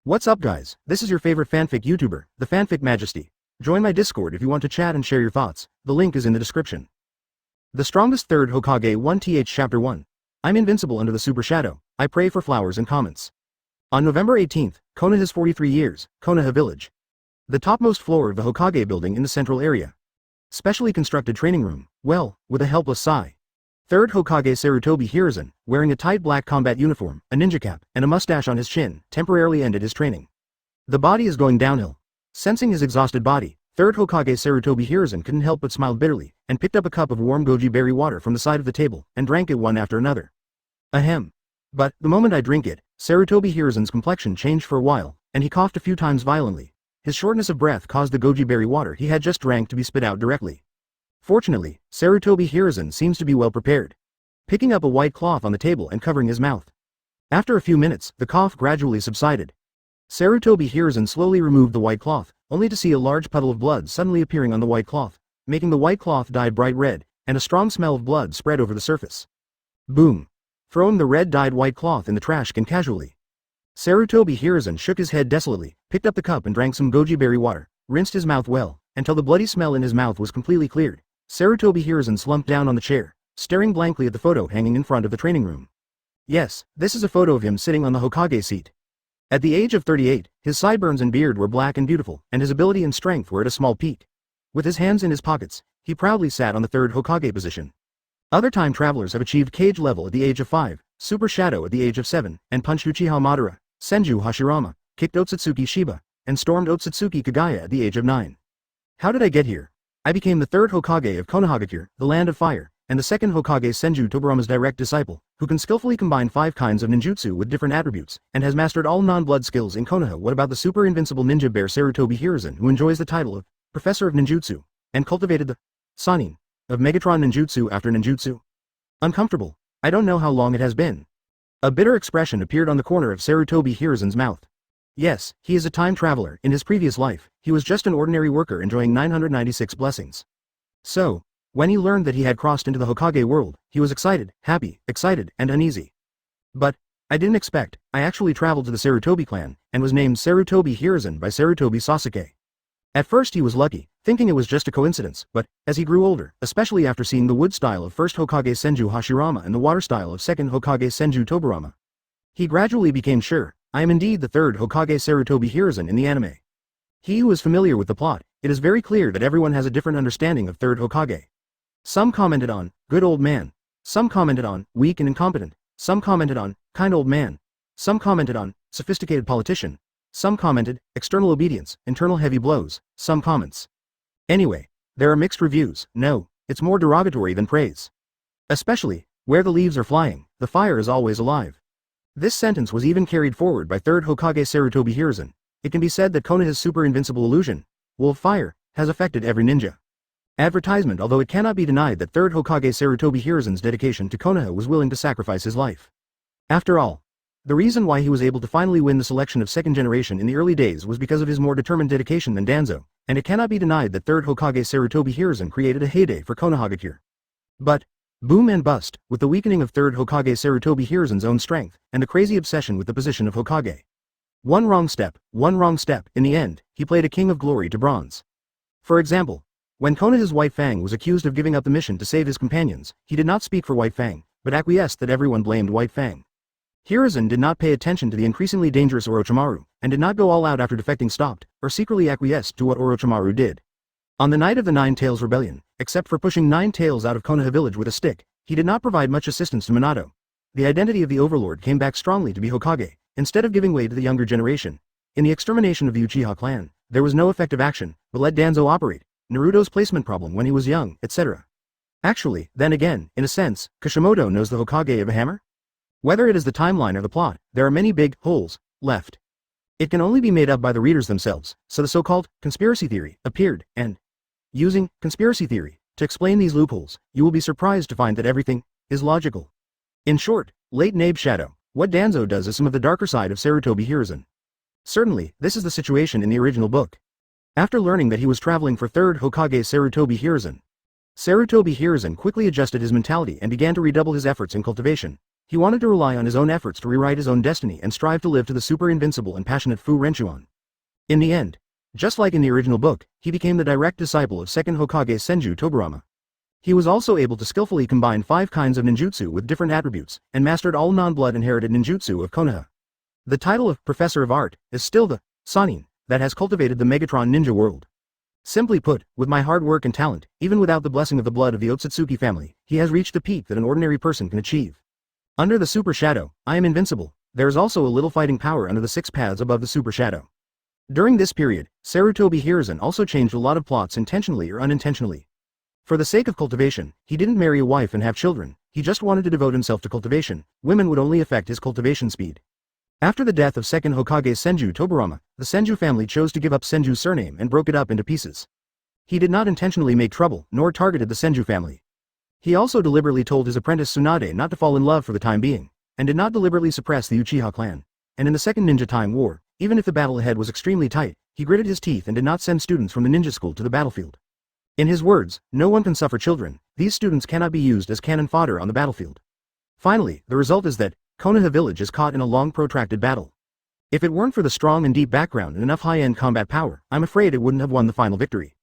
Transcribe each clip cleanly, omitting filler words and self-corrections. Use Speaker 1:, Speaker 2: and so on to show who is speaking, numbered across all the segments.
Speaker 1: What's up guys, this is your favorite fanfic YouTuber, the Fanfic Majesty. Join my Discord if you want to chat and share your thoughts, the link is in the description. The strongest third Hokage 1th Chapter 1. I'm invincible under the super shadow, I pray for flowers and comments. On November 18th, Konoha's 43 years, Konoha Village. The topmost floor of the Hokage building in the central area. Specially constructed training room, well, with a helpless sigh. Third Hokage Sarutobi Hiruzen, wearing a tight black combat uniform, a ninja cap, and a mustache on his chin, temporarily ended his training. The body is going downhill. Sensing his exhausted body, Third Hokage Sarutobi Hiruzen couldn't help but smile bitterly, and picked up a cup of warm goji berry water from the side of the table, and drank it one after another. Ahem. But, the moment I drink it, Sarutobi Hiruzen's complexion changed for a while, and he coughed a few times violently. His shortness of breath caused the goji berry water he had just drank to be spit out directly. Fortunately, Sarutobi Hiruzen seems to be well prepared. Picking up a white cloth on the table and covering his mouth. After a few minutes, the cough gradually subsided. Sarutobi Hiruzen slowly removed the white cloth, only to see a large puddle of blood suddenly appearing on the white cloth, making the white cloth dye bright red, and a strong smell of blood spread over the surface. Boom! Throwing the red-dyed white cloth in the trash can casually. Sarutobi Hiruzen shook his head desolately, picked up the cup and drank some goji berry water, rinsed his mouth well, until the bloody smell in his mouth was completely cleared. Sarutobi Hiruzen slumped down on the chair, staring blankly at the photo hanging in front of the training room. Yes, this is a photo of him sitting on the Hokage seat. At the age of 38, his sideburns and beard were black and beautiful, and his ability and strength were at a small peak. With his hands in his pockets, he proudly sat on the third Hokage position. Other time travelers have achieved Kage level at the age of 5, Super Shadow at the age of 7, and punched Uchiha Madara, Senju Hashirama, kicked Otsutsuki Shiba, and stormed Otsutsuki Kagaya at the age of 9. How did I get here? I became the third Hokage of Konoha, the Land of Fire, and the second Hokage Senju Toburama's direct disciple, who can skillfully combine 5 kinds of ninjutsu with different attributes, and has mastered all non-blood skills in Konoha. What about the super invincible ninja bear Sarutobi Hiruzen, who enjoys the title of Professor of Ninjutsu, and cultivated the Sanin of Megatron Ninjutsu after ninjutsu? Uncomfortable. I don't know how long it has been. A bitter expression appeared on the corner of Sarutobi Hiruzen's mouth. Yes, he is a time traveler. In his previous life, he was just an ordinary worker enjoying 996 blessings. So, when he learned that he had crossed into the Hokage world, he was excited, happy, excited, and uneasy. But, I didn't expect, I actually traveled to the Sarutobi clan, and was named Sarutobi Hiruzen by Sarutobi Sasuke. At first he was lucky, thinking it was just a coincidence, but, as he grew older, especially after seeing the wood style of first Hokage Senju Hashirama and the water style of second Hokage Senju Toburama, he gradually became sure, I am indeed the third Hokage Sarutobi Hiruzen in the anime. He who is familiar with the plot, it is very clear that everyone has a different understanding of third Hokage. Some commented on, good old man. Some commented on, weak and incompetent. Some commented on, kind old man. Some commented on, sophisticated politician. Some commented, external obedience, internal heavy blows. Some comments. Anyway, there are mixed reviews. No, it's more derogatory than praise. Especially, where the leaves are flying, the fire is always alive. This sentence was even carried forward by third Hokage Sarutobi Hiruzen. It can be said that Konoha's super invincible illusion, Wolf Fire, has affected every ninja. Advertisement. Although it cannot be denied that third Hokage Sarutobi Hiruzen's dedication to Konoha was willing to sacrifice his life. After all, the reason why he was able to finally win the selection of second generation in the early days was because of his more determined dedication than Danzo, and it cannot be denied that third Hokage Sarutobi Hiruzen created a heyday for Konoha. But, boom and bust, with the weakening of third Hokage Sarutobi Hiruzen's own strength, and the crazy obsession with the position of Hokage. One wrong step, in the end, he played a king of glory to bronze. For example, when Konoha's White Fang was accused of giving up the mission to save his companions, he did not speak for White Fang, but acquiesced that everyone blamed White Fang. Hiruzen did not pay attention to the increasingly dangerous Orochimaru, and did not go all out after defecting stopped, or secretly acquiesced to what Orochimaru did. On the night of the Nine Tails Rebellion, except for pushing 9 tails out of Konoha Village with a stick, he did not provide much assistance to Minato. The identity of the Overlord came back strongly to be Hokage, instead of giving way to the younger generation. In the extermination of the Uchiha clan, there was no effective action, but let Danzo operate. Naruto's placement problem when he was young, etc. Actually, then again, in a sense, Kishimoto knows the Hokage of a hammer? Whether it is the timeline or the plot, there are many big holes left. It can only be made up by the readers themselves, so the so-called conspiracy theory appeared, and using conspiracy theory to explain these loopholes, you will be surprised to find that everything is logical. In short, late Nabe Shadow, what Danzo does is some of the darker side of Sarutobi Hiruzen. Certainly, this is the situation in the original book. After learning that he was traveling for third Hokage Sarutobi Hiruzen, Sarutobi Hiruzen quickly adjusted his mentality and began to redouble his efforts in cultivation. He wanted to rely on his own efforts to rewrite his own destiny and strive to live to the super invincible and passionate Fu Renchuan. In the end, just like in the original book, he became the direct disciple of second Hokage Senju Tobirama. He was also able to skillfully combine 5 kinds of ninjutsu with different attributes, and mastered all non-blood inherited ninjutsu of Konoha. The title of Professor of Art is still the Sannin that has cultivated the Megatron ninja world. Simply put, with my hard work and talent, even without the blessing of the blood of the Otsutsuki family, he has reached the peak that an ordinary person can achieve. Under the Super Shadow, I am invincible. There is also a little fighting power under the 6 paths above the Super Shadow. During this period, Sarutobi Hiruzen also changed a lot of plots intentionally or unintentionally. For the sake of cultivation, he didn't marry a wife and have children, he just wanted to devote himself to cultivation. Women would only affect his cultivation speed. After the death of second Hokage Senju Tobirama, the Senju family chose to give up Senju's surname and broke it up into pieces. He did not intentionally make trouble, nor targeted the Senju family. He also deliberately told his apprentice Tsunade not to fall in love for the time being, and did not deliberately suppress the Uchiha clan. And in the Second Ninja Time War, even if the battle ahead was extremely tight, he gritted his teeth and did not send students from the ninja school to the battlefield. In his words, no one can suffer children, these students cannot be used as cannon fodder on the battlefield. Finally, the result is that Konoha Village is caught in a long protracted battle. If it weren't for the strong and deep background and enough high-end combat power, I'm afraid it wouldn't have won the final victory.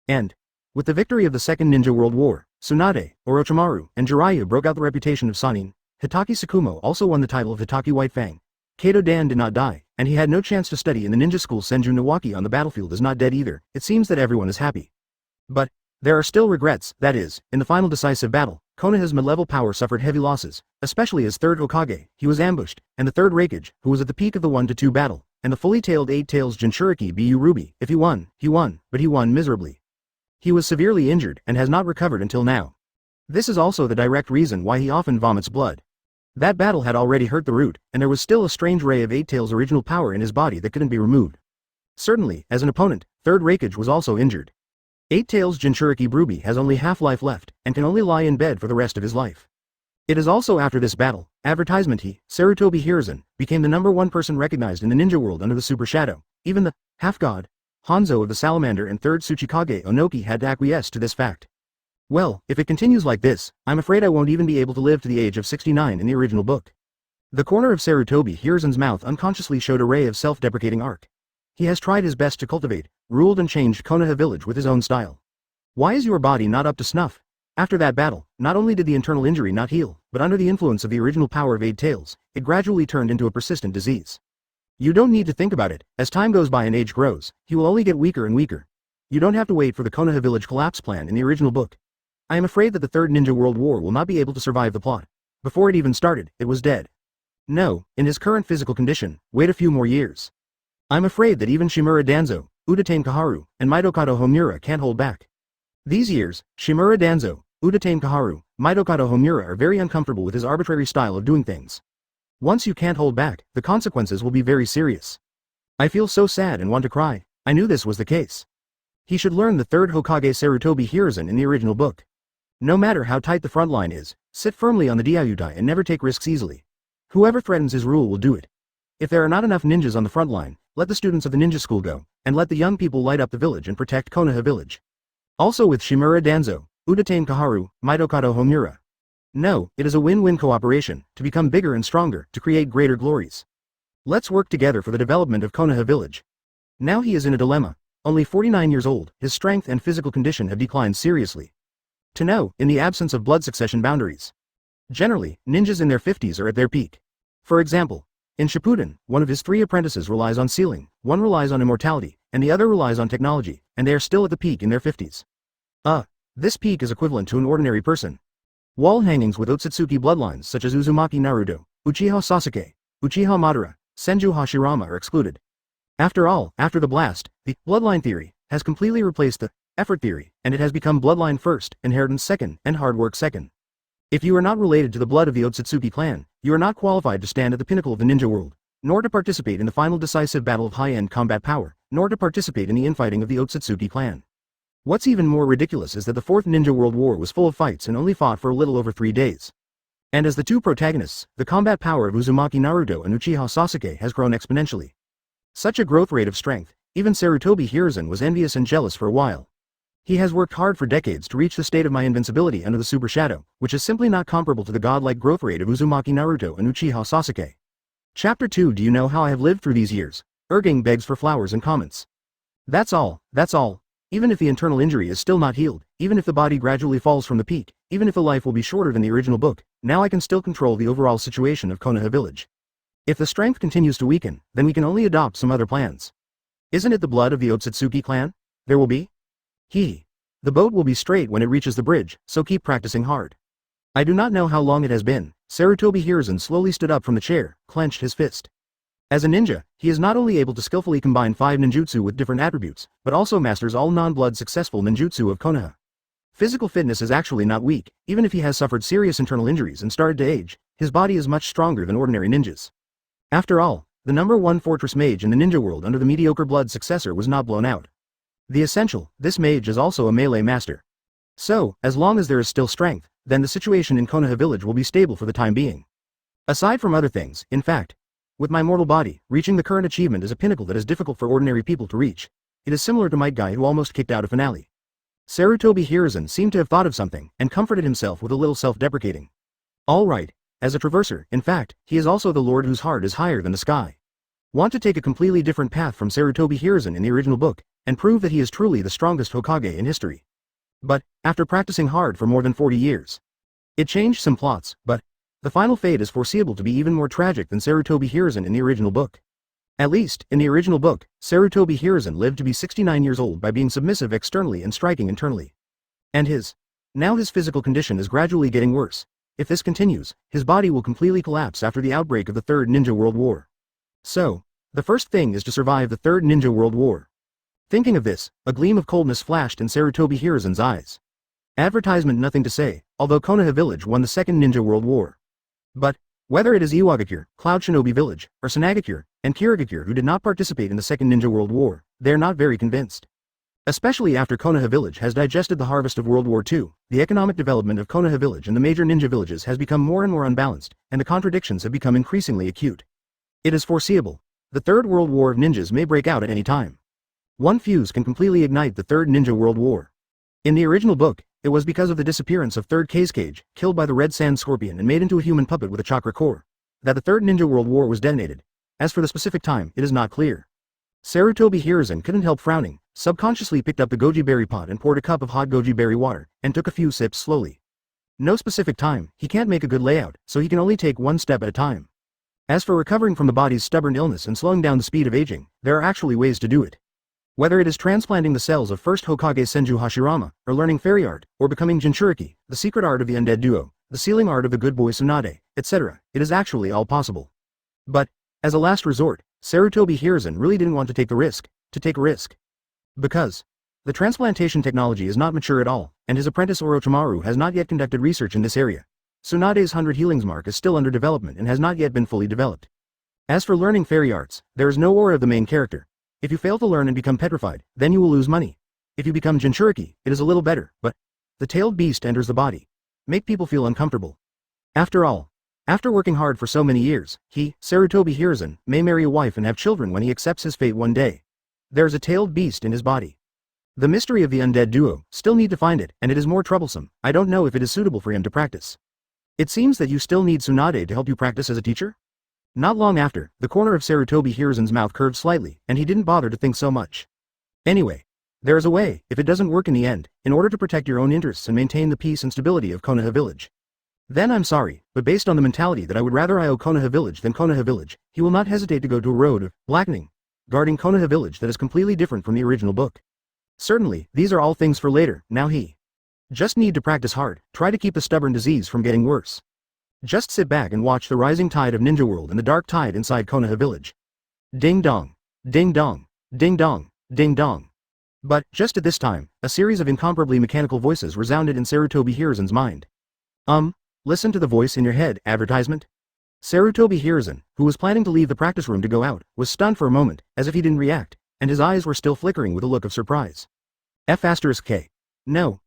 Speaker 1: And, with the victory of the Second Ninja World War, Tsunade, Orochimaru, and Jiraiya broke out the reputation of Sannin. Hitaki Tsukumo also won the title of Hitaki White Fang. Kato Dan did not die, and he had no chance to study in the ninja school. Senju Nawaki on the battlefield is not dead either. It seems that everyone is happy. But there are still regrets. That is, in the final decisive battle, Konoha's mid-level power suffered heavy losses, especially as third Hokage. He was ambushed, and the third Hokage, who was at the peak of the 1-2 battle, and the fully tailed 8 tails Jinchuriki Bu Ruby. If he won, but he won miserably. He was severely injured and has not recovered until now. This is also the direct reason why he often vomits blood. That battle had already hurt the root, and there was still a strange ray of 8 tails' original power in his body that couldn't be removed. Certainly, as an opponent, third Hokage was also injured. 8 tails Jinchuriki Bruby has only half life left, and can only lie in bed for the rest of his life. It is also after this battle, Sarutobi Hiruzen, became the #1 person recognized in the ninja world under the Super Shadow. Even the half-god Hanzo of the Salamander and 3rd Tsuchikage Onoki had to acquiesce to this fact. Well, if it continues like this, I'm afraid I won't even be able to live to the age of 69 in the original book. The corner of Sarutobi Hiruzen's mouth unconsciously showed a ray of self-deprecating arc. He has tried his best to cultivate, ruled and changed Konoha Village with his own style. Why is your body not up to snuff? After that battle, not only did the internal injury not heal, but under the influence of the original power of 8 tails, it gradually turned into a persistent disease. You don't need to think about it. As time goes by and age grows, he will only get weaker and weaker. You don't have to wait for the Konoha Village collapse plan in the original book. I am afraid that the Third Ninja World War will not be able to survive the plot. Before it even started, it was dead. No, in his current physical condition, wait a few more years. I'm afraid that even Shimura Danzo, Udatame Kaharu, and Mitokado Homura can't hold back. These years, Shimura Danzo, Udatame Kaharu, Mitokado Homura are very uncomfortable with his arbitrary style of doing things. Once you can't hold back, the consequences will be very serious. I feel so sad and want to cry. I knew this was the case. He should learn the third Hokage Sarutobi Hiruzen in the original book. No matter how tight the front line is, sit firmly on the Diayutai and never take risks easily. Whoever threatens his rule will do it. If there are not enough ninjas on the front line, let the students of the ninja school go, and let the young people light up the village and protect Konoha Village. Also with Shimura Danzo, Udatame Kaharu, Mitokado Homura. No, it is a win-win cooperation, to become bigger and stronger, to create greater glories. Let's work together for the development of Konoha Village. Now he is in a dilemma. Only 49 years old, his strength and physical condition have declined seriously. To know, in the absence of blood succession boundaries. Generally, ninjas in their 50s are at their peak. For example, in Shippuden, one of his 3 apprentices relies on sealing, one relies on immortality, and the other relies on technology, and they are still at the peak in their 50s. This peak is equivalent to an ordinary person. Wall hangings with Otsutsuki bloodlines such as Uzumaki Naruto, Uchiha Sasuke, Uchiha Madara, Senju Hashirama are excluded. After all, after the blast, the bloodline theory has completely replaced the effort theory, and it has become bloodline first, inheritance second, and hard work second. If you are not related to the blood of the Otsutsuki clan, you are not qualified to stand at the pinnacle of the ninja world, nor to participate in the final decisive battle of high-end combat power, nor to participate in the infighting of the Otsutsuki clan. What's even more ridiculous is that the Fourth Ninja World War was full of fights and only fought for a little over 3 days. And as the 2 protagonists, the combat power of Uzumaki Naruto and Uchiha Sasuke has grown exponentially. Such a growth rate of strength, even Sarutobi Hiruzen was envious and jealous for a while. He has worked hard for decades to reach the state of my invincibility under the Super Shadow, which is simply not comparable to the godlike growth rate of Uzumaki Naruto and Uchiha Sasuke. Chapter 2. Do you know how I have lived through these years? Ergang begs for flowers and comments. That's all. Even if the internal injury is still not healed, even if the body gradually falls from the peak, even if the life will be shorter than the original book, now I can still control the overall situation of Konoha Village. If the strength continues to weaken, then we can only adopt some other plans. Isn't it the blood of the Otsutsuki clan? There will be? The boat will be straight when it reaches the bridge, so keep practicing hard. I do not know how long it has been. Sarutobi Hiruzen slowly stood up from the chair, clenched his fist. As a ninja, he is not only able to skillfully combine 5 ninjutsu with different attributes, but also masters all non-blood successful ninjutsu of Konoha. Physical fitness is actually not weak, even if he has suffered serious internal injuries and started to age, his body is much stronger than ordinary ninjas. After all, the #1 fortress mage in the ninja world under the mediocre blood successor was not blown out. The essential, this mage is also a melee master. So, as long as there is still strength, then the situation in Konoha Village will be stable for the time being. Aside from other things, in fact, with my mortal body, reaching the current achievement is a pinnacle that is difficult for ordinary people to reach. It is similar to Might Guy who almost kicked out a finale. Sarutobi Hiruzen seemed to have thought of something, and comforted himself with a little self-deprecating. All right, as a traverser, in fact, he is also the lord whose heart is higher than the sky. Want to take a completely different path from Sarutobi Hiruzen in the original book, and prove that he is truly the strongest Hokage in history. But, after practicing hard for more than 40 years, it changed some plots, but the final fate is foreseeable to be even more tragic than Sarutobi Hiruzen in the original book. At least, in the original book, Sarutobi Hiruzen lived to be 69 years old by being submissive externally and striking internally. And now his physical condition is gradually getting worse. If this continues, his body will completely collapse after the outbreak of the Third Ninja World War. So, the first thing is to survive the Third Ninja World War. Thinking of this, a gleam of coldness flashed in Sarutobi Hiruzen's eyes. Advertisement nothing to say, although Konoha Village won the Second Ninja World War. But, whether it is Iwagakure, Cloud Shinobi Village, or Sanagakure, and Kirigakure who did not participate in the Second Ninja World War, they are not very convinced. Especially after Konoha Village has digested the harvest of World War II, the economic development of Konoha Village and the major ninja villages has become more and more unbalanced, and the contradictions have become increasingly acute. It is foreseeable. The Third World War of Ninjas may break out at any time. One fuse can completely ignite the Third Ninja World War. In the original book, it was because of the disappearance of Third Hokage, killed by the Red Sand Scorpion and made into a human puppet with a chakra core, that the Third Ninja World War was detonated. As for the specific time, it is not clear. Sarutobi Hiruzen couldn't help frowning, subconsciously picked up the goji berry pot and poured a cup of hot goji berry water, and took a few sips slowly. No specific time, he can't make a good layout, so he can only take one step at a time. As for recovering from the body's stubborn illness and slowing down the speed of aging, there are actually ways to do it. Whether it is transplanting the cells of first Hokage Senju Hashirama, or learning fairy art, or becoming Jinchuriki, the secret art of the undead duo, the sealing art of the good boy Tsunade, etc., it is actually all possible. But, as a last resort, Sarutobi Hiruzen really didn't want to take a risk. Because the transplantation technology is not mature at all, and his apprentice Orochimaru has not yet conducted research in this area. Tsunade's 100 healings mark is still under development and has not yet been fully developed. As for learning fairy arts, there is no aura of the main character. If you fail to learn and become petrified, then you will lose money. If you become Jinchuriki, it is a little better, but the tailed beast enters the body. Make people feel uncomfortable. After all, after working hard for so many years, he, Sarutobi Hiruzen, may marry a wife and have children when he accepts his fate one day. There is a tailed beast in his body. The mystery of the undead duo, still need to find it, and it is more troublesome. I don't know if it is suitable for him to practice. It seems that you still need Tsunade to help you practice as a teacher? Not long after, the corner of Sarutobi Hiruzen's mouth curved slightly, and he didn't bother to think so much. Anyway, there is a way, if it doesn't work in the end, in order to protect your own interests and maintain the peace and stability of Konoha Village. Then I'm sorry, but based on the mentality that I would rather I owe Konoha Village than Konoha Village, he will not hesitate to go to a road of blackening, guarding Konoha Village that is completely different from the original book. Certainly, these are all things for later. Now he just need to practice hard, try to keep the stubborn disease from getting worse. Just sit back and watch the rising tide of Ninja World and the dark tide inside Konoha Village. Ding dong, ding dong, ding dong, ding dong. But, just at this time, a series of incomparably mechanical voices resounded in Sarutobi Hiruzen's mind. Listen to the voice in your head, advertisement? Sarutobi Hiruzen, who was planning to leave the practice room to go out, was stunned for a moment, as if he didn't react, and his eyes were still flickering with a look of surprise. F***K. No,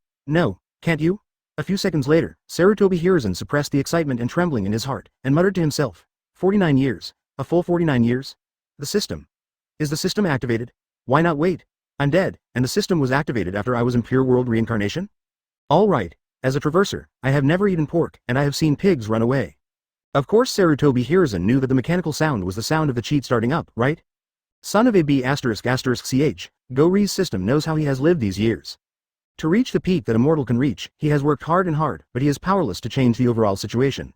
Speaker 1: can't you? A few seconds later, Sarutobi Hiruzen suppressed the excitement and trembling in his heart, and muttered to himself, 49 years, a full 49 years? The system. Is the system activated? Why not wait? I'm dead, and the system was activated after I was in pure world reincarnation? Alright, as a traverser, I have never eaten pork, and I have seen pigs run away. Of course Sarutobi Hiruzen knew that the mechanical sound was the sound of the cheat starting up, right? Son of a B****ch, Go-Ree's system knows how he has lived these years. To reach the peak that a mortal can reach, he has worked hard and hard, but he is powerless to change the overall situation.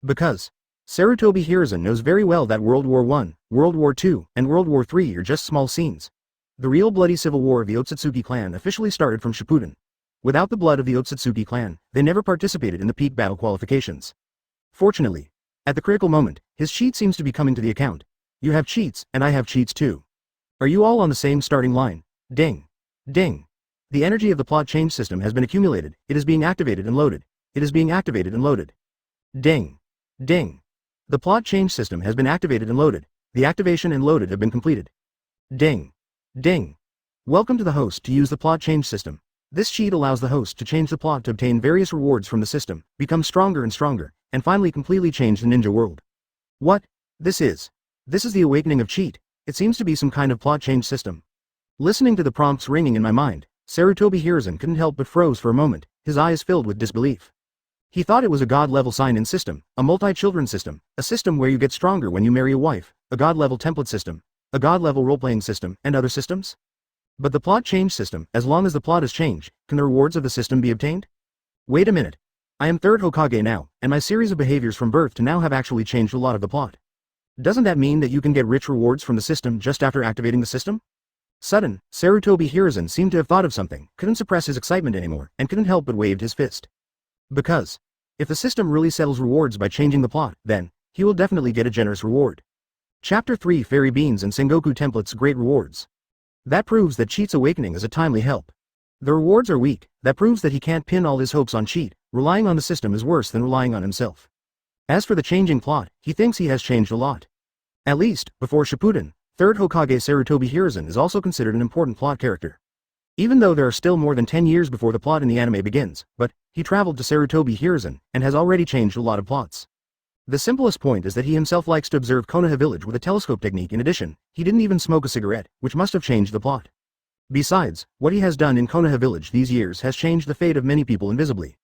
Speaker 1: Because Sarutobi Hiruzen knows very well that World War I, World War II, and World War III are just small scenes. The real bloody civil war of the Otsutsuki clan officially started from Shippuden. Without the blood of the Otsutsuki clan, they never participated in the peak battle qualifications. Fortunately, at the critical moment, his cheat seems to be coming to the account. You have cheats, and I have cheats too. Are you all on the same starting line? Ding. Ding. The energy of the plot change system has been accumulated, it is being activated and loaded. It is being activated and loaded. Ding. Ding. The plot change system has been activated and loaded. The activation and loaded have been completed. Ding. Ding. Welcome to the host to use the plot change system. This cheat allows the host to change the plot to obtain various rewards from the system, become stronger and stronger, and finally completely change the ninja world. What? This is the awakening of cheat. It seems to be some kind of plot change system. Listening to the prompts ringing in my mind, Sarutobi Hiruzen couldn't help but froze for a moment, his eyes filled with disbelief. He thought it was a god-level sign-in system, a multi-children system, a system where you get stronger when you marry a wife, a god-level template system, a god-level role-playing system, and other systems? But the plot change system, as long as the plot is changed, can the rewards of the system be obtained? Wait a minute. I am Third Hokage now, and my series of behaviors from birth to now have actually changed a lot of the plot. Doesn't that mean that you can get rich rewards from the system just after activating the system? Sudden, Sarutobi Hiruzen seemed to have thought of something, couldn't suppress his excitement anymore, and couldn't help but waved his fist. Because if the system really settles rewards by changing the plot, then he will definitely get a generous reward. Chapter 3 Fairy Beans and Sengoku Templates Great Rewards. That proves that Cheat's awakening is a timely help. The rewards are weak, that proves that he can't pin all his hopes on Cheat, relying on the system is worse than relying on himself. As for the changing plot, he thinks he has changed a lot. At least, before Shippuden, Third Hokage Sarutobi Hiruzen is also considered an important plot character. Even though there are still more than 10 years before the plot in the anime begins, but he traveled to Sarutobi Hiruzen and has already changed a lot of plots. The simplest point is that he himself likes to observe Konoha Village with a telescope technique. In addition, he didn't even smoke a cigarette, which must have changed the plot. Besides, what he has done in Konoha Village these years has changed the fate of many people invisibly.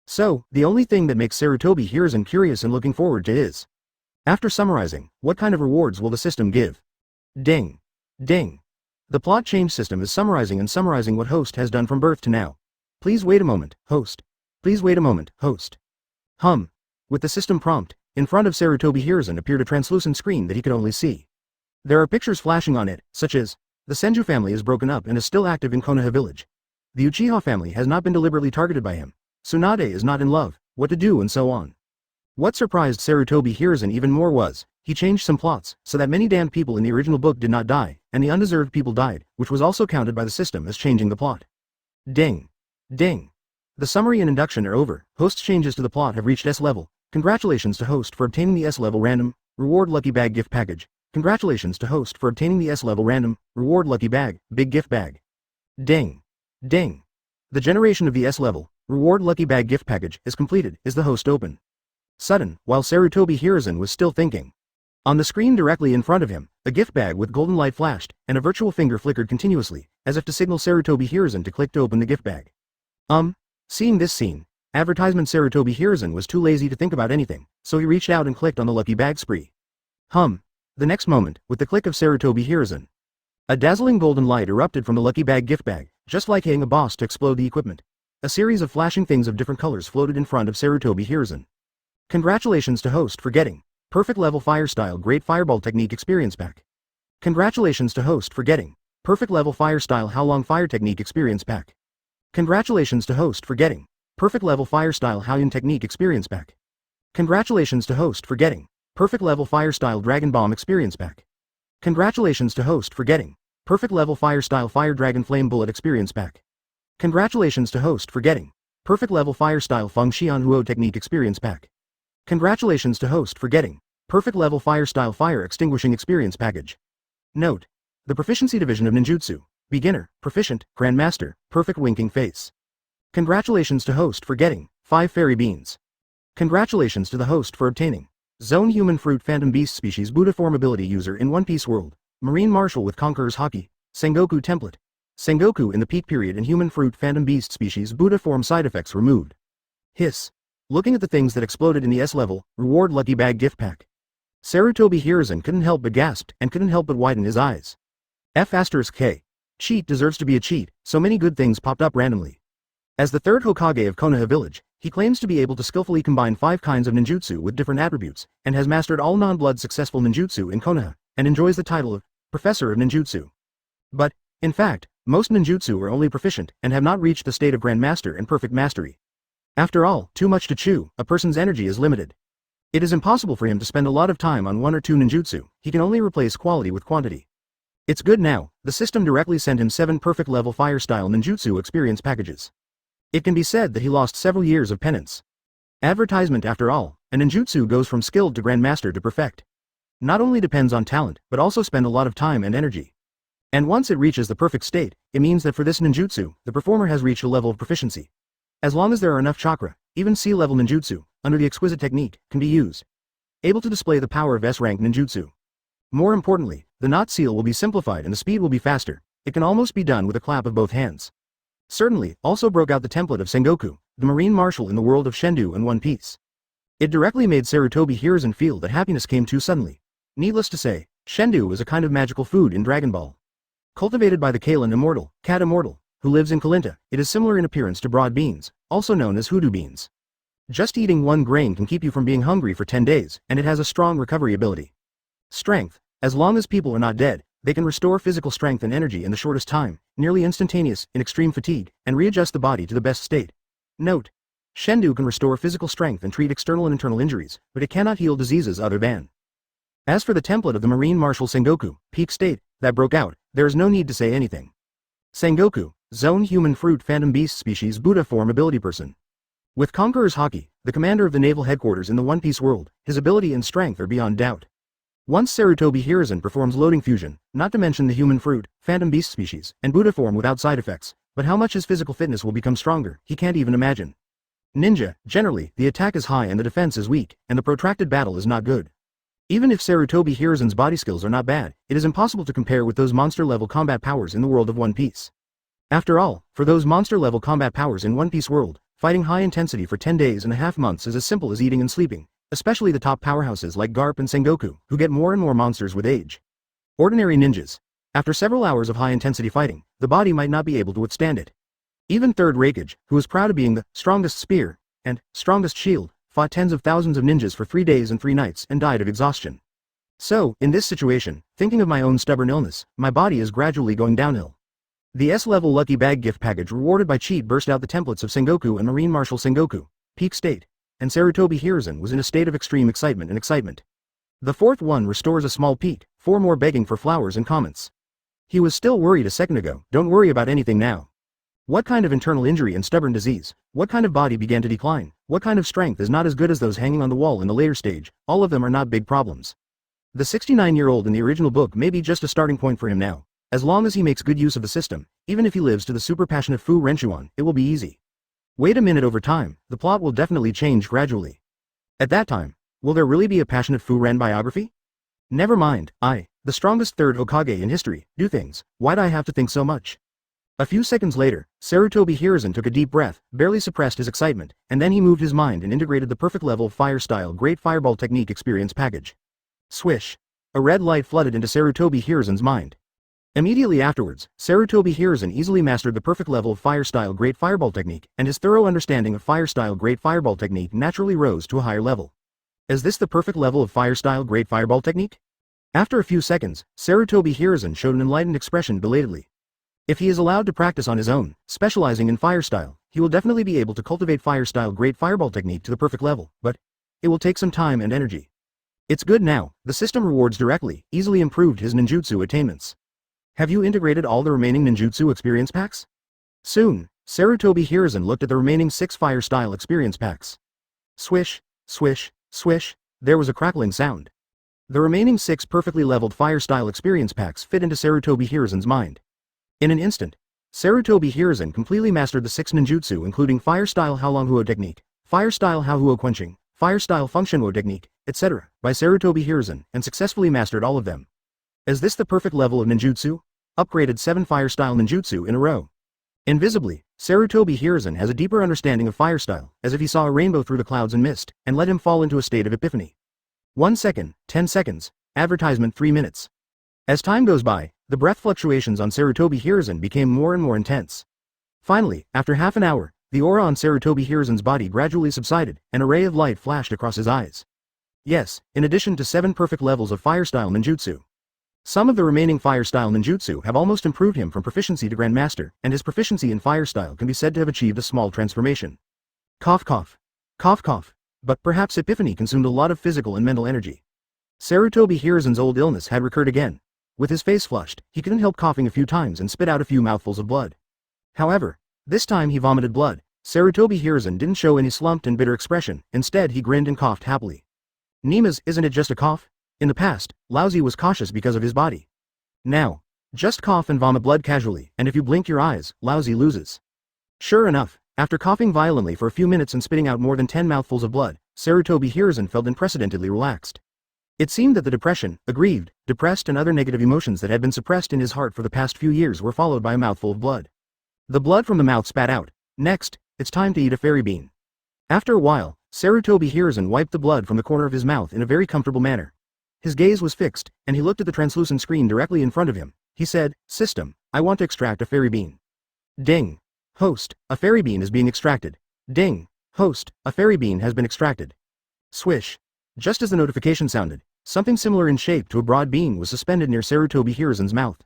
Speaker 1: So, the only thing that makes Sarutobi Hiruzen curious and looking forward to is, after summarizing, what kind of rewards will the system give? Ding. Ding. The plot change system is summarizing what host has done from birth to now. Please wait a moment, host. Please wait a moment, host. With the system prompt, in front of Sarutobi Hiruzen appeared a translucent screen that he could only see. There are pictures flashing on it, such as, the Senju family is broken up and is still active in Konoha Village. The Uchiha family has not been deliberately targeted by him. Tsunade is not in love, what to do and so on. What surprised Sarutobi Hiruzen even more was, he changed some plots, so that many damned people in the original book did not die, and the undeserved people died, which was also counted by the system as changing the plot. Ding. Ding. The summary and induction are over, host's changes to the plot have reached S level. Congratulations to host for obtaining the S level random, reward lucky bag gift package. Congratulations to host for obtaining the S level random, reward lucky bag, big gift bag. Ding. Ding. The generation of the S level, reward lucky bag gift package is completed, is the host open. Sudden, while Sarutobi Hiruzen was still thinking. On the screen directly in front of him, a gift bag with golden light flashed, and a virtual finger flickered continuously, as if to signal Sarutobi Hiruzen to click to open the gift bag. Seeing this scene, advertisement Sarutobi Hiruzen was too lazy to think about anything, so he reached out and clicked on the lucky bag spree. The next moment, with the click of Sarutobi Hiruzen, a dazzling golden light erupted from the lucky bag gift bag, just like hitting a boss to explode the equipment. A series of flashing things of different colors floated in front of Sarutobi Hiruzen. Congratulations to host for getting Perfect Level Fire Style Great Fireball Technique Experience Pack. Congratulations to host for getting Perfect Level Fire Style How Long Fire Technique Experience Pack. Congratulations to host for getting Perfect Level Fire Style Howyon Technique Experience Pack. Congratulations to host for getting Perfect Level Fire Style Dragon Bomb Experience Pack. Congratulations to host for getting Perfect Level Fire Style Fire Dragon Flame Bullet Experience Pack. Congratulations to host for getting Perfect Level Fire Style Feng Xian Huo Technique Experience Pack. Congratulations to host for getting Perfect Level Fire Style Fire Extinguishing Experience Package. Note: the Proficiency Division of Ninjutsu. Beginner, Proficient, Grandmaster, Perfect Winking Face. Congratulations to host for getting 5 Fairy Beans. Congratulations to the host for obtaining Zone Human Fruit Phantom Beast Species Buddha Form Ability User in One Piece World, Marine Marshal with Conqueror's Haki, Sengoku Template. Sengoku in the peak period and human fruit phantom beast species Buddha form side effects removed. Hiss. Looking at the things that exploded in the S level, reward lucky bag gift pack. Sarutobi Hiruzen couldn't help but gasp and couldn't help but widen his eyes. F*K. Cheat deserves to be a cheat, so many good things popped up randomly. As the third Hokage of Konoha Village, he claims to be able to skillfully combine 5 kinds of ninjutsu with different attributes, and has mastered all non-blood successful ninjutsu in Konoha, and enjoys the title of Professor of Ninjutsu. But, in fact, most ninjutsu are only proficient and have not reached the state of Grandmaster and perfect mastery. After all, too much to chew, a person's energy is limited. It is impossible for him to spend a lot of time on 1 or 2 ninjutsu, he can only replace quality with quantity. It's good now, the system directly sent him 7 perfect level fire-style ninjutsu experience packages. It can be said that he lost several years of penance. Advertisement after all, a ninjutsu goes from skilled to grandmaster to perfect. Not only depends on talent, but also spend a lot of time and energy. And once it reaches the perfect state, it means that for this ninjutsu, the performer has reached a level of proficiency. As long as there are enough chakra, even C-level ninjutsu, under the exquisite technique, can be used. Able to display the power of S-rank ninjutsu. More importantly, the knot seal will be simplified and the speed will be faster, it can almost be done with a clap of both hands. Certainly, also broke out the template of Sengoku, the Marine Marshal in the world of Shendu and One Piece. It directly made Sarutobi Hiruzen feel that happiness came too suddenly. Needless to say, Shendu is a kind of magical food in Dragon Ball. Cultivated by the Kalan Immortal, Cat Immortal, who lives in Kalinta, it is similar in appearance to broad beans, also known as hoodoo beans. Just eating 1 grain can keep you from being hungry for 10 days, and it has a strong recovery ability. Strength. As long as people are not dead, they can restore physical strength and energy in the shortest time, nearly instantaneous, in extreme fatigue, and readjust the body to the best state. Note. Shendu can restore physical strength and treat external and internal injuries, but it cannot heal diseases other than. As for the template of the Marine Marshal Sengoku, peak state, that broke out, there is no need to say anything. Sengoku, Zone Human Fruit Phantom Beast Species Buddha Form Ability Person. With Conqueror's Haki, the commander of the naval headquarters in the One Piece world, his ability and strength are beyond doubt. Once Sarutobi Hiruzen performs loading fusion, not to mention the human fruit, phantom beast species, and Buddha form without side effects, but how much his physical fitness will become stronger, he can't even imagine. Ninja, generally, the attack is high and the defense is weak, and the protracted battle is not good. Even if Sarutobi Hiruzen's body skills are not bad, it is impossible to compare with those monster-level combat powers in the world of One Piece. After all, for those monster-level combat powers in One Piece world, fighting high intensity for 10 days and a half months is as simple as eating and sleeping. Especially the top powerhouses like Garp and Sengoku, who get more and more monsters with age. Ordinary ninjas. After several hours of high-intensity fighting, the body might not be able to withstand it. Even Third Hokage, who is proud of being the strongest spear and strongest shield, fought tens of thousands of ninjas for 3 days and 3 nights and died of exhaustion. So, in this situation, thinking of my own stubborn illness, my body is gradually going downhill. The S-level lucky bag gift package rewarded by cheat burst out the templates of Sengoku and Marine Marshal Sengoku, peak state. And Sarutobi Hiruzen was in a state of extreme excitement. The 4th one restores a small peak, 4 more begging for flowers and comments. He was still worried a second ago, don't worry about anything now. What kind of internal injury and stubborn disease, what kind of body began to decline, what kind of strength is not as good as those hanging on the wall in the later stage, all of them are not big problems. The 69-year-old in the original book may be just a starting point for him now, as long as he makes good use of the system, even if he lives to the super passionate Fu Renchuan, it will be easy. Wait a minute, over time, the plot will definitely change gradually. At that time, will there really be a passionate Fu Ren biography? Never mind, the strongest third Hokage in history, do things, why'd I have to think so much? A few seconds later, Sarutobi Hiruzen took a deep breath, barely suppressed his excitement, and then he moved his mind and integrated the perfect level fire-style Great Fireball Technique experience package. Swish! A red light flooded into Sarutobi Hiruzen's mind. Immediately afterwards, Sarutobi Hiruzen easily mastered the perfect level of fire-style Great Fireball Technique, and his thorough understanding of fire-style Great Fireball Technique naturally rose to a higher level. Is this the perfect level of fire-style Great Fireball Technique? After a few seconds, Sarutobi Hiruzen showed an enlightened expression belatedly. If he is allowed to practice on his own, specializing in fire-style, he will definitely be able to cultivate fire-style Great Fireball Technique to the perfect level, but it will take some time and energy. It's good now, the system rewards directly, easily improved his ninjutsu attainments. Have you integrated all the remaining ninjutsu experience packs? Soon, Sarutobi Hiruzen looked at the remaining 6 fire-style experience packs. Swish, swish, swish, there was a crackling sound. The remaining 6 perfectly leveled fire-style experience packs fit into Sarutobi Hiruzen's mind. In an instant, Sarutobi Hiruzen completely mastered the 6 ninjutsu including fire-style Haolonghuo technique, fire-style Haohuo quenching, fire-style Fengshenhuo technique, etc., by Sarutobi Hiruzen, and successfully mastered all of them. Is this the perfect level of ninjutsu? upgraded 7 fire style ninjutsu in a row. Invisibly, Sarutobi Hiruzen has a deeper understanding of fire style, as if he saw a rainbow through the clouds and mist, and let him fall into a state of epiphany. 1 second, 10 seconds, advertisement 3 minutes. As time goes by, the breath fluctuations on Sarutobi Hiruzen became more and more intense. Finally, after half an hour, the aura on Sarutobi Hiruzen's body gradually subsided, and a ray of light flashed across his eyes. Yes, in addition to 7 perfect levels of fire style ninjutsu. Some of the remaining fire style ninjutsu have almost improved him from proficiency to grandmaster, and his proficiency in fire style can be said to have achieved a small transformation. Cough cough. Cough cough. But perhaps epiphany consumed a lot of physical and mental energy. Sarutobi Hiruzen's old illness had recurred again. With his face flushed, he couldn't help coughing a few times and spit out a few mouthfuls of blood. However, this time he vomited blood. Sarutobi Hiruzen didn't show any slumped and bitter expression, instead he grinned and coughed happily. Nima's, isn't it just a cough? In the past, Laozi was cautious because of his body. Now, just cough and vomit blood casually, and if you blink your eyes, Laozi loses. Sure enough, after coughing violently for a few minutes and spitting out more than 10 mouthfuls of blood, Sarutobi Hiruzen felt unprecedentedly relaxed. It seemed that the depression, aggrieved, depressed and other negative emotions that had been suppressed in his heart for the past few years were followed by a mouthful of blood. The blood from the mouth spat out. Next, it's time to eat a fairy bean. After a while, Sarutobi Hiruzen wiped the blood from the corner of his mouth in a very comfortable manner. His gaze was fixed, and he looked at the translucent screen directly in front of him. He said, "System, I want to extract a fairy bean." Ding. Host, a fairy bean is being extracted. Ding. Host, a fairy bean has been extracted. Swish. Just as the notification sounded, something similar in shape to a broad bean was suspended near Sarutobi Hiruzen's mouth.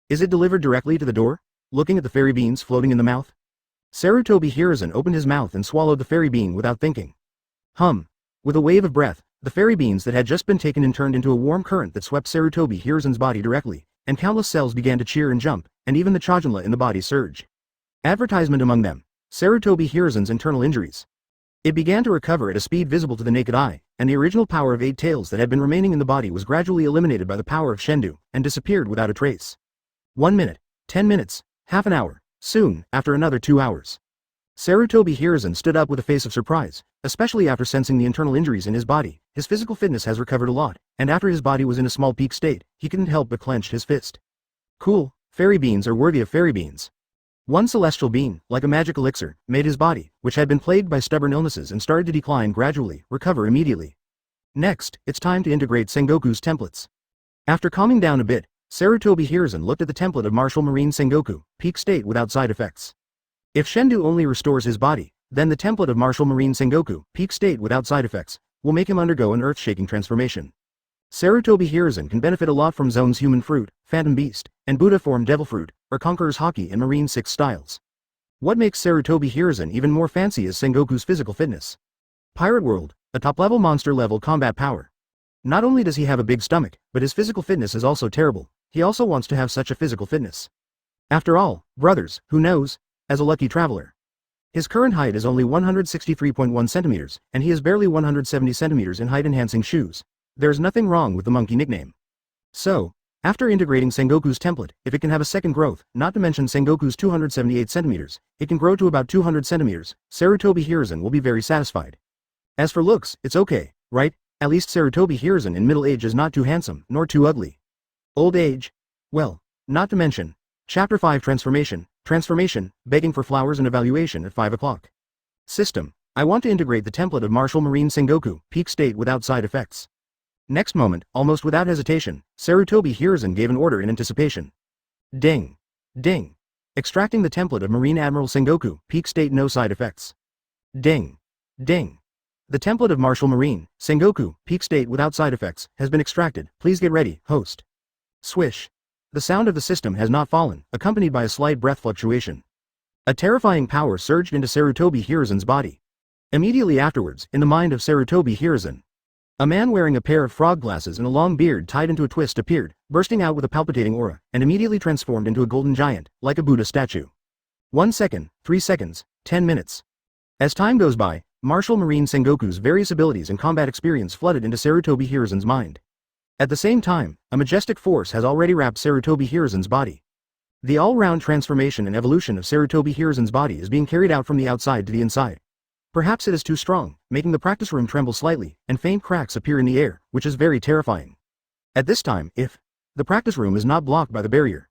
Speaker 1: Is it delivered directly to the door? Looking at the fairy beans floating in the mouth, Sarutobi Hiruzen opened his mouth and swallowed the fairy bean without thinking. With a wave of breath, the fairy beans that had just been taken in turned into a warm current that swept Sarutobi Hiruzen's body directly, and countless cells began to cheer and jump, and even the Chajinla in the body surged. Advertisement among them, Sarutobi Hiruzen's internal injuries. It began to recover at a speed visible to the naked eye, and the original power of 8 tails that had been remaining in the body was gradually eliminated by the power of Shendu, and disappeared without a trace. 1 minute, 10 minutes, half an hour, soon, after another 2 hours. Sarutobi Hiruzen stood up with a face of surprise, especially after sensing the internal injuries in his body. His physical fitness has recovered a lot, and after his body was in a small peak state, he couldn't help but clench his fist. Cool, fairy beans are worthy of fairy beans. One celestial bean, like a magic elixir, made his body, which had been plagued by stubborn illnesses and started to decline gradually, recover immediately. Next, it's time to integrate Sengoku's templates. After calming down a bit, Sarutobi Hiruzen looked at the template of Marshal Marine Sengoku, peak state without side effects. If Shendu only restores his body, then the template of Marshal Marine Sengoku, peak state without side effects, will make him undergo an earth-shaking transformation. Sarutobi Hiruzen can benefit a lot from Zone's Human Fruit, Phantom Beast, and Buddha form Devil Fruit, or Conqueror's Haki and Marine 6 styles. What makes Sarutobi Hiruzen even more fancy is Sengoku's physical fitness. Pirate World, a top-level monster-level combat power. Not only does he have a big stomach, but his physical fitness is also terrible. He also wants to have such a physical fitness. After all, brothers, who knows? As a lucky traveler. His current height is only 163.1 centimeters, and he is barely 170 centimeters in height-enhancing shoes. There's nothing wrong with the monkey nickname. So, after integrating Sengoku's template, if it can have a second growth, not to mention Sengoku's 278 centimeters, it can grow to about 200 centimeters, Sarutobi Hiruzen will be very satisfied. As for looks, it's okay, right? At least Sarutobi Hiruzen in middle age is not too handsome, nor too ugly. Old age? Well, not to mention. Chapter 5 Transformation, begging for flowers and evaluation at 5 o'clock. System, I want to integrate the template of Marshal Marine Sengoku, peak state without side effects. Next moment, almost without hesitation, Sarutobi Hiruzen gave an order in anticipation. Ding. Ding. Extracting the template of Marine Admiral Sengoku, peak state no side effects. Ding. Ding. The template of Marshal Marine, Sengoku, peak state without side effects, has been extracted. Please get ready, host. Swish. The sound of the system has not fallen, accompanied by a slight breath fluctuation. A terrifying power surged into Sarutobi Hiruzen's body. Immediately afterwards, in the mind of Sarutobi Hiruzen, a man wearing a pair of frog glasses and a long beard tied into a twist appeared, bursting out with a palpitating aura, and immediately transformed into a golden giant, like a Buddha statue. 1 second, 3 seconds, 10 minutes. As time goes by, Marshal Marine Sengoku's various abilities and combat experience flooded into Sarutobi Hiruzen's mind. At the same time, a majestic force has already wrapped Sarutobi Hiruzen's body. The all-round transformation and evolution of Sarutobi Hiruzen's body is being carried out from the outside to the inside. Perhaps it is too strong, making the practice room tremble slightly, and faint cracks appear in the air, which is very terrifying. At this time, if the practice room is not blocked by the barrier,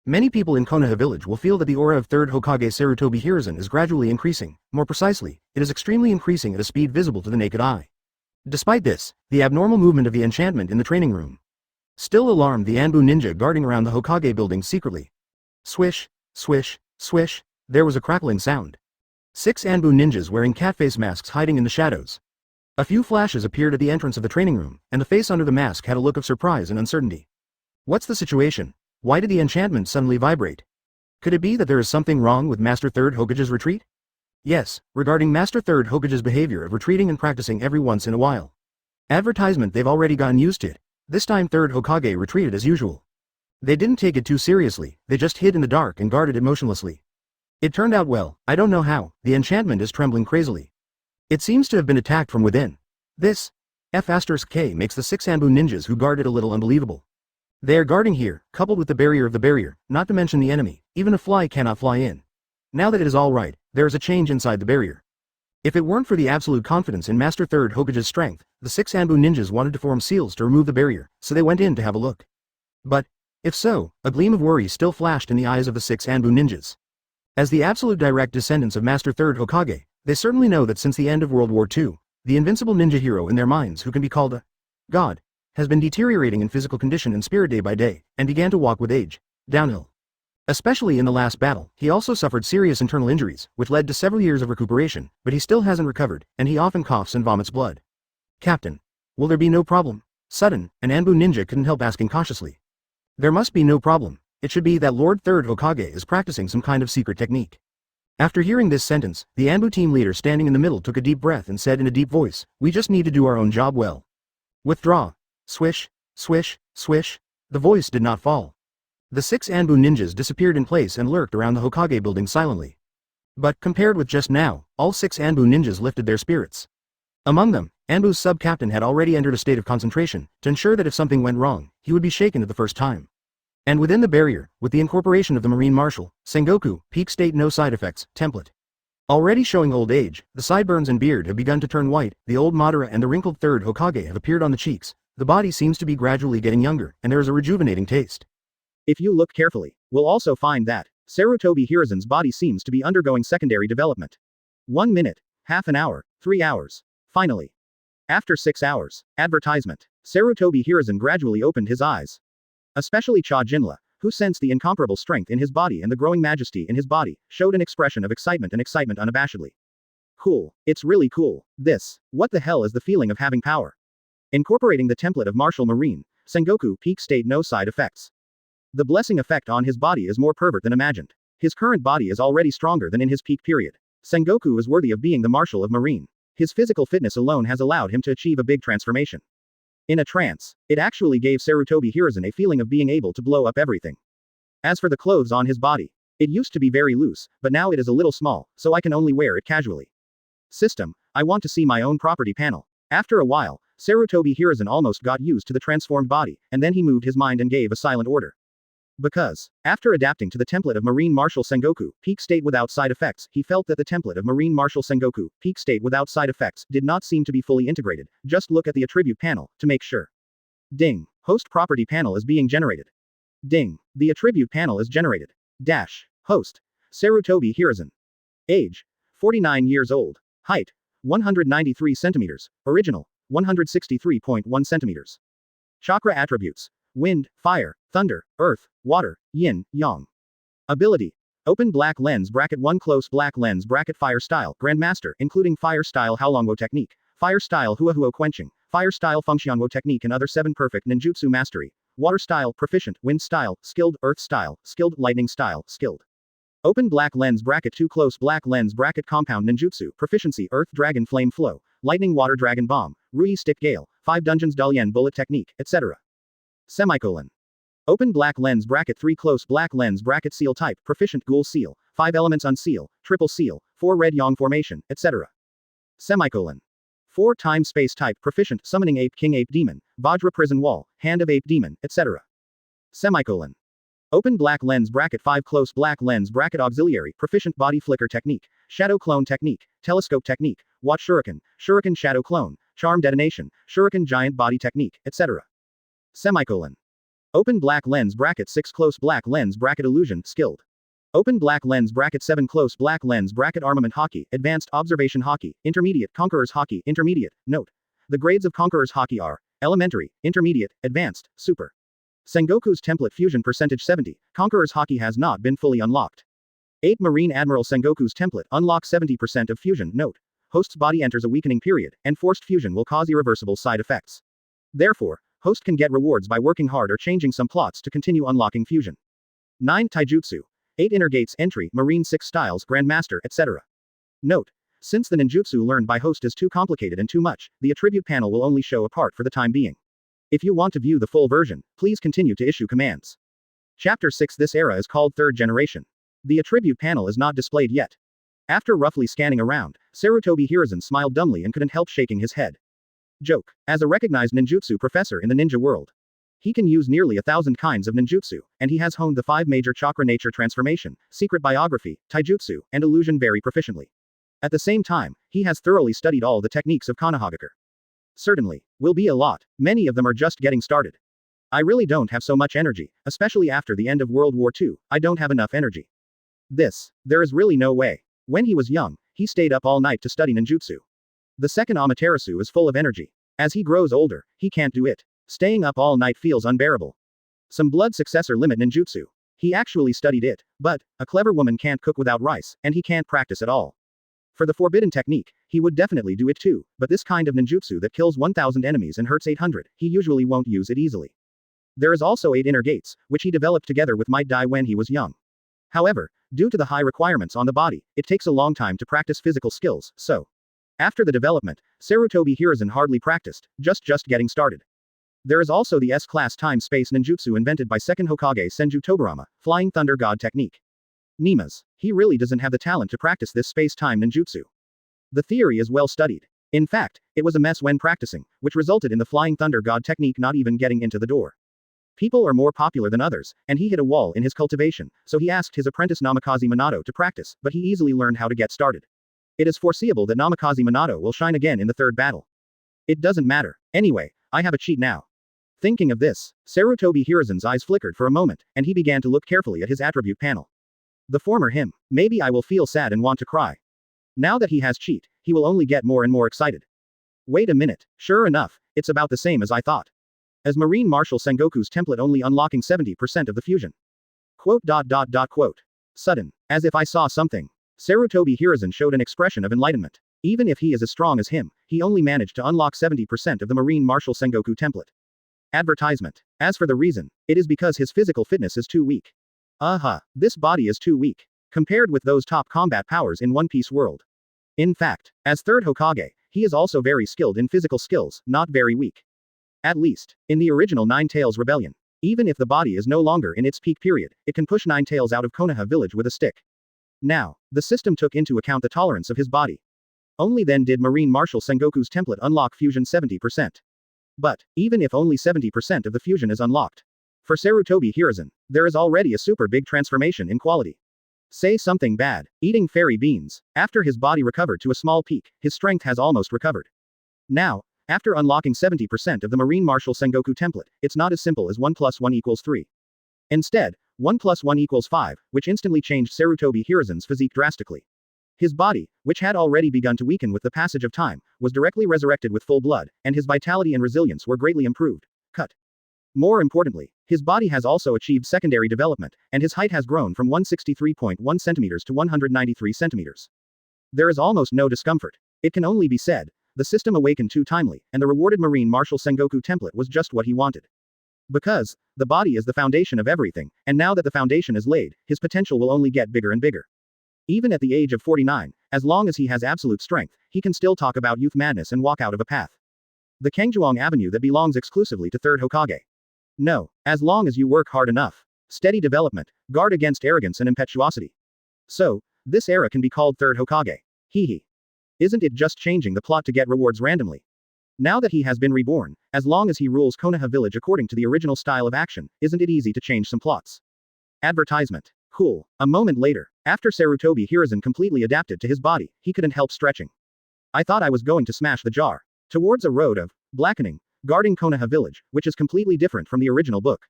Speaker 1: Many people in Konoha Village will feel that the aura of Third Hokage Sarutobi Hiruzen is gradually increasing. More precisely, it is extremely increasing at a speed visible to the naked eye. Despite this, the abnormal movement of the enchantment in the training room still alarmed the Anbu ninja guarding around the Hokage building secretly. Swish, swish, swish, there was a crackling sound. 6 Anbu ninjas wearing catface masks hiding in the shadows. A few flashes appeared at the entrance of the training room, and the face under the mask had a look of surprise and uncertainty. What's the situation? Why did the enchantment suddenly vibrate? Could it be that there is something wrong with Master Third Hokage's retreat? Yes, regarding Master Third Hokage's behavior of retreating and practicing every once in a while. Advertisement, they've already gotten used to it. This time Third Hokage retreated as usual. They didn't take it too seriously, they just hid in the dark and guarded it motionlessly. It turned out well. I don't know how, the enchantment is trembling crazily. It seems to have been attacked from within. This F*K makes the 6 Anbu ninjas who guard it a little unbelievable. They are guarding here, coupled with the barrier, not to mention the enemy. Even a fly cannot fly in. Now that it is all right, there is a change inside the barrier. If it weren't for the absolute confidence in Master Third Hokage's strength, the 6 Anbu ninjas wanted to form seals to remove the barrier, so they went in to have a look. But, if so, a gleam of worry still flashed in the eyes of the 6 Anbu ninjas. As the absolute direct descendants of Master Third Hokage, they certainly know that since the end of World War II, the invincible ninja hero in their minds who can be called a god, has been deteriorating in physical condition and spirit day by day, and began to walk with age, downhill. Especially in the last battle, he also suffered serious internal injuries, which led to several years of recuperation, but he still hasn't recovered, and he often coughs and vomits blood. Captain, will there be no problem? Sudden, an Anbu ninja couldn't help asking cautiously. There must be no problem. It should be that Lord Third Hokage is practicing some kind of secret technique. After hearing this sentence, the Anbu team leader standing in the middle took a deep breath and said in a deep voice, "We just need to do our own job well. Withdraw." Swish, swish, swish. The voice did not fall. The 6 Anbu ninjas disappeared in place and lurked around the Hokage building silently. But compared with just now, all 6 Anbu ninjas lifted their spirits. Among them, Anbu's sub-captain had already entered a state of concentration, to ensure that if something went wrong, he would be shaken at the first time. And within the barrier, with the incorporation of the Marine Marshal, Sengoku, peak state no side effects, template. Already showing old age, the sideburns and beard have begun to turn white, the old Madara and the wrinkled Third Hokage have appeared on the cheeks, the body seems to be gradually getting younger, and there is a rejuvenating taste. If you look carefully, we'll also find that Sarutobi Hiruzen's body seems to be undergoing secondary development. 1 minute, half an hour, 3 hours. Finally. After 6 hours, advertisement. Sarutobi Hiruzen gradually opened his eyes. Especially Cha Jinla, who sensed the incomparable strength in his body and the growing majesty in his body, showed an expression of excitement unabashedly. Cool, it's really cool. What the hell is the feeling of having power? Incorporating the template of Martial Marine, Sengoku peak state no side effects. The blessing effect on his body is more pervert than imagined. His current body is already stronger than in his peak period. Sengoku is worthy of being the Marshal of Marine. His physical fitness alone has allowed him to achieve a big transformation. In a trance, it actually gave Sarutobi Hiruzen a feeling of being able to blow up everything. As for the clothes on his body, it used to be very loose, but now it is a little small, so I can only wear it casually. System, I want to see my own property panel. After a while, Sarutobi Hiruzen almost got used to the transformed body, and then he moved his mind and gave a silent order. Because, after adapting to the template of Marine Marshal Sengoku, peak state without side effects, he felt that the template of Marine Marshal Sengoku, peak state without side effects, did not seem to be fully integrated. Just look at the attribute panel, to make sure. Ding. Host property panel is being generated. Ding. The attribute panel is generated. Dash. Host. Sarutobi Hiruzen. Age. 49 years old. Height. 193 centimeters. Original. 163.1 centimeters. Chakra attributes. Wind, fire, thunder, earth, water, yin, yang. Ability. Open black lens bracket 1 close black lens bracket fire style, Grandmaster, including fire style Haolongwo technique, fire style Huahuo quenching, fire style Fengxianwo technique and other 7 perfect ninjutsu mastery, water style proficient, wind style, skilled, earth style, skilled, lightning style, skilled. Open black lens bracket 2 close black lens bracket compound ninjutsu, proficiency, earth dragon flame flow, lightning water dragon bomb, Rui stick gale, 5 dungeons Dalian bullet technique, etc. Semicolon. Open black lens bracket 3 close black lens bracket seal type, proficient ghoul seal, 5 elements unseal, triple seal, 4 red yang formation, etc. Semicolon. 4 time space type, proficient summoning ape king ape demon, Vajra prison wall, hand of ape demon, etc. Semicolon. Open black lens bracket 5 close black lens bracket auxiliary, proficient body flicker technique, shadow clone technique, telescope technique, watch shuriken, shuriken shadow clone, charm detonation, shuriken giant body technique, etc. Semicolon. Open black lens bracket 6 close black lens bracket illusion, skilled. Open black lens bracket 7 close black lens bracket armament Haki, advanced observation Haki, intermediate conquerors Haki, intermediate. Note: the grades of conquerors Haki are elementary, intermediate, advanced, super. Sengoku's template fusion percentage 70, conquerors Haki has not been fully unlocked. 8 Marine Admiral Sengoku's template unlock 70% of fusion. Note: host's body enters a weakening period, and forced fusion will cause irreversible side effects. Therefore, host can get rewards by working hard or changing some plots to continue unlocking fusion. 9 Taijutsu. 8 Inner Gates entry, Marine 6 styles, Grandmaster, etc. Note: since the ninjutsu learned by host is too complicated and too much, the attribute panel will only show a part for the time being. If you want to view the full version, please continue to issue commands. Chapter 6. This era is called Third Generation. The attribute panel is not displayed yet. After roughly scanning around, Sarutobi Hiruzen smiled dumbly and couldn't help shaking his head. Joke. As a recognized ninjutsu professor in the ninja world, he can use nearly 1,000 kinds of ninjutsu, and he has honed the 5 major chakra nature transformation, secret biography, taijutsu, and illusion very proficiently. At the same time, he has thoroughly studied all the techniques of Konoha. Certainly, will be a lot, many of them are just getting started. I really don't have so much energy, especially after the end of World War II, I don't have enough energy. There is really no way. When he was young, he stayed up all night to study ninjutsu. The second Amaterasu is full of energy. As he grows older, he can't do it. Staying up all night feels unbearable. Some blood successor limit ninjutsu. He actually studied it, but a clever woman can't cook without rice, and he can't practice at all. For the forbidden technique, he would definitely do it too, but this kind of ninjutsu that kills 1,000 enemies and hurts 800, he usually won't use it easily. There is also 8 inner gates, which he developed together with Might Dai when he was young. However, due to the high requirements on the body, it takes a long time to practice physical skills, so. After the development, Sarutobi Hiruzen hardly practiced, just getting started. There is also the S-class time-space ninjutsu invented by second Hokage Senju Tobirama, Flying Thunder God technique. Nimas. He really doesn't have the talent to practice this space-time ninjutsu. The theory is well studied. In fact, it was a mess when practicing, which resulted in the Flying Thunder God technique not even getting into the door. People are more popular than others, and he hit a wall in his cultivation, so he asked his apprentice Namikaze Minato to practice, but he easily learned how to get started. It is foreseeable that Namikaze Minato will shine again in the third battle. It doesn't matter. Anyway, I have a cheat now. Thinking of this, Sarutobi Hiruzen's eyes flickered for a moment, and he began to look carefully at his attribute panel. The former him. Maybe I will feel sad and want to cry. Now that he has cheat, he will only get more and more excited. Wait a minute. Sure enough, it's about the same as I thought. As Marine Marshal Sengoku's template only unlocking 70% of the fusion. Quote. Sudden. As if I saw something. Sarutobi Hiruzen showed an expression of enlightenment. Even if he is as strong as him, he only managed to unlock 70% of the Marine Marshal Sengoku template. Advertisement. As for the reason, it is because his physical fitness is too weak. This body is too weak. Compared with those top combat powers in One Piece world. In fact, as third Hokage, he is also very skilled in physical skills, not very weak. At least, in the original Nine Tails Rebellion. Even if the body is no longer in its peak period, it can push Nine Tails out of Konoha Village with a stick. Now, the system took into account the tolerance of his body. Only then did Marine Marshal Sengoku's template unlock fusion 70%. But, even if only 70% of the fusion is unlocked. For Sarutobi Hiruzen, there is already a super big transformation in quality. Say something bad. Eating fairy beans. After his body recovered to a small peak, his strength has almost recovered. Now, after unlocking 70% of the Marine Marshal Sengoku template, it's not as simple as 1 + 1 = 3. Instead, 1 + 1 = 5, which instantly changed Sarutobi Hiruzen's physique drastically. His body, which had already begun to weaken with the passage of time, was directly resurrected with full blood, and his vitality and resilience were greatly improved. More importantly, his body has also achieved secondary development, and his height has grown from 163.1 centimeters to 193 centimeters. There is almost no discomfort. It can only be said, the system awakened too timely, and the rewarded Marine Marshal Sengoku template was just what he wanted. Because, the body is the foundation of everything, and now that the foundation is laid, his potential will only get bigger and bigger. Even at the age of 49, as long as he has absolute strength, he can still talk about youth madness and walk out of a path. The Kangjuang Avenue that belongs exclusively to Third Hokage. No, as long as you work hard enough. Steady development, guard against arrogance and impetuosity. So, this era can be called Third Hokage. Hee. Isn't it just changing the plot to get rewards randomly? Now that he has been reborn, as long as he rules Konoha Village according to the original style of action, isn't it easy to change some plots? Advertisement. Cool. A moment later, after Sarutobi Hiruzen completely adapted to his body, he couldn't help stretching. I thought I was going to smash the jar. Towards a road of blackening, guarding Konoha Village, which is completely different from the original book.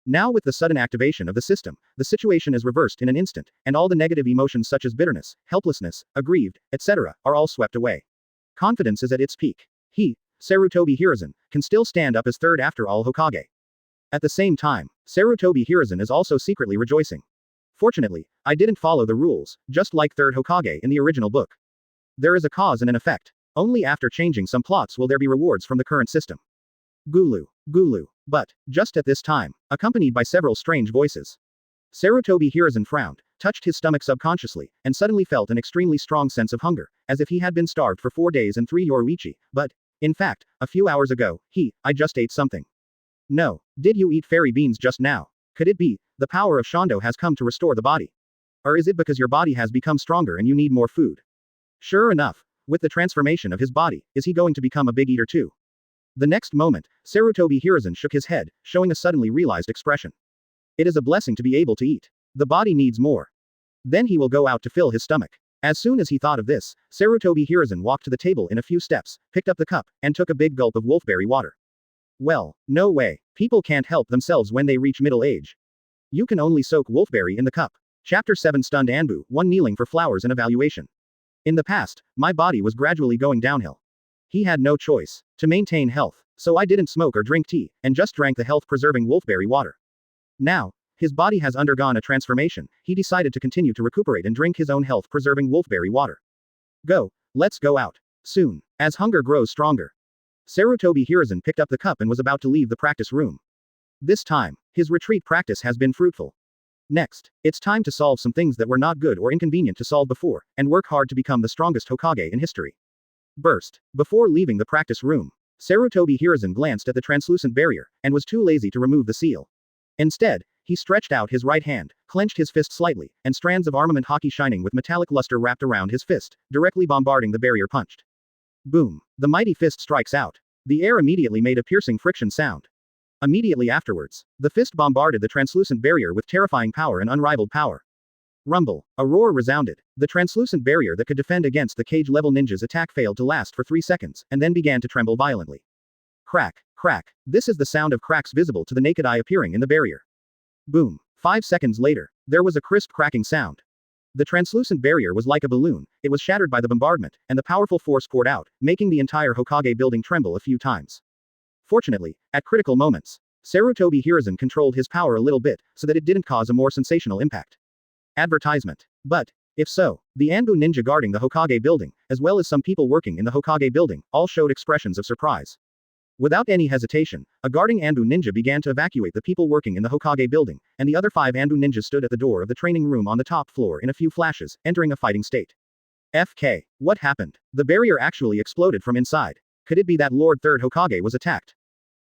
Speaker 1: Now with the sudden activation of the system, the situation is reversed in an instant, and all the negative emotions such as bitterness, helplessness, aggrieved, etc., are all swept away. Confidence is at its peak. He, Sarutobi Hiruzen, can still stand up as third after all Hokage. At the same time, Sarutobi Hiruzen is also secretly rejoicing. Fortunately, I didn't follow the rules, just like Third Hokage in the original book. There is a cause and an effect. Only after changing some plots will there be rewards from the current system. Gulu. Gulu. But, just at this time, accompanied by several strange voices. Sarutobi Hiruzen frowned, touched his stomach subconsciously, and suddenly felt an extremely strong sense of hunger, as if he had been starved for 4 days and 3 Yoruichi, but, in fact, a few hours ago, I just ate something. No, did you eat fairy beans just now? Could it be, the power of Shondo has come to restore the body? Or is it because your body has become stronger and you need more food? Sure enough, with the transformation of his body, is he going to become a big eater too? The next moment, Sarutobi Hiruzen shook his head, showing a suddenly realized expression. It is a blessing to be able to eat. The body needs more. Then he will go out to fill his stomach. As soon as he thought of this, Sarutobi Hiruzen walked to the table in a few steps, picked up the cup, and took a big gulp of wolfberry water. Well, no way. People can't help themselves when they reach middle age. You can only soak wolfberry in the cup. Chapter 7 Stunned Anbu, 1 Kneeling for flowers and evaluation. In the past, my body was gradually going downhill. He had no choice to maintain health, so I didn't smoke or drink tea, and just drank the health-preserving wolfberry water. Now, his body has undergone a transformation, he decided to continue to recuperate and drink his own health-preserving wolfberry water. Let's go out. Soon, as hunger grows stronger. Sarutobi Hiruzen picked up the cup and was about to leave the practice room. This time, his retreat practice has been fruitful. Next, it's time to solve some things that were not good or inconvenient to solve before, and work hard to become the strongest Hokage in history. Burst. Before leaving the practice room, Sarutobi Hiruzen glanced at the translucent barrier, and was too lazy to remove the seal. Instead, he stretched out his right hand, clenched his fist slightly, and strands of armament haki shining with metallic luster wrapped around his fist, directly bombarding the barrier punched. Boom. The mighty fist strikes out. The air immediately made a piercing friction sound. Immediately afterwards, the fist bombarded the translucent barrier with terrifying power and unrivaled power. Rumble. A roar resounded. The translucent barrier that could defend against the cage-level ninja's attack failed to last for 3 seconds, and then began to tremble violently. Crack. Crack. This is the sound of cracks visible to the naked eye appearing in the barrier. Boom. 5 seconds later, there was a crisp cracking sound. The translucent barrier was like a balloon, it was shattered by the bombardment, and the powerful force poured out, making the entire Hokage building tremble a few times. Fortunately, at critical moments, Sarutobi Hiruzen controlled his power a little bit, so that it didn't cause a more sensational impact. Advertisement. But, if so, the Anbu ninja guarding the Hokage building, as well as some people working in the Hokage building, all showed expressions of surprise. Without any hesitation, a guarding Anbu ninja began to evacuate the people working in the Hokage building, and the other 5 Anbu ninjas stood at the door of the training room on the top floor in a few flashes, entering a fighting state. FK. What happened? The barrier actually exploded from inside. Could it be that Lord Third Hokage was attacked?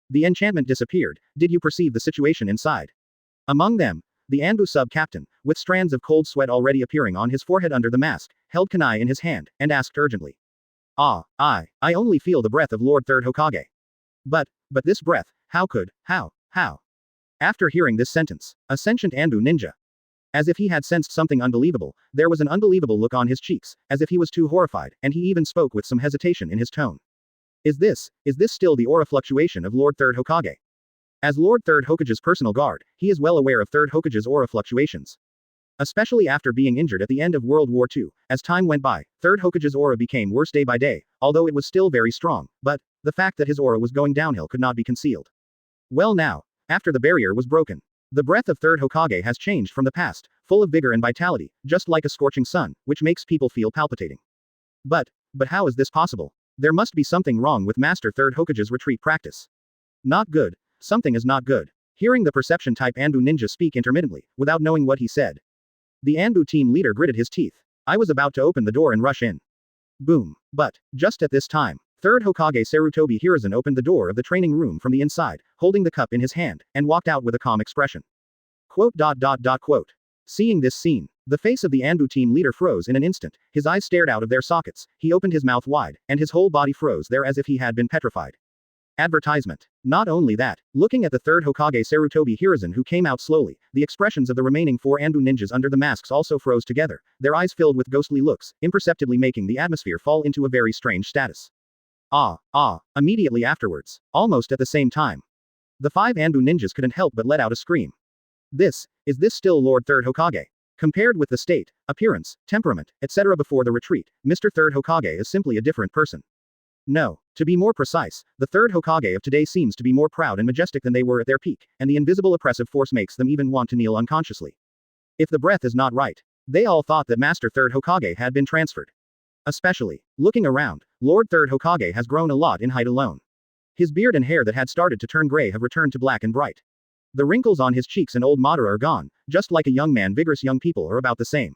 Speaker 1: The enchantment disappeared. Did you perceive the situation inside? Among them, the Anbu sub-captain, with strands of cold sweat already appearing on his forehead under the mask, held kunai in his hand, and asked urgently. I only feel the breath of Lord Third Hokage. But this breath, how? After hearing this sentence, a sentient Anbu ninja. As if he had sensed something unbelievable, there was an unbelievable look on his cheeks, as if he was too horrified, and he even spoke with some hesitation in his tone. Is this still the aura fluctuation of Lord Third Hokage? As Lord Third Hokage's personal guard, he is well aware of Third Hokage's aura fluctuations. Especially after being injured at the end of World War II, as time went by, Third Hokage's aura became worse day by day, although it was still very strong, but the fact that his aura was going downhill could not be concealed. Well now, after the barrier was broken, the breath of Third Hokage has changed from the past, full of vigor and vitality, just like a scorching sun, which makes people feel palpitating. But how is this possible? There must be something wrong with Master Third Hokage's retreat practice. Not good. Something is not good. Hearing the perception type Anbu ninja speak intermittently, without knowing what he said. The Anbu team leader gritted his teeth. I was about to open the door and rush in. Boom. But, just at this time, Third Hokage Sarutobi Hiruzen opened the door of the training room from the inside, holding the cup in his hand, and walked out with a calm expression. Quote. Seeing this scene, the face of the Anbu team leader froze in an instant, his eyes stared out of their sockets, he opened his mouth wide, and his whole body froze there as if he had been petrified. Advertisement. Not only that, looking at the Third Hokage Sarutobi Hiruzen who came out slowly, the expressions of the remaining 4 Anbu ninjas under the masks also froze together, their eyes filled with ghostly looks, imperceptibly making the atmosphere fall into a very strange status. Immediately afterwards, almost at the same time. The 5 Anbu ninjas couldn't help but let out a scream. Is this still Lord Third Hokage? Compared with the state, appearance, temperament, etc. before the retreat, Mr. Third Hokage is simply a different person. No. To be more precise, the Third Hokage of today seems to be more proud and majestic than they were at their peak, and the invisible oppressive force makes them even want to kneel unconsciously. If the breath is not right. They all thought that Master Third Hokage had been transferred. Especially, looking around, Lord Third Hokage has grown a lot in height alone. His beard and hair that had started to turn gray have returned to black and bright. The wrinkles on his cheeks and old Madara are gone, just like a young man. Vigorous young people are about the same.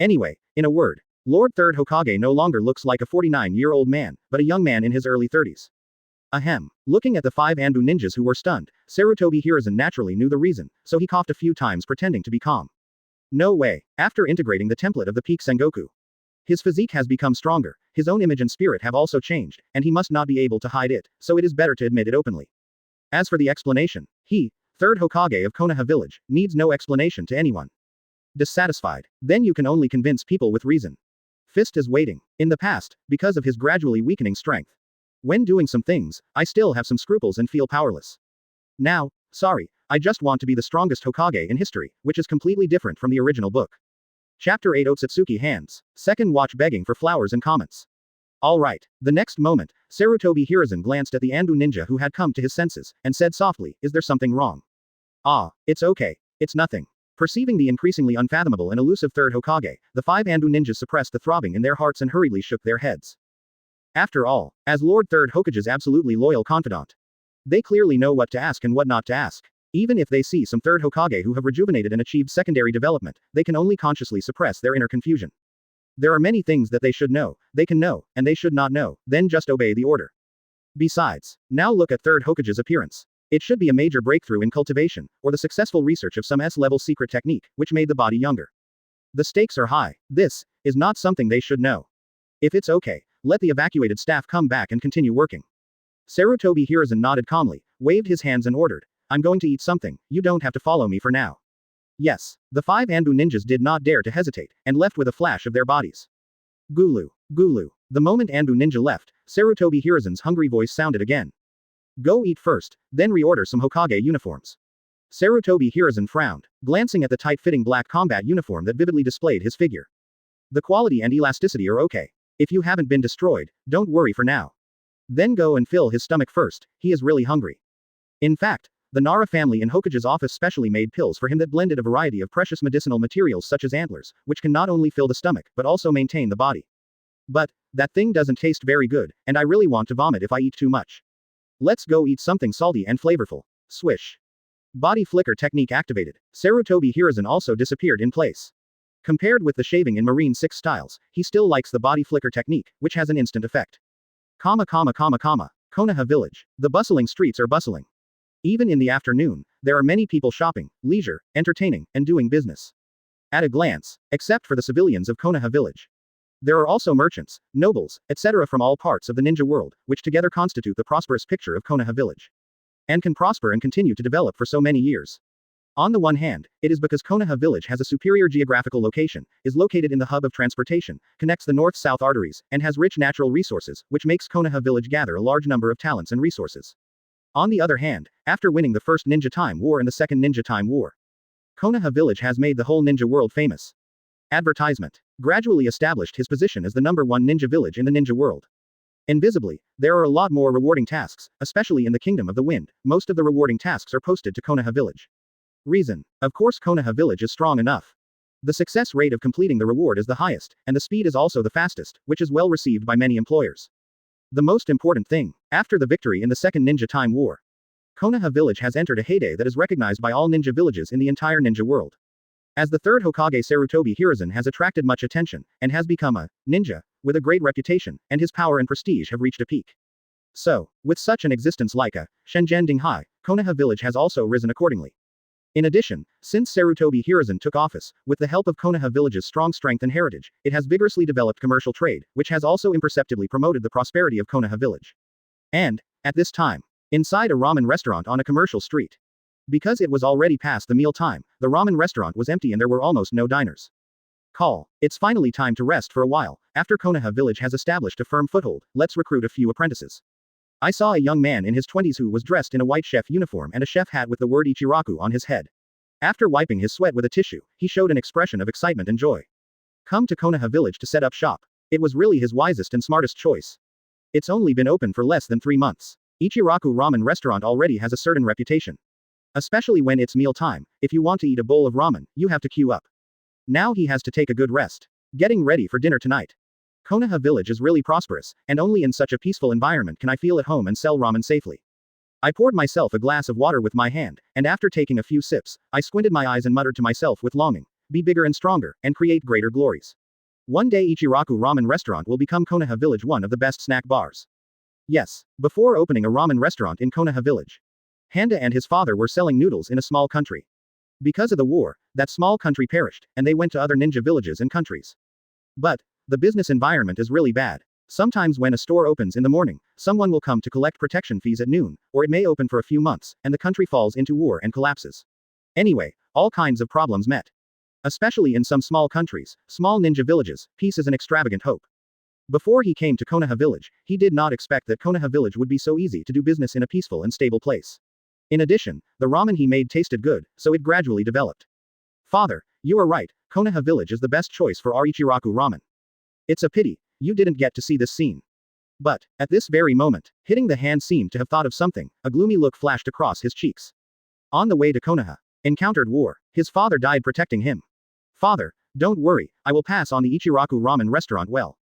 Speaker 1: Anyway, in a word, Lord Third Hokage no longer looks like a 49-year-old man, but a young man in his early 30s. Ahem. Looking at the 5 Anbu ninjas who were stunned, Sarutobi Hiruzen naturally knew the reason, so he coughed a few times pretending to be calm. No way. After integrating the template of the peak Sengoku, his physique has become stronger, his own image and spirit have also changed, and he must not be able to hide it, so it is better to admit it openly. As for the explanation, he, Third Hokage of Konoha Village, needs no explanation to anyone. Dissatisfied? Then you can only convince people with reason. Fist is waiting. In the past, because of his gradually weakening strength. When doing some things, I still have some scruples and feel powerless. Now, sorry, I just want to be the strongest Hokage in history, which is completely different from the original book. Chapter 8 Otsutsuki Hands. Second watch begging for flowers and comments. Alright. The next moment, Sarutobi Hiruzen glanced at the Anbu ninja who had come to his senses, and said softly, "Is there something wrong?" "Ah, it's okay. It's nothing." Perceiving the increasingly unfathomable and elusive Third Hokage, the 5 Anbu ninjas suppressed the throbbing in their hearts and hurriedly shook their heads. After all, as Lord Third Hokage's absolutely loyal confidant, they clearly know what to ask and what not to ask. Even if they see some Third Hokage who have rejuvenated and achieved secondary development, they can only consciously suppress their inner confusion. There are many things that they should know, they can know, and they should not know, then just obey the order. Besides, now look at Third Hokage's appearance. It should be a major breakthrough in cultivation, or the successful research of some S-level secret technique, which made the body younger. The stakes are high. This is not something they should know. If it's okay, let the evacuated staff come back and continue working. Sarutobi Hiruzen nodded calmly, waved his hands and ordered, "I'm going to eat something, you don't have to follow me for now." Yes. The 5 Anbu ninjas did not dare to hesitate, and left with a flash of their bodies. Gulu. Gulu. The moment Anbu ninja left, Sarutobi Hiruzen's hungry voice sounded again. "Go eat first, then reorder some Hokage uniforms." Sarutobi Hiruzen frowned, glancing at the tight-fitting black combat uniform that vividly displayed his figure. The quality and elasticity are okay. If you haven't been destroyed, don't worry for now. Then go and fill his stomach first, he is really hungry. In fact, the Nara family in Hokage's office specially made pills for him that blended a variety of precious medicinal materials such as antlers, which can not only fill the stomach, but also maintain the body. But, that thing doesn't taste very good, and I really want to vomit if I eat too much. Let's go eat something salty and flavorful. Swish. Body flicker technique activated. Sarutobi Hiruzen also disappeared in place. Compared with the shaving in Marine 6 styles, he still likes the body flicker technique, which has an instant effect. Konoha Village. The bustling streets are bustling. Even in the afternoon, there are many people shopping, leisure, entertaining, and doing business. At a glance, except for the civilians of Konoha Village. There are also merchants, nobles, etc. from all parts of the ninja world, which together constitute the prosperous picture of Konoha Village. And can prosper and continue to develop for so many years. On the one hand, it is because Konoha Village has a superior geographical location, is located in the hub of transportation, connects the north-south arteries, and has rich natural resources, which makes Konoha Village gather a large number of talents and resources. On the other hand, after winning the first Ninja Time War and the second Ninja Time War, Konoha Village has made the whole ninja world famous. Advertisement. Gradually established his position as the #1 ninja village in the ninja world. Invisibly, there are a lot more rewarding tasks, especially in the Kingdom of the Wind. Most of the rewarding tasks are posted to Konoha Village. Reason. Of course Konoha Village is strong enough. The success rate of completing the reward is the highest, and the speed is also the fastest, which is well received by many employers. The most important thing, after the victory in the second Ninja Time War, Konoha Village has entered a heyday that is recognized by all ninja villages in the entire ninja world. As the third Hokage Sarutobi Hiruzen has attracted much attention, and has become a ninja with a great reputation, and his power and prestige have reached a peak. So, with such an existence like a Shenzhen Dinghai, Konoha Village has also risen accordingly. In addition, since Sarutobi Hiruzen took office, with the help of Konoha Village's strong strength and heritage, it has vigorously developed commercial trade, which has also imperceptibly promoted the prosperity of Konoha Village. And, at this time, inside a ramen restaurant on a commercial street. Because it was already past the meal time, the ramen restaurant was empty and there were almost no diners. Call. It's finally time to rest for a while. After Konoha Village has established a firm foothold, let's recruit a few apprentices. I saw a young man in his 20s who was dressed in a white chef uniform and a chef hat with the word Ichiraku on his head. After wiping his sweat with a tissue, he showed an expression of excitement and joy. Come to Konoha Village to set up shop. It was really his wisest and smartest choice. It's only been open for less than 3 months. Ichiraku ramen restaurant already has a certain reputation. Especially when it's meal time, if you want to eat a bowl of ramen, you have to queue up. Now he has to take a good rest. Getting ready for dinner tonight. Konoha Village is really prosperous, and only in such a peaceful environment can I feel at home and sell ramen safely. I poured myself a glass of water with my hand, and after taking a few sips, I squinted my eyes and muttered to myself with longing, be bigger and stronger, and create greater glories. One day Ichiraku ramen restaurant will become Konoha Village one of the best snack bars. Yes, before opening a ramen restaurant in Konoha Village, Handa and his father were selling noodles in a small country. Because of the war, that small country perished, and they went to other ninja villages and countries. But, the business environment is really bad. Sometimes when a store opens in the morning, someone will come to collect protection fees at noon, or it may open for a few months, and the country falls into war and collapses. Anyway, all kinds of problems met. Especially in some small countries, small ninja villages, peace is an extravagant hope. Before he came to Konoha Village, he did not expect that Konoha Village would be so easy to do business in a peaceful and stable place. In addition, the ramen he made tasted good, so it gradually developed. Father, you are right, Konoha Village is the best choice for our Ichiraku ramen. It's a pity, you didn't get to see this scene. But, at this very moment, hitting the hand seemed to have thought of something, a gloomy look flashed across his cheeks. On the way to Konoha, encountered war, his father died protecting him. Father, don't worry, I will pass on the Ichiraku ramen restaurant well.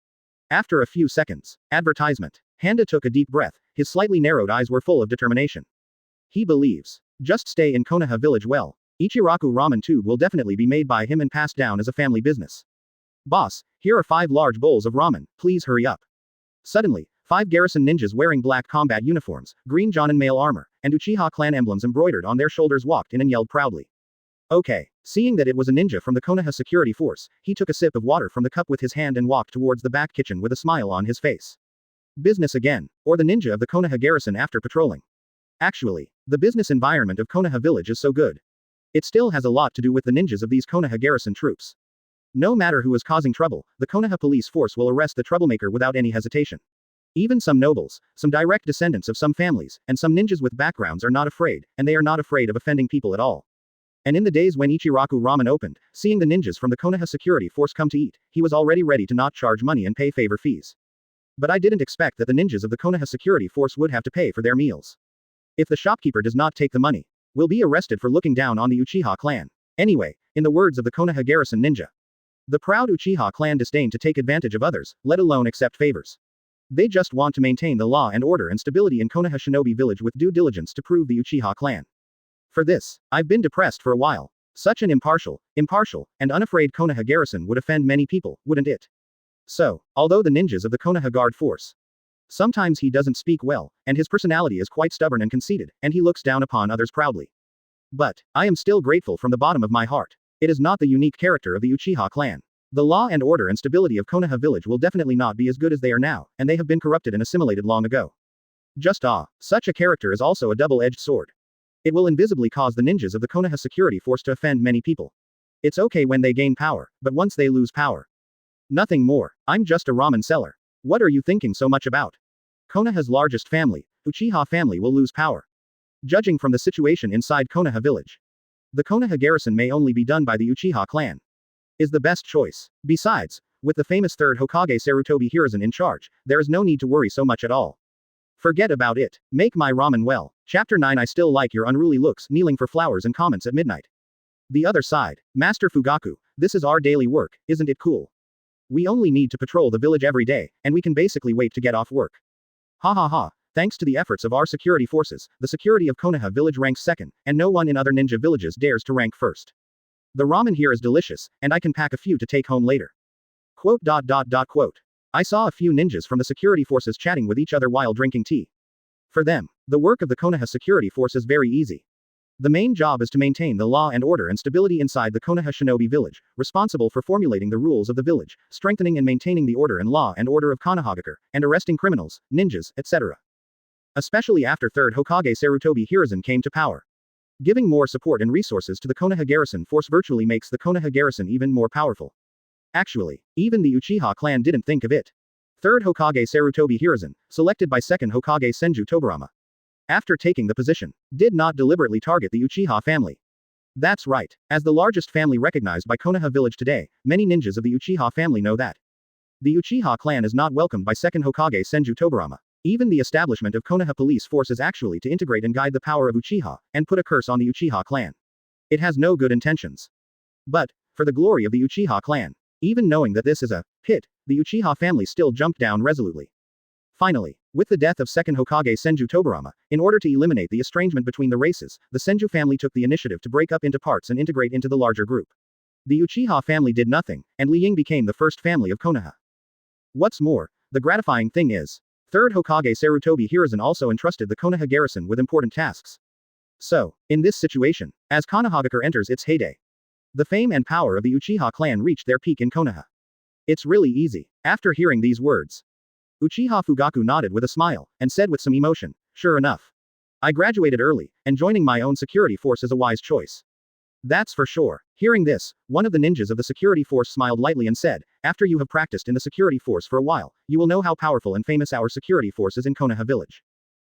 Speaker 1: After a few seconds, advertisement. Handa took a deep breath, his slightly narrowed eyes were full of determination. He believes. Just stay in Konoha Village well. Ichiraku ramen tube will definitely be made by him and passed down as a family business. Boss, here are 5 large bowls of ramen, please hurry up. Suddenly, 5 garrison ninjas wearing black combat uniforms, green Jonin mail armor, and Uchiha clan emblems embroidered on their shoulders walked in and yelled proudly. Okay. Seeing that it was a ninja from the Konoha security force, he took a sip of water from the cup with his hand and walked towards the back kitchen with a smile on his face. Business again, or the ninja of the Konoha garrison after patrolling. Actually, the business environment of Konoha Village is so good. It still has a lot to do with the ninjas of these Konoha garrison troops. No matter who is causing trouble, the Konoha police force will arrest the troublemaker without any hesitation. Even some nobles, some direct descendants of some families, and some ninjas with backgrounds are not afraid, and they are not afraid of offending people at all. And in the days when Ichiraku ramen opened, seeing the ninjas from the Konoha security force come to eat, he was already ready to not charge money and pay favor fees. But I didn't expect that the ninjas of the Konoha security force would have to pay for their meals. If the shopkeeper does not take the money, will be arrested for looking down on the Uchiha clan. Anyway, in the words of the Konoha garrison ninja, the proud Uchiha clan disdain to take advantage of others, let alone accept favors. They just want to maintain the law and order and stability in Konoha Shinobi Village with due diligence to prove the Uchiha clan. For this, I've been depressed for a while. Such an impartial, and unafraid Konoha garrison would offend many people, wouldn't it? So, although the ninjas of the Konoha guard force, sometimes he doesn't speak well, and his personality is quite stubborn and conceited, and he looks down upon others proudly. But, I am still grateful from the bottom of my heart. It is not the unique character of the Uchiha clan. The law and order and stability of Konoha Village will definitely not be as good as they are now, and they have been corrupted and assimilated long ago. Just such a character is also a double-edged sword. It will invisibly cause the ninjas of the Konoha security force to offend many people. It's okay when they gain power, but once they lose power. Nothing more, I'm just a ramen seller. What are you thinking so much about? Konoha's largest family, Uchiha family will lose power. Judging from the situation inside Konoha Village, the Konoha garrison may only be done by the Uchiha clan. Is the best choice. Besides, with the famous Third Hokage Sarutobi Hiruzen in charge, there is no need to worry so much at all. Forget about it. Make my ramen well. Chapter 9 I still like your unruly looks, kneeling for flowers and comments at midnight. The other side. Master Fugaku, this is our daily work, isn't it cool? We only need to patrol the village every day, and we can basically wait to get off work. Ha ha ha. Thanks to the efforts of our security forces, the security of Konoha Village ranks second, and no one in other ninja villages dares to rank first. The ramen here is delicious, and I can pack a few to take home later. Quote. I saw a few ninjas from the security forces chatting with each other while drinking tea. For them, the work of the Konoha security force is very easy. The main job is to maintain the law and order and stability inside the Konoha Shinobi Village, responsible for formulating the rules of the village, strengthening and maintaining the order and law and order of Konohagakure, and arresting criminals, ninjas, etc. Especially after Third Hokage Sarutobi Hiruzen came to power. Giving more support and resources to the Konoha garrison force virtually makes the Konoha garrison even more powerful. Actually, even the Uchiha clan didn't think of it. Third Hokage Sarutobi Hiruzen, selected by Second Hokage Senju Tobirama. After taking the position, did not deliberately target the Uchiha family. That's right. As the largest family recognized by Konoha Village today, many ninjas of the Uchiha family know that. The Uchiha clan is not welcomed by Second Hokage Senju Tobirama. Even the establishment of Konoha police force is actually to integrate and guide the power of Uchiha, and put a curse on the Uchiha clan. It has no good intentions. But, for the glory of the Uchiha clan, even knowing that this is a pit, the Uchiha family still jumped down resolutely. Finally, with the death of Second Hokage Senju Tobirama, in order to eliminate the estrangement between the races, the Senju family took the initiative to break up into parts and integrate into the larger group. The Uchiha family did nothing, and Liying became the first family of Konoha. What's more, the gratifying thing is, Third Hokage Sarutobi Hiruzen also entrusted the Konoha garrison with important tasks. So, in this situation, as Konohagakure enters its heyday, the fame and power of the Uchiha clan reached their peak in Konoha. It's really easy. After hearing these words, Uchiha Fugaku nodded with a smile, and said with some emotion, sure enough. I graduated early, and joining my own security force is a wise choice. That's for sure. Hearing this, one of the ninjas of the security force smiled lightly and said, after you have practiced in the security force for a while, you will know how powerful and famous our security force is in Konoha Village.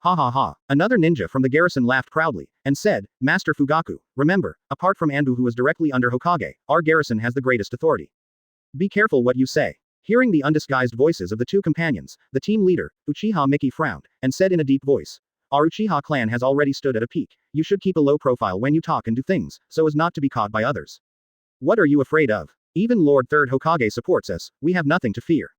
Speaker 1: Ha ha ha. Another ninja from the garrison laughed proudly, and said, Master Fugaku, remember, apart from Anbu who is directly under Hokage, our garrison has the greatest authority. Be careful what you say. Hearing the undisguised voices of the two companions, the team leader, Uchiha Miki frowned, and said in a deep voice, our Uchiha clan has already stood at a peak. You should keep a low profile when you talk and do things, so as not to be caught by others. What are you afraid of? Even Lord Third Hokage supports us, we have nothing to fear.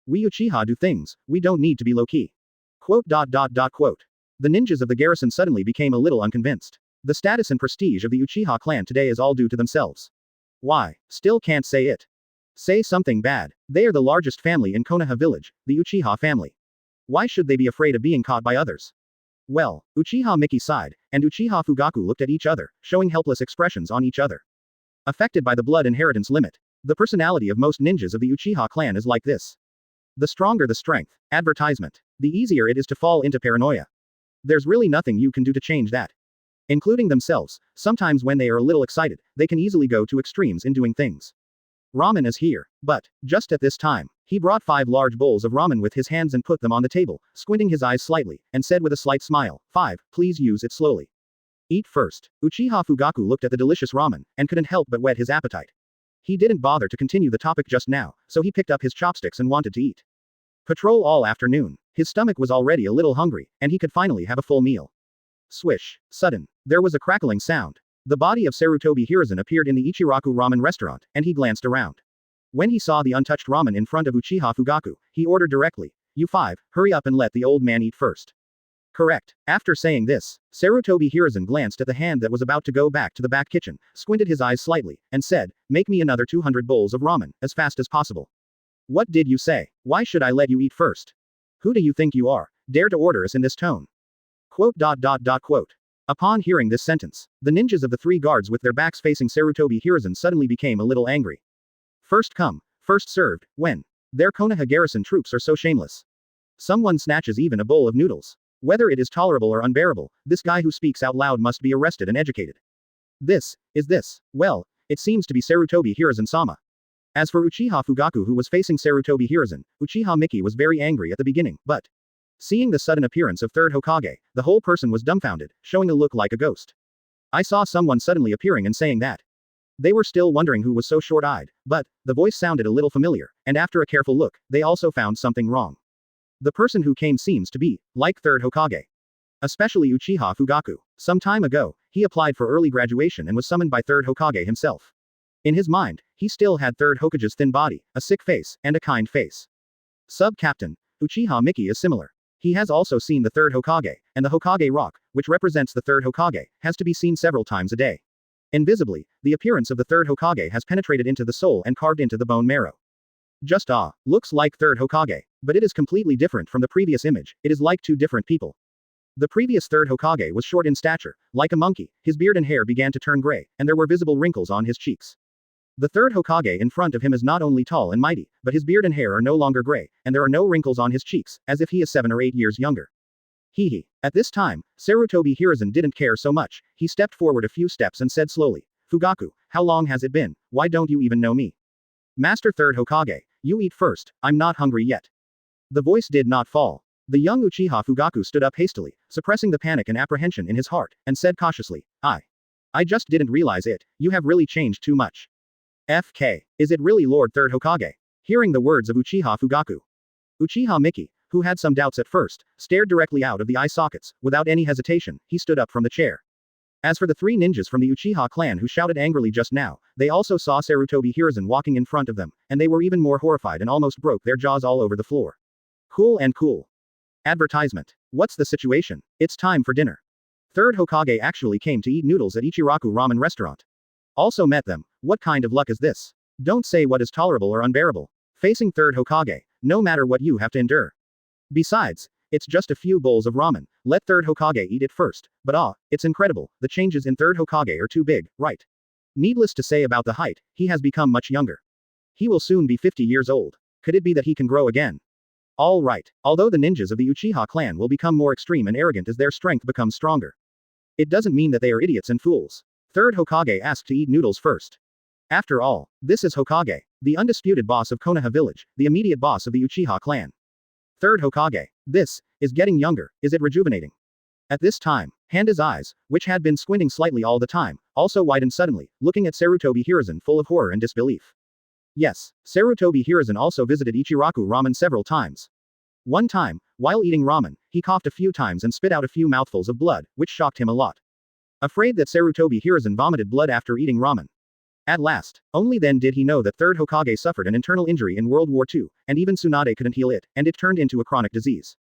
Speaker 1: We Uchiha do things, we don't need to be low-key. Quote. The ninjas of the garrison suddenly became a little unconvinced. The status and prestige of the Uchiha clan today is all due to themselves. Why? Still can't say it. Say something bad. They are the largest family in Konoha Village, the Uchiha family. Why should they be afraid of being caught by others? Well, Uchiha Miki sighed, and Uchiha Fugaku looked at each other, showing helpless expressions on each other. Affected by the blood inheritance limit, the personality of most ninjas of the Uchiha clan is like this. The stronger the strength, advertisement, the easier it is to fall into paranoia. There's really nothing you can do to change that. Including themselves, sometimes when they are a little excited, they can easily go to extremes in doing things. Ramen is here, but, just at this time, he brought 5 large bowls of ramen with his hands and put them on the table, squinting his eyes slightly, and said with a slight smile, 5, please use it slowly. Eat first. Uchiha Fugaku looked at the delicious ramen, and couldn't help but whet his appetite. He didn't bother to continue the topic just now, so he picked up his chopsticks and wanted to eat. Patrol all afternoon. His stomach was already a little hungry, and he could finally have a full meal. Swish. Sudden. There was a crackling sound. The body of Sarutobi Hiruzen appeared in the Ichiraku ramen restaurant, and he glanced around. When he saw the untouched ramen in front of Uchiha Fugaku, he ordered directly, you 5, hurry up and let the old man eat first. Correct. After saying this, Sarutobi Hiruzen glanced at the hand that was about to go back to the back kitchen, squinted his eyes slightly, and said, make me another 200 bowls of ramen, as fast as possible. What did you say? Why should I let you eat first? Who do you think you are? Dare to order us in this tone? Quote. Upon hearing this sentence, the ninjas of the 3 guards with their backs facing Sarutobi Hiruzen suddenly became a little angry. First come, first served, when? Their Konoha garrison troops are so shameless. Someone snatches even a bowl of noodles. Whether it is tolerable or unbearable, this guy who speaks out loud must be arrested and educated. This. Well, it seems to be Sarutobi Hiruzen-sama. As for Uchiha Fugaku who was facing Sarutobi Hiruzen, Uchiha Miki was very angry at the beginning, but seeing the sudden appearance of Third Hokage, the whole person was dumbfounded, showing a look like a ghost. I saw someone suddenly appearing and saying that. They were still wondering who was so short-eyed, but the voice sounded a little familiar, and after a careful look, they also found something wrong. The person who came seems to be like Third Hokage. Especially Uchiha Fugaku. Some time ago, he applied for early graduation and was summoned by Third Hokage himself. In his mind, he still had Third Hokage's thin body, a sick face, and a kind face. Sub-Captain Uchiha Miki is similar. He has also seen the Third Hokage, and the Hokage Rock, which represents the Third Hokage, has to be seen several times a day. Invisibly, the appearance of the Third Hokage has penetrated into the soul and carved into the bone marrow. Just looks like Third Hokage, but it is completely different from the previous image, it is like 2 different people. The previous Third Hokage was short in stature, like a monkey, his beard and hair began to turn gray, and there were visible wrinkles on his cheeks. The Third Hokage in front of him is not only tall and mighty, but his beard and hair are no longer gray, and there are no wrinkles on his cheeks, as if he is 7 or 8 years younger. Hee. At this time, Sarutobi Hiruzen didn't care so much, he stepped forward a few steps and said slowly, Fugaku, how long has it been, why don't you even know me? Master Third Hokage, you eat first, I'm not hungry yet. The voice did not fall. The young Uchiha Fugaku stood up hastily, suppressing the panic and apprehension in his heart, and said cautiously, I just didn't realize it, you have really changed too much. FK. Is it really Lord Third Hokage? Hearing the words of Uchiha Fugaku. Uchiha Miki, who had some doubts at first, stared directly out of the eye sockets. Without any hesitation, he stood up from the chair. As for the three ninjas from the Uchiha clan who shouted angrily just now, they also saw Sarutobi Hiruzen walking in front of them, and they were even more horrified and almost broke their jaws all over the floor. Cool and cool. Advertisement. What's the situation? It's time for dinner. Third Hokage actually came to eat noodles at Ichiraku Ramen Restaurant. Also met them. What kind of luck is this? Don't say what is tolerable or unbearable. Facing Third Hokage, no matter what you have to endure. Besides, it's just a few bowls of ramen, let Third Hokage eat it first, but it's incredible, the changes in Third Hokage are too big, right? Needless to say about the height, he has become much younger. He will soon be 50 years old. Could it be that he can grow again? All right, although the ninjas of the Uchiha clan will become more extreme and arrogant as their strength becomes stronger. It doesn't mean that they are idiots and fools. Third Hokage asked to eat noodles first. After all, this is Hokage, the undisputed boss of Konoha Village, the immediate boss of the Uchiha clan. Third Hokage. This is getting younger, is it rejuvenating? At this time, Handa's eyes, which had been squinting slightly all the time, also widened suddenly, looking at Sarutobi Hiruzen full of horror and disbelief. Yes, Sarutobi Hiruzen also visited Ichiraku Ramen several times. One time, while eating ramen, he coughed a few times and spit out a few mouthfuls of blood, which shocked him a lot. Afraid that Sarutobi Hiruzen vomited blood after eating ramen. At last, only then did he know that Third Hokage suffered an internal injury in World War II, and even Tsunade couldn't heal it, and it turned into a chronic disease.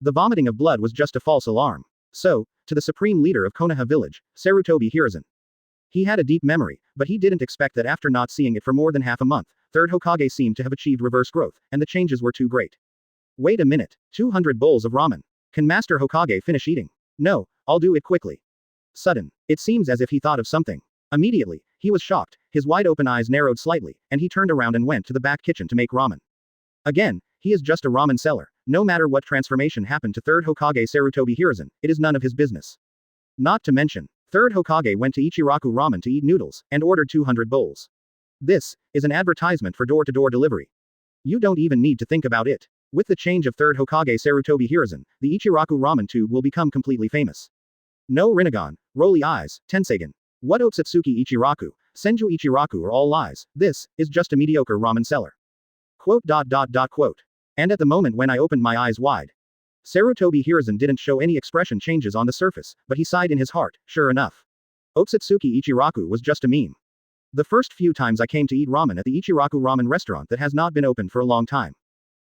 Speaker 1: The vomiting of blood was just a false alarm. So, to the supreme leader of Konoha Village, Sarutobi Hiruzen. He had a deep memory, but he didn't expect that after not seeing it for more than half a month, Third Hokage seemed to have achieved reverse growth, and the changes were too great. Wait a minute, 200 bowls of ramen. Can Master Hokage finish eating? No, I'll do it quickly. Sudden, it seems as if he thought of something. Immediately, he was shocked, his wide-open eyes narrowed slightly, and he turned around and went to the back kitchen to make ramen. Again, he is just a ramen seller. No matter what transformation happened to Third Hokage Sarutobi Hiruzen, it is none of his business. Not to mention, Third Hokage went to Ichiraku Ramen to eat noodles, and ordered 200 bowls. This is an advertisement for door-to-door delivery. You don't even need to think about it. With the change of Third Hokage Sarutobi Hiruzen, the Ichiraku Ramen tube will become completely famous. No Rinnegan, Roly Eyes, Tenseigan. What Otsutsuki Ichiraku, Senju Ichiraku are all lies, this is just a mediocre ramen seller. Quote. And at the moment when I opened my eyes wide, Sarutobi Hiruzen didn't show any expression changes on the surface, but he sighed in his heart, sure enough. Otsutsuki Ichiraku was just a meme. The first few times I came to eat ramen at the Ichiraku Ramen restaurant that has not been open for a long time.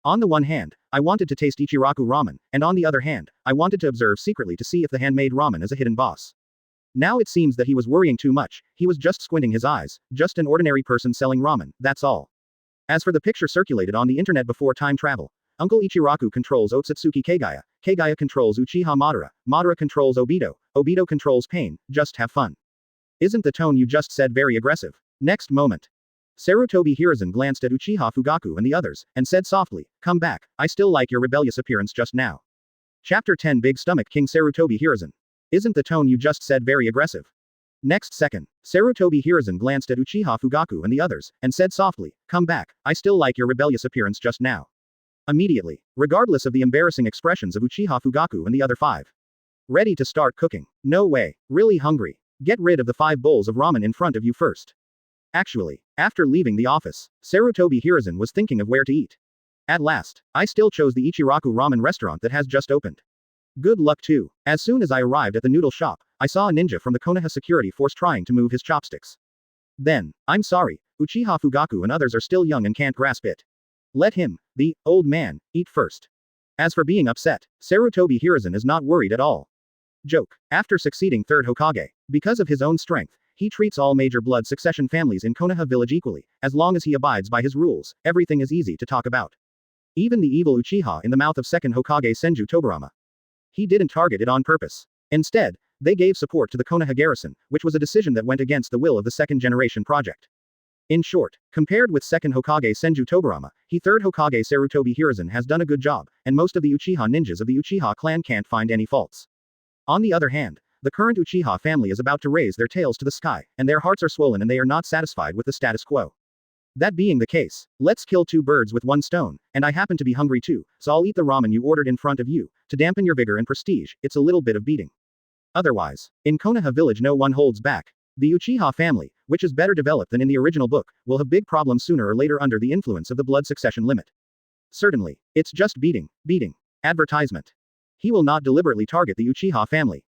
Speaker 1: On the one hand, I wanted to taste Ichiraku Ramen, and on the other hand, I wanted to observe secretly to see if the handmade ramen is a hidden boss. Now it seems that he was worrying too much, he was just squinting his eyes, just an ordinary person selling ramen, that's all. As for the picture circulated on the internet before time travel, Uncle Ichiraku controls Otsutsuki Kagaya, Kagaya controls Uchiha Madara, Madara controls Obito, Obito controls Pain, just have fun. Isn't the tone you just said very aggressive? Next moment. Sarutobi Hiruzen glanced at Uchiha Fugaku and the others, and said softly, come back, I still like your rebellious appearance just now. Chapter 10 Big Stomach King Sarutobi Hiruzen. Isn't the tone you just said very aggressive? Next second, Sarutobi Hiruzen glanced at Uchiha Fugaku and the others, and said softly, come back, I still like your rebellious appearance just now. Immediately, regardless of the embarrassing expressions of Uchiha Fugaku and the other five. Ready to start cooking. No way, really hungry. Get rid of the 5 bowls of ramen in front of you first. Actually, after leaving the office, Sarutobi Hiruzen was thinking of where to eat. At last, I still chose the Ichiraku Ramen restaurant that has just opened. Good luck too. As soon as I arrived at the noodle shop, I saw a ninja from the Konoha security force trying to move his chopsticks. Then, I'm sorry, Uchiha Fugaku and others are still young and can't grasp it. Let him, the old man, eat first. As for being upset, Sarutobi Hiruzen is not worried at all. Joke. After succeeding Third Hokage, because of his own strength, he treats all major blood succession families in Konoha Village equally. As long as he abides by his rules, everything is easy to talk about. Even the evil Uchiha in the mouth of second Hokage Senju Tobirama. He didn't target it on purpose. Instead, they gave support to the Konoha garrison, which was a decision that went against the will of the second generation project. In short, compared with second Hokage Senju Tobirama, third Hokage Sarutobi Hiruzen has done a good job, and most of the Uchiha ninjas of the Uchiha clan can't find any faults. On the other hand, the current Uchiha family is about to raise their tails to the sky, and their hearts are swollen and they are not satisfied with the status quo. That being the case, let's kill two birds with one stone, and I happen to be hungry too, so I'll eat the ramen you ordered in front of you. To dampen your vigor and prestige, it's a little bit of beating. Otherwise, in Konoha Village no one holds back. The Uchiha family, which is better developed than in the original book, will have big problems sooner or later under the influence of the blood succession limit. Certainly, it's just beating. Advertisement. He will not deliberately target the Uchiha family.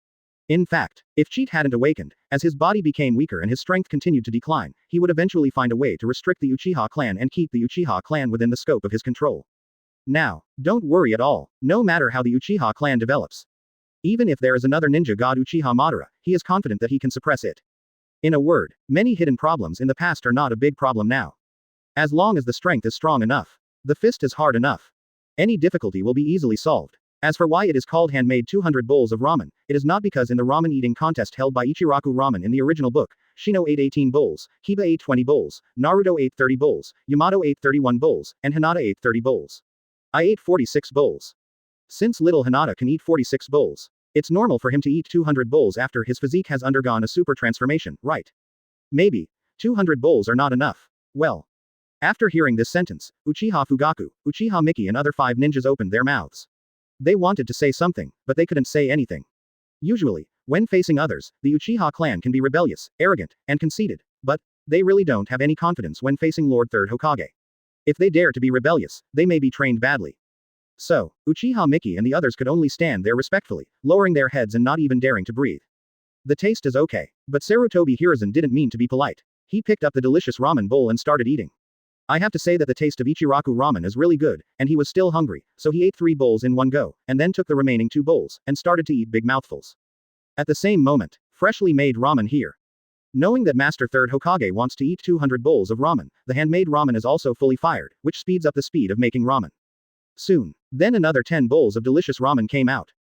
Speaker 1: In fact, if Cheat hadn't awakened, as his body became weaker and his strength continued to decline, he would eventually find a way to restrict the Uchiha clan and keep the Uchiha clan within the scope of his control. Now, don't worry at all, no matter how the Uchiha clan develops. Even if there is another ninja god Uchiha Madara, he is confident that he can suppress it. In a word, many hidden problems in the past are not a big problem now. As long as the strength is strong enough, the fist is hard enough, any difficulty will be easily solved. As for why it is called handmade 200 bowls of ramen, it is not because in the ramen eating contest held by Ichiraku Ramen in the original book, Shino ate 18 bowls, Kiba ate 20 bowls, Naruto ate 30 bowls, Yamato ate 31 bowls, and Hinata ate 30 bowls. I ate 46 bowls. Since little Hinata can eat 46 bowls, it's normal for him to eat 200 bowls after his physique has undergone a super transformation, right? Maybe 200 bowls are not enough. Well, after hearing this sentence, Uchiha Fugaku, Uchiha Miki and other 5 ninjas opened their mouths. They wanted to say something, but they couldn't say anything. Usually, when facing others, the Uchiha clan can be rebellious, arrogant, and conceited, but they really don't have any confidence when facing Lord Third Hokage. If they dare to be rebellious, they may be trained badly. So, Uchiha Miki and the others could only stand there respectfully, lowering their heads and not even daring to breathe. The taste is okay, but Sarutobi Hiruzen didn't mean to be polite. He picked up the delicious ramen bowl and started eating. I have to say that the taste of Ichiraku ramen is really good, and he was still hungry, so he ate 3 bowls in one go, and then took the remaining 2 bowls, and started to eat big mouthfuls. At the same moment, freshly made ramen here. Knowing that Master Third Hokage wants to eat 200 bowls of ramen, the handmade ramen is also fully fired, which speeds up the speed of making ramen. Soon, then another 10 bowls of delicious ramen came out.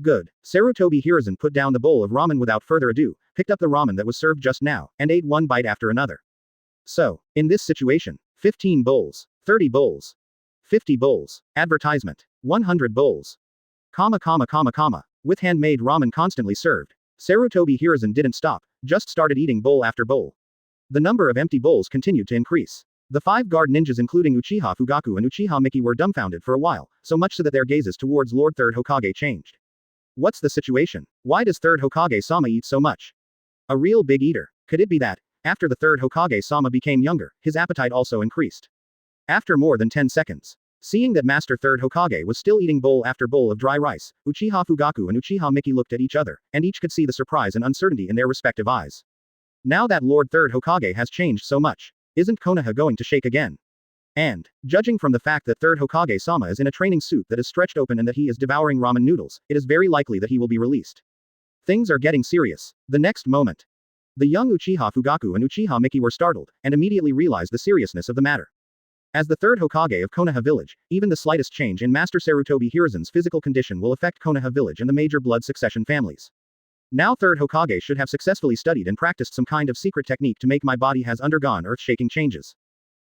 Speaker 1: Good. Sarutobi Hiruzen put down the bowl of ramen without further ado, picked up the ramen that was served just now, and ate one bite after another. So, in this situation, 15 bowls, 30 bowls, 50 bowls, advertisement, 100 bowls, with handmade ramen constantly served, Sarutobi Hiruzen didn't stop, just started eating bowl after bowl. The number of empty bowls continued to increase. The 5 guard ninjas including Uchiha Fugaku and Uchiha Miki were dumbfounded for a while, so much so that their gazes towards Lord Third Hokage changed. What's the situation? Why does Third Hokage-sama eat so much? A real big eater. Could it be that, after the Third Hokage-sama became younger, his appetite also increased? After more than 10 seconds, seeing that Master Third Hokage was still eating bowl after bowl of dry rice, Uchiha Fugaku and Uchiha Miki looked at each other, and each could see the surprise and uncertainty in their respective eyes. Now that Lord Third Hokage has changed so much, isn't Konoha going to shake again? And, judging from the fact that Third Hokage-sama is in a training suit that is stretched open and that he is devouring ramen noodles, it is very likely that he will be released. Things are getting serious. The next moment, the young Uchiha Fugaku and Uchiha Miki were startled, and immediately realized the seriousness of the matter. As the third Hokage of Konoha Village, even the slightest change in Master Sarutobi Hiruzen's physical condition will affect Konoha Village and the major blood succession families. Now Third Hokage should have successfully studied and practiced some kind of secret technique to make my body has undergone earth-shaking changes.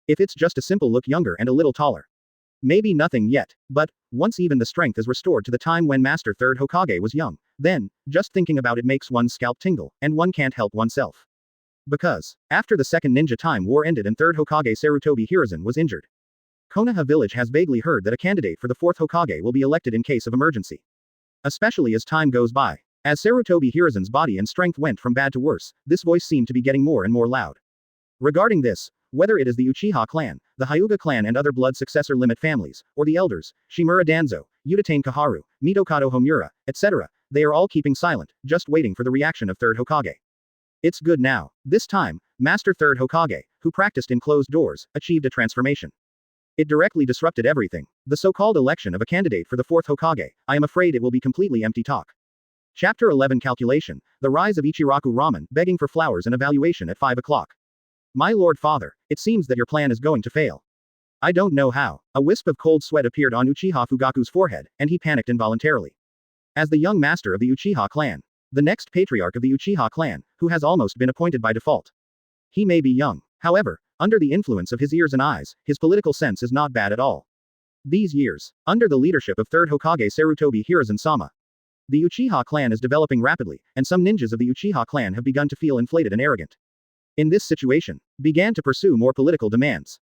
Speaker 1: If it's just a simple look younger and a little taller. Maybe nothing yet, but, once even the strength is restored to the time when Master Third Hokage was young, then, just thinking about it makes one's scalp tingle, and one can't help oneself. Because, after the Second Ninja Time War ended and Third Hokage Sarutobi Hiruzen was injured, Konoha Village has vaguely heard that a candidate for the fourth Hokage will be elected in case of emergency. Especially as time goes by. As Sarutobi Hiruzen's body and strength went from bad to worse, this voice seemed to be getting more and more loud. Regarding this, whether it is the Uchiha clan, the Hyuga clan and other blood successor limit families, or the elders, Shimura Danzo, Udatane Kaharu, Mitokado Homura, etc., they are all keeping silent, just waiting for the reaction of Third Hokage. It's good now. This time, Master Third Hokage, who practiced in closed doors, achieved a transformation. It directly disrupted everything. The so-called election of a candidate for the fourth Hokage, I am afraid it will be completely empty talk. Chapter 11 Calculation, The Rise of Ichiraku Ramen, begging for flowers and evaluation at 5 o'clock. My lord father, it seems that your plan is going to fail. I don't know how. A wisp of cold sweat appeared on Uchiha Fugaku's forehead, and he panicked involuntarily. As the young master of the Uchiha clan, the next patriarch of the Uchiha clan, who has almost been appointed by default. He may be young. However, under the influence of his ears and eyes, his political sense is not bad at all. These years, under the leadership of Third Hokage Sarutobi Hiruzen-sama, the Uchiha clan is developing rapidly, and some ninjas of the Uchiha clan have begun to feel inflated and arrogant. in this situation, began to pursue more political demands.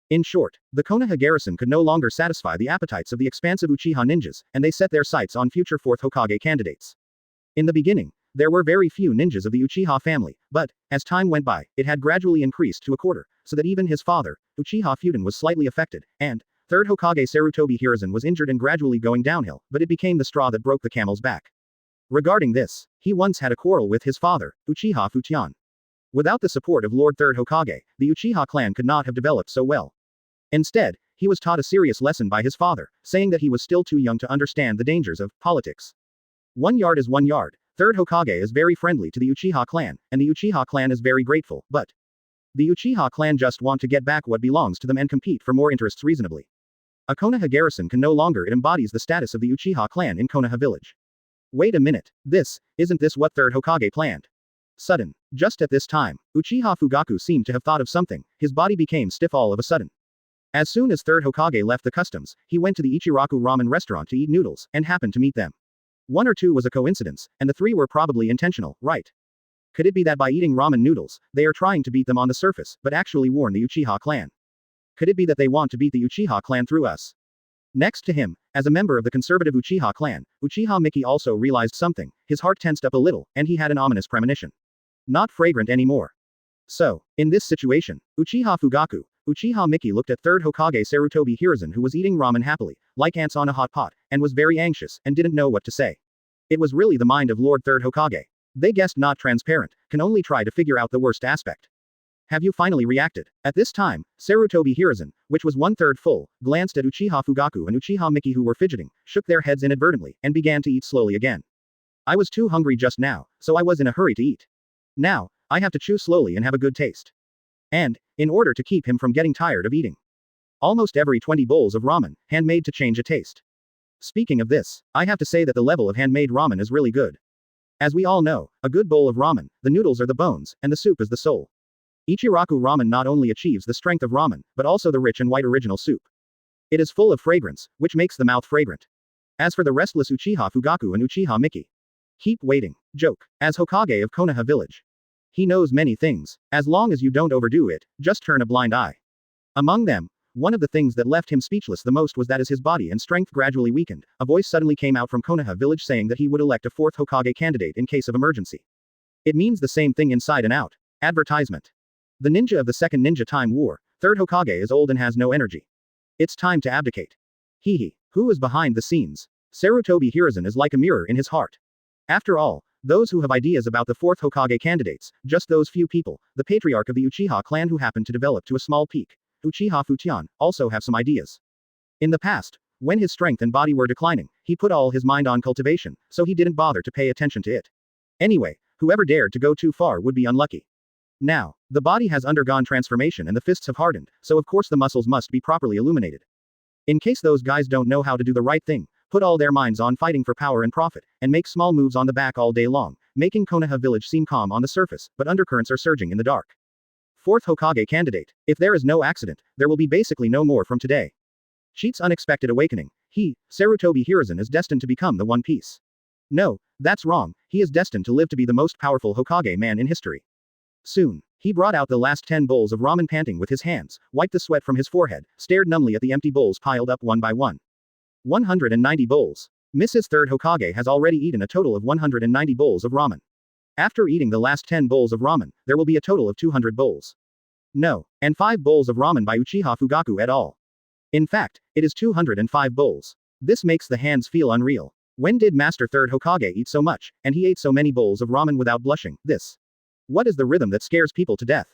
Speaker 1: In short, the Konoha garrison could no longer satisfy the appetites of the expansive Uchiha ninjas, and they set their sights on future 4th Hokage candidates. In the beginning, there were very few ninjas of the Uchiha family, but, as time went by, it had gradually increased to a quarter, so that even his father, Uchiha Fudan, was slightly affected, and, Third Hokage Sarutobi Hiruzen was injured and gradually going downhill, but it became the straw that broke the camel's back. Regarding this, he once had a quarrel with his father, Uchiha Fudan. Without the support of Lord Third Hokage, the Uchiha clan could not have developed so well. Instead, he was taught a serious lesson by his father, saying that he was still too young to understand the dangers of politics. 1 yard is 1 yard. Third Hokage is very friendly to the Uchiha clan, and the Uchiha clan is very grateful, but the Uchiha clan just want to get back what belongs to them and compete for more interests reasonably. A Konoha garrison can no longer. It embodies the status of the Uchiha clan in Konoha Village. Wait a minute, isn't this what Third Hokage planned? Sudden. Just at this time, Uchiha Fugaku seemed to have thought of something. His body became stiff all of a sudden. As soon as Third Hokage left the customs, he went to the Ichiraku ramen restaurant to eat noodles, and happened to meet them. 1 or 2 was a coincidence, and the 3 were probably intentional, right? Could it be that by eating ramen noodles, they are trying to beat them on the surface, but actually warn the Uchiha clan? Could it be that they want to beat the Uchiha clan through us? Next to him, as a member of the conservative Uchiha clan, Uchiha Miki also realized something. His heart tensed up a little, and he had an ominous premonition. Not fragrant anymore. So, in this situation, Uchiha Fugaku, Uchiha Miki looked at Third Hokage Sarutobi Hiruzen, who was eating ramen happily, like ants on a hot pot, and was very anxious, and didn't know what to say. It was really the mind of Lord Third Hokage. They guessed not transparent, can only try to figure out the worst aspect. Have you finally reacted? At this time, Sarutobi Hiruzen, which was 1/3 full, glanced at Uchiha Fugaku and Uchiha Miki, who were fidgeting, shook their heads inadvertently, and began to eat slowly again. I was too hungry just now, so I was in a hurry to eat. Now, I have to chew slowly and have a good taste. And, in order to keep him from getting tired of eating almost every 20 bowls of ramen, handmade to change a taste. Speaking of this, I have to say that the level of handmade ramen is really good. As we all know, a good bowl of ramen, the noodles are the bones, and the soup is the soul. Ichiraku ramen not only achieves the strength of ramen, but also the rich and white original soup. It is full of fragrance, which makes the mouth fragrant. As for the restless Uchiha Fugaku and Uchiha Miki, keep waiting. Joke. As Hokage of Konoha Village, he knows many things. As long as you don't overdo it, just turn a blind eye. Among them, one of the things that left him speechless the most was that as his body and strength gradually weakened, a voice suddenly came out from Konoha Village saying that he would elect a 4th Hokage candidate in case of emergency. It means the same thing inside and out. Advertisement. The ninja of the Second Ninja Time War, Third Hokage is old and has no energy. It's time to abdicate. Who is behind the scenes? Sarutobi Hiruzen is like a mirror in his heart. After all, those who have ideas about the 4th Hokage candidates, just those few people, the patriarch of the Uchiha clan who happened to develop to a small peak, Uchiha Fudan, also have some ideas. In the past, when his strength and body were declining, he put all his mind on cultivation, so he didn't bother to pay attention to it. Anyway, whoever dared to go too far would be unlucky. Now, the body has undergone transformation and the fists have hardened, so of course the muscles must be properly illuminated. In case those guys don't know how to do the right thing, put all their minds on fighting for power and profit, and make small moves on the back all day long, making Konoha Village seem calm on the surface, but undercurrents are surging in the dark. 4th Hokage candidate. If there is no accident, there will be basically no more from today. Cheat's unexpected awakening. Sarutobi Hiruzen is destined to become the One Piece. No, that's wrong, he is destined to live to be the most powerful Hokage man in history. Soon, he brought out the last 10 bowls of ramen panting with his hands, wiped the sweat from his forehead, stared numbly at the empty bowls piled up one by one. 190 bowls. Mrs. Third Hokage has already eaten a total of 190 bowls of ramen. After eating the last 10 bowls of ramen, there will be a total of 200 bowls. No, and 5 bowls of ramen by Uchiha Fugaku et al. In fact, it is 205 bowls. This makes the hands feel unreal. When did Master Third Hokage eat so much, and he ate so many bowls of ramen without blushing? What is the rhythm that scares people to death?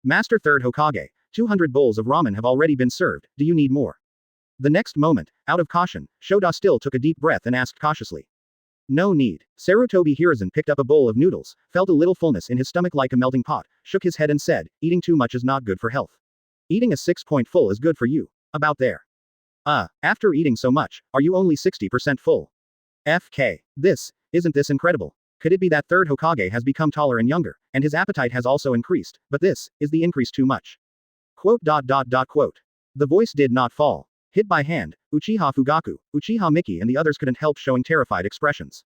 Speaker 1: Master Third Hokage, 200 bowls of ramen have already been served, do you need more? The next moment, out of caution, Shoda still took a deep breath and asked cautiously. No need. Sarutobi Hiruzen picked up a bowl of noodles, felt a little fullness in his stomach like a melting pot, shook his head and said, eating too much is not good for health. Eating a 6-point full is good for you. About there. After eating so much, are you only 60% full? Isn't this incredible? Could it be that Third Hokage has become taller and younger, and his appetite has also increased, but is the increase too much? Quote. The voice did not fall. Hit by hand, Uchiha Fugaku, Uchiha Miki and the others couldn't help showing terrified expressions.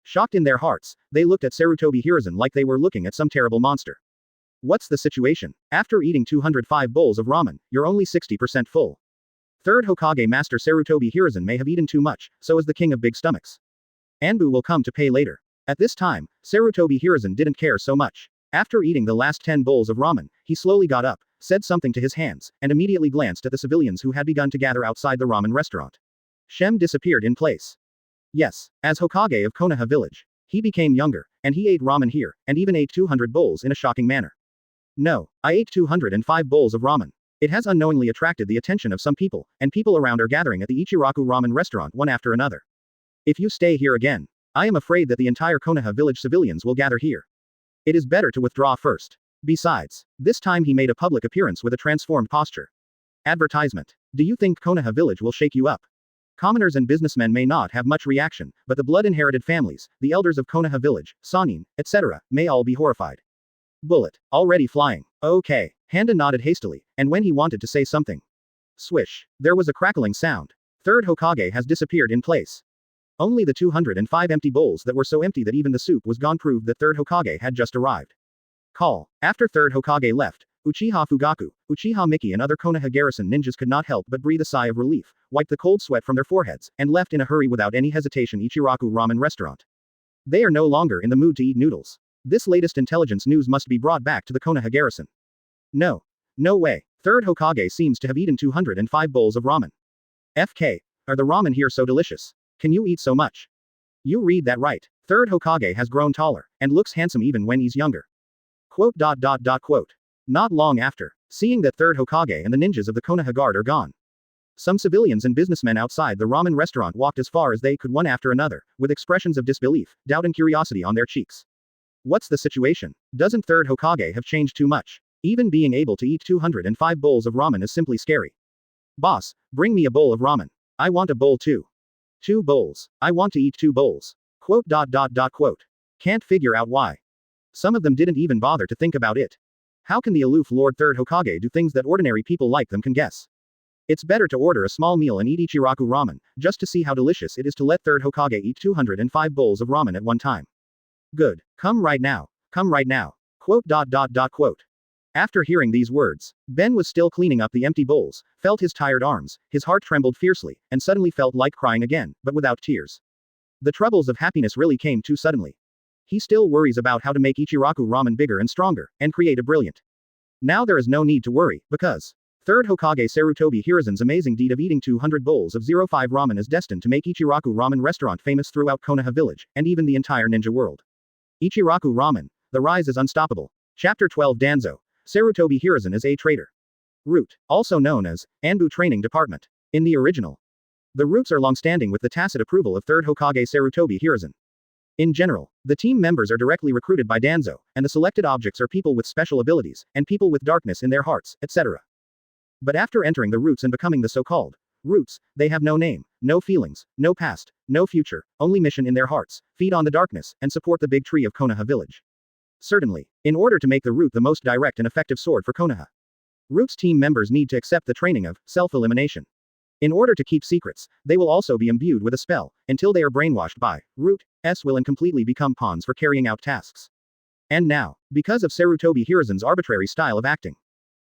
Speaker 1: Shocked in their hearts, they looked at Sarutobi Hiruzen like they were looking at some terrible monster. What's the situation? After eating 205 bowls of ramen, you're only 60% full. Third Hokage Master Sarutobi Hiruzen may have eaten too much, so is the king of big stomachs. Anbu will come to pay later. At this time, Sarutobi Hiruzen didn't care so much. After eating the last 10 bowls of ramen, he slowly got up, said something to his hands, and immediately glanced at the civilians who had begun to gather outside the ramen restaurant. Shem disappeared in place. Yes, as Hokage of Konoha Village, he became younger, and he ate ramen here, and even ate 200 bowls in a shocking manner. No, I ate 205 bowls of ramen. It has unknowingly attracted the attention of some people, and people around are gathering at the Ichiraku ramen restaurant one after another. If you stay here again, I am afraid that the entire Konoha Village civilians will gather here. It is better to withdraw first. Besides, this time he made a public appearance with a transformed posture. Advertisement. Do you think Konoha Village will shake you up? Commoners and businessmen may not have much reaction, but the blood-inherited families, the elders of Konoha Village, Sanin, etc., may all be horrified. Bullet. Already flying. Okay. Handa nodded hastily, and when he wanted to say something. Swish. There was a crackling sound. Third Hokage has disappeared in place. Only the 205 empty bowls that were so empty that even the soup was gone proved that Third Hokage had just arrived. Call. After Third Hokage left, Uchiha Fugaku, Uchiha Miki and other Konoha garrison ninjas could not help but breathe a sigh of relief, wiped the cold sweat from their foreheads, and left in a hurry without any hesitation Ichiraku ramen restaurant. They are no longer in the mood to eat noodles. This latest intelligence news must be brought back to the Konoha garrison. No. No way. Third Hokage seems to have eaten 205 bowls of ramen. FK. Are the ramen here so delicious? Can you eat so much? You read that right. Third Hokage has grown taller, and looks handsome even when he's younger. Quote. Not long after, seeing that Third Hokage and the ninjas of the Konoha Guard are gone. Some civilians and businessmen outside the ramen restaurant walked as far as they could one after another, with expressions of disbelief, doubt and curiosity on their cheeks. What's the situation? Doesn't Third Hokage have changed too much? Even being able to eat 205 bowls of ramen is simply scary. Boss, bring me a bowl of ramen. I want a bowl too. 2 bowls. I want to eat 2 bowls. Quote. Can't figure out why. Some of them didn't even bother to think about it. How can the aloof Lord Third Hokage do things that ordinary people like them can guess? It's better to order a small meal and eat Ichiraku ramen, just to see how delicious it is to let Third Hokage eat 205 bowls of ramen at one time. Good. Come right now. Come right now. Quote. After hearing these words, Ben was still cleaning up the empty bowls, felt his tired arms, his heart trembled fiercely, and suddenly felt like crying again, but without tears. The troubles of happiness really came too suddenly. He still worries about how to make Ichiraku ramen bigger and stronger, and create a brilliant. Now there is no need to worry, because Third Hokage Sarutobi Hiruzen's amazing deed of eating 200 bowls of 05 ramen is destined to make Ichiraku ramen restaurant famous throughout Konoha Village, and even the entire ninja world. Ichiraku ramen. The rise is unstoppable. Chapter 12 Danzo. Sarutobi Hiruzen is a traitor. Root, also known as Anbu Training Department. In the original, the roots are long-standing with the tacit approval of Third Hokage Sarutobi Hiruzen. In general, the team members are directly recruited by Danzo, and the selected objects are people with special abilities, and people with darkness in their hearts, etc. But after entering the roots and becoming the so-called roots, they have no name, no feelings, no past, no future, only mission in their hearts, feed on the darkness, and support the big tree of Konoha Village. Certainly, in order to make the root the most direct and effective sword for Konoha, Roots team members need to accept the training of self-elimination. In order to keep secrets, they will also be imbued with a spell, until they are brainwashed by Root will and completely become pawns for carrying out tasks. And now, because of Sarutobi Hiruzen's arbitrary style of acting,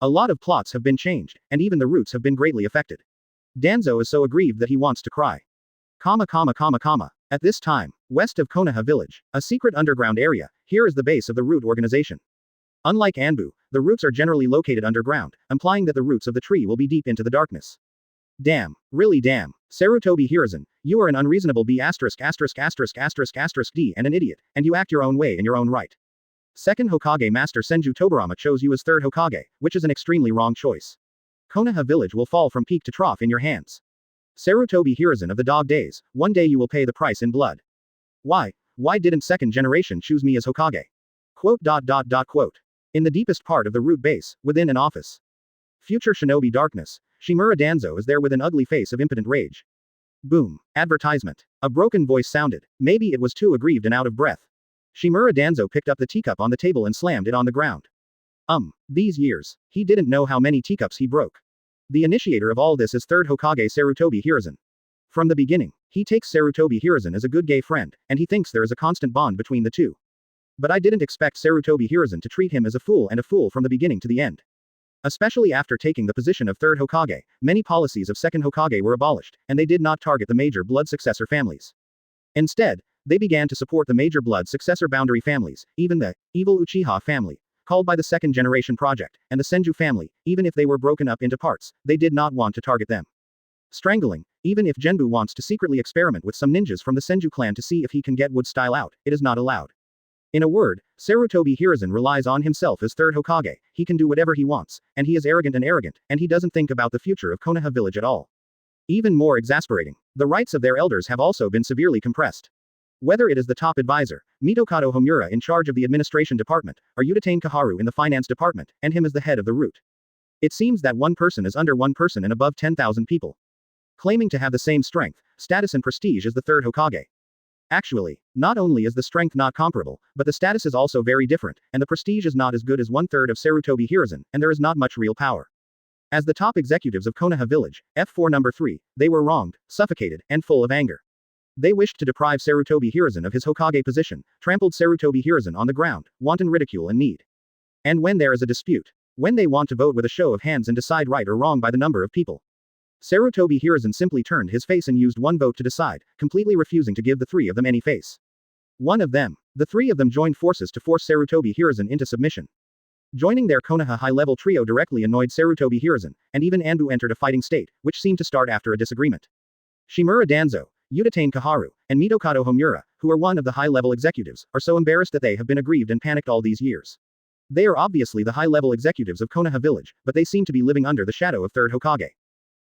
Speaker 1: a lot of plots have been changed, and even the roots have been greatly affected. Danzo is so aggrieved that he wants to cry. At this time, west of Konoha Village, a secret underground area, here is the base of the Root organization. Unlike Anbu, the roots are generally located underground, implying that the roots of the tree will be deep into the darkness. Damn, really damn. Sarutobi Hiruzen, you are an unreasonable B************ D and an idiot, and you act your own way in your own right. Second Hokage Master Senju Tobirama chose you as third Hokage, which is an extremely wrong choice. Konoha Village will fall from peak to trough in your hands. Sarutobi Hiruzen of the dog days, one day you will pay the price in blood. Why didn't second generation choose me as Hokage? Quote. In the deepest part of the root base, within an office. Future shinobi darkness, Shimura Danzo is there with an ugly face of impotent rage. Boom. Advertisement. A broken voice sounded, maybe it was too aggrieved and out of breath. Shimura Danzo picked up the teacup on the table and slammed it on the ground. These years, he didn't know how many teacups he broke. The initiator of all this is third Hokage Sarutobi Hiruzen. From the beginning, he takes Sarutobi Hiruzen as a good gay friend, and he thinks there is a constant bond between the two. But I didn't expect Sarutobi Hiruzen to treat him as a fool from the beginning to the end. Especially after taking the position of Third Hokage, many policies of Second Hokage were abolished, and they did not target the major blood successor families. Instead, they began to support the major blood successor boundary families, even the evil Uchiha family, called by the Second Generation Project, and the Senju family, even if they were broken up into parts, they did not want to target them. Strangling, even if Genbu wants to secretly experiment with some ninjas from the Senju clan to see if he can get wood style out, it is not allowed. In a word, Sarutobi Hiruzen relies on himself as Third Hokage, he can do whatever he wants, and he is arrogant, and he doesn't think about the future of Konoha Village at all. Even more exasperating, the rights of their elders have also been severely compressed. Whether it is the top advisor, Mitokado Homura in charge of the administration department, or Uchiha Kaharu in the finance department, and him as the head of the root. It seems that one person is under one person and above 10,000 people. Claiming to have the same strength, status and prestige as the Third Hokage. Actually, not only is the strength not comparable, but the status is also very different, and the prestige is not as good as 1/3 of Sarutobi Hiruzen, and there is not much real power. As the top executives of Konoha Village, F4 number 3, they were wronged, suffocated, and full of anger. They wished to deprive Sarutobi Hiruzen of his Hokage position, trampled Sarutobi Hiruzen on the ground, wanton ridicule and need. And when there is a dispute, when they want to vote with a show of hands and decide right or wrong by the number of people, Sarutobi Hiruzen simply turned his face and used one vote to decide, completely refusing to give the three of them any face. The three of them joined forces to force Sarutobi Hiruzen into submission. Joining their Konoha high-level trio directly annoyed Sarutobi Hiruzen, and even Anbu entered a fighting state, which seemed to start after a disagreement. Shimura Danzo, Uchiha Kaharu, and Mitokado Homura, who are one of the high-level executives, are so embarrassed that they have been aggrieved and panicked all these years. They are obviously the high-level executives of Konoha Village, but they seem to be living under the shadow of Third Hokage.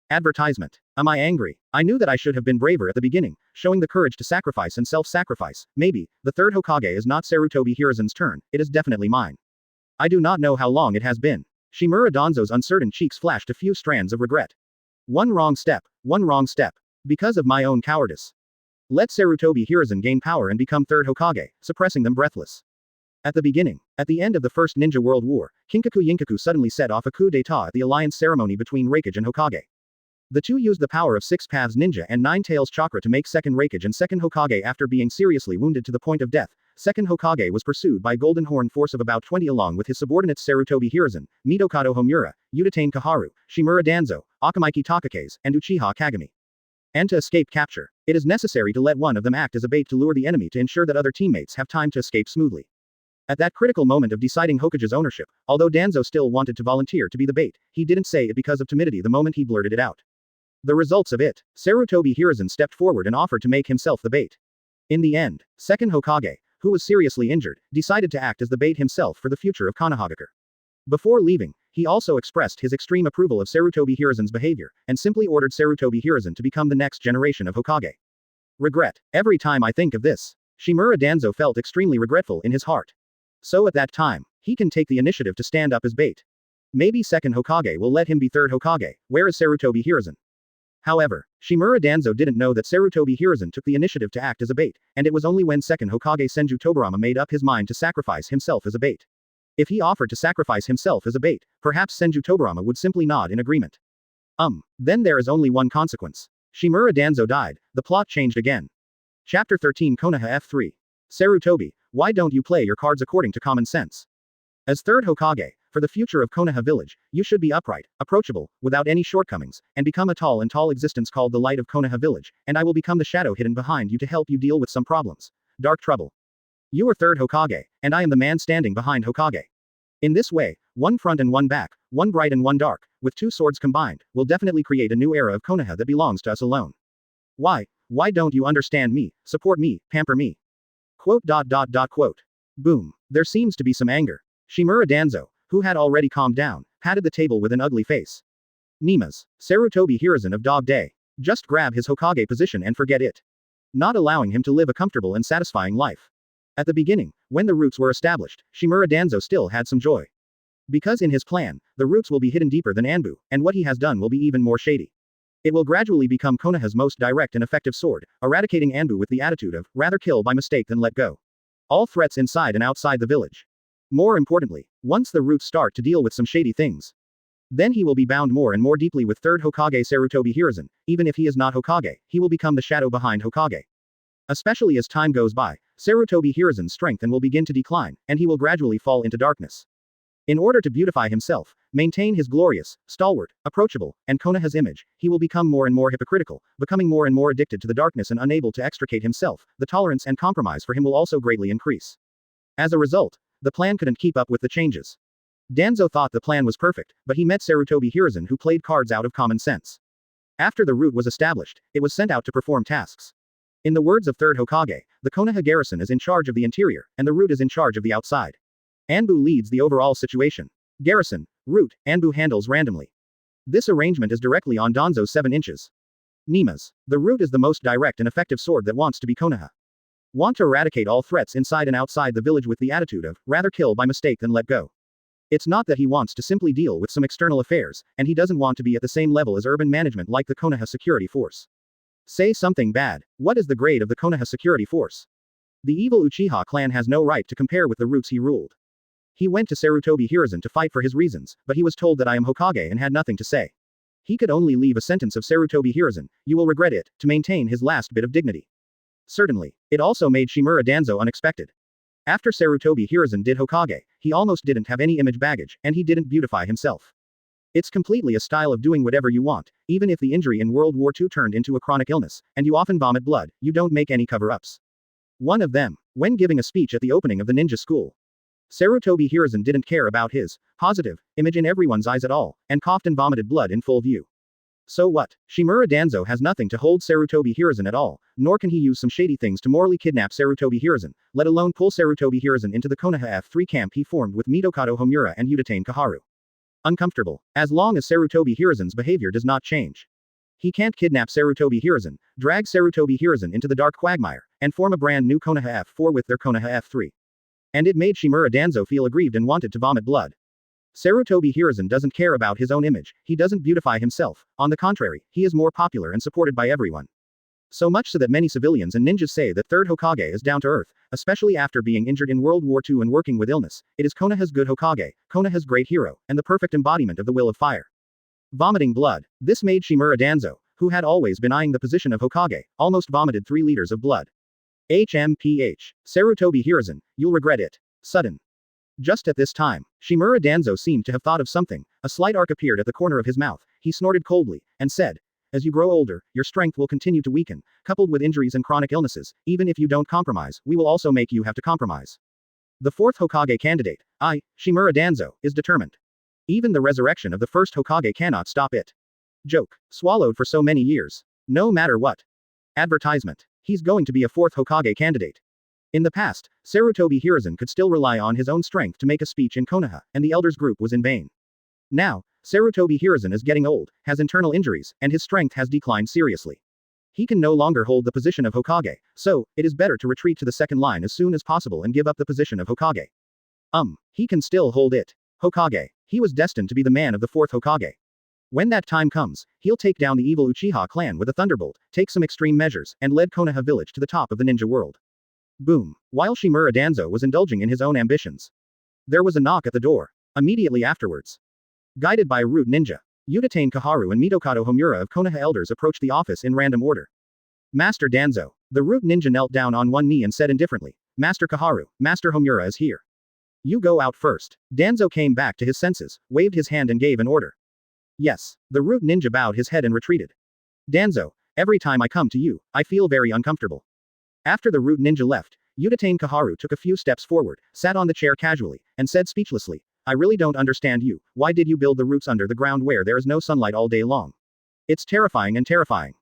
Speaker 1: Advertisement. Am I angry? I knew that I should have been braver at the beginning, showing the courage to sacrifice and self-sacrifice. Maybe, the Third Hokage is not Sarutobi Hiruzen's turn, it is definitely mine. I do not know how long it has been. Shimura Danzo's uncertain cheeks flashed a few strands of regret. One wrong step. Because of my own cowardice. Let Sarutobi Hiruzen gain power and become Third Hokage, suppressing them breathless. At the beginning, at the end of the First Ninja World War, Kinkaku Yinkaku suddenly set off a coup d'état at the alliance ceremony between Raikage and Hokage. The two used the power of Six Paths Ninja and Nine Tails Chakra to make Second Raikage and Second Hokage after being seriously wounded to the point of death. Second Hokage was pursued by Golden Horn force of about 20 along with his subordinates Sarutobi Hiruzen, Mitokado Homura, Uchiha Kaharu, Shimura Danzo, Akamaiki Takakase, and Uchiha Kagami. And to escape capture, it is necessary to let one of them act as a bait to lure the enemy to ensure that other teammates have time to escape smoothly. At that critical moment of deciding Hokage's ownership, although Danzo still wanted to volunteer to be the bait, he didn't say it because of timidity the moment he blurted it out. The results of it, Sarutobi Hiruzen stepped forward and offered to make himself the bait. In the end, Second Hokage, who was seriously injured, decided to act as the bait himself for the future of Konoha. Before leaving, he also expressed his extreme approval of Sarutobi Hiruzen's behavior, and simply ordered Sarutobi Hiruzen to become the next generation of Hokage. Regret. Every time I think of this, Shimura Danzo felt extremely regretful in his heart. So at that time, he can take the initiative to stand up as bait. Maybe Second Hokage will let him be Third Hokage, where is Sarutobi Hiruzen? However, Shimura Danzo didn't know that Sarutobi Hiruzen took the initiative to act as a bait, and it was only when Second Hokage Senju Tobirama made up his mind to sacrifice himself as a bait. If he offered to sacrifice himself as a bait, perhaps Senju Tobirama would simply nod in agreement. Then there is only one consequence. Shimura Danzo died, the plot changed again. Chapter 13 Konoha F3. Sarutobi, why don't you play your cards according to common sense? As Third Hokage, for the future of Konoha Village, you should be upright, approachable, without any shortcomings, and become a tall existence called the light of Konoha Village, and I will become the shadow hidden behind you to help you deal with some problems. Dark trouble. You are Third Hokage, and I am the man standing behind Hokage. In this way, one front and one back, one bright and one dark, with two swords combined, will definitely create a new era of Konoha that belongs to us alone. Why don't you understand me, support me, pamper me? Quote. Boom. There seems to be some anger. Shimura Danzo, who had already calmed down, patted the table with an ugly face. Nimas. Sarutobi Hiruzen of Dog Day. Just grab his Hokage position and forget it. Not allowing him to live a comfortable and satisfying life. At the beginning, when the roots were established, Shimura Danzo still had some joy. Because in his plan, the roots will be hidden deeper than Anbu, and what he has done will be even more shady. It will gradually become Konoha's most direct and effective sword, eradicating Anbu with the attitude of, rather kill by mistake than let go. All threats inside and outside the village. More importantly, once the roots start to deal with some shady things, then he will be bound more and more deeply with Third Hokage Sarutobi Hiruzen. Even if he is not Hokage, he will become the shadow behind Hokage. Especially as time goes by, Sarutobi Hiruzen's strength will begin to decline, and he will gradually fall into darkness. In order to beautify himself, maintain his glorious, stalwart, approachable, and Konoha's image, he will become more and more hypocritical, becoming more and more addicted to the darkness and unable to extricate himself. The tolerance and compromise for him will also greatly increase. As a result, the plan couldn't keep up with the changes. Danzo thought the plan was perfect, but he met Sarutobi Hiruzen, who played cards out of common sense. After the route was established, it was sent out to perform tasks. In the words of Third Hokage, the Konoha garrison is in charge of the interior, and the route is in charge of the outside. Anbu leads the overall situation. Garrison, route, Anbu handles randomly. This arrangement is directly on Danzo's 7 inches. Nima's. The route is the most direct and effective sword that wants to be Konoha. Want to eradicate all threats inside and outside the village with the attitude of, rather kill by mistake than let go. It's not that he wants to simply deal with some external affairs, and he doesn't want to be at the same level as urban management like the Konoha security force. Say something bad. What is the grade of the Konoha security force? The evil Uchiha clan has no right to compare with the routes he ruled. He went to Sarutobi Hiruzen to fight for his reasons, but he was told that I am Hokage and had nothing to say. He could only leave a sentence of Sarutobi Hiruzen, you will regret it, to maintain his last bit of dignity. Certainly. It also made Shimura Danzo unexpected. After Sarutobi Hiruzen did Hokage, he almost didn't have any image baggage, and he didn't beautify himself. It's completely a style of doing whatever you want, even if the injury in World War II turned into a chronic illness, and you often vomit blood, you don't make any cover-ups. One of them, when giving a speech at the opening of the ninja school. Sarutobi Hiruzen didn't care about his positive image in everyone's eyes at all, and coughed and vomited blood in full view. So what? Shimura Danzo has nothing to hold Sarutobi Hiruzen at all, nor can he use some shady things to morally kidnap Sarutobi Hiruzen, let alone pull Sarutobi Hiruzen into the Konoha F3 camp he formed with Midokado Homura and Uchiha Kaharu. Uncomfortable, as long as Sarutobi Hiruzen's behavior does not change. He can't kidnap Sarutobi Hiruzen, drag Sarutobi Hiruzen into the dark quagmire, and form a brand new Konoha F4 with their Konoha F3. And it made Shimura Danzo feel aggrieved and wanted to vomit blood. Sarutobi Hiruzen doesn't care about his own image, he doesn't beautify himself, on the contrary, he is more popular and supported by everyone. So much so that many civilians and ninjas say that Third Hokage is down to earth, especially after being injured in World War II and working with illness. It is Konoha's good Hokage, Konoha's great hero, and the perfect embodiment of the will of fire. Vomiting blood. This made Shimura Danzo, who had always been eyeing the position of Hokage, almost vomited 3 liters of blood. HMPH. Sarutobi Hiruzen, you'll regret it. Sudden. Just at this time, Shimura Danzo seemed to have thought of something. A slight arc appeared at the corner of his mouth. He snorted coldly, and said, as you grow older, your strength will continue to weaken, coupled with injuries and chronic illnesses. Even if you don't compromise, we will also make you have to compromise. The 4th Hokage candidate, I, Shimura Danzo, is determined. Even the resurrection of the 1st Hokage cannot stop it. Joke. Swallowed for so many years. No matter what. Advertisement. He's going to be a 4th Hokage candidate. In the past, Sarutobi Hiruzen could still rely on his own strength to make a speech in Konoha, and the elders group was in vain. Now, Sarutobi Hiruzen is getting old, has internal injuries, and his strength has declined seriously. He can no longer hold the position of Hokage, so, it is better to retreat to the second line as soon as possible and give up the position of Hokage. He can still hold it. Hokage. He was destined to be the man of the 4th Hokage. When that time comes, he'll take down the evil Uchiha clan with a thunderbolt, take some extreme measures, and lead Konoha Village to the top of the ninja world. Boom. While Shimura Danzo was indulging in his own ambitions, there was a knock at the door. Immediately afterwards, guided by a root ninja, Uchiha Kaharu and Midokado Homura of Konoha elders approached the office in random order. Master Danzo. The root ninja knelt down on one knee and said indifferently, Master Kaharu, Master Homura is here. You go out first. Danzo came back to his senses, waved his hand and gave an order. Yes. The root ninja bowed his head and retreated. Danzo, every time I come to you, I feel very uncomfortable. After the root ninja left, Uchiha Kaharu took a few steps forward, sat on the chair casually, and said speechlessly, I really don't understand you. Why did you build the roots under the ground where there is no sunlight all day long? It's terrifying and terrifying.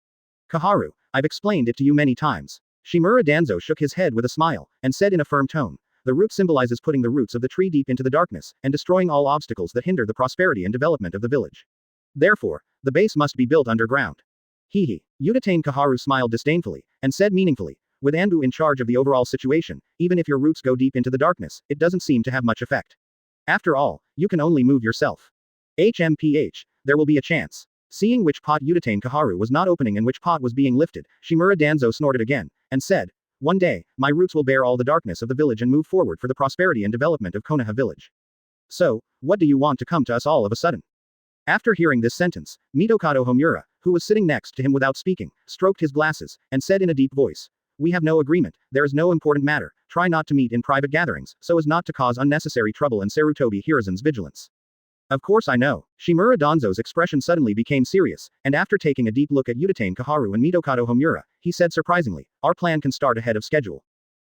Speaker 1: Kaharu, I've explained it to you many times. Shimura Danzo shook his head with a smile, and said in a firm tone, the root symbolizes putting the roots of the tree deep into the darkness, and destroying all obstacles that hinder the prosperity and development of the village. Therefore, the base must be built underground. Hee. Uchiha Kaharu smiled disdainfully, and said meaningfully, with Anbu in charge of the overall situation, even if your roots go deep into the darkness, it doesn't seem to have much effect. After all, you can only move yourself. HMPH, there will be a chance. Seeing which pot Uchiha Kaharu was not opening and which pot was being lifted, Shimura Danzo snorted again, and said, one day, my roots will bear all the darkness of the village and move forward for the prosperity and development of Konoha Village. So, what do you want to come to us all of a sudden? After hearing this sentence, Midokado Homura, who was sitting next to him without speaking, stroked his glasses, and said in a deep voice, We have no agreement, there is no important matter, try not to meet in private gatherings, so as not to cause unnecessary trouble in Sarutobi Hiruzen's vigilance. Of course I know. Shimura Danzo's expression suddenly became serious, and after taking a deep look at Uchiha Kaharu and Mitokado Homura, he said surprisingly, our plan can start ahead of schedule.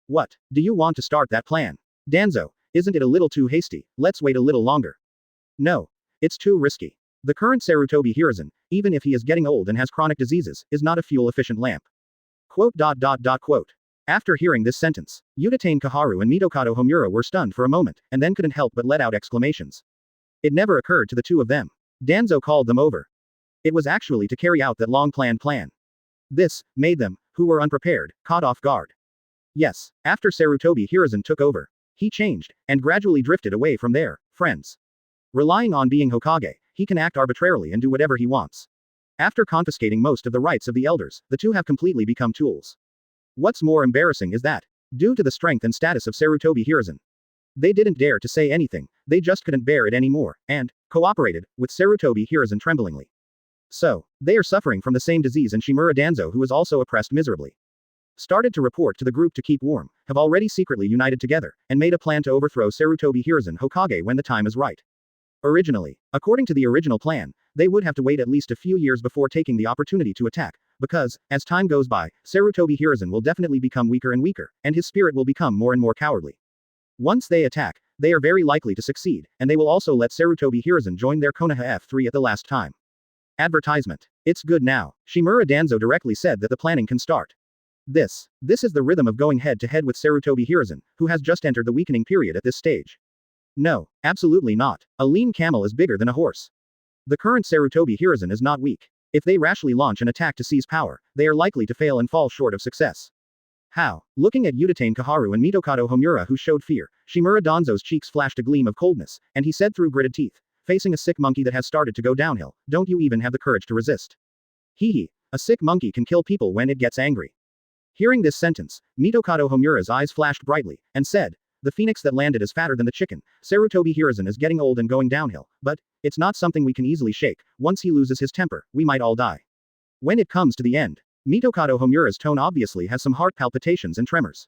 Speaker 1: What? Do you want to start that plan? Danzo, isn't it a little too hasty? Let's wait a little longer. No. It's too risky. The current Sarutobi Hiruzen, even if he is getting old and has chronic diseases, is not a fuel-efficient lamp. Quote. After hearing this sentence, Uchiha Kaharu and Mitokado Homura were stunned for a moment, and then couldn't help but let out exclamations. It never occurred to the two of them. Danzo called them over. It was actually to carry out that long-planned plan. This made them, who were unprepared, caught off guard. Yes, after Sarutobi Hiruzen took over, he changed, and gradually drifted away from their friends. Relying on being Hokage, he can act arbitrarily and do whatever he wants. After confiscating most of the rights of the elders, the two have completely become tools. What's more embarrassing is that, due to the strength and status of Sarutobi Hiruzen, they didn't dare to say anything, they just couldn't bear it anymore, and cooperated with Sarutobi Hiruzen tremblingly. So, they are suffering from the same disease, and Shimura Danzo, who is also oppressed miserably, started to report to the group to keep warm, have already secretly united together, and made a plan to overthrow Sarutobi Hiruzen Hokage when the time is right. Originally, according to the original plan, they would have to wait at least a few years before taking the opportunity to attack, because, as time goes by, Sarutobi Hiruzen will definitely become weaker and weaker, and his spirit will become more and more cowardly. Once they attack, they are very likely to succeed, and they will also let Sarutobi Hiruzen join their Konoha F3 at the last time. Advertisement. It's good now. Shimura Danzo directly said that the planning can start. This is the rhythm of going head to head with Sarutobi Hiruzen, who has just entered the weakening period at this stage. No, absolutely not. A lean camel is bigger than a horse. The current Sarutobi Hiruzen is not weak. If they rashly launch an attack to seize power, they are likely to fail and fall short of success. How? Looking at Uchiha Kaharu and Mitokado Homura, who showed fear, Shimura Danzo's cheeks flashed a gleam of coldness, and he said through gritted teeth, facing a sick monkey that has started to go downhill, don't you even have the courage to resist? Hee, a sick monkey can kill people when it gets angry. Hearing this sentence, Mitokado Homura's eyes flashed brightly, and said, the phoenix that landed is fatter than the chicken. Sarutobi Hiruzen is getting old and going downhill, but it's not something we can easily shake. Once he loses his temper, we might all die. When it comes to the end, Mitokado Homura's tone obviously has some heart palpitations and tremors.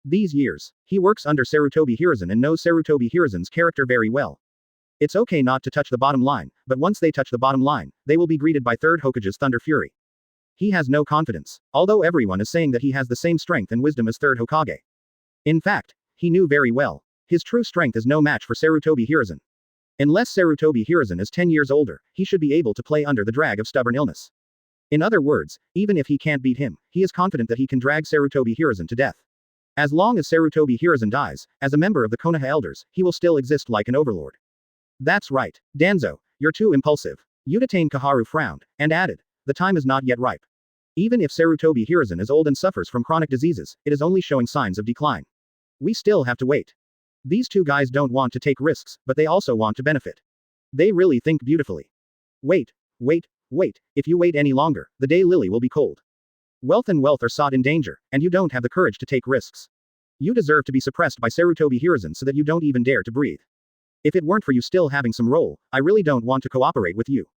Speaker 1: These years, he works under Sarutobi Hiruzen and knows Sarutobi Hiruzen's character very well. It's okay not to touch the bottom line, but once they touch the bottom line, they will be greeted by Third Hokage's thunder fury. He has no confidence, although everyone is saying that he has the same strength and wisdom as Third Hokage. In fact, he knew very well, his true strength is no match for Sarutobi Hiruzen. Unless Sarutobi Hiruzen is 10 years older, he should be able to play under the drag of stubborn illness. In other words, even if he can't beat him, he is confident that he can drag Sarutobi Hiruzen to death. As long as Sarutobi Hiruzen dies, as a member of the Konoha Elders, he will still exist like an overlord. That's right, Danzo, you're too impulsive. Uchiha Kaharu frowned, and added, the time is not yet ripe. Even if Sarutobi Hiruzen is old and suffers from chronic diseases, it is only showing signs of decline. We still have to wait. These two guys don't want to take risks, but they also want to benefit. They really think beautifully. Wait, if you wait any longer, the day lily will be cold. Wealth are sought in danger, and you don't have the courage to take risks. You deserve to be suppressed by Sarutobi Hiruzen so that you don't even dare to breathe. If it weren't for you still having some role, I really don't want to cooperate with you.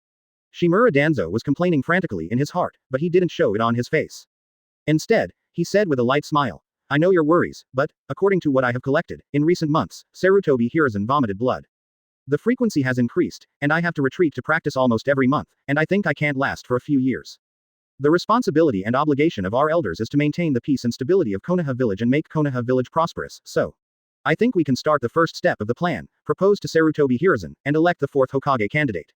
Speaker 1: Shimura Danzo was complaining frantically in his heart, but he didn't show it on his face. Instead, he said with a light smile, I know your worries, but, according to what I have collected, in recent months, Sarutobi Hiruzen vomited blood. The frequency has increased, and I have to retreat to practice almost every month, and I think I can't last for a few years. The responsibility and obligation of our elders is to maintain the peace and stability of Konoha Village and make Konoha Village prosperous, so I think we can start the first step of the plan, propose to Sarutobi Hiruzen, and elect the fourth Hokage candidate.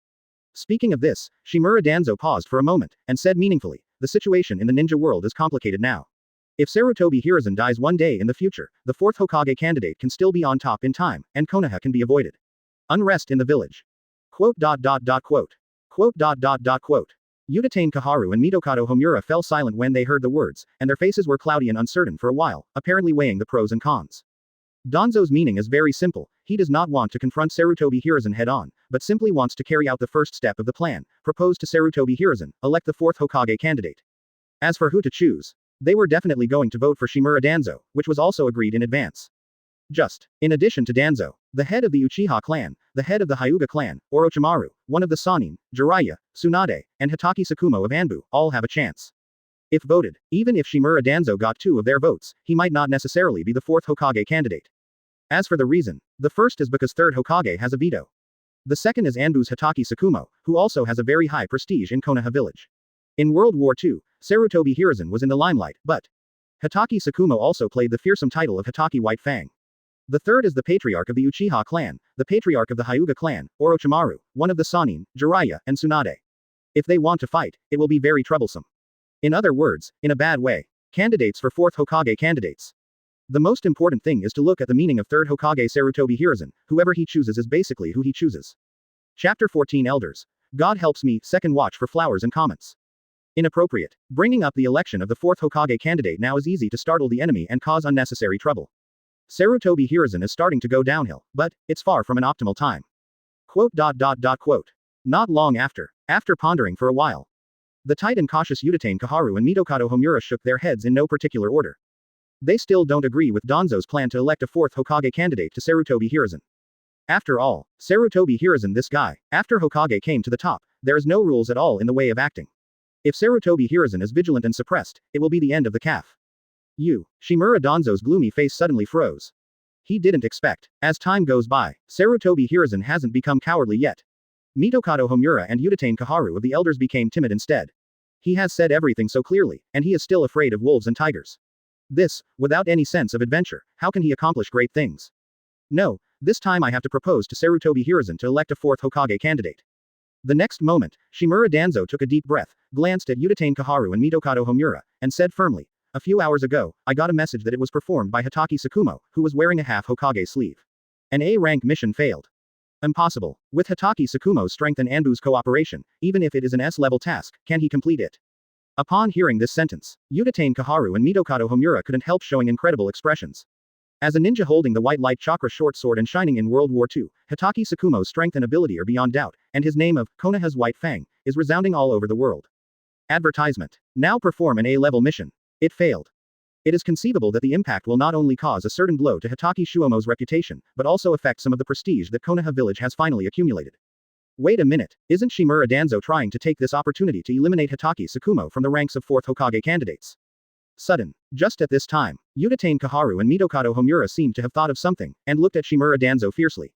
Speaker 1: Speaking of this, Shimura Danzo paused for a moment, and said meaningfully, the situation in the ninja world is complicated now. If Sarutobi Hiruzen dies one day in the future, the fourth Hokage candidate can still be on top in time, and Konoha can be avoided. Unrest in the village. Quote. Uchiha Kaharu and Mitokado Homura fell silent when they heard the words, and their faces were cloudy and uncertain for a while, apparently weighing the pros and cons. Danzo's meaning is very simple, he does not want to confront Sarutobi Hiruzen head-on, but simply wants to carry out the first step of the plan, propose to Sarutobi Hiruzen, elect the fourth Hokage candidate. As for who to choose, they were definitely going to vote for Shimura Danzo, which was also agreed in advance. In addition to Danzo, the head of the Uchiha clan, the head of the Hyuga clan, Orochimaru, one of the Sannin, Jiraiya, Tsunade, and Hitaki Sakumo of Anbu, all have a chance. If voted, even if Shimura Danzo got 2 of their votes, he might not necessarily be the 4th Hokage candidate. As for the reason, the first is because Third Hokage has a veto. The second is Anbu's Hotaki Tsukumo, who also has a very high prestige in Konoha Village. In World War II, Sarutobi Hiruzen was in the limelight, but Hotaki Tsukumo also played the fearsome title of Hotaki White Fang. The third is the patriarch of the Uchiha clan, the patriarch of the Hyuga clan, Orochimaru, one of the Sannin, Jiraiya, and Tsunade. If they want to fight, it will be very troublesome. In other words, in a bad way. Candidates for 4th Hokage candidates. The most important thing is to look at the meaning of 3rd Hokage Sarutobi Hiruzen. Whoever he chooses is basically who he chooses. Chapter 14 Elders. God helps me, second watch for flowers and comments. Inappropriate. Bringing up the election of the 4th Hokage candidate now is easy to startle the enemy and cause unnecessary trouble. Sarutobi Hiruzen is starting to go downhill, but it's far from an optimal time. Quote. Not long after pondering for a while, the tight and cautious Uchiha Kaharu and Mitokado Homura shook their heads in no particular order. They still don't agree with Danzo's plan to elect a 4th Hokage candidate to Sarutobi Hiruzen. After all, Sarutobi Hiruzen, this guy, after Hokage came to the top, there is no rules at all in the way of acting. If Sarutobi Hiruzen is vigilant and suppressed, it will be the end of the calf. Shimura Danzo's gloomy face suddenly froze. He didn't expect. As time goes by, Sarutobi Hiruzen hasn't become cowardly yet. Mitokado Homura and Uchiha Kaharu of the Elders became timid instead. He has said everything so clearly, and he is still afraid of wolves and tigers. This, without any sense of adventure, how can he accomplish great things? No, this time I have to propose to Sarutobi Hiruzen to elect a 4th Hokage candidate. The next moment, Shimura Danzo took a deep breath, glanced at Uchiha Kaharu and Mitokado Homura, and said firmly, "A few hours ago, I got a message that it was performed by Hotaki Tsukumo, who was wearing a half Hokage sleeve. An A-rank mission failed. Impossible. With Hotaki Tsukumo's strength and Anbu's cooperation, even if it is an S-level task, can he complete it?" Upon hearing this sentence, Uchiha Kaharu and Mitokado Homura couldn't help showing incredible expressions. As a ninja holding the white light chakra short sword and shining in World War II, Hotaki Tsukumo's strength and ability are beyond doubt, and his name of Konoha's White Fang is resounding all over the world. Advertisement. Now perform an A-level mission. It failed. It is conceivable that the impact will not only cause a certain blow to Hotaki Shuomo's reputation, but also affect some of the prestige that Konoha Village has finally accumulated. Wait a minute, isn't Shimura Danzo trying to take this opportunity to eliminate Hotaki Tsukumo from the ranks of 4th Hokage candidates? Sudden. Just at this time, Uchiha Kaharu and Mitokado Homura seemed to have thought of something, and looked at Shimura Danzo fiercely.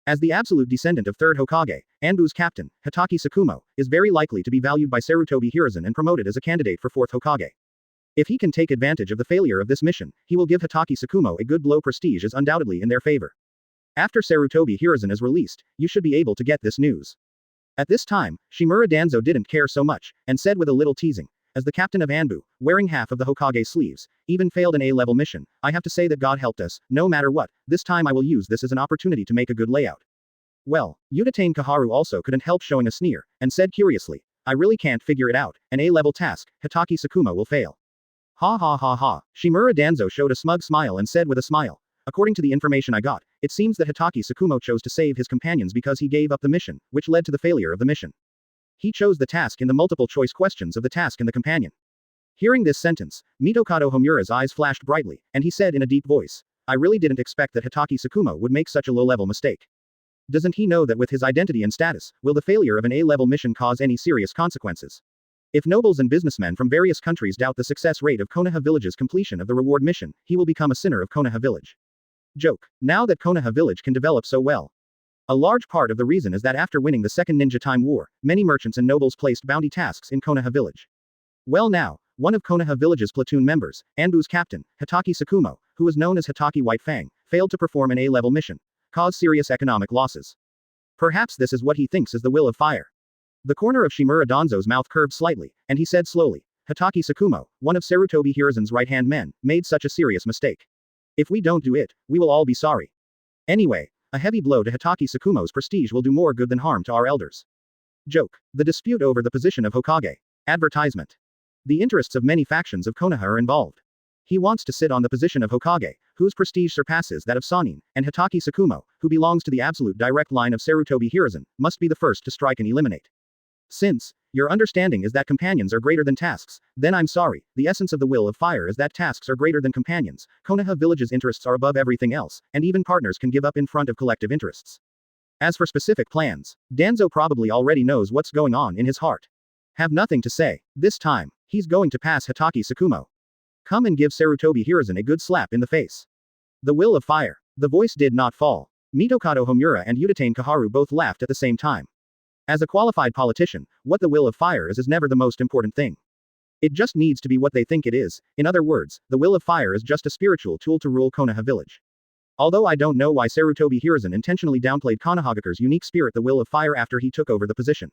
Speaker 1: As the absolute descendant of 3rd Hokage, Anbu's captain, Hotaki Tsukumo, is very likely to be valued by Sarutobi Hiruzen and promoted as a candidate for 4th Hokage. If he can take advantage of the failure of this mission, he will give Hotaki Tsukumo a good blow. Prestige is undoubtedly in their favor. After Sarutobi Hiruzen is released, you should be able to get this news. At this time, Shimura Danzo didn't care so much, and said with a little teasing, "As the captain of Anbu, wearing half of the Hokage sleeves, even failed an A-level mission, I have to say that God helped us. No matter what, this time I will use this as an opportunity to make a good layout." Well, Uchiha Kaharu also couldn't help showing a sneer, and said curiously, "I really can't figure it out. An A-level task, Hotaki Tsukumo will fail." Ha ha ha ha. Shimura Danzo showed a smug smile and said with a smile, "According to the information I got, it seems that Hotaki Tsukumo chose to save his companions because he gave up the mission, which led to the failure of the mission. He chose the task in the multiple choice questions of the task and the companion." Hearing this sentence, Mitokado Homura's eyes flashed brightly, and he said in a deep voice, "I really didn't expect that Hotaki Tsukumo would make such a low-level mistake. Doesn't he know that with his identity and status, will the failure of an A-level mission cause any serious consequences? If nobles and businessmen from various countries doubt the success rate of Konoha Village's completion of the reward mission, he will become a sinner of Konoha Village." Joke. Now that Konoha Village can develop so well. A large part of the reason is that after winning the Second Ninja Time War, many merchants and nobles placed bounty tasks in Konoha Village. Well now, one of Konoha Village's platoon members, Anbu's captain, Hotaki Tsukumo, who was known as Hotaki White Fang, failed to perform an A-level mission, caused serious economic losses. Perhaps this is what he thinks is the will of fire. The corner of Shimura Danzo's mouth curved slightly, and he said slowly, "Hotaki Tsukumo, one of Sarutobi Hiruzen's right-hand men, made such a serious mistake. If we don't do it, we will all be sorry. Anyway, a heavy blow to Hotaki Tsukumo's prestige will do more good than harm to our elders." Joke. The dispute over the position of Hokage. Advertisement. The interests of many factions of Konoha are involved. He wants to sit on the position of Hokage, whose prestige surpasses that of Sannin, and Hotaki Tsukumo, who belongs to the absolute direct line of Sarutobi Hiruzen, must be the first to strike and eliminate. Since your understanding is that companions are greater than tasks, then I'm sorry, the essence of the will of fire is that tasks are greater than companions. Konoha Village's interests are above everything else, and even partners can give up in front of collective interests. As for specific plans, Danzo probably already knows what's going on in his heart. Have nothing to say. This time, He's going to pass Hatake Tsukumo. Come and give Sarutobi Hiruzen a good slap in the face. The will of fire. The voice did not fall. Mitokado Homura and Uchiha Kaharu both laughed at the same time. As a qualified politician, what the will of fire is never the most important thing. It just needs to be what they think it is. In other words, the will of fire is just a spiritual tool to rule Konoha Village. Although I don't know why Sarutobi Hiruzen intentionally downplayed Konohagakure's unique spirit, the will of fire, after he took over the position.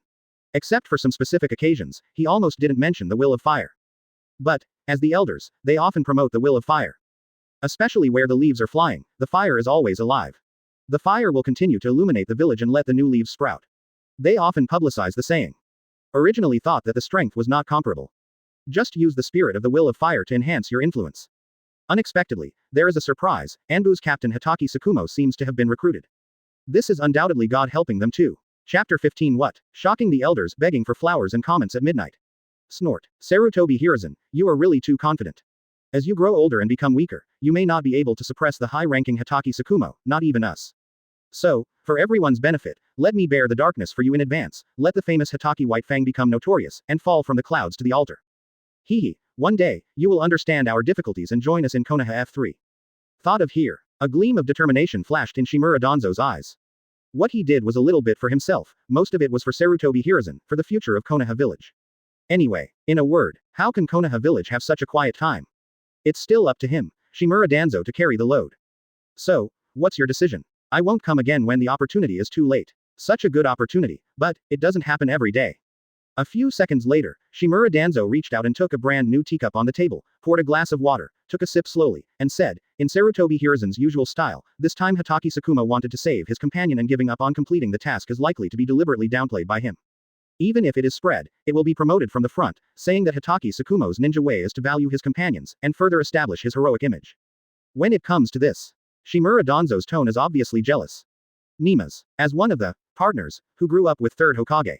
Speaker 1: Except for some specific occasions, he almost didn't mention the will of fire. But, as the elders, they often promote the will of fire. Especially where the leaves are flying, the fire is always alive. The fire will continue to illuminate the village and let the new leaves sprout. They often publicize the saying. Originally thought that the strength was not comparable. Just use the spirit of the will of fire to enhance your influence. Unexpectedly, there is a surprise. Anbu's captain Hatake Tsukumo seems to have been recruited. This is undoubtedly God helping them too. Chapter 15. What? Shocking the elders, begging for flowers and comments at midnight. Snort. Sarutobi Hiruzen, you are really too confident. As you grow older and become weaker, you may not be able to suppress the high-ranking Hatake Tsukumo, not even us. So, for everyone's benefit, let me bear the darkness for you in advance. Let the famous Hatake White Fang become notorious, and fall from the clouds to the altar. Hehe. One day, you will understand our difficulties and join us in Konoha F3. Thought of here. A gleam of determination flashed in Shimura Danzo's eyes. What he did was a little bit for himself, most of it was for Sarutobi Hiruzen, for the future of Konoha Village. Anyway, in a word, how can Konoha Village have such a quiet time? It's still up to him, Shimura Danzo, to carry the load. So, what's your decision? I won't come again when the opportunity is too late. Such a good opportunity, but it doesn't happen every day. A few seconds later, Shimura Danzo reached out and took a brand new teacup on the table, poured a glass of water, took a sip slowly, and said, in Sarutobi Hiruzen's usual style, this time Hatake Tsukumo wanted to save his companion, and giving up on completing the task is likely to be deliberately downplayed by him. Even if it is spread, it will be promoted from the front, saying that Hatake Tsukumo's ninja way is to value his companions, and further establish his heroic image. When it comes to this, Shimura Danzo's tone is obviously jealous. Nima's, as one of the partners, who grew up with Third Hokage.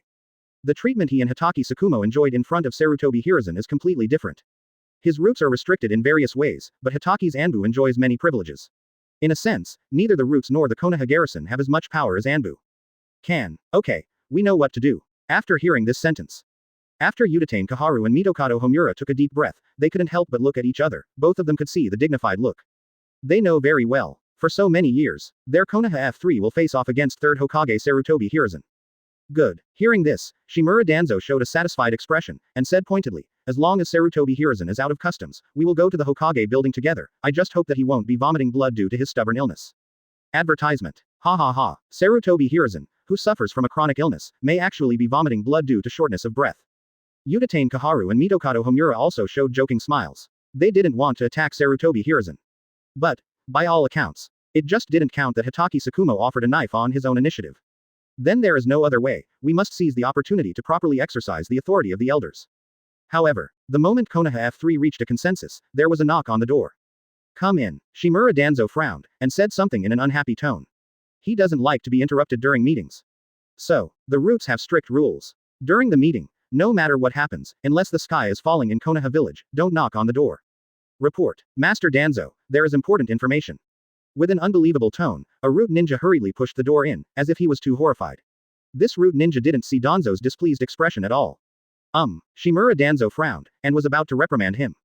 Speaker 1: The treatment he and Hatake Tsukumo enjoyed in front of Sarutobi Hiruzen is completely different. His roots are restricted in various ways, but Hatake's Anbu enjoys many privileges. In a sense, neither the roots nor the Konoha garrison have as much power as Anbu. Okay, we know what to do. After hearing this sentence. After Uchiha Kaharu and Mitokado Homura took a deep breath, they couldn't help but look at each other. Both of them could see the dignified look. They know very well. For so many years, their Konoha F3 will face off against Third Hokage Sarutobi Hiruzen. Good. Hearing this, Shimura Danzo showed a satisfied expression, and said pointedly, as long as Sarutobi Hiruzen is out of customs, we will go to the Hokage building together. I just hope that he won't be vomiting blood due to his stubborn illness. Advertisement. Ha ha ha. Sarutobi Hiruzen, who suffers from a chronic illness, may actually be vomiting blood due to shortness of breath. Uchiha Kaharu and Mitokado Homura also showed joking smiles. They didn't want to attack Sarutobi Hiruzen. But, by all accounts, it just didn't count that Hatake Tsukumo offered a knife on his own initiative. Then there is no other way, we must seize the opportunity to properly exercise the authority of the elders. However, the moment Konoha F3 reached a consensus, there was a knock on the door. Come in. Shimura Danzo frowned, and said something in an unhappy tone. He doesn't like to be interrupted during meetings. So, the roots have strict rules. During the meeting, no matter what happens, unless the sky is falling in Konoha Village, don't knock on the door. Report. Master Danzo, there is important information. With an unbelievable tone, a root ninja hurriedly pushed the door in, as if he was too horrified. This root ninja didn't see Danzo's displeased expression at all. Shimura Danzo frowned, and was about to reprimand him.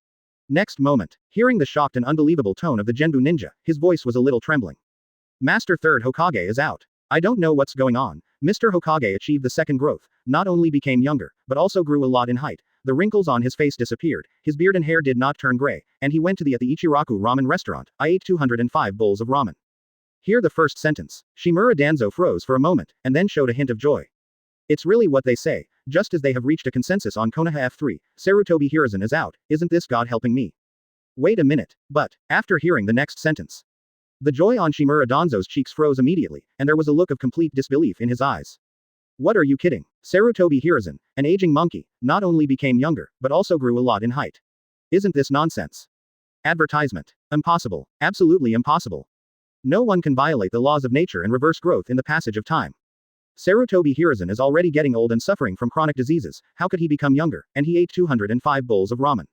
Speaker 1: Next moment, hearing the shocked and unbelievable tone of the Genbu ninja, his voice was a little trembling. Master Third Hokage is out. I don't know what's going on. Mr. Hokage achieved the second growth, not only became younger, but also grew a lot in height. The wrinkles on his face disappeared, his beard and hair did not turn gray, and he went to the Ichiraku ramen restaurant. I ate 205 bowls of ramen. Hear the first sentence. Shimura Danzo froze for a moment, and then showed a hint of joy. It's really what they say, just as they have reached a consensus on Konoha F3, Sarutobi Hiruzen is out, isn't this God helping me? Wait a minute, but, after hearing the next sentence. The joy on Shimura Danzo's cheeks froze immediately, and there was a look of complete disbelief in his eyes. What are you kidding? Sarutobi Hiruzen, an aging monkey, not only became younger, but also grew a lot in height. Isn't this nonsense? Advertisement. Impossible. Absolutely impossible. No one can violate the laws of nature and reverse growth in the passage of time. Sarutobi Hiruzen is already getting old and suffering from chronic diseases, how could he become younger, and he ate 205 bowls of ramen?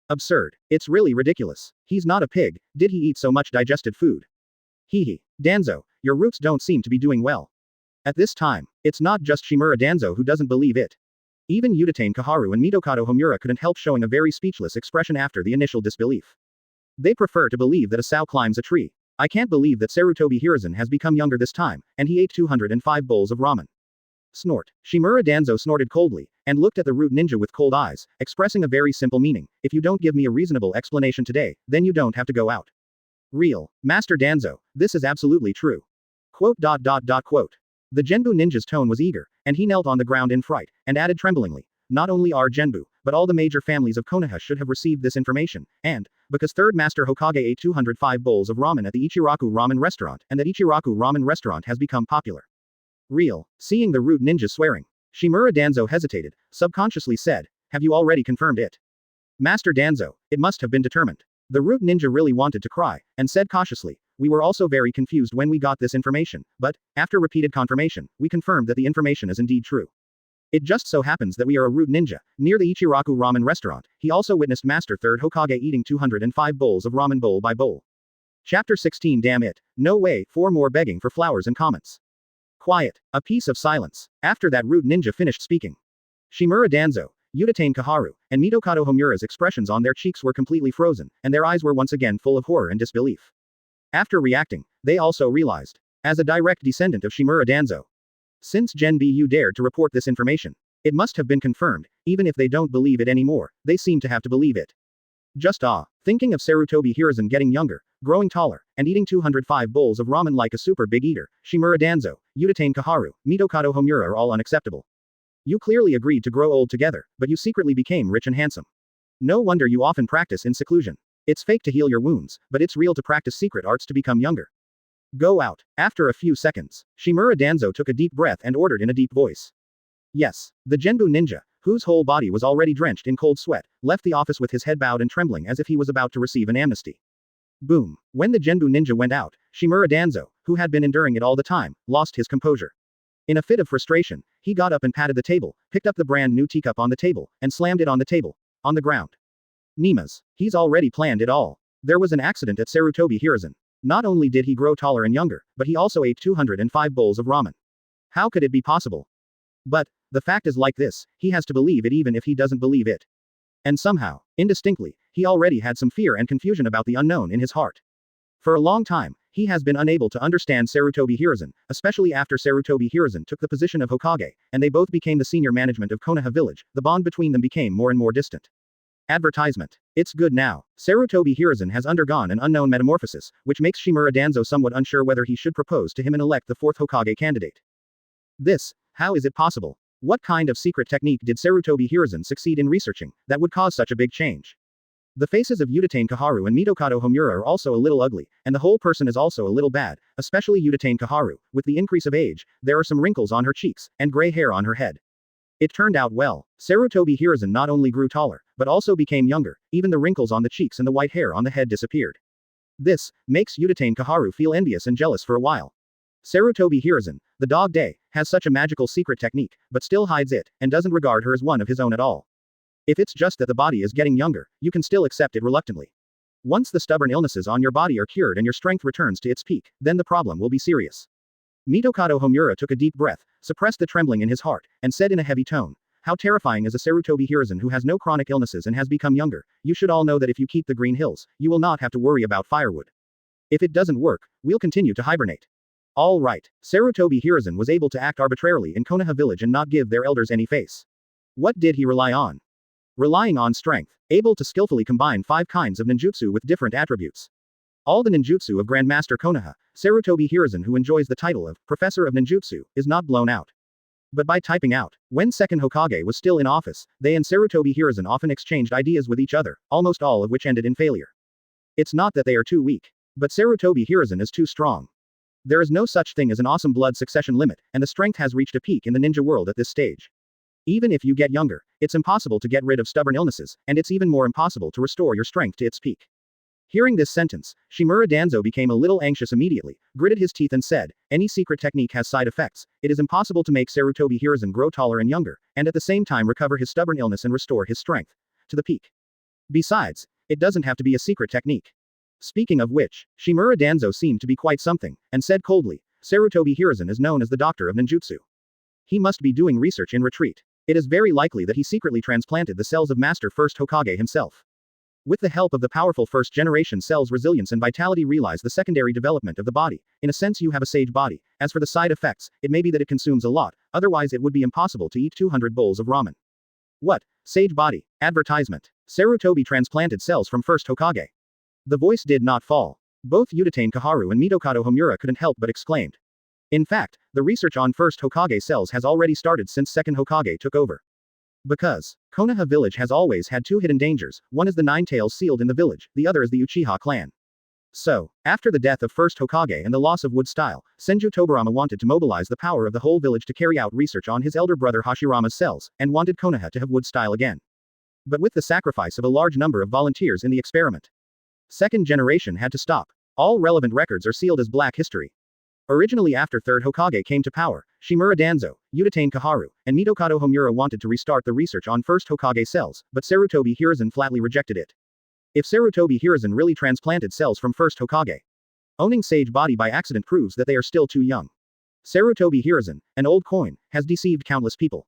Speaker 1: Absurd. It's really ridiculous. He's not a pig, did he eat so much digested food? Hehe. Danzo, your roots don't seem to be doing well. At this time, it's not just Shimura Danzo who doesn't believe it. Even Uchiha Kaharu and Mitokado Homura couldn't help showing a very speechless expression after the initial disbelief. They prefer to believe that a sow climbs a tree. I can't believe that Sarutobi Hiruzen has become younger this time, and he ate 205 bowls of ramen. Snort. Shimura Danzo snorted coldly, and looked at the root ninja with cold eyes, expressing a very simple meaning: if you don't give me a reasonable explanation today, then you don't have to go out. Real. Master Danzo, this is absolutely true. Quote. The Genbu ninja's tone was eager, and he knelt on the ground in fright, and added tremblingly, not only our Genbu, but all the major families of Konoha should have received this information, and, because Third Master Hokage ate 205 bowls of ramen at the Ichiraku Ramen Restaurant, and that Ichiraku Ramen Restaurant has become popular. Real. Seeing the root ninja swearing, Shimura Danzo hesitated, subconsciously said, have you already confirmed it? Master Danzo, it must have been determined. The root ninja really wanted to cry, and said cautiously, we were also very confused when we got this information, but, after repeated confirmation, we confirmed that the information is indeed true. It just so happens that we are a root ninja. Near the Ichiraku Ramen Restaurant, he also witnessed Master Third Hokage eating 205 bowls of ramen bowl by bowl. Chapter 16. Damn it. No way. 4 more begging for flowers and comments. Quiet. A piece of silence. After that root ninja finished speaking, Shimura Danzo, Uchiha Kaharu, and Mitokado Homura's expressions on their cheeks were completely frozen, and their eyes were once again full of horror and disbelief. After reacting, they also realized, as a direct descendant of Shimura Danzo, since Genbu dared to report this information, it must have been confirmed. Even if they don't believe it anymore, they seem to have to believe it. Just thinking of Sarutobi Hiruzen getting younger, growing taller, and eating 205 bowls of ramen like a super big eater, Shimura Danzo, Uchiha Kaharu, Mitokado Homura are all unacceptable. You clearly agreed to grow old together, but you secretly became rich and handsome. No wonder you often practice in seclusion. It's fake to heal your wounds, but it's real to practice secret arts to become younger. Go out. After a few seconds, Shimura Danzo took a deep breath and ordered in a deep voice. Yes. The Genbu ninja, whose whole body was already drenched in cold sweat, left the office with his head bowed and trembling as if he was about to receive an amnesty. Boom. When the Genbu ninja went out, Shimura Danzo, who had been enduring it all the time, lost his composure. In a fit of frustration, he got up and patted the table, picked up the brand new teacup on the table, and slammed it on the table. On the ground. Nimas. He's already planned it all. There was an accident at Sarutobi Hiruzen. Not only did he grow taller and younger, but he also ate 205 bowls of ramen. How could it be possible? But, the fact is like this, he has to believe it even if he doesn't believe it. And somehow, indistinctly, he already had some fear and confusion about the unknown in his heart. For a long time, he has been unable to understand Sarutobi Hiruzen, especially after Sarutobi Hiruzen took the position of Hokage, and they both became the senior management of Konoha Village. The bond between them became more and more distant. Advertisement. It's good now. Sarutobi Hiruzen has undergone an unknown metamorphosis, which makes Shimura Danzo somewhat unsure whether he should propose to him and elect the 4th Hokage candidate. How is it possible? What kind of secret technique did Sarutobi Hiruzen succeed in researching, that would cause such a big change? The faces of Uchiha Kaharu and Mitokado Homura are also a little ugly, and the whole person is also a little bad, especially Uchiha Kaharu. With the increase of age, there are some wrinkles on her cheeks, and gray hair on her head. It turned out well. Sarutobi Hiruzen not only grew taller, but also became younger. Even the wrinkles on the cheeks and the white hair on the head disappeared. This makes Uchiha Kaharu feel envious and jealous for a while. Sarutobi Hiruzen, the dog day, has such a magical secret technique, but still hides it, and doesn't regard her as one of his own at all. If it's just that the body is getting younger, you can still accept it reluctantly. Once the stubborn illnesses on your body are cured and your strength returns to its peak, then the problem will be serious. Mitokado Homura took a deep breath, suppressed the trembling in his heart, and said in a heavy tone, how terrifying is a Sarutobi Hiruzen who has no chronic illnesses and has become younger. You should all know that if you keep the Green Hills, you will not have to worry about firewood. If it doesn't work, we'll continue to hibernate. All right. Sarutobi Hiruzen was able to act arbitrarily in Konoha Village and not give their elders any face. What did he rely on? Relying on strength, able to skillfully combine 5 kinds of ninjutsu with different attributes. All the ninjutsu of Grandmaster Konoha, Sarutobi Hiruzen, who enjoys the title of Professor of Ninjutsu, is not blown out. But by typing out. When second Hokage was still in office, they and Sarutobi Hiruzen often exchanged ideas with each other, almost all of which ended in failure. It's not that they are too weak, but Sarutobi Hiruzen is too strong. There is no such thing as an awesome blood succession limit, and the strength has reached a peak in the ninja world at this stage. Even if you get younger, it's impossible to get rid of stubborn illnesses, and it's even more impossible to restore your strength to its peak. Hearing this sentence, Shimura Danzo became a little anxious immediately, gritted his teeth and said, any secret technique has side effects. It is impossible to make Sarutobi Hiruzen grow taller and younger, and at the same time recover his stubborn illness and restore his strength to the peak. Besides, it doesn't have to be a secret technique. Speaking of which, Shimura Danzo seemed to be quite something, and said coldly, Sarutobi Hiruzen is known as the Doctor of Ninjutsu. He must be doing research in retreat. It is very likely that he secretly transplanted the cells of Master First Hokage himself. With the help of the powerful first-generation cells, resilience and vitality realize the secondary development of the body. In a sense, you have a sage body. As for the side effects, it may be that it consumes a lot, otherwise it would be impossible to eat 200 bowls of ramen. What? Sage body. Advertisement. Sarutobi transplanted cells from First Hokage. The voice did not fall. Both Uchiha Kaharu and Mitokado Homura couldn't help but exclaimed. In fact, the research on First Hokage cells has already started since Second Hokage took over. Because Konoha Village has always had two hidden dangers, one is the Nine Tails sealed in the village, the other is the Uchiha clan. So, after the death of First Hokage and the loss of wood style, Senju Tobirama wanted to mobilize the power of the whole village to carry out research on his elder brother Hashirama's cells, and wanted Konoha to have wood style again. But with the sacrifice of a large number of volunteers in the experiment, second generation had to stop. All relevant records are sealed as black history. Originally after Third Hokage came to power, Shimura Danzo, Uchiha Kaharu, and Mitokado Homura wanted to restart the research on First Hokage cells, but Sarutobi Hiruzen flatly rejected it. If Sarutobi Hiruzen really transplanted cells from First Hokage, owning sage body by accident proves that they are still too young. Sarutobi Hiruzen, an old coin, has deceived countless people.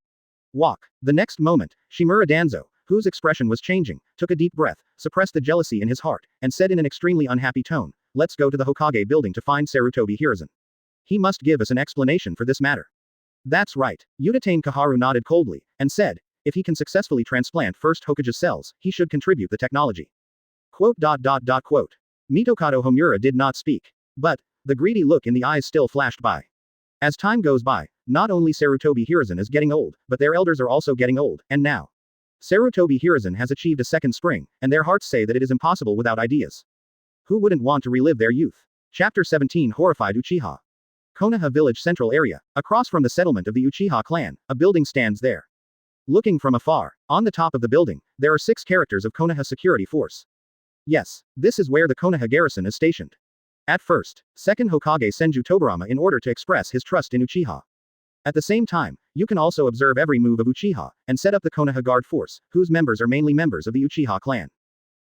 Speaker 1: Walk. The next moment, Shimura Danzo, whose expression was changing, took a deep breath, suppressed the jealousy in his heart, and said in an extremely unhappy tone, "Let's go to the Hokage building to find Sarutobi Hiruzen. He must give us an explanation for this matter." That's right. Uchiha Kaharu nodded coldly, and said, if he can successfully transplant First Hokage's cells, he should contribute the technology. Quote. Mitokado Homura did not speak. But, the greedy look in the eyes still flashed by. As time goes by, not only Sarutobi Hiruzen is getting old, but their elders are also getting old, and now Sarutobi Hiruzen has achieved a second spring, and their hearts say that it is impossible without ideas. Who wouldn't want to relive their youth? Chapter 17 Horrified Uchiha. Konoha Village Central Area. Across from the settlement of the Uchiha clan, a building stands there. Looking from afar, on the top of the building, there are 6 characters of Konoha security force. Yes, this is where the Konoha garrison is stationed. At first, Second Hokage Senju Tobirama in order to express his trust in Uchiha. At the same time, you can also observe every move of Uchiha, and set up the Konoha guard force, whose members are mainly members of the Uchiha clan.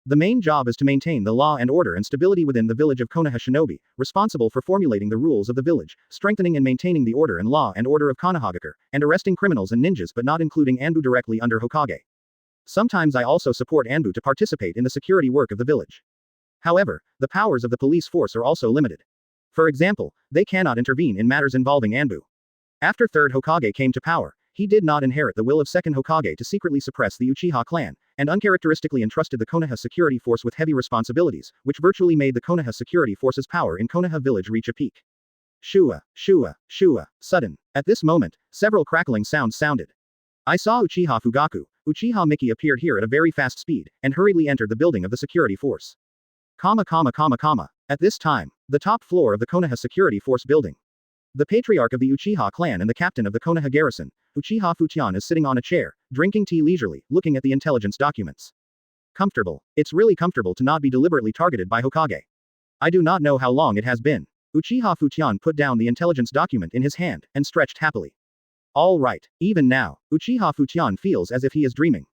Speaker 1: The main job is to maintain the law and order and stability within the village of Konoha Shinobi, responsible for formulating the rules of the village, strengthening and maintaining the order and law and order of Konohagakure, and arresting criminals and ninjas but not including Anbu directly under Hokage. Sometimes I also support Anbu to participate in the security work of the village. However, the powers of the police force are also limited. For example, they cannot intervene in matters involving Anbu. After Third Hokage came to power, he did not inherit the will of Second Hokage to secretly suppress the Uchiha clan, and uncharacteristically entrusted the Konoha security force with heavy responsibilities, which virtually made the Konoha security force's power in Konoha Village reach a peak. Shua, shua, shua, sudden. At this moment, several crackling sounds sounded. I saw Uchiha Fugaku, Uchiha Miki appeared here at a very fast speed, and hurriedly entered the building of the security force. At this time, the top floor of the Konoha security force building. The patriarch of the Uchiha clan and the captain of the Konoha garrison, Uchiha Futian, is sitting on a chair, drinking tea leisurely, looking at the intelligence documents. Comfortable. It's really comfortable to not be deliberately targeted by Hokage. I do not know how long it has been. Uchiha Futian put down the intelligence document in his hand, and stretched happily. All right. Even now, Uchiha Futian feels as if he is dreaming.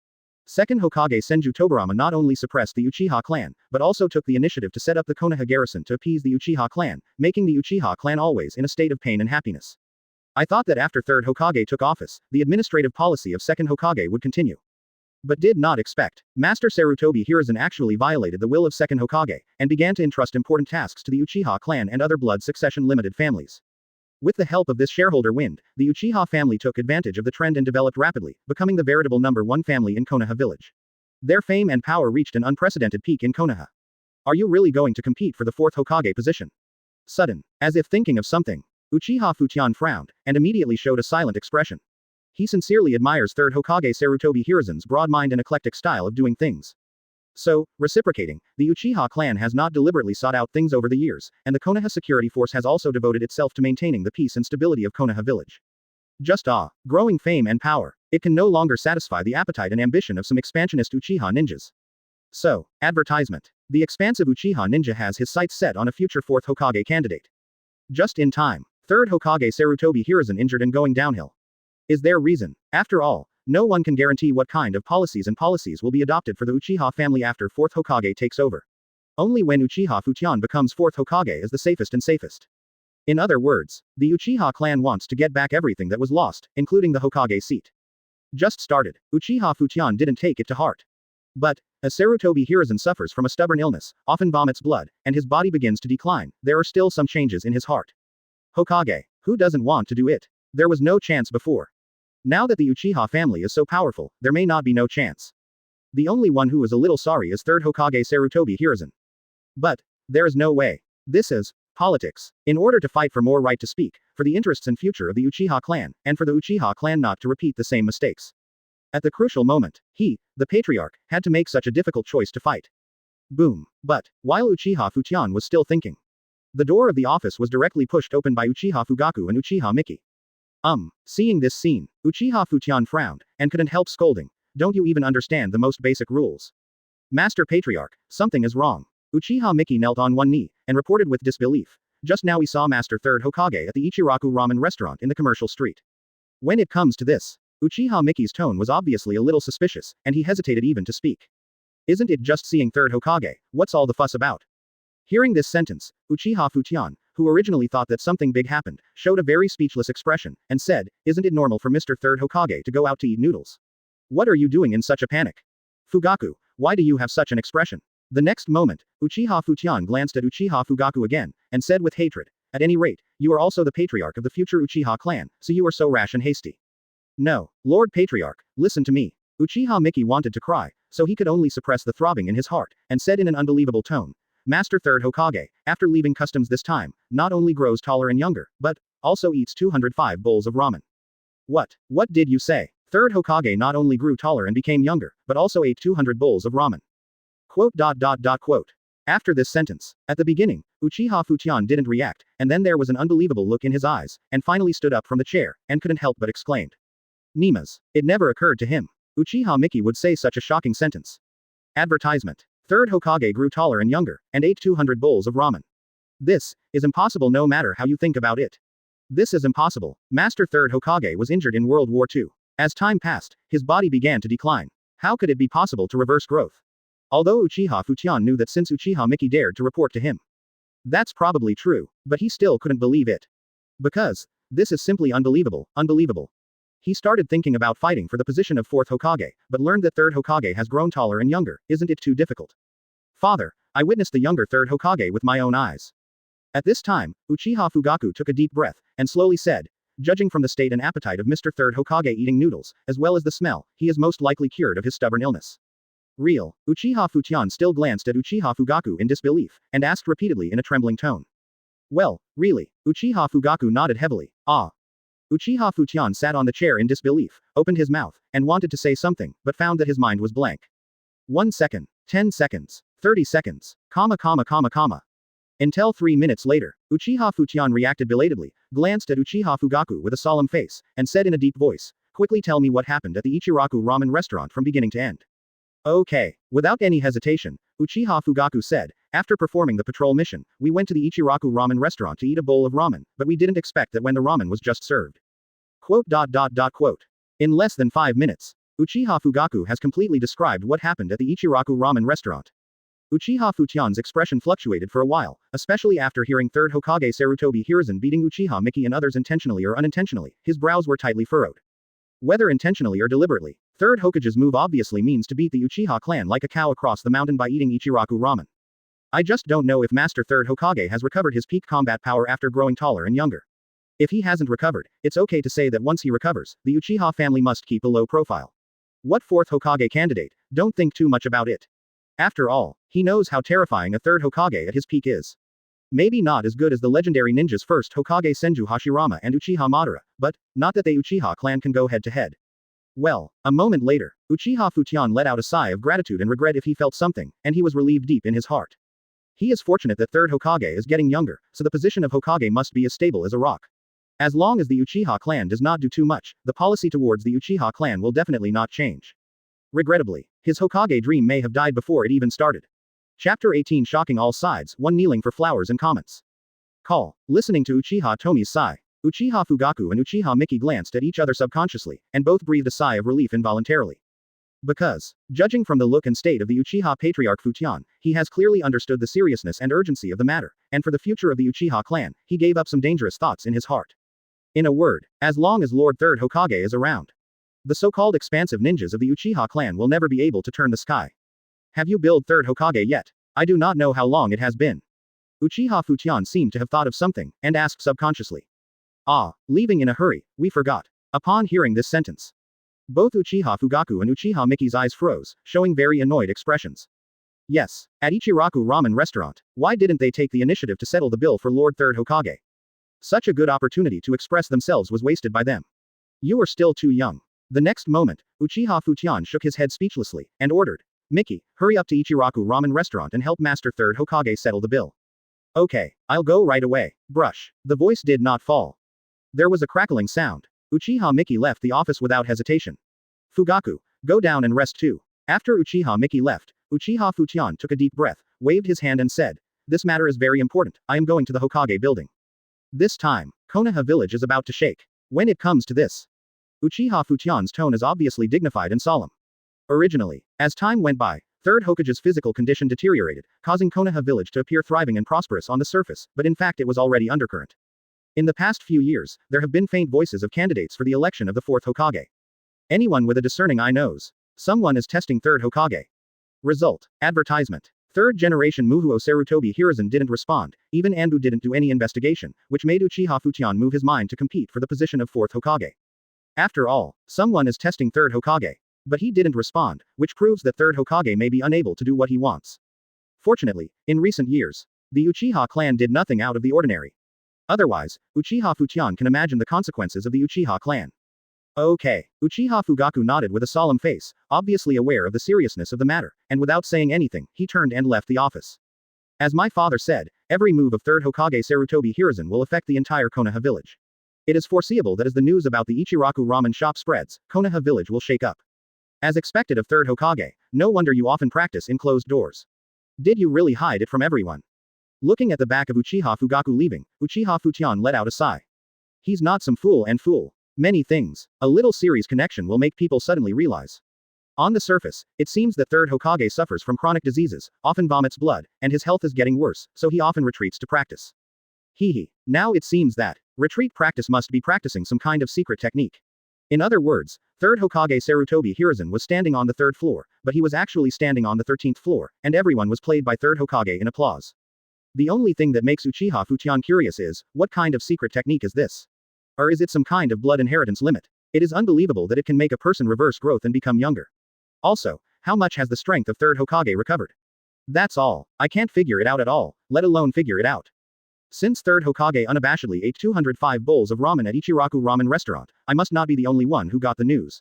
Speaker 1: Second Hokage Senju Tobirama not only suppressed the Uchiha clan, but also took the initiative to set up the Konoha garrison to appease the Uchiha clan, making the Uchiha clan always in a state of pain and happiness. I thought that after Third Hokage took office, the administrative policy of Second Hokage would continue. But did not expect, Master Sarutobi Hiruzen actually violated the will of Second Hokage, and began to entrust important tasks to the Uchiha clan and other blood succession limited families. With the help of this shareholder wind, the Uchiha family took advantage of the trend and developed rapidly, becoming the veritable number 1 family in Konoha Village. Their fame and power reached an unprecedented peak in Konoha. Are you really going to compete for the 4th Hokage position? Sudden, as if thinking of something, Uchiha Futian frowned, and immediately showed a silent expression. He sincerely admires Third Hokage Sarutobi Hiruzen's broad mind and eclectic style of doing things. So, reciprocating, the Uchiha clan has not deliberately sought out things over the years, and the Konoha security force has also devoted itself to maintaining the peace and stability of Konoha Village. Just growing fame and power, it can no longer satisfy the appetite and ambition of some expansionist Uchiha ninjas. So, advertisement. The expansive Uchiha ninja has his sights set on a future 4th Hokage candidate. Just in time, Third Hokage Sarutobi Hiruzen injured and going downhill. Is there reason? After all, no one can guarantee what kind of policies will be adopted for the Uchiha family after 4th Hokage takes over. Only when Uchiha Futian becomes 4th Hokage is the safest and safest. In other words, the Uchiha clan wants to get back everything that was lost, including the Hokage seat. Just started. Uchiha Fujian didn't take it to heart. But, as Sarutobi Hiruzen suffers from a stubborn illness, often vomits blood, and his body begins to decline, there are still some changes in his heart. Hokage. Who doesn't want to do it? There was no chance before. Now that the Uchiha family is so powerful, there may not be no chance. The only one who is a little sorry is Third Hokage Sarutobi Hiruzen. But, there is no way. This is politics. In order to fight for more right to speak, for the interests and future of the Uchiha clan, and for the Uchiha clan not to repeat the same mistakes. At the crucial moment, he, the patriarch, had to make such a difficult choice to fight. Boom. But, while Uchiha Fujian was still thinking, the door of the office was directly pushed open by Uchiha Fugaku and Uchiha Miki. Seeing this scene, Uchiha Fujian frowned, and couldn't help scolding. Don't you even understand the most basic rules? Master Patriarch, something is wrong. Uchiha Miki knelt on one knee, and reported with disbelief. Just now we saw Master Third Hokage at the Ichiraku ramen restaurant in the commercial street. When it comes to this, Uchiha Miki's tone was obviously a little suspicious, and he hesitated even to speak. Isn't it just seeing Third Hokage? What's all the fuss about? Hearing this sentence, Uchiha Fujian, who originally thought that something big happened, showed a very speechless expression, and said, Isn't it normal for Mr. Third Hokage to go out to eat noodles? What are you doing in such a panic? Fugaku, why do you have such an expression? The next moment, Uchiha Fujian glanced at Uchiha Fugaku again, and said with hatred, At any rate, you are also the patriarch of the future Uchiha clan, so you are so rash and hasty. No, Lord Patriarch, listen to me. Uchiha Miki wanted to cry, so he could only suppress the throbbing in his heart, and said in an unbelievable tone, Master Third Hokage, after leaving customs this time, not only grows taller and younger, but also eats 205 bowls of ramen. What? What did you say? Third Hokage not only grew taller and became younger, but also ate 200 bowls of ramen. Quote. After this sentence, at the beginning, Uchiha Fujian didn't react, and then there was an unbelievable look in his eyes, and finally stood up from the chair, and couldn't help but exclaimed. Nimas. It never occurred to him. Uchiha Miki would say such a shocking sentence. Advertisement. Third Hokage grew taller and younger, and ate 200 bowls of ramen. This is impossible no matter how you think about it. This is impossible. Master Third Hokage was injured in World War II. As time passed, his body began to decline. How could it be possible to reverse growth? Although Uchiha Fujian knew that since Uchiha Miki dared to report to him. That's probably true, but he still couldn't believe it. Because, this is simply unbelievable. He started thinking about fighting for the position of 4th Hokage, but learned that 3rd Hokage has grown taller and younger. Isn't it too difficult? Father, I witnessed the younger 3rd Hokage with my own eyes. At this time, Uchiha Fugaku took a deep breath, and slowly said, Judging from the state and appetite of Mr. 3rd Hokage eating noodles, as well as the smell, he is most likely cured of his stubborn illness. Real. Uchiha Fujian still glanced at Uchiha Fugaku in disbelief, and asked repeatedly in a trembling tone. Well, really? Uchiha Fugaku nodded heavily. Uchiha Fujian sat on the chair in disbelief, opened his mouth, and wanted to say something, but found that his mind was blank. 1 second, 10 seconds, 30 seconds, Until 3 minutes later, Uchiha Fujian reacted belatedly, glanced at Uchiha Fugaku with a solemn face, and said in a deep voice, Quickly tell me what happened at the Ichiraku ramen restaurant from beginning to end. Okay. Without any hesitation, Uchiha Fugaku said, After performing the patrol mission, we went to the Ichiraku ramen restaurant to eat a bowl of ramen, but we didn't expect that when the ramen was just served. Quote. In less than 5 minutes, Uchiha Fugaku has completely described what happened at the Ichiraku ramen restaurant. Uchiha Fujian's expression fluctuated for a while, especially after hearing 3rd Hokage Sarutobi Hiruzen beating Uchiha Miki and others intentionally or unintentionally. His brows were tightly furrowed. Whether intentionally or deliberately, 3rd Hokage's move obviously means to beat the Uchiha clan like a cow across the mountain by eating Ichiraku ramen. I just don't know if Master 3rd Hokage has recovered his peak combat power after growing taller and younger. If he hasn't recovered, it's okay to say that once he recovers, the Uchiha family must keep a low profile. What 4th Hokage candidate? Don't think too much about it. After all, he knows how terrifying a 3rd Hokage at his peak is. Maybe not as good as the legendary ninjas 1st Hokage Senju Hashirama and Uchiha Madara, but, not that the Uchiha clan can go head to head. Well, a moment later, Uchiha Fujian let out a sigh of gratitude and regret if he felt something, and he was relieved deep in his heart. He is fortunate that 3rd Hokage is getting younger, so the position of Hokage must be as stable as a rock. As long as the Uchiha clan does not do too much, the policy towards the Uchiha clan will definitely not change. Regrettably, his Hokage dream may have died before it even started. Chapter 18 Shocking all sides, one kneeling for flowers and comments. Call. Listening to Uchiha Tomi's sigh, Uchiha Fugaku and Uchiha Miki glanced at each other subconsciously, and both breathed a sigh of relief involuntarily. Because, judging from the look and state of the Uchiha Patriarch Fujian, he has clearly understood the seriousness and urgency of the matter, and for the future of the Uchiha clan, he gave up some dangerous thoughts in his heart. In a word, as long as Lord 3rd Hokage is around. The so-called expansive ninjas of the Uchiha clan will never be able to turn the sky. Have you built Third Hokage yet? I do not know how long it has been. Uchiha Fujian seemed to have thought of something, and asked subconsciously. Ah, leaving in a hurry, we forgot. Upon hearing this sentence, both Uchiha Fugaku and Uchiha Miki's eyes froze, showing very annoyed expressions. Yes, at Ichiraku Ramen Restaurant, why didn't they take the initiative to settle the bill for Lord Third Hokage? Such a good opportunity to express themselves was wasted by them. You are still too young. The next moment, Uchiha Fujian shook his head speechlessly, and ordered, Miki, hurry up to Ichiraku Ramen Restaurant and help Master Third Hokage settle the bill. Okay, I'll go right away. Brush. The voice did not fall. There was a crackling sound. Uchiha Miki left the office without hesitation. Fugaku, go down and rest too. After Uchiha Miki left, Uchiha Fujian took a deep breath, waved his hand and said, this matter is very important, I am going to the Hokage building. This time, Konoha Village is about to shake. When it comes to this, Uchiha Fujian's tone is obviously dignified and solemn. Originally, as time went by, Third Hokage's physical condition deteriorated, causing Konoha Village to appear thriving and prosperous on the surface, but in fact it was already undercurrent. In the past few years, there have been faint voices of candidates for the election of the fourth Hokage. Anyone with a discerning eye knows. Someone is testing Third Hokage. Result. Advertisement. Third generation Muhuo Sarutobi Hiruzen didn't respond, even Anbu didn't do any investigation, which made Uchiha Fujian move his mind to compete for the position of fourth Hokage. After all, someone is testing Third Hokage. But he didn't respond, which proves that Third Hokage may be unable to do what he wants. Fortunately, in recent years, the Uchiha clan did nothing out of the ordinary. Otherwise, Uchiha Fujian can imagine the consequences of the Uchiha clan. Okay. Uchiha Fugaku nodded with a solemn face, obviously aware of the seriousness of the matter, and without saying anything, he turned and left the office. As my father said, every move of Third Hokage Sarutobi Hiruzen will affect the entire Konoha village. It is foreseeable that as the news about the Ichiraku ramen shop spreads, Konoha village will shake up. As expected of Third Hokage, no wonder you often practice in closed doors. Did you really hide it from everyone? Looking at the back of Uchiha Fugaku leaving, Uchiha Fujian let out a sigh. He's not some fool and fool. Many things. A little series connection will make people suddenly realize. On the surface, it seems that Third Hokage suffers from chronic diseases, often vomits blood, and his health is getting worse, so he often retreats to practice. Hehe. Now it seems that retreat practice must be practicing some kind of secret technique. In other words, Third Hokage Sarutobi Hiruzen was standing on the 3rd floor, but he was actually standing on the 13th floor, and everyone was played by Third Hokage in applause. The only thing that makes Uchiha Fujian curious is, what kind of secret technique is this? Or is it some kind of blood inheritance limit? It is unbelievable that it can make a person reverse growth and become younger. Also, how much has the strength of Third Hokage recovered? That's all. I can't figure it out at all, let alone figure it out. Since Third Hokage unabashedly ate 205 bowls of ramen at Ichiraku Ramen Restaurant, I must not be the only one who got the news.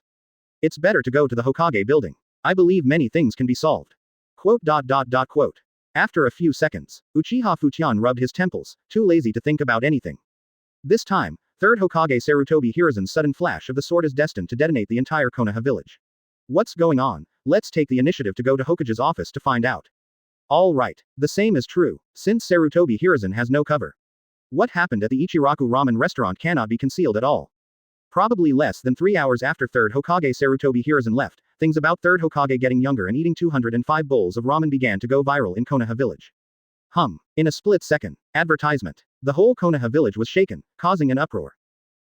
Speaker 1: It's better to go to the Hokage building. I believe many things can be solved. Quote. After a few seconds, Uchiha Fujian rubbed his temples, too lazy to think about anything. This time, Third Hokage Sarutobi Hiruzen's sudden flash of the sword is destined to detonate the entire Konoha village. What's going on? Let's take the initiative to go to Hokage's office to find out. All right. The same is true, since Sarutobi Hiruzen has no cover. What happened at the Ichiraku Ramen Restaurant cannot be concealed at all. Probably less than 3 hours after Third Hokage Sarutobi Hiruzen left, things about Third Hokage getting younger and eating 205 bowls of ramen began to go viral in Konoha village. In a split second. Advertisement. The whole Konoha village was shaken, causing an uproar.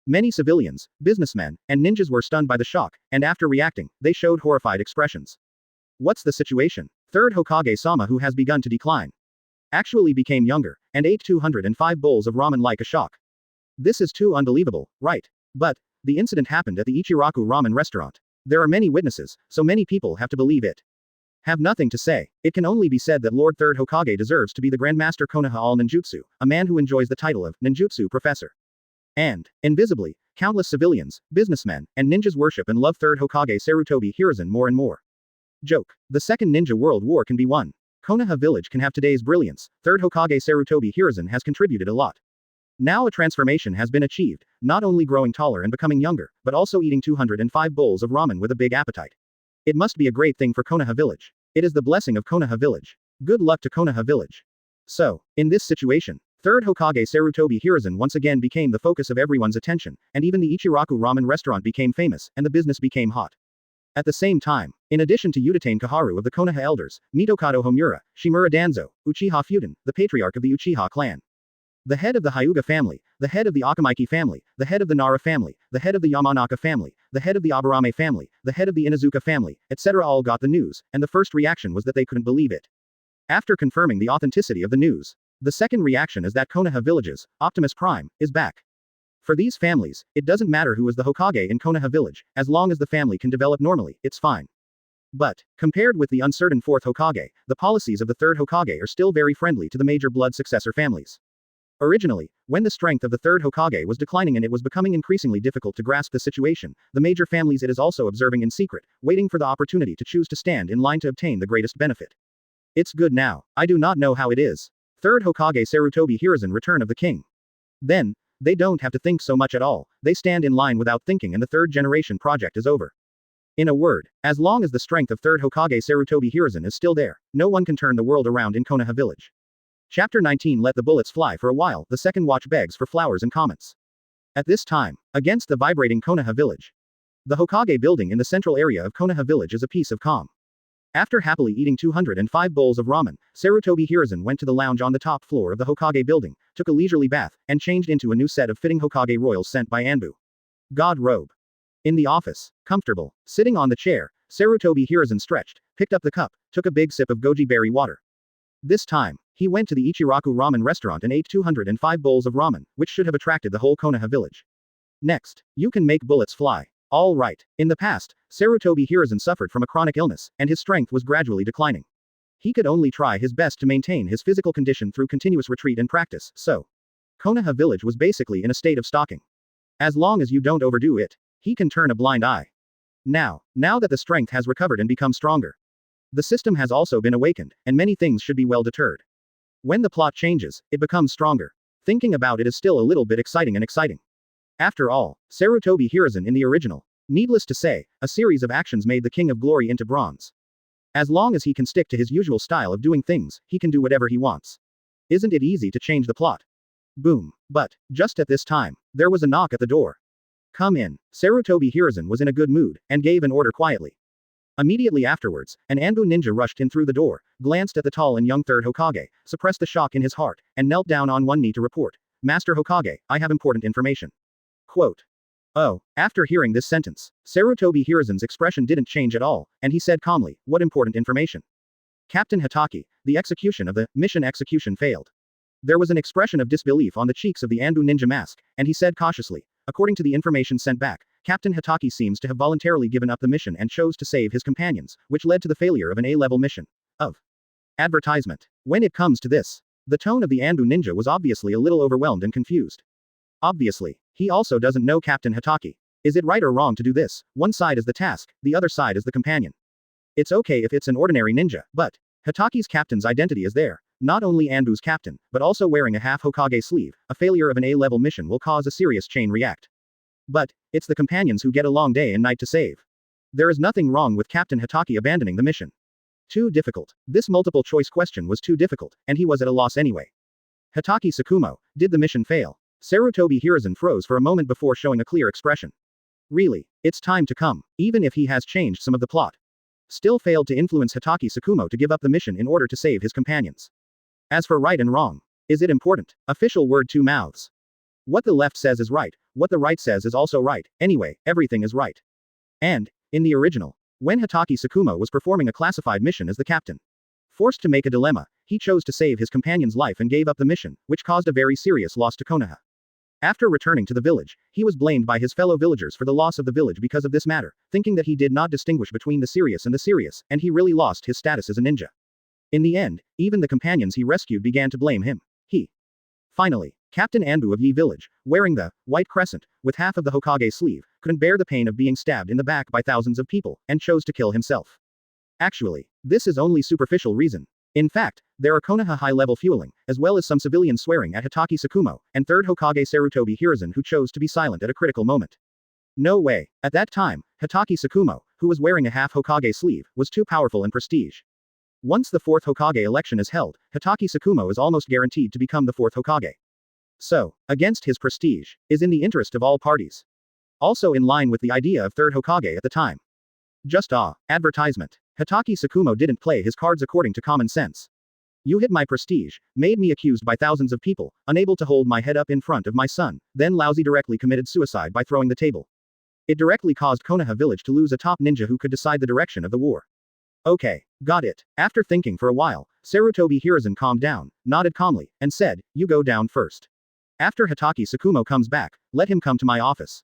Speaker 1: Many civilians, businessmen, and ninjas were stunned by the shock, and after reacting, they showed horrified expressions. What's the situation? Third Hokage-sama, who has begun to decline, actually became younger, and ate 205 bowls of ramen like a shock. This is too unbelievable, right? But the incident happened at the Ichiraku Ramen Restaurant. There are many witnesses, so many people have to believe it. Have nothing to say. It can only be said that Lord Third Hokage deserves to be the Grandmaster Konoha all ninjutsu, a man who enjoys the title of ninjutsu professor. And, invisibly, countless civilians, businessmen, and ninjas worship and love Third Hokage Sarutobi Hiruzen more and more. Joke. The Second Ninja World War can be won. Konoha village can have today's brilliance. Third Hokage Sarutobi Hiruzen has contributed a lot. Now a transformation has been achieved, not only growing taller and becoming younger, but also eating 205 bowls of ramen with a big appetite. It must be a great thing for Konoha village. It is the blessing of Konoha village. Good luck to Konoha village. So, in this situation, Third Hokage Sarutobi Hiruzen once again became the focus of everyone's attention, and even the Ichiraku Ramen Restaurant became famous, and the business became hot. At the same time, in addition to Udatane Kaharu of the Konoha elders, Mitokado Homura, Shimura Danzo, Uchiha Fuden, the patriarch of the Uchiha clan, The head of the Hyuga family, the head of the Akamaiki family, the head of the Nara family, the head of the Yamanaka family, the head of the Aburame family, the head of the Inazuka family, etc. all got the news, and the first reaction was that they couldn't believe it. After confirming the authenticity of the news, the second reaction is that Konoha Village's Optimus Prime is back. For these families, it doesn't matter who is the Hokage in Konoha Village, as long as the family can develop normally, it's fine. But, compared with the uncertain fourth Hokage, the policies of the third Hokage are still very friendly to the major blood successor families. Originally, when the strength of the third Hokage was declining and it was becoming increasingly difficult to grasp the situation, the major families it is also observing in secret, waiting for the opportunity to choose to stand in line to obtain the greatest benefit. It's good now. I do not know how it is. Third Hokage Sarutobi Hiruzen Return of the King. Then, they don't have to think so much at all, they stand in line without thinking and the third generation project is over. In a word, as long as the strength of third Hokage Sarutobi Hiruzen is still there, no one can turn the world around in Konoha Village. Chapter 19 Let the bullets fly for a while, the second watch begs for flowers and comments. At this time, against the vibrating Konoha Village. The Hokage building in the central area of Konoha Village is a piece of calm. After happily eating 205 bowls of ramen, Sarutobi Hiruzen went to the lounge on the top floor of the Hokage building, took a leisurely bath, and changed into a new set of fitting Hokage royals sent by Anbu. God robe. In the office, comfortable, sitting on the chair, Sarutobi Hiruzen stretched, picked up the cup, took a big sip of goji berry water. This time, he went to the Ichiraku ramen restaurant and ate 205 bowls of ramen, which should have attracted the whole Konoha village. Next, you can make bullets fly. All right. In the past, Sarutobi Hiruzen suffered from a chronic illness, and his strength was gradually declining. He could only try his best to maintain his physical condition through continuous retreat and practice, so Konoha village was basically in a state of stalking. As long as you don't overdo it, he can turn a blind eye. Now that the strength has recovered and become stronger, the system has also been awakened, and many things should be well deterred. When the plot changes, it becomes stronger. Thinking about it is still a little bit exciting. After all, Sarutobi Hiruzen in the original, needless to say, a series of actions made the King of Glory into bronze. As long as he can stick to his usual style of doing things, he can do whatever he wants. Isn't it easy to change the plot? Boom. But, just at this time, there was a knock at the door. Come in. Sarutobi Hiruzen was in a good mood, and gave an order quietly. Immediately afterwards, an Anbu ninja rushed in through the door, glanced at the tall and young third Hokage, suppressed the shock in his heart, and knelt down on one knee to report, Master Hokage, I have important information. Quote. Oh, after hearing this sentence, Sarutobi Hiruzen's expression didn't change at all, and he said calmly, what important information? Captain Hatake, the execution of the mission execution failed. There was an expression of disbelief on the cheeks of the Anbu ninja mask, and he said cautiously, according to the information sent back, Captain Hatake seems to have voluntarily given up the mission and chose to save his companions, which led to the failure of an A-level mission. Of advertisement. When it comes to this, the tone of the Anbu ninja was obviously a little overwhelmed and confused. Obviously, he also doesn't know Captain Hatake. Is it right or wrong to do this? One side is the task, the other side is the companion. It's okay if it's an ordinary ninja, but Hatake's captain's identity is there. Not only Anbu's captain, but also wearing a half Hokage sleeve, a failure of an A-level mission will cause a serious chain react. But, it's the companions who get a long day and night to save. There is nothing wrong with Captain Hatake abandoning the mission. Too difficult. This multiple choice question was too difficult, and he was at a loss anyway. Hatake Tsukumo, did the mission fail? Sarutobi Hiruzen froze for a moment before showing a clear expression. Really, it's time to come, even if he has changed some of the plot. Still failed to influence Hatake Tsukumo to give up the mission in order to save his companions. As for right and wrong, is it important? Official word two mouths. What the left says is right, what the right says is also right, anyway, everything is right. And, in the original, when Hatake Tsukumo was performing a classified mission as the captain, forced to make a dilemma, he chose to save his companion's life and gave up the mission, which caused a very serious loss to Konoha. After returning to the village, he was blamed by his fellow villagers for the loss of the village because of this matter, thinking that he did not distinguish between the serious and the serious, and he really lost his status as a ninja. In the end, even the companions he rescued began to blame him. Finally, Captain Anbu of Yi Village, wearing the white crescent, with half of the Hokage sleeve, couldn't bear the pain of being stabbed in the back by thousands of people, and chose to kill himself. Actually, this is only superficial reason. In fact, there are Konoha high-level fueling, as well as some civilian swearing at Hatake Tsukumo, and third Hokage Sarutobi Hiruzen who chose to be silent at a critical moment. No way. At that time, Hatake Tsukumo, who was wearing a half Hokage sleeve, was too powerful and prestige. Once the fourth Hokage election is held, Hatake Tsukumo is almost guaranteed to become the fourth Hokage. So, against his prestige, is in the interest of all parties. Also in line with the idea of third Hokage at the time. Just advertisement. Hatake Tsukumo didn't play his cards according to common sense. You hit my prestige, made me accused by thousands of people, unable to hold my head up in front of my son, then Lousy directly committed suicide by throwing the table. It directly caused Konoha Village to lose a top ninja who could decide the direction of the war. Okay, got it. After thinking for a while, Sarutobi Hiruzen calmed down, nodded calmly, and said, you go down first. After Hatake Tsukumo comes back, let him come to my office.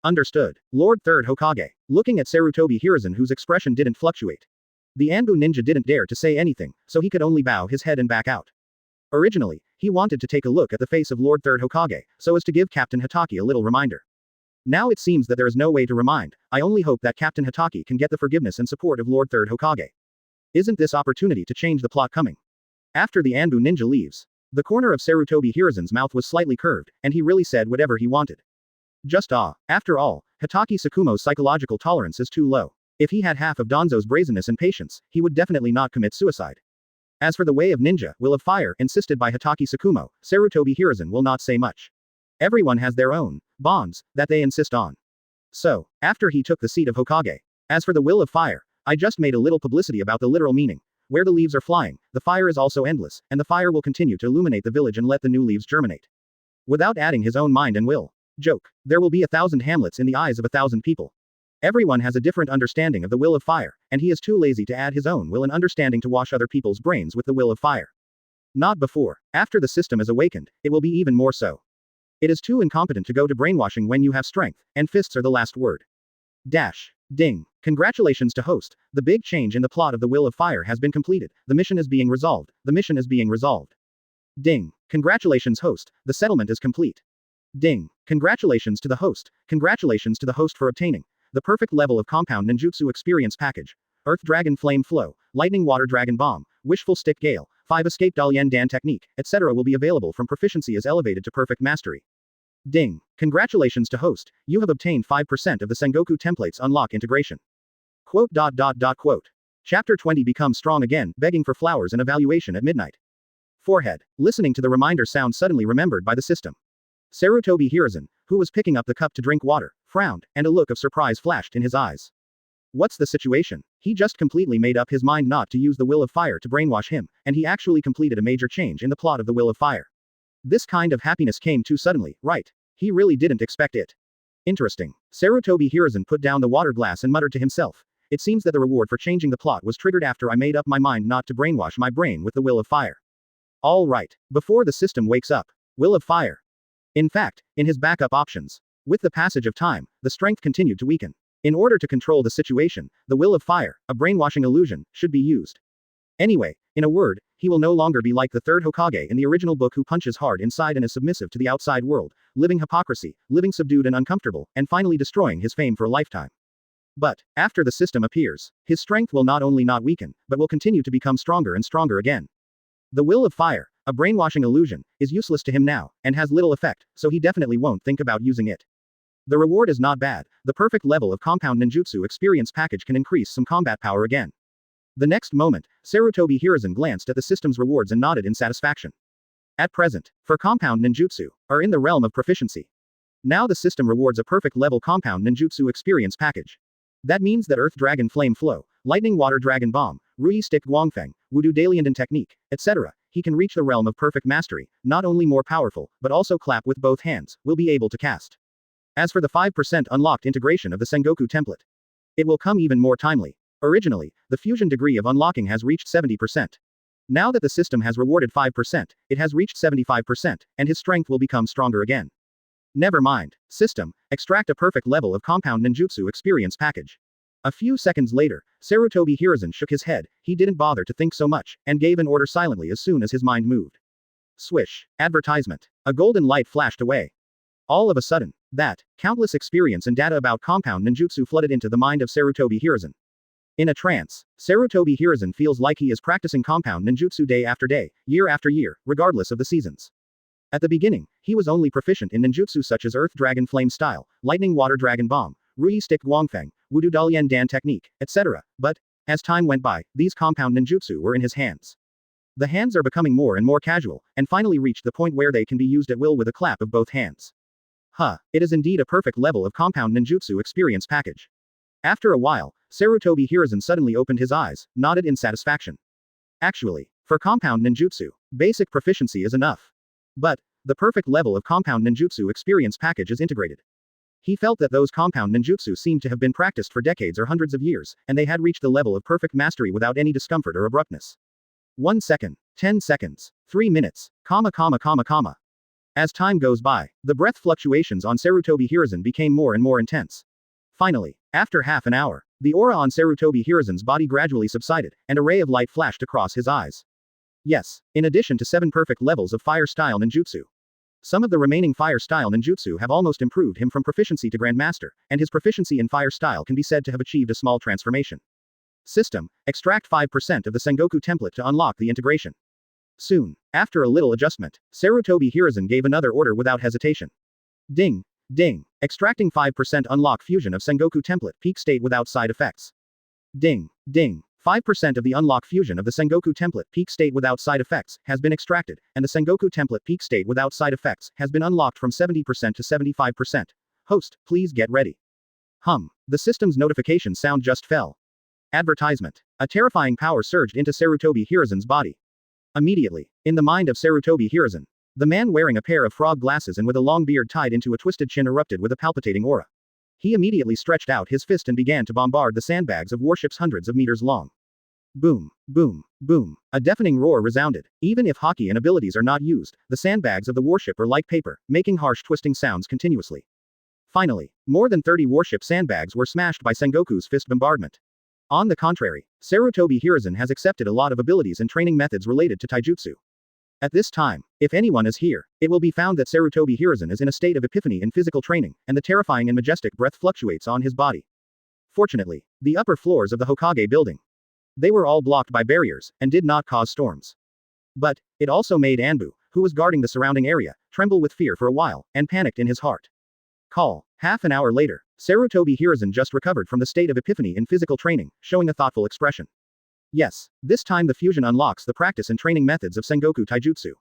Speaker 1: Understood. Lord Third Hokage, looking at Sarutobi Hiruzen whose expression didn't fluctuate. The Anbu ninja didn't dare to say anything, so he could only bow his head and back out. Originally, he wanted to take a look at the face of Lord Third Hokage, so as to give Captain Hatake a little reminder. Now it seems that there is no way to remind. I only hope that Captain Hatake can get the forgiveness and support of Lord Third Hokage. Isn't this opportunity to change the plot coming? After the Anbu ninja leaves, the corner of Sarutobi Hiruzen's mouth was slightly curved, and he really said whatever he wanted. Just after all, Hatake Tsukumo's psychological tolerance is too low. If he had half of Danzo's brazenness and patience, he would definitely not commit suicide. As for the way of ninja, will of fire, insisted by Hatake Tsukumo, Sarutobi Hiruzen will not say much. Everyone has their own bonds that they insist on. So, after he took the seat of Hokage. As for the will of fire, I just made a little publicity about the literal meaning. Where the leaves are flying, the fire is also endless, and the fire will continue to illuminate the village and let the new leaves germinate. Without adding his own mind and will. Joke. There will be 1,000 hamlets in the eyes of 1,000 people. Everyone has a different understanding of the will of fire, and he is too lazy to add his own will and understanding to wash other people's brains with the will of fire. Not before. After the system is awakened, it will be even more so. It is too incompetent to go to brainwashing when you have strength, and fists are the last word. Ding. Congratulations to host. The big change in the plot of the Will of Fire has been completed. The mission is being resolved. The mission is being resolved. Ding. Congratulations host. The settlement is complete. Ding. Congratulations to the host. Congratulations to the host for obtaining the perfect level of compound ninjutsu experience package. Earth Dragon Flame Flow, Lightning Water Dragon Bomb, Wishful Stick Gale, 5 Escape Dalien Dan Technique, etc. will be available from proficiency is elevated to perfect mastery. Ding. Congratulations to host. You have obtained 5% of the Sengoku templates unlock integration. Quote. Chapter 20 becomes strong again, begging for flowers and evaluation at midnight. Forehead. Listening to the reminder sound suddenly remembered by the system. Sarutobi Hiruzen, who was picking up the cup to drink water, frowned, and a look of surprise flashed in his eyes. What's the situation? He just completely made up his mind not to use the Will of Fire to brainwash him, and he actually completed a major change in the plot of the Will of Fire. This kind of happiness came too suddenly, right? He really didn't expect it. Interesting. Sarutobi Hiruzen put down the water glass and muttered to himself. It seems that the reward for changing the plot was triggered after I made up my mind not to brainwash my brain with the Will of Fire. All right. Before the system wakes up. Will of Fire. In fact, in his backup options. With the passage of time, the strength continued to weaken. In order to control the situation, the Will of Fire, a brainwashing illusion, should be used. Anyway, in a word, he will no longer be like the Third Hokage in the original book who punches hard inside and is submissive to the outside world, living hypocrisy, living subdued and uncomfortable, and finally destroying his fame for a lifetime. But, after the system appears, his strength will not only not weaken, but will continue to become stronger and stronger again. The Will of Fire, a brainwashing illusion, is useless to him now, and has little effect, so he definitely won't think about using it. The reward is not bad. The perfect level of compound ninjutsu experience package can increase some combat power again. The next moment, Sarutobi Hiruzen glanced at the system's rewards and nodded in satisfaction. At present, for compound ninjutsu, are in the realm of proficiency. Now the system rewards a perfect level compound ninjutsu experience package. That means that Earth Dragon Flame Flow, Lightning Water Dragon Bomb, Rui Stick Guangfeng, Wudu Dalian Technique, etc. He can reach the realm of perfect mastery, not only more powerful, but also clap with both hands, will be able to cast. As for the 5% unlocked integration of the Sengoku template, it will come even more timely. Originally, the fusion degree of unlocking has reached 70%. Now that the system has rewarded 5%, it has reached 75%, and his strength will become stronger again. Never mind. System, extract a perfect level of compound ninjutsu experience package. A few seconds later, Sarutobi Hiruzen shook his head, he didn't bother to think so much, and gave an order silently as soon as his mind moved. Swish. Advertisement. A golden light flashed away. All of a sudden, countless experience and data about compound ninjutsu flooded into the mind of Sarutobi Hiruzen. In a trance, Sarutobi Hiruzen feels like he is practicing compound ninjutsu day after day, year after year, regardless of the seasons. At the beginning, he was only proficient in ninjutsu such as Earth Dragon Flame Style, Lightning Water Dragon Bomb, Rui Stick Guangfeng, Wudu Dalian Dan Technique, etc. But, as time went by, these compound ninjutsu were in his hands. The hands are becoming more and more casual, and finally reached the point where they can be used at will with a clap of both hands. It is indeed a perfect level of compound ninjutsu experience package. After a while, Sarutobi Hiruzen suddenly opened his eyes, nodded in satisfaction. Actually, For compound ninjutsu, basic proficiency is enough. But, the perfect level of compound ninjutsu experience package is integrated. He felt that those compound ninjutsu seemed to have been practiced for decades or hundreds of years, and they had reached the level of perfect mastery without any discomfort or abruptness. 1 second, 10 seconds, 3 minutes, comma comma comma comma. As time goes by, the breath fluctuations on Sarutobi Hiruzen became more and more intense. Finally, after half an hour, the aura on Sarutobi Hiruzen's body gradually subsided, and a ray of light flashed across his eyes. Yes, in addition to 7 perfect levels of fire-style ninjutsu. Some of the remaining fire-style ninjutsu have almost improved him from proficiency to grandmaster, and his proficiency in fire-style can be said to have achieved a small transformation. System, extract 5% of the Sengoku template to unlock the integration. Soon, after a little adjustment, Sarutobi Hiruzen gave another order without hesitation. Ding, ding, extracting 5% unlock fusion of Sengoku template peak state without side effects. Ding, ding. 5% of the unlock fusion of the Sengoku template peak state without side effects has been extracted, and the Sengoku template peak state without side effects has been unlocked from 70% to 75%. Host, please get ready. The system's notification sound just fell. Advertisement. A terrifying power surged into Sarutobi Hiruzen's body. Immediately, in the mind of Sarutobi Hiruzen, the man wearing a pair of frog glasses and with a long beard tied into a twisted chin erupted with a palpitating aura. He immediately stretched out his fist and began to bombard the sandbags of warships hundreds of meters long. Boom, boom, boom. A deafening roar resounded. Even if haki and abilities are not used, the sandbags of the warship are like paper, making harsh twisting sounds continuously. Finally, more than 30 warship sandbags were smashed by Sengoku's fist bombardment. On the contrary, Sarutobi Hiruzen has accepted a lot of abilities and training methods related to taijutsu. At this time, if anyone is here, it will be found that Sarutobi Hiruzen is in a state of epiphany in physical training, and the terrifying and majestic breath fluctuates on his body. Fortunately, the upper floors of the Hokage building. They were all blocked by barriers, and did not cause storms. But, it also made Anbu, who was guarding the surrounding area, tremble with fear for a while, and panicked in his heart. Call. Half an hour later, Sarutobi Hiruzen just recovered from the state of epiphany in physical training, showing a thoughtful expression. Yes, this time the fusion unlocks the practice and training methods of Sengoku Taijutsu.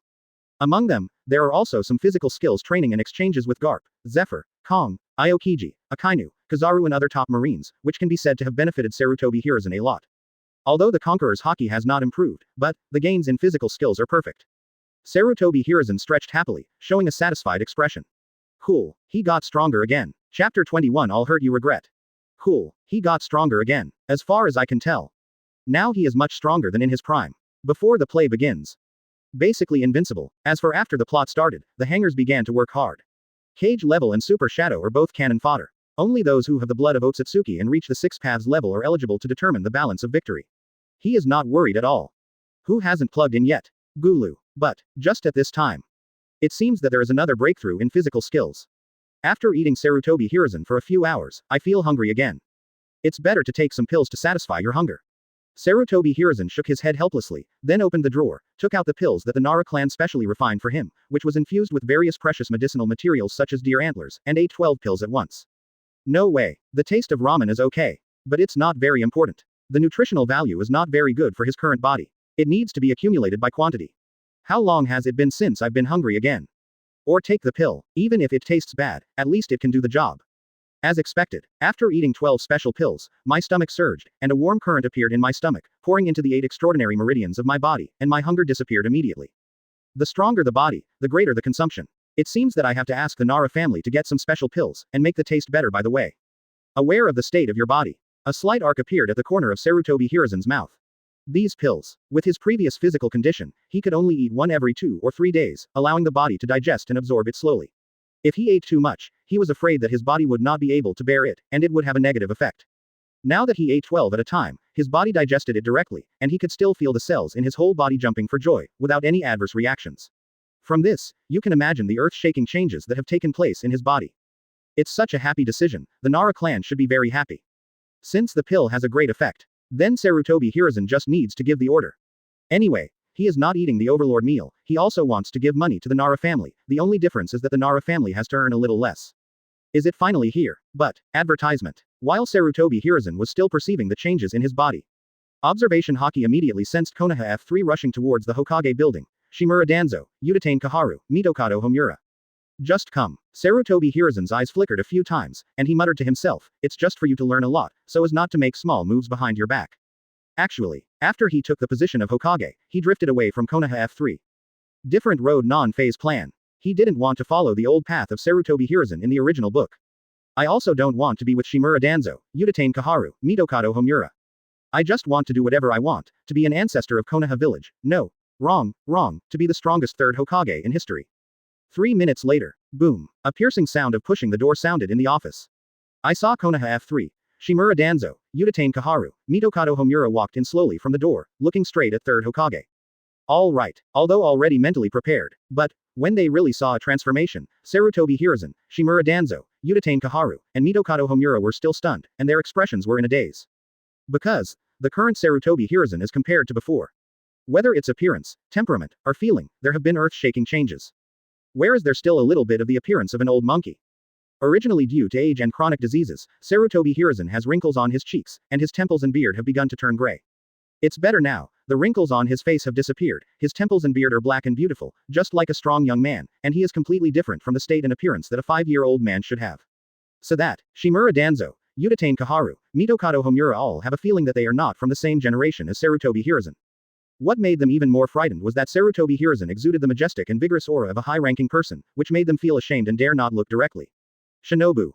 Speaker 1: Among them, there are also some physical skills training and exchanges with Garp, Zephyr, Kong, Aokiji, Akainu, Kizaru and other top marines, which can be said to have benefited Sarutobi Hiruzen a lot. Although the Conqueror's haki has not improved, but, the gains in physical skills are perfect. Sarutobi Hiruzen stretched happily, showing a satisfied expression. Cool, he got stronger again. Chapter 21 All hurt you regret. Cool, he got stronger again. As far as I can tell. Now he is much stronger than in his prime. Before the play begins. Basically invincible. As for after the plot started, the hangers began to work hard. Cage level and Super Shadow are both cannon fodder. Only those who have the blood of Otsutsuki and reach the 6 paths level are eligible to determine the balance of victory. He is not worried at all. Who hasn't plugged in yet? Gulu. But, just at this time. It seems that there is another breakthrough in physical skills. After eating Sarutobi Hiruzen for a few hours, I feel hungry again. It's better to take some pills to satisfy your hunger. Sarutobi Hiruzen shook his head helplessly, then opened the drawer, took out the pills that the Nara clan specially refined for him, which was infused with various precious medicinal materials such as deer antlers, and ate 12 pills at once. No way. The taste of ramen is okay. But it's not very important. The nutritional value is not very good for his current body. It needs to be accumulated by quantity. How long has it been since I've been hungry again? Or take the pill. Even if it tastes bad, at least it can do the job. As expected, after eating 12 special pills, my stomach surged, and a warm current appeared in my stomach, pouring into the 8 extraordinary meridians of my body, and my hunger disappeared immediately. The stronger the body, the greater the consumption. It seems that I have to ask the Nara family to get some special pills, and make the taste better by the way. Aware of the state of your body. A slight arc appeared at the corner of Sarutobi Hiruzen's mouth. These pills. With his previous physical condition, he could only eat one every 2 or 3 days, allowing the body to digest and absorb it slowly. If he ate too much, he was afraid that his body would not be able to bear it, and it would have a negative effect. Now that he ate 12 at a time, his body digested it directly, and he could still feel the cells in his whole body jumping for joy, without any adverse reactions. From this, you can imagine the earth-shaking changes that have taken place in his body. It's such a happy decision, the Nara clan should be very happy. Since the pill has a great effect, then Sarutobi Hiruzen just needs to give the order. Anyway, he is not eating the overlord meal, he also wants to give money to the Nara family, the only difference is that the Nara family has to earn a little less. Is it finally here? But, advertisement. While Sarutobi Hiruzen was still perceiving the changes in his body. Observation Haki immediately sensed Konoha F3 rushing towards the Hokage building. Shimura Danzo, Udatane Kaharu, Mitokado Homura. Just come. Sarutobi Hiruzen's eyes flickered a few times, and he muttered to himself, it's just for you to learn a lot, so as not to make small moves behind your back. Actually, after he took the position of Hokage, he drifted away from Konoha F3. Different road non-phase plan. He didn't want to follow the old path of Sarutobi Hiruzen in the original book. I also don't want to be with Shimura Danzo, Uchiha Kaharu, Mitokado Homura. I just want to do whatever I want, to be an ancestor of Konoha Village. No. Wrong, to be the strongest third Hokage in history. 3 minutes later, boom, a piercing sound of pushing the door sounded in the office. I saw Konoha F3, Shimura Danzo, Uchiha Kaharu, Mitokado Homura walked in slowly from the door, looking straight at third Hokage. All right, although already mentally prepared, but when they really saw a transformation, Sarutobi Hiruzen, Shimura Danzo, Uchiha Kaharu, and Mitokado Homura were still stunned, and their expressions were in a daze. Because the current Sarutobi Hiruzen is compared to before. Whether it's appearance, temperament, or feeling, there have been earth-shaking changes. Where is there still a little bit of the appearance of an old monkey? Originally due to age and chronic diseases, Sarutobi Hiruzen has wrinkles on his cheeks, and his temples and beard have begun to turn gray. It's better now, the wrinkles on his face have disappeared, his temples and beard are black and beautiful, just like a strong young man, and he is completely different from the state and appearance that a 5-year-old man should have. So that, Shimura Danzo, Uchiha Kaharu, Mitokado Homura all have a feeling that they are not from the same generation as Sarutobi Hiruzen. What made them even more frightened was that Sarutobi Hiruzen exuded the majestic and vigorous aura of a high-ranking person, which made them feel ashamed and dare not look directly. Shinobu.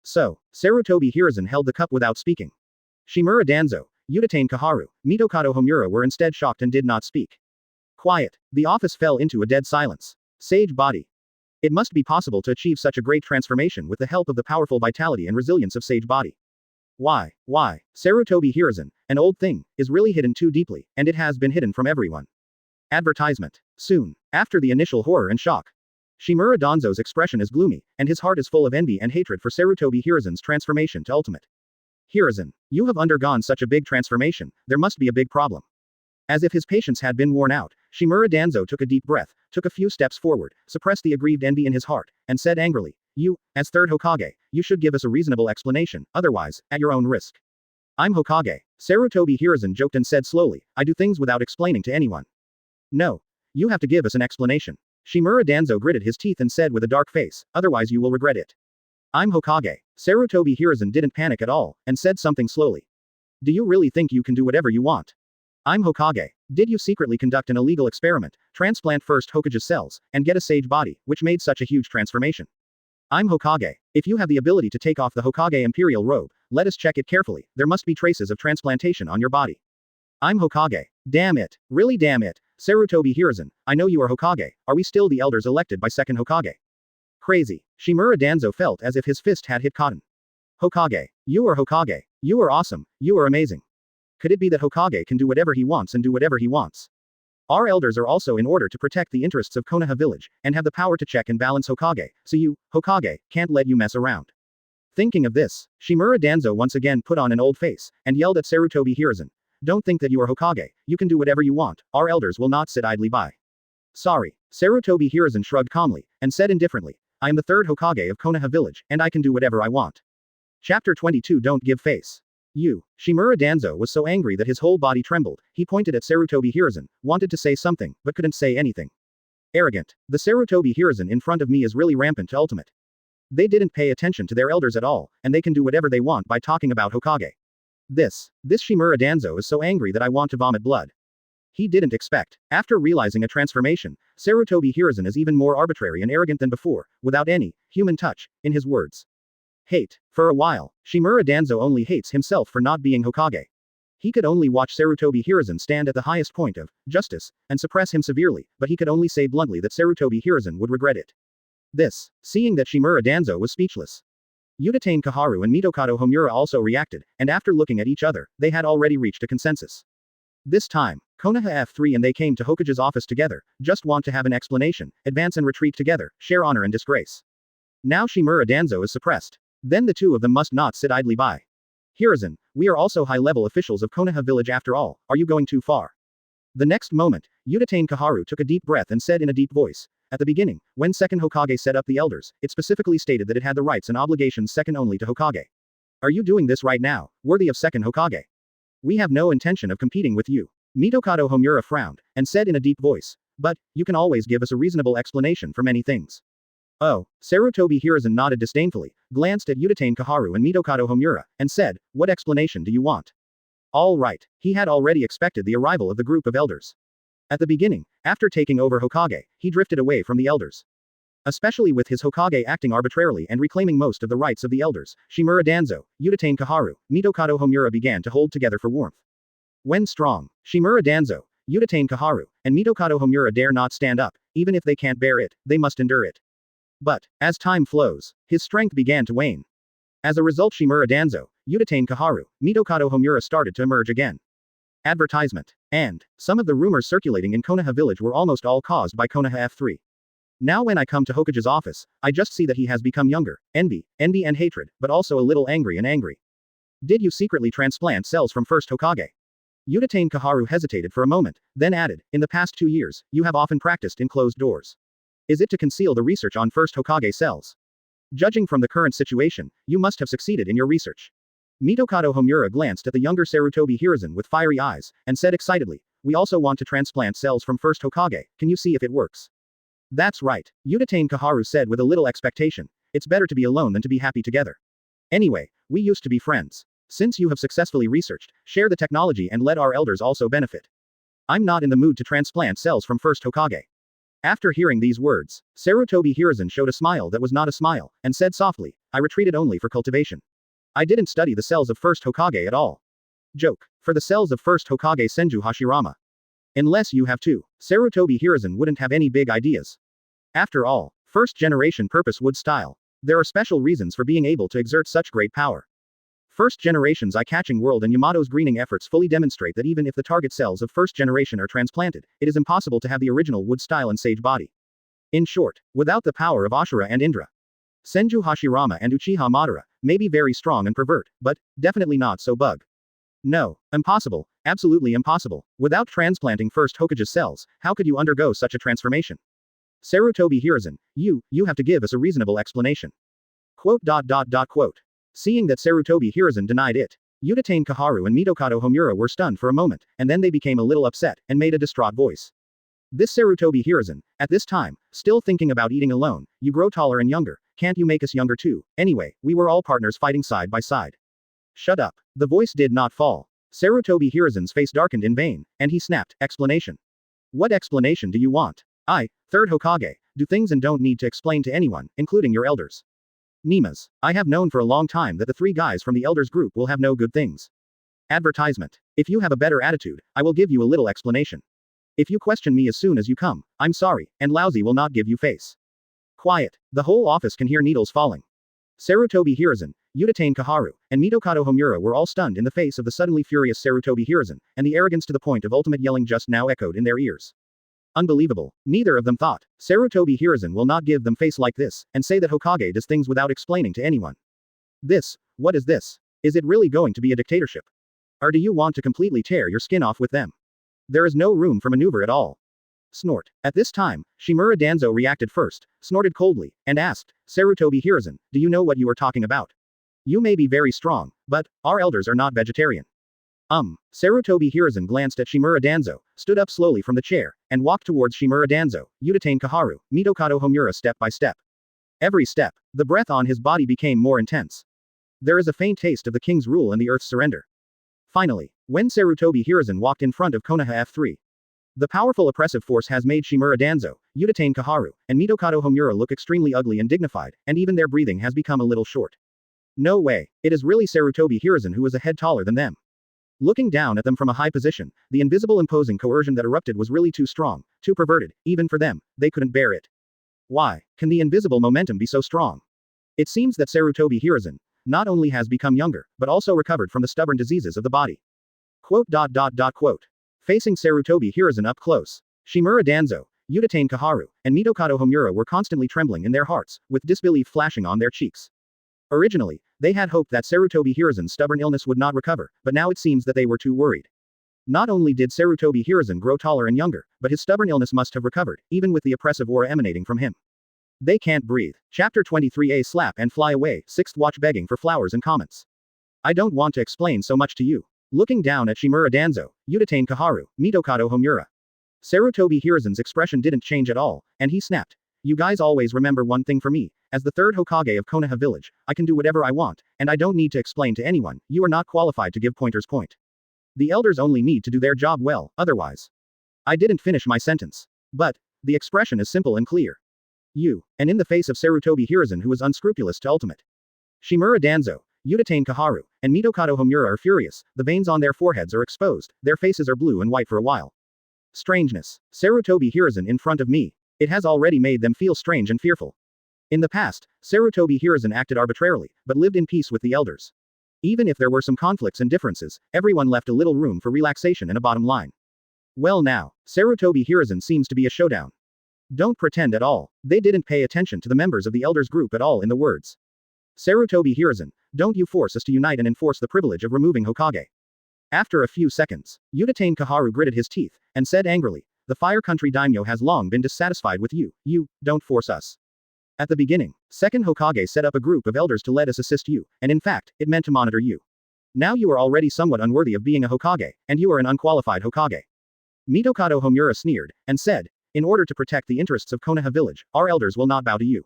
Speaker 1: So, Sarutobi Hiruzen held the cup without speaking. Shimura Danzo, Uchiha Kaharu, Mitokado Homura were instead shocked and did not speak. Quiet. The office fell into a dead silence. Sage body. It must be possible to achieve such a great transformation with the help of the powerful vitality and resilience of Sage body. Why? Sarutobi Hiruzen, an old thing, is really hidden too deeply, and it has been hidden from everyone. Advertisement. Soon, after the initial horror and shock. Shimura Danzo's expression is gloomy, and his heart is full of envy and hatred for Sarutobi Hiruzen's transformation to ultimate. Hiruzen, you have undergone such a big transformation, there must be a big problem. As if his patience had been worn out, Shimura Danzo took a deep breath, took a few steps forward, suppressed the aggrieved envy in his heart, and said angrily, You, as third Hokage, you should give us a reasonable explanation, otherwise, at your own risk. I'm Hokage, Sarutobi Hiruzen joked and said slowly, I do things without explaining to anyone. No. You have to give us an explanation. Shimura Danzo gritted his teeth and said with a dark face, otherwise you will regret it. I'm Hokage. Sarutobi Hiruzen didn't panic at all, and said something slowly. Do you really think you can do whatever you want? I'm Hokage. Did you secretly conduct an illegal experiment, transplant first Hokage's cells, and get a sage body, which made such a huge transformation? I'm Hokage. If you have the ability to take off the Hokage Imperial robe, let us check it carefully, there must be traces of transplantation on your body. I'm Hokage. Damn it. Really damn it. Sarutobi Hiruzen, I know you are Hokage, are we still the elders elected by second Hokage? Crazy. Shimura Danzo felt as if his fist had hit cotton. Hokage. You are Hokage. You are awesome, you are amazing. Could it be that Hokage can do whatever he wants and do whatever he wants? Our elders are also in order to protect the interests of Konoha Village, and have the power to check and balance Hokage, so you, Hokage, can't let you mess around. Thinking of this, Shimura Danzo once again put on an old face, and yelled at Sarutobi Hiruzen. Don't think that you are Hokage, you can do whatever you want, our elders will not sit idly by. Sorry. Sarutobi Hiruzen shrugged calmly, and said indifferently, I am the third Hokage of Konoha Village, and I can do whatever I want. Chapter 22 Don't give face. You. Shimura Danzo was so angry that his whole body trembled, he pointed at Sarutobi Hiruzen, wanted to say something, but couldn't say anything. Arrogant. The Sarutobi Hiruzen in front of me is really rampant to ultimate. They didn't pay attention to their elders at all, and they can do whatever they want by talking about Hokage. This Shimura Danzo is so angry that I want to vomit blood. He didn't expect. After realizing a transformation, Sarutobi Hiruzen is even more arbitrary and arrogant than before, without any human touch in his words. Hate. For a while, Shimura Danzo only hates himself for not being Hokage. He could only watch Sarutobi Hiruzen stand at the highest point of justice and suppress him severely, but he could only say bluntly that Sarutobi Hiruzen would regret it. Seeing that Shimura Danzo was speechless. Uchiha Kaharu and Mitokado Homura also reacted, and after looking at each other, they had already reached a consensus. This time, Konoha F3 and they came to Hokage's office together, just want to have an explanation, advance and retreat together, share honor and disgrace. Now Shimura Danzo is suppressed. Then the two of them must not sit idly by. Hiruzen, we are also high-level officials of Konoha Village after all, are you going too far? The next moment, Uchiha Kaharu took a deep breath and said in a deep voice, at the beginning, when second Hokage set up the elders, it specifically stated that it had the rights and obligations second only to Hokage. Are you doing this right now, worthy of second Hokage? We have no intention of competing with you. Mitokado Homura frowned, and said in a deep voice, but, you can always give us a reasonable explanation for many things. Oh, Sarutobi Hiruzen nodded disdainfully, glanced at Uchiha Kaharu and Mitokado Homura, and said, what explanation do you want? All right, he had already expected the arrival of the group of elders. At the beginning, after taking over Hokage, he drifted away from the elders. Especially with his Hokage acting arbitrarily and reclaiming most of the rights of the elders, Shimura Danzo, Uchiha Kaharu, Mitokado Homura began to hold together for warmth. When strong, Shimura Danzo, Uchiha Kaharu, and Mitokado Homura dare not stand up, even if they can't bear it, they must endure it. But, as time flows, his strength began to wane. As a result, Shimura Danzo, Uchiha Kaharu, Mitokado Homura started to emerge again. Advertisement. And, some of the rumors circulating in Konoha Village were almost all caused by Konoha F3. Now when I come to Hokage's office, I just see that he has become younger, envy and hatred, but also a little angry. Did you secretly transplant cells from First Hokage? Uchiha Kaharu hesitated for a moment, then added, in the past 2 years, you have often practiced in closed doors. Is it to conceal the research on First Hokage cells? Judging from the current situation, you must have succeeded in your research. Mitokado Homura glanced at the younger Sarutobi Hiruzen with fiery eyes, and said excitedly, we also want to transplant cells from First Hokage, can you see if it works? That's right, Uchiha Kaharu said with a little expectation, it's better to be alone than to be happy together. Anyway, we used to be friends. Since you have successfully researched, share the technology and let our elders also benefit. I'm not in the mood to transplant cells from First Hokage. After hearing these words, Sarutobi Hiruzen showed a smile that was not a smile, and said softly, I retreated only for cultivation. I didn't study the cells of First Hokage at all. Joke. For the cells of First Hokage Senju Hashirama. Unless you have to, Sarutobi Hiruzen wouldn't have any big ideas. After all, first generation purpose wood style. There are special reasons for being able to exert such great power. First generation's eye-catching world and Yamato's greening efforts fully demonstrate that even if the target cells of first generation are transplanted, it is impossible to have the original wood style and sage body. In short, without the power of Ashura and Indra, Senju Hashirama and Uchiha Madara may be very strong and pervert, but definitely not so bug. No, impossible, absolutely impossible. Without transplanting First Hokage's cells, how could you undergo such a transformation? Sarutobi Hiruzen, you have to give us a reasonable explanation. Quote. Seeing that Sarutobi Hiruzen denied it, Uchiha Kaharu and Mitokado Homura were stunned for a moment, and then they became a little upset, and made a distraught voice. This Sarutobi Hiruzen, at this time, still thinking about eating alone, you grow taller and younger, can't you make us younger too? Anyway, we were all partners fighting side by side. Shut up. The voice did not fall. Sarutobi Hiruzen's face darkened in vain, and he snapped, explanation. What explanation do you want? I, Third Hokage, do things and don't need to explain to anyone, including your elders. Nimas, I have known for a long time that the 3 guys from the elders group will have no good things. Advertisement. If you have a better attitude, I will give you a little explanation. If you question me as soon as you come, I'm sorry, and lousy will not give you face. Quiet. The whole office can hear needles falling. Sarutobi Hiruzen, Uchiha Kaharu, and Mitokado Homura were all stunned in the face of the suddenly furious Sarutobi Hiruzen, and the arrogance to the point of ultimate yelling just now echoed in their ears. Unbelievable. Neither of them thought, Sarutobi Hiruzen will not give them face like this, and say that Hokage does things without explaining to anyone. What is this? Is it really going to be a dictatorship? Or do you want to completely tear your skin off with them? There is no room for maneuver at all. Snort. At this time, Shimura Danzo reacted first, snorted coldly, and asked, Sarutobi Hiruzen, do you know what you are talking about? You may be very strong, but, our elders are not vegetarian. Sarutobi Hiruzen glanced at Shimura Danzo, stood up slowly from the chair, and walked towards Shimura Danzo, Uchiha Kaharu, Mitokado Homura step by step. Every step, the breath on his body became more intense. There is a faint taste of the king's rule and the earth's surrender. Finally, when Sarutobi Hiruzen walked in front of Konoha F3, the powerful oppressive force has made Shimura Danzo, Uchiha Kaharu, and Mitokado Homura look extremely ugly and dignified, and even their breathing has become a little short. No way, it is really Sarutobi Hiruzen who is a head taller than them. Looking down at them from a high position, the invisible imposing coercion that erupted was really too strong, too perverted, even for them, they couldn't bear it. Why can the invisible momentum be so strong? It seems that Sarutobi Hiruzen not only has become younger, but also recovered from the stubborn diseases of the body. Quote. Facing Sarutobi Hiruzen up close, Shimura Danzo, Uchiha Kaharu, and Mitokado Homura were constantly trembling in their hearts, with disbelief flashing on their cheeks. Originally, they had hoped that Sarutobi Hiruzen's stubborn illness would not recover, but now it seems that they were too worried. Not only did Sarutobi Hiruzen grow taller and younger, but his stubborn illness must have recovered, even with the oppressive aura emanating from him. They can't breathe. Chapter 23A Slap and Fly Away, 6th Watch begging for flowers and comments. I don't want to explain so much to you. Looking down at Shimura Danzo, Uchiha Kaharu, Mitokado Homura. Sarutobi Hiruzen's expression didn't change at all, and he snapped. You guys always remember one thing for me, as the 3rd Hokage of Konoha Village, I can do whatever I want, and I don't need to explain to anyone, you are not qualified to give pointers. The elders only need to do their job well, otherwise. I didn't finish my sentence. But, the expression is simple and clear. And in the face of Sarutobi Hiruzen, who was unscrupulous to ultimate. Shimura Danzo, Uchiha Kaharu, and Mitokado Homura are furious, the veins on their foreheads are exposed, their faces are blue and white for a while. Strangeness. Sarutobi Hiruzen in front of me. It has already made them feel strange and fearful. In the past, Sarutobi Hiruzen acted arbitrarily, but lived in peace with the elders. Even if there were some conflicts and differences, everyone left a little room for relaxation and a bottom line. Well now, Sarutobi Hiruzen seems to be a showdown. Don't pretend at all. They didn't pay attention to the members of the elders group at all in the words. Sarutobi Hiruzen, don't you force us to unite and enforce the privilege of removing Hokage. After a few seconds, Uchiha Kaharu gritted his teeth, and said angrily, the Fire Country Daimyo has long been dissatisfied with you, don't force us. At the beginning, Second Hokage set up a group of elders to let us assist you, and in fact, it meant to monitor you. Now you are already somewhat unworthy of being a Hokage, and you are an unqualified Hokage. Mitokado Homura sneered, and said, in order to protect the interests of Konoha Village, our elders will not bow to you.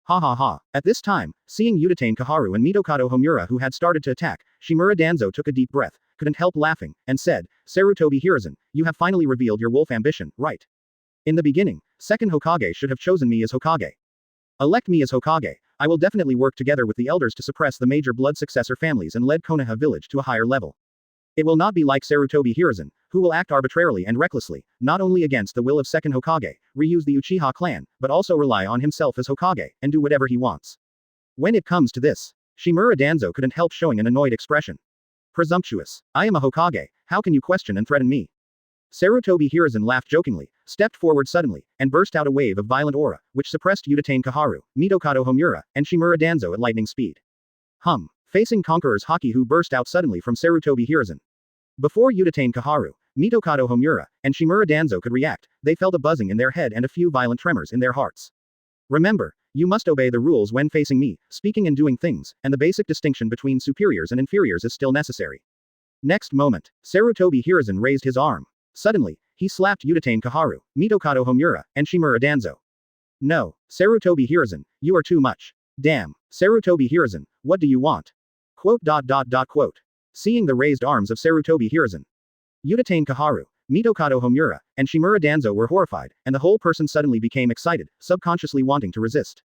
Speaker 1: Ha ha ha. At this time, seeing Uchiha Kaharu and Mitokado Homura who had started to attack, Shimura Danzo took a deep breath, couldn't help laughing, and said, Sarutobi Hiruzen, you have finally revealed your wolf ambition, right? In the beginning, Second Hokage should have chosen me as Hokage. Elect me as Hokage, I will definitely work together with the elders to suppress the major blood successor families and lead Konoha Village to a higher level. It will not be like Sarutobi Hiruzen, who will act arbitrarily and recklessly, not only against the will of Second Hokage, reuse the Uchiha clan, but also rely on himself as Hokage, and do whatever he wants. When it comes to this, Shimura Danzo couldn't help showing an annoyed expression. Presumptuous. I am a Hokage, how can you question and threaten me? Sarutobi Hiruzen laughed jokingly, stepped forward suddenly, and burst out a wave of violent aura, which suppressed Uchiha Kaharu, Mitokado Homura, and Shimura Danzo at lightning speed. Facing Conqueror's Haki, who burst out suddenly from Sarutobi Hiruzen. Before Uchiha Kaharu, Mitokado Homura, and Shimura Danzo could react, they felt a buzzing in their head and a few violent tremors in their hearts. Remember, you must obey the rules when facing me, speaking and doing things, and the basic distinction between superiors and inferiors is still necessary. Next moment, Sarutobi Hiruzen raised his arm. Suddenly, he slapped Uchiha Kaharu, Mitokado Homura, and Shimura Danzo. No, Sarutobi Hiruzen, you are too much. Damn, Sarutobi Hiruzen, what do you want? Quote. Seeing the raised arms of Sarutobi Hiruzen, Uchiha Kaharu, Mitokado Homura, and Shimura Danzo were horrified, and the whole person suddenly became excited, subconsciously wanting to resist.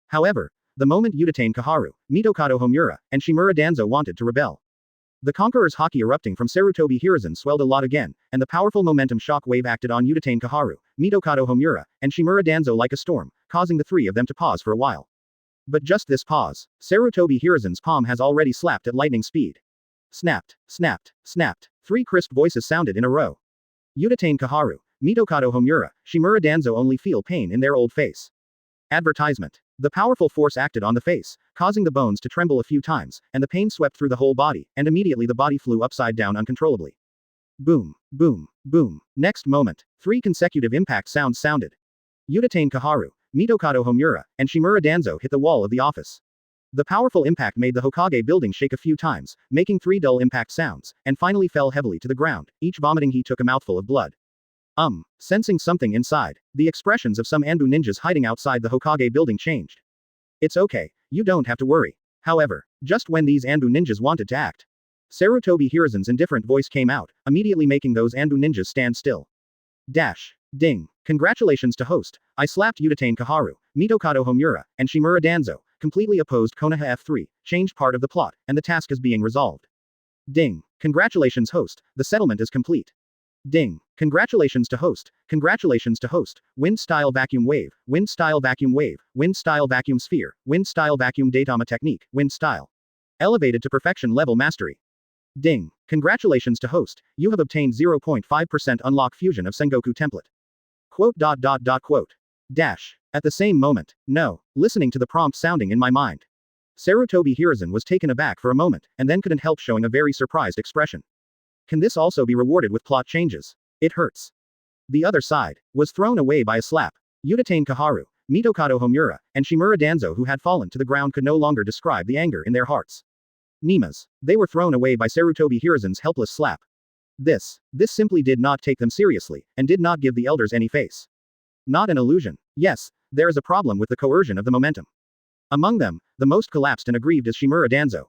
Speaker 1: However, the moment Uchiha Kaharu, Mitokado Homura, and Shimura Danzo wanted to rebel. The Conqueror's Haki erupting from Sarutobi Hiruzen swelled a lot again, and the powerful momentum shock wave acted on Uchiha Kaharu, Mitokado Homura, and Shimura Danzo like a storm, causing the three of them to pause for a while. But just this pause, Sarutobi Hiruzen's palm has already slapped at lightning speed. Snapped, snapped, snapped. Three crisp voices sounded in a row. Uchiha Kaharu, Mitokado Homura, Shimura Danzo only feel pain in their old face. Advertisement. The powerful force acted on the face, causing the bones to tremble a few times, and the pain swept through the whole body, and immediately the body flew upside down uncontrollably. Boom, boom, boom. Next moment, three consecutive impact sounds sounded. Uchiha Kaharu, Mitokado Homura, and Shimura Danzo hit the wall of the office. The powerful impact made the Hokage building shake a few times, making three dull impact sounds, and finally fell heavily to the ground, each vomiting. He took a mouthful of blood. Sensing something inside, the expressions of some Anbu ninjas hiding outside the Hokage building changed. It's okay, you don't have to worry. However, just when these Anbu ninjas wanted to act, Sarutobi Hiruzen's indifferent voice came out, immediately making those Anbu ninjas stand still. Ding. Congratulations to host, I slapped Uchiha Kaharu, Mitokado Homura, and Shimura Danzo, completely opposed Konoha F3, changed part of the plot, and the task is being resolved. Ding. Congratulations host, the settlement is complete. Ding. Congratulations to host, wind style vacuum wave, wind style vacuum wave, wind style vacuum sphere, wind style vacuum datama technique, wind style. Elevated to perfection level mastery. Ding. Congratulations to host, you have obtained 0.5% unlock fusion of Sengoku template. Quote. At the same moment, listening to the prompt sounding in my mind. Sarutobi Hiruzen was taken aback for a moment, and then couldn't help showing a very surprised expression. Can this also be rewarded with plot changes? It hurts. The other side was thrown away by a slap. Uchiha Kaharu, Mitokado Homura, and Shimura Danzo, who had fallen to the ground, could no longer describe the anger in their hearts. Nimas. They were thrown away by Sarutobi Hiruzen's helpless slap. This simply did not take them seriously, and did not give the elders any face. Not an illusion. Yes, there is a problem with the coercion of the momentum. Among them, the most collapsed and aggrieved is Shimura Danzo.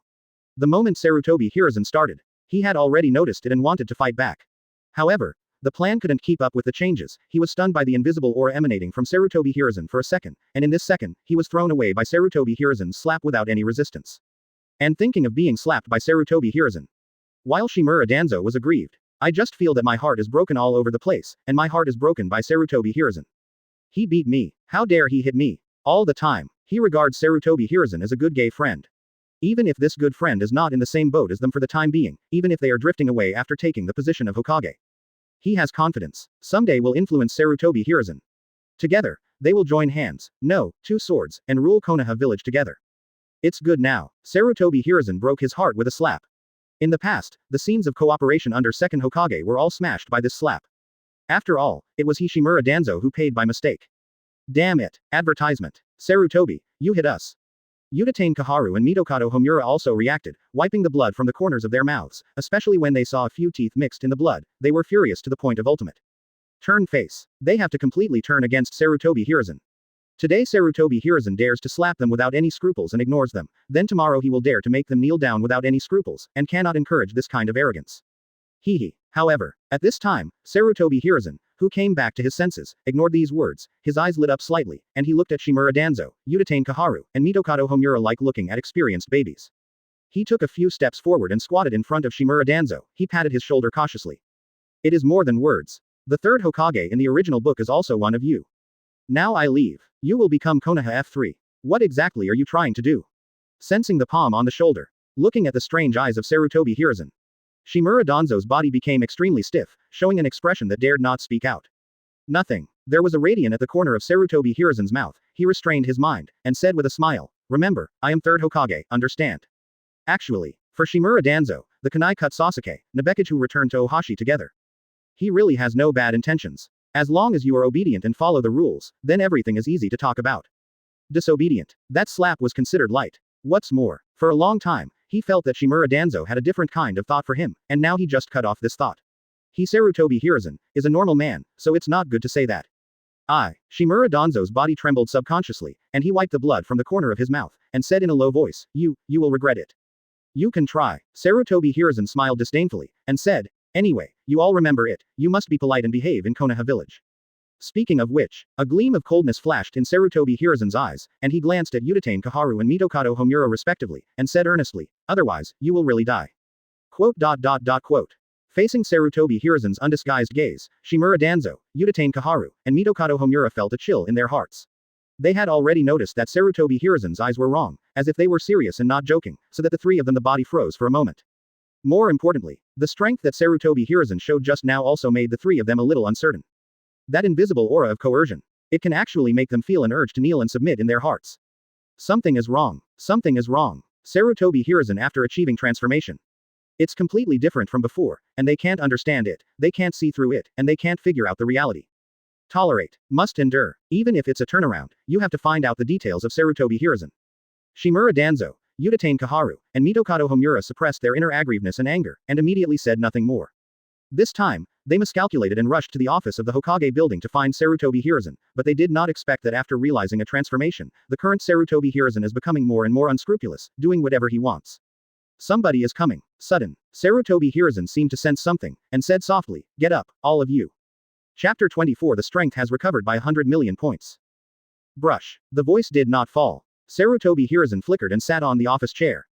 Speaker 1: The moment Sarutobi Hiruzen started He had already noticed it and wanted to fight back. However, the plan couldn't keep up with the changes. He was stunned by the invisible aura emanating from Sarutobi Hiruzen for a second, and in this second, he was thrown away by Sarutobi Hiruzen's slap without any resistance. And thinking of being slapped by Sarutobi Hiruzen. While Shimura Danzo was aggrieved. I just feel that my heart is broken all over the place, and my heart is broken by Sarutobi Hiruzen. He beat me. How dare he hit me? All the time. He regards Sarutobi Hiruzen as a good gay friend. Even if this good friend is not in the same boat as them for the time being, even if they are drifting away after taking the position of Hokage. He has confidence. Someday will influence Sarutobi Hiruzen. Together, they will join hands, no, two swords, and rule Konoha Village together. It's good now. Sarutobi Hiruzen broke his heart with a slap. In the past, the scenes of cooperation under Second Hokage were all smashed by this slap. After all, it was Shimura Danzo who paid by mistake. Damn it. Advertisement. Sarutobi, you hit us. Uchiha Kaharu and Mitokado Homura also reacted, wiping the blood from the corners of their mouths, especially when they saw a few teeth mixed in the blood. They were furious to the point of ultimate turn face. They have to completely turn against Sarutobi Hiruzen. Today Sarutobi Hiruzen dares to slap them without any scruples and ignores them, then tomorrow he will dare to make them kneel down without any scruples, and cannot encourage this kind of arrogance. Hehe. However, at this time, Sarutobi Hiruzen, who came back to his senses, ignored these words, his eyes lit up slightly, and he looked at Shimura Danzo, Uchiha Kaharu, and Mitokado Homura like looking at experienced babies. He took a few steps forward and squatted in front of Shimura Danzo. He patted his shoulder cautiously. It is more than words. The third Hokage in the original book is also one of you. Now I leave. You will become Konoha F3. What exactly are you trying to do? Sensing the palm on the shoulder. Looking at the strange eyes of Sarutobi Hiruzen. Shimura Danzo's body became extremely stiff, showing an expression that dared not speak out. Nothing. There was a radiance at the corner of Sarutobi Hiruzen's mouth. He restrained his mind, and said with a smile, remember, I am third Hokage, understand? Actually, for Shimura Danzo, the kunai cut Sasuke, Nabekage returned to Ohashi together. He really has no bad intentions. As long as you are obedient and follow the rules, then everything is easy to talk about. Disobedient. That slap was considered light. What's more, for a long time, he felt that Shimura Danzo had a different kind of thought for him, and now he just cut off this thought. He Sarutobi Hiruzen is a normal man, so it's not good to say that. Shimura Danzo's body trembled subconsciously, and he wiped the blood from the corner of his mouth, and said in a low voice, you will regret it. You can try. Sarutobi Hiruzen smiled disdainfully, and said, anyway, you all remember it, you must be polite and behave in Konoha Village. Speaking of which, a gleam of coldness flashed in Sarutobi Hiruzen's eyes, and he glanced at Uchiha Kaharu and Mitokado Homura respectively, and said earnestly, otherwise, you will really die. Quote. Facing Sarutobi Hiruzen's undisguised gaze, Shimura Danzo, Uchiha Kaharu, and Mitokado Homura felt a chill in their hearts. They had already noticed that Sarutobi Hiruzen's eyes were wrong, as if they were serious and not joking, so that the three of them the body froze for a moment. More importantly, the strength that Sarutobi Hiruzen showed just now also made the three of them a little uncertain. That invisible aura of coercion. It can actually make them feel an urge to kneel and submit in their hearts. Something is wrong. Something is wrong. Sarutobi Hiruzen after achieving transformation. It's completely different from before, and they can't understand it, they can't see through it, and they can't figure out the reality. Tolerate. Must endure. Even if it's a turnaround, you have to find out the details of Sarutobi Hiruzen. Shimura Danzo, Uchiha Kaharu, and Mitokado Homura suppressed their inner aggrieveness and anger, and immediately said nothing more. This time, they miscalculated and rushed to the office of the Hokage building to find Sarutobi Hiruzen, but they did not expect that after realizing a transformation, the current Sarutobi Hiruzen is becoming more and more unscrupulous, doing whatever he wants. Somebody is coming. Sudden. Sarutobi Hiruzen seemed to sense something, and said softly, get up, all of you. Chapter 24 The strength has recovered by 100 million points. Brush. The voice did not fall. Sarutobi Hiruzen flickered and sat on the office chair.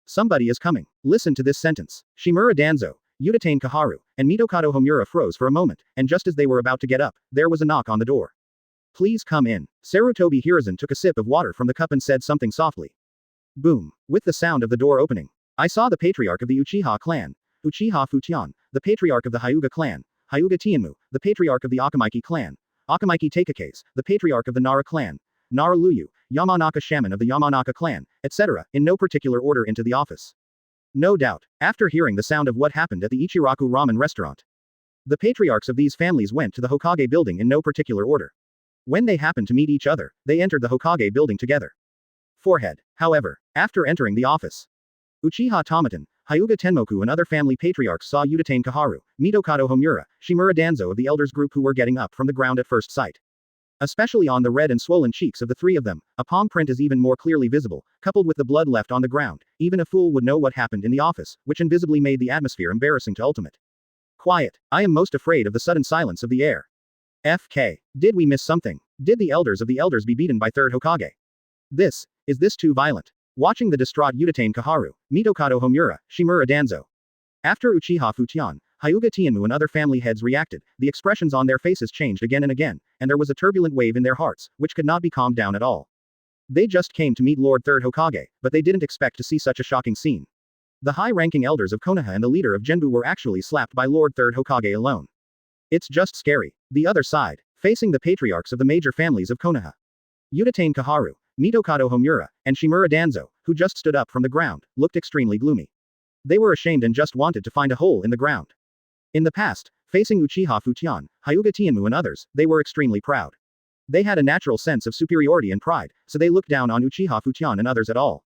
Speaker 1: Somebody is coming. Listen to this sentence. Shimura Danzo, Uchiha Kaharu, and Mitokado Homura froze for a moment, and just as they were about to get up, there was a knock on the door. Please come in. Sarutobi Hiruzen took a sip of water from the cup and said something softly. Boom. With the sound of the door opening. I saw the patriarch of the Uchiha clan, Uchiha Fujian, the patriarch of the Hyuga clan, Hyuga Tianmu, the patriarch of the Akamaiki clan, Akamaiki Takekase, the patriarch of the Nara clan, Nara Luyu, Yamanaka shaman of the Yamanaka clan, etc., in no particular order into the office. No doubt, after hearing the sound of what happened at the Ichiraku ramen restaurant, the patriarchs of these families went to the Hokage building in no particular order. When they happened to meet each other, they entered the Hokage building together. Forehead. However, after entering the office, Uchiha Tomaten, Hyuga Tenmoku and other family patriarchs saw Uchiha Kaharu, Mitokado Homura, Shimura Danzo of the elders group who were getting up from the ground at first sight. Especially on the red and swollen cheeks of the three of them, a palm print is even more clearly visible, coupled with the blood left on the ground. Even a fool would know what happened in the office, which invisibly made the atmosphere embarrassing to ultimate. Quiet. I am most afraid of the sudden silence of the air. FK. Did we miss something? Did the elders of the elders be beaten by Third Hokage? Is this too violent? Watching the distraught Uchiha Kaharu, Mitokado Homura, Shimura Danzo. After Uchiha Fujian, Hyuga Tianmu and other family heads reacted, the expressions on their faces changed again and again, and there was a turbulent wave in their hearts, which could not be calmed down at all. They just came to meet Lord Third Hokage, but they didn't expect to see such a shocking scene. The high-ranking elders of Konoha and the leader of Genbu were actually slapped by Lord Third Hokage alone. It's just scary. The other side, facing the patriarchs of the major families of Konoha. Uchiha Kaharu, Mitokado Homura, and Shimura Danzo, who just stood up from the ground, looked extremely gloomy. They were ashamed and just wanted to find a hole in the ground. In the past, facing Uchiha Fujian, Hyuga Tianmu and others, they were extremely proud. They had a natural sense of superiority and pride, so they looked down on Uchiha Fujian and others at all.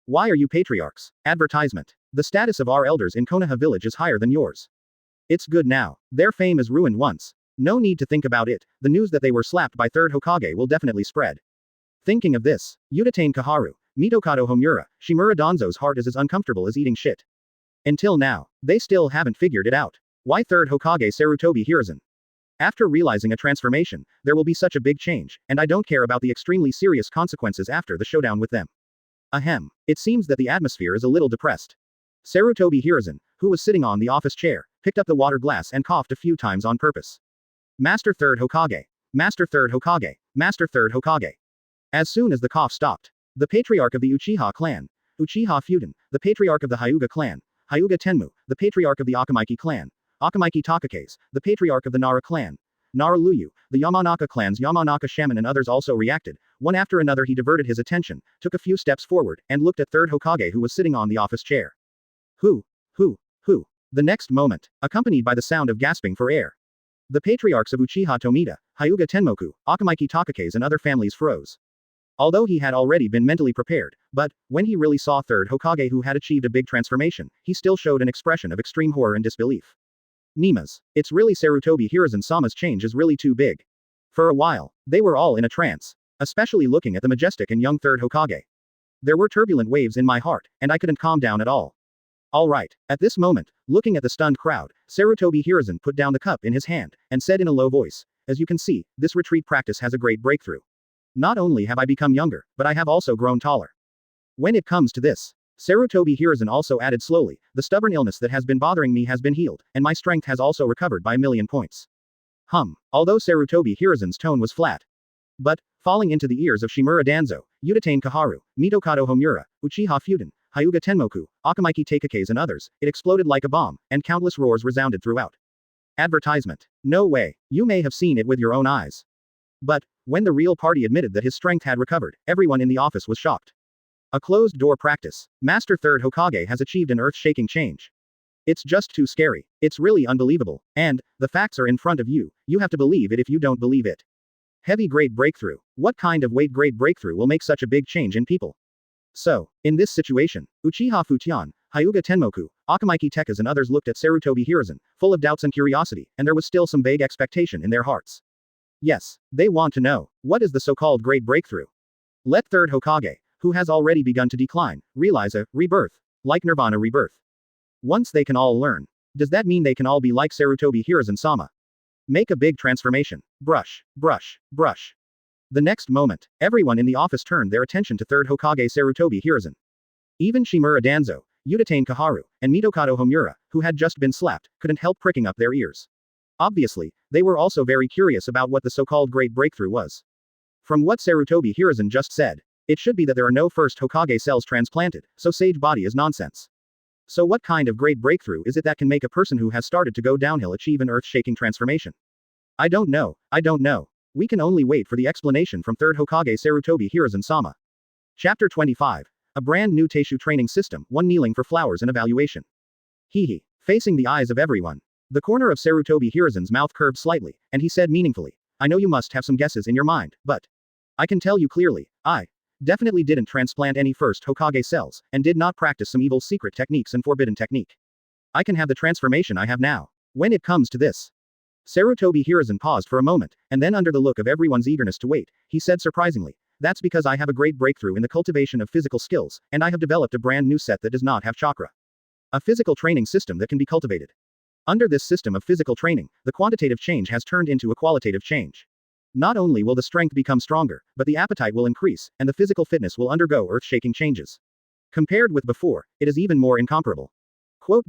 Speaker 1: Why are you patriarchs? Advertisement. The status of our elders in Konoha Village is higher than yours. It's good now. Their fame is ruined once. No need to think about it, the news that they were slapped by Third Hokage will definitely spread. Thinking of this, Uchiha Kaharu, Mitokado Homura, Shimura Danzo's heart is as uncomfortable as eating shit. Until now, they still haven't figured it out. Why Third Hokage Sarutobi Hiruzen? After realizing a transformation, there will be such a big change, and I don't care about the extremely serious consequences after the showdown with them. Ahem. It seems that the atmosphere is a little depressed. Sarutobi Hiruzen, who was sitting on the office chair, picked up the water glass and coughed a few times on purpose. Master Third Hokage. Master Third Hokage. Master Third Hokage. As soon as the cough stopped, the patriarch of the Uchiha clan, Uchiha Fudan, the patriarch of the Hyuga clan, Hyuga Tenmu, the patriarch of the Akamaiki clan, Akamaiki Takakes, the patriarch of the Nara clan, Nara Luyu, the Yamanaka clans Yamanaka Shaman and others also reacted. One after another he diverted his attention, took a few steps forward, and looked at Third Hokage who was sitting on the office chair. Who? The next moment, accompanied by the sound of gasping for air. The patriarchs of Uchiha Tomita, Hyuga Tenmoku, Akamaiki Takakes and other families froze. Although he had already been mentally prepared, but, when he really saw Third Hokage who had achieved a big transformation, he still showed an expression of extreme horror and disbelief. Nimas. It's really Sarutobi Hiruzen-sama's change is really too big. For a while, they were all in a trance, especially looking at the majestic and young Third Hokage. There were turbulent waves in my heart, and I couldn't calm down at all. Alright, at this moment, looking at the stunned crowd, Sarutobi Hiruzen put down the cup in his hand, and said in a low voice, as you can see, this retreat practice has a great breakthrough. Not only have I become younger, but I have also grown taller. When it comes to this, Sarutobi Hiruzen also added slowly, the stubborn illness that has been bothering me has been healed, and my strength has also recovered by 1,000,000 points. Although Sarutobi Hiruzen's tone was flat, but, falling into the ears of Shimura Danzo, Uchiha Kaharu, Mitokado Homura, Uchiha Fudan, Hyuga Tenmoku, Akamaiki Takakes and others, it exploded like a bomb, and countless roars resounded throughout. Advertisement. No way, you may have seen it with your own eyes. But, when the real party admitted that his strength had recovered, everyone in the office was shocked. A closed-door practice. Master Third Hokage has achieved an earth-shaking change. It's just too scary. It's really unbelievable. And, the facts are in front of you, you have to believe it if you don't believe it. Heavy great breakthrough. What kind of weight great breakthrough will make such a big change in people? So, in this situation, Uchiha Fujian, Hyuga Tenmoku, Akamaiki Tekas and others looked at Sarutobi Hiruzen, full of doubts and curiosity, and there was still some vague expectation in their hearts. Yes, they want to know, what is the so-called great breakthrough? Let Third Hokage, who has already begun to decline, realize a rebirth, like Nirvana rebirth. Once they can all learn, does that mean they can all be like Sarutobi Hiruzen-sama? Make a big transformation. Brush. The next moment, everyone in the office turned their attention to Third Hokage Sarutobi Hiruzen. Even Shimura Danzo, Uchiha Kaharu, and Mitokado Homura, who had just been slapped, couldn't help pricking up their ears. Obviously, they were also very curious about what the so-called great breakthrough was. From what Sarutobi Hiruzen just said, it should be that there are no first Hokage cells transplanted, so sage body is nonsense. So what kind of great breakthrough is it that can make a person who has started to go downhill achieve an earth-shaking transformation? I don't know. We can only wait for the explanation from Third Hokage Sarutobi Hiruzen-sama. Chapter 25. A brand new Teishu training system, one kneeling for flowers and evaluation. Hehe. Facing the eyes of everyone. The corner of Sarutobi Hiruzen's mouth curved slightly, and he said meaningfully, I know you must have some guesses in your mind, but I can tell you clearly, I definitely didn't transplant any first Hokage cells, and did not practice some evil secret techniques and forbidden technique. I can have the transformation I have now. When it comes to this, Sarutobi Hiruzen paused for a moment, and then under the look of everyone's eagerness to wait, he said surprisingly, "That's because I have a great breakthrough in the cultivation of physical skills, and I have developed a brand new set that does not have chakra. A physical training system that can be cultivated. Under this system of physical training, the quantitative change has turned into a qualitative change. Not only will the strength become stronger, but the appetite will increase, and the physical fitness will undergo earth-shaking changes. Compared with before, it is even more incomparable." Quote.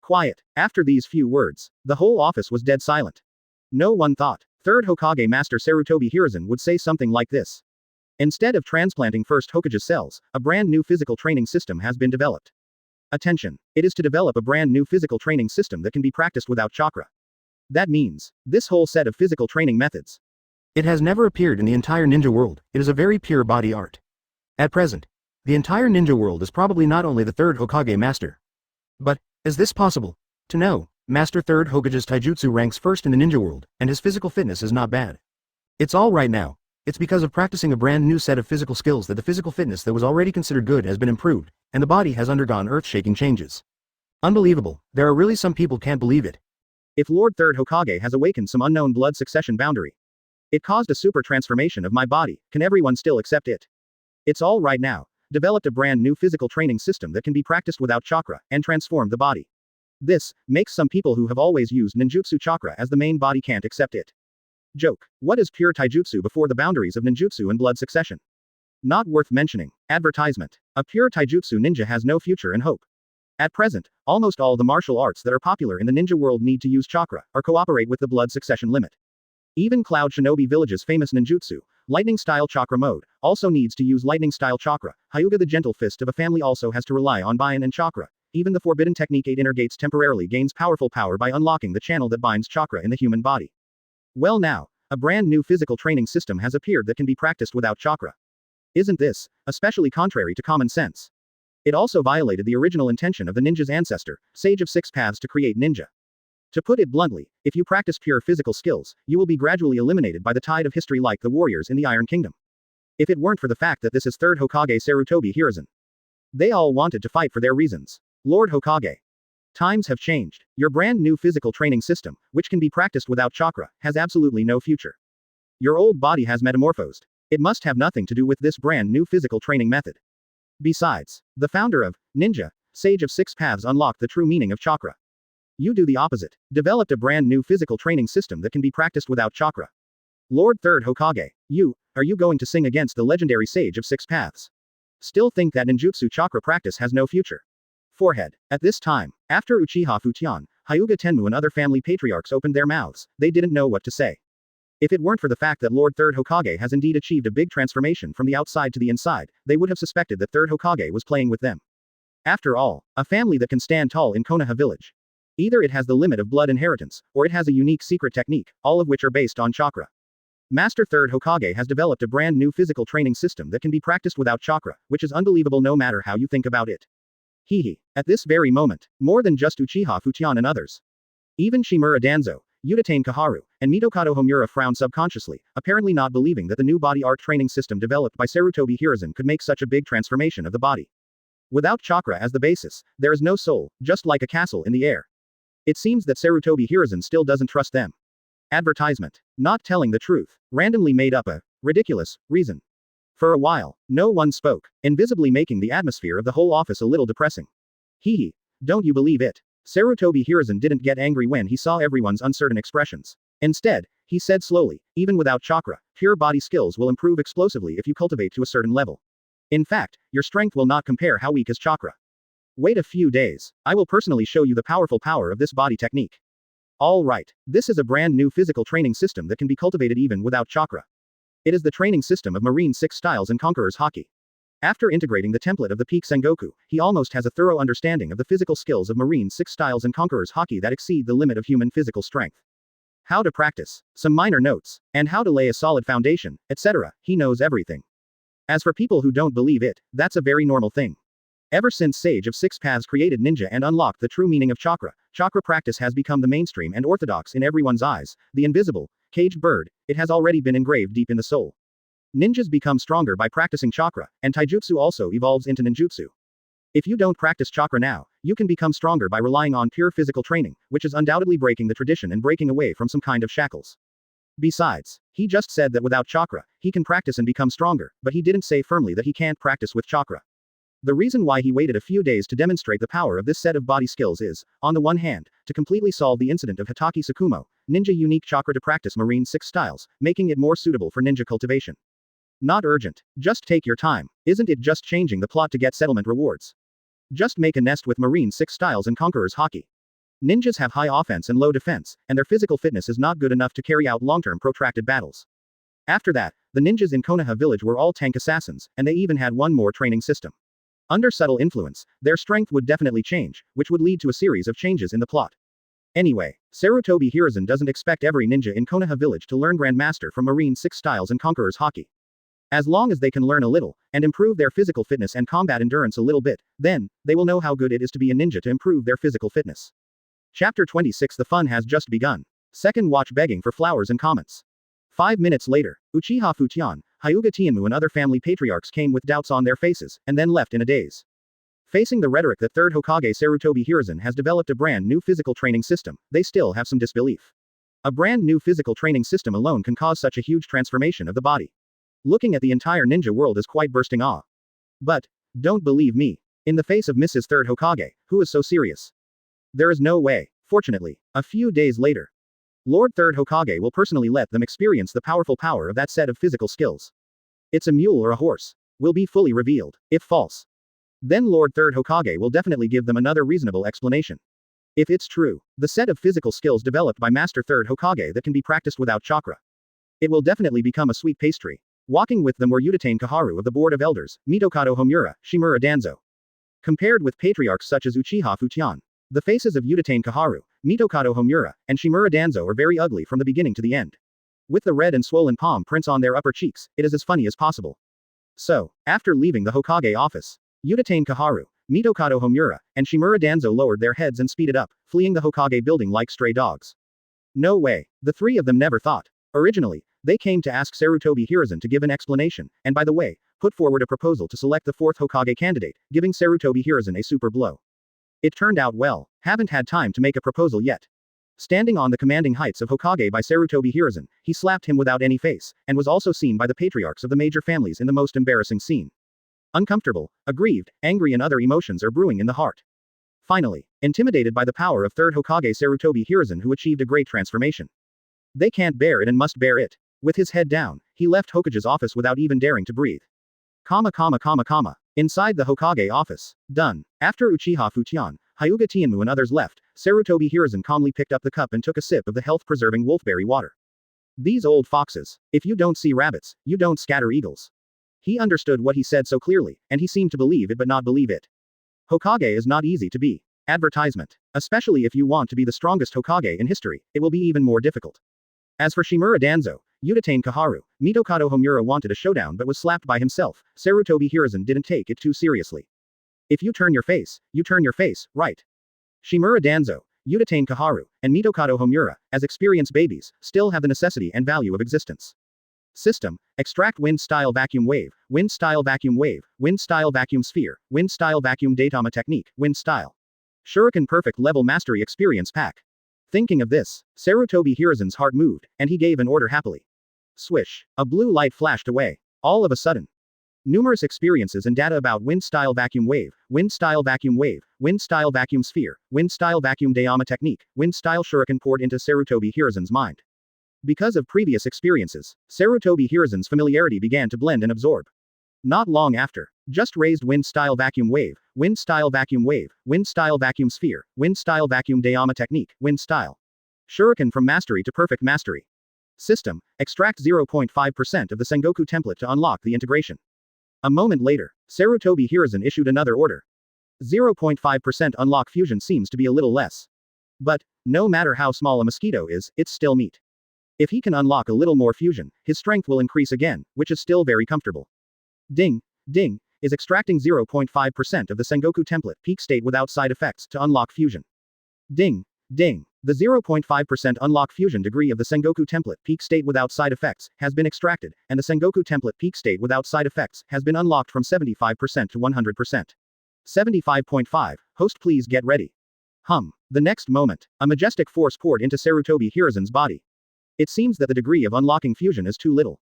Speaker 1: Quiet. After these few words, the whole office was dead silent. No one thought Third Hokage Master Sarutobi Hiruzen would say something like this. Instead of transplanting First Hokage's cells, a brand new physical training system has been developed. Attention. It is to develop a brand new physical training system that can be practiced without chakra. That means, this whole set of physical training methods. It has never appeared in the entire ninja world. It is a very pure body art. At present, the entire ninja world is probably not only the Third Hokage Master. But, is this possible? To know, Master Third Hokage's taijutsu ranks first in the ninja world, and his physical fitness is not bad. It's all right now. It's because of practicing a brand new set of physical skills that the physical fitness that was already considered good has been improved, and the body has undergone earth-shaking changes. Unbelievable. There are really some people can't believe it. If Lord Third Hokage has awakened some unknown blood succession boundary. It caused a super transformation of my body, can everyone still accept it? It's all right now. Developed a brand new physical training system that can be practiced without chakra, and transformed the body. This makes some people who have always used ninjutsu chakra as the main body can't accept it. Joke. What is pure taijutsu before the boundaries of ninjutsu and blood succession? Not worth mentioning. Advertisement. A pure taijutsu ninja has no future and hope. At present, almost all the martial arts that are popular in the ninja world need to use chakra, or cooperate with the blood succession limit. Even Cloud Shinobi Village's famous ninjutsu, lightning-style chakra mode, also needs to use lightning-style chakra. Hyuga the gentle fist of a family also has to rely on Bion and chakra. Even the forbidden technique 8 inner gates temporarily gains powerful power by unlocking the channel that binds chakra in the human body. Well now, a brand new physical training system has appeared that can be practiced without chakra. Isn't this, especially contrary to common sense? It also violated the original intention of the ninja's ancestor, Sage of Six Paths to create ninja. To put it bluntly, if you practice pure physical skills, you will be gradually eliminated by the tide of history like the warriors in the Iron Kingdom. If it weren't for the fact that this is Third Hokage Sarutobi Hiruzen. They all wanted to fight for their reasons. Lord Hokage. Times have changed. Your brand new physical training system, which can be practiced without chakra, has absolutely no future. Your old body has metamorphosed. It must have nothing to do with this brand new physical training method. Besides, the founder of Ninja, Sage of Six Paths unlocked the true meaning of chakra. You do the opposite. Developed a brand new physical training system that can be practiced without chakra. Lord Third Hokage, are you going to sing against the legendary Sage of Six Paths? Still think that ninjutsu chakra practice has no future? Forehead. At this time, after Uchiha Futian, Hyuga Tenmu and other family patriarchs opened their mouths, they didn't know what to say. If it weren't for the fact that Lord Third Hokage has indeed achieved a big transformation from the outside to the inside, they would have suspected that Third Hokage was playing with them. After all, a family that can stand tall in Konoha Village. Either it has the limit of blood inheritance, or it has a unique secret technique, all of which are based on chakra. Master Third Hokage has developed a brand new physical training system that can be practiced without chakra, which is unbelievable no matter how you think about it. At this very moment, more than just Uchiha Futian and others. Even Shimura Danzo, Udatane Kaharu, and Mitokado Homura frowned subconsciously, apparently not believing that the new body art training system developed by Sarutobi Hiruzen could make such a big transformation of the body. Without chakra as the basis, there is no soul, just like a castle in the air. It seems that Sarutobi Hiruzen still doesn't trust them. Advertisement. Not telling the truth. Randomly made up a ridiculous reason. For a while, no one spoke, invisibly making the atmosphere of the whole office a little depressing. Don't you believe it? Sarutobi Hiruzen didn't get angry when he saw everyone's uncertain expressions. Instead, he said slowly, even without chakra, pure body skills will improve explosively if you cultivate to a certain level. In fact, your strength will not compare how weak is chakra. Wait a few days. I will personally show you the powerful power of this body technique. All right. This is a brand new physical training system that can be cultivated even without chakra. It is the training system of Marine Six Styles and Conqueror's Haki. After integrating the template of the peak Sengoku, he almost has a thorough understanding of the physical skills of Marine Six Styles and Conqueror's Haki that exceed the limit of human physical strength. How to practice, some minor notes, and how to lay a solid foundation, etc. He knows everything. As for people who don't believe it, that's a very normal thing. Ever since Sage of Six Paths created ninja and unlocked the true meaning of chakra, chakra practice has become the mainstream and orthodox in everyone's eyes. The invisible, caged bird, it has already been engraved deep in the soul. Ninjas become stronger by practicing chakra, and taijutsu also evolves into ninjutsu. If you don't practice chakra now, you can become stronger by relying on pure physical training, which is undoubtedly breaking the tradition and breaking away from some kind of shackles. Besides, he just said that without chakra, he can practice and become stronger, but he didn't say firmly that he can't practice with chakra. The reason why he waited a few days to demonstrate the power of this set of body skills is, on the one hand, to completely solve the incident of Hitaki Sakumo, ninja unique chakra to practice Marine 6 styles, making it more suitable for ninja cultivation. Not urgent. Just take your time. Isn't it just changing the plot to get settlement rewards? Just make a nest with Marine 6 styles and Conqueror's Haki. Ninjas have high offense and low defense, and their physical fitness is not good enough to carry out long-term protracted battles. After that, the ninjas in Konoha Village were all tank assassins, and they even had one more training system. Under subtle influence, their strength would definitely change, which would lead to a series of changes in the plot. Anyway, Sarutobi Hiruzen doesn't expect every ninja in Konoha Village to learn Grandmaster from Marine 6 styles and Conqueror's Haki. As long as they can learn a little, and improve their physical fitness and combat endurance a little bit, then, they will know how good it is to be a ninja to improve their physical fitness. Chapter 26. The fun has just begun. Second watch begging for flowers and comments. 5 minutes later, Uchiha Fujian, Hyuga Tianmu and other family patriarchs came with doubts on their faces, and then left in a daze. Facing the rhetoric that Third Hokage Sarutobi Hiruzen has developed a brand new physical training system, they still have some disbelief. A brand new physical training system alone can cause such a huge transformation of the body. Looking at the entire ninja world is quite bursting awe. But, don't believe me. In the face of Mrs. Third Hokage, who is so serious? There is no way. Fortunately, a few days later, Lord Third Hokage will personally let them experience the powerful power of that set of physical skills. It's a mule or a horse. Will be fully revealed. If false, then Lord Third Hokage will definitely give them another reasonable explanation. If it's true, the set of physical skills developed by Master Third Hokage that can be practiced without chakra, it will definitely become a sweet pastry. Walking with them were Uchiha Kaharu of the Board of Elders, Mitokado Homura, Shimura Danzo. Compared with patriarchs such as Uchiha Fujian, the faces of Uchiha Kaharu, Mitokado Homura, and Shimura Danzo are very ugly from the beginning to the end. With the red and swollen palm prints on their upper cheeks, it is as funny as possible. So, after leaving the Hokage office, Uchiha Kaharu, Mitokado Homura, and Shimura Danzo lowered their heads and speeded up, fleeing the Hokage building like stray dogs. No way. The three of them never thought. Originally, they came to ask Sarutobi Hiruzen to give an explanation, and by the way, put forward a proposal to select the fourth Hokage candidate, giving Sarutobi Hiruzen a super blow. It turned out well. Haven't had time to make a proposal yet. Standing on the commanding heights of Hokage by Sarutobi Hiruzen, he slapped him without any face, and was also seen by the patriarchs of the major families in the most embarrassing scene. Uncomfortable, aggrieved, angry and other emotions are brewing in the heart. Finally, intimidated by the power of Third Hokage Sarutobi Hiruzen who achieved a great transformation. They can't bear it and must bear it. With his head down, he left Hokage's office without even daring to breathe. Inside the Hokage office. Done. After Uchiha Fujian, Hyuga Tianmu and others left, Sarutobi Hiruzen calmly picked up the cup and took a sip of the health-preserving wolfberry water. These old foxes. If you don't see rabbits, you don't scatter eagles. He understood what he said so clearly, and he seemed to believe it but not believe it. Hokage is not easy to be. Advertisement. Especially if you want to be the strongest Hokage in history, it will be even more difficult. As for Shimura Danzo, Uchiha Kaharu, Mitokado Homura wanted a showdown but was slapped by himself. Sarutobi Hiruzen didn't take it too seriously. If you turn your face, right? Shimura Danzo, Uchiha Kaharu, and Mitokado Homura, as experienced babies, still have the necessity and value of existence. System: extract wind-style vacuum wave, wind-style vacuum wave, wind-style vacuum sphere, wind-style vacuum datama technique, wind-style shuriken perfect level mastery experience pack. Thinking of this, Sarutobi Hiruzen's heart moved, and he gave an order happily. Swish. A blue light flashed away. All of a sudden, numerous experiences and data about wind-style vacuum wave, wind-style vacuum wave, wind-style vacuum sphere, wind-style vacuum datama technique, wind-style shuriken poured into Sarutobi Hiruzen's mind. Because of previous experiences, Sarutobi Hiruzen's familiarity began to blend and absorb. Not long after, just raised wind-style vacuum wave, wind-style vacuum wave, wind-style vacuum sphere, wind-style vacuum datama technique, wind-style shuriken from mastery to perfect mastery. System: extract 0.5% of the Sengoku template to unlock the integration. A moment later, Sarutobi Hiruzen issued another order. 0.5% unlock fusion seems to be a little less. But, no matter how small a mosquito is, it's still meat. If he can unlock a little more fusion, his strength will increase again, which is still very comfortable. Ding, ding, is extracting 0.5% of the Sengoku template peak state without side effects to unlock fusion. Ding, ding, the 0.5% unlock fusion degree of the Sengoku template peak state without side effects has been extracted, and the Sengoku template peak state without side effects has been unlocked from 75% to 100%. 75.5, host please get ready. The next moment, a majestic force poured into Sarutobi Hiruzen's body. It seems that the degree of unlocking fusion is too little.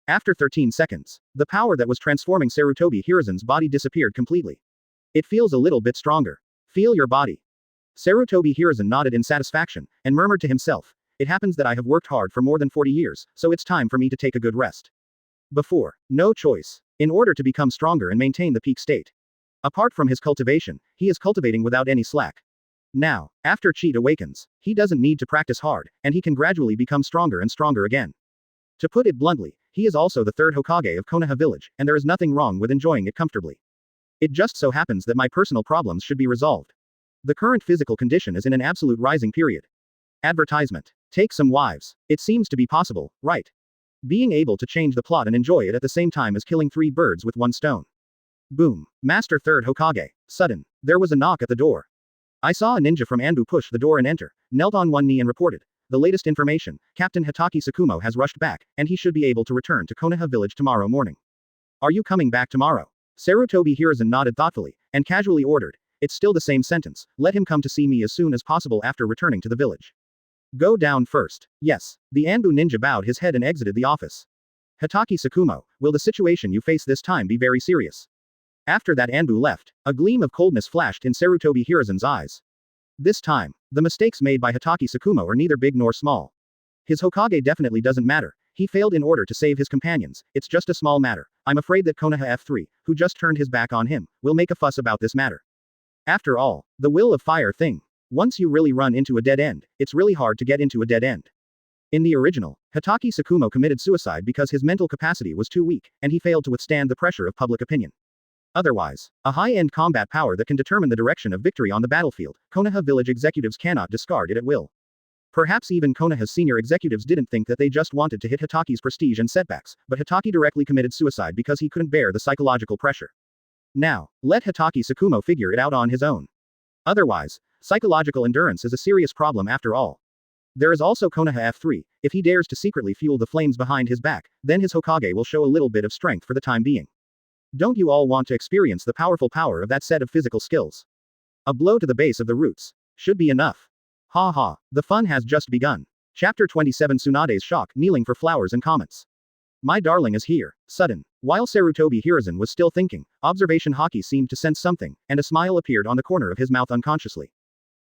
Speaker 1: After 13 seconds, the power that was transforming Sarutobi Hiruzen's body disappeared completely. It feels a little bit stronger. Feel your body. Sarutobi Hiruzen nodded in satisfaction, and murmured to himself, it happens that I have worked hard for more than 40 years, so it's time for me to take a good rest. Before, no choice. In order to become stronger and maintain the peak state. Apart from his cultivation, he is cultivating without any slack. Now, after Chi awakens, he doesn't need to practice hard, and he can gradually become stronger and stronger again. To put it bluntly, he is also the third Hokage of Konoha Village, and there is nothing wrong with enjoying it comfortably. It just so happens that my personal problems should be resolved. The current physical condition is in an absolute rising period. Advertisement. Take some wives. It seems to be possible, right? Being able to change the plot and enjoy it at the same time as killing 3 birds with 1 stone. Boom. Master Third Hokage. Sudden. There was a knock at the door. I saw a ninja from Anbu push the door and enter, knelt on one knee and reported. The latest information, Captain Hitaki Tsukumo has rushed back, and he should be able to return to Konoha Village tomorrow morning. Are you coming back tomorrow? Sarutobi Hiruzen nodded thoughtfully, and casually ordered, it's still the same sentence, let him come to see me as soon as possible after returning to the village. Go down first. Yes. The Anbu ninja bowed his head and exited the office. Hitaki Tsukumo, will the situation you face this time be very serious? After that Anbu left, a gleam of coldness flashed in Sarutobi Hiruzen's eyes. This time, the mistakes made by Hitaki Tsukumo are neither big nor small. His Hokage definitely doesn't matter. He failed in order to save his companions, it's just a small matter. I'm afraid that Konoha F3, who just turned his back on him, will make a fuss about this matter. After all, the will of fire thing. Once you really run into a dead end, it's really hard to get into a dead end. In the original, Hitaki Tsukumo committed suicide because his mental capacity was too weak, and he failed to withstand the pressure of public opinion. Otherwise, a high-end combat power that can determine the direction of victory on the battlefield, Konoha Village executives cannot discard it at will. Perhaps even Konoha's senior executives didn't think that they just wanted to hit Hitaki's prestige and setbacks, but Hitaki directly committed suicide because he couldn't bear the psychological pressure. Now, let Hitaki Tsukumo figure it out on his own. Otherwise, psychological endurance is a serious problem after all. There is also Konoha F3, if he dares to secretly fuel the flames behind his back, then his Hokage will show a little bit of strength for the time being. Don't you all want to experience the powerful power of that set of physical skills? A blow to the base of the roots should be enough. Ha ha, the fun has just begun. Chapter 27 Tsunade's shock, kneeling for flowers and comments. My darling is here. Sudden. While Sarutobi Hiruzen was still thinking, Observation Haki seemed to sense something, and a smile appeared on the corner of his mouth unconsciously.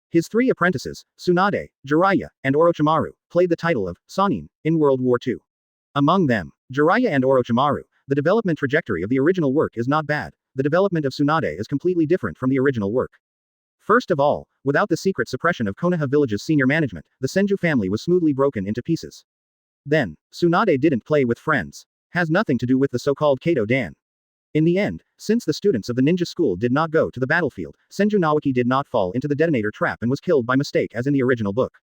Speaker 1: His 3 apprentices, Tsunade, Jiraiya, and Orochimaru, played the title of Sannin in World War II. Among them, Jiraiya and Orochimaru, the development trajectory of the original work is not bad. The development of Tsunade is completely different from the original work. First of all, without the secret suppression of Konoha Village's senior management, the Senju family was smoothly broken into pieces. Then, Tsunade didn't play with friends. Has nothing to do with the so-called Kato Dan. In the end, since the students of the ninja school did not go to the battlefield, Senju Nawaki did not fall into the detonator trap and was killed by mistake as in the original book.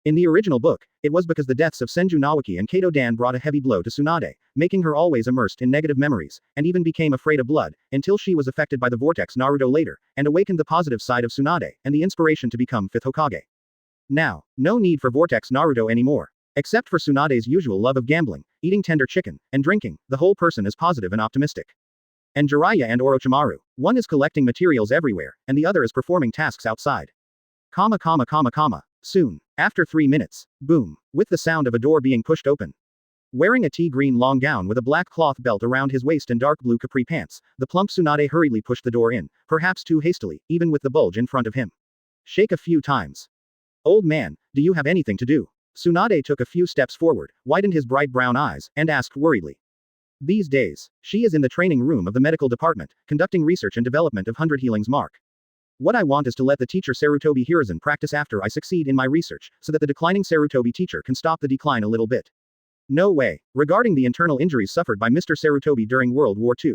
Speaker 1: In the original book, it was because the deaths of Senju Nawaki and Kato Dan brought a heavy blow to Tsunade, making her always immersed in negative memories, and even became afraid of blood, until she was affected by the vortex Naruto later, and awakened the positive side of Tsunade, and the inspiration to become 5th Hokage. Now, no need for vortex Naruto anymore. Except for Tsunade's usual love of gambling, eating tender chicken, and drinking, the whole person is positive and optimistic. And Jiraiya and Orochimaru, one is collecting materials everywhere, and the other is performing tasks outside. Soon, after 3 minutes, boom, with the sound of a door being pushed open. Wearing a tea-green long gown with a black cloth belt around his waist and dark blue capri pants, the plump Tsunade hurriedly pushed the door in, perhaps too hastily, even with the bulge in front of him. Shake a few times. Old man, do you have anything to do? Tsunade took a few steps forward, widened his bright brown eyes, and asked worriedly. These days, she is in the training room of the medical department, conducting research and development of 100 healings mark. What I want is to let the teacher Sarutobi Hiruzen practice after I succeed in my research, so that the declining Sarutobi teacher can stop the decline a little bit. No way. Regarding the internal injuries suffered by Mr. Sarutobi during World War II.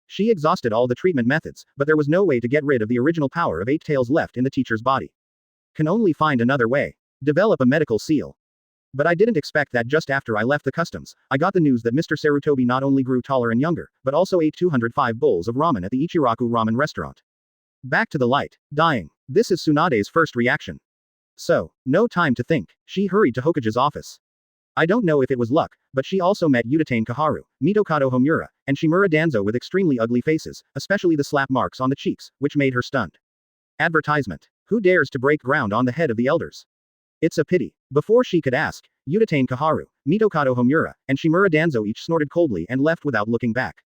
Speaker 1: She exhausted all the treatment methods, but there was no way to get rid of the original power of 8 tails left in the teacher's body. Can only find another way. Develop a medical seal. But I didn't expect that just after I left the customs, I got the news that Mr. Sarutobi not only grew taller and younger, but also ate 205 bowls of ramen at the Ichiraku ramen restaurant. Back to the light. Dying. This is Tsunade's first reaction. So, no time to think. She hurried to Hokage's office. I don't know if it was luck, but she also met Uchiha Kaharu, Mitokado Homura, and Shimura Danzo with extremely ugly faces, especially the slap marks on the cheeks, which made her stunned. Advertisement. Who dares to break ground on the head of the elders? It's a pity. Before she could ask, Uchiha Kaharu, Mitokado Homura, and Shimura Danzo each snorted coldly and left without looking back.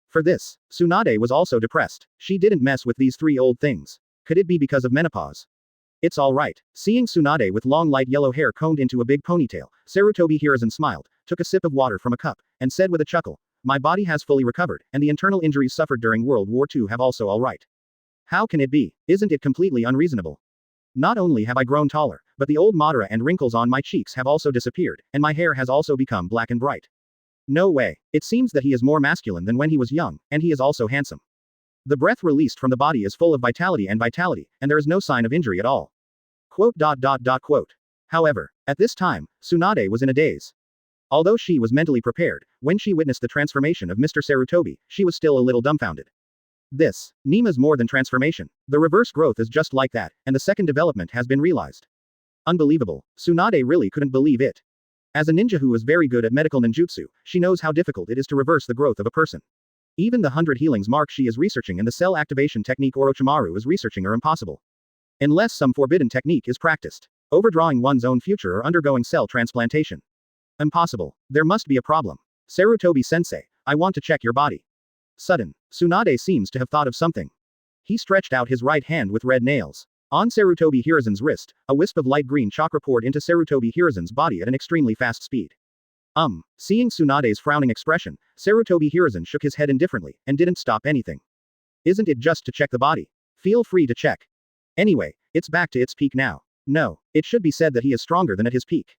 Speaker 1: For this, Tsunade was also depressed. She didn't mess with these three old things. Could it be because of menopause? It's alright. Seeing Tsunade with long light yellow hair combed into a big ponytail, Sarutobi Hiruzen smiled, took a sip of water from a cup, and said with a chuckle, "My body has fully recovered, and the internal injuries suffered during World War II have also alright. How can it be? Isn't it completely unreasonable? Not only have I grown taller, but the old Madara and wrinkles on my cheeks have also disappeared, and my hair has also become black and bright. No way. It seems that he is more masculine than when he was young, and he is also handsome. The breath released from the body is full of vitality, and there is no sign of injury at all." Quote. However, at this time, Tsunade was in a daze. Although she was mentally prepared, when she witnessed the transformation of Mr. Sarutobi, she was still a little dumbfounded. This, Nima's more than transformation. The reverse growth is just like that, and the second development has been realized. Unbelievable. Tsunade really couldn't believe it. As a ninja who is very good at medical ninjutsu, she knows how difficult it is to reverse the growth of a person. Even the 100 healings mark she is researching and the cell activation technique Orochimaru is researching are impossible. Unless some forbidden technique is practiced. Overdrawing one's own future or undergoing cell transplantation. Impossible. There must be a problem. Sarutobi-sensei, I want to check your body. Sudden, Tsunade seems to have thought of something. He stretched out his right hand with red nails. On Sarutobi Hiruzen's wrist, a wisp of light green chakra poured into Sarutobi Hiruzen's body at an extremely fast speed. Seeing Tsunade's frowning expression, Sarutobi Hiruzen shook his head indifferently, and didn't stop anything. Isn't it just to check the body? Feel free to check. Anyway, it's back to its peak now. No, it should be said that he is stronger than at his peak.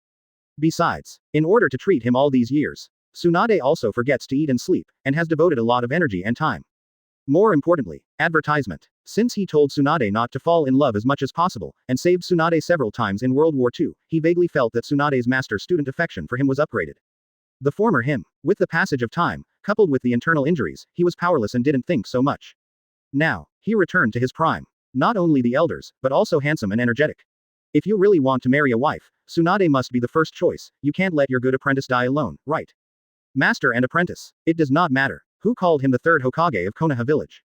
Speaker 1: Besides, in order to treat him all these years, Tsunade also forgets to eat and sleep, and has devoted a lot of energy and time. More importantly, advertisement. Since he told Tsunade not to fall in love as much as possible, and saved Tsunade several times in World War II, he vaguely felt that Tsunade's master-student affection for him was upgraded. The former him, with the passage of time, coupled with the internal injuries, he was powerless and didn't think so much. Now, he returned to his prime. Not only the elders, but also handsome and energetic. If you really want to marry a wife, Tsunade must be the first choice. You can't let your good apprentice die alone, right? Master and apprentice. It does not matter. Who called him the third Hokage of Konoha Village?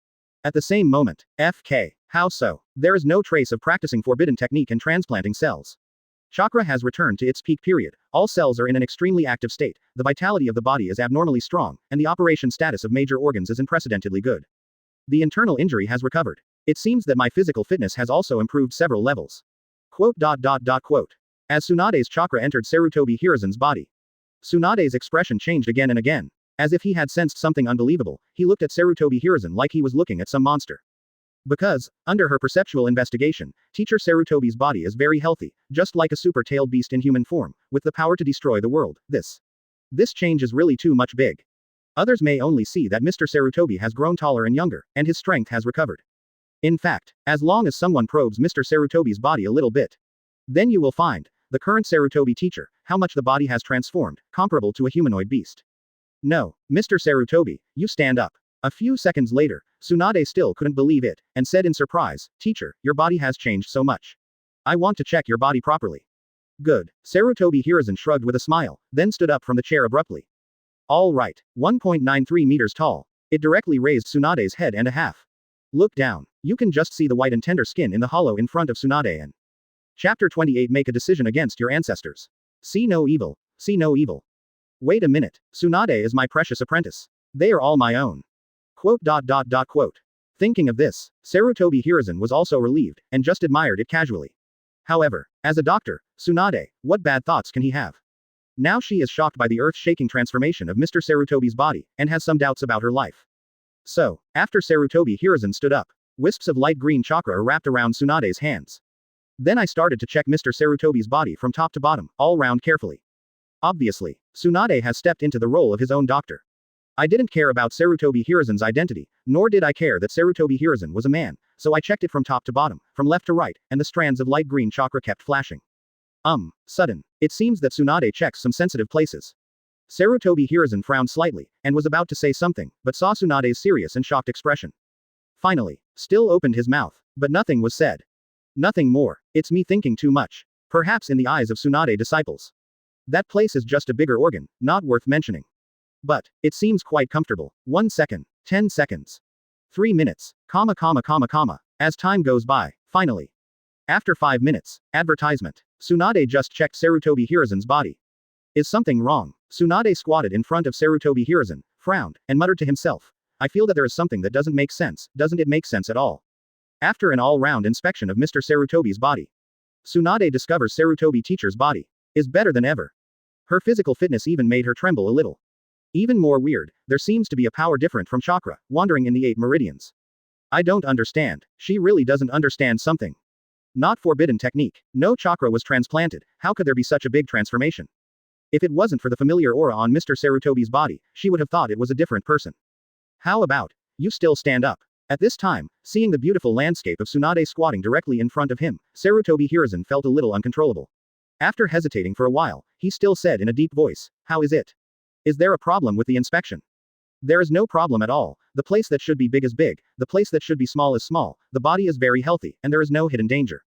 Speaker 1: At the same moment, FK. How so? There is no trace of practicing forbidden technique and transplanting cells. Chakra has returned to its peak period. All cells are in an extremely active state. The vitality of the body is abnormally strong, and the operation status of major organs is unprecedentedly good. The internal injury has recovered. It seems that my physical fitness has also improved several levels. Quote. As Tsunade's chakra entered Sarutobi Hiruzen's body, Tsunade's expression changed again and again. As if he had sensed something unbelievable, he looked at Sarutobi Hiruzen like he was looking at some monster. Because, under her perceptual investigation, teacher Sarutobi's body is very healthy, just like a super-tailed beast in human form, with the power to destroy the world. This change is really too much big. Others may only see that Mr. Sarutobi has grown taller and younger, and his strength has recovered. In fact, as long as someone probes Mr. Sarutobi's body a little bit, then you will find, the current Sarutobi teacher, how much the body has transformed, comparable to a humanoid beast. No, Mr. Sarutobi, you stand up. A few seconds later, Tsunade still couldn't believe it, and said in surprise, "Teacher, your body has changed so much. I want to check your body properly." Good. Sarutobi Hiruzen shrugged with a smile, then stood up from the chair abruptly. All right, 1.93 meters tall. It directly raised Tsunade's head and a half. Look down. You can just see the white and tender skin in the hollow in front of Tsunade and. Chapter 28 Make a decision against your ancestors. See no evil. See no evil. Wait a minute. Tsunade is my precious apprentice. They are all my own. Quote. Thinking of this, Sarutobi Hiruzen was also relieved, and just admired it casually. However, as a doctor, Tsunade, what bad thoughts can he have? Now she is shocked by the earth-shaking transformation of Mr. Sarutobi's body, and has some doubts about her life. So, after Sarutobi Hiruzen stood up, wisps of light green chakra wrapped around Tsunade's hands. Then I started to check Mr. Sarutobi's body from top to bottom, all round carefully. Obviously, Tsunade has stepped into the role of his own doctor. I didn't care about Sarutobi Hiruzen's identity, nor did I care that Sarutobi Hiruzen was a man, so I checked it from top to bottom, from left to right, and the strands of light green chakra kept flashing. Sudden. It seems that Tsunade checks some sensitive places. Sarutobi Hiruzen frowned slightly, and was about to say something, but saw Tsunade's serious and shocked expression. Finally, still opened his mouth, but nothing was said. Nothing more. It's me thinking too much. Perhaps in the eyes of Tsunade disciples. That place is just a bigger organ, not worth mentioning. But, it seems quite comfortable. 1 second, 10 seconds. 3 minutes, as time goes by, finally. After 5 minutes, advertisement. Tsunade just checked Sarutobi Hiruzen's body. Is something wrong? Tsunade squatted in front of Sarutobi Hiruzen, frowned, and muttered to himself. I feel that there is something that doesn't make sense, doesn't it make sense at all? After an all-round inspection of Mr. Sarutobi's body, Tsunade discovers Sarutobi teacher's body is better than ever. Her physical fitness even made her tremble a little. Even more weird, there seems to be a power different from chakra, wandering in the 8 meridians. I don't understand. She really doesn't understand something. Not forbidden technique. No chakra was transplanted, how could there be such a big transformation? If it wasn't for the familiar aura on Mr. Sarutobi's body, she would have thought it was a different person. How about, you still stand up? At this time, seeing the beautiful landscape of Tsunade squatting directly in front of him, Sarutobi Hiruzen felt a little uncontrollable. After hesitating for a while, he still said in a deep voice, how is it? Is there a problem with the inspection? There is no problem at all, the place that should be big is big, the place that should be small is small, the body is very healthy, and there is no hidden danger.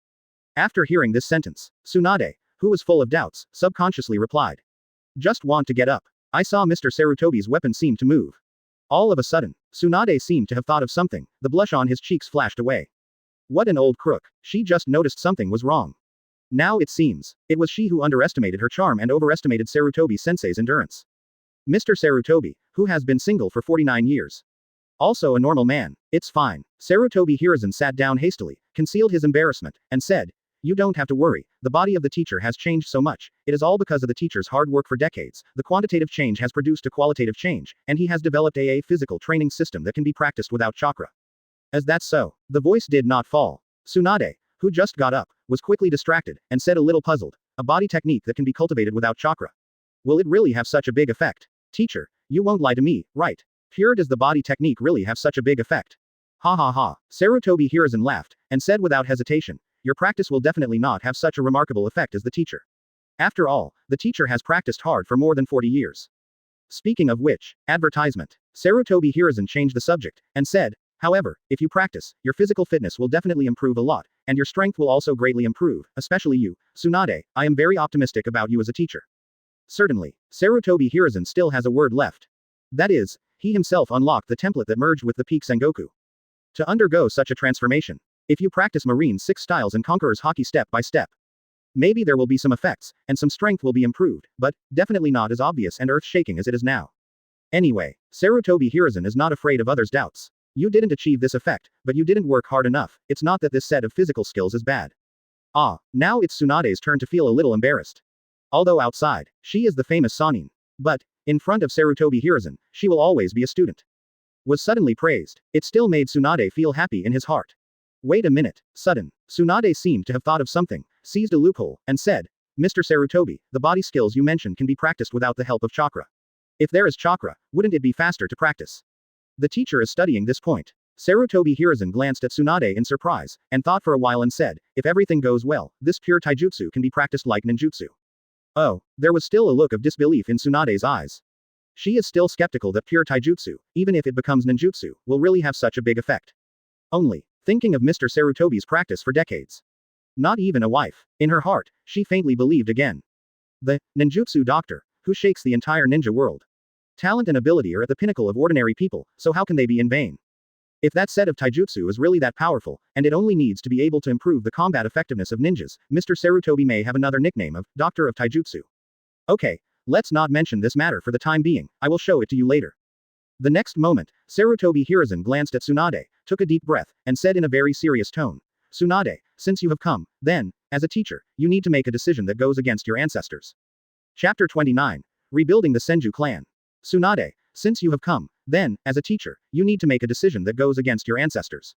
Speaker 1: After hearing this sentence, Tsunade, who was full of doubts, subconsciously replied. Just want to get up. I saw Mr. Sarutobi's weapon seem to move. All of a sudden, Tsunade seemed to have thought of something, the blush on his cheeks flashed away. What an old crook, she just noticed something was wrong. Now it seems, it was she who underestimated her charm and overestimated Sarutobi sensei's endurance. Mr. Sarutobi, who has been single for 49 years. Also a normal man, it's fine. Sarutobi Hiruzen sat down hastily, concealed his embarrassment, and said, you don't have to worry, the body of the teacher has changed so much, it is all because of the teacher's hard work for decades, the quantitative change has produced a qualitative change, and he has developed a physical training system that can be practiced without chakra. As that's so, the voice did not fall. Tsunade, who just got up, was quickly distracted, and said a little puzzled, a body technique that can be cultivated without chakra. Will it really have such a big effect? Teacher, you won't lie to me, right? Pure does the body technique really have such a big effect? Ha ha ha. Sarutobi Hiruzen laughed, and said without hesitation, your practice will definitely not have such a remarkable effect as the teacher. After all, the teacher has practiced hard for more than 40 years. Speaking of which, advertisement. Sarutobi Hiruzen changed the subject, and said, however, if you practice, your physical fitness will definitely improve a lot, and your strength will also greatly improve, especially you, Tsunade, I am very optimistic about you as a teacher. Certainly, Sarutobi Hiruzen still has a word left. That is, he himself unlocked the template that merged with the peak Sengoku. To undergo such a transformation, if you practice Marine 6 styles and Conqueror's Haki step by step, maybe there will be some effects, and some strength will be improved, but definitely not as obvious and earth-shaking as it is now. Anyway, Sarutobi Hiruzen is not afraid of others' doubts. You didn't achieve this effect, but you didn't work hard enough, it's not that this set of physical skills is bad. Ah, now it's Tsunade's turn to feel a little embarrassed. Although outside, she is the famous Sanin. But, in front of Sarutobi Hiruzen, she will always be a student. Was suddenly praised, it still made Tsunade feel happy in his heart. Wait a minute, sudden, Tsunade seemed to have thought of something, seized a loophole, and said, Mr. Sarutobi, the body skills you mentioned can be practiced without the help of chakra. If there is chakra, wouldn't it be faster to practice? The teacher is studying this point. Sarutobi Hiruzen glanced at Tsunade in surprise, and thought for a while and said, if everything goes well, this pure taijutsu can be practiced like ninjutsu. Oh, there was still a look of disbelief in Tsunade's eyes. She is still skeptical that pure taijutsu, even if it becomes ninjutsu, will really have such a big effect. Only, thinking of Mr. Sarutobi's practice for decades. Not even a wife. In her heart, she faintly believed again. The ninjutsu doctor, who shakes the entire ninja world. Talent and ability are at the pinnacle of ordinary people, so how can they be in vain? If that set of taijutsu is really that powerful, and it only needs to be able to improve the combat effectiveness of ninjas, Mr. Sarutobi may have another nickname of Doctor of Taijutsu. Okay, let's not mention this matter for the time being, I will show it to you later. The next moment, Sarutobi Hiruzen glanced at Tsunade, took a deep breath, and said in a very serious tone, Tsunade, since you have come, then, as a teacher, you need to make a decision that goes against your ancestors. Chapter 29. Rebuilding the Senju clan. Tsunade, since you have come, then, as a teacher, you need to make a decision that goes against your ancestors.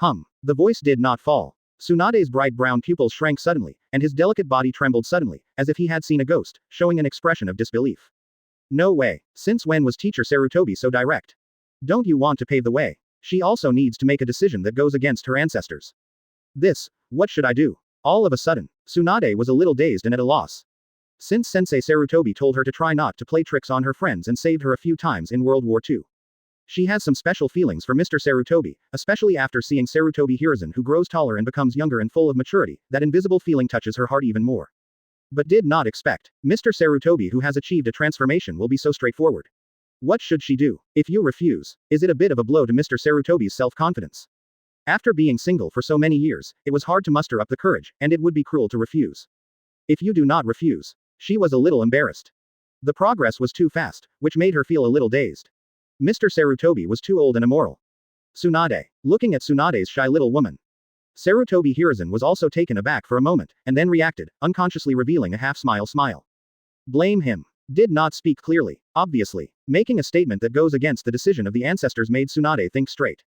Speaker 1: The voice did not fall. Tsunade's bright brown pupils shrank suddenly, and his delicate body trembled suddenly, as if he had seen a ghost, showing an expression of disbelief. No way, since when was teacher Sarutobi so direct? Don't you want to pave the way? She also needs to make a decision that goes against her ancestors. What should I do? All of a sudden, Tsunade was a little dazed and at a loss. Since Sensei Sarutobi told her to try not to play tricks on her friends and saved her a few times in World War II. She has some special feelings for Mr. Sarutobi, especially after seeing Sarutobi Hiruzen who grows taller and becomes younger and full of maturity, that invisible feeling touches her heart even more. but did not expect Mr. Sarutobi, who has achieved a transformation, will be so straightforward. What should she do? If you refuse, is it a bit of a blow to Mr. Sarutobi's self-confidence? After being single for so many years, it was hard to muster up the courage, and it would be cruel to refuse. If you do not refuse. She was a little embarrassed. The progress was too fast, which made her feel a little dazed. Mr. Sarutobi was too old and immoral. Tsunade. Looking at Tsunade's shy little woman. Sarutobi Hiruzen was also taken aback for a moment, and then reacted, unconsciously revealing a half-smile. Blame him. Did not speak clearly, obviously. Making a statement that goes against the decision of the ancestors made Tsunade think straight.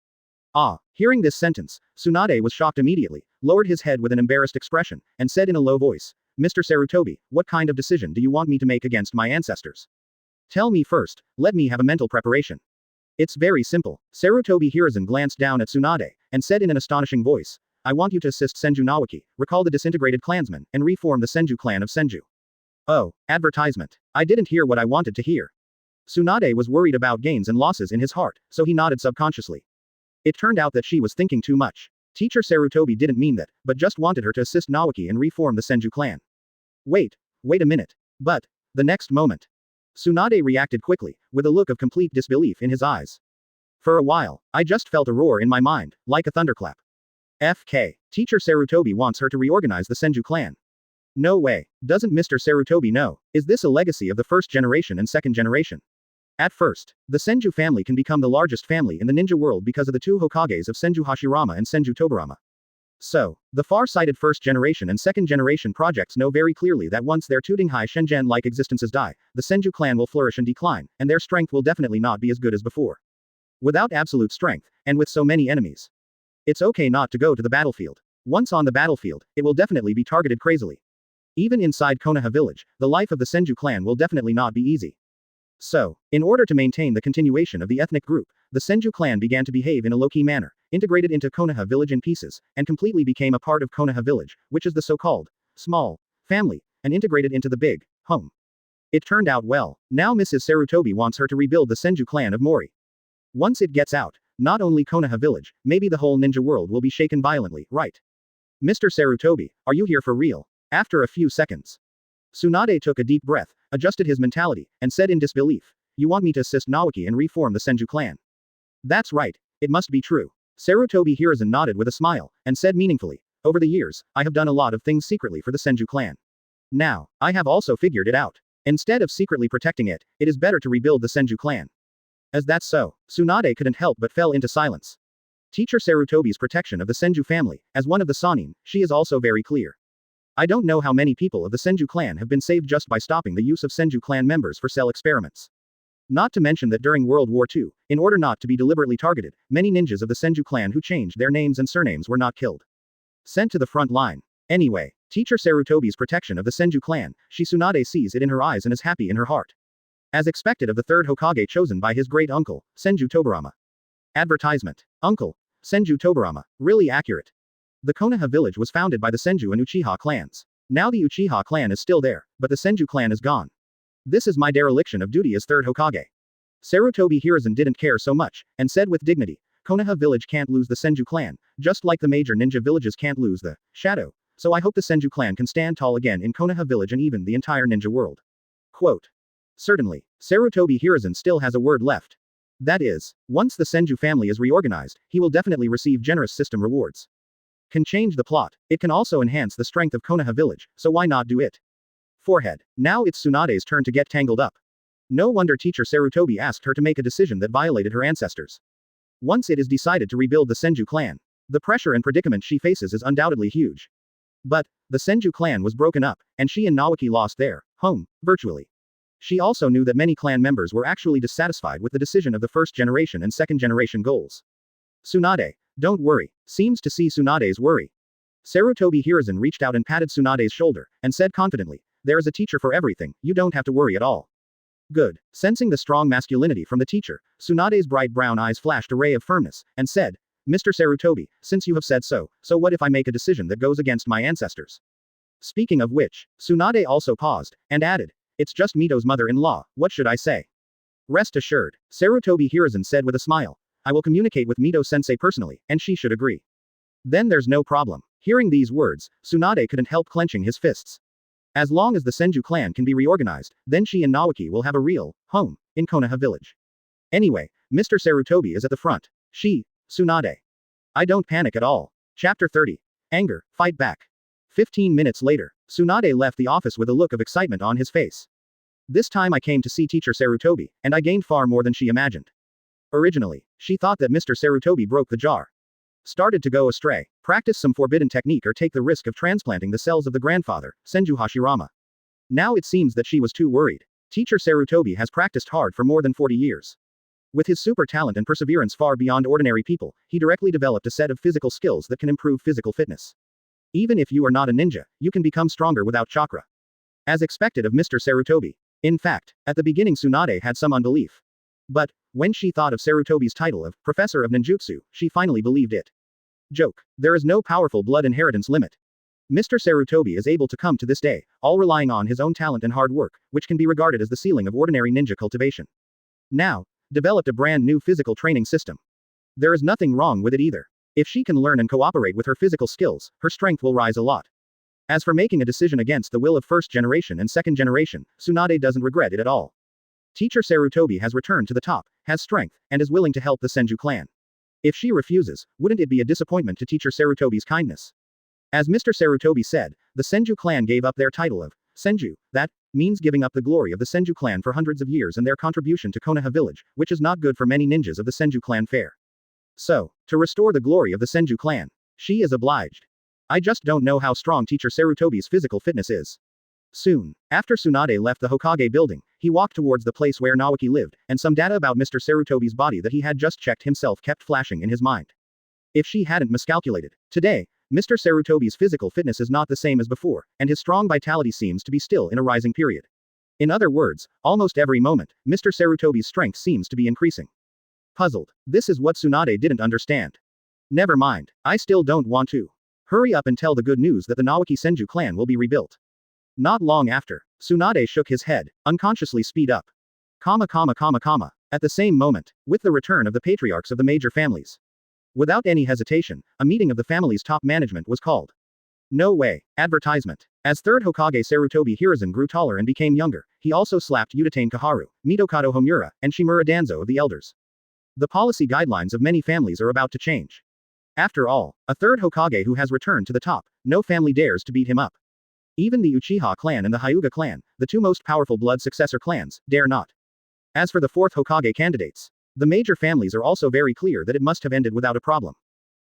Speaker 1: Hearing this sentence, Tsunade was shocked immediately, lowered his head with an embarrassed expression, and said in a low voice, Mr. Sarutobi, what kind of decision do you want me to make against my ancestors? Tell me first, let me have a mental preparation. It's very simple. Sarutobi Hiruzen glanced down at Tsunade, and said in an astonishing voice, I want you to assist Senju Nawaki, recall the disintegrated clansmen, and reform the Senju clan of Senju. Oh, advertisement. I didn't hear what I wanted to hear. Tsunade was worried about gains and losses in his heart, so he nodded subconsciously. It turned out that she was thinking too much. Teacher Sarutobi didn't mean that, but just wanted her to assist Nawaki and reform the Senju clan. Wait a minute. But, the next moment. Tsunade reacted quickly, with a look of complete disbelief in his eyes. For a while, I just felt a roar in my mind, like a thunderclap. FK. Teacher Sarutobi wants her to reorganize the Senju clan. No way. Doesn't Mr. Sarutobi know? Is this a legacy of the first generation and second generation? At first, the Senju family can become the largest family in the ninja world because of the two Hokages of Senju Hashirama and Senju Tobirama. So, the far-sighted first generation and second generation projects know very clearly that once their Tudinghai Shenzhen-like existences die, the Senju clan will flourish and decline, and their strength will definitely not be as good as before. Without absolute strength, and with so many enemies. It's okay not to go to the battlefield. Once on the battlefield, it will definitely be targeted crazily. Even inside Konoha Village, the life of the Senju clan will definitely not be easy. So, in order to maintain the continuation of the ethnic group, the Senju clan began to behave in a low-key manner, integrated into Konoha Village in pieces, and completely became a part of Konoha Village, which is the so-called small family, and integrated into the big home. It turned out well. Now Mrs. Sarutobi wants her to rebuild the Senju clan of Mori. Once it gets out, not only Konoha Village, maybe the whole ninja world will be shaken violently, right? Mr. Sarutobi, are you here for real? After a few seconds, Tsunade took a deep breath, adjusted his mentality, and said in disbelief, You want me to assist Nawaki and reform the Senju clan? That's right. It must be true. Sarutobi Hiruzen nodded with a smile, and said meaningfully, Over the years, I have done a lot of things secretly for the Senju clan. Now, I have also figured it out. Instead of secretly protecting it, it is better to rebuild the Senju clan. As that's so, Tsunade couldn't help but fell into silence. Teacher Sarutobi's protection of the Senju family, as one of the Sanin, she is also very clear. I don't know how many people of the Senju clan have been saved just by stopping the use of Senju clan members for cell experiments. Not to mention that during World War II, in order not to be deliberately targeted, many ninjas of the Senju clan who changed their names and surnames were not killed. Sent to the front line. Anyway, Teacher Sarutobi's protection of the Senju clan, Tsunade sees it in her eyes and is happy in her heart. As expected of the third Hokage chosen by his great uncle, Senju Tobirama. Advertisement. Uncle. Senju Tobirama. Really accurate. The Konoha village was founded by the Senju and Uchiha clans. Now the Uchiha clan is still there, but the Senju clan is gone. This is my dereliction of duty as third Hokage. Sarutobi Hiruzen didn't care so much, and said with dignity, Konoha village can't lose the Senju clan, just like the major ninja villages can't lose the shadow, so I hope the Senju clan can stand tall again in Konoha village and even the entire ninja world. Quote. Certainly, Sarutobi Hiruzen still has a word left. That is, once the Senju family is reorganized, he will definitely receive generous system rewards. Can change the plot. It can also enhance the strength of Konoha village, so why not do it? Forehead. Now it's Tsunade's turn to get tangled up. No wonder teacher Sarutobi asked her to make a decision that violated her ancestors. Once it is decided to rebuild the Senju clan, the pressure and predicament she faces is undoubtedly huge. But, the Senju clan was broken up, and she and Nawaki lost their home, virtually. She also knew that many clan members were actually dissatisfied with the decision of the first generation and second generation goals. Tsunade, don't worry. Seems to see Tsunade's worry. Sarutobi Hiruzen reached out and patted Tsunade's shoulder, and said confidently, There is a teacher for everything, you don't have to worry at all. Good. Sensing the strong masculinity from the teacher, Tsunade's bright brown eyes flashed a ray of firmness, and said, Mr. Sarutobi, since you have said so what if I make a decision that goes against my ancestors? Speaking of which, Tsunade also paused, and added, It's just Mito's mother-in-law, what should I say? Rest assured, Sarutobi Hiruzen said with a smile, I will communicate with Mito-sensei personally, and she should agree. Then there's no problem. Hearing these words, Tsunade couldn't help clenching his fists. As long as the Senju clan can be reorganized, then she and Naoki will have a real home in Konoha Village. Anyway, Mr. Sarutobi is at the front. Tsunade. I don't panic at all. Chapter 30. Anger, fight back. 15 minutes later, Tsunade left the office with a look of excitement on his face. This time I came to see teacher Sarutobi, and I gained far more than she imagined. Originally, she thought that Mr. Sarutobi broke the jar. Started to go astray, practice some forbidden technique or take the risk of transplanting the cells of the grandfather, Senju Hashirama. Now it seems that she was too worried. Teacher Sarutobi has practiced hard for more than 40 years. With his super talent and perseverance far beyond ordinary people, he directly developed a set of physical skills that can improve physical fitness. Even if you are not a ninja, you can become stronger without chakra. As expected of Mr. Sarutobi. In fact, at the beginning Tsunade had some unbelief. But, when she thought of Sarutobi's title of Professor of Ninjutsu, she finally believed it. Joke. There is no powerful blood inheritance limit. Mr. Sarutobi is able to come to this day, all relying on his own talent and hard work, which can be regarded as the ceiling of ordinary ninja cultivation. Now, developed a brand new physical training system. There is nothing wrong with it either. If she can learn and cooperate with her physical skills, her strength will rise a lot. As for making a decision against the will of first generation and second generation, Tsunade doesn't regret it at all. Teacher Sarutobi has returned to the top, has strength, and is willing to help the Senju clan. If she refuses, wouldn't it be a disappointment to Teacher Sarutobi's kindness? As Mr. Sarutobi said, the Senju clan gave up their title of Senju. That means giving up the glory of the Senju clan for hundreds of years and their contribution to Konoha Village, which is not good for many ninjas of the Senju clan fare. So, to restore the glory of the Senju clan, she is obliged. I just don't know how strong Teacher Sarutobi's physical fitness is. Soon, after Tsunade left the Hokage building, he walked towards the place where Naoki lived, and some data about Mr. Sarutobi's body that he had just checked himself kept flashing in his mind. If she hadn't miscalculated, today, Mr. Sarutobi's physical fitness is not the same as before, and his strong vitality seems to be still in a rising period. In other words, almost every moment, Mr. Sarutobi's strength seems to be increasing. Puzzled, this is what Tsunade didn't understand. Never mind, I still don't want to. Hurry up and tell the good news that the Naoki Senju clan will be rebuilt. Not long after, Tsunade shook his head, unconsciously speed up. At the same moment, with the return of the patriarchs of the major families. Without any hesitation, a meeting of the family's top management was called. No way. Advertisement. As Third Hokage Sarutobi Hiruzen grew taller and became younger, he also slapped Uchiha Kaharu, Mitokado Homura, and Shimura Danzo of the Elders. The policy guidelines of many families are about to change. After all, a third Hokage who has returned to the top, no family dares to beat him up. Even the Uchiha clan and the Hyuga clan, the two most powerful blood successor clans, dare not. As for the fourth Hokage candidates, the major families are also very clear that it must have ended without a problem.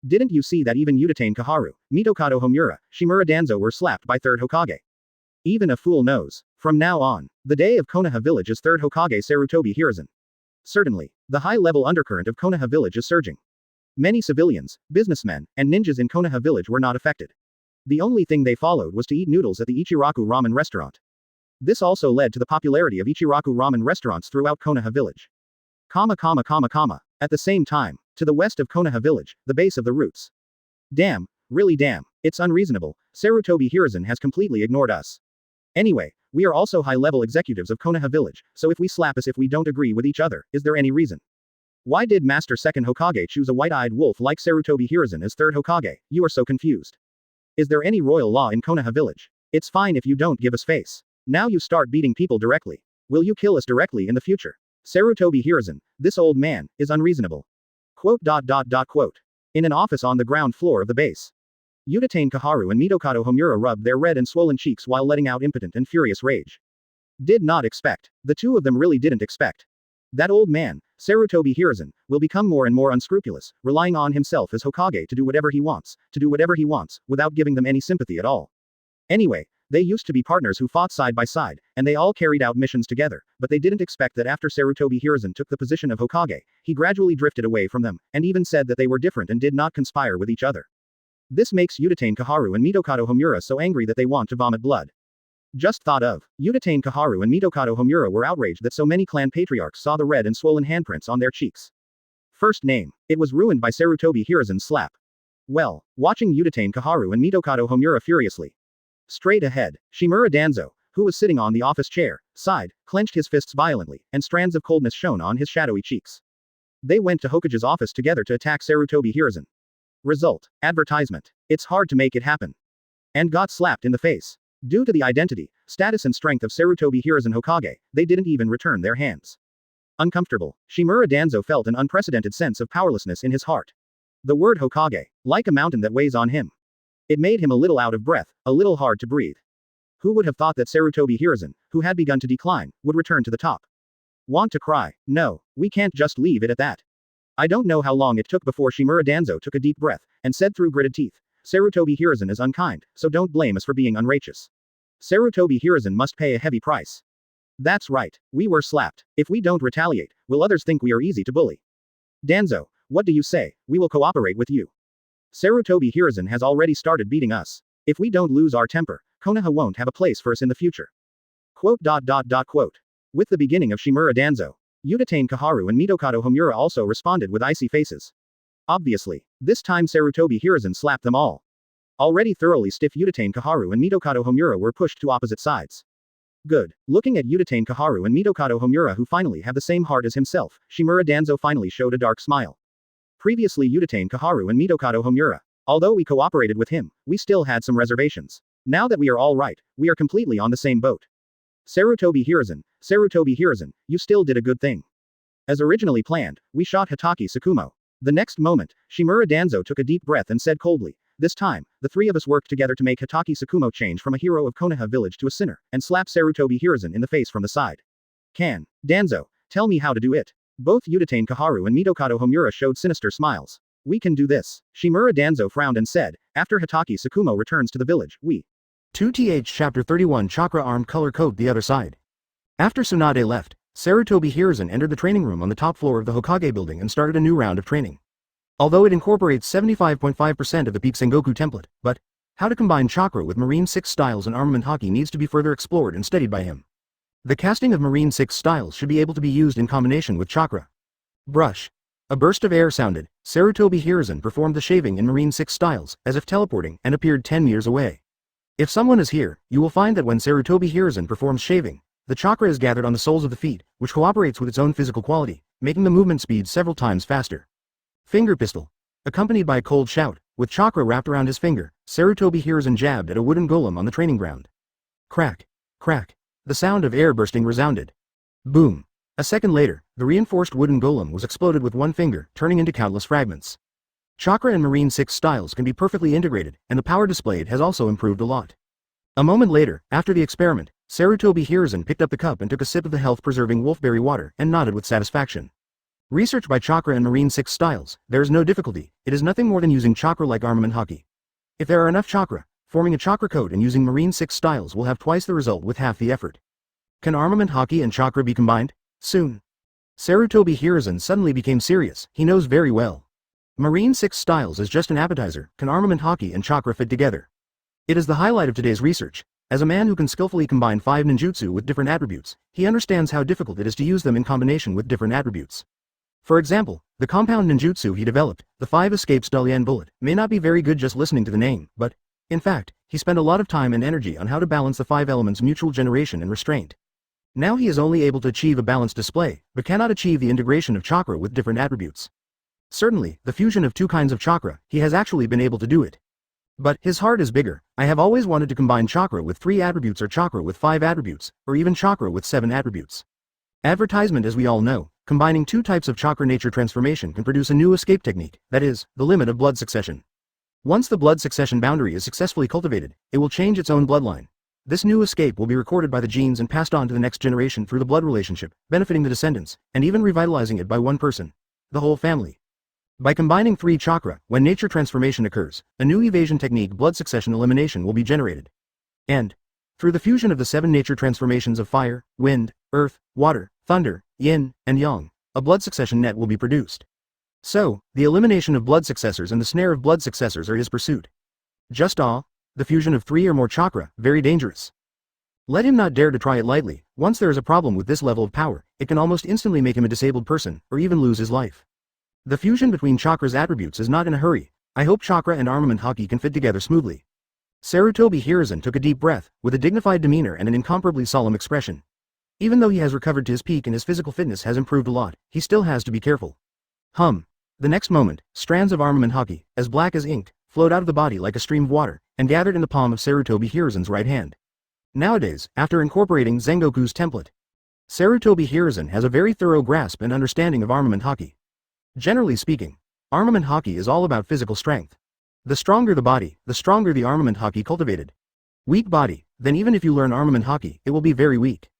Speaker 1: Didn't you see that even Uchiha Kaharu, Mitokado Homura, Shimura Danzo were slapped by third Hokage? Even a fool knows. From now on, the day of Konoha Village is third Hokage Sarutobi Hiruzen. Certainly, the high-level undercurrent of Konoha Village is surging. Many civilians, businessmen, and ninjas in Konoha Village were not affected. The only thing they followed was to eat noodles at the Ichiraku ramen restaurant. This also led to the popularity of Ichiraku ramen restaurants throughout Konoha Village. At the same time, to the west of Konoha Village, the base of the roots. Damn, really damn, it's unreasonable, Sarutobi Hiruzen has completely ignored us. Anyway, we are also high-level executives of Konoha Village, so if we slap us if we don't agree with each other, is there any reason? Why did Master Second Hokage choose a white-eyed wolf like Sarutobi Hiruzen as third Hokage? You are so confused. Is there any royal law in Konoha Village? It's fine if you don't give us face. Now you start beating people directly. Will you kill us directly in the future? Sarutobi Hiruzen, this old man, is unreasonable. Quote. In an office on the ground floor of the base. Uchiha Kaharu and Mitokado Homura rubbed their red and swollen cheeks while letting out impotent and furious rage. Did not expect. The two of them really didn't expect. That old man, Sarutobi Hiruzen, will become more and more unscrupulous, relying on himself as Hokage to do whatever he wants, without giving them any sympathy at all. Anyway, they used to be partners who fought side by side, and they all carried out missions together, but they didn't expect that after Sarutobi Hiruzen took the position of Hokage, he gradually drifted away from them, and even said that they were different and did not conspire with each other. This makes Uchiha Kaharu and Mitokado Homura so angry that they want to vomit blood. Just thought of. Uchiha Kaharu and Mitokado Homura were outraged that so many clan patriarchs saw the red and swollen handprints on their cheeks. First name. It was ruined by Sarutobi Hiruzen's slap. Well, watching Uchiha Kaharu and Mitokado Homura furiously. Straight ahead, Shimura Danzo, who was sitting on the office chair, sighed, clenched his fists violently, and strands of coldness shone on his shadowy cheeks. They went to Hokage's office together to attack Sarutobi Hiruzen. Result. Advertisement. It's hard to make it happen. And got slapped in the face. Due to the identity, status and strength of Sarutobi Hiruzen Hokage, they didn't even return their hands. Uncomfortable, Shimura Danzo felt an unprecedented sense of powerlessness in his heart. The word Hokage, like a mountain that weighs on him. It made him a little out of breath, a little hard to breathe. Who would have thought that Sarutobi Hiruzen, who had begun to decline, would return to the top? Want to cry? No, we can't just leave it at that. I don't know how long it took before Shimura Danzo took a deep breath, and said through gritted teeth, Sarutobi Hiruzen is unkind, so don't blame us for being unrighteous. Sarutobi Hiruzen must pay a heavy price. That's right, we were slapped. If we don't retaliate, will others think we are easy to bully? Danzo, what do you say? We will cooperate with you. Sarutobi Hiruzen has already started beating us. If we don't lose our temper, Konaha won't have a place for us in the future. Quote. With the beginning of Shimura Danzo, Uchiha Kaharu and Mitokado Homura also responded with icy faces. Obviously, this time Sarutobi Hiruzen slapped them all. Already thoroughly stiff Uchiha Kaharu and Mitokado Homura were pushed to opposite sides. Good. Looking at Uchiha Kaharu and Mitokado Homura who finally have the same heart as himself, Shimura Danzo finally showed a dark smile. Previously Uchiha Kaharu and Mitokado Homura. Although we cooperated with him, we still had some reservations. Now that we are all right, we are completely on the same boat. Sarutobi Hiruzen, you still did a good thing. As originally planned, we shot Hatake Tsukumo. The next moment, Shimura Danzo took a deep breath and said coldly, this time, the three of us worked together to make Hatake Tsukumo change from a hero of Konoha Village to a sinner, and slap Sarutobi Hiruzen in the face from the side. Danzo, tell me how to do it. Both Uchiha Kaharu and Mitokado Homura showed sinister smiles. We can do this. Shimura Danzo frowned and said, after Hatake Tsukumo returns to the village, we 2th Chapter 31 Chakra Armed Color Code the other side. After Tsunade left, Sarutobi Hiruzen entered the training room on the top floor of the Hokage building and started a new round of training. Although it incorporates 75.5% of the peak Sengoku template, but how to combine chakra with Marine 6 styles and armament haki needs to be further explored and studied by him. The casting of Marine 6 styles should be able to be used in combination with chakra. Brush. A burst of air sounded. Sarutobi Hiruzen performed the shaving in Marine 6 styles, as if teleporting, and appeared 10 meters away. If someone is here, you will find that when Sarutobi Hiruzen performs shaving, the chakra is gathered on the soles of the feet, which cooperates with its own physical quality, making the movement speed several times faster. Finger pistol. Accompanied by a cold shout, with chakra wrapped around his finger, Sarutobi Hiruzen jabbed at a wooden golem on the training ground. Crack. Crack. The sound of air bursting resounded. Boom. A second later, the reinforced wooden golem was exploded with one finger, turning into countless fragments. Chakra and Marine 6 styles can be perfectly integrated, and the power displayed has also improved a lot. A moment later, after the experiment, Sarutobi Hiruzen picked up the cup and took a sip of the health-preserving wolfberry water, and nodded with satisfaction. Research by Chakra and Marine 6 styles, there is no difficulty, it is nothing more than using chakra like armament haki. If there are enough chakra, forming a chakra code and using Marine 6 styles will have twice the result with half the effort. Can armament haki and chakra be combined? Soon. Sarutobi Hiruzen suddenly became serious, he knows very well. Marine 6 styles is just an appetizer, can armament haki and chakra fit together? It is the highlight of today's research. As a man who can skillfully combine 5 ninjutsu with different attributes, he understands how difficult it is to use them in combination with different attributes. For example, the compound ninjutsu he developed, the 5 escapes Dalian bullet, may not be very good just listening to the name, but, in fact, he spent a lot of time and energy on how to balance the 5 elements mutual generation and restraint. Now he is only able to achieve a balanced display, but cannot achieve the integration of chakra with different attributes. Certainly, the fusion of 2 kinds of chakra, he has actually been able to do it. But, his heart is bigger. I have always wanted to combine chakra with 3 attributes or chakra with 5 attributes, or even chakra with 7 attributes. Advertisement. As we all know, combining 2 types of chakra nature transformation can produce a new escape technique, that is, the limit of blood succession. Once the blood succession boundary is successfully cultivated, it will change its own bloodline. This new escape will be recorded by the genes and passed on to the next generation through the blood relationship, benefiting the descendants, and even revitalizing it by one person. The whole family. By combining 3 chakra, when nature transformation occurs, a new evasion technique blood succession elimination will be generated. And, through the fusion of the 7 nature transformations of fire, wind, earth, water, thunder, yin, and yang, a blood succession net will be produced. So, the elimination of blood successors and the snare of blood successors are his pursuit. Just the fusion of 3 or more chakra, very dangerous. Let him not dare to try it lightly. Once there is a problem with this level of power, it can almost instantly make him a disabled person, or even lose his life. The fusion between chakra's attributes is not in a hurry. I hope chakra and armament haki can fit together smoothly. Sarutobi Hiruzen took a deep breath, with a dignified demeanor and an incomparably solemn expression. Even though he has recovered to his peak and his physical fitness has improved a lot, he still has to be careful. The next moment, strands of armament haki, as black as ink, flowed out of the body like a stream of water, and gathered in the palm of Sarutobi Hiruzen's right hand. Nowadays, after incorporating Sengoku's template, Sarutobi Hiruzen has a very thorough grasp and understanding of armament haki. Generally speaking, armament haki is all about physical strength. The stronger the body, the stronger the armament haki cultivated. Weak body, then even if you learn armament haki, it will be very weak.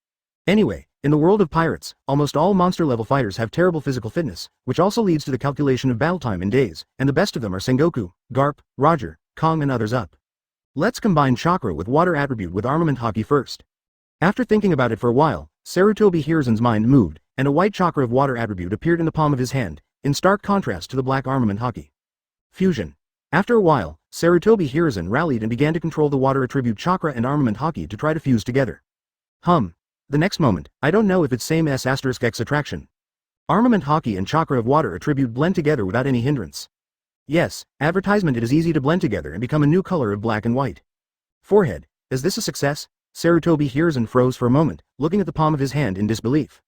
Speaker 1: Anyway, in the world of pirates, almost all monster-level fighters have terrible physical fitness, which also leads to the calculation of battle time in days, and the best of them are Sengoku, Garp, Roger, Kong and others up. Let's combine chakra with water attribute with armament haki first. After thinking about it for a while, Sarutobi Hiruzen's mind moved, and a white chakra of water attribute appeared in the palm of his hand, in stark contrast to the black armament haki. Fusion. After a while, Sarutobi Hiruzen rallied and began to control the water attribute chakra and armament haki to try to fuse together. The next moment, I don't know if it's same S** X attraction. Armament haki and chakra of water attribute blend together without any hindrance. Yes, advertisement it is easy to blend together and become a new color of black and white. Forehead, is this a success? Sarutobi Hiruzen froze for a moment, looking at the palm of his hand in disbelief.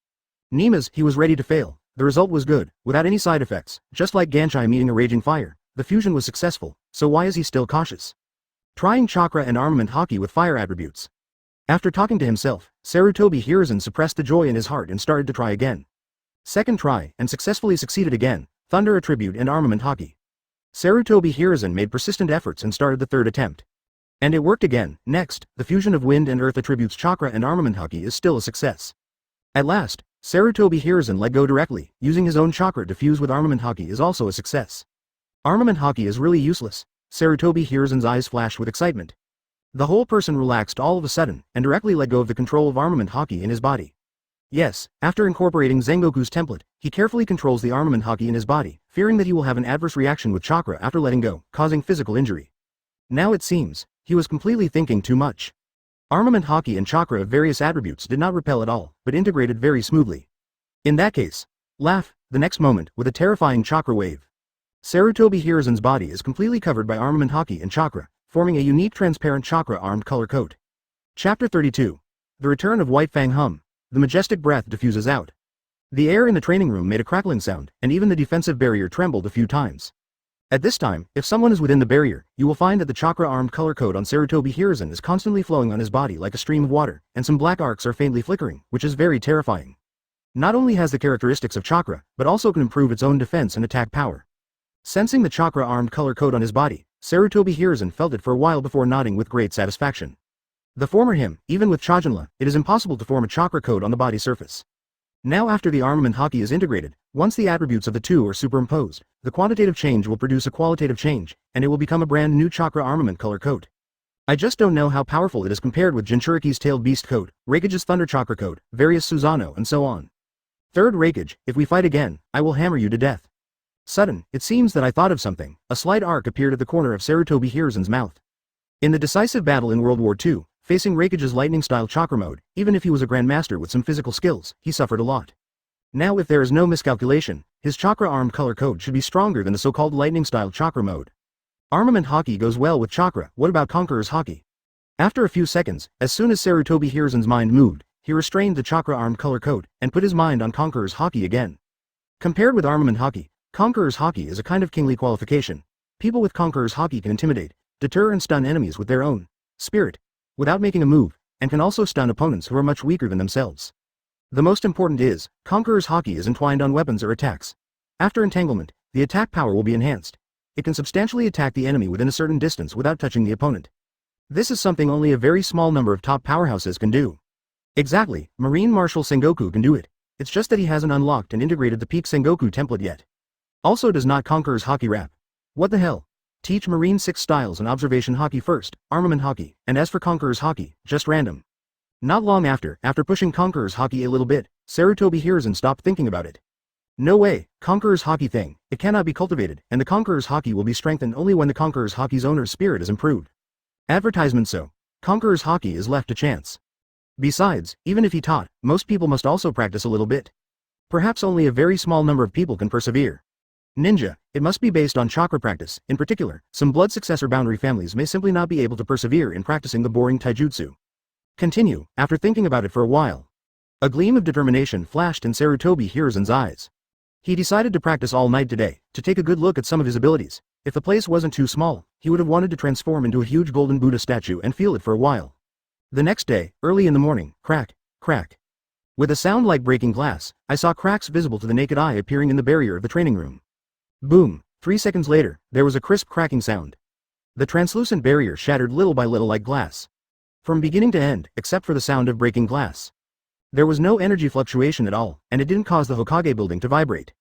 Speaker 1: Nima's, he was ready to fail. The result was good, without any side effects, just like Ganchai meeting a raging fire. The fusion was successful, so why is he still cautious? Trying chakra and armament haki with fire attributes. After talking to himself, Sarutobi Hiruzen suppressed the joy in his heart and started to try again. Second try, and successfully succeeded again, thunder attribute and armament haki. Sarutobi Hiruzen made persistent efforts and started the third attempt. And it worked again. Next, the fusion of wind and earth attributes chakra and armament haki is still a success. At last, Sarutobi Hiruzen let go directly, using his own chakra to fuse with armament haki is also a success. Armament haki is really useless. Sarutobi Hiruzen's eyes flashed with excitement. The whole person relaxed all of a sudden, and directly let go of the control of armament haki in his body. Yes, after incorporating Sengoku's template, he carefully controls the armament haki in his body, fearing that he will have an adverse reaction with chakra after letting go, causing physical injury. Now it seems, he was completely thinking too much. Armament haki and chakra of various attributes did not repel at all, but integrated very smoothly. In that case, laugh, the next moment, with a terrifying chakra wave. Sarutobi Hiruzen's body is completely covered by armament haki and chakra, forming a unique transparent chakra-armed color coat. Chapter 32. The Return of White Fang Hum. The majestic breath diffuses out. The air in the training room made a crackling sound, and even the defensive barrier trembled a few times. At this time, if someone is within the barrier, you will find that the chakra-armed color coat on Sarutobi Hiruzen is constantly flowing on his body like a stream of water, and some black arcs are faintly flickering, which is very terrifying. Not only has the characteristics of chakra, but also can improve its own defense and attack power. Sensing the chakra-armed color coat on his body, Sarutobi Hiruzen felt it for a while before nodding with great satisfaction. The former him, even with Chajinla, it is impossible to form a chakra coat on the body surface. Now after the armament haki is integrated, once the attributes of the two are superimposed, the quantitative change will produce a qualitative change, and it will become a brand new chakra armament color coat. I just don't know how powerful it is compared with Jinchuriki's tailed beast coat, Raikage's thunder chakra coat, various Susanoo and so on. Third Raikage, if we fight again, I will hammer you to death. Sudden, it seems that I thought of something. A slight arc appeared at the corner of Sarutobi Hiruzen's mouth. In the decisive battle in World War II, facing Raikage's lightning-style chakra mode, even if he was a grandmaster with some physical skills, he suffered a lot. Now if there is no miscalculation, his chakra-armed color code should be stronger than the so-called lightning-style chakra mode. Armament haki goes well with chakra, what about Conqueror's haki? After a few seconds, as soon as Sarutobi Hiruzen's mind moved, he restrained the chakra-armed color code, and put his mind on Conqueror's haki again. Compared with armament haki, Conqueror's haki is a kind of kingly qualification. People with Conqueror's haki can intimidate, deter and stun enemies with their own spirit, without making a move, and can also stun opponents who are much weaker than themselves. The most important is, Conqueror's haki is entwined on weapons or attacks. After entanglement, the attack power will be enhanced. It can substantially attack the enemy within a certain distance without touching the opponent. This is something only a very small number of top powerhouses can do. Exactly, Marine Marshal Sengoku can do it. It's just that he hasn't unlocked and integrated the peak Sengoku template yet. Also does not Conqueror's haki rap. What the hell? Teach Marine 6 styles and observation haki first, armament haki, and as for Conqueror's haki, just random. Not long after pushing Conqueror's haki a little bit, Sarutobi Hiruzen stopped thinking about it. No way, Conqueror's haki thing, it cannot be cultivated, and the Conqueror's haki will be strengthened only when the Conqueror's haki's owner's spirit is improved. Advertisement so. Conqueror's haki is left to chance. Besides, even if he taught, most people must also practice a little bit. Perhaps only a very small number of people can persevere. Ninja, it must be based on chakra practice. In particular, some blood successor boundary families may simply not be able to persevere in practicing the boring taijutsu. Continue, after thinking about it for a while. A gleam of determination flashed in Sarutobi Hiruzen's eyes. He decided to practice all night today, to take a good look at some of his abilities. If the place wasn't too small, he would have wanted to transform into a huge golden Buddha statue and feel it for a while. The next day, early in the morning, crack, crack. With a sound like breaking glass, I saw cracks visible to the naked eye appearing in the barrier of the training room. Boom! 3 seconds later, there was a crisp cracking sound. The translucent barrier shattered little by little like glass. From beginning to end, except for the sound of breaking glass. There was no energy fluctuation at all, and it didn't cause the Hokage building to vibrate.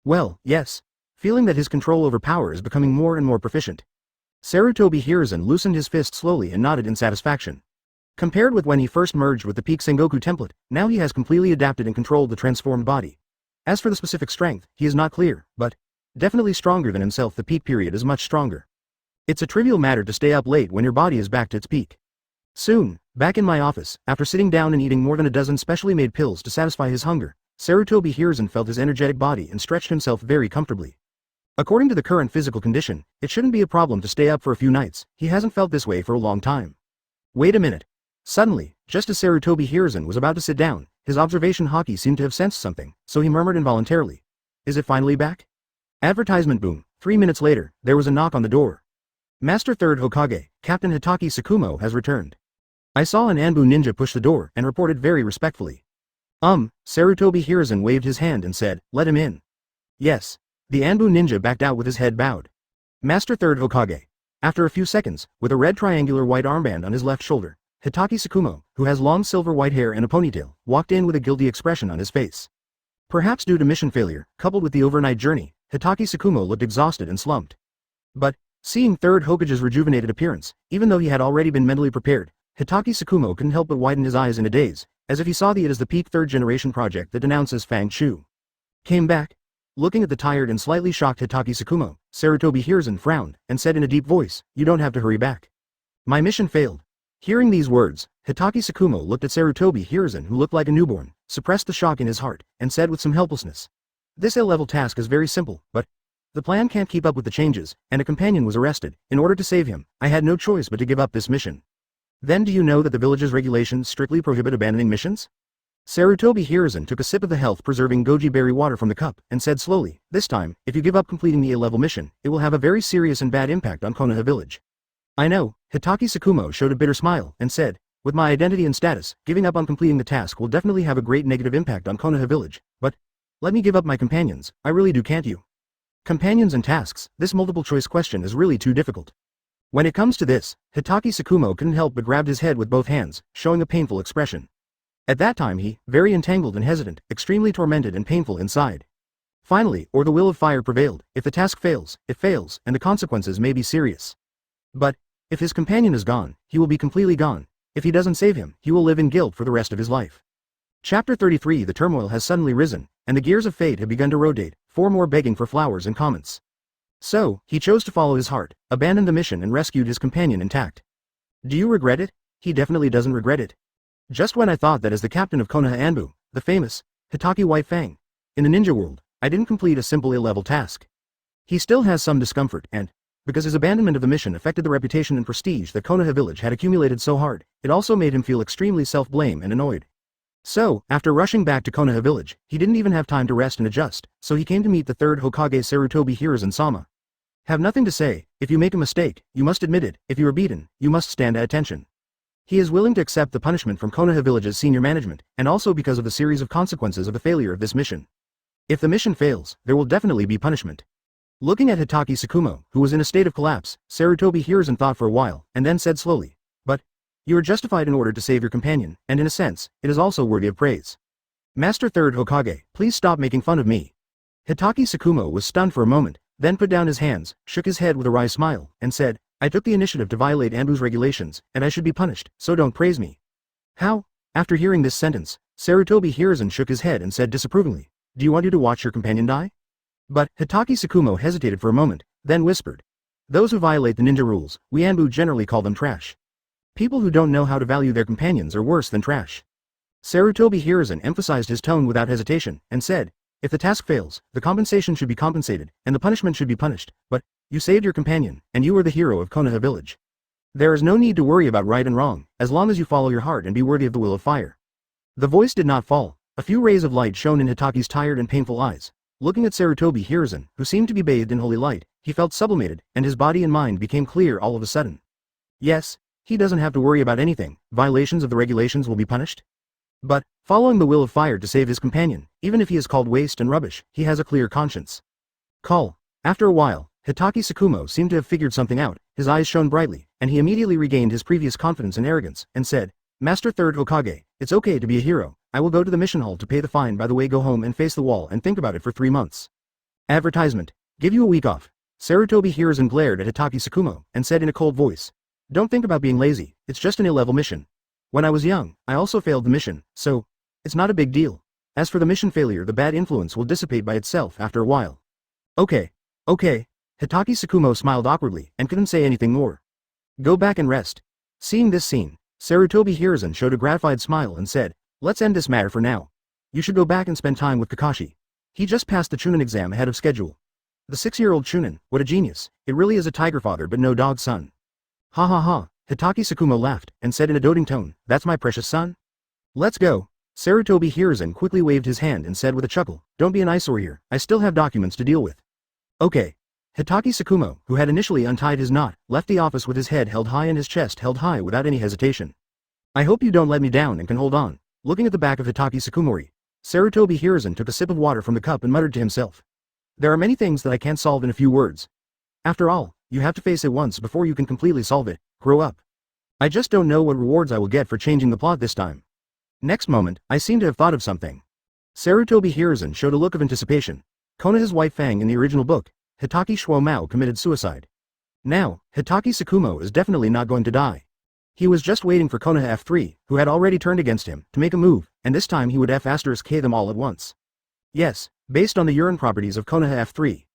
Speaker 1: Well, yes. Feeling that his control over power is becoming more and more proficient. Sarutobi Hiruzen loosened his fist slowly and nodded in satisfaction. Compared with when he first merged with the peak Sengoku template, now he has completely adapted and controlled the transformed body. As for the specific strength, he is not clear, but definitely stronger than himself. The peak period is much stronger. It's a trivial matter to stay up late when your body is back to its peak. Soon, back in my office, after sitting down and eating more than a dozen specially made pills to satisfy his hunger, Sarutobi Hiruzen felt his energetic body and stretched himself very comfortably. According to the current physical condition, it shouldn't be a problem to stay up for a few nights. He hasn't felt this way for a long time. Wait a minute. Suddenly, just as Sarutobi Hiruzen was about to sit down, his observation haki seemed to have sensed something, so he murmured involuntarily. Is it finally back? Advertisement boom. 3 minutes later, there was a knock on the door. Master Third Hokage, Captain Hitaki Tsukumo has returned. I saw an Anbu ninja push the door and reported very respectfully. Sarutobi Hiruzen waved his hand and said, let him in. Yes. The Anbu ninja backed out with his head bowed. Master Third Hokage. After a few seconds, with a red triangular white armband on his left shoulder, Hitaki Tsukumo, who has long silver white hair and a ponytail, walked in with a guilty expression on his face. Perhaps due to mission failure, coupled with the overnight journey, Hitaki Tsukumo looked exhausted and slumped. But, seeing Third Hokage's rejuvenated appearance, even though he had already been mentally prepared, Hitaki Tsukumo couldn't help but widen his eyes in a daze, as if he saw it as the peak third-generation project that denounces Fang Chu. Came back? Looking at the tired and slightly shocked Hitaki Tsukumo, Sarutobi Hiruzen frowned, and said in a deep voice, you don't have to hurry back. My mission failed. Hearing these words, Hitaki Tsukumo looked at Sarutobi Hiruzen, who looked like a newborn, suppressed the shock in his heart, and said with some helplessness. This A-level task is very simple, but the plan can't keep up with the changes, and a companion was arrested. In order to save him, I had no choice but to give up this mission. Then do you know that the village's regulations strictly prohibit abandoning missions? Sarutobi Hiruzen took a sip of the health-preserving goji berry water from the cup, and said slowly, this time, if you give up completing the A-level mission, it will have a very serious and bad impact on Konoha Village. I know, Hitaki Tsukumo showed a bitter smile, and said, with my identity and status, giving up on completing the task will definitely have a great negative impact on Konoha Village, but let me give up my companions, I really do, can't you? Companions and tasks, this multiple-choice question is really too difficult. When it comes to this, Hitaki Tsukumo couldn't help but grabbed his head with both hands, showing a painful expression. At that time he, very entangled and hesitant, extremely tormented and painful inside. Finally, or the will of fire prevailed, if the task fails, it fails, and the consequences may be serious. But, if his companion is gone, he will be completely gone. If he doesn't save him, he will live in guilt for the rest of his life. Chapter 33. The turmoil has suddenly risen, and the gears of fate have begun to rotate, 4 more begging for flowers and comments. So, he chose to follow his heart, abandoned the mission and rescued his companion intact. Do you regret it? He definitely doesn't regret it. Just when I thought that as the captain of Konoha Anbu, the famous Hitaki White Fang, in the ninja world, I didn't complete a simple A-level task. He still has some discomfort and, because his abandonment of the mission affected the reputation and prestige that Konoha Village had accumulated so hard, it also made him feel extremely self-blame and annoyed. So, after rushing back to Konoha Village, he didn't even have time to rest and adjust, so he came to meet the third Hokage Sarutobi Hiruzen-sama. Have nothing to say, if you make a mistake, you must admit it, if you are beaten, you must stand at attention. He is willing to accept the punishment from Konoha Village's senior management, and also because of the series of consequences of the failure of this mission. If the mission fails, there will definitely be punishment. Looking at Hitaki Tsukumo, who was in a state of collapse, Sarutobi Hiruzen thought for a while, and then said slowly, but you are justified in order to save your companion, and in a sense, it is also worthy of praise. Master Third Hokage, please stop making fun of me. Hitaki Tsukumo was stunned for a moment, then put down his hands, shook his head with a wry smile, and said, I took the initiative to violate Anbu's regulations, and I should be punished, so don't praise me. How? After hearing this sentence, Sarutobi Hiruzen shook his head and said disapprovingly, do you want to watch your companion die? But Hitaki Tsukumo hesitated for a moment, then whispered, those who violate the ninja rules, we Anbu generally call them trash. People who don't know how to value their companions are worse than trash. Sarutobi Hiruzen emphasized his tone without hesitation, and said, if the task fails, the compensation should be compensated, and the punishment should be punished, but you saved your companion, and you are the hero of Konoha Village. There is no need to worry about right and wrong, as long as you follow your heart and be worthy of the will of fire. The voice did not fall. A few rays of light shone in Hitaki's tired and painful eyes. Looking at Sarutobi Hiruzen, who seemed to be bathed in holy light, he felt sublimated, and his body and mind became clear all of a sudden. Yes, He doesn't have to worry about anything, violations of the regulations will be punished. But, following the will of fire to save his companion, even if he is called waste and rubbish, he has a clear conscience. Call. After a while, Hitaki Tsukumo seemed to have figured something out, his eyes shone brightly, and he immediately regained his previous confidence and arrogance, and said, Master Third Hokage, it's okay to be a hero, I will go to the mission hall to pay the fine. By the way, go home and face the wall and think about it for 3 months. Advertisement. Give you a week off. Sarutobi Hiruzen glared at Hitaki Tsukumo, and said in a cold voice, Don't think about being lazy, it's just an ill-level mission. When I was young, I also failed the mission, so, it's not a big deal. As for the mission failure, the bad influence will dissipate by itself after a while. Okay. Hitaki Tsukumo smiled awkwardly, and couldn't say anything more. Go back and rest. Seeing this scene, Sarutobi Hiruzen showed a gratified smile and said, Let's end this matter for now. You should go back and spend time with Kakashi. He just passed the Chunin exam ahead of schedule. The 6-year-old Chunin, what a genius, it really is a tiger father but no dog son. Ha ha ha, Hitaki Tsukumo laughed, and said in a doting tone, That's my precious son. Let's go. Sarutobi Hiruzen quickly waved his hand and said with a chuckle, Don't be an eyesore here, I still have documents to deal with. Okay. Hitaki Tsukumo, who had initially untied his knot, left the office with his head held high and his chest held high without any hesitation. I hope you don't let me down and can hold on. Looking at the back of Hitaki Tsukumori, Sarutobi Hiruzen took a sip of water from the cup and muttered to himself. There are many things that I can't solve in a few words. After all, you have to face it once before you can completely solve it. Grow up. I just don't know what rewards I will get for changing the plot this time. Next moment, I seem to have thought of something. Sarutobi Hiruzen showed a look of anticipation. Konoha's wife Fang in the original book, Hitaki Shuomao committed suicide. Now, Hitaki Tsukumo is definitely not going to die. He was just waiting for Konoha F3, who had already turned against him, to make a move, and this time he would F*K them all at once. Yes, based on the urine properties of Konoha F3.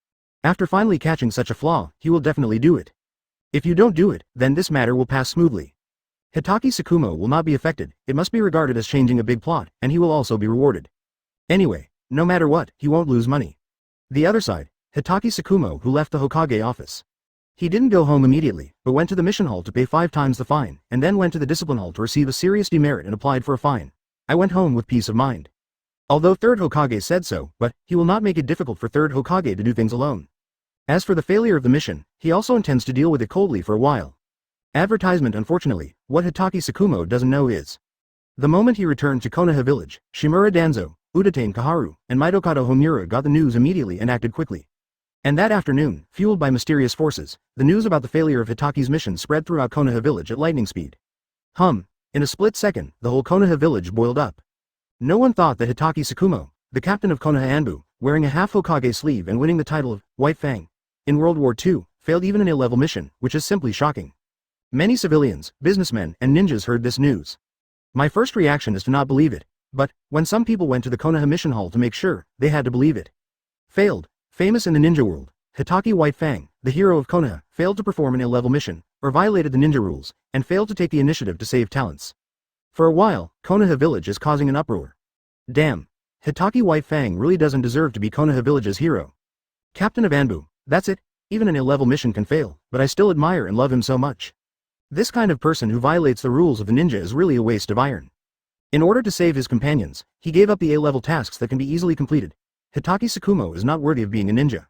Speaker 1: After finally catching such a flaw, he will definitely do it. If you don't do it, then this matter will pass smoothly. Hitaki Tsukumo will not be affected, it must be regarded as changing a big plot, and he will also be rewarded. Anyway, no matter what, he won't lose money. The other side, Hitaki Tsukumo, who left the Hokage office. He didn't go home immediately, but went to the mission hall to pay 5 times the fine, and then went to the discipline hall to receive a serious demerit and applied for a fine. I went home with peace of mind. Although Third Hokage said so, but he will not make it difficult for Third Hokage to do things alone. As for the failure of the mission, he also intends to deal with it coldly for a while. Advertisement. Unfortunately, what Hitaki Tsukumo doesn't know is, the moment he returned to Konoha Village, Shimura Danzo, Udatain Kaharu, and Mitokado Homura got the news immediately and acted quickly. And that afternoon, fueled by mysterious forces, the news about the failure of Hitaki's mission spread throughout Konoha Village at lightning speed. In a split second, the whole Konoha Village boiled up. No one thought that Hitaki Tsukumo, the captain of Konoha Anbu, wearing a half Hokage sleeve and winning the title of White Fang in World War II, failed even an A-level mission, which is simply shocking. Many civilians, businessmen, and ninjas heard this news. My first reaction is to not believe it, but, when some people went to the Konoha mission hall to make sure, they had to believe it. Failed. Famous in the ninja world, Hitaki White Fang, the hero of Konoha, failed to perform an A-level mission, or violated the ninja rules, and failed to take the initiative to save talents. For a while, Konoha Village is causing an uproar. Damn. Hitaki White Fang really doesn't deserve to be Konoha Village's hero. Captain of Anbu, that's it, even an A-level mission can fail, but I still admire and love him so much. This kind of person who violates the rules of the ninja is really a waste of iron. In order to save his companions, he gave up the A-level tasks that can be easily completed. Hitaki Tsukumo is not worthy of being a ninja.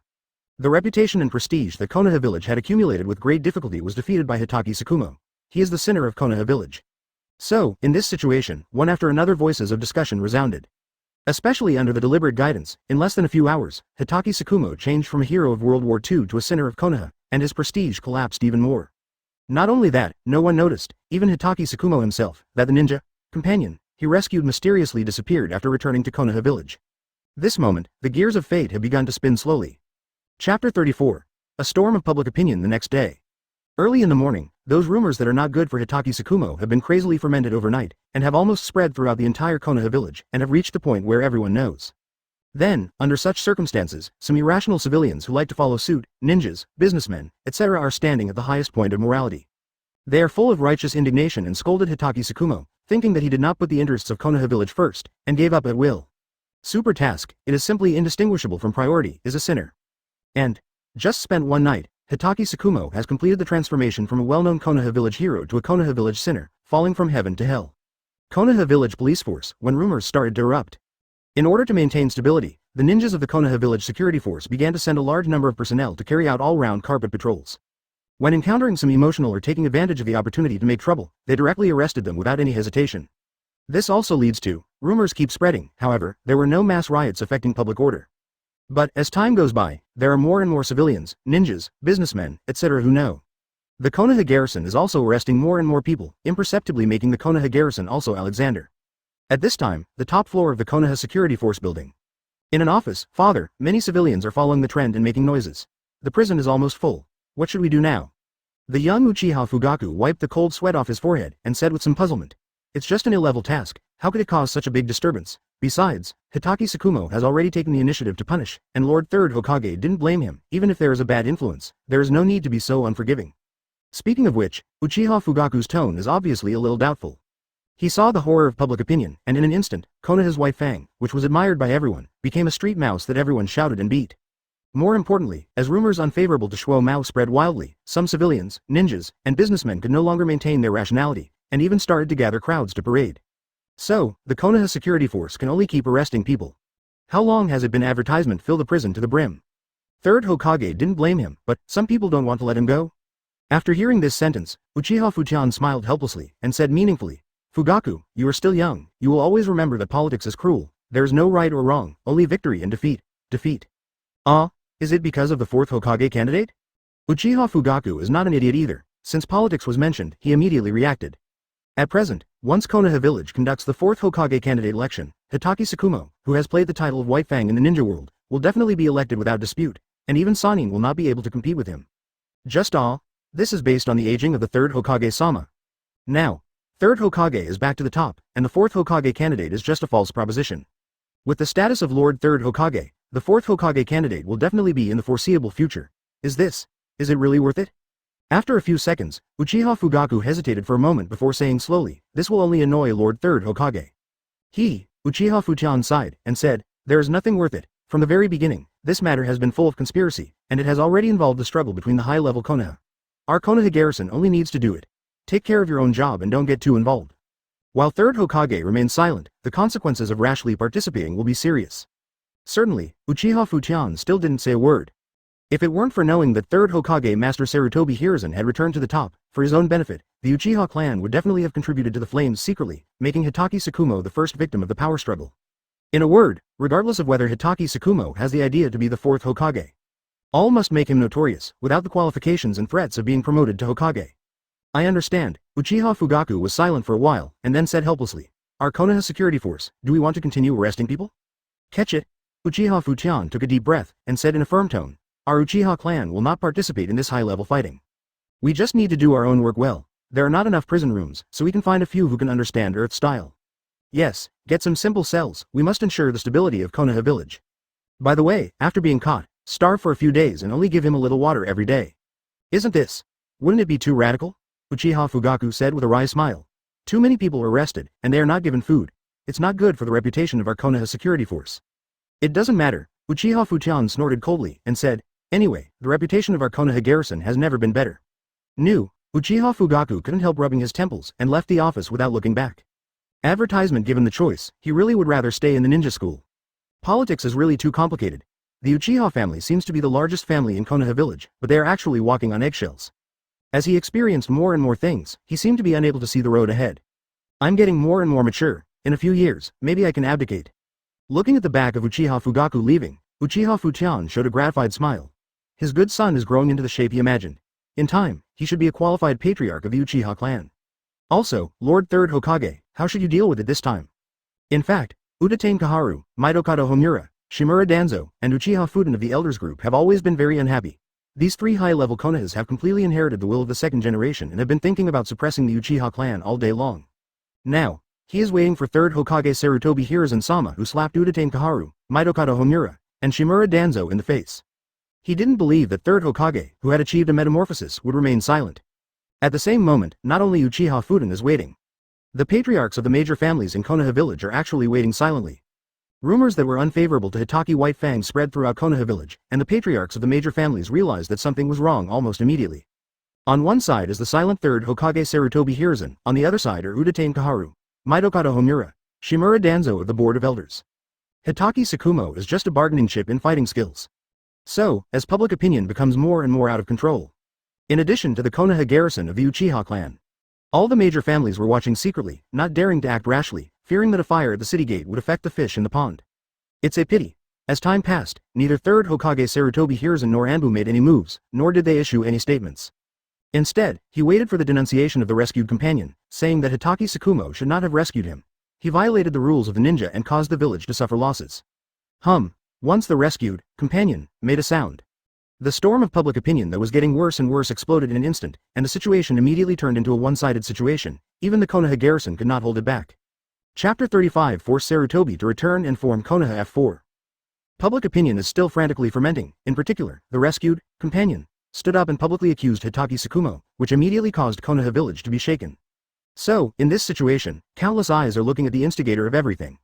Speaker 1: The reputation and prestige that Konoha Village had accumulated with great difficulty was defeated by Hitaki Tsukumo. He is the sinner of Konoha Village. So, in this situation, one after another voices of discussion resounded. Especially under the deliberate guidance, in less than a few hours, Hitaki Tsukumo changed from a hero of World War II to a sinner of Konoha, and his prestige collapsed even more. Not only that, no one noticed, even Hitaki Tsukumo himself, that the ninja companion he rescued mysteriously disappeared after returning to Konoha Village. This moment, the gears of fate have begun to spin slowly. Chapter 34. A storm of public opinion the next day. Early in the morning, those rumors that are not good for Hitaki Tsukumo have been crazily fermented overnight, and have almost spread throughout the entire Konoha Village, and have reached the point where everyone knows. Then, under such circumstances, some irrational civilians who like to follow suit, ninjas, businessmen, etc. are standing at the highest point of morality. They are full of righteous indignation and scolded Hitaki Tsukumo, thinking that he did not put the interests of Konoha Village first, and gave up at will. Super task, it is simply indistinguishable from priority, is a sinner. And, just spent one night, Hitaki Tsukumo has completed the transformation from a well-known Konoha Village hero to a Konoha Village sinner, falling from heaven to hell. Konoha Village police force, when rumors started to erupt. In order to maintain stability, the ninjas of the Konoha Village security force began to send a large number of personnel to carry out all-round carpet patrols. When encountering some emotional or taking advantage of the opportunity to make trouble, they directly arrested them without any hesitation. This also leads to, rumors keep spreading, however, there were no mass riots affecting public order. But, as time goes by, there are more and more civilians, ninjas, businessmen, etc. who know. The Konoha garrison is also arresting more and more people, imperceptibly making the Konoha garrison also Alexander. At this time, the top floor of the Konoha security force building. In an office, father, many civilians are following the trend and making noises. The prison is almost full. What should we do now? The young Uchiha Fugaku wiped the cold sweat off his forehead and said with some puzzlement. It's just an ill-level task, how could it cause such a big disturbance? Besides, Hitaki Tsukumo has already taken the initiative to punish, and Lord Third Hokage didn't blame him, even if there is a bad influence, there is no need to be so unforgiving. Speaking of which, Uchiha Fugaku's tone is obviously a little doubtful. He saw the horror of public opinion, and in an instant, Konoha's white fang, which was admired by everyone, became a street mouse that everyone shouted and beat. More importantly, as rumors unfavorable to Shuo Mao spread wildly, some civilians, ninjas, and businessmen could no longer maintain their rationality, and even started to gather crowds to parade. So, the Konoha security force can only keep arresting people. How long has it been advertisement fill the prison to the brim? Third Hokage didn't blame him, but some people don't want to let him go? After hearing this sentence, Uchiha Fuchan smiled helplessly, and said meaningfully, Fugaku, you are still young, you will always remember that politics is cruel, there is no right or wrong, only victory and defeat. Defeat. Is it because of the fourth Hokage candidate? Uchiha Fugaku is not an idiot either. Since politics was mentioned, he immediately reacted. At present, once Konoha Village conducts the fourth Hokage candidate election, Hitaki Tsukumo, who has played the title of White Fang in the ninja world, will definitely be elected without dispute, and even Sannin will not be able to compete with him. This is based on the aging of the third Hokage-sama. Now, third Hokage is back to the top, and the fourth Hokage candidate is just a false proposition. With the status of Lord Third Hokage, the fourth Hokage candidate will definitely be in the foreseeable future. Is it really worth it? After a few seconds, Uchiha Fugaku hesitated for a moment before saying slowly, this will only annoy Lord Third Hokage. Uchiha Fuchan sighed, and said, there is nothing worth it. From the very beginning, this matter has been full of conspiracy, and it has already involved the struggle between the high-level Konoha. Our Konoha garrison only needs to do it. Take care of your own job and don't get too involved. While Third Hokage remains silent, the consequences of rashly participating will be serious. Certainly, Uchiha Fuchan still didn't say a word. If it weren't for knowing that Third Hokage Master Sarutobi Hiruzen had returned to the top, for his own benefit, the Uchiha clan would definitely have contributed to the flames secretly, making Hitaki Tsukumo the first victim of the power struggle. In a word, regardless of whether Hitaki Tsukumo has the idea to be the fourth Hokage, all must make him notorious, without the qualifications and threats of being promoted to Hokage. I understand. Uchiha Fugaku was silent for a while, and then said helplessly, our Konoha security force, do we want to continue arresting people? Catch it? Uchiha Fuchan took a deep breath, and said in a firm tone, our Uchiha clan will not participate in this high-level fighting. We just need to do our own work well. There are not enough prison rooms, so we can find a few who can understand Earth style. Yes, get some simple cells, we must ensure the stability of Konoha Village. By the way, after being caught, starve for a few days and only give him a little water every day. Wouldn't it be too radical? Uchiha Fugaku said with a wry smile. Too many people are arrested, and they are not given food. It's not good for the reputation of our Konoha security force. It doesn't matter. Uchiha Fuchan snorted coldly, and said, anyway, the reputation of our Konoha garrison has never been better. Uchiha Fugaku couldn't help rubbing his temples, and left the office without looking back. Advertisement given the choice, he really would rather stay in the ninja school. Politics is really too complicated. The Uchiha family seems to be the largest family in Konoha Village, but they are actually walking on eggshells. As he experienced more and more things, he seemed to be unable to see the road ahead. I'm getting more and more mature. In a few years, maybe I can abdicate. Looking at the back of Uchiha Fugaku leaving, Uchiha Fuchan showed a gratified smile. His good son is growing into the shape he imagined. In time, he should be a qualified patriarch of the Uchiha clan. Also, Lord Third Hokage, how should you deal with it this time? In fact, Udatain Kaharu, Mitokado Homura, Shimura Danzo, and Uchiha Fudan of the Elders group have always been very unhappy. These three high-level Konohas have completely inherited the will of the second generation and have been thinking about suppressing the Uchiha clan all day long. Now, he is waiting for Third Hokage Sarutobi Hiruzen-sama who slapped Udatain Kaharu, Mitokado Homura, and Shimura Danzo in the face. He didn't believe that Third Hokage, who had achieved a metamorphosis, would remain silent. At the same moment, not only Uchiha Fudan is waiting. The patriarchs of the major families in Konoha Village are actually waiting silently. Rumors that were unfavorable to Hitaki White Fang spread throughout Konoha Village, and the patriarchs of the major families realized that something was wrong almost immediately. On one side is the silent Third Hokage Sarutobi Hiruzen, on the other side are Udatain Kaharu, Mitokado Homura, Shimura Danzo of the Board of Elders. Hitaki Tsukumo is just a bargaining chip in fighting skills. So, as public opinion becomes more and more out of control, in addition to the Konoha garrison of the Uchiha clan. All the major families were watching secretly, not daring to act rashly, fearing that a fire at the city gate would affect the fish in the pond. It's a pity. As time passed, neither Third Hokage Sarutobi Hiruzen nor Anbu made any moves, nor did they issue any statements. Instead, he waited for the denunciation of the rescued companion, saying that Hitaki Tsukumo should not have rescued him. He violated the rules of the ninja and caused the village to suffer losses. Once the rescued companion made a sound. The storm of public opinion that was getting worse and worse exploded in an instant, and the situation immediately turned into a one-sided situation. Even the Konoha garrison could not hold it back. Chapter 35 forced Sarutobi to return and form Konoha F4. Public opinion is still frantically fermenting. In particular, the rescued companion stood up and publicly accused Hitaki Tsukumo, which immediately caused Konoha Village to be shaken. So, in this situation, countless eyes are looking at the instigator of everything.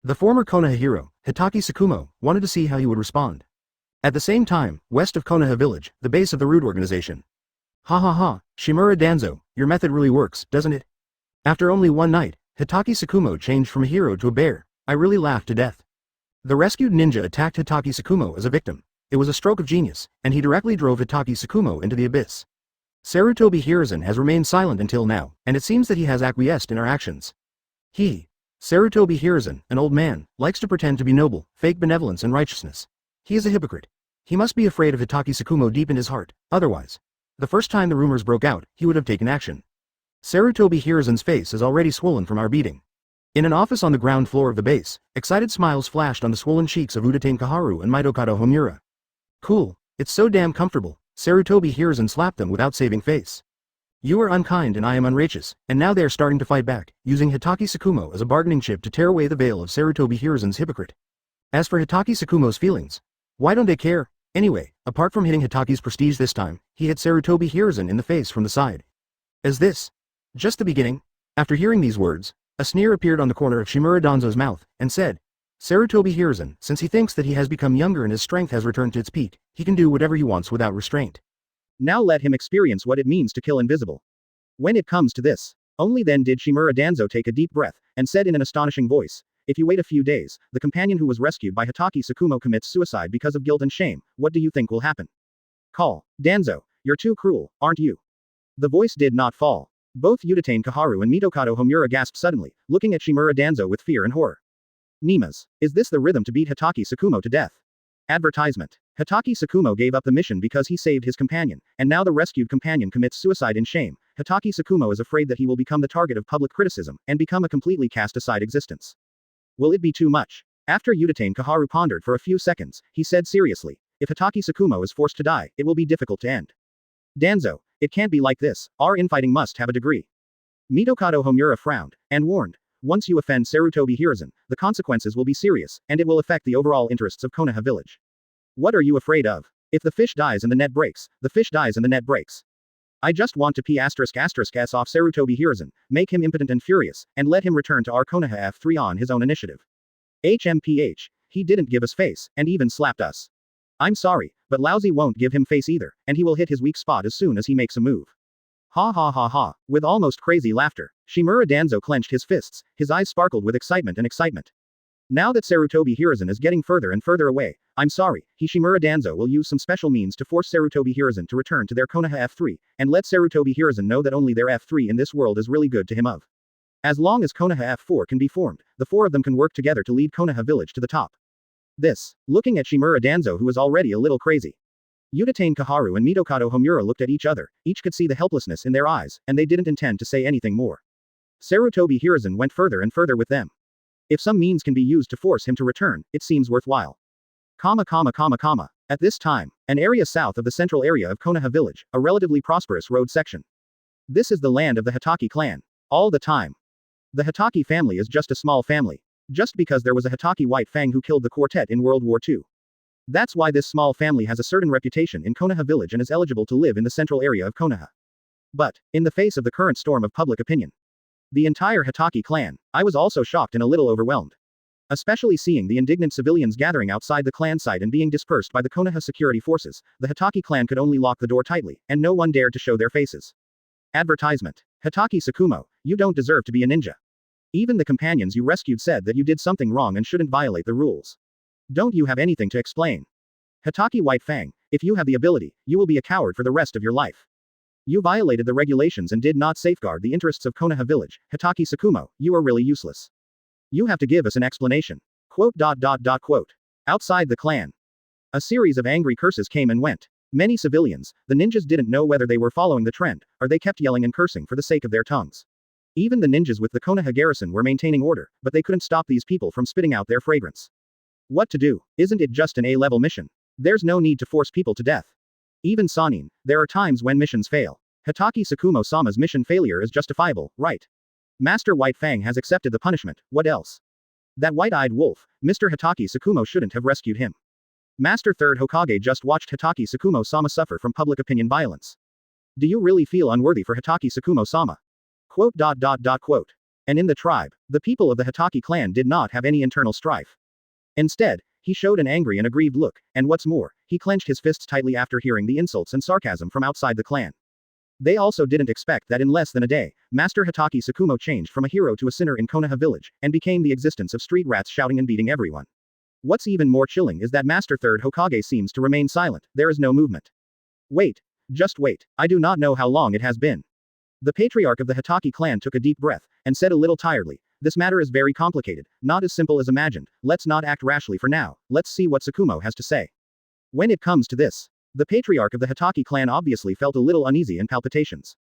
Speaker 1: The former Konoha hero, Hitaki Tsukumo, wanted to see how he would respond. At the same time, west of Konoha Village, the base of the root organization. Ha ha ha, Shimura Danzo, your method really works, doesn't it? After only one night, Hitaki Tsukumo changed from a hero to a bear. I really laughed to death. The rescued ninja attacked Hitaki Tsukumo as a victim. It was a stroke of genius, and he directly drove Hitaki Tsukumo into the abyss. Sarutobi Hiruzen has remained silent until now, and it seems that he has acquiesced in our actions. Sarutobi Hiruzen, an old man, likes to pretend to be noble, fake benevolence and righteousness. He is a hypocrite. He must be afraid of Hitaki Tsukumo deep in his heart, otherwise. The first time the rumors broke out, he would have taken action. Sarutobi Hiruzen's face is already swollen from our beating. In an office on the ground floor of the base, excited smiles flashed on the swollen cheeks of Uchiha Kaharu and Mitokado Homura. Cool, it's so damn comfortable. Sarutobi Hiruzen slapped them without saving face. You are unkind and I am unrighteous, and now they are starting to fight back, using Hitaki Tsukumo as a bargaining chip to tear away the veil of Sarutobi Hiruzen's hypocrite. As for Hitaki Tsukumo's feelings, why don't they care? Anyway, apart from hitting Hitaki's prestige this time, he hit Sarutobi Hiruzen in the face from the side. Is this just the beginning? After hearing these words, a sneer appeared on the corner of Shimura Danzo's mouth, and said, Sarutobi Hiruzen, since he thinks that he has become younger and his strength has returned to its peak, he can do whatever he wants without restraint. Now let him experience what it means to kill invisible. When it comes to this, only then did Shimura Danzo take a deep breath, and said in an astonishing voice, if you wait a few days, the companion who was rescued by Hitaki Tsukumo commits suicide because of guilt and shame, what do you think will happen? Call. Danzo, you're too cruel, aren't you? The voice did not fall. Both Uchiha Kaharu and Mitokado Homura gasped suddenly, looking at Shimura Danzo with fear and horror. Nimas, is this the rhythm to beat Hitaki Tsukumo to death? Advertisement. Hitaki Tsukumo gave up the mission because he saved his companion, and now the rescued companion commits suicide in shame. Hitaki Tsukumo is afraid that he will become the target of public criticism, and become a completely cast-aside existence. Will it be too much? After Uchiha Kaharu pondered for a few seconds, he said seriously, if Hitaki Tsukumo is forced to die, it will be difficult to end. Danzo, it can't be like this, our infighting must have a degree. Mitokado Homura frowned, and warned, once you offend Sarutobi Hiruzen, the consequences will be serious, and it will affect the overall interests of Konoha Village. What are you afraid of? If the fish dies and the net breaks, the fish dies and the net breaks. I just want to s off Sarutobi Hiruzen, make him impotent and furious, and let him return to our Konoha F3 on his own initiative. HMPH, he didn't give us face, and even slapped us. I'm sorry, but Lousy won't give him face either, and he will hit his weak spot as soon as he makes a move. Ha ha ha ha, with almost crazy laughter, Shimura Danzo clenched his fists, his eyes sparkled with excitement. Now that Sarutobi Hiruzen is getting further and further away, I'm sorry, Shimura Danzo will use some special means to force Sarutobi Hiruzen to return to their Konoha F3, and let Sarutobi Hiruzen know that only their F3 in this world is really good to him of. As long as Konoha F4 can be formed, the four of them can work together to lead Konoha Village to the top. This, looking at Shimura Danzo who is already a little crazy. Uchiha Kaharu and Mitokado Homura looked at each other, each could see the helplessness in their eyes, and they didn't intend to say anything more. Sarutobi Hiruzen went further and further with them. If some means can be used to force him to return, it seems worthwhile. At this time, an area south of the central area of Konoha Village, a relatively prosperous road section. This is the land of the Hitaki clan. All the time. The Hitaki family is just a small family. Just because there was a Hitaki White Fang who killed the quartet in World War II. That's why this small family has a certain reputation in Konoha Village and is eligible to live in the central area of Konoha. But, in the face of the current storm of public opinion, the entire Hitaki clan, I was also shocked and a little overwhelmed. Especially seeing the indignant civilians gathering outside the clan site and being dispersed by the Konoha security forces, the Hitaki clan could only lock the door tightly, and no one dared to show their faces. Advertisement. Hitaki Tsukumo, you don't deserve to be a ninja. Even the companions you rescued said that you did something wrong and shouldn't violate the rules. Don't you have anything to explain? Hitaki White Fang, if you have the ability, you will be a coward for the rest of your life. You violated the regulations and did not safeguard the interests of Konoha Village. Hitaki Tsukumo, you are really useless. You have to give us an explanation. Quote. Outside the clan. A series of angry curses came and went. Many civilians, the ninjas didn't know whether they were following the trend, or they kept yelling and cursing for the sake of their tongues. Even the ninjas with the Konoha garrison were maintaining order, but they couldn't stop these people from spitting out their fragrance. What to do? Isn't it just an A-level mission? There's no need to force people to death. Even Sanin, there are times when missions fail. Hitaki Tsukumo-sama's mission failure is justifiable, right? Master White Fang has accepted the punishment, what else? That white-eyed wolf, Mr. Hitaki Tsukumo shouldn't have rescued him. Master Third Hokage just watched Hitaki Tsukumo-sama suffer from public opinion violence. Do you really feel unworthy for Hitaki Tsukumo-sama? Quote. And in the tribe, the people of the Hitaki clan did not have any internal strife. Instead, he showed an angry and aggrieved look, and what's more, he clenched his fists tightly after hearing the insults and sarcasm from outside the clan. They also didn't expect that in less than a day, Master Hitaki Tsukumo changed from a hero to a sinner in Konoha Village, and became the existence of street rats shouting and beating everyone. What's even more chilling is that Master Third Hokage seems to remain silent, there is no movement. Wait. Just wait, I do not know how long it has been. The patriarch of the Hitaki clan took a deep breath, and said a little tiredly, this matter is very complicated, not as simple as imagined, let's not act rashly for now, let's see what Tsukumo has to say. When it comes to this, the patriarch of the Hitaki clan obviously felt a little uneasy and palpitations.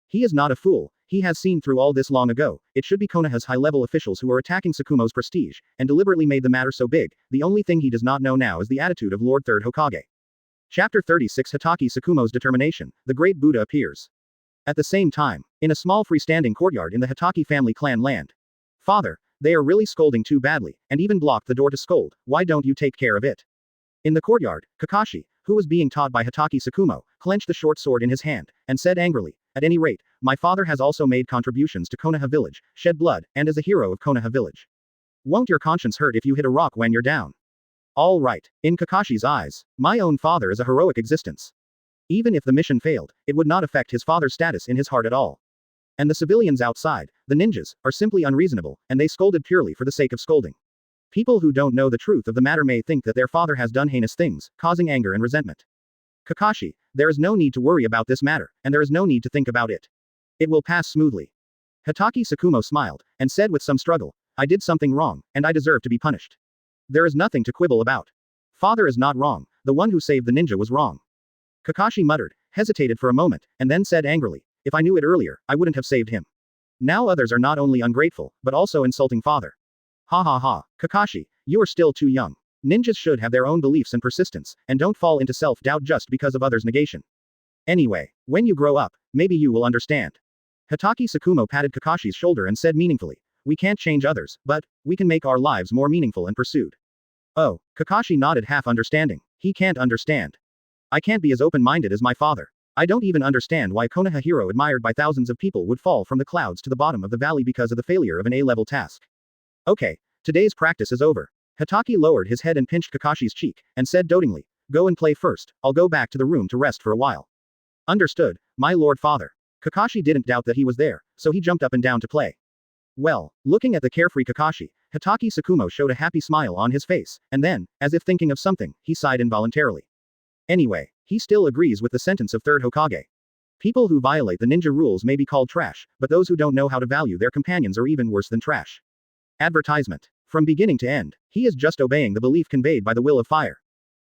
Speaker 1: He is not a fool, he has seen through all this long ago, it should be Konoha's high-level officials who are attacking Tsukumo's prestige, and deliberately made the matter so big, the only thing he does not know now is the attitude of Lord Third Hokage. Chapter 36 Hitaki Tsukumo's Determination, the Great Buddha appears. At the same time, in a small freestanding courtyard in the Hitaki family clan land. Father, they are really scolding too badly, and even blocked the door to scold, why don't you take care of it? In the courtyard, Kakashi, who was being taught by Hitaki Tsukumo, clenched the short sword in his hand, and said angrily, at any rate, my father has also made contributions to Konoha Village, shed blood, and is a hero of Konoha Village. Won't your conscience hurt if you hit a rock when you're down? All right, in Kakashi's eyes, my own father is a heroic existence. Even if the mission failed, it would not affect his father's status in his heart at all. And the civilians outside, the ninjas, are simply unreasonable, and they scolded purely for the sake of scolding. People who don't know the truth of the matter may think that their father has done heinous things, causing anger and resentment. Kakashi, there is no need to worry about this matter, and there is no need to think about it. It will pass smoothly. Hitaki Tsukumo smiled, and said with some struggle, I did something wrong, and I deserve to be punished. There is nothing to quibble about. Father is not wrong, the one who saved the ninja was wrong. Kakashi muttered, hesitated for a moment, and then said angrily, if I knew it earlier, I wouldn't have saved him. Now others are not only ungrateful, but also insulting father. Ha ha ha, Kakashi, you are still too young. Ninjas should have their own beliefs and persistence, and don't fall into self-doubt just because of others' negation. Anyway, when you grow up, maybe you will understand. Hitaki Tsukumo patted Kakashi's shoulder and said meaningfully, we can't change others, but we can make our lives more meaningful and pursued. Oh, Kakashi nodded half understanding. He can't understand. I can't be as open-minded as my father. I don't even understand why Konoha hero admired by thousands of people would fall from the clouds to the bottom of the valley because of the failure of an A-level task. Okay, today's practice is over. Hitaki lowered his head and pinched Kakashi's cheek, and said dotingly, go and play first, I'll go back to the room to rest for a while. Understood, my lord father. Kakashi didn't doubt that he was there, so he jumped up and down to play. Well, looking at the carefree Kakashi, Hitaki Tsukumo showed a happy smile on his face, and then, as if thinking of something, he sighed involuntarily. Anyway, he still agrees with the sentence of Third Hokage. People who violate the ninja rules may be called trash, but those who don't know how to value their companions are even worse than trash. Advertisement. From beginning to end, he is just obeying the belief conveyed by the will of fire.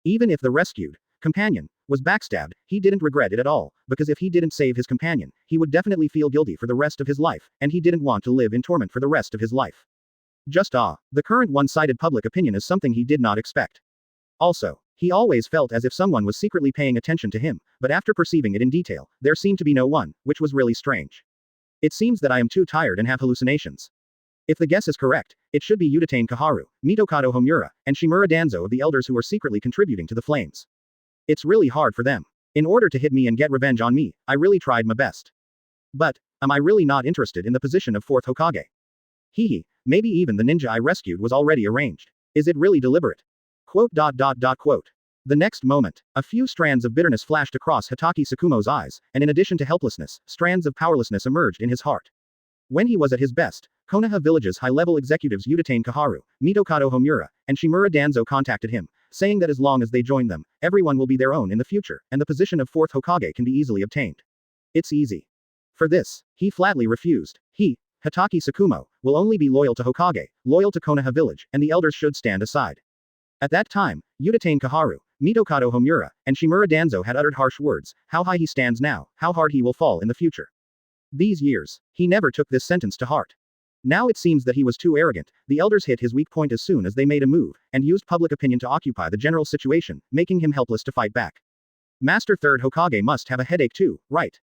Speaker 1: Even if the rescued companion was backstabbed, he didn't regret it at all, because if he didn't save his companion, he would definitely feel guilty for the rest of his life, and he didn't want to live in torment for the rest of his life. Just the current one-sided public opinion is something he did not expect. Also, he always felt as if someone was secretly paying attention to him, but after perceiving it in detail, there seemed to be no one, which was really strange. It seems that I am too tired and have hallucinations. If the guess is correct, it should be Uchiha Kaharu, Mitokado Homura, and Shimura Danzo of the elders who are secretly contributing to the flames. It's really hard for them. In order to hit me and get revenge on me, I really tried my best. But, am I really not interested in the position of fourth Hokage? Hehe, maybe even the ninja I rescued was already arranged. Is it really deliberate? Quote. The next moment, a few strands of bitterness flashed across Hitaki Tsukumo's eyes, and in addition to helplessness, strands of powerlessness emerged in his heart. When he was at his best, Konoha Village's high-level executives Uchiha Kaharu, Mitokado Homura, and Shimura Danzo contacted him, saying that as long as they join them, everyone will be their own in the future, and the position of fourth Hokage can be easily obtained. It's easy. For this, he flatly refused. He, Hatake Tsukumo, will only be loyal to Hokage, loyal to Konoha Village, and the elders should stand aside. At that time, Uchiha Kaharu, Mitokado Homura, and Shimura Danzo had uttered harsh words, how high he stands now, how hard he will fall in the future. These years, he never took this sentence to heart. Now it seems that he was too arrogant, the elders hit his weak point as soon as they made a move, and used public opinion to occupy the general situation, making him helpless to fight back. Master Third Hokage must have a headache too, right?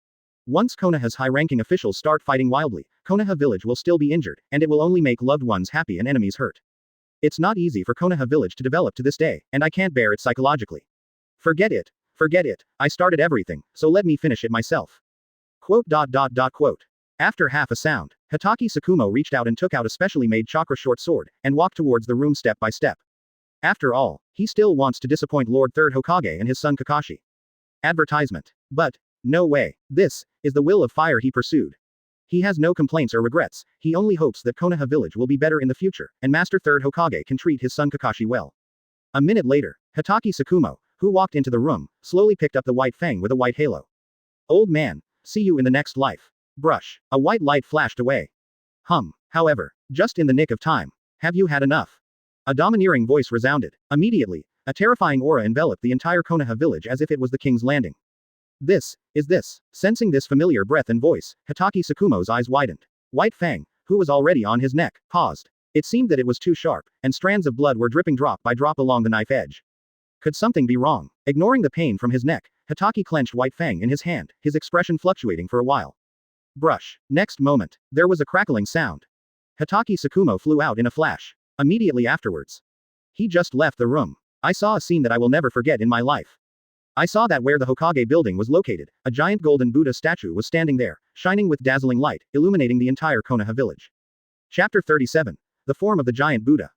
Speaker 1: Once Konoha's high-ranking officials start fighting wildly, Konoha Village will still be injured, and it will only make loved ones happy and enemies hurt. It's not easy for Konoha Village to develop to this day, and I can't bear it psychologically. Forget it. Forget it. I started everything, so let me finish it myself. Quote. After half a sound, Hatake Tsukumo reached out and took out a specially made chakra short sword, and walked towards the room step by step. After all, he still wants to disappoint Lord Third Hokage and his son Kakashi. Advertisement. But, no way. This is the will of fire he pursued. He has no complaints or regrets, he only hopes that Konoha Village will be better in the future, and Master Third Hokage can treat his son Kakashi well. A minute later, Hatake Tsukumo, who walked into the room, slowly picked up the white fang with a white halo. Old man, see you in the next life. Brush. A white light flashed away. However, just in the nick of time. Have you had enough? A domineering voice resounded. Immediately, a terrifying aura enveloped the entire Konoha village as if it was the king's landing. This. Sensing this familiar breath and voice, Hatake Tsukumo's eyes widened. White Fang, who was already on his neck, paused. It seemed that it was too sharp, and strands of blood were dripping drop by drop along the knife edge. Could something be wrong? Ignoring the pain from his neck, Hatake clenched White Fang in his hand, his expression fluctuating for a while. Brush. Next moment, there was a crackling sound. Hatake Tsukumo flew out in a flash. Immediately afterwards, he just left the room. I saw a scene that I will never forget in my life. I saw that where the Hokage building was located, a giant golden Buddha statue was standing there, shining with dazzling light, illuminating the entire Konoha village. Chapter 37. The form of the giant Buddha.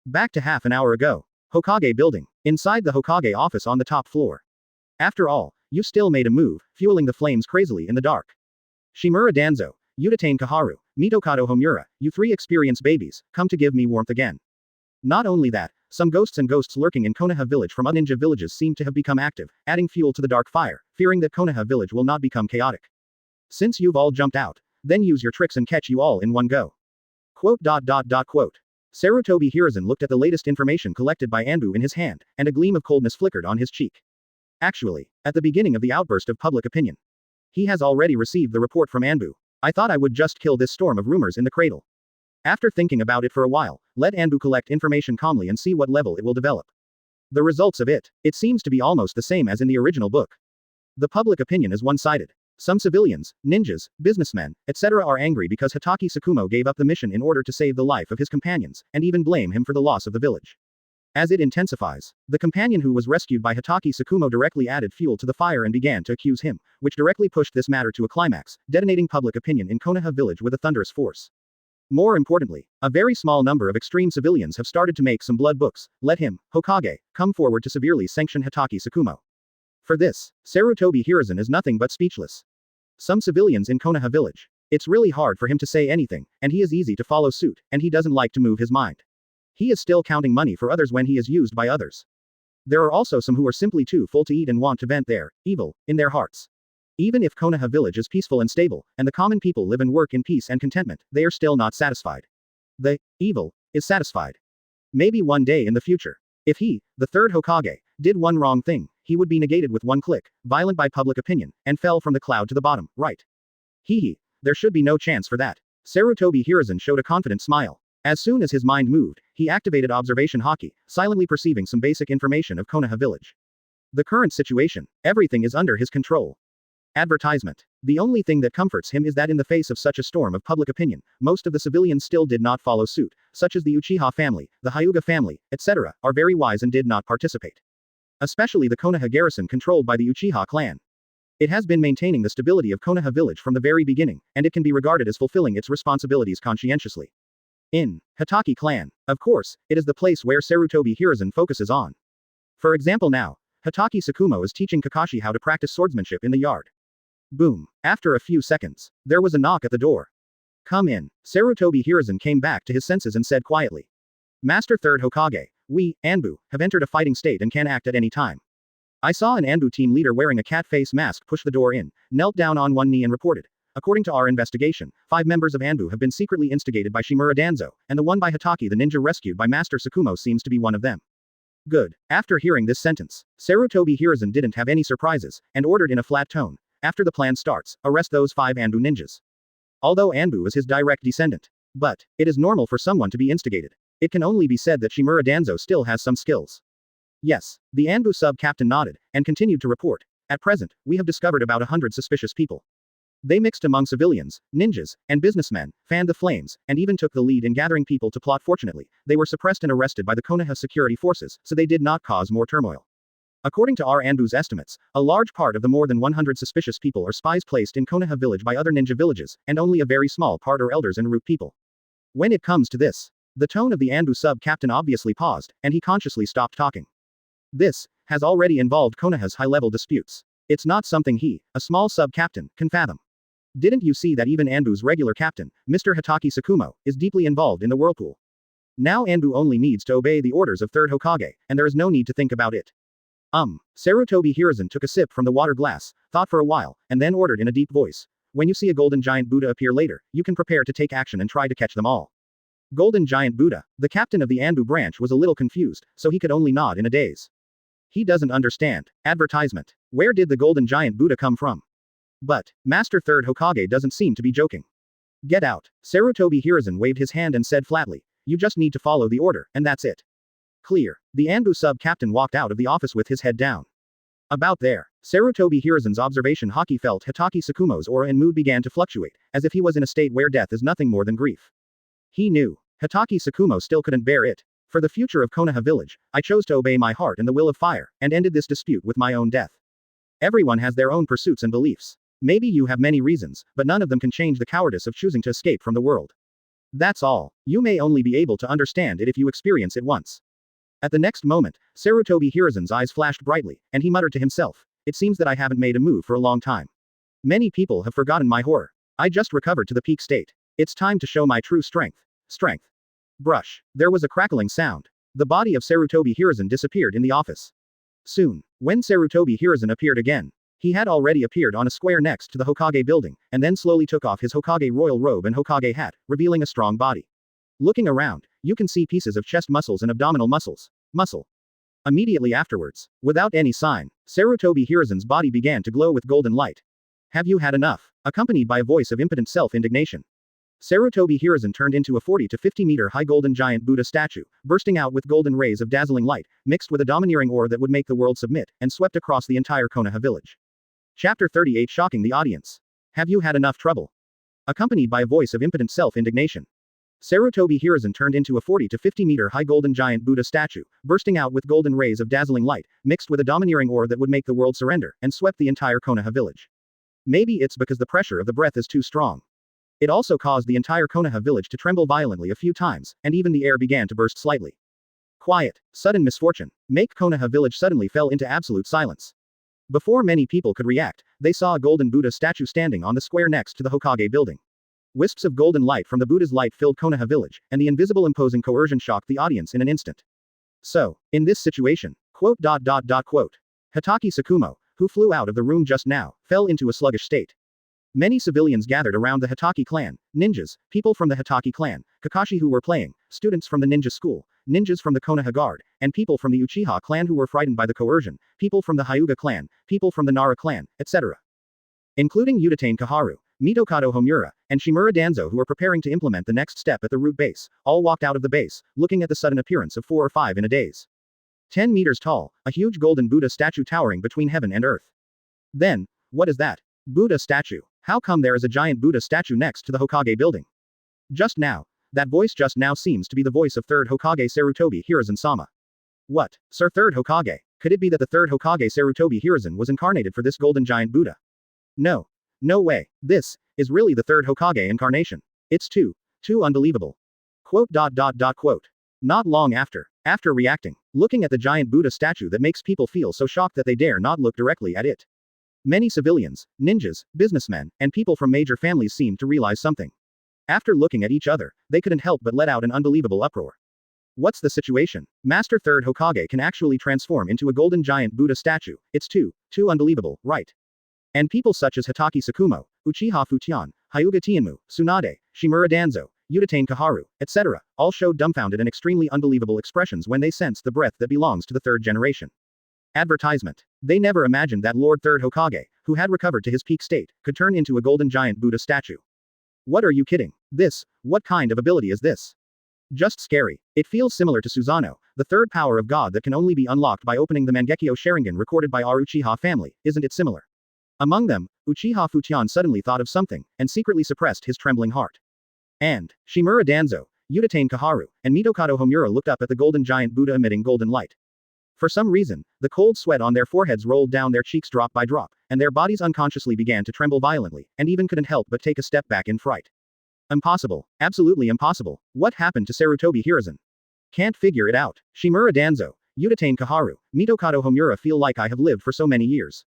Speaker 1: Back to half an hour ago. Hokage building. Inside the Hokage office on the top floor. After all, you still made a move, fueling the flames crazily in the dark. Shimura Danzo, Uchiha Kaharu, Mitokado Homura, you three experienced babies, come to give me warmth again. Not only that, some ghosts lurking in Konoha village from other ninja villages seem to have become active, adding fuel to the dark fire, fearing that Konoha village will not become chaotic. Since you've all jumped out, then use your tricks and catch you all in one go. Quote. Sarutobi Hiruzen looked at the latest information collected by Anbu in his hand, and a gleam of coldness flickered on his cheek. Actually, at the beginning of the outburst of public opinion, he has already received the report from Anbu. I thought I would just kill this storm of rumors in the cradle. After thinking about it for a while, let Anbu collect information calmly and see what level it will develop. The results of it seems to be almost the same as in the original book. The public opinion is one-sided. Some civilians, ninjas, businessmen, etc. are angry because Hatake Tsukumo gave up the mission in order to save the life of his companions, and even blame him for the loss of the village. As it intensifies, the companion who was rescued by Hatake Tsukumo directly added fuel to the fire and began to accuse him, which directly pushed this matter to a climax, detonating public opinion in Konoha village with a thunderous force. More importantly, a very small number of extreme civilians have started to make some blood books. Let him, Hokage, come forward to severely sanction Hatake Tsukumo. For this, Sarutobi Hiruzen is nothing but speechless. Some civilians in Konoha village. It's really hard for him to say anything, and he is easy to follow suit, and he doesn't like to move his mind. He is still counting money for others when he is used by others. There are also some who are simply too full to eat and want to vent their evil in their hearts. Even if Konoha village is peaceful and stable, and the common people live and work in peace and contentment, they are still not satisfied. The evil is satisfied. Maybe one day in the future, if he, the third Hokage, did one wrong thing, he would be negated with one click, violent by public opinion, and fell from the cloud to the bottom, right? There should be no chance for that. Sarutobi Hiruzen showed a confident smile. As soon as his mind moved, he activated observation haki, silently perceiving some basic information of Konoha village. The current situation, everything is under his control. Advertisement. The only thing that comforts him is that in the face of such a storm of public opinion, most of the civilians still did not follow suit, such as the Uchiha family, the Hyuga family, etc., are very wise and did not participate. Especially the Konoha garrison controlled by the Uchiha clan. It has been maintaining the stability of Konoha village from the very beginning, and it can be regarded as fulfilling its responsibilities conscientiously. In Hatake clan, of course, it is the place where Sarutobi Hiruzen focuses on. For example now, Hatake Tsukumo is teaching Kakashi how to practice swordsmanship in the yard. Boom. After a few seconds, there was a knock at the door. Come in. Sarutobi Hiruzen came back to his senses and said quietly. Master Third Hokage, we, Anbu, have entered a fighting state and can act at any time. I saw an Anbu team leader wearing a cat face mask push the door in, knelt down on one knee and reported. According to our investigation, 5 members of Anbu have been secretly instigated by Shimura Danzo, and the one by Hatake the ninja rescued by Master Tsukumo seems to be one of them. Good. After hearing this sentence, Sarutobi Hiruzen didn't have any surprises, and ordered in a flat tone, after the plan starts, arrest those 5 Anbu ninjas. Although Anbu is his direct descendant. But, it is normal for someone to be instigated. It can only be said that Shimura Danzo still has some skills. Yes, the Anbu sub-captain nodded, and continued to report. At present, we have discovered about 100 suspicious people. They mixed among civilians, ninjas, and businessmen, fanned the flames, and even took the lead in gathering people to plot. Fortunately, they were suppressed and arrested by the Konoha security forces, so they did not cause more turmoil. According to our Anbu's estimates, a large part of the more than 100 suspicious people are spies placed in Konoha Village by other ninja villages, and only a very small part are elders and root people. When it comes to this, the tone of the Anbu sub-captain obviously paused, and he consciously stopped talking. This has already involved Konoha's high-level disputes. It's not something he, a small sub-captain, can fathom. Didn't you see that even Anbu's regular captain, Mr. Hatake Tsukumo, is deeply involved in the whirlpool? Now Anbu only needs to obey the orders of Third Hokage, and there is no need to think about it. Sarutobi Hiruzen took a sip from the water glass, thought for a while, and then ordered in a deep voice. When you see a golden giant Buddha appear later, you can prepare to take action and try to catch them all. Golden giant Buddha, the captain of the Anbu branch was a little confused, so he could only nod in a daze. He doesn't understand. Advertisement. Where did the golden giant Buddha come from? But, Master Third Hokage doesn't seem to be joking. Get out. Sarutobi Hiruzen waved his hand and said flatly, you just need to follow the order, and that's it. Clear. The Anbu sub-captain walked out of the office with his head down. About there, Sarutobi Hiruzen's observation Haki felt Hatake Tsukumo's aura and mood began to fluctuate, as if he was in a state where death is nothing more than grief. He knew. Hatake Tsukumo still couldn't bear it. For the future of Konoha Village, I chose to obey my heart and the will of fire, and ended this dispute with my own death. Everyone has their own pursuits and beliefs. Maybe you have many reasons, but none of them can change the cowardice of choosing to escape from the world. That's all. You may only be able to understand it if you experience it once. At the next moment, Sarutobi Hiruzen's eyes flashed brightly, and he muttered to himself, it seems that I haven't made a move for a long time. Many people have forgotten my horror. I just recovered to the peak state. It's time to show my true strength. Strength. Brush. There was a crackling sound. The body of Sarutobi Hiruzen disappeared in the office. Soon, when Sarutobi Hiruzen appeared again, he had already appeared on a square next to the Hokage building, and then slowly took off his Hokage royal robe and Hokage hat, revealing a strong body. Looking around, you can see pieces of chest muscles and abdominal muscles. Muscle. Immediately afterwards, without any sign, Sarutobi Hiruzen's body began to glow with golden light. Have you had enough? Accompanied by a voice of impotent self-indignation. Sarutobi Hiruzen turned into a 40 to 50 meter high golden giant Buddha statue, bursting out with golden rays of dazzling light, mixed with a domineering aura that would make the world submit, and swept across the entire Konoha village. Chapter 38 Shocking the audience. Have you had enough trouble? Accompanied by a voice of impotent self-indignation. Sarutobi Hiruzen turned into a 40 to 50 meter high golden giant Buddha statue, bursting out with golden rays of dazzling light, mixed with a domineering aura that would make the world surrender, and swept the entire Konoha village. Maybe it's because the pressure of the breath is too strong. It also caused the entire Konoha village to tremble violently a few times, and even the air began to burst slightly. Quiet. Sudden misfortune. Make Konoha village suddenly fell into absolute silence. Before many people could react, they saw a golden Buddha statue standing on the square next to the Hokage building. Wisps of golden light from the Buddha's light filled Konoha village, and the invisible imposing coercion shocked the audience in an instant. So, in this situation, Hatake Tsukumo, who flew out of the room just now, fell into a sluggish state. Many civilians gathered around the Hatake clan, ninjas, people from the Hatake clan, Kakashi who were playing, students from the ninja school, ninjas from the Konoha guard, and people from the Uchiha clan who were frightened by the coercion, people from the Hyuga clan, people from the Nara clan, etc. Including Udatane Kaharu, Mitokado Homura, and Shimura Danzo who were preparing to implement the next step at the root base, all walked out of the base, looking at the sudden appearance of 4 or 5 in a daze. 10 meters tall, a huge golden Buddha statue towering between heaven and earth. Then, what is that? Buddha statue. How come there is a giant Buddha statue next to the Hokage building? Just now. That voice just now seems to be the voice of Third Hokage Sarutobi Hiruzen-sama. What, Sir Third Hokage? Could it be that the Third Hokage Sarutobi Hiruzen was incarnated for this golden giant Buddha? No. No way. This is really the Third Hokage incarnation. It's too unbelievable. Not long after reacting, looking at the giant Buddha statue that makes people feel so shocked that they dare not look directly at it. Many civilians, ninjas, businessmen, and people from major families seemed to realize something. After looking at each other, they couldn't help but let out an unbelievable uproar. What's the situation? Master Third Hokage can actually transform into a golden giant Buddha statue. It's too unbelievable, right? And people such as Hitaki Sakumo, Uchiha Fujian, Hyuga Tianmu, Tsunade, Shimura Danzo, Udatane Kaharu, etc., all showed dumbfounded and extremely unbelievable expressions when they sensed the breath that belongs to the third generation. Advertisement. They never imagined that Lord Third Hokage, who had recovered to his peak state, could turn into a golden giant Buddha statue. What are you kidding? What kind of ability is this? Just scary. It feels similar to Susanoo, the third power of God that can only be unlocked by opening the Mangekyo Sharingan recorded by our Uchiha family, isn't it similar? Among them, Uchiha Fujian suddenly thought of something, and secretly suppressed his trembling heart. And Shimura Danzo, Udatane Kaharu, and Mitokado Homura looked up at the golden giant Buddha emitting golden light. For some reason, the cold sweat on their foreheads rolled down their cheeks drop by drop, and their bodies unconsciously began to tremble violently, and even couldn't help but take a step back in fright. Impossible. Absolutely impossible. What happened to Sarutobi Hiruzen? Can't figure it out. Shimura Danzo, Udatane Kaharu, Mitokado Homura feel like I have lived for so many years.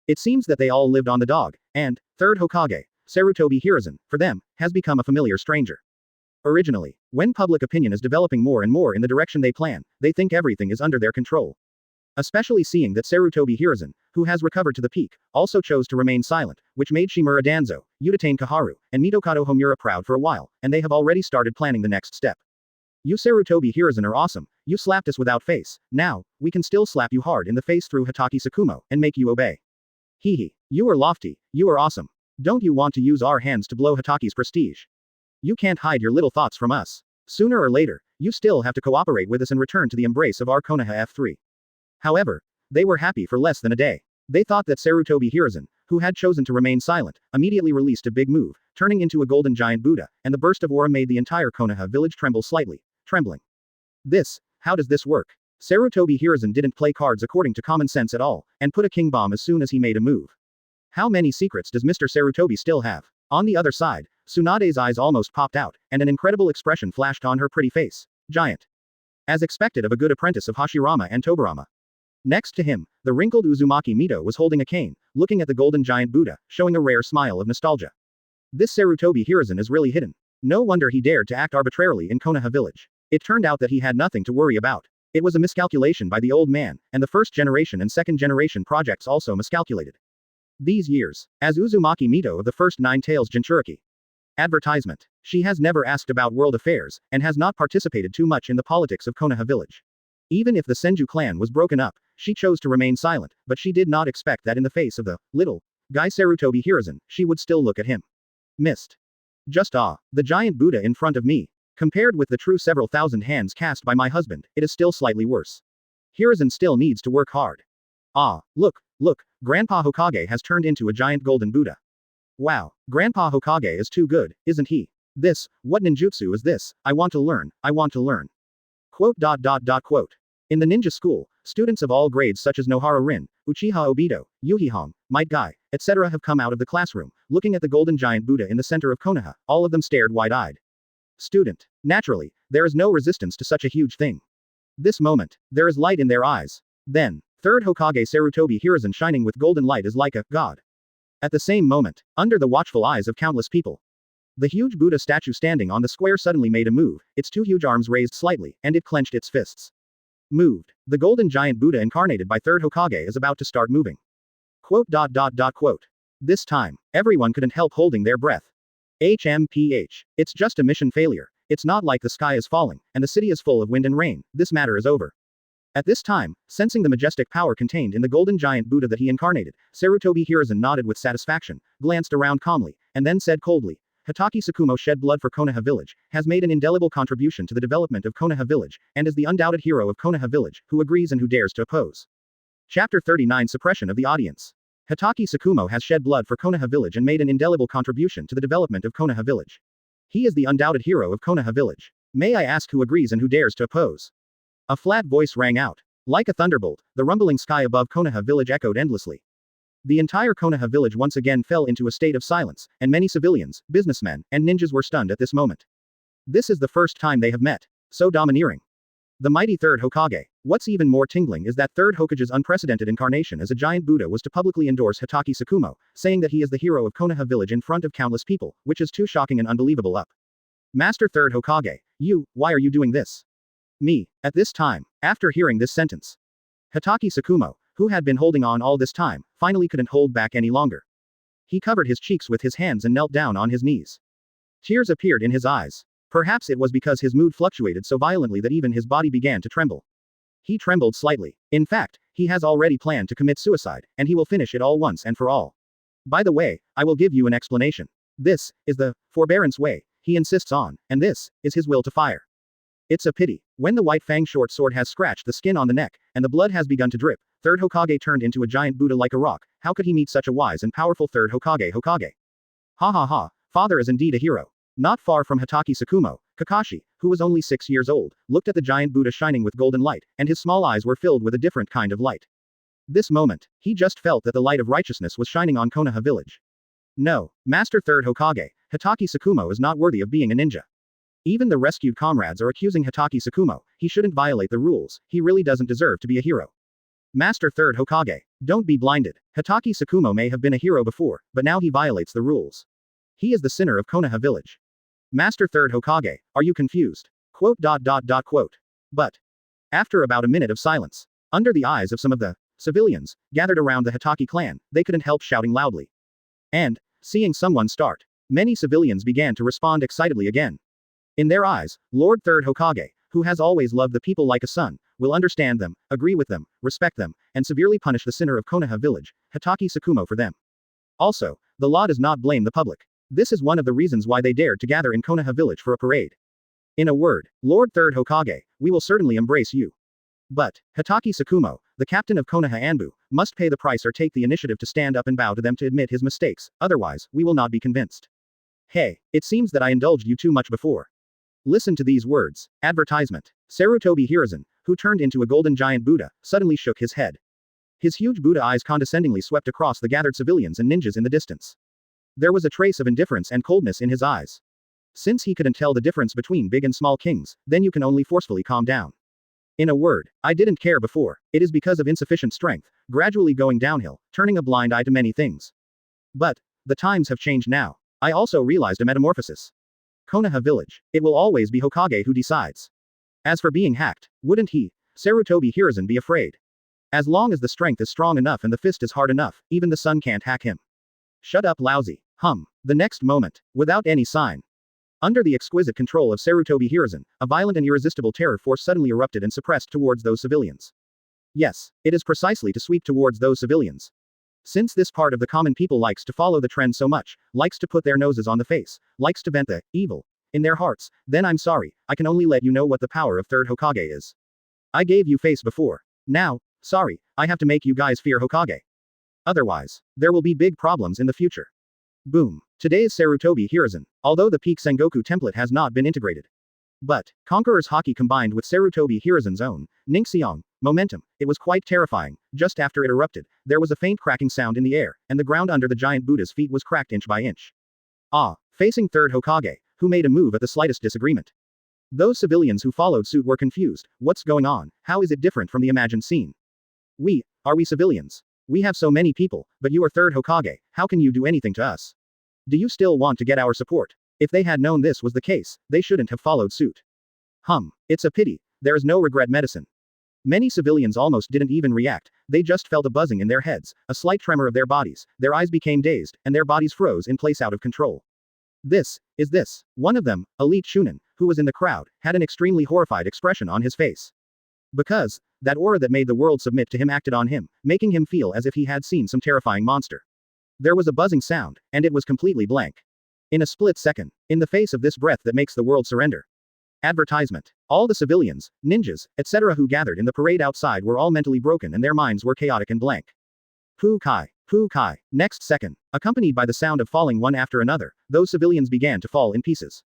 Speaker 1: It seems that they all lived on the dog, and Third Hokage, Sarutobi Hiruzen, for them, has become a familiar stranger. Originally, when public opinion is developing more and more in the direction they plan, they think everything is under their control. Especially seeing that Sarutobi Hiruzen, who has recovered to the peak, also chose to remain silent, which made Shimura Danzo, Udatane Kaharu, and Mitokado Homura proud for a while, and they have already started planning the next step. You Sarutobi Hiruzen are awesome, you slapped us without face, now, we can still slap you hard in the face through Hitaki Sakumo, and make you obey. Hehe. You are lofty, you are awesome. Don't you want to use our hands to blow Hitaki's prestige? You can't hide your little thoughts from us. Sooner or later, you still have to cooperate with us and return to the embrace of our Konoha F3. However, they were happy for less than a day. They thought that Sarutobi Hiruzen, who had chosen to remain silent, immediately released a big move, turning into a golden giant Buddha, and the burst of aura made the entire Konoha village tremble slightly, trembling. How does this work? Sarutobi Hiruzen didn't play cards according to common sense at all, and put a king bomb as soon as he made a move. How many secrets does Mr. Sarutobi still have? On the other side, Tsunade's eyes almost popped out, and an incredible expression flashed on her pretty face. Giant. As expected of a good apprentice of Hashirama and Tobirama. Next to him, the wrinkled Uzumaki Mito was holding a cane, looking at the golden giant Buddha, showing a rare smile of nostalgia. This Sarutobi Hiruzen is really hidden. No wonder he dared to act arbitrarily in Konoha Village. It turned out that he had nothing to worry about. It was a miscalculation by the old man, and the first generation and second generation projects also miscalculated. These years, as Uzumaki Mito of the first Nine Tails Jinchuriki. Advertisement. She has never asked about world affairs, and has not participated too much in the politics of Konoha Village. Even if the Senju clan was broken up, she chose to remain silent, but she did not expect that in the face of the little guy Sarutobi Hiruzen, she would still look at him. Missed. Just the giant Buddha in front of me. Compared with the true several thousand hands cast by my husband, it is still slightly worse. Hiruzen still needs to work hard. Look, Grandpa Hokage has turned into a giant golden Buddha. Wow, Grandpa Hokage is too good, isn't he? What ninjutsu is this? I want to learn. Quote. In the ninja school, students of all grades such as Nohara Rin, Uchiha Obito, Yuhihong, Might Guy, etc. have come out of the classroom, looking at the golden giant Buddha in the center of Konoha, all of them stared wide-eyed. Student. Naturally, there is no resistance to such a huge thing. This moment, there is light in their eyes. Then, Third Hokage Sarutobi Hiruzen shining with golden light is like a god. At the same moment, under the watchful eyes of countless people, the huge Buddha statue standing on the square suddenly made a move, its two huge arms raised slightly, and it clenched its fists. Moved. The golden giant Buddha incarnated by Third Hokage is about to start moving. Quote. This time, everyone couldn't help holding their breath. HMPH. It's just a mission failure. It's not like the sky is falling, and the city is full of wind and rain, this matter is over. At this time, sensing the majestic power contained in the golden giant Buddha that he incarnated, Sarutobi Hiruzen nodded with satisfaction, glanced around calmly, and then said coldly, Hitaki Sakumo shed blood for Konoha Village, has made an indelible contribution to the development of Konoha Village, and is the undoubted hero of Konoha Village, who agrees and who dares to oppose. Chapter 39 Suppression of the Audience. Hitaki Sakumo has shed blood for Konoha Village and made an indelible contribution to the development of Konoha Village. He is the undoubted hero of Konoha Village. May I ask who agrees and who dares to oppose? A flat voice rang out. Like a thunderbolt, the rumbling sky above Konoha Village echoed endlessly. The entire Konoha Village once again fell into a state of silence, and many civilians, businessmen, and ninjas were stunned at this moment. This is the first time they have met. So domineering. The mighty Third Hokage. What's even more tingling is that Third Hokage's unprecedented incarnation as a giant Buddha was to publicly endorse Hitaki Sakumo, saying that he is the hero of Konoha Village in front of countless people, which is too shocking and unbelievable up. Master Third Hokage, why are you doing this? Me, at this time, after hearing this sentence. Hatake Tsukumo, who had been holding on all this time, finally couldn't hold back any longer. He covered his cheeks with his hands and knelt down on his knees. Tears appeared in his eyes. Perhaps it was because his mood fluctuated so violently that even his body began to tremble. He trembled slightly. In fact, he has already planned to commit suicide, and he will finish it all once and for all. By the way, I will give you an explanation. This is the forbearance way he insists on, and this is his will to fire. It's a pity. When the white fang short sword has scratched the skin on the neck, and the blood has begun to drip, Third Hokage turned into a giant Buddha like a rock. How could he meet such a wise and powerful Third Hokage? Ha ha ha, father is indeed a hero. Not far from Hatake Tsukumo, Kakashi, who was only 6 years old, looked at the giant Buddha shining with golden light, and his small eyes were filled with a different kind of light. This moment, he just felt that the light of righteousness was shining on Konoha Village. No, Master Third Hokage, Hatake Tsukumo is not worthy of being a ninja. Even the rescued comrades are accusing Hatake Tsukumo, he shouldn't violate the rules, he really doesn't deserve to be a hero. Master Third Hokage, don't be blinded. Hatake Tsukumo may have been a hero before, but now he violates the rules. He is the sinner of Konoha Village. Master Third Hokage, are you confused? Quote. But. After about a minute of silence, under the eyes of some of the civilians gathered around the Hatake clan, they couldn't help shouting loudly. And, seeing someone start, many civilians began to respond excitedly again. In their eyes, Lord Third Hokage, who has always loved the people like a son, will understand them, agree with them, respect them, and severely punish the sinner of Konoha Village, Hatake Tsukumo for them. Also, the law does not blame the public. This is one of the reasons why they dared to gather in Konoha Village for a parade. In a word, Lord Third Hokage, we will certainly embrace you. But, Hatake Tsukumo, the captain of Konoha Anbu, must pay the price or take the initiative to stand up and bow to them to admit his mistakes, otherwise, we will not be convinced. Hey, it seems that I indulged you too much before. Listen to these words. Advertisement. Sarutobi Hiruzen, who turned into a golden giant Buddha, suddenly shook his head. His huge Buddha eyes condescendingly swept across the gathered civilians and ninjas in the distance. There was a trace of indifference and coldness in his eyes. Since he couldn't tell the difference between big and small kings, then you can only forcefully calm down. In a word, I didn't care before, it is because of insufficient strength, gradually going downhill, turning a blind eye to many things. But, the times have changed now. I also realized a metamorphosis. Konoha Village. It will always be Hokage who decides. As for being hacked, wouldn't he, Sarutobi Hiruzen, be afraid? As long as the strength is strong enough and the fist is hard enough, even the sun can't hack him. Shut up, lousy. The next moment, without any sign. Under the exquisite control of Sarutobi Hiruzen, a violent and irresistible terror force suddenly erupted and suppressed towards those civilians. Yes, it is precisely to sweep towards those civilians. Since this part of the common people likes to follow the trend so much, likes to put their noses on the face, likes to vent the evil in their hearts, then I'm sorry, I can only let you know what the power of Third Hokage is. I gave you face before. Now, sorry, I have to make you guys fear Hokage. Otherwise, there will be big problems in the future. Boom. Today's Sarutobi Hiruzen, although the peak Sengoku template has not been integrated. But, Conqueror's Haki combined with Sarutobi Hiruzen's own Ningxiong momentum, it was quite terrifying. Just after it erupted, there was a faint cracking sound in the air, and the ground under the giant Buddha's feet was cracked inch by inch. Facing Third Hokage, who made a move at the slightest disagreement. Those civilians who followed suit were confused. What's going on? How is it different from the imagined scene? Are we civilians? We have so many people, but you are Third Hokage, how can you do anything to us? Do you still want to get our support? If they had known this was the case, they shouldn't have followed suit. It's a pity, there is no regret medicine. Many civilians almost didn't even react, they just felt a buzzing in their heads, a slight tremor of their bodies, their eyes became dazed, and their bodies froze in place out of control. This. One of them, Elite Shunin, who was in the crowd, had an extremely horrified expression on his face. Because, that aura that made the world submit to him acted on him, making him feel as if he had seen some terrifying monster. There was a buzzing sound, and it was completely blank. In a split second, in the face of this breath that makes the world surrender. Advertisement. All the civilians, ninjas, etc. who gathered in the parade outside were all mentally broken and their minds were chaotic and blank. Pu Kai. Next second, accompanied by the sound of falling one after another, those civilians began to fall in pieces.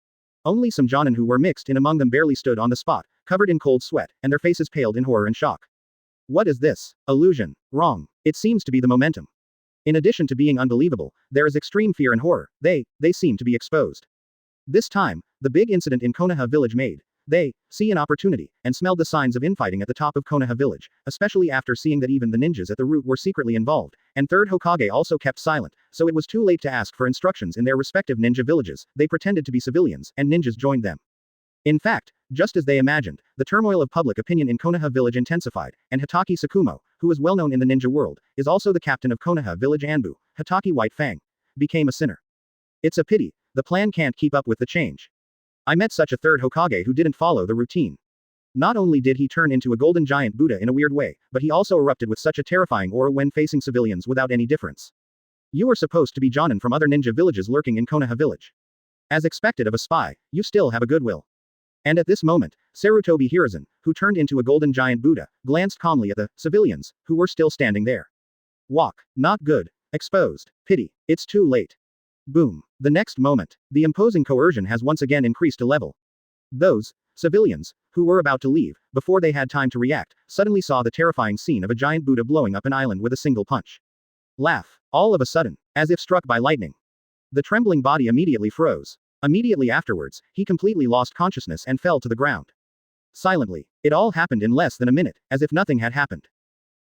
Speaker 1: Only some Jonin who were mixed in among them barely stood on the spot, covered in cold sweat, and their faces paled in horror and shock. What is this? Illusion. Wrong. It seems to be the momentum. In addition to being unbelievable, there is extreme fear and horror. They seem to be exposed. This time, the big incident in Konoha Village made they see an opportunity, and smelled the signs of infighting at the top of Konoha Village, especially after seeing that even the ninjas at the root were secretly involved, and Third Hokage also kept silent, so it was too late to ask for instructions in their respective ninja villages, they pretended to be civilians, and ninjas joined them. In fact, Just as they imagined, the turmoil of public opinion in Konoha Village intensified, and Hotake Tsukumo, who is well known in the ninja world, is also the captain of Konoha Village Anbu, Hotake White Fang, became a sinner. It's a pity, the plan can't keep up with the change. I met such a third Hokage who didn't follow the routine. Not only did he turn into a golden giant Buddha in a weird way, but he also erupted with such a terrifying aura when facing civilians without any difference. You are supposed to be Jonin from other ninja villages lurking in Konoha Village. As expected of a spy, you still have a goodwill. And at this moment, Sarutobi Hiruzen, who turned into a golden giant Buddha, glanced calmly at the civilians, who were still standing there. Walk. Not good. Exposed. Pity. It's too late. Boom. The next moment, the imposing coercion has once again increased a level. Those civilians, who were about to leave, before they had time to react, suddenly saw the terrifying scene of a giant Buddha blowing up an island with a single punch. Laugh. All of a sudden, as if struck by lightning. The trembling body immediately froze. Immediately afterwards, he completely lost consciousness and fell to the ground. Silently, it all happened in less than a minute, as if nothing had happened.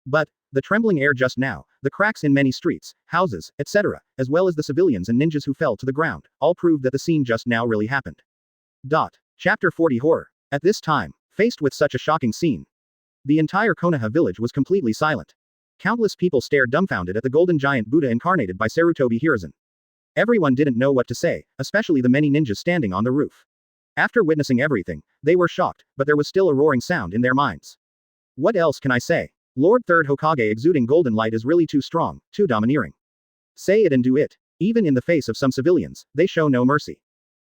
Speaker 1: But, the trembling air just now, the cracks in many streets, houses, etc., as well as the civilians and ninjas who fell to the ground, all proved that the scene just now really happened. Chapter 40 Horror. At this time, faced with such a shocking scene, the entire Konoha village was completely silent. Countless people stared dumbfounded at the golden giant Buddha incarnated by Sarutobi Hiruzen. Everyone didn't know what to say, especially the many ninjas standing on the roof. After witnessing everything, they were shocked, but there was still a roaring sound in their minds. What else can I say? Lord Third Hokage exuding golden light is really too strong, too domineering. Say it and do it. Even in the face of some civilians, they show no mercy.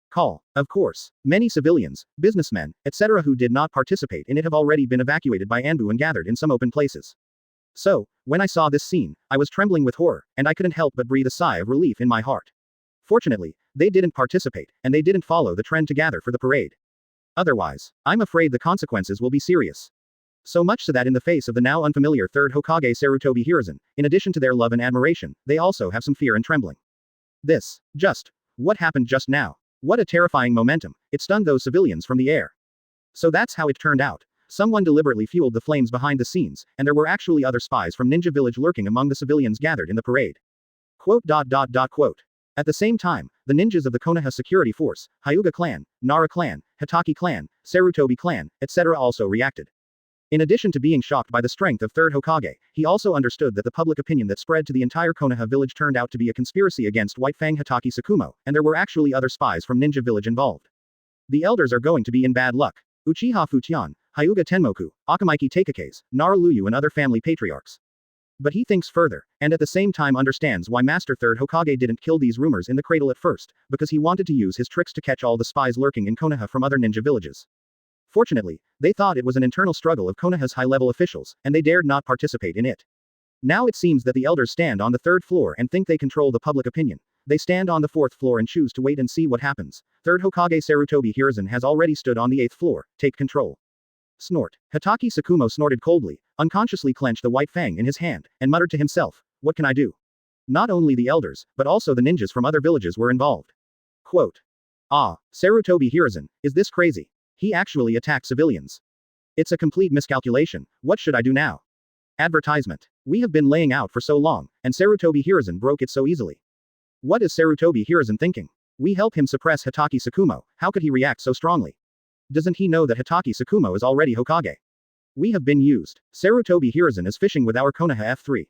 Speaker 1: Call. Of course, many civilians, businessmen, etc. who did not participate in it have already been evacuated by Anbu and gathered in some open places. So, when I saw this scene, I was trembling with horror, and I couldn't help but breathe a sigh of relief in my heart. Fortunately, they didn't participate, and they didn't follow the trend to gather for the parade. Otherwise, I'm afraid the consequences will be serious. So much so that in the face of the now unfamiliar third Hokage Sarutobi Hiruzen, in addition to their love and admiration, they also have some fear and trembling. What happened just now? What a terrifying momentum, it stunned those civilians from the air. So that's how it turned out. Someone deliberately fueled the flames behind the scenes, and there were actually other spies from Ninja Village lurking among the civilians gathered in the parade. Quote. At the same time, the ninjas of the Konoha security force, Hyuga clan, Nara clan, Hitaki clan, Sarutobi clan, etc. also reacted. In addition to being shocked by the strength of Third Hokage, he also understood that the public opinion that spread to the entire Konoha village turned out to be a conspiracy against White Fang Hitaki Tsukumo, and there were actually other spies from Ninja Village involved. The elders are going to be in bad luck. Uchiha Fuchian, Hyuga Tenmoku, Akamaiki Takekes, Nara Luyu and other family patriarchs. But he thinks further, and at the same time understands why Master Third Hokage didn't kill these rumors in the cradle at first, because he wanted to use his tricks to catch all the spies lurking in Konoha from other ninja villages. Fortunately, they thought it was an internal struggle of Konoha's high-level officials, and they dared not participate in it. Now it seems that the elders stand on the third floor and think they control the public opinion. They stand on the fourth floor and choose to wait and see what happens. Third Hokage Sarutobi Hiruzen has already stood on the eighth floor. Take control. Snort. Hitaki Tsukumo snorted coldly, unconsciously clenched the white fang in his hand, and muttered to himself, "What can I do?" Not only the elders, but also the ninjas from other villages were involved. Quote. Sarutobi Hiruzen, is this crazy? He actually attacked civilians. It's a complete miscalculation. What should I do now? Advertisement. We have been laying out for so long, and Sarutobi Hiruzen broke it so easily. What is Sarutobi Hiruzen thinking? We help him suppress Hitaki Tsukumo, how could he react so strongly? Doesn't he know that Hitaki Tsukumo is already Hokage? We have been used. Sarutobi Hiruzen is fishing with our Konoha F3.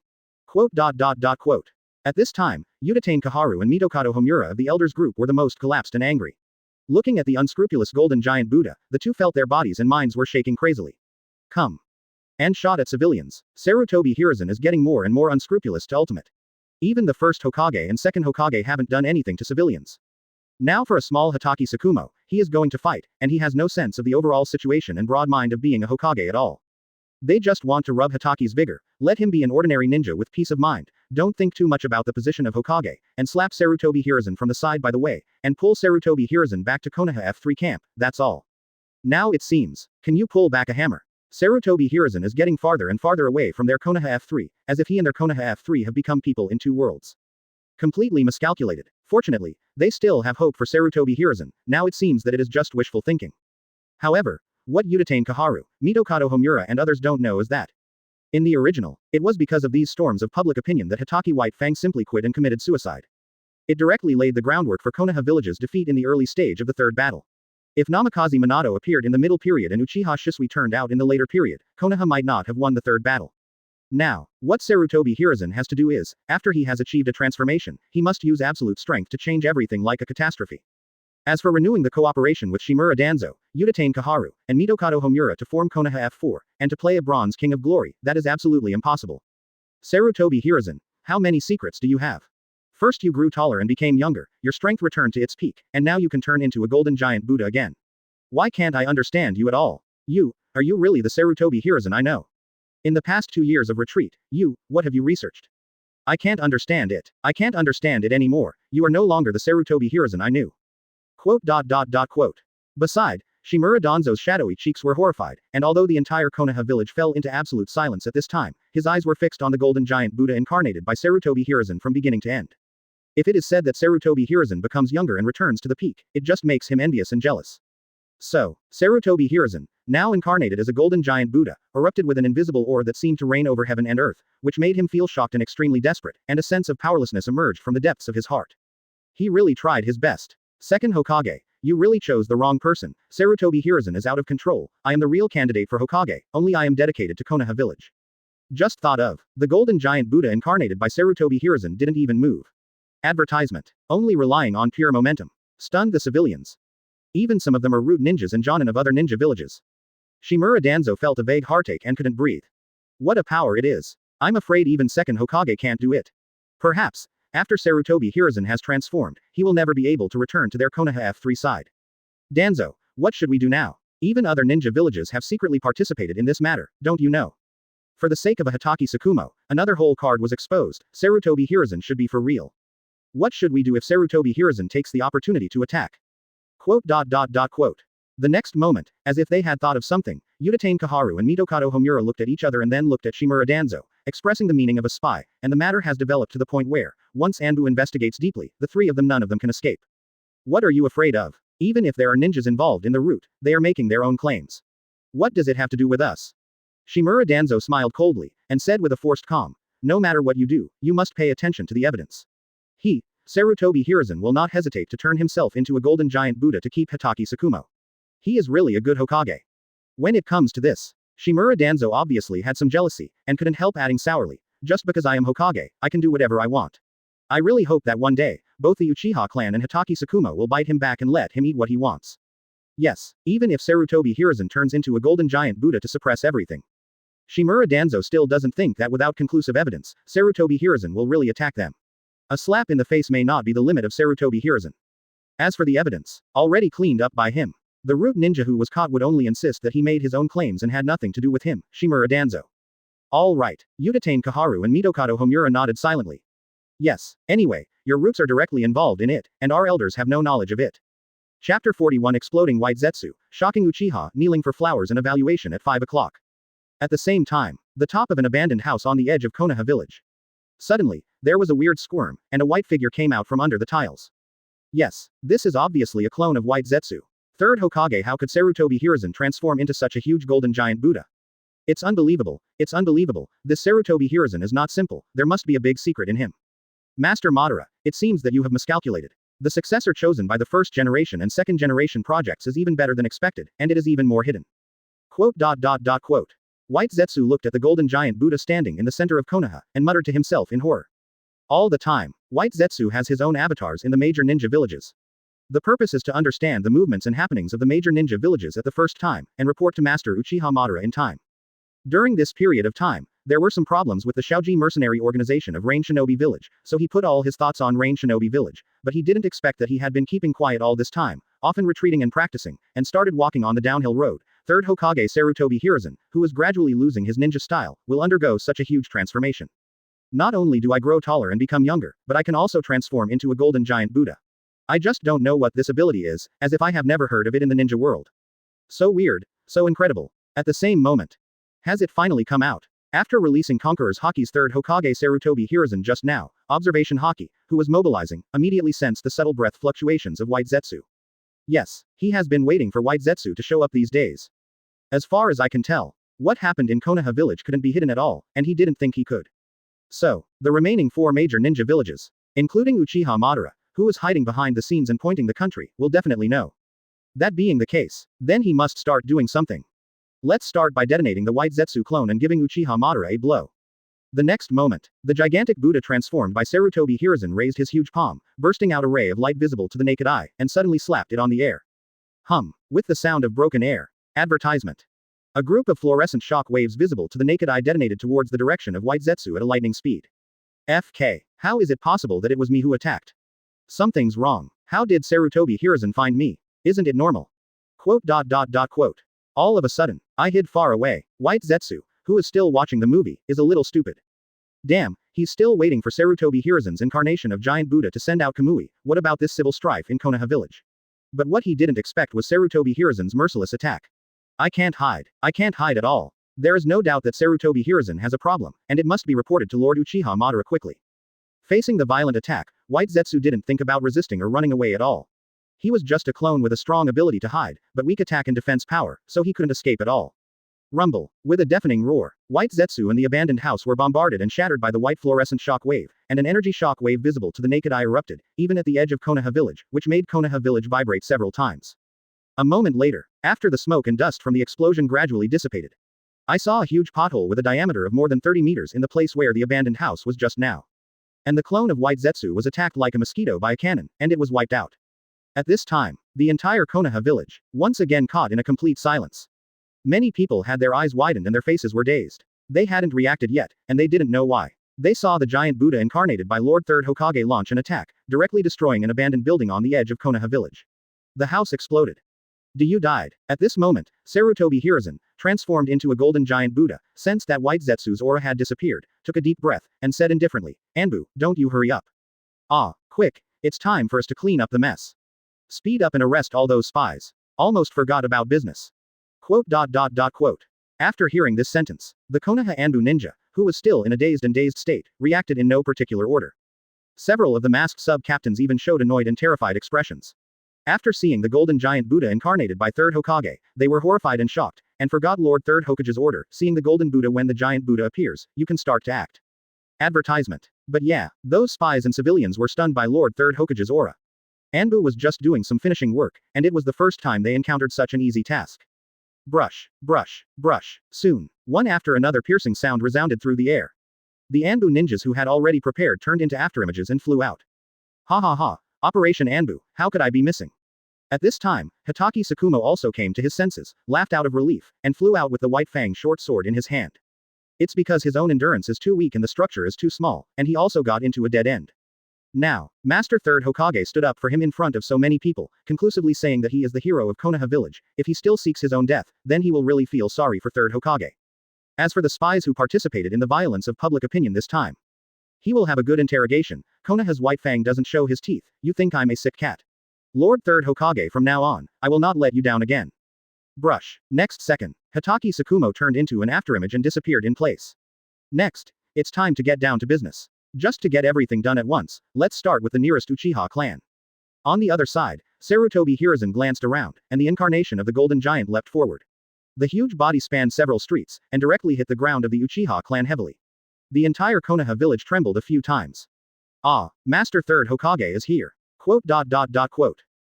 Speaker 1: Quote. At this time, Uchiha Kaharu and Mitokado Homura of the elders group were the most collapsed and angry. Looking at the unscrupulous golden giant Buddha, the two felt their bodies and minds were shaking crazily. Come. And shot at civilians. Sarutobi Hiruzen is getting more and more unscrupulous to ultimate. Even the first Hokage and second Hokage haven't done anything to civilians. Now for a small Hitaki Tsukumo, he is going to fight, and he has no sense of the overall situation and broad mind of being a Hokage at all. They just want to rub Hitaki's vigor, let him be an ordinary ninja with peace of mind, don't think too much about the position of Hokage, and slap Sarutobi Hiruzen from the side by the way, and pull Sarutobi Hiruzen back to Konoha F3 camp, that's all. Now it seems, can you pull back a hammer? Sarutobi Hiruzen is getting farther and farther away from their Konoha F3, as if he and their Konoha F3 have become people in two worlds. Completely miscalculated. Fortunately, they still have hope for Sarutobi Hiruzen, now it seems that it is just wishful thinking. However, what Uchiha Kaharu, Mitokado Homura and others don't know is that in the original, it was because of these storms of public opinion that Hitaki White Fang simply quit and committed suicide. It directly laid the groundwork for Konoha Village's defeat in the early stage of the third battle. If Namikaze Minato appeared in the middle period and Uchiha Shisui turned out in the later period, Konoha might not have won the third battle. Now, what Sarutobi Hiruzen has to do is, after he has achieved a transformation, he must use absolute strength to change everything like a catastrophe. As for renewing the cooperation with Shimura Danzo, Uchiha Kaharu, and Mitokado Homura to form Konoha F4, and to play a Bronze King of Glory, that is absolutely impossible. Sarutobi Hiruzen, how many secrets do you have? First you grew taller and became younger, your strength returned to its peak, and now you can turn into a golden giant Buddha again. Why can't I understand you at all? Are you really the Sarutobi Hiruzen I know? In the past 2 years of retreat, what have you researched? I can't understand it. I can't understand it anymore. You are no longer the Sarutobi Hiruzen I knew. Quote. Beside, Shimura Danzo's shadowy cheeks were horrified, and although the entire Konoha village fell into absolute silence at this time, his eyes were fixed on the golden giant Buddha incarnated by Sarutobi Hiruzen from beginning to end. If it is said that Sarutobi Hiruzen becomes younger and returns to the peak, it just makes him envious and jealous. So, Sarutobi Hiruzen, now incarnated as a golden giant Buddha, erupted with an invisible aura that seemed to reign over heaven and earth, which made him feel shocked and extremely desperate, and a sense of powerlessness emerged from the depths of his heart. He really tried his best. Second Hokage, you really chose the wrong person. Sarutobi Hiruzen is out of control. I am the real candidate for Hokage, only I am dedicated to Konoha Village. Just thought of. The golden giant Buddha incarnated by Sarutobi Hiruzen didn't even move. Advertisement. Only relying on pure momentum. Stunned the civilians. Even some of them are root ninjas and jonin of other ninja villages. Shimura Danzo felt a vague heartache and couldn't breathe. What a power it is. I'm afraid even second Hokage can't do it. Perhaps, after Sarutobi Hiruzen has transformed, he will never be able to return to their Konoha F3 side. Danzo, what should we do now? Even other ninja villages have secretly participated in this matter, don't you know? For the sake of a Hatake Tsukumo, another whole card was exposed. Sarutobi Hiruzen should be for real. What should we do if Sarutobi Hiruzen takes the opportunity to attack? Quote. The next moment, as if they had thought of something, Uchiha Kaharu and Mitokado Homura looked at each other and then looked at Shimura Danzo, expressing the meaning of a spy, and the matter has developed to the point where, once Anbu investigates deeply, the three of them none of them can escape. What are you afraid of? Even if there are ninjas involved in the route, they are making their own claims. What does it have to do with us? Shimura Danzo smiled coldly, and said with a forced calm, no matter what you do, you must pay attention to the evidence. Sarutobi Hiruzen will not hesitate to turn himself into a golden giant Buddha to keep Hatake Tsukumo. He is really a good Hokage. When it comes to this, Shimura Danzo obviously had some jealousy, and couldn't help adding sourly, just because I am Hokage, I can do whatever I want. I really hope that one day, both the Uchiha clan and Hatake Tsukumo will bite him back and let him eat what he wants. Yes, even if Sarutobi Hiruzen turns into a golden giant Buddha to suppress everything. Shimura Danzo still doesn't think that without conclusive evidence, Sarutobi Hiruzen will really attack them. A slap in the face may not be the limit of Sarutobi Hiruzen. As for the evidence, already cleaned up by him. The root ninja who was caught would only insist that he made his own claims and had nothing to do with him, Shimura Danzo. All right, Uchiha Kaharu and Mitokado Homura nodded silently. Yes, anyway, your roots are directly involved in it, and our elders have no knowledge of it. Chapter 41 Exploding White Zetsu, Shocking Uchiha, Kneeling for Flowers and Evaluation at 5 o'clock. At the same time, the top of an abandoned house on the edge of Konoha Village. Suddenly, there was a weird squirm, and a white figure came out from under the tiles. Yes, this is obviously a clone of White Zetsu. Third Hokage, how could Sarutobi Hiruzen transform into such a huge golden giant Buddha? It's unbelievable, this Sarutobi Hiruzen is not simple, there must be a big secret in him. Master Madara, it seems that you have miscalculated. The successor chosen by the first generation and second generation projects is even better than expected, and it is even more hidden. Quote. White Zetsu looked at the golden giant Buddha standing in the center of Konoha, and muttered to himself in horror. All the time, White Zetsu has his own avatars in the major ninja villages. The purpose is to understand the movements and happenings of the major ninja villages at the first time, and report to Master Uchiha Madara in time. During this period of time, there were some problems with the Shaoji mercenary organization of Rain Shinobi Village, so he put all his thoughts on Rain Shinobi Village, but he didn't expect that he had been keeping quiet all this time, often retreating and practicing, and started walking on the downhill road. Third Hokage Sarutobi Hiruzen, who is gradually losing his ninja style, will undergo such a huge transformation. Not only do I grow taller and become younger, but I can also transform into a golden giant Buddha. I just don't know what this ability is, as if I have never heard of it in the ninja world. So weird, so incredible. At the same moment, has it finally come out? After releasing Conqueror's Haki's third Hokage Sarutobi Hiruzen just now, Observation Haki, who was mobilizing, immediately sensed the subtle breath fluctuations of White Zetsu. Yes, he has been waiting for White Zetsu to show up these days. As far as I can tell, what happened in Konoha Village couldn't be hidden at all, and he didn't think he could. So, the remaining 4 major ninja villages, including Uchiha Madara, who is hiding behind the scenes and pointing the country, will definitely know. That being the case, then he must start doing something. Let's start by detonating the White Zetsu clone and giving Uchiha Madara a blow. The next moment, the gigantic Buddha transformed by Sarutobi Hiruzen raised his huge palm, bursting out a ray of light visible to the naked eye, and suddenly slapped it on the air. Hum. With the sound of broken air. Advertisement. A group of fluorescent shock waves visible to the naked eye detonated towards the direction of White Zetsu at a lightning speed. FK. How is it possible that it was me who attacked? Something's wrong. How did Sarutobi Hiruzen find me? Isn't it normal? Quote. All of a sudden, I hid far away. White Zetsu, who is still watching the movie, is a little stupid. Damn, he's still waiting for Sarutobi Hiruzen's incarnation of Giant Buddha to send out Kamui. What about this civil strife in Konoha Village? But what he didn't expect was Sarutobi Hiruzen's merciless attack. I can't hide. I can't hide at all. There is no doubt that Sarutobi Hiruzen has a problem, and it must be reported to Lord Uchiha Madara quickly. Facing the violent attack, White Zetsu didn't think about resisting or running away at all. He was just a clone with a strong ability to hide, but weak attack and defense power, so he couldn't escape at all. Rumble. With a deafening roar, White Zetsu and the abandoned house were bombarded and shattered by the white fluorescent shock wave, and an energy shock wave visible to the naked eye erupted, even at the edge of Konoha Village, which made Konoha Village vibrate several times. A moment later, after the smoke and dust from the explosion gradually dissipated, I saw a huge pothole with a diameter of more than 30 meters in the place where the abandoned house was just now. And the clone of White Zetsu was attacked like a mosquito by a cannon, and it was wiped out. At this time, the entire Konoha village, once again caught in a complete silence. Many people had their eyes widened and their faces were dazed. They hadn't reacted yet, and they didn't know why. They saw the giant Buddha incarnated by Lord Third Hokage launch an attack, directly destroying an abandoned building on the edge of Konoha village. The house exploded. You died. At this moment, Sarutobi Hiruzen, transformed into a golden giant Buddha, sensed that White Zetsu's aura had disappeared, took a deep breath, and said indifferently, Anbu, don't you hurry up. Ah, quick, it's time for us to clean up the mess. Speed up and arrest all those spies. Almost forgot about business. Quote. After hearing this sentence, the Konoha Anbu ninja, who was still in a dazed state, reacted in no particular order. Several of the masked sub-captains even showed annoyed and terrified expressions. After seeing the golden giant Buddha incarnated by Third Hokage, they were horrified and shocked, and forgot Lord Third Hokage's order, seeing the golden Buddha when the giant Buddha appears, you can start to act. Advertisement. But yeah, those spies and civilians were stunned by Lord Third Hokage's aura. Anbu was just doing some finishing work, and it was the first time they encountered such an easy task. Brush, brush, brush. Soon, one after another piercing sound resounded through the air. The Anbu ninjas who had already prepared turned into afterimages and flew out. Ha ha ha, Operation Anbu, how could I be missing? At this time, Hitaki Sakumo also came to his senses, laughed out of relief, and flew out with the white fang short sword in his hand. It's because his own endurance is too weak and the structure is too small, and he also got into a dead end. Now, Master Third Hokage stood up for him in front of so many people, conclusively saying that he is the hero of Konoha Village. If he still seeks his own death, then he will really feel sorry for Third Hokage. As for the spies who participated in the violence of public opinion this time, he will have a good interrogation. Konoha's white fang doesn't show his teeth. You think I'm a sick cat? Lord Third Hokage, from now on, I will not let you down again. Brush. Next second, Hitaki Sakumo turned into an afterimage and disappeared in place. Next, it's time to get down to business. Just to get everything done at once, let's start with the nearest Uchiha clan. On the other side, Sarutobi Hiruzen glanced around, and the incarnation of the golden giant leapt forward. The huge body spanned several streets, and directly hit the ground of the Uchiha clan heavily. The entire Konoha village trembled a few times. Ah, Master Third Hokage is here. Quote.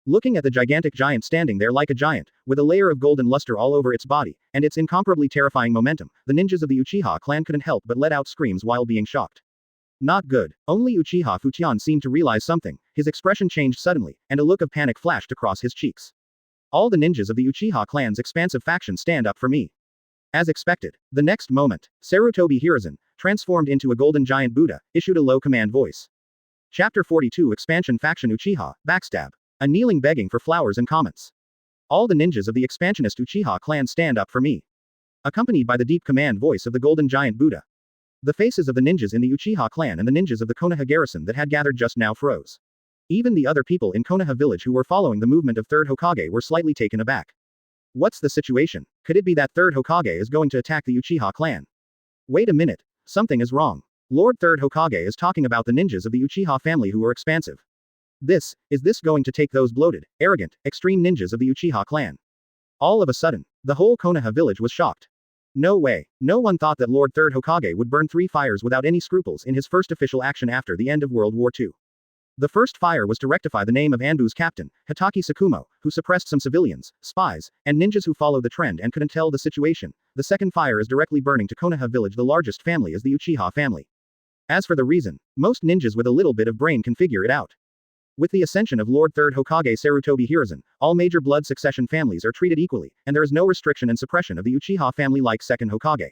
Speaker 1: Looking at the gigantic giant standing there like a giant, with a layer of golden luster all over its body, and its incomparably terrifying momentum, the ninjas of the Uchiha clan couldn't help but let out screams while being shocked. Not good. Only Uchiha Fujian seemed to realize something, his expression changed suddenly, and a look of panic flashed across his cheeks. All the ninjas of the Uchiha clan's expansive faction stand up for me. As expected, the next moment, Sarutobi Hiruzen, transformed into a golden giant Buddha, issued a low command voice. Chapter 42 Expansion Faction Uchiha, Backstab. A kneeling begging for flowers and comments. All the ninjas of the expansionist Uchiha clan stand up for me. Accompanied by the deep command voice of the golden giant Buddha. The faces of the ninjas in the Uchiha clan and the ninjas of the Konoha garrison that had gathered just now froze. Even the other people in Konoha village who were following the movement of Third Hokage were slightly taken aback. What's the situation? Could it be that Third Hokage is going to attack the Uchiha clan? Wait a minute, something is wrong. Lord Third Hokage is talking about the ninjas of the Uchiha family who were expansive. Is this going to take those bloated, arrogant, extreme ninjas of the Uchiha clan? All of a sudden, the whole Konoha village was shocked. No way, no one thought that Lord Third Hokage would burn 3 fires without any scruples in his first official action after the end of World War II. The first fire was to rectify the name of Anbu's captain, Hitaki Sakumo, who suppressed some civilians, spies, and ninjas who followed the trend and couldn't tell the situation. The second fire is directly burning to Konoha Village. The largest family is the Uchiha family. As for the reason, most ninjas with a little bit of brain can figure it out. With the ascension of Lord Third Hokage Sarutobi Hiruzen, all major blood succession families are treated equally, and there is no restriction and suppression of the Uchiha family like second Hokage.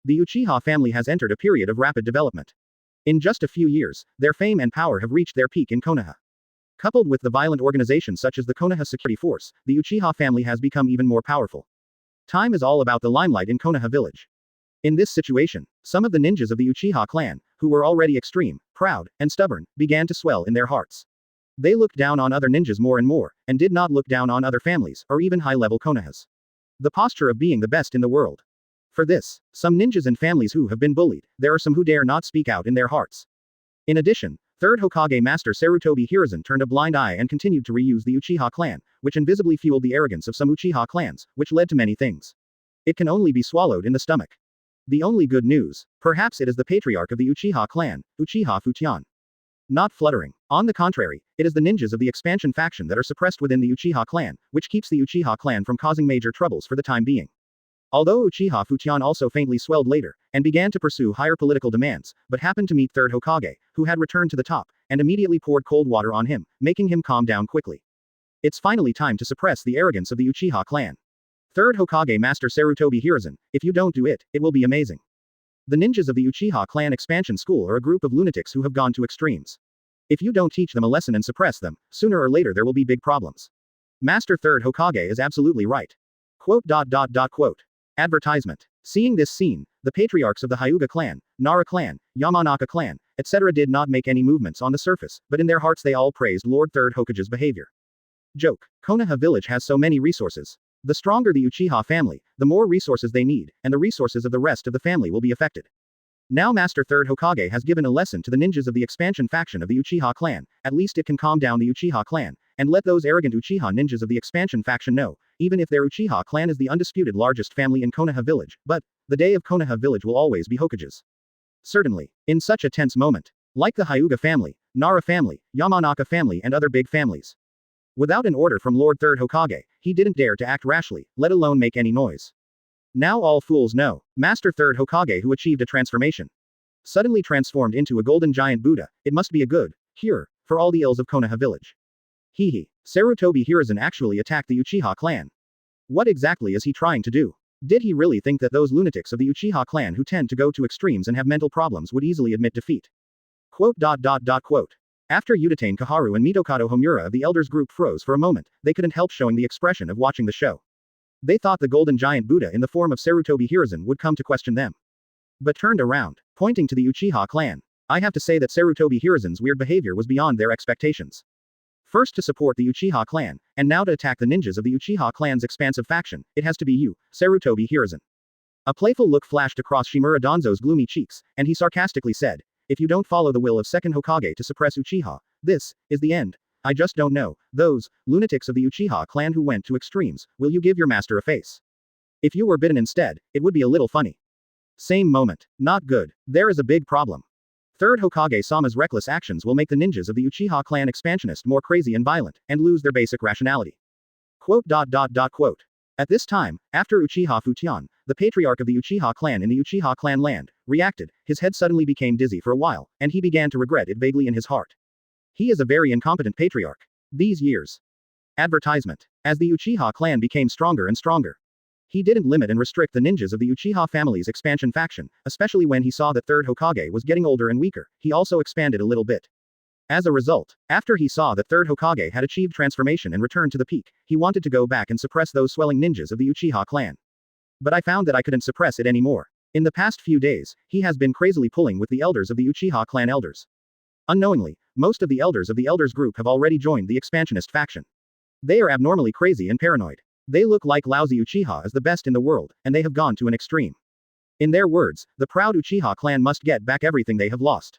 Speaker 1: The Uchiha family has entered a period of rapid development. In just a few years, their fame and power have reached their peak in Konoha. Coupled with the violent organizations such as the Konoha Security Force, the Uchiha family has become even more powerful. Time is all about the limelight in Konoha Village. In this situation, some of the ninjas of the Uchiha clan, who were already extreme, proud, and stubborn, began to swell in their hearts. They looked down on other ninjas more and more, and did not look down on other families, or even high-level Konohas. The posture of being the best in the world. For this, some ninjas and families who have been bullied, there are some who dare not speak out in their hearts. In addition, Third Hokage Master Sarutobi Hiruzen turned a blind eye and continued to reuse the Uchiha clan, which invisibly fueled the arrogance of some Uchiha clans, which led to many things. It can only be swallowed in the stomach. The only good news, perhaps it is the patriarch of the Uchiha clan, Uchiha Fujian. Not fluttering. On the contrary, it is the ninjas of the expansion faction that are suppressed within the Uchiha clan, which keeps the Uchiha clan from causing major troubles for the time being. Although Uchiha Fujian also faintly swelled later, and began to pursue higher political demands, but happened to meet Third Hokage, who had returned to the top, and immediately poured cold water on him, making him calm down quickly. It's finally time to suppress the arrogance of the Uchiha clan. Third Hokage Master Sarutobi Hiruzen, if you don't do it, it will be amazing. The ninjas of the Uchiha clan expansion school are a group of lunatics who have gone to extremes. If you don't teach them a lesson and suppress them, sooner or later there will be big problems. Master Third Hokage is absolutely right. Quote. Advertisement. Seeing this scene, the patriarchs of the Hyuga clan, Nara clan, Yamanaka clan, etc. did not make any movements on the surface, but in their hearts they all praised Lord Third Hokage's behavior. Joke. Konoha Village has so many resources. The stronger the Uchiha family, the more resources they need, and the resources of the rest of the family will be affected. Now Master Third Hokage has given a lesson to the ninjas of the expansion faction of the Uchiha clan, at least it can calm down the Uchiha clan, and let those arrogant Uchiha ninjas of the expansion faction know, even if their Uchiha clan is the undisputed largest family in Konoha Village, but, the day of Konoha Village will always be Hokage's. Certainly, in such a tense moment. Like the Hyuga family, Nara family, Yamanaka family and other big families. Without an order from Lord Third Hokage, he didn't dare to act rashly, let alone make any noise. Now all fools know, Master Third Hokage who achieved a transformation. Suddenly transformed into a golden giant Buddha, it must be a good cure for all the ills of Konoha Village. Sarutobi Hiruzen actually attacked the Uchiha clan. What exactly is he trying to do? Did he really think that those lunatics of the Uchiha clan who tend to go to extremes and have mental problems would easily admit defeat? Quote. After Udatane Kaharu and Mitokado Homura of the Elders group froze for a moment, they couldn't help showing the expression of watching the show. They thought the golden giant Buddha in the form of Sarutobi Hiruzen would come to question them. But turned around, pointing to the Uchiha clan. I have to say that Sarutobi Hiruzen's weird behavior was beyond their expectations. First to support the Uchiha clan, and now to attack the ninjas of the Uchiha clan's expansive faction, it has to be you, Sarutobi Hiruzen. A playful look flashed across Shimura Danzo's gloomy cheeks, and he sarcastically said, if you don't follow the will of second Hokage to suppress Uchiha, this is the end. I just don't know, those lunatics of the Uchiha clan who went to extremes, will you give your master a face? If you were bitten instead, it would be a little funny. Same moment. Not good. There is a big problem. Third Hokage Sama's reckless actions will make the ninjas of the Uchiha clan expansionist more crazy and violent, and lose their basic rationality. Quote. At this time, after Uchiha Fujian, the patriarch of the Uchiha clan in the Uchiha clan land, reacted, his head suddenly became dizzy for a while, and he began to regret it vaguely in his heart. He is a very incompetent patriarch. These years. Advertisement. As the Uchiha clan became stronger and stronger. He didn't limit and restrict the ninjas of the Uchiha family's expansion faction, especially when he saw that Third Hokage was getting older and weaker, he also expanded a little bit. As a result, after he saw that Third Hokage had achieved transformation and returned to the peak, he wanted to go back and suppress those swelling ninjas of the Uchiha clan. But I found that I couldn't suppress it anymore. In the past few days, he has been crazily pulling with the elders of the Uchiha clan elders. Unknowingly, most of the elders of the elders group have already joined the expansionist faction. They are abnormally crazy and paranoid. They look like lousy Uchiha is the best in the world, and they have gone to an extreme. In their words, the proud Uchiha clan must get back everything they have lost.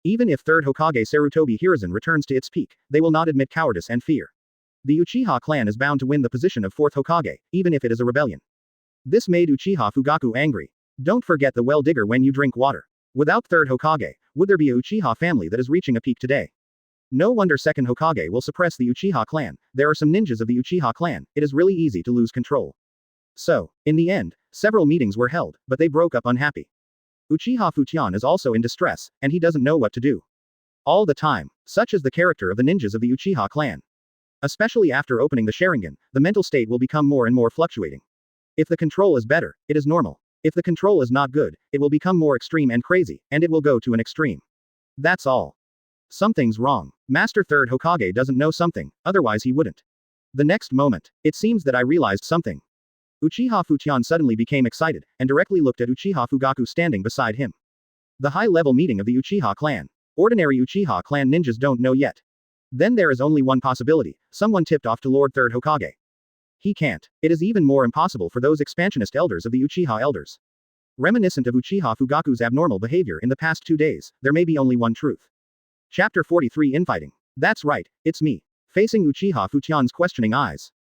Speaker 1: Even if Third Hokage Sarutobi Hiruzen returns to its peak, they will not admit cowardice and fear. The Uchiha clan is bound to win the position of fourth Hokage, even if it is a rebellion. This made Uchiha Fugaku angry. Don't forget the well digger when you drink water. Without Third Hokage, would there be a Uchiha family that is reaching a peak today? No wonder second Hokage will suppress the Uchiha clan. There are some ninjas of the Uchiha clan. It is really easy to lose control. So, in the end, several meetings were held, but they broke up unhappy. Uchiha Fujian is also in distress, and he doesn't know what to do. All the time, such is the character of the ninjas of the Uchiha clan. Especially after opening the Sharingan, the mental state will become more and more fluctuating. If the control is better, it is normal. If the control is not good, it will become more extreme and crazy, and it will go to an extreme. That's all. Something's wrong. Master Third Hokage doesn't know something, otherwise he wouldn't. The next moment, it seems that I realized something. Uchiha Fujian suddenly became excited, and directly looked at Uchiha Fugaku standing beside him. The high-level meeting of the Uchiha clan. Ordinary Uchiha clan ninjas don't know yet. Then there is only one possibility, someone tipped off to Lord Third Hokage. He can't. It is even more impossible for those expansionist elders of the Uchiha elders. Reminiscent of Uchiha Fugaku's abnormal behavior in the past 2 days, there may be only one truth. Chapter 43 Infighting. That's right, it's me. Facing Uchiha Fujian's questioning eyes.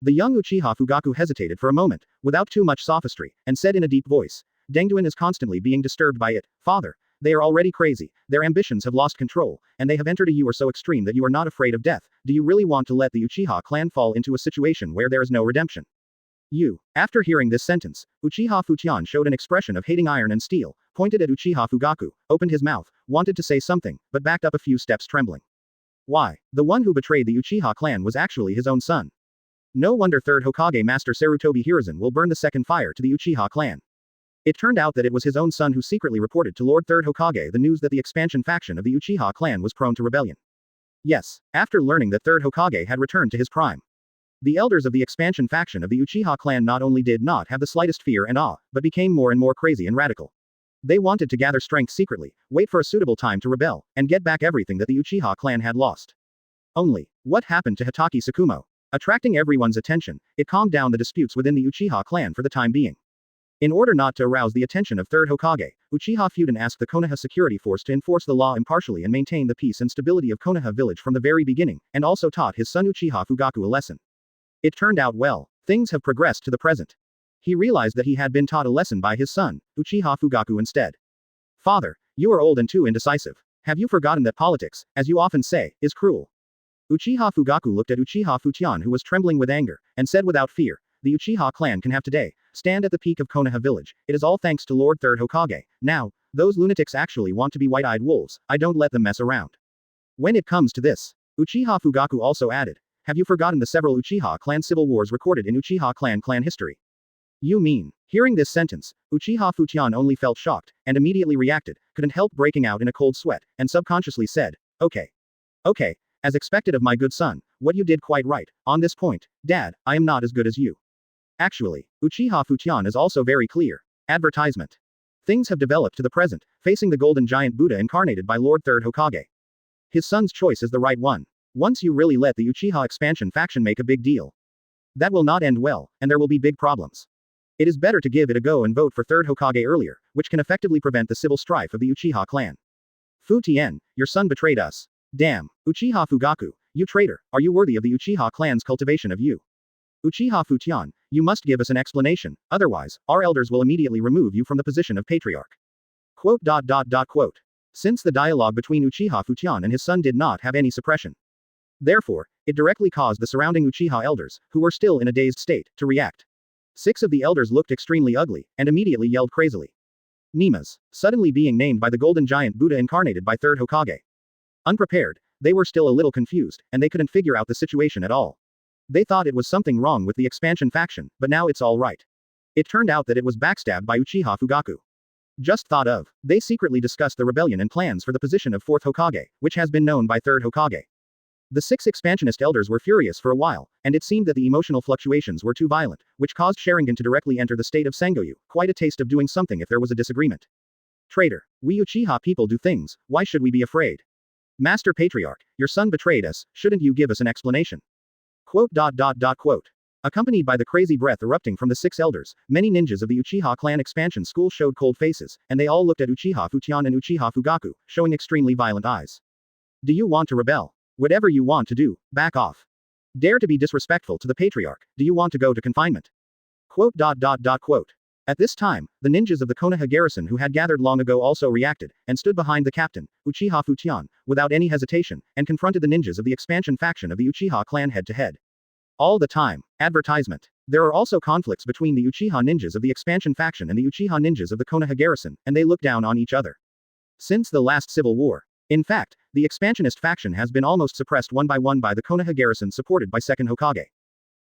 Speaker 1: The young Uchiha Fugaku hesitated for a moment, without too much sophistry, and said in a deep voice, Dengduan is constantly being disturbed by it, father. They are already crazy, their ambitions have lost control, and they have entered a you so extreme that you are not afraid of death. Do you really want to let the Uchiha clan fall into a situation where there is no redemption? You. After hearing this sentence, Uchiha Fujian showed an expression of hating iron and steel, pointed at Uchiha Fugaku, opened his mouth, wanted to say something, but backed up a few steps trembling. Why? The one who betrayed the Uchiha clan was actually his own son. No wonder Third Hokage Master Sarutobi Hiruzen will burn the second fire to the Uchiha clan. It turned out that it was his own son who secretly reported to Lord Third Hokage the news that the expansion faction of the Uchiha clan was prone to rebellion. Yes, after learning that Third Hokage had returned to his prime. The elders of the expansion faction of the Uchiha clan not only did not have the slightest fear and awe, but became more and more crazy and radical. They wanted to gather strength secretly, wait for a suitable time to rebel, and get back everything that the Uchiha clan had lost. Only, what happened to Hatake Tsukumo? Attracting everyone's attention, it calmed down the disputes within the Uchiha clan for the time being. In order not to arouse the attention of Third Hokage, Uchiha Fudan asked the Konoha security force to enforce the law impartially and maintain the peace and stability of Konoha Village from the very beginning, and also taught his son Uchiha Fugaku a lesson. It turned out well. Things have progressed to the present. He realized that he had been taught a lesson by his son, Uchiha Fugaku instead. Father, you are old and too indecisive. Have you forgotten that politics, as you often say, is cruel? Uchiha Fugaku looked at Uchiha Fujian who was trembling with anger, and said without fear, the Uchiha clan can have today, stand at the peak of Konoha Village, it is all thanks to Lord Third Hokage. Now, those lunatics actually want to be white-eyed wolves, I don't let them mess around. When it comes to this, Uchiha Fugaku also added, have you forgotten the several Uchiha clan civil wars recorded in Uchiha clan history? You mean? Hearing this sentence, Uchiha Fujian only felt shocked, and immediately reacted, couldn't help breaking out in a cold sweat, and subconsciously said, okay. Okay. As expected of my good son, what you did quite right. On this point, Dad, I am not as good as you. Actually, Uchiha Fujian is also very clear. Advertisement. Things have developed to the present, facing the golden giant Buddha incarnated by Lord Third Hokage. His son's choice is the right one. Once you really let the Uchiha expansion faction make a big deal, that will not end well, and there will be big problems. It is better to give it a go and vote for Third Hokage earlier, which can effectively prevent the civil strife of the Uchiha clan. Fu Tien, your son betrayed us. Damn, Uchiha Fugaku, you traitor, are you worthy of the Uchiha clan's cultivation of you? Uchiha Fujian, you must give us an explanation, otherwise, our elders will immediately remove you from the position of patriarch. Quote. Since the dialogue between Uchiha Fujian and his son did not have any suppression. Therefore, it directly caused the surrounding Uchiha elders, who were still in a dazed state, to react. 6 of the elders looked extremely ugly, and immediately yelled crazily. Nimas, suddenly being named by the golden giant Buddha incarnated by Third Hokage. Unprepared, they were still a little confused, and they couldn't figure out the situation at all. They thought it was something wrong with the expansion faction, but now it's all right. It turned out that it was backstabbed by Uchiha Fugaku. Just thought of, they secretly discussed the rebellion and plans for the position of 4th Hokage, which has been known by Third Hokage. The 6 expansionist elders were furious for a while, and it seemed that the emotional fluctuations were too violent, which caused Sharingan to directly enter the state of Sengoku, quite a taste of doing something if there was a disagreement. Traitor, we Uchiha people do things, why should we be afraid? Master Patriarch, your son betrayed us, shouldn't you give us an explanation? Quote. Accompanied by the crazy breath erupting from the 6 elders, many ninjas of the Uchiha clan expansion school showed cold faces, and they all looked at Uchiha Fujian and Uchiha Fugaku, showing extremely violent eyes. Do you want to rebel? Whatever you want to do, back off. Dare to be disrespectful to the patriarch, do you want to go to confinement? Quote. At this time, the ninjas of the Konoha garrison who had gathered long ago also reacted, and stood behind the captain, Uchiha Fujian, without any hesitation, and confronted the ninjas of the expansion faction of the Uchiha clan head-to-head. All the time. Advertisement. There are also conflicts between the Uchiha ninjas of the expansion faction and the Uchiha ninjas of the Konoha garrison, and they look down on each other. Since the last civil war. In fact, the expansionist faction has been almost suppressed one by one by the Konoha garrison supported by Second Hokage.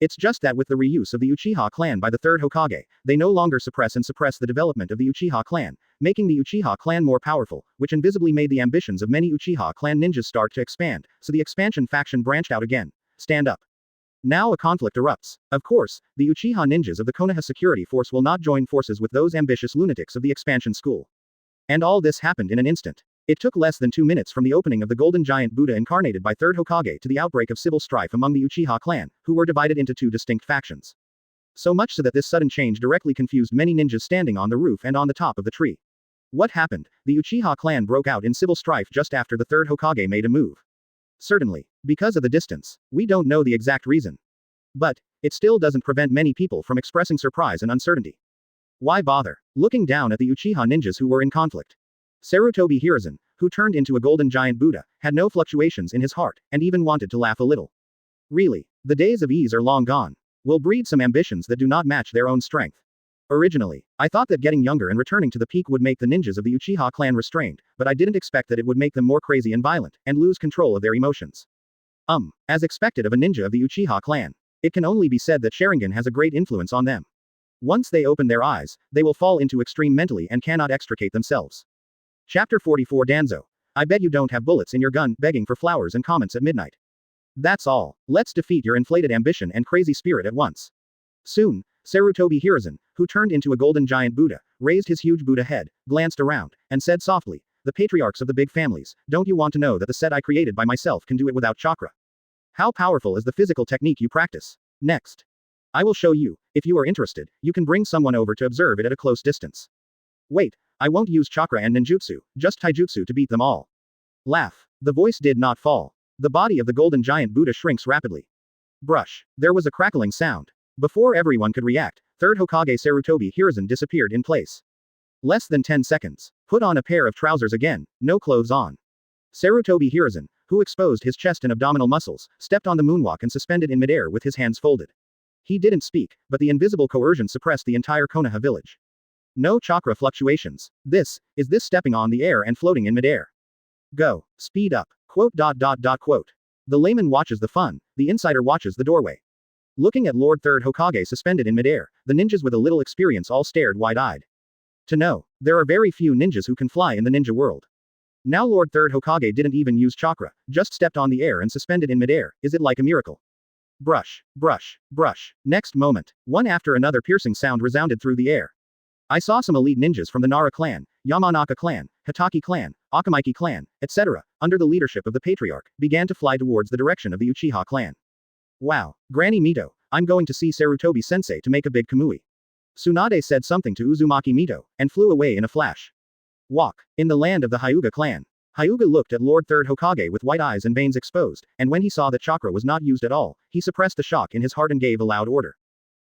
Speaker 1: It's just that with the reuse of the Uchiha clan by the Third Hokage, they no longer suppress the development of the Uchiha clan, making the Uchiha clan more powerful, which invisibly made the ambitions of many Uchiha clan ninjas start to expand, so the expansion faction branched out again. Stand up. Now a conflict erupts. Of course, the Uchiha ninjas of the Konoha security force will not join forces with those ambitious lunatics of the expansion school. And all this happened in an instant. It took less than 2 minutes from the opening of the Golden Giant Buddha incarnated by Third Hokage to the outbreak of civil strife among the Uchiha clan, who were divided into 2 distinct factions. So much so that this sudden change directly confused many ninjas standing on the roof and on the top of the tree. What happened? The Uchiha clan broke out in civil strife just after the Third Hokage made a move. Certainly. Because of the distance. We don't know the exact reason. But it still doesn't prevent many people from expressing surprise and uncertainty. Why bother? Looking down at the Uchiha ninjas who were in conflict. Sarutobi Hiruzen, who turned into a golden giant Buddha, had no fluctuations in his heart, and even wanted to laugh a little. Really, the days of ease are long gone. We'll breed some ambitions that do not match their own strength. Originally, I thought that getting younger and returning to the peak would make the ninjas of the Uchiha clan restrained, but I didn't expect that it would make them more crazy and violent, and lose control of their emotions. As expected of a ninja of the Uchiha clan. It can only be said that Sharingan has a great influence on them. Once they open their eyes, they will fall into extreme mentally and cannot extricate themselves. Chapter 44 Danzo. I bet you don't have bullets in your gun, begging for flowers and comments at midnight. That's all. Let's defeat your inflated ambition and crazy spirit at once. Soon, Sarutobi Hiruzen, who turned into a golden giant Buddha, raised his huge Buddha head, glanced around, and said softly, "The patriarchs of the big families, don't you want to know that the set I created by myself can do it without chakra? How powerful is the physical technique you practice? Next. I will show you. If you are interested, you can bring someone over to observe it at a close distance. Wait, I won't use chakra and ninjutsu, just taijutsu to beat them all." Laugh. The voice did not fall. The body of the golden giant Buddha shrinks rapidly. Brush. There was a crackling sound. Before everyone could react, Third Hokage Sarutobi Hiruzen disappeared in place. Less than 10 seconds. Put on a pair of trousers again, no clothes on. Sarutobi Hiruzen, who exposed his chest and abdominal muscles, stepped on the moonwalk and suspended in midair with his hands folded. He didn't speak, but the invisible coercion suppressed the entire Konoha village. No chakra fluctuations. Is this stepping on the air and floating in midair? Go. Speed up. Quote. The layman watches the fun, the insider watches the doorway. Looking at Lord Third Hokage suspended in midair, the ninjas with a little experience all stared wide-eyed. To know, there are very few ninjas who can fly in the ninja world. Now Lord Third Hokage didn't even use chakra, just stepped on the air and suspended in midair. Is it like a miracle? Brush, brush, brush. Next moment, one after another piercing sound resounded through the air. I saw some elite ninjas from the Nara clan, Yamanaka clan, Hitaki clan, Akamaiki clan, etc., under the leadership of the patriarch, began to fly towards the direction of the Uchiha clan. Wow, Granny Mito, I'm going to see Sarutobi sensei to make a big kamui. Tsunade said something to Uzumaki Mito, and flew away in a flash. Walk. In the land of the Hyuga clan. Hyuga looked at Lord Third Hokage with white eyes and veins exposed, and when he saw that chakra was not used at all, he suppressed the shock in his heart and gave a loud order.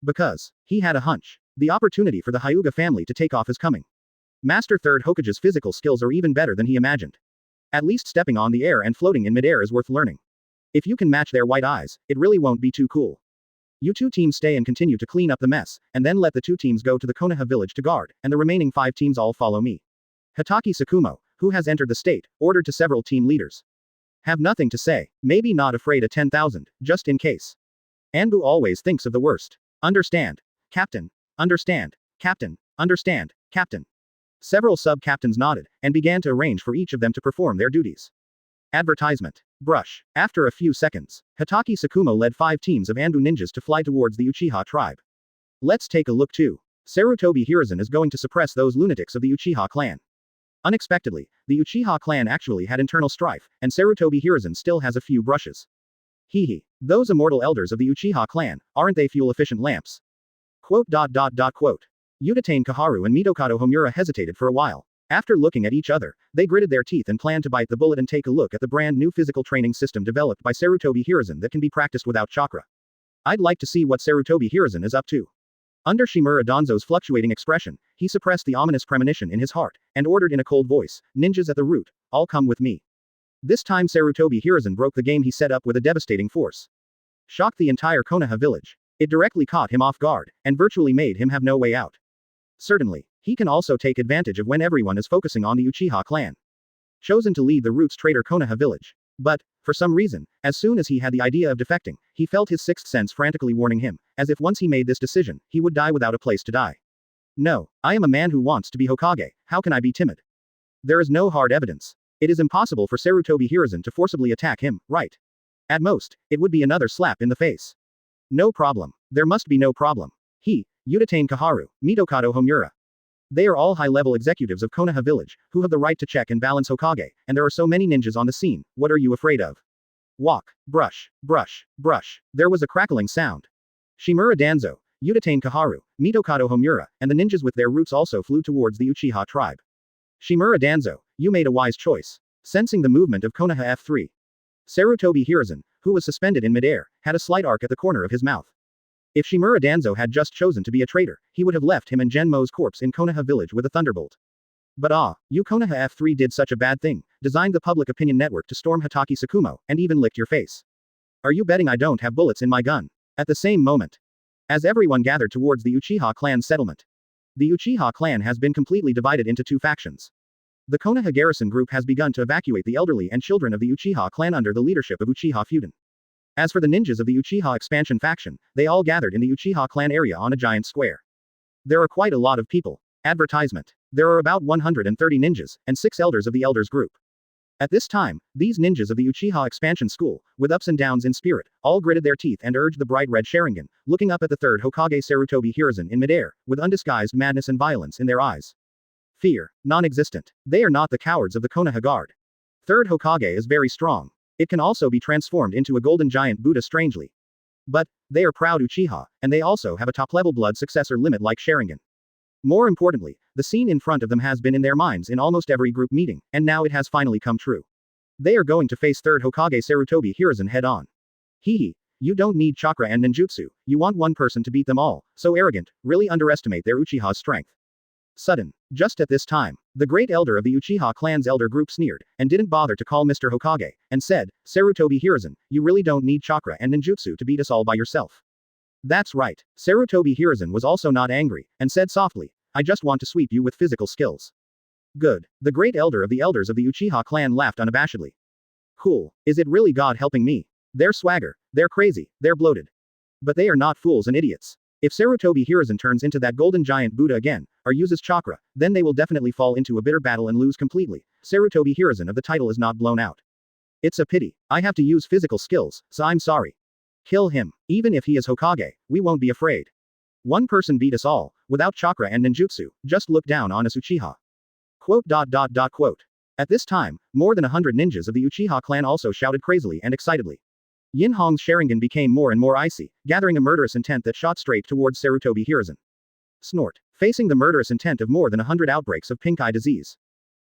Speaker 1: Because he had a hunch. The opportunity for the Hyuga family to take off is coming. Master Third Hokage's physical skills are even better than he imagined. At least stepping on the air and floating in midair is worth learning. If you can match their white eyes, it really won't be too cool. You 2 teams stay and continue to clean up the mess, and then let the 2 teams go to the Konoha village to guard, and the remaining 5 teams all follow me. Hitaki Sakumo, who has entered the state, ordered to several team leaders. Have nothing to say, maybe not afraid of 10,000, just in case. Anbu always thinks of the worst. Understand. Captain. Understand. Captain. Understand. Captain. Several sub-captains nodded, and began to arrange for each of them to perform their duties. Advertisement. Brush. After a few seconds, Hitaki Sakumo led 5 teams of Anbu ninjas to fly towards the Uchiha tribe. Let's take a look too. Sarutobi Hiruzen is going to suppress those lunatics of the Uchiha clan. Unexpectedly, the Uchiha clan actually had internal strife, and Sarutobi Hiruzen still has a few brushes. Hee. Those immortal elders of the Uchiha clan, aren't they fuel-efficient lamps? Quote. Udatane Kaharu and Mitokado Homura hesitated for a while. After looking at each other, they gritted their teeth and planned to bite the bullet and take a look at the brand new physical training system developed by Sarutobi Hiruzen that can be practiced without chakra. I'd like to see what Sarutobi Hiruzen is up to. Under Shimura Danzo's fluctuating expression, he suppressed the ominous premonition in his heart, and ordered in a cold voice, "Ninjas at the root, all come with me." This time Sarutobi Hiruzen broke the game he set up with a devastating force. Shocked the entire Konoha village. It directly caught him off guard, and virtually made him have no way out. Certainly, he can also take advantage of when everyone is focusing on the Uchiha clan. Chosen to lead the roots traitor Konoha village. But, for some reason, as soon as he had the idea of defecting, he felt his sixth sense frantically warning him, as if once he made this decision, he would die without a place to die. No, I am a man who wants to be Hokage, how can I be timid? There is no hard evidence. It is impossible for Sarutobi Hiruzen to forcibly attack him, right? At most, it would be another slap in the face. No problem. There must be no problem. He, Uchiha Kaharu, Mitokado Homura. They are all high-level executives of Konoha Village, who have the right to check and balance Hokage, and there are so many ninjas on the scene, what are you afraid of? Walk, brush, brush, brush. There was a crackling sound. Shimura Danzo, Uchiha Kaharu, Mitokado Homura, and the ninjas with their roots also flew towards the Uchiha tribe. Shimura Danzo, you made a wise choice. Sensing the movement of Konoha F3. Sarutobi Hiruzen, who was suspended in midair, had a slight arc at the corner of his mouth. If Shimura Danzo had just chosen to be a traitor, he would have left him and Genmo's corpse in Konoha Village with a thunderbolt. But you Konoha F3 did such a bad thing, designed the public opinion network to storm Hatake Tsukumo, and even licked your face. Are you betting I don't have bullets in my gun? At the same moment, as everyone gathered towards the Uchiha clan settlement. The Uchiha clan has been completely divided into two factions. The Konoha garrison group has begun to evacuate the elderly and children of the Uchiha clan under the leadership of Uchiha Fuden. As for the ninjas of the Uchiha expansion faction, they all gathered in the Uchiha clan area on a giant square. There are quite a lot of people. Advertisement. There are about 130 ninjas, and 6 elders of the elders group. At this time, these ninjas of the Uchiha expansion school, with ups and downs in spirit, all gritted their teeth and urged the bright red Sharingan, looking up at the third Hokage Sarutobi Hiruzen in midair, with undisguised madness and violence in their eyes. Fear. Non-existent. They are not the cowards of the Konoha guard. Third Hokage is very strong. It can also be transformed into a golden giant Buddha strangely. But, they are proud Uchiha, and they also have a top-level blood successor limit like Sharingan. More importantly, the scene in front of them has been in their minds in almost every group meeting, and now it has finally come true. They are going to face third Hokage Sarutobi Hiruzen head-on. Hee. You don't need chakra and ninjutsu, you want one person to beat them all, so arrogant, really underestimate their Uchiha's strength. Sudden. Just at this time, the great elder of the Uchiha clan's elder group sneered, and didn't bother to call Mr. Hokage, and said, Sarutobi Hiruzen, you really don't need chakra and ninjutsu to beat us all by yourself. That's right. Sarutobi Hiruzen was also not angry, and said softly, I just want to sweep you with physical skills. Good. The great elder of the elders of the Uchiha clan laughed unabashedly. Cool. Is it really God helping me? They're swagger, they're crazy, they're bloated. But they are not fools and idiots. If Sarutobi Hiruzen turns into that golden giant Buddha again, or uses chakra, then they will definitely fall into a bitter battle and lose completely. Sarutobi Hiruzen of the title is not blown out. It's a pity. I have to use physical skills, so I'm sorry. Kill him. Even if he is Hokage, we won't be afraid. One person beat us all, without chakra and ninjutsu, just look down on us Uchiha. Quote. At this time, more than 100 ninjas of the Uchiha clan also shouted crazily and excitedly. Yin Hong's Sharingan became more and more icy, gathering a murderous intent that shot straight towards Sarutobi Hiruzen. Snort. Facing the murderous intent of more than 100 outbreaks of pink eye disease.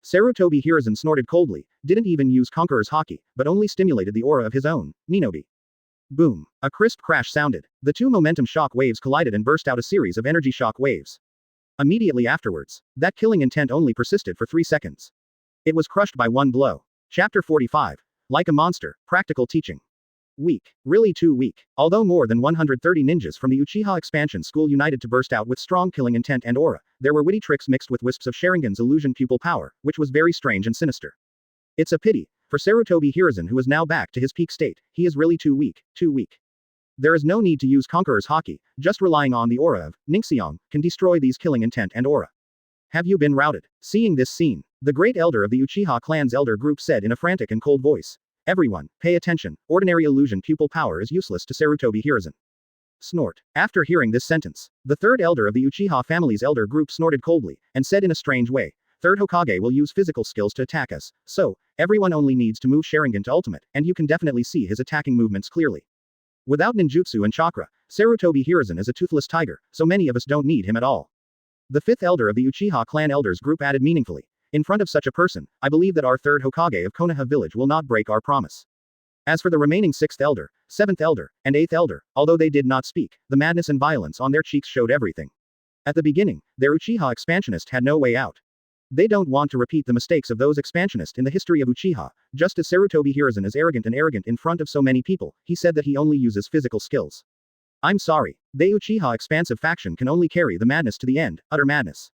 Speaker 1: Sarutobi Hiruzen snorted coldly, didn't even use Conqueror's Haki, but only stimulated the aura of his own, Ninobi. Boom. A crisp crash sounded. The two momentum shock waves collided and burst out a series of energy shock waves. Immediately afterwards, that killing intent only persisted for 3 seconds. It was crushed by one blow. Chapter 45. Like a monster, practical teaching. Weak. Really too weak. Although more than 130 ninjas from the Uchiha expansion school united to burst out with strong killing intent and aura, there were witty tricks mixed with wisps of Sharingan's illusion pupil power, which was very strange and sinister. It's a pity. For Sarutobi Hiruzen who is now back to his peak state, he is really too weak, too weak. There is no need to use Conqueror's Haki, just relying on the aura of Ningxiong can destroy these killing intent and aura. Have you been routed? Seeing this scene, the great elder of the Uchiha clan's elder group said in a frantic and cold voice. Everyone, pay attention, ordinary illusion pupil power is useless to Sarutobi Hiruzen. Snort. After hearing this sentence, the third elder of the Uchiha family's elder group snorted coldly, and said in a strange way, Third Hokage will use physical skills to attack us, so, everyone only needs to move Sharingan to ultimate, and you can definitely see his attacking movements clearly. Without ninjutsu and chakra, Sarutobi Hiruzen is a toothless tiger, so many of us don't need him at all. The fifth elder of the Uchiha clan elders group added meaningfully. In front of such a person, I believe that our third Hokage of Konoha Village will not break our promise. As for the remaining 6th elder, 7th elder, and 8th elder, although they did not speak, the madness and violence on their cheeks showed everything. At the beginning, their Uchiha expansionist had no way out. They don't want to repeat the mistakes of those expansionists in the history of Uchiha. Just as Sarutobi Hiruzen is arrogant in front of so many people, he said that he only uses physical skills. I'm sorry, the Uchiha expansive faction can only carry the madness to the end, utter madness.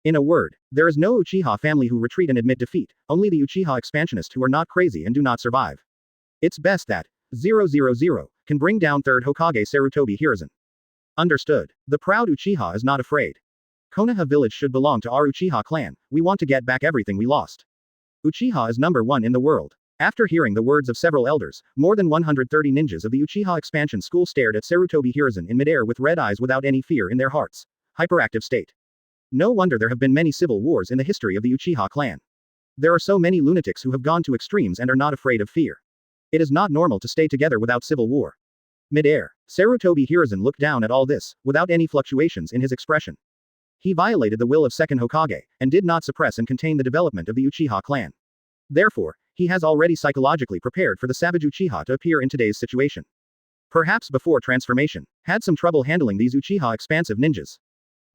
Speaker 1: In a word, there is no Uchiha family who retreat and admit defeat, only the Uchiha expansionists who are not crazy and do not survive. It's best that 000 can bring down Third Hokage Sarutobi Hiruzen. Understood. The proud Uchiha is not afraid. Konoha Village should belong to our Uchiha clan. We want to get back everything we lost. Uchiha is number 1 in the world. After hearing the words of several elders, more than 130 ninjas of the Uchiha expansion school stared at Sarutobi Hiruzen in midair with red eyes without any fear in their hearts. Hyperactive state. No wonder there have been many civil wars in the history of the Uchiha clan. There are so many lunatics who have gone to extremes and are not afraid of fear. It is not normal to stay together without civil war. Mid-air, Sarutobi Hiruzen looked down at all this, without any fluctuations in his expression. He violated the will of second Hokage, and did not suppress and contain the development of the Uchiha clan. Therefore, he has already psychologically prepared for the savage Uchiha to appear in today's situation. Perhaps before transformation, had some trouble handling these Uchiha expansive ninjas.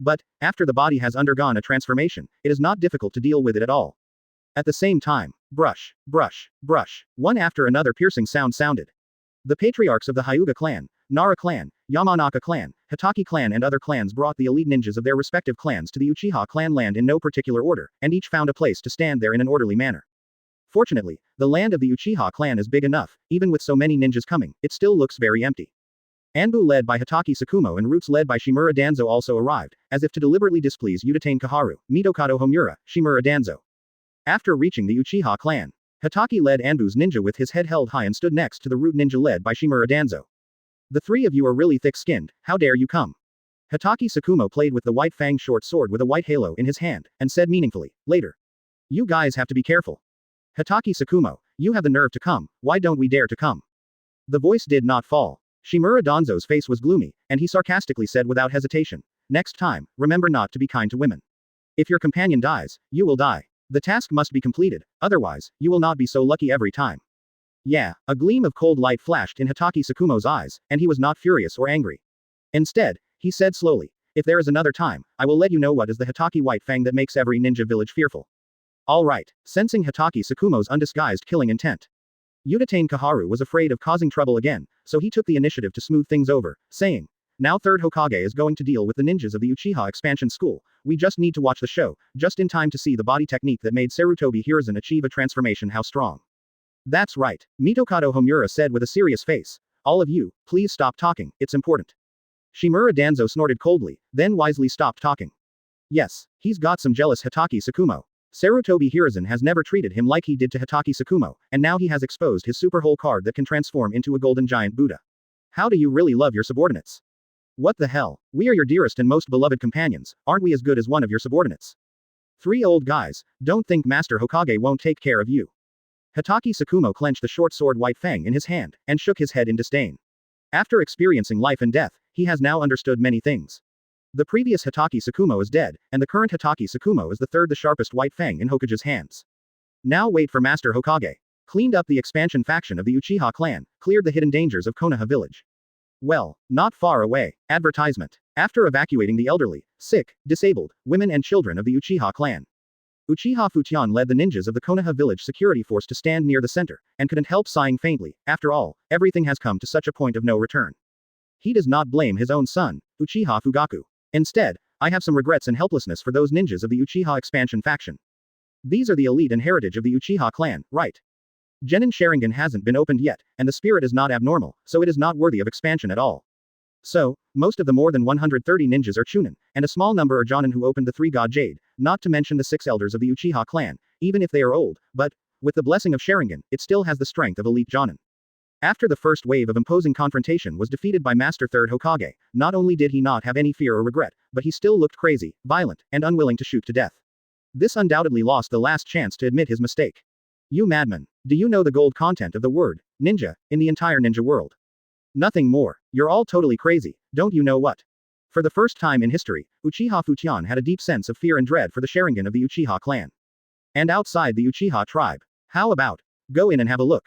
Speaker 1: But, after the body has undergone a transformation, it is not difficult to deal with it at all. At the same time, brush, brush, brush, one after another piercing sound sounded. The patriarchs of the Hyuga clan, Nara clan, Yamanaka clan, Hitaki clan and other clans brought the elite ninjas of their respective clans to the Uchiha clan land in no particular order, and each found a place to stand there in an orderly manner. Fortunately, the land of the Uchiha clan is big enough, even with so many ninjas coming, it still looks very empty. Anbu led by Hitaki Tsukumo and Roots led by Shimura Danzo also arrived, as if to deliberately displease Uchiha Kaharu, Mitokado Homura, Shimura Danzo. After reaching the Uchiha clan, Hitaki led Anbu's ninja with his head held high and stood next to the Root ninja led by Shimura Danzo. The three of you are really thick-skinned, how dare you come? Hitaki Tsukumo played with the white fang short sword with a white halo in his hand, and said meaningfully, later. You guys have to be careful. Hitaki Tsukumo, you have the nerve to come, why don't we dare to come? The voice did not fall. Shimura Danzo's face was gloomy, and he sarcastically said without hesitation, next time, remember not to be kind to women. If your companion dies, you will die. The task must be completed, otherwise, you will not be so lucky every time. Yeah, a gleam of cold light flashed in Hitaki Tsukumo's eyes, and he was not furious or angry. Instead, he said slowly, if there is another time, I will let you know what is the Hitaki white fang that makes every ninja village fearful. Alright, sensing Hitaki Tsukumo's undisguised killing intent. Uchiha Kaharu was afraid of causing trouble again, so he took the initiative to smooth things over, saying, now Third Hokage is going to deal with the ninjas of the Uchiha expansion school, we just need to watch the show, just in time to see the body technique that made Sarutobi Hiruzen achieve a transformation how strong. That's right, Mitokado Homura said with a serious face, all of you, please stop talking, it's important. Shimura Danzo snorted coldly, then wisely stopped talking. Yes, he's got some jealous Hitaki Tsukumo. Sarutobi Hiruzen has never treated him like he did to Hitaki Tsukumo, and now he has exposed his super hole card that can transform into a golden giant Buddha. How do you really love your subordinates? What the hell? We are your dearest and most beloved companions, aren't we as good as one of your subordinates? 3 old guys, don't think Master Hokage won't take care of you. Hitaki Tsukumo clenched the short sword white fang in his hand, and shook his head in disdain. After experiencing life and death, he has now understood many things. The previous Hitaki Tsukumo is dead, and the current Hitaki Tsukumo is the sharpest white fang in Hokage's hands. Now wait for Master Hokage. Cleaned up the expansion faction of the Uchiha clan, cleared the hidden dangers of Konoha Village. Well, not far away. Advertisement. After evacuating the elderly, sick, disabled, women and children of the Uchiha clan, Uchiha Futian led the ninjas of the Konoha Village security force to stand near the center, and couldn't help sighing faintly, after all, everything has come to such a point of no return. He does not blame his own son, Uchiha Fugaku. Instead, I have some regrets and helplessness for those ninjas of the Uchiha expansion faction. These are the elite and heritage of the Uchiha clan, right? Genin Sharingan hasn't been opened yet, and the spirit is not abnormal, so it is not worthy of expansion at all. So, most of the more than 130 ninjas are Chunin, and a small number are Jonin who opened the 3-God Jade, not to mention the 6 elders of the Uchiha clan, even if they are old, but, with the blessing of Sharingan, it still has the strength of elite Jonin. After the first wave of imposing confrontation was defeated by Master Third Hokage, not only did he not have any fear or regret, but he still looked crazy, violent, and unwilling to shoot to death. This undoubtedly lost the last chance to admit his mistake. You madman, do you know the gold content of the word, ninja, in the entire ninja world? Nothing more. You're all totally crazy, don't you know what? For the first time in history, Uchiha Futian had a deep sense of fear and dread for the Sharingan of the Uchiha clan. And outside the Uchiha tribe. How about, go in and have a look.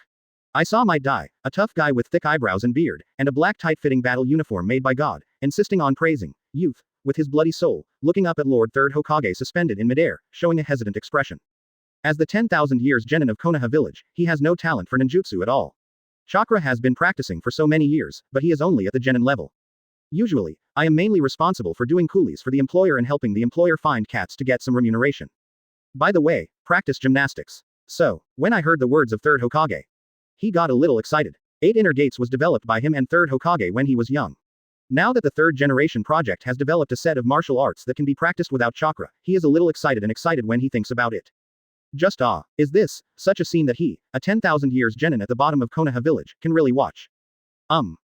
Speaker 1: I saw Might Dai, a tough guy with thick eyebrows and beard, and a black tight-fitting battle uniform made by God, insisting on praising youth with his bloody soul, looking up at Lord Third Hokage suspended in midair, showing a hesitant expression. As the 10,000 years genin of Konoha Village, he has no talent for ninjutsu at all. Chakra has been practicing for so many years, but he is only at the genin level. Usually, I am mainly responsible for doing coolies for the employer and helping the employer find cats to get some remuneration. By the way, practice gymnastics. So, when I heard the words of Third Hokage, he got a little excited. 8 Inner Gates was developed by him and Third Hokage when he was young. Now that the third generation project has developed a set of martial arts that can be practiced without chakra, he is a little excited when he thinks about it. Just is this such a scene that he, a 10,000 years genin at the bottom of Konoha Village, can really watch?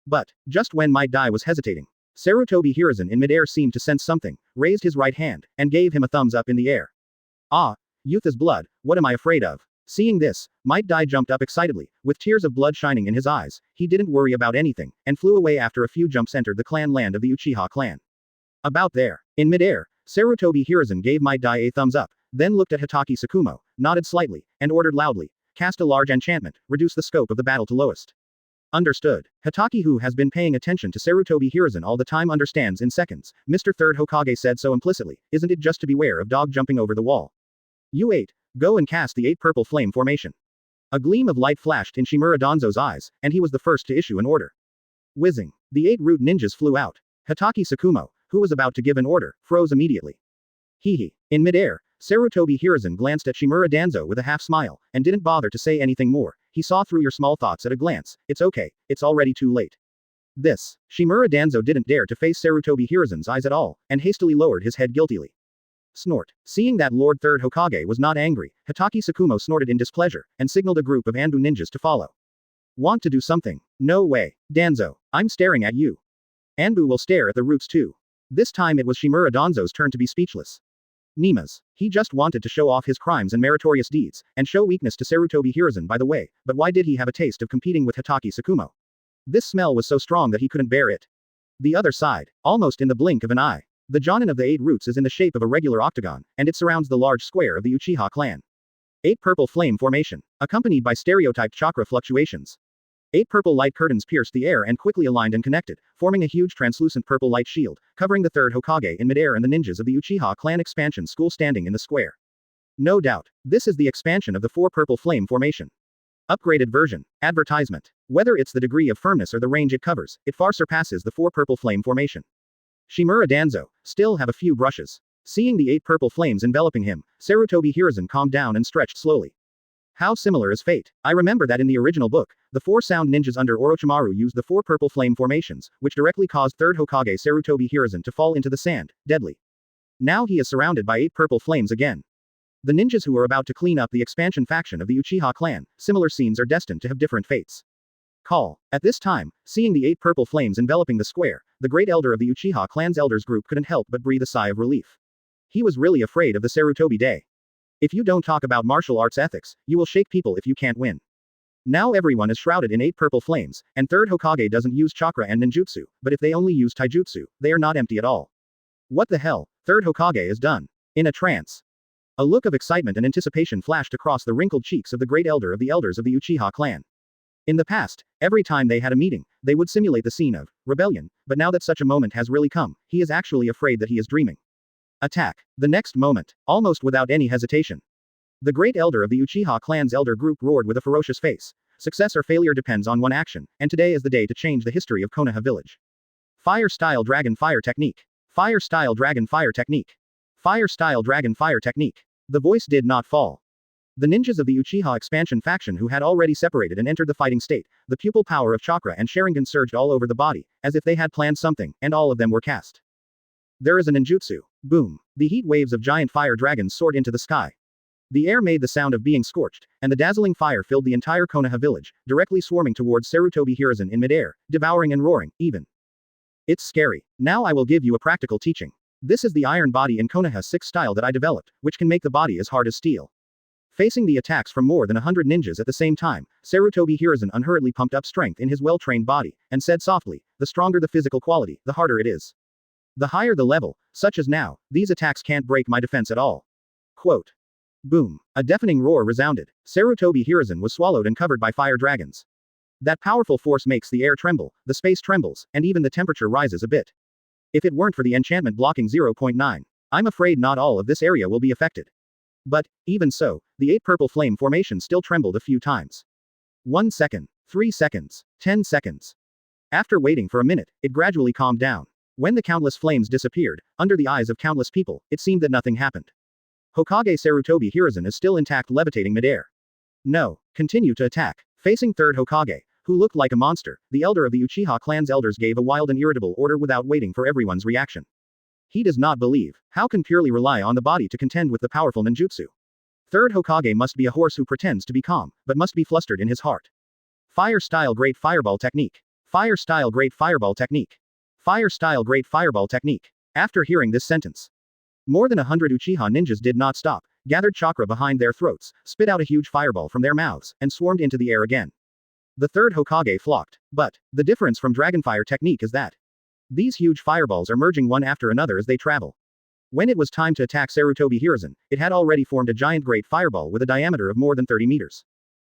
Speaker 1: But, just when Might Dai was hesitating, Sarutobi Hiruzen in midair seemed to sense something, raised his right hand, and gave him a thumbs up in the air. Youth is blood, what am I afraid of? Seeing this, Might Dai jumped up excitedly, with tears of blood shining in his eyes. He didn't worry about anything, and flew away after a few jumps entered the clan land of the Uchiha clan. About there, in midair, Sarutobi Hiruzen gave Might Dai a thumbs up, then looked at Hatake Tsukumo, nodded slightly, and ordered loudly, cast a large enchantment, reduce the scope of the battle to lowest. Understood. Hatake, who has been paying attention to Sarutobi Hiruzen all the time, understands in seconds. Mr. Third Hokage said so implicitly, isn't it just to beware of dog jumping over the wall? You 8. Go and cast the 8 purple flame formation. A gleam of light flashed in Shimura Danzo's eyes, and he was the first to issue an order. Whizzing. The 8 root ninjas flew out. Hatake Tsukumo, who was about to give an order, froze immediately. Hehe. In midair, Sarutobi Hiruzen glanced at Shimura Danzo with a half smile, and didn't bother to say anything more. He saw through your small thoughts at a glance. It's okay, it's already too late. This. Shimura Danzo didn't dare to face Sarutobi Hiruzen's eyes at all, and hastily lowered his head guiltily. Snort. Seeing that Lord Third Hokage was not angry, Hatake Tsukumo snorted in displeasure, and signaled a group of Anbu ninjas to follow. Want to do something? No way. Danzo, I'm staring at you. Anbu will stare at the roots too. This time it was Shimura Danzo's turn to be speechless. Nimas. He just wanted to show off his crimes and meritorious deeds, and show weakness to Sarutobi Hiruzen by the way, but why did he have a taste of competing with Hatake Tsukumo? This smell was so strong that he couldn't bear it. The other side, almost in the blink of an eye. The jonin of the 8 roots is in the shape of a regular octagon, and it surrounds the large square of the Uchiha clan. 8 purple flame formation, accompanied by stereotyped chakra fluctuations. 8 purple light curtains pierced the air and quickly aligned and connected, forming a huge translucent purple light shield, covering the third Hokage in midair and the ninjas of the Uchiha clan expansion school standing in the square. No doubt, this is the expansion of the 4 purple flame formation. Upgraded version. Advertisement. Whether it's the degree of firmness or the range it covers, it far surpasses the 4 purple flame formation. Shimura Danzo, still have a few brushes. Seeing the 8 purple flames enveloping him, Sarutobi Hiruzen calmed down and stretched slowly. How similar is fate? I remember that in the original book, the 4 sound ninjas under Orochimaru used the 4 purple flame formations, which directly caused third Hokage Sarutobi Hiruzen to fall into the sand, deadly. Now he is surrounded by 8 purple flames again. The ninjas who are about to clean up the expansion faction of the Uchiha clan, similar scenes are destined to have different fates. Call. At this time, seeing the 8 purple flames enveloping the square, the great elder of the Uchiha clan's elders group couldn't help but breathe a sigh of relief. He was really afraid of the Sarutobi Day. If you don't talk about martial arts ethics, you will shake people if you can't win. Now everyone is shrouded in 8 purple flames, and third Hokage doesn't use chakra and ninjutsu, but if they only use taijutsu, they are not empty at all. What the hell? Third Hokage is done. In a trance. A look of excitement and anticipation flashed across the wrinkled cheeks of the great elder of the elders of the Uchiha clan. In the past, every time they had a meeting, they would simulate the scene of rebellion, but now that such a moment has really come, he is actually afraid that he is dreaming. Attack. The next moment, almost without any hesitation. The great elder of the Uchiha clan's elder group roared with a ferocious face. Success or failure depends on one action, and today is the day to change the history of Konoha Village. Fire style dragon fire technique. Fire style dragon fire technique. Fire style dragon fire technique. The voice did not fall. The ninjas of the Uchiha expansion faction who had already separated and entered the fighting state, the pupil power of chakra and Sharingan surged all over the body, as if they had planned something, and all of them were cast. There is a ninjutsu. Boom. The heat waves of giant fire dragons soared into the sky. The air made the sound of being scorched, and the dazzling fire filled the entire Konoha village, directly swarming towards Sarutobi Hiruzen in midair, devouring and roaring, even. It's scary. Now I will give you a practical teaching. This is the iron body in Konoha 6 style that I developed, which can make the body as hard as steel. Facing the attacks from more than 100 ninjas at the same time, Sarutobi Hiruzen unhurriedly pumped up strength in his well-trained body, and said softly, the stronger the physical quality, the harder it is. The higher the level, such as now, these attacks can't break my defense at all. Quote. Boom. A deafening roar resounded. Sarutobi Hiruzen was swallowed and covered by fire dragons. That powerful force makes the air tremble, the space trembles, and even the temperature rises a bit. If it weren't for the enchantment blocking 0.9, I'm afraid not all of this area will be affected. But, even so, the 8 purple flame formation still trembled a few times. 1 second, 3 seconds, 10 seconds. After waiting for a minute, it gradually calmed down. When the countless flames disappeared, under the eyes of countless people, it seemed that nothing happened. Hokage Sarutobi Hiruzen is still intact, levitating midair. No, continue to attack. Facing Third Hokage, who looked like a monster, the elder of the Uchiha clan's elders gave a wild and irritable order without waiting for everyone's reaction. He does not believe. How can purely rely on the body to contend with the powerful ninjutsu? Third Hokage must be a horse who pretends to be calm, but must be flustered in his heart. Fire-style great fireball technique. Fire-style great fireball technique. Fire-style great fireball technique. After hearing this sentence, more than 100 Uchiha ninjas did not stop, gathered chakra behind their throats, spit out a huge fireball from their mouths, and swarmed into the air again. The third Hokage flocked. But, the difference from Dragonfire technique is that these huge fireballs are merging one after another as they travel. When it was time to attack Sarutobi Hiruzen, it had already formed a giant great fireball with a diameter of more than 30 meters.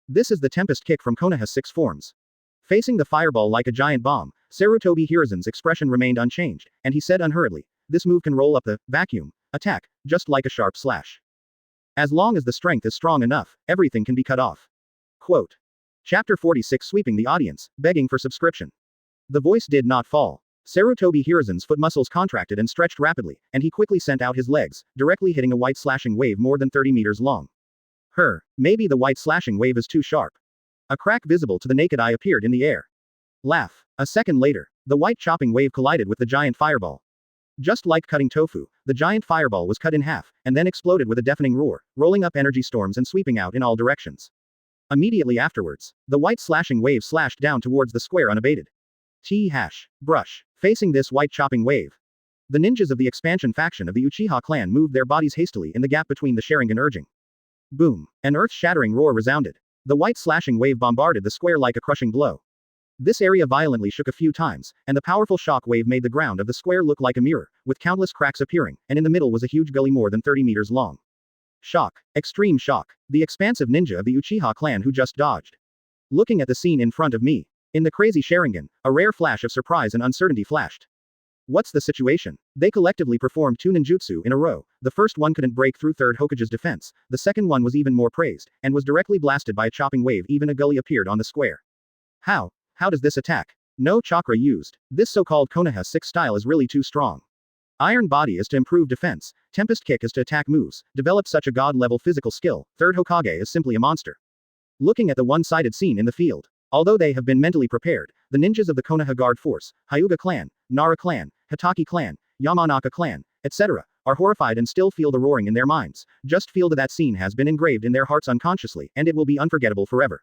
Speaker 1: This is the Tempest Kick from Konoha's 6 forms. Facing the fireball like a giant bomb, Sarutobi Hiruzen's expression remained unchanged, and he said unhurriedly, "This move can roll up the vacuum attack, just like a sharp slash. As long as the strength is strong enough, everything can be cut off." Quote. Chapter 46, sweeping the audience, begging for subscription. The voice did not fall. Sarutobi Hiruzen's foot muscles contracted and stretched rapidly, and he quickly sent out his legs, directly hitting a white slashing wave more than 30 meters long. Maybe the white slashing wave is too sharp. A crack visible to the naked eye appeared in the air. Laugh. A second later, the white chopping wave collided with the giant fireball. Just like cutting tofu, the giant fireball was cut in half, and then exploded with a deafening roar, rolling up energy storms and sweeping out in all directions. Immediately afterwards, the white slashing wave slashed down towards the square unabated. Brush. Facing this white chopping wave, the ninjas of the expansion faction of the Uchiha clan moved their bodies hastily in the gap between the Sharingan urging. Boom. An earth-shattering roar resounded. The white slashing wave bombarded the square like a crushing blow. This area violently shook a few times, and the powerful shock wave made the ground of the square look like a mirror, with countless cracks appearing, and in the middle was a huge gully more than 30 meters long. Shock. Extreme shock. The expansive ninja of the Uchiha clan who just dodged. Looking at the scene in front of me. In the crazy Sharingan, a rare flash of surprise and uncertainty flashed. What's the situation? They collectively performed 2 ninjutsu in a row. The first one couldn't break through Third Hokage's defense, the second one was even more praised, and was directly blasted by a chopping wave. Even a gully appeared on the square. How does this attack? No chakra used. This so-called Konoha 6 style is really too strong. Iron Body is to improve defense, Tempest Kick is to attack moves, develop such a god-level physical skill, Third Hokage is simply a monster. Looking at the one-sided scene in the field. Although they have been mentally prepared, the ninjas of the Konoha Guard Force, Hyuga clan, Nara clan, Hitaki clan, Yamanaka clan, etc., are horrified and still feel the roaring in their minds. Just feel that scene has been engraved in their hearts unconsciously, and it will be unforgettable forever.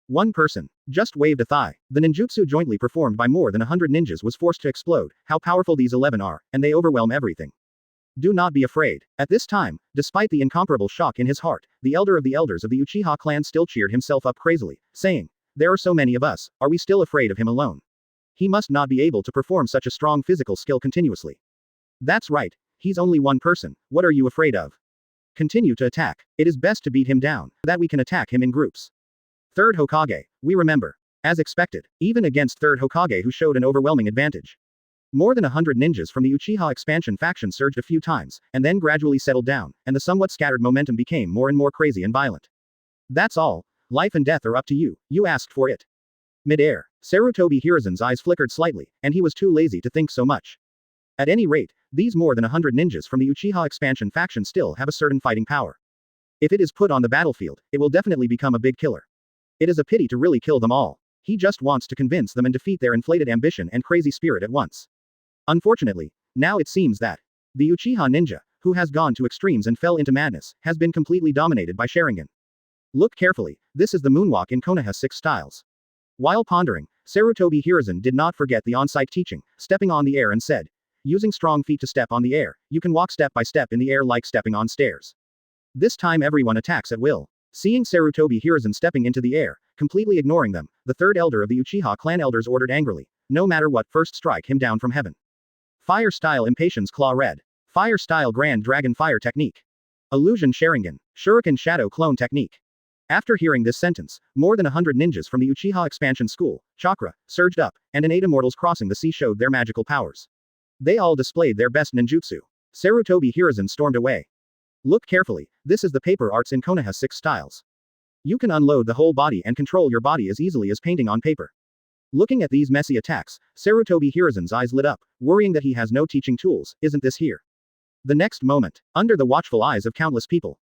Speaker 1: One person just waved a thigh. The ninjutsu jointly performed by more than 100 ninjas was forced to explode. How powerful these 11 are, and they overwhelm everything. Do not be afraid. At this time, despite the incomparable shock in his heart, the elder of the elders of the Uchiha clan still cheered himself up crazily, saying, "There are so many of us, are we still afraid of him alone? He must not be able to perform such a strong physical skill continuously. That's right, he's only one person, what are you afraid of? Continue to attack. It is best to beat him down, so that we can attack him in groups." Third Hokage, we remember. As expected, even against Third Hokage who showed an overwhelming advantage. More than 100 ninjas from the Uchiha expansion faction surged a few times, and then gradually settled down, and the somewhat scattered momentum became more and more crazy and violent. That's all. Life and death are up to you, you asked for it. Mid-air, Sarutobi Hiruzen's eyes flickered slightly, and he was too lazy to think so much. At any rate, these more than 100 ninjas from the Uchiha expansion faction still have a certain fighting power. If it is put on the battlefield, it will definitely become a big killer. It is a pity to really kill them all. He just wants to convince them and defeat their inflated ambition and crazy spirit at once. Unfortunately, now it seems that the Uchiha ninja, who has gone to extremes and fell into madness, has been completely dominated by Sharingan. Look carefully, this is the moonwalk in Konoha 6 styles. While pondering, Sarutobi Hiruzen did not forget the on-site teaching, stepping on the air and said, "Using strong feet to step on the air, you can walk step by step in the air like stepping on stairs." This time everyone attacks at will. Seeing Sarutobi Hiruzen stepping into the air, completely ignoring them, the third elder of the Uchiha clan elders ordered angrily, "No matter what, first strike him down from heaven." Fire style Impatience Claw Red. Fire style Grand Dragon Fire Technique. Illusion Sharingan. Shuriken Shadow Clone Technique. After hearing this sentence, more than 100 ninjas from the Uchiha expansion school, chakra, surged up, and an 8 immortals crossing the sea showed their magical powers. They all displayed their best ninjutsu. Sarutobi Hiruzen stormed away. Look carefully, this is the paper arts in Konoha 6 styles. You can unload the whole body and control your body as easily as painting on paper. Looking at these messy attacks, Sarutobi Hiruzen's eyes lit up, worrying that he has no teaching tools. Isn't this here? The next moment, under the watchful eyes of countless people,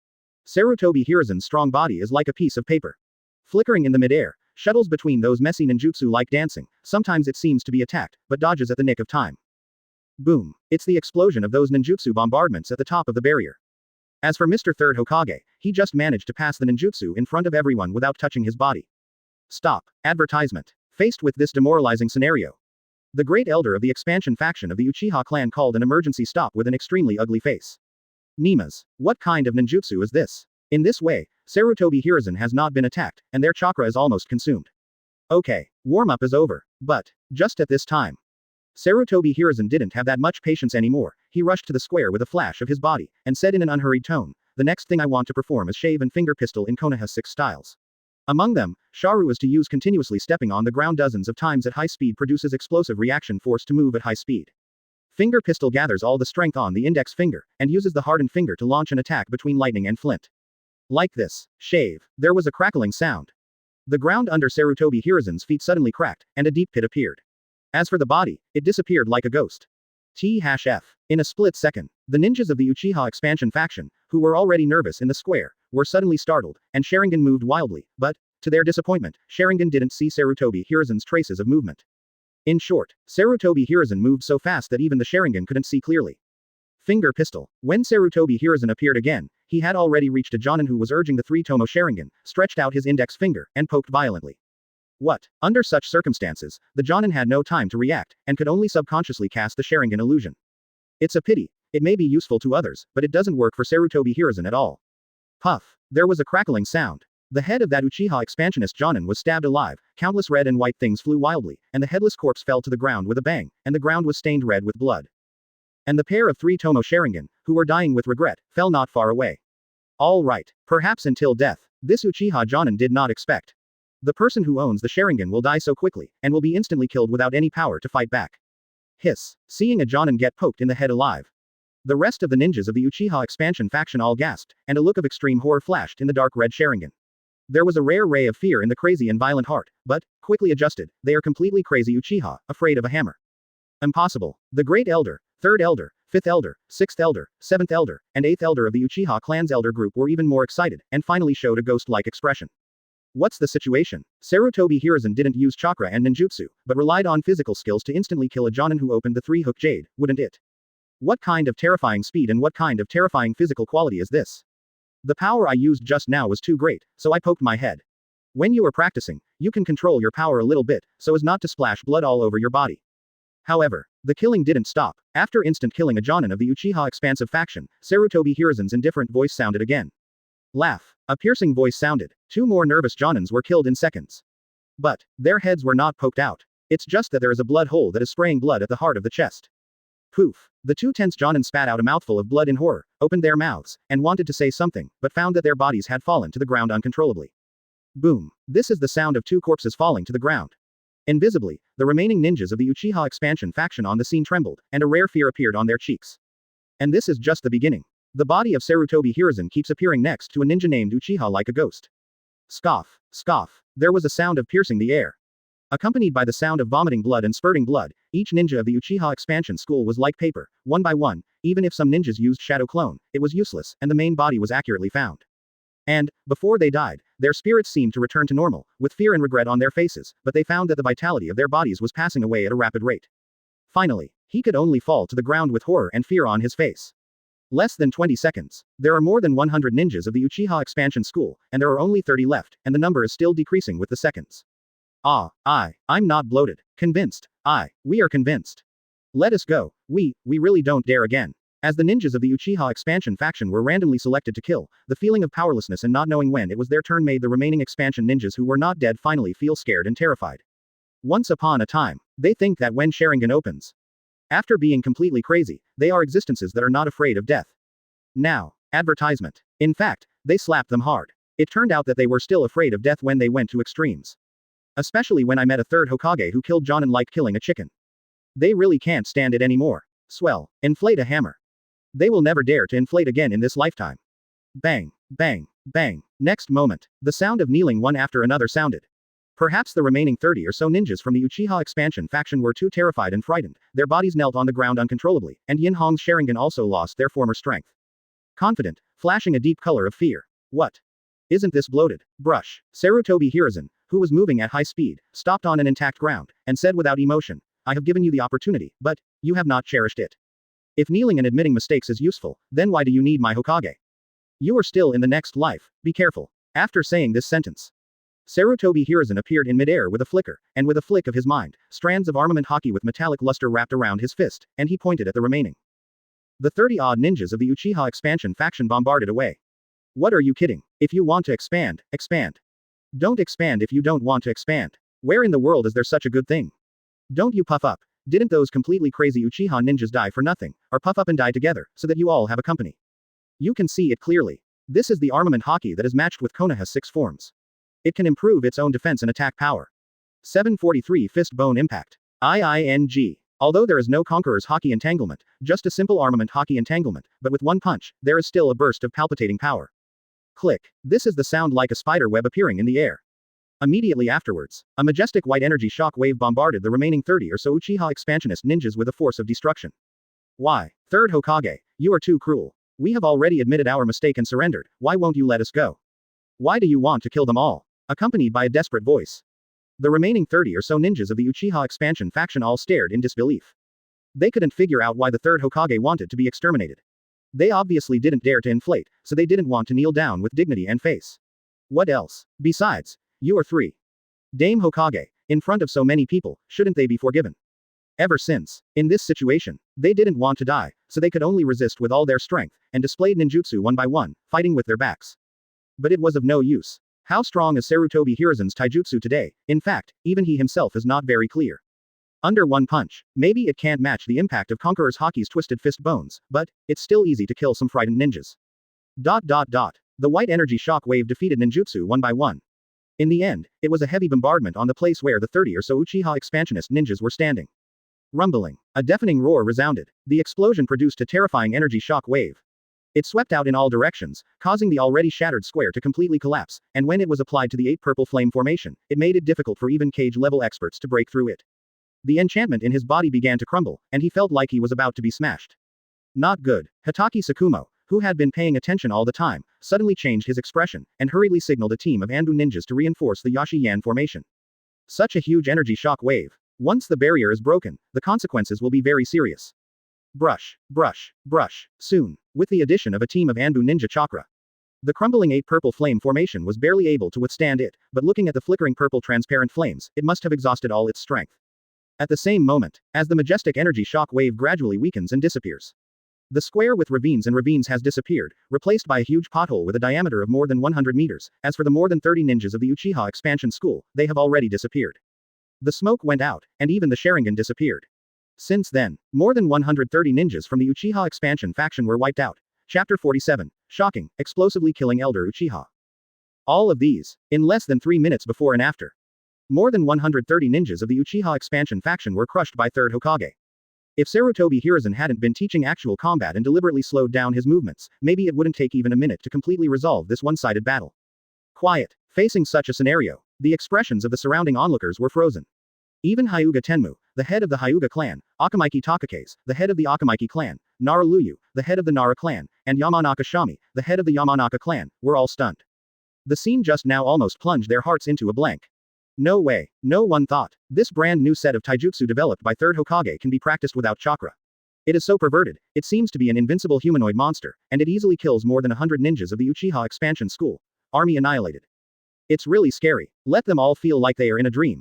Speaker 1: Sarutobi Hiruzen's strong body is like a piece of paper. Flickering in the midair, shuttles between those messy ninjutsu like dancing. Sometimes it seems to be attacked, but dodges at the nick of time. Boom. It's the explosion of those ninjutsu bombardments at the top of the barrier. As for Mr. Third Hokage, he just managed to pass the ninjutsu in front of everyone without touching his body. Stop. Advertisement. Faced with this demoralizing scenario, the great elder of the expansion faction of the Uchiha clan called an emergency stop with an extremely ugly face. Nimas, what kind of ninjutsu is this? In this way, Sarutobi Hiruzen has not been attacked, and their chakra is almost consumed. Okay, warm-up is over. But, just at this time, Sarutobi Hiruzen didn't have that much patience anymore. He rushed to the square with a flash of his body, and said in an unhurried tone, the next thing I want to perform is shave and finger pistol in Konoha 6 styles. Among them, Sharu is to use continuously stepping on the ground dozens of times at high speed produces explosive reaction force to move at high speed. Finger pistol gathers all the strength on the index finger, and uses the hardened finger to launch an attack between lightning and flint. Like this. Shave. There was a crackling sound. The ground under Sarutobi Hiruzen's feet suddenly cracked, and a deep pit appeared. As for the body, it disappeared like a ghost. T-F. In a split second, the ninjas of the Uchiha expansion faction, who were already nervous in the square, were suddenly startled, and Sharingan moved wildly, but, to their disappointment, Sharingan didn't see Sarutobi Hiruzen's traces of movement. In short, Sarutobi Hiruzen moved so fast that even the Sharingan couldn't see clearly. Finger pistol. When Sarutobi Hiruzen appeared again, he had already reached a Jonin who was urging the 3-tomo Sharingan, stretched out his index finger, and poked violently. What? Under such circumstances, the Jonin had no time to react, and could only subconsciously cast the Sharingan illusion. It's a pity. It may be useful to others, but it doesn't work for Sarutobi Hiruzen at all. Puff. There was a crackling sound. The head of that Uchiha expansionist Jonin was stabbed alive, countless red and white things flew wildly, and the headless corpse fell to the ground with a bang, and the ground was stained red with blood. And the pair of 3-tomo Sharingan, who were dying with regret, fell not far away. All right. Perhaps until death. This Uchiha Jonin did not expect. The person who owns the Sharingan will die so quickly, and will be instantly killed without any power to fight back. Hiss. Seeing a Jonin get poked in the head alive, the rest of the ninjas of the Uchiha expansion faction all gasped, and a look of extreme horror flashed in the dark red Sharingan. There was a rare ray of fear in the crazy and violent heart, but, quickly adjusted, they are completely crazy Uchiha, afraid of a hammer. Impossible. The Great Elder, Third Elder, Fifth Elder, Sixth Elder, Seventh Elder, and Eighth Elder of the Uchiha clan's elder group were even more excited, and finally showed a ghost-like expression. What's the situation? Sarutobi Hiruzen didn't use chakra and ninjutsu, but relied on physical skills to instantly kill a Jonin who opened the 3-hook jade, wouldn't it? What kind of terrifying speed and what kind of terrifying physical quality is this? The power I used just now was too great, so I poked my head. When you are practicing, you can control your power a little bit, so as not to splash blood all over your body. However, the killing didn't stop. After instant killing a Jonin of the Uchiha expansive faction, Sarutobi Hiruzen's indifferent voice sounded again. Laugh. A piercing voice sounded. 2 more nervous Jonins were killed in seconds. But, their heads were not poked out. It's just that there is a blood hole that is spraying blood at the heart of the chest. Poof. The 2 tense Jonin spat out a mouthful of blood in horror, opened their mouths, and wanted to say something, but found that their bodies had fallen to the ground uncontrollably. Boom. This is the sound of 2 corpses falling to the ground. Invisibly, the remaining ninjas of the Uchiha expansion faction on the scene trembled, and a rare fear appeared on their cheeks. And this is just the beginning. The body of Sarutobi Hiruzen keeps appearing next to a ninja named Uchiha like a ghost. Scoff. Scoff. There was a sound of piercing the air. Accompanied by the sound of vomiting blood and spurting blood, each ninja of the Uchiha expansion school was like paper, one by one. Even if some ninjas used shadow clone, it was useless, and the main body was accurately found. And, before they died, their spirits seemed to return to normal, with fear and regret on their faces, but they found that the vitality of their bodies was passing away at a rapid rate. Finally, he could only fall to the ground with horror and fear on his face. Less than 20 seconds. There are more than 100 ninjas of the Uchiha expansion school, and there are only 30 left, and the number is still decreasing with the seconds. I'm not bloated. Convinced. We are convinced. Let us go. We really don't dare again. As the ninjas of the Uchiha expansion faction were randomly selected to kill, the feeling of powerlessness and not knowing when it was their turn made the remaining expansion ninjas who were not dead finally feel scared and terrified. Once upon a time, they think that when Sharingan opens, after being completely crazy, they are existences that are not afraid of death. Now, advertisement. In fact, they slapped them hard. It turned out that they were still afraid of death when they went to extremes. Especially when I met a third Hokage who killed Jonin like killing a chicken. They really can't stand it anymore. Swell. Inflate a hammer. They will never dare to inflate again in this lifetime. Bang, bang, bang. Next moment, the sound of kneeling one after another sounded. Perhaps the remaining 30 or so ninjas from the Uchiha expansion faction were too terrified and frightened, their bodies knelt on the ground uncontrollably, and Yin Hong's Sharingan also lost their former strength. Confident, flashing a deep color of fear. What? Isn't this bloated? Brush. Sarutobi Hiruzen, who was moving at high speed, stopped on an intact ground, and said without emotion, I have given you the opportunity, but you have not cherished it. If kneeling and admitting mistakes is useful, then why do you need my Hokage? You are still in the next life, be careful. After saying this sentence, Sarutobi Hiruzen appeared in midair with a flicker, and with a flick of his mind, strands of armament haki with metallic luster wrapped around his fist, and he pointed at the remaining. The 30-odd ninjas of the Uchiha expansion faction bombarded away. What are you kidding? If you want to expand, expand. Don't expand if you don't want to expand. Where in the world is there such a good thing? Don't you puff up. Didn't those completely crazy Uchiha ninjas die for nothing, or puff up and die together, so that you all have a company? You can see it clearly. This is the armament haki that is matched with Konoha's 6 forms. It can improve its own defense and attack power. 743 Fist Bone Impact. IING. Although there is no Conqueror's Haki entanglement, just a simple armament Haki entanglement, but with one punch, there is still a burst of palpitating power. Click. This is the sound like a spider web appearing in the air. Immediately afterwards, a majestic white energy shock wave bombarded the remaining 30 or so Uchiha expansionist ninjas with a force of destruction. Why? Third Hokage, you are too cruel. We have already admitted our mistake and surrendered, why won't you let us go? Why do you want to kill them all? Accompanied by a desperate voice. The remaining 30 or so ninjas of the Uchiha expansion faction all stared in disbelief. They couldn't figure out why the third Hokage wanted to be exterminated. They obviously didn't dare to inflate, so they didn't want to kneel down with dignity and face. What else? Besides, you are 3. Dame Hokage, in front of so many people, shouldn't they be forgiven? Ever since, in this situation, they didn't want to die, so they could only resist with all their strength, and displayed ninjutsu one by one, fighting with their backs. But it was of no use. How strong is Sarutobi Hiruzen's taijutsu today? In fact, even he himself is not very clear. Under one punch, maybe it can't match the impact of Conqueror's Haki's twisted fist bones, but it's still easy to kill some frightened ninjas. The white energy shock wave defeated ninjutsu one by one. In the end, it was a heavy bombardment on the place where the 30 or so Uchiha expansionist ninjas were standing. Rumbling. A deafening roar resounded. The explosion produced a terrifying energy shock wave. It swept out in all directions, causing the already shattered square to completely collapse, and when it was applied to the 8 purple flame formation, it made it difficult for even cage-level experts to break through it. The enchantment in his body began to crumble, and he felt like he was about to be smashed. Not good. Hitaki Sakumo, who had been paying attention all the time, suddenly changed his expression, and hurriedly signaled a team of Anbu ninjas to reinforce the Yashi-Yan formation. Such a huge energy shock wave. Once the barrier is broken, the consequences will be very serious. Brush, brush, brush. Soon, with the addition of a team of Anbu ninja chakra, the crumbling 8 purple flame formation was barely able to withstand it, but looking at the flickering purple transparent flames, it must have exhausted all its strength. At the same moment, as the majestic energy shock wave gradually weakens and disappears, the square with ravines and ravines has disappeared, replaced by a huge pothole with a diameter of more than 100 meters. As for the more than 30 ninjas of the Uchiha expansion school, they have already disappeared. The smoke went out, and even the Sharingan disappeared. Since then, more than 130 ninjas from the Uchiha expansion faction were wiped out. Chapter 47. Shocking, explosively killing Elder Uchiha. All of these, in less than 3 minutes before and after. More than 130 ninjas of the Uchiha expansion faction were crushed by Third Hokage. If Sarutobi Hiruzen hadn't been teaching actual combat and deliberately slowed down his movements, maybe it wouldn't take even a minute to completely resolve this one-sided battle. Quiet. Facing such a scenario, the expressions of the surrounding onlookers were frozen. Even Hyuga Tenmu, the head of the Hyuga clan, Akamaiki Takakase, the head of the Akamaiki clan, Nara Luyu, the head of the Nara clan, and Yamanaka Shami, the head of the Yamanaka clan, were all stunned. The scene just now almost plunged their hearts into a blank. No way, no one thought. This brand new set of taijutsu developed by Third Hokage can be practiced without chakra. It is so perverted, it seems to be an invincible humanoid monster, and it easily kills more than 100 ninjas of the Uchiha expansion school. Army annihilated. It's really scary. Let them all feel like they are in a dream.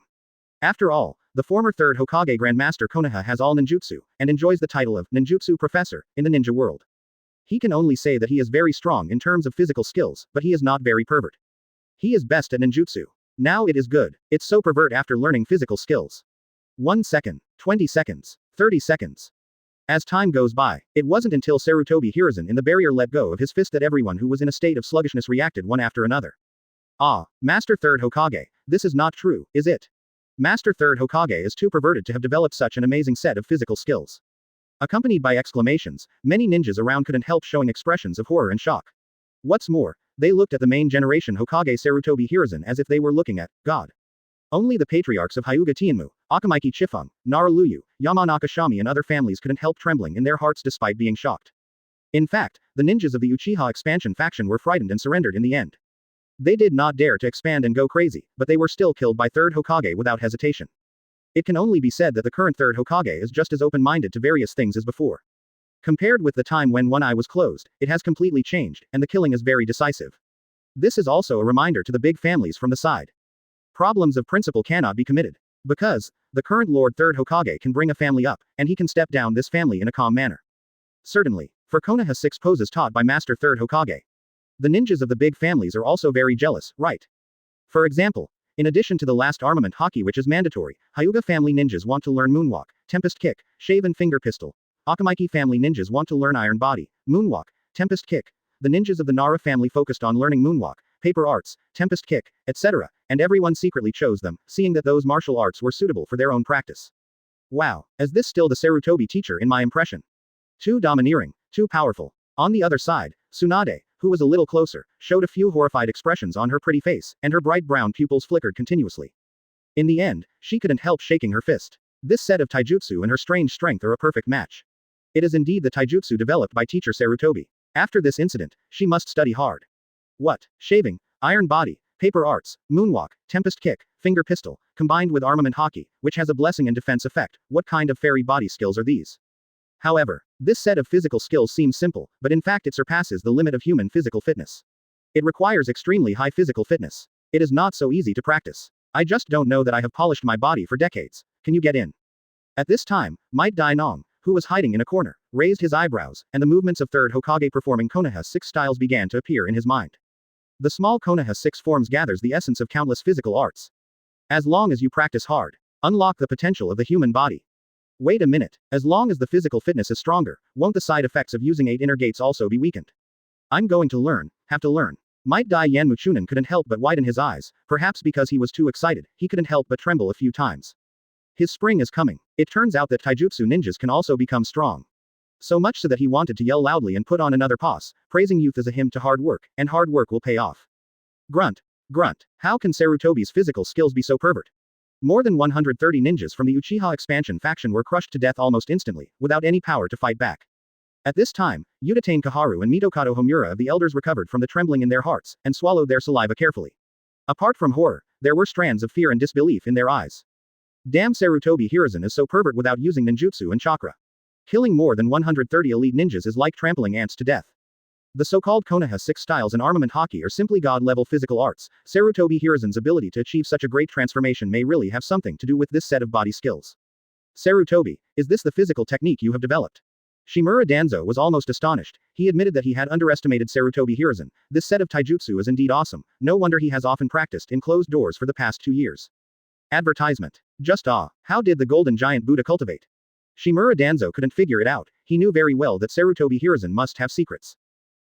Speaker 1: After all, the former Third Hokage Grandmaster Konaha has all ninjutsu, and enjoys the title of ninjutsu professor in the ninja world. He can only say that he is very strong in terms of physical skills, but he is not very pervert. He is best at ninjutsu. Now it is good. It's so pervert after learning physical skills. 1 second, 20 seconds, 30 seconds. As time goes by, it wasn't until Sarutobi Hiruzen in the barrier let go of his fist that everyone who was in a state of sluggishness reacted one after another. Ah, Master Third Hokage, this is not true, is it? Master Third Hokage is too perverted to have developed such an amazing set of physical skills. accompanied by exclamations. Many ninjas around couldn't help showing expressions of horror and shock. What's more, they looked at the main generation Hokage Sarutobi Hiruzen as if they were looking at God. Only the patriarchs of Hyuga Tianmu, Akamiki Chifeng, Naraluyu, Yamanaka Shami and other families couldn't help trembling in their hearts despite being shocked. In fact, the ninjas of the Uchiha expansion faction were frightened and surrendered in the end. They did not dare to expand and go crazy, but they were still killed by Third Hokage without hesitation. It can only be said that the current Third Hokage is just as open-minded to various things as before. Compared with the time when one eye was closed, it has completely changed, and the killing is very decisive. This is also a reminder to the big families from the side. Problems of principle cannot be committed. Because, the current Lord Third Hokage can bring a family up, and he can step down this family in a calm manner. Certainly, for Konoha 6 poses taught by Master Third Hokage. The ninjas of the big families are also very jealous, right? For example, in addition to the last armament Haki which is mandatory, Hyuga family ninjas want to learn Moonwalk, Tempest Kick, Shave and Finger Pistol. Akamiki family ninjas want to learn Iron Body, Moonwalk, Tempest Kick. The ninjas of the Nara family focused on learning Moonwalk, Paper Arts, Tempest Kick, etc., and everyone secretly chose them, seeing that those martial arts were suitable for their own practice. Wow, is this still the Sarutobi teacher in my impression? Too domineering, too powerful. On the other side, Tsunade, who was a little closer, showed a few horrified expressions on her pretty face, and her bright brown pupils flickered continuously. In the end, she couldn't help shaking her fist. This set of taijutsu and her strange strength are a perfect match. It is indeed the taijutsu developed by teacher Sarutobi. After this incident, she must study hard. What? Shaving, Iron Body, Paper Arts, Moonwalk, Tempest Kick, Finger Pistol, combined with Armament Haki, which has a blessing and defense effect. What kind of fairy body skills are these? However, this set of physical skills seems simple, but in fact it surpasses the limit of human physical fitness. It requires extremely high physical fitness. It is not so easy to practice. I just don't know that I have polished my body for decades. Can you get in? At this time, Might Dai Nong, who was hiding in a corner, raised his eyebrows, and the movements of Third Hokage performing Konoha 6 styles began to appear in his mind. The small Konoha 6 forms gathers the essence of countless physical arts. As long as you practice hard, unlock the potential of the human body. Wait a minute, as long as the physical fitness is stronger, won't the side effects of using 8 inner gates also be weakened? I'm going to learn, have to learn. Might Dai Yanmuchunin couldn't help but widen his eyes, perhaps because he was too excited, he couldn't help but tremble a few times. His spring is coming. It turns out that taijutsu ninjas can also become strong. So much so that he wanted to yell loudly and put on another pause, praising youth as a hymn to hard work, and hard work will pay off. Grunt. Grunt. How can Sarutobi's physical skills be so pervert? More than 130 ninjas from the Uchiha expansion faction were crushed to death almost instantly, without any power to fight back. At this time, Udatane Kaharu and Mitokado Homura of the elders recovered from the trembling in their hearts, and swallowed their saliva carefully. Apart from horror, there were strands of fear and disbelief in their eyes. Damn, Sarutobi Hiruzen is so pervert without using ninjutsu and chakra. Killing more than 130 elite ninjas is like trampling ants to death. The so-called Konoha 6 styles and armament Haki are simply god-level physical arts. Sarutobi Hiruzen's ability to achieve such a great transformation may really have something to do with this set of body skills. Sarutobi, is this the physical technique you have developed? Shimura Danzo was almost astonished. He admitted that he had underestimated Sarutobi Hiruzen. This set of taijutsu is indeed awesome. No wonder he has often practiced in closed doors for the past 2 years. Advertisement. Just how did the golden giant Buddha cultivate? Shimura Danzo couldn't figure it out. He knew very well that Sarutobi Hiruzen must have secrets.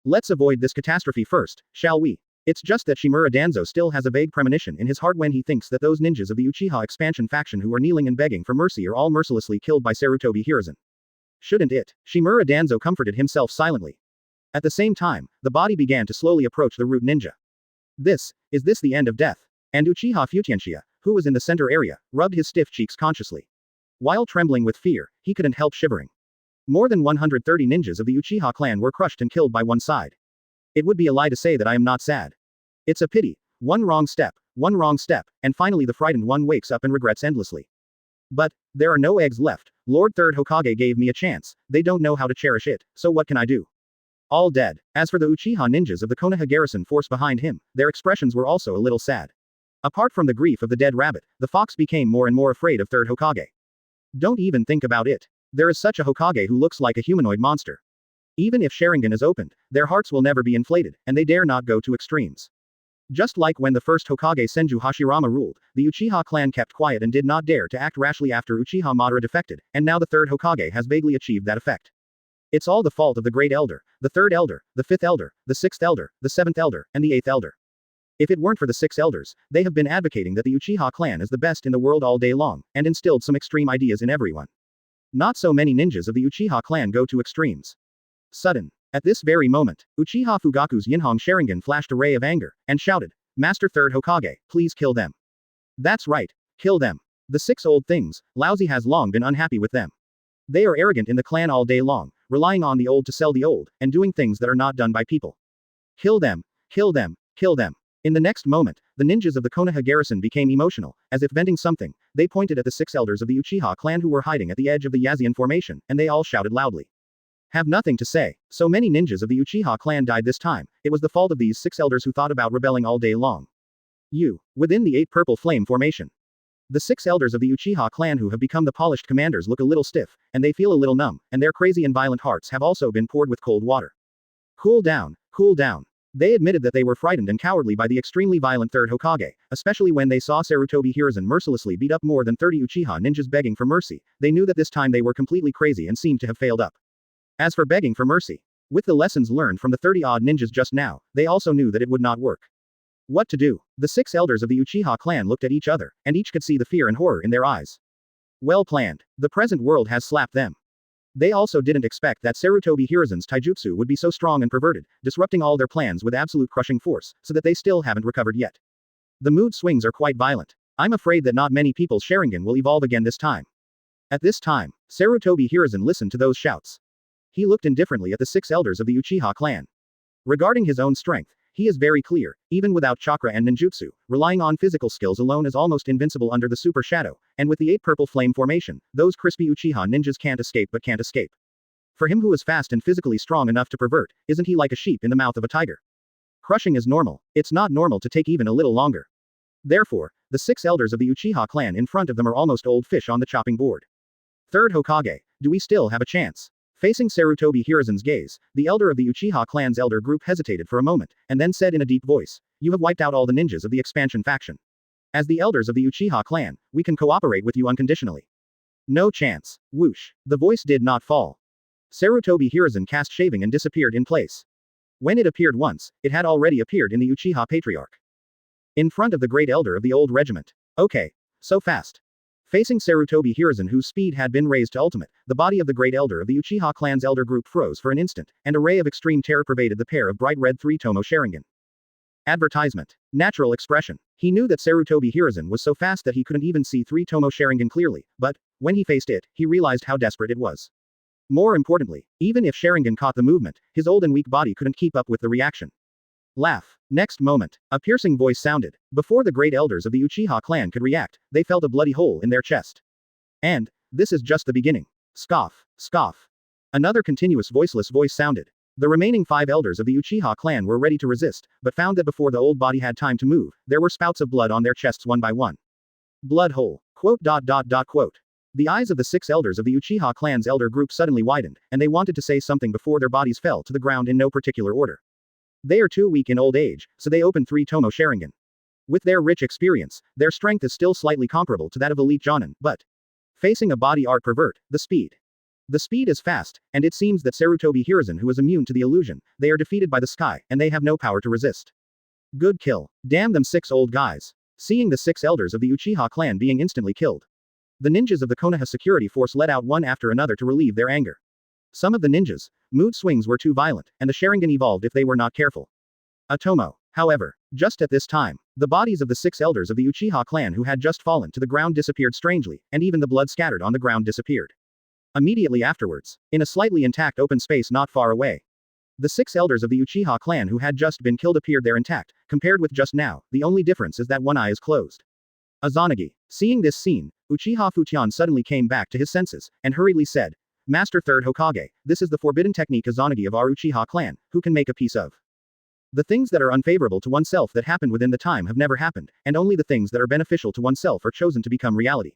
Speaker 1: Let's avoid this catastrophe first, shall we? It's just that Shimura Danzo still has a vague premonition in his heart when he thinks that those ninjas of the Uchiha expansion faction who are kneeling and begging for mercy are all mercilessly killed by Sarutobi Hiruzen. Shouldn't it? Shimura Danzo comforted himself silently. At the same time, the body began to slowly approach the root ninja. Is this the end of death? And Uchiha Futienshia, who was in the center area, rubbed his stiff cheeks consciously. While trembling with fear, he couldn't help shivering. More than 130 ninjas of the Uchiha clan were crushed and killed by one side. It would be a lie to say that I am not sad. It's a pity. One wrong step, and finally the frightened one wakes up and regrets endlessly. But, there are no eggs left. Lord Third Hokage gave me a chance, they don't know how to cherish it, so what can I do? All dead. As for the Uchiha ninjas of the Konoha garrison force behind him, their expressions were also a little sad. Apart from the grief of the dead rabbit, the fox became more and more afraid of Third Hokage. Don't even think about it. There is such a Hokage who looks like a humanoid monster. Even if Sharingan is opened, their hearts will never be inflated, and they dare not go to extremes. Just like when the first Hokage Senju Hashirama ruled, the Uchiha clan kept quiet and did not dare to act rashly after Uchiha Madara defected, and now the third Hokage has vaguely achieved that effect. It's all the fault of the Great Elder, the Third Elder, the Fifth Elder, the Sixth Elder, the Seventh Elder, and the Eighth Elder. If it weren't for the 6 elders, they have been advocating that the Uchiha clan is the best in the world all day long, and instilled some extreme ideas in everyone. Not so many ninjas of the Uchiha clan go to extremes. Sudden. At this very moment, Uchiha Fugaku's Yinhong Sharingan flashed a ray of anger, and shouted, Master Third Hokage, please kill them. That's right, kill them. The 6 old things, Laozi has long been unhappy with them. They are arrogant in the clan all day long, relying on the old to sell the old, and doing things that are not done by people. Kill them, kill them, kill them. In the next moment, the ninjas of the Konoha garrison became emotional, as if venting something. They pointed at the 6 elders of the Uchiha clan who were hiding at the edge of the Yazian formation, and they all shouted loudly. Have nothing to say. So many ninjas of the Uchiha clan died this time. It was the fault of these 6 elders who thought about rebelling all day long. Within the 8 purple flame formation. The 6 elders of the Uchiha clan who have become the polished commanders look a little stiff, and they feel a little numb, and their crazy and violent hearts have also been poured with cold water. Cool down, cool down. They admitted that they were frightened and cowardly by the extremely violent Third Hokage, especially when they saw Sarutobi Hiruzen mercilessly beat up more than 30 Uchiha ninjas begging for mercy. They knew that this time they were completely crazy and seemed to have failed up. As for begging for mercy, with the lessons learned from the 30-odd ninjas just now, they also knew that it would not work. What to do? The 6 elders of the Uchiha clan looked at each other, and each could see the fear and horror in their eyes. Well planned. The present world has slapped them. They also didn't expect that Sarutobi Hiruzen's taijutsu would be so strong and perverted, disrupting all their plans with absolute crushing force, so that they still haven't recovered yet. The mood swings are quite violent. I'm afraid that not many people's Sharingan will evolve again this time. At this time, Sarutobi Hiruzen listened to those shouts. He looked indifferently at the 6 elders of the Uchiha clan. Regarding his own strength, he is very clear, even without chakra and ninjutsu, relying on physical skills alone is almost invincible under the super shadow, and with the 8 purple flame formation, those crispy Uchiha ninjas can't escape but can't escape. For him who is fast and physically strong enough to pervert, isn't he like a sheep in the mouth of a tiger? Crushing is normal, it's not normal to take even a little longer. Therefore, the 6 elders of the Uchiha clan in front of them are almost old fish on the chopping board. Third Hokage, do we still have a chance? Facing Sarutobi Hiruzen's gaze, the elder of the Uchiha clan's elder group hesitated for a moment, and then said in a deep voice, You have wiped out all the ninjas of the expansion faction. As the elders of the Uchiha clan, we can cooperate with you unconditionally. No chance. Whoosh. The voice did not fall. Sarutobi Hiruzen cast shaving and disappeared in place. When it appeared once, it had already appeared in the Uchiha Patriarch. In front of the great elder of the old regiment. Okay. So fast. Facing Sarutobi Hiruzen whose speed had been raised to ultimate, the body of the great elder of the Uchiha clan's elder group froze for an instant, and a ray of extreme terror pervaded the pair of bright red 3-tomo Sharingan. Advertisement. Natural expression. He knew that Sarutobi Hiruzen was so fast that he couldn't even see 3-tomo Sharingan clearly, but, when he faced it, he realized how desperate it was. More importantly, even if Sharingan caught the movement, his old and weak body couldn't keep up with the reaction. Laugh. Next moment, a piercing voice sounded. Before the great elders of the Uchiha clan could react, they felt a bloody hole in their chest. And, this is just the beginning. Scoff. Scoff. Another continuous voiceless voice sounded. The remaining 5 elders of the Uchiha clan were ready to resist, but found that before the old body had time to move, there were spouts of blood on their chests one by one. Blood hole. Quote. The eyes of the 6 elders of the Uchiha clan's elder group suddenly widened, and they wanted to say something before their bodies fell to the ground in no particular order. They are too weak in old age, so they opened 3-tomo Sharingan. With their rich experience, their strength is still slightly comparable to that of elite Jonin, but facing a body art pervert, the speed. The speed is fast, and it seems that Sarutobi Hiruzen who is immune to the illusion, they are defeated by the sky, and they have no power to resist. Good kill. Damn them 6 old guys. Seeing the 6 elders of the Uchiha clan being instantly killed. The ninjas of the Konoha security force let out one after another to relieve their anger. Some of the ninjas' mood swings were too violent, and the Sharingan evolved if they were not careful. Atomo. However, just at this time, the bodies of the 6 elders of the Uchiha clan who had just fallen to the ground disappeared strangely, and even the blood scattered on the ground disappeared. Immediately afterwards, in a slightly intact open space not far away, the 6 elders of the Uchiha clan who had just been killed appeared there intact, compared with just now, the only difference is that one eye is closed. Izanagi. Seeing this scene, Uchiha Fujian suddenly came back to his senses, and hurriedly said, Master Third Hokage, this is the forbidden technique Izanagi of our Uchiha clan, who can make a piece of. The things that are unfavorable to oneself that happened within the time have never happened, and only the things that are beneficial to oneself are chosen to become reality.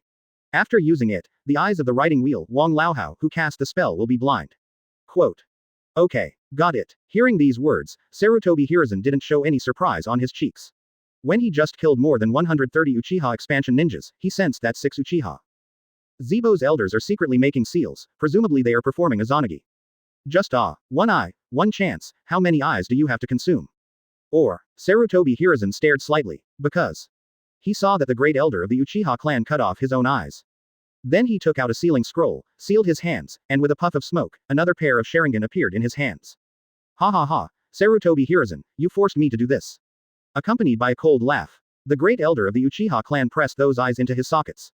Speaker 1: After using it, the eyes of the writing wheel, Wang Laohao, who cast the spell will be blind. Quote. Okay. Got it. Hearing these words, Sarutobi Hiruzen didn't show any surprise on his cheeks. When he just killed more than 130 Uchiha expansion ninjas, he sensed that 6 Uchiha Zebo's elders are secretly making seals, presumably they are performing Izanagi. Just one eye, one chance, how many eyes do you have to consume? Or, Sarutobi Hiruzen stared slightly, because he saw that the great elder of the Uchiha clan cut off his own eyes. Then he took out a sealing scroll, sealed his hands, and with a puff of smoke, another pair of Sharingan appeared in his hands. Ha ha ha, Sarutobi Hiruzen, you forced me to do this. Accompanied by a cold laugh, the great elder of the Uchiha clan pressed those eyes into his sockets.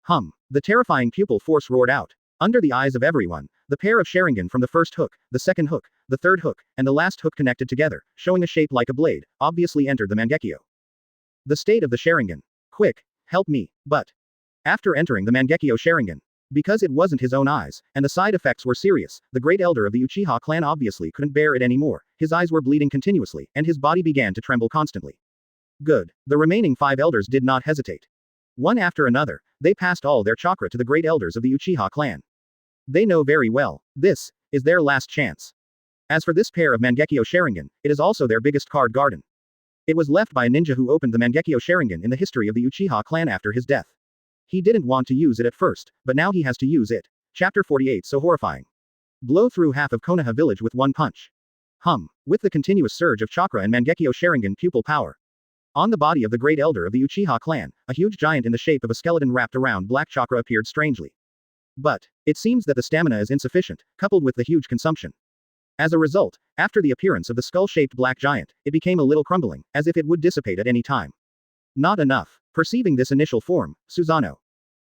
Speaker 1: The terrifying pupil force roared out. Under the eyes of everyone, the pair of Sharingan from the first hook, the second hook, the third hook, and the last hook connected together, showing a shape like a blade, obviously entered the Mangekyo. The state of the Sharingan. Quick, help me, but. After entering the Mangekyo Sharingan, because it wasn't his own eyes, and the side effects were serious, the great elder of the Uchiha clan obviously couldn't bear it anymore, his eyes were bleeding continuously, and his body began to tremble constantly. Good. The remaining 5 elders did not hesitate. One after another, they passed all their chakra to the great elders of the Uchiha clan. They know very well, this is their last chance. As for this pair of Mangekyo Sharingan, it is also their biggest card garden. It was left by a ninja who opened the Mangekyo Sharingan in the history of the Uchiha clan after his death. He didn't want to use it at first, but now he has to use it. Chapter 48 So horrifying. Blow through half of Konoha Village with one punch. With the continuous surge of chakra and Mangekyo Sharingan pupil power. On the body of the great elder of the Uchiha clan, a huge giant in the shape of a skeleton wrapped around black chakra appeared strangely. But it seems that the stamina is insufficient, coupled with the huge consumption. As a result, after the appearance of the skull-shaped black giant, it became a little crumbling, as if it would dissipate at any time. Not enough. Perceiving this initial form, Susanoo,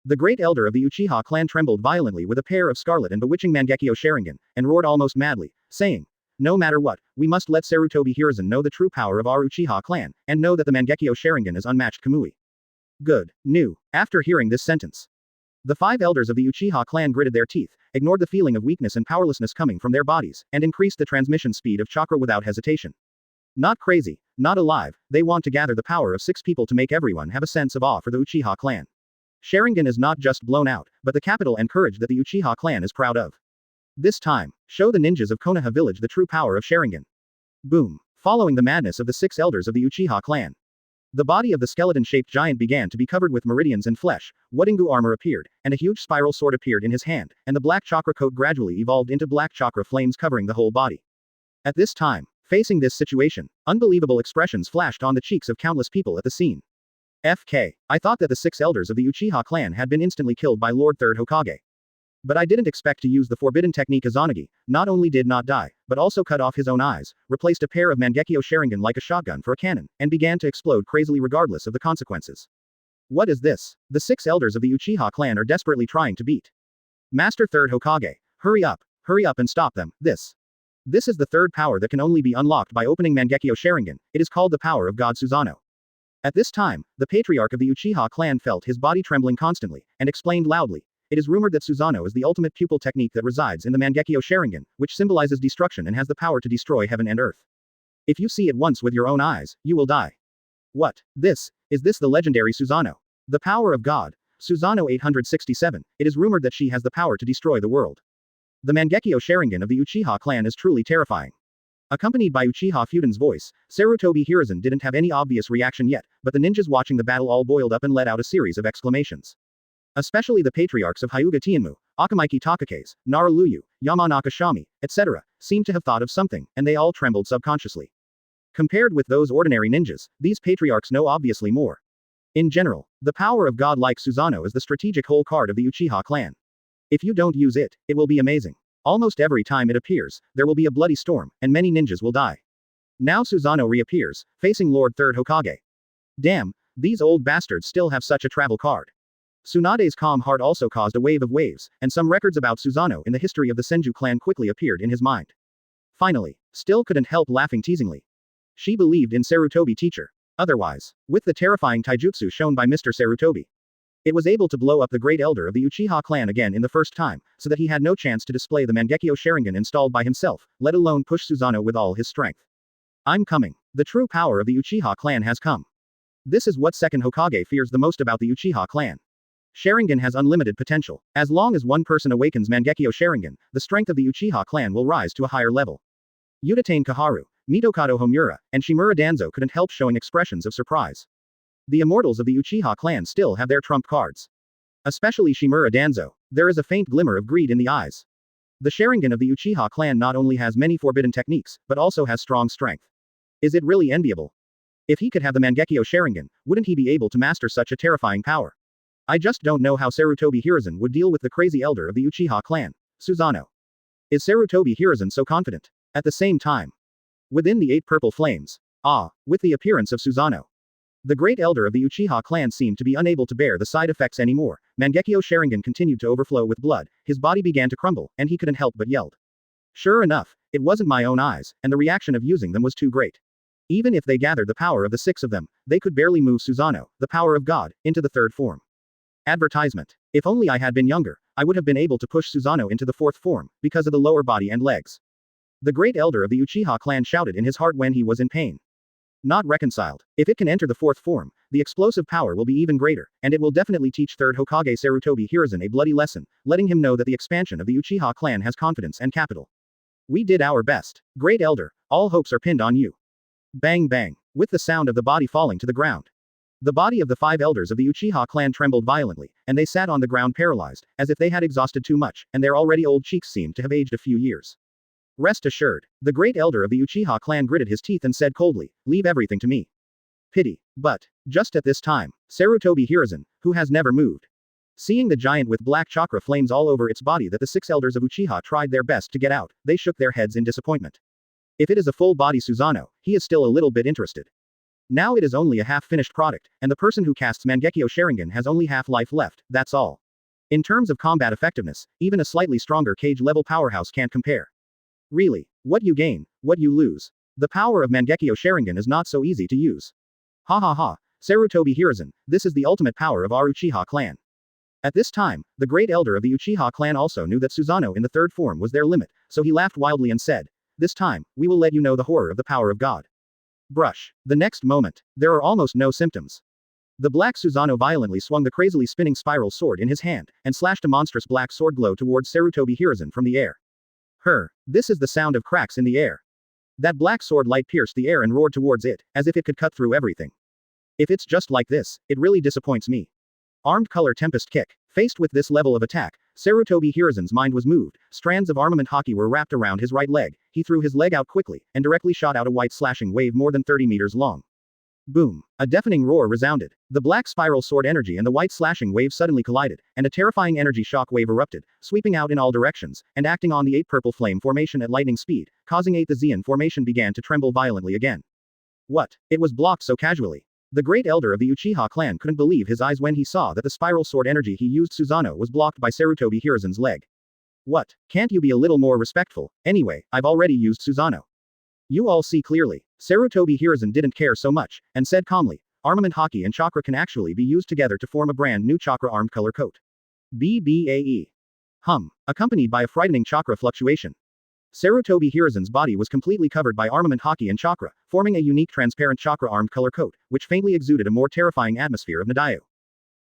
Speaker 1: the great elder of the Uchiha clan, trembled violently with a pair of scarlet and bewitching Mangekyo Sharingan, and roared almost madly, saying, "No matter what, we must let Sarutobi Hiruzen know the true power of our Uchiha clan, and know that the Mangekyo Sharingan is unmatched Kamui." Good. After hearing this sentence, the 5 elders of the Uchiha clan gritted their teeth, ignored the feeling of weakness and powerlessness coming from their bodies, and increased the transmission speed of chakra without hesitation. Not crazy, not alive, they want to gather the power of 6 people to make everyone have a sense of awe for the Uchiha clan. Sharingan is not just blown out, but the capital and courage that the Uchiha clan is proud of. This time, show the ninjas of Konoha Village the true power of Sharingan. Boom. Following the madness of the 6 elders of the Uchiha clan, the body of the skeleton-shaped giant began to be covered with meridians and flesh, Wadingu armor appeared, and a huge spiral sword appeared in his hand, and the black chakra coat gradually evolved into black chakra flames covering the whole body. At this time, facing this situation, unbelievable expressions flashed on the cheeks of countless people at the scene. I thought that the 6 elders of the Uchiha clan had been instantly killed by Lord Third Hokage. But I didn't expect to use the forbidden technique Izanagi, not only did not die, but also cut off his own eyes, replaced a pair of Mangekyo Sharingan like a shotgun for a cannon, and began to explode crazily regardless of the consequences. What is this? The 6 elders of the Uchiha clan are desperately trying to beat Master Third Hokage. Hurry up and stop them. This is the third power that can only be unlocked by opening Mangekyo Sharingan. It is called the power of God Susanoo. At this time, the patriarch of the Uchiha clan felt his body trembling constantly, and explained loudly. It is rumored that Susanoo is the ultimate pupil technique that resides in the Mangekyo Sharingan, which symbolizes destruction and has the power to destroy heaven and earth. If you see it once with your own eyes, you will die. What? Is this the legendary Susanoo? The power of God. Susanoo 867, it is rumored that she has the power to destroy the world. The Mangekyo Sharingan of the Uchiha clan is truly terrifying. Accompanied by Uchiha Fuden's voice, Sarutobi Hiruzen didn't have any obvious reaction yet, but the ninjas watching the battle all boiled up and let out a series of exclamations. Especially the patriarchs of Hyuga Tianmu, Akamaiki Takakase, Naruluyu, Yamanaka Shami, etc., seemed to have thought of something, and they all trembled subconsciously. Compared with those ordinary ninjas, these patriarchs know obviously more. In general, the power of God like Susanoo is the strategic whole card of the Uchiha clan. If you don't use it, it will be amazing. Almost every time it appears, there will be a bloody storm, and many ninjas will die. Now Susanoo reappears, facing Lord Third Hokage. Damn, these old bastards still have such a travel card. Tsunade's calm heart also caused a wave of waves, and some records about Susanoo in the history of the Senju clan quickly appeared in his mind. Finally, still couldn't help laughing teasingly. She believed in Sarutobi teacher. Otherwise, with the terrifying taijutsu shown by Mr. Sarutobi, it was able to blow up the great elder of the Uchiha clan again in the first time, so that he had no chance to display the Mangekyo Sharingan installed by himself, let alone push Susanoo with all his strength. I'm coming. The true power of the Uchiha clan has come. This is what second Hokage fears the most about the Uchiha clan. Sharingan has unlimited potential. As long as one person awakens Mangekyo Sharingan, the strength of the Uchiha clan will rise to a higher level. Utatane Kaharu, Mitokado Homura, and Shimura Danzo couldn't help showing expressions of surprise. The immortals of the Uchiha clan still have their trump cards. Especially Shimura Danzo, there is a faint glimmer of greed in the eyes. The Sharingan of the Uchiha clan not only has many forbidden techniques, but also has strong strength. Is it really enviable? If he could have the Mangekyo Sharingan, wouldn't he be able to master such a terrifying power? I just don't know how Sarutobi Hiruzen would deal with the crazy elder of the Uchiha clan, Susanoo. Is Sarutobi Hiruzen so confident? At the same time, within the 8 purple flames. With the appearance of Susanoo, the great elder of the Uchiha clan seemed to be unable to bear the side effects anymore. Mangekyo Sharingan continued to overflow with blood, his body began to crumble, and he couldn't help but yelled. Sure enough, it wasn't my own eyes, and the reaction of using them was too great. Even if they gathered the power of the 6 of them, they could barely move Susanoo, the power of God, into the 3rd form. Advertisement. If only I had been younger, I would have been able to push Susanoo into the 4th form, because of the lower body and legs. The great elder of the Uchiha clan shouted in his heart when he was in pain. Not reconciled. If it can enter the 4th form, the explosive power will be even greater, and it will definitely teach Third Hokage Sarutobi Hiruzen a bloody lesson, letting him know that the expansion of the Uchiha clan has confidence and capital. We did our best. Great elder, all hopes are pinned on you. Bang bang. With the sound of the body falling to the ground, the body of the 5 elders of the Uchiha clan trembled violently, and they sat on the ground paralyzed, as if they had exhausted too much, and their already old cheeks seemed to have aged a few years. Rest assured, the great elder of the Uchiha clan gritted his teeth and said coldly, leave everything to me. Pity. But, just at this time, Sarutobi Hiruzen, who has never moved, seeing the giant with black chakra flames all over its body that the 6 elders of Uchiha tried their best to get out, they shook their heads in disappointment. If it is a full-body Susanoo, he is still a little bit interested. Now it is only a half-finished product, and the person who casts Mangekyo Sharingan has only half life left, that's all. In terms of combat effectiveness, even a slightly stronger cage-level powerhouse can't compare. Really, what you gain, what you lose. The power of Mangekyo Sharingan is not so easy to use. Ha ha ha, Sarutobi Hiruzen, this is the ultimate power of our Uchiha clan. At this time, the great elder of the Uchiha clan also knew that Susanoo in the 3rd form was their limit, so he laughed wildly and said, this time, we will let you know the horror of the power of God. Brush. The next moment, there are almost no symptoms. The black Susanoo violently swung the crazily spinning spiral sword in his hand, and slashed a monstrous black sword glow towards Sarutobi Hiruzen from the air. This is the sound of cracks in the air. That black sword light pierced the air and roared towards it, as if it could cut through everything. If it's just like this, it really disappoints me. Armed color tempest kick. Faced with this level of attack, Sarutobi Hiruzen's mind was moved, strands of armament haki were wrapped around his right leg, he threw his leg out quickly, and directly shot out a white slashing wave more than 30 meters long. Boom. A deafening roar resounded. The black spiral sword energy and the white slashing wave suddenly collided, and a terrifying energy shock wave erupted, sweeping out in all directions, and acting on the 8 purple flame formation at lightning speed, causing 8 the Zeon formation began to tremble violently again. What? It was blocked so casually. The great elder of the Uchiha clan couldn't believe his eyes when he saw that the spiral sword energy he used Susanoo was blocked by Sarutobi Hiruzen's leg. What? Can't you be a little more respectful? Anyway, I've already used Susanoo. You all see clearly. Sarutobi Hiruzen didn't care so much, and said calmly, armament haki and chakra can actually be used together to form a brand new chakra armed color coat. BBAE. Accompanied by a frightening chakra fluctuation. Sarutobi Hiruzen's body was completely covered by armament haki and chakra, forming a unique transparent chakra armed color coat, which faintly exuded a more terrifying atmosphere of Nadayu.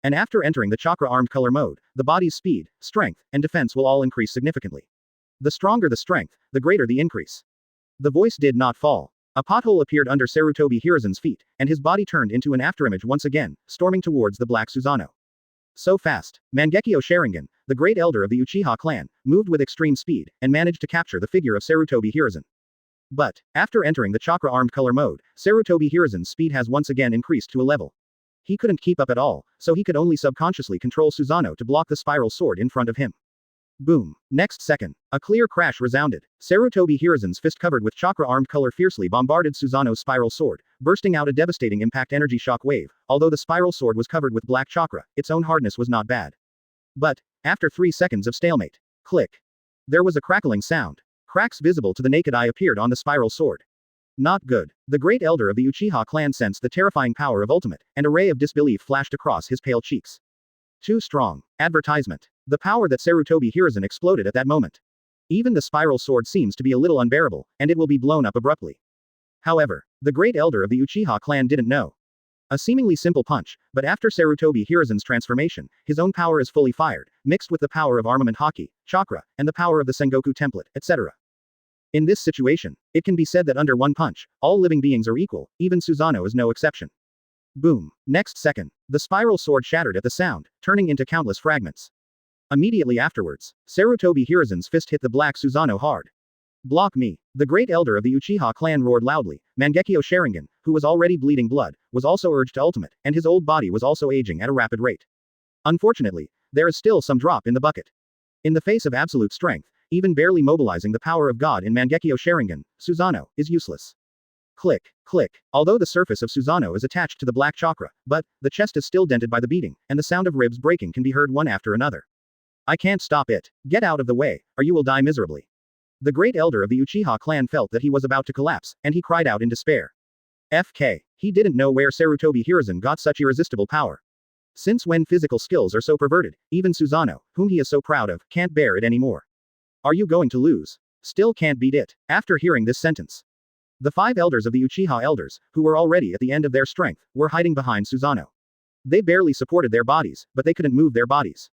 Speaker 1: And after entering the chakra armed color mode, the body's speed, strength, and defense will all increase significantly. The stronger the strength, the greater the increase. The voice did not fall. A pothole appeared under Sarutobi Hiruzen's feet, and his body turned into an afterimage once again, storming towards the black Susanoo. So fast, Mangekyo Sharingan, the great elder of the Uchiha clan, moved with extreme speed, and managed to capture the figure of Sarutobi Hiruzen. But, after entering the chakra-armed color mode, Sarutobi Hiruzen's speed has once again increased to a level. He couldn't keep up at all, so he could only subconsciously control Susanoo to block the spiral sword in front of him. Boom. Next second, a clear crash resounded. Sarutobi Hiruzen's fist covered with chakra-armed color fiercely bombarded Susanoo's spiral sword, bursting out a devastating impact energy shock wave. Although the spiral sword was covered with black chakra, its own hardness was not bad. But, after 3 seconds of stalemate, click. There was a crackling sound. Cracks visible to the naked eye appeared on the spiral sword. Not good. The great elder of the Uchiha clan sensed the terrifying power of ultimate, and a ray of disbelief flashed across his pale cheeks. Too strong. Advertisement. The power that Sarutobi Hiruzen exploded at that moment. Even the spiral sword seems to be a little unbearable, and it will be blown up abruptly. However, the great elder of the Uchiha clan didn't know. A seemingly simple punch, but after Sarutobi Hiruzen's transformation, his own power is fully fired, mixed with the power of armament haki, chakra, and the power of the Sengoku template, etc. In this situation, it can be said that under one punch, all living beings are equal, even Susanoo is no exception. Boom. Next second, the spiral sword shattered at the sound, turning into countless fragments. Immediately afterwards, Sarutobi Hiruzen's fist hit the black Susanoo hard. Block me. The great elder of the Uchiha clan roared loudly. Mangekyo Sharingan, who was already bleeding blood, was also urged to ultimate, and his old body was also aging at a rapid rate. Unfortunately, there is still some drop in the bucket. In the face of absolute strength, even barely mobilizing the power of God in Mangekyo Sharingan, Susanoo is useless. Click, click. Although the surface of Susanoo is attached to the black chakra, but the chest is still dented by the beating, and the sound of ribs breaking can be heard one after another. I can't stop it. Get out of the way, or you will die miserably. The great elder of the Uchiha clan felt that he was about to collapse, and he cried out in despair. FK. He didn't know where Sarutobi Hiruzen got such irresistible power. Since when physical skills are so perverted, even Susanoo, whom he is so proud of, can't bear it anymore. Are you going to lose? Still can't beat it. After hearing this sentence, the 5 elders of the Uchiha elders, who were already at the end of their strength, were hiding behind Susanoo. They barely supported their bodies, but they couldn't move their bodies.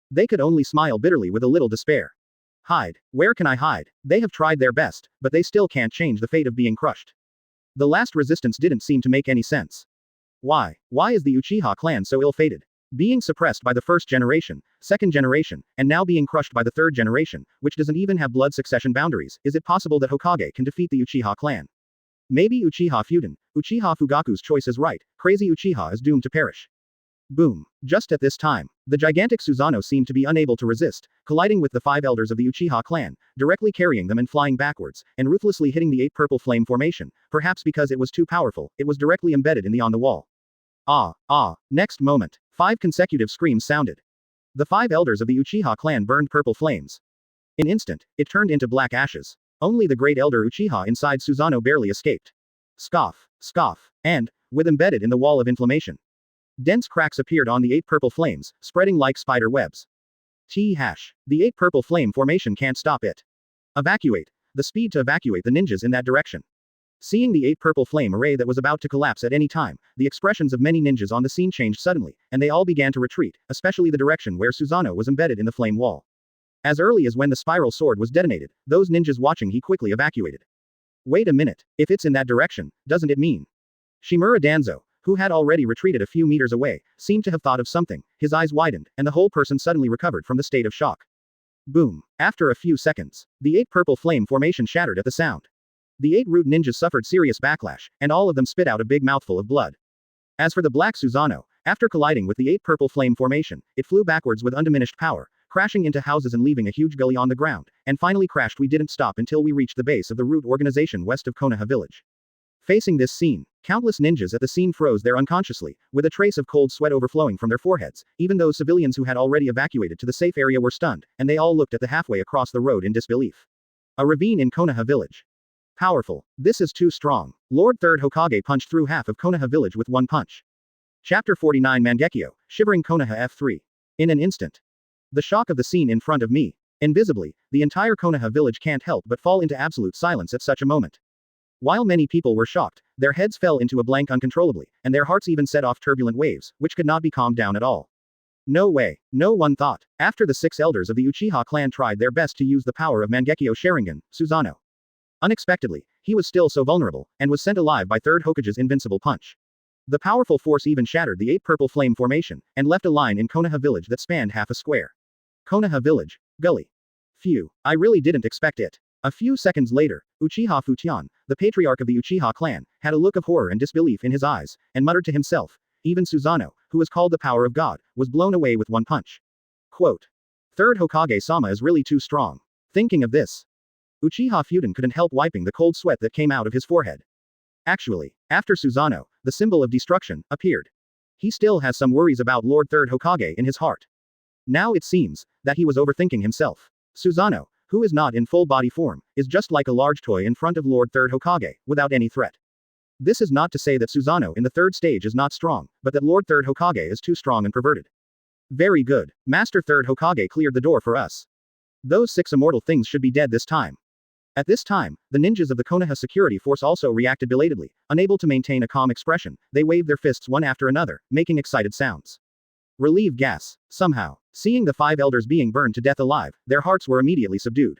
Speaker 1: They could only smile bitterly with a little despair. Hide. Where can I hide? They have tried their best, but they still can't change the fate of being crushed. The last resistance didn't seem to make any sense. Why? Why is the Uchiha clan so ill-fated? Being suppressed by the first generation, second generation, and now being crushed by the third generation, which doesn't even have blood succession boundaries, is it possible that Hokage can defeat the Uchiha clan? Maybe Uchiha Fuden, Uchiha Fugaku's choice is right, crazy Uchiha is doomed to perish. Boom. Just at this time, the gigantic Susanoo seemed to be unable to resist, colliding with the 5 elders of the Uchiha clan, directly carrying them and flying backwards, and ruthlessly hitting the 8 purple flame formation, perhaps because it was too powerful, it was directly embedded in the on the wall. Next moment, 5 consecutive screams sounded. The 5 elders of the Uchiha clan burned purple flames. In an instant, it turned into black ashes. Only the great elder Uchiha inside Susanoo barely escaped. Scoff, scoff, and, with embedded in the wall of inflammation, dense cracks appeared on the 8 purple flames, spreading like spider webs. The 8 purple flame formation can't stop it. Evacuate. The speed to evacuate the ninjas in that direction. Seeing the 8 purple flame array that was about to collapse at any time, the expressions of many ninjas on the scene changed suddenly, and they all began to retreat, especially the direction where Susanoo was embedded in the flame wall. As early as when the spiral sword was detonated, those ninjas watching he quickly evacuated. Wait a minute, if it's in that direction, doesn't it mean? Shimura Danzo, who had already retreated a few meters away, seemed to have thought of something, his eyes widened, and the whole person suddenly recovered from the state of shock. Boom. After a few seconds, the 8 purple flame formation shattered at the sound. The 8 root ninjas suffered serious backlash, and all of them spit out a big mouthful of blood. As for the black Susanoo, after colliding with the 8 purple flame formation, it flew backwards with undiminished power, crashing into houses and leaving a huge gully on the ground, and finally crashed. We didn't stop until we reached the base of the root organization west of Konoha Village. Facing this scene, countless ninjas at the scene froze there unconsciously, with a trace of cold sweat overflowing from their foreheads. Even those civilians who had already evacuated to the safe area were stunned, and they all looked at the halfway across the road in disbelief. A ravine in Konoha Village. Powerful. This is too strong. Lord Third Hokage punched through half of Konoha Village with one punch. Chapter 49 Mangekyo, Shivering Konoha F3. In an instant. The shock of the scene in front of me. Invisibly, the entire Konoha Village can't help but fall into absolute silence at such a moment. While many people were shocked, their heads fell into a blank uncontrollably, and their hearts even set off turbulent waves, which could not be calmed down at all. No way, no one thought. After the 6 elders of the Uchiha clan tried their best to use the power of Mangekyo Sharingan, Susanoo. Unexpectedly, he was still so vulnerable, and was sent alive by Third Hokage's invincible punch. The powerful force even shattered the 8 purple flame formation, and left a line in Konoha Village that spanned half a square. Konoha Village. Gully. Phew, I really didn't expect it. A few seconds later, Uchiha Futian, the patriarch of the Uchiha clan, had a look of horror and disbelief in his eyes, and muttered to himself, even Susanoo, who was called the power of God, was blown away with one punch. Quote. Third Hokage-sama is really too strong. Thinking of this, Uchiha Fuden couldn't help wiping the cold sweat that came out of his forehead. Actually, after Susanoo, the symbol of destruction, appeared. He still has some worries about Lord Third Hokage in his heart. Now it seems that he was overthinking himself. Susanoo, who is not in full body form, is just like a large toy in front of Lord Third Hokage, without any threat. This is not to say that Susanoo in the third stage is not strong, but that Lord Third Hokage is too strong and perverted. Very good. Master Third Hokage cleared the door for us. Those 6 immortal things should be dead this time. At this time, the ninjas of the Konoha security force also reacted belatedly. Unable to maintain a calm expression, they waved their fists one after another, making excited sounds. Relieve gas. Somehow, seeing the 5 elders being burned to death alive, their hearts were immediately subdued.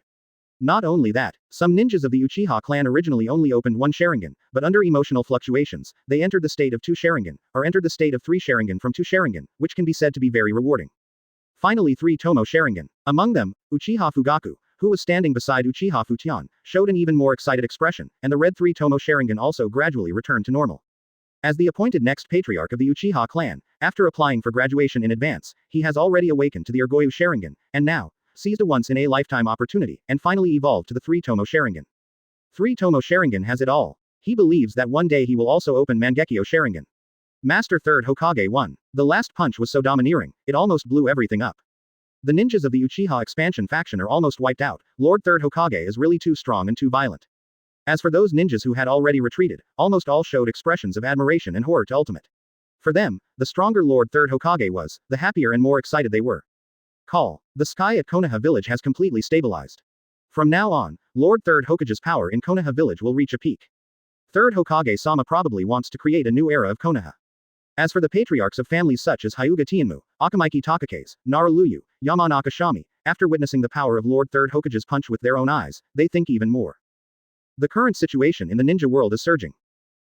Speaker 1: Not only that, some ninjas of the Uchiha clan originally only opened 1 Sharingan, but under emotional fluctuations, they entered the state of 2 Sharingan, or entered the state of 3 Sharingan from 2 Sharingan, which can be said to be very rewarding. Finally 3 Tomo Sharingan. Among them, Uchiha Fugaku, who was standing beside Uchiha Futian, showed an even more excited expression, and the red 3 Tomo Sharingan also gradually returned to normal. As the appointed next patriarch of the Uchiha clan, After applying for graduation in advance, he has already awakened to the Urgoyu Sharingan, and now, seized a once-in-a-lifetime opportunity, and finally evolved to the Three-Tomo Sharingan. Three-Tomo Sharingan has it all. He believes that one day he will also open Mangekyo Sharingan. Master Third Hokage 1. The last punch was so domineering, it almost blew everything up. The ninjas of the Uchiha expansion faction are almost wiped out. Lord Third Hokage is really too strong and too violent. As for those ninjas who had already retreated, almost all showed expressions of admiration and horror to ultimate. For them, the stronger Lord Third Hokage was, the happier and more excited they were. Call. The sky at Konoha Village has completely stabilized. From now on, Lord Third Hokage's power in Konoha Village will reach a peak. Third Hokage Sama probably wants to create a new era of Konoha. As for the patriarchs of families such as Hyuga Tianmu, Akamaiki Takakase, Naraluyu, Yamanaka Shami, after witnessing the power of Lord Third Hokage's punch with their own eyes, they think even more. The current situation in the ninja world is surging.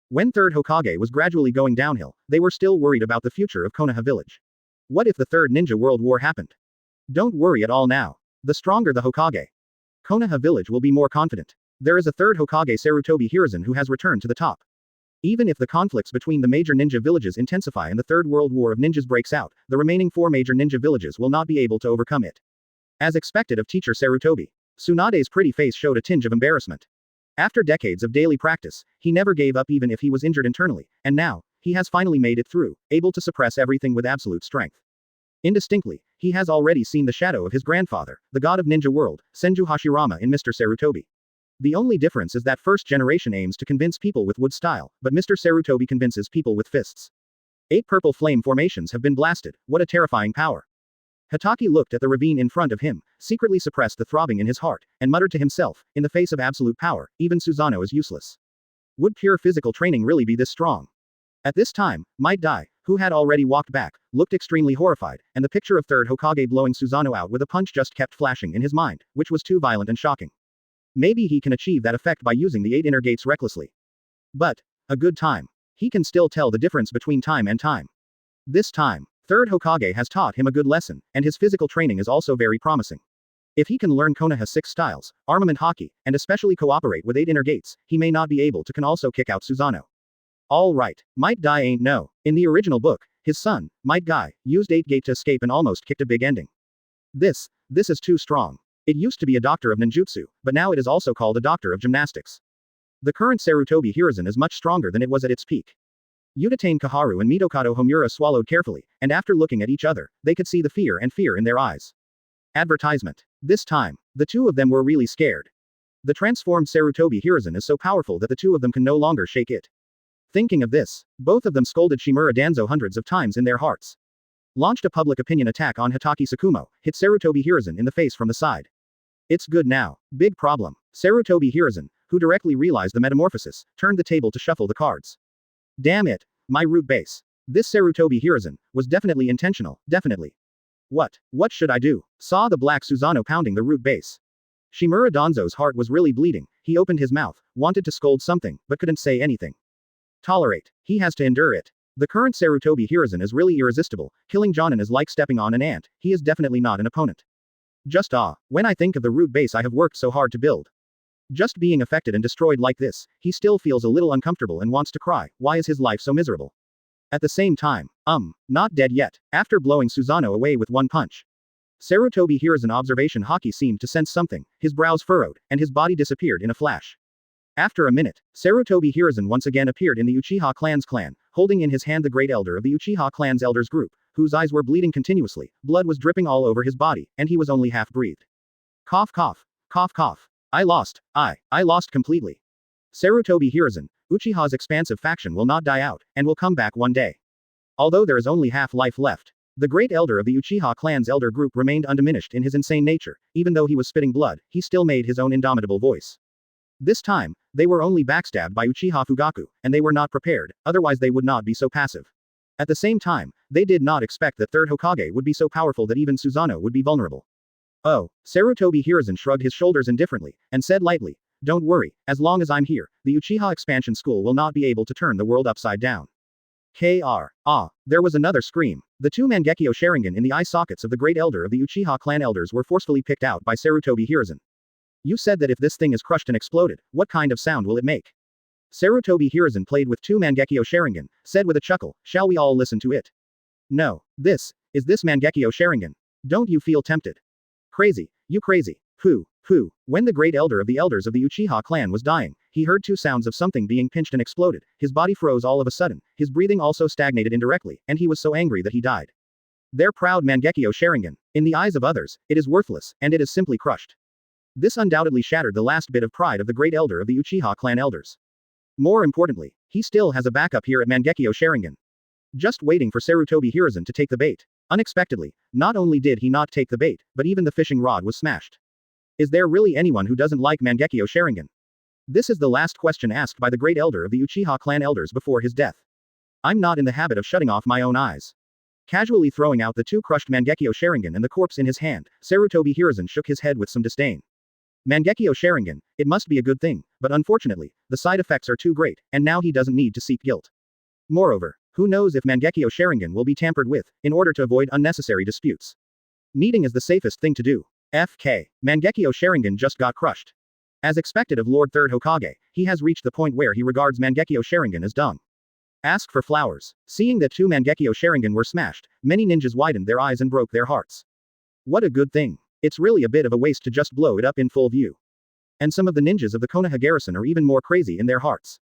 Speaker 1: When Third Hokage was gradually going downhill, they were still worried about the future of Konoha Village. What if the Third Ninja World War happened? Don't worry at all now. The stronger the Hokage, Konoha Village will be more confident. There is a third Hokage, Sarutobi Hiruzen, who has returned to the top. Even if the conflicts between the major ninja villages intensify and the Third World War of Ninjas breaks out, the remaining 4 major ninja villages will not be able to overcome it. As expected of teacher Sarutobi, Tsunade's pretty face showed a tinge of embarrassment. After decades of daily practice, he never gave up even if he was injured internally, and now, he has finally made it through, able to suppress everything with absolute strength. Indistinctly, he has already seen the shadow of his grandfather, the god of ninja world, Senju Hashirama, in Mr. Sarutobi. The only difference is that first generation aims to convince people with wood style, but Mr. Sarutobi convinces people with fists. 8 purple flame formations have been blasted. What a terrifying power. Hatake looked at the ravine in front of him, secretly suppressed the throbbing in his heart, and muttered to himself, in the face of absolute power, even Susanoo is useless. Would pure physical training really be this strong? At this time, Might Dai, who had already walked back, looked extremely horrified, and the picture of Third Hokage blowing Susanoo out with a punch just kept flashing in his mind, which was too violent and shocking. Maybe he can achieve that effect by using the 8 inner gates recklessly. But, a good time. He can still tell the difference between time and time. This time, Third Hokage has taught him a good lesson, and his physical training is also very promising. If he can learn Konoha 6 styles, armament haki, and especially cooperate with 8 inner gates, he may not be able to can also kick out Susanoo. Alright, Might Dai ain't no. In the original book, his son, Might Guy, used 8 gate to escape and almost kicked a big ending. This is too strong. It used to be a doctor of ninjutsu, but now it is also called a doctor of gymnastics. The current Sarutobi Hiruzen is much stronger than it was at its peak. Udatane Kaharu and Mitokado Homura swallowed carefully, and after looking at each other, they could see the fear in their eyes. Advertisement. This time, the two of them were really scared. The transformed Sarutobi Hiruzen is so powerful that the two of them can no longer shake it. Thinking of this, both of them scolded Shimura Danzo hundreds of times in their hearts. Launched a public opinion attack on Hatake Tsukumo, hit Sarutobi Hiruzen in the face from the side. It's good now. Big problem. Sarutobi Hiruzen, who directly realized the metamorphosis, turned the table to shuffle the cards. Damn it. My root base. This Sarutobi Hiruzen was definitely intentional, definitely. What should I do? Saw the black Susanoo pounding the root base. Shimura Danzo's heart was really bleeding. He opened his mouth, wanted to scold something, but couldn't say anything. Tolerate. He has to endure it. The current Sarutobi Hiruzen is really irresistible. Killing Jonin is like stepping on an ant. He is definitely not an opponent. Just when I think of the root base I have worked so hard to build. Just being affected and destroyed like this, he still feels a little uncomfortable and wants to cry. Why is his life so miserable? At the same time, not dead yet, after blowing Susanoo away with one punch. Sarutobi Hiruzen observation haki seemed to sense something, his brows furrowed, and his body disappeared in a flash. After a minute, Sarutobi Hiruzen once again appeared in the Uchiha clan's clan, holding in his hand the great elder of the Uchiha clan's elders group, whose eyes were bleeding continuously, blood was dripping all over his body, and he was only half-breathed. Cough cough, cough cough. I lost completely. Sarutobi Hiruzen, Uchiha's expansive faction will not die out, and will come back one day. Although there is only half life left, the great elder of the Uchiha clan's elder group remained undiminished in his insane nature, even though he was spitting blood, he still made his own indomitable voice. This time, they were only backstabbed by Uchiha Fugaku, and they were not prepared, otherwise they would not be so passive. At the same time, they did not expect that Third Hokage would be so powerful that even Susanoo would be vulnerable. Oh, Sarutobi Hiruzen shrugged his shoulders indifferently, and said lightly, "Don't worry, as long as I'm here, the Uchiha expansion school will not be able to turn the world upside down." There was another scream. The 2 Mangekyo Sharingan in the eye sockets of the great elder of the Uchiha clan elders were forcefully picked out by Sarutobi Hiruzen. You said that if this thing is crushed and exploded, what kind of sound will it make? Sarutobi Hiruzen played with 2 Mangekyo Sharingan, said with a chuckle, "Shall we all listen to it?" No. Is this Mangekyo Sharingan? Don't you feel tempted? Crazy. You crazy. Who? When the great elder of the elders of the Uchiha clan was dying, he heard two sounds of something being pinched and exploded. His body froze all of a sudden, his breathing also stagnated indirectly, and he was so angry that he died. Their proud Mangekyo Sharingan. In the eyes of others, it is worthless, and it is simply crushed. This undoubtedly shattered the last bit of pride of the great elder of the Uchiha clan elders. More importantly, he still has a backup here at Mangekyo Sharingan. Just waiting for Sarutobi Hiruzen to take the bait. Unexpectedly, not only did he not take the bait, but even the fishing rod was smashed. Is there really anyone who doesn't like Mangekyo Sharingan? This is the last question asked by the great elder of the Uchiha clan elders before his death. I'm not in the habit of shutting off my own eyes. Casually throwing out the two crushed Mangekyo Sharingan and the corpse in his hand, Sarutobi Hiruzen shook his head with some disdain. Mangekyo Sharingan, it must be a good thing, but unfortunately, the side effects are too great, and now he doesn't need to seek guilt. Moreover, who knows if Mangekyo Sharingan will be tampered with, in order to avoid unnecessary disputes. Kneading is the safest thing to do. FK. Mangekyo Sharingan just got crushed. As expected of Lord Third Hokage, he has reached the point where he regards Mangekyo Sharingan as dung. Ask for flowers. Seeing that two Mangekyo Sharingan were smashed, many ninjas widened their eyes and broke their hearts. What a good thing. It's really a bit of a waste to just blow it up in full view. And some of the ninjas of the Konoha garrison are even more crazy in their hearts.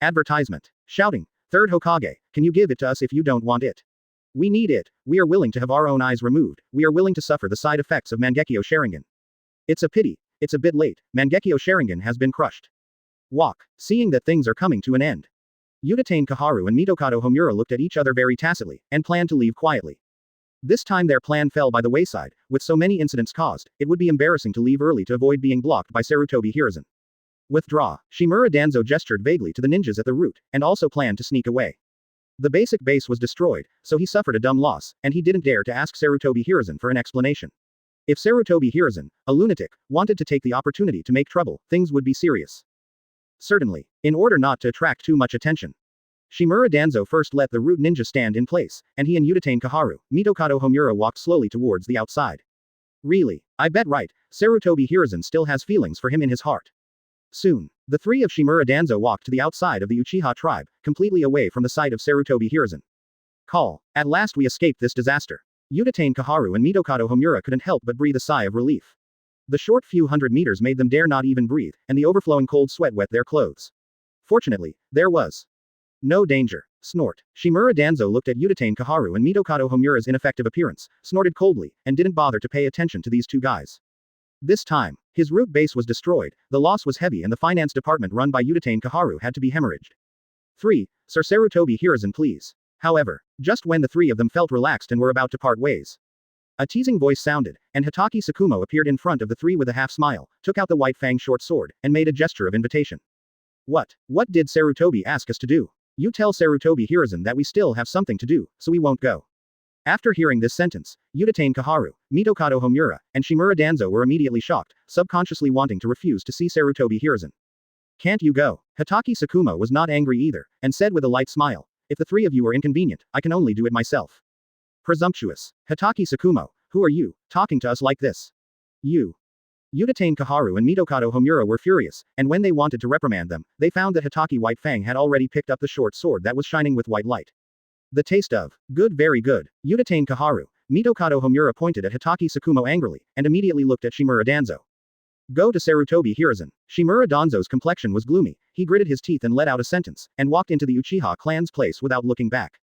Speaker 1: Advertisement. Shouting. Third Hokage, can you give it to us if you don't want it? We need it. We are willing to have our own eyes removed. We are willing to suffer the side effects of Mangekyo Sharingan. It's a pity. It's a bit late. Mangekyo Sharingan has been crushed. Walk. Seeing that things are coming to an end. Uchiha Kaharu and Mitokado Homura looked at each other very tacitly, and planned to leave quietly. This time their plan fell by the wayside. With so many incidents caused, it would be embarrassing to leave early to avoid being blocked by Sarutobi Hiruzen. Withdraw. Shimura Danzo gestured vaguely to the ninjas at the route, and also planned to sneak away. The basic base was destroyed, so he suffered a dumb loss, and he didn't dare to ask Sarutobi Hiruzen for an explanation. If Sarutobi Hiruzen, a lunatic, wanted to take the opportunity to make trouble, things would be serious. Certainly, in order not to attract too much attention. Shimura Danzo first let the root ninja stand in place, and he and Uchiha Kaharu, Mitokado Homura walked slowly towards the outside. Really, I bet right, Sarutobi Hiruzen still has feelings for him in his heart. Soon, the three of Shimura Danzo walked to the outside of the Uchiha tribe, completely away from the sight of Sarutobi Hiruzen. Call. At last we escaped this disaster. Uchiha Kaharu and Mitokado Homura couldn't help but breathe a sigh of relief. The short few hundred meters made them dare not even breathe, and the overflowing cold sweat wet their clothes. Fortunately, there was no danger. Snort. Shimura Danzo looked at Uchiha Kaharu and Mitokado Homura's ineffective appearance, snorted coldly, and didn't bother to pay attention to these two guys. This time, his root base was destroyed, the loss was heavy and the finance department run by Uchiha Kaharu had to be hemorrhaged. 3. Sir Sarutobi Hiruzen please. However, just when the three of them felt relaxed and were about to part ways, a teasing voice sounded, and Hatake Tsukumo appeared in front of the three with a half-smile, took out the white fang short sword, and made a gesture of invitation. What did Sarutobi ask us to do? You tell Sarutobi Hiruzen that we still have something to do, so we won't go. After hearing this sentence, Uchiha Kaharu, Mitokado Homura, and Shimura Danzo were immediately shocked, subconsciously wanting to refuse to see Sarutobi Hiruzen. Can't you go? Hatake Tsukumo was not angry either, and said with a light smile, if the three of you are inconvenient, I can only do it myself. Presumptuous. Hatake Tsukumo, who are you, talking to us like this? You. Uchiha Kaharu and Mitokado Homura were furious, and when they wanted to reprimand them, they found that Hatake White Fang had already picked up the short sword that was shining with white light. The taste of good, very good. Uchiha Kaharu, Mitokado Homura pointed at Hatake Tsukumo angrily, and immediately looked at Shimura Danzo. Go to Sarutobi Hiruzen. Shimura Danzo's complexion was gloomy, he gritted his teeth and let out a sentence, and walked into the Uchiha clan's place without looking back.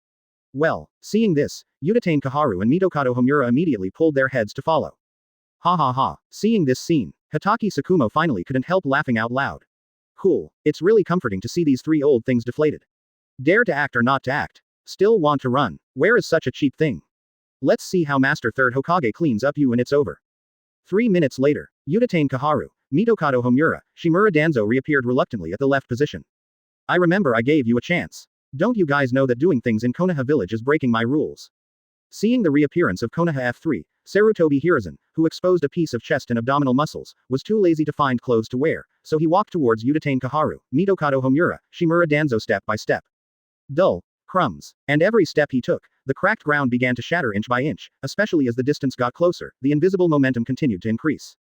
Speaker 1: Well, seeing this, Uchiha Kaharu and Mitokado Homura immediately pulled their heads to follow. Ha ha ha. Seeing this scene, Hatake Tsukumo finally couldn't help laughing out loud. Cool, it's really comforting to see these three old things deflated. Dare to act or not to act. Still want to run. Where is such a cheap thing? Let's see how Master Third Hokage cleans up you and it's over. 3 minutes later, Uchiha Kaharu, Mitokado Homura, Shimura Danzo reappeared reluctantly at the left position. I remember I gave you a chance. Don't you guys know that doing things in Konoha Village is breaking my rules? Seeing the reappearance of Konoha F3, Sarutobi Hiruzen, who exposed a piece of chest and abdominal muscles, was too lazy to find clothes to wear, so he walked towards Uchiha Kaharu, Mitokado Homura, Shimura Danzo step by step. Dull. Crumbs. And every step he took, the cracked ground began to shatter inch by inch, especially as the distance got closer, the invisible momentum continued to increase.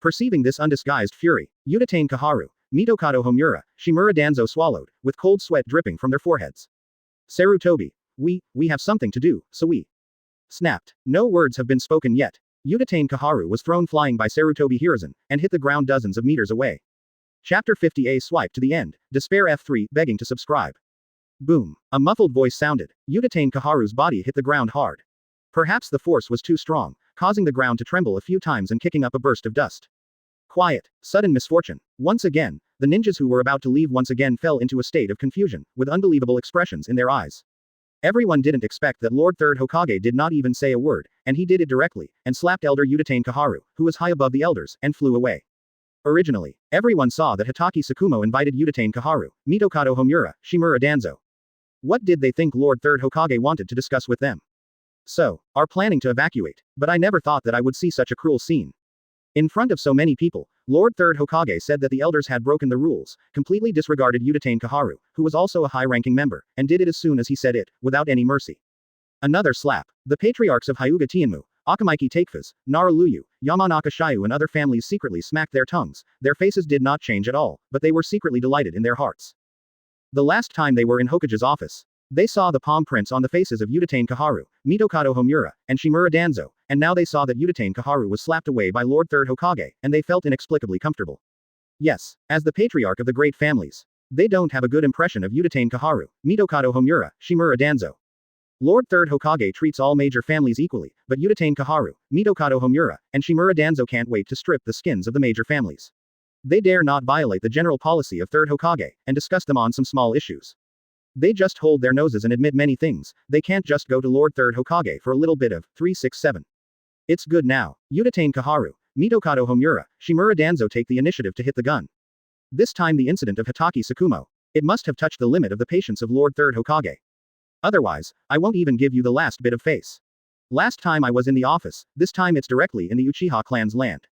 Speaker 1: Perceiving this undisguised fury, Uchiha Kaharu, Mitokado Homura, Shimura Danzo swallowed, with cold sweat dripping from their foreheads. Sarutobi, We have something to do, so we snapped. No words have been spoken yet. Uchiha Kaharu was thrown flying by Sarutobi Hiruzen, and hit the ground dozens of meters away. Chapter 50A swipe to the end, despair F3, begging to subscribe. Boom. A muffled voice sounded. Uchiha Kaharu's body hit the ground hard. Perhaps the force was too strong, causing the ground to tremble a few times and kicking up a burst of dust. Quiet. Sudden misfortune. Once again, the ninjas who were about to leave once again fell into a state of confusion, with unbelievable expressions in their eyes. Everyone didn't expect that Lord Third Hokage did not even say a word, and he did it directly, and slapped Elder Uchiha Kaharu, who was high above the elders, and flew away. Originally, everyone saw that Hatake Tsukumo invited Uchiha Kaharu, Mitokado Homura, Shimura Danzo. What did they think Lord Third Hokage wanted to discuss with them? So, are planning to evacuate, but I never thought that I would see such a cruel scene. In front of so many people, Lord Third Hokage said that the elders had broken the rules, completely disregarded Uchiha Kaharu, who was also a high-ranking member, and did it as soon as he said it, without any mercy. Another slap. The patriarchs of Hyuga Tianmu, Akamaiki Takefas, Naraluyu, Yamanaka Shiyu and other families secretly smacked their tongues. Their faces did not change at all, but they were secretly delighted in their hearts. The last time they were in Hokage's office, they saw the palm prints on the faces of Uchiha Kaharu, Mitokado Homura, and Shimura Danzo, and now they saw that Uchiha Kaharu was slapped away by Lord Third Hokage, and they felt inexplicably comfortable. Yes, as the patriarch of the great families, they don't have a good impression of Uchiha Kaharu, Mitokado Homura, Shimura Danzo. Lord Third Hokage treats all major families equally, but Uchiha Kaharu, Mitokado Homura, and Shimura Danzo can't wait to strip the skins of the major families. They dare not violate the general policy of Third Hokage, and discuss them on some small issues. They just hold their noses and admit many things. They can't just go to Lord Third Hokage for a little bit of 367. It's good now. Uchiha Kaharu, Mitokado Homura, Shimura Danzo take the initiative to hit the gun. This time the incident of Hatake Tsukumo. It must have touched the limit of the patience of Lord Third Hokage. Otherwise, I won't even give you the last bit of face. Last time I was in the office, this time it's directly in the Uchiha clan's land.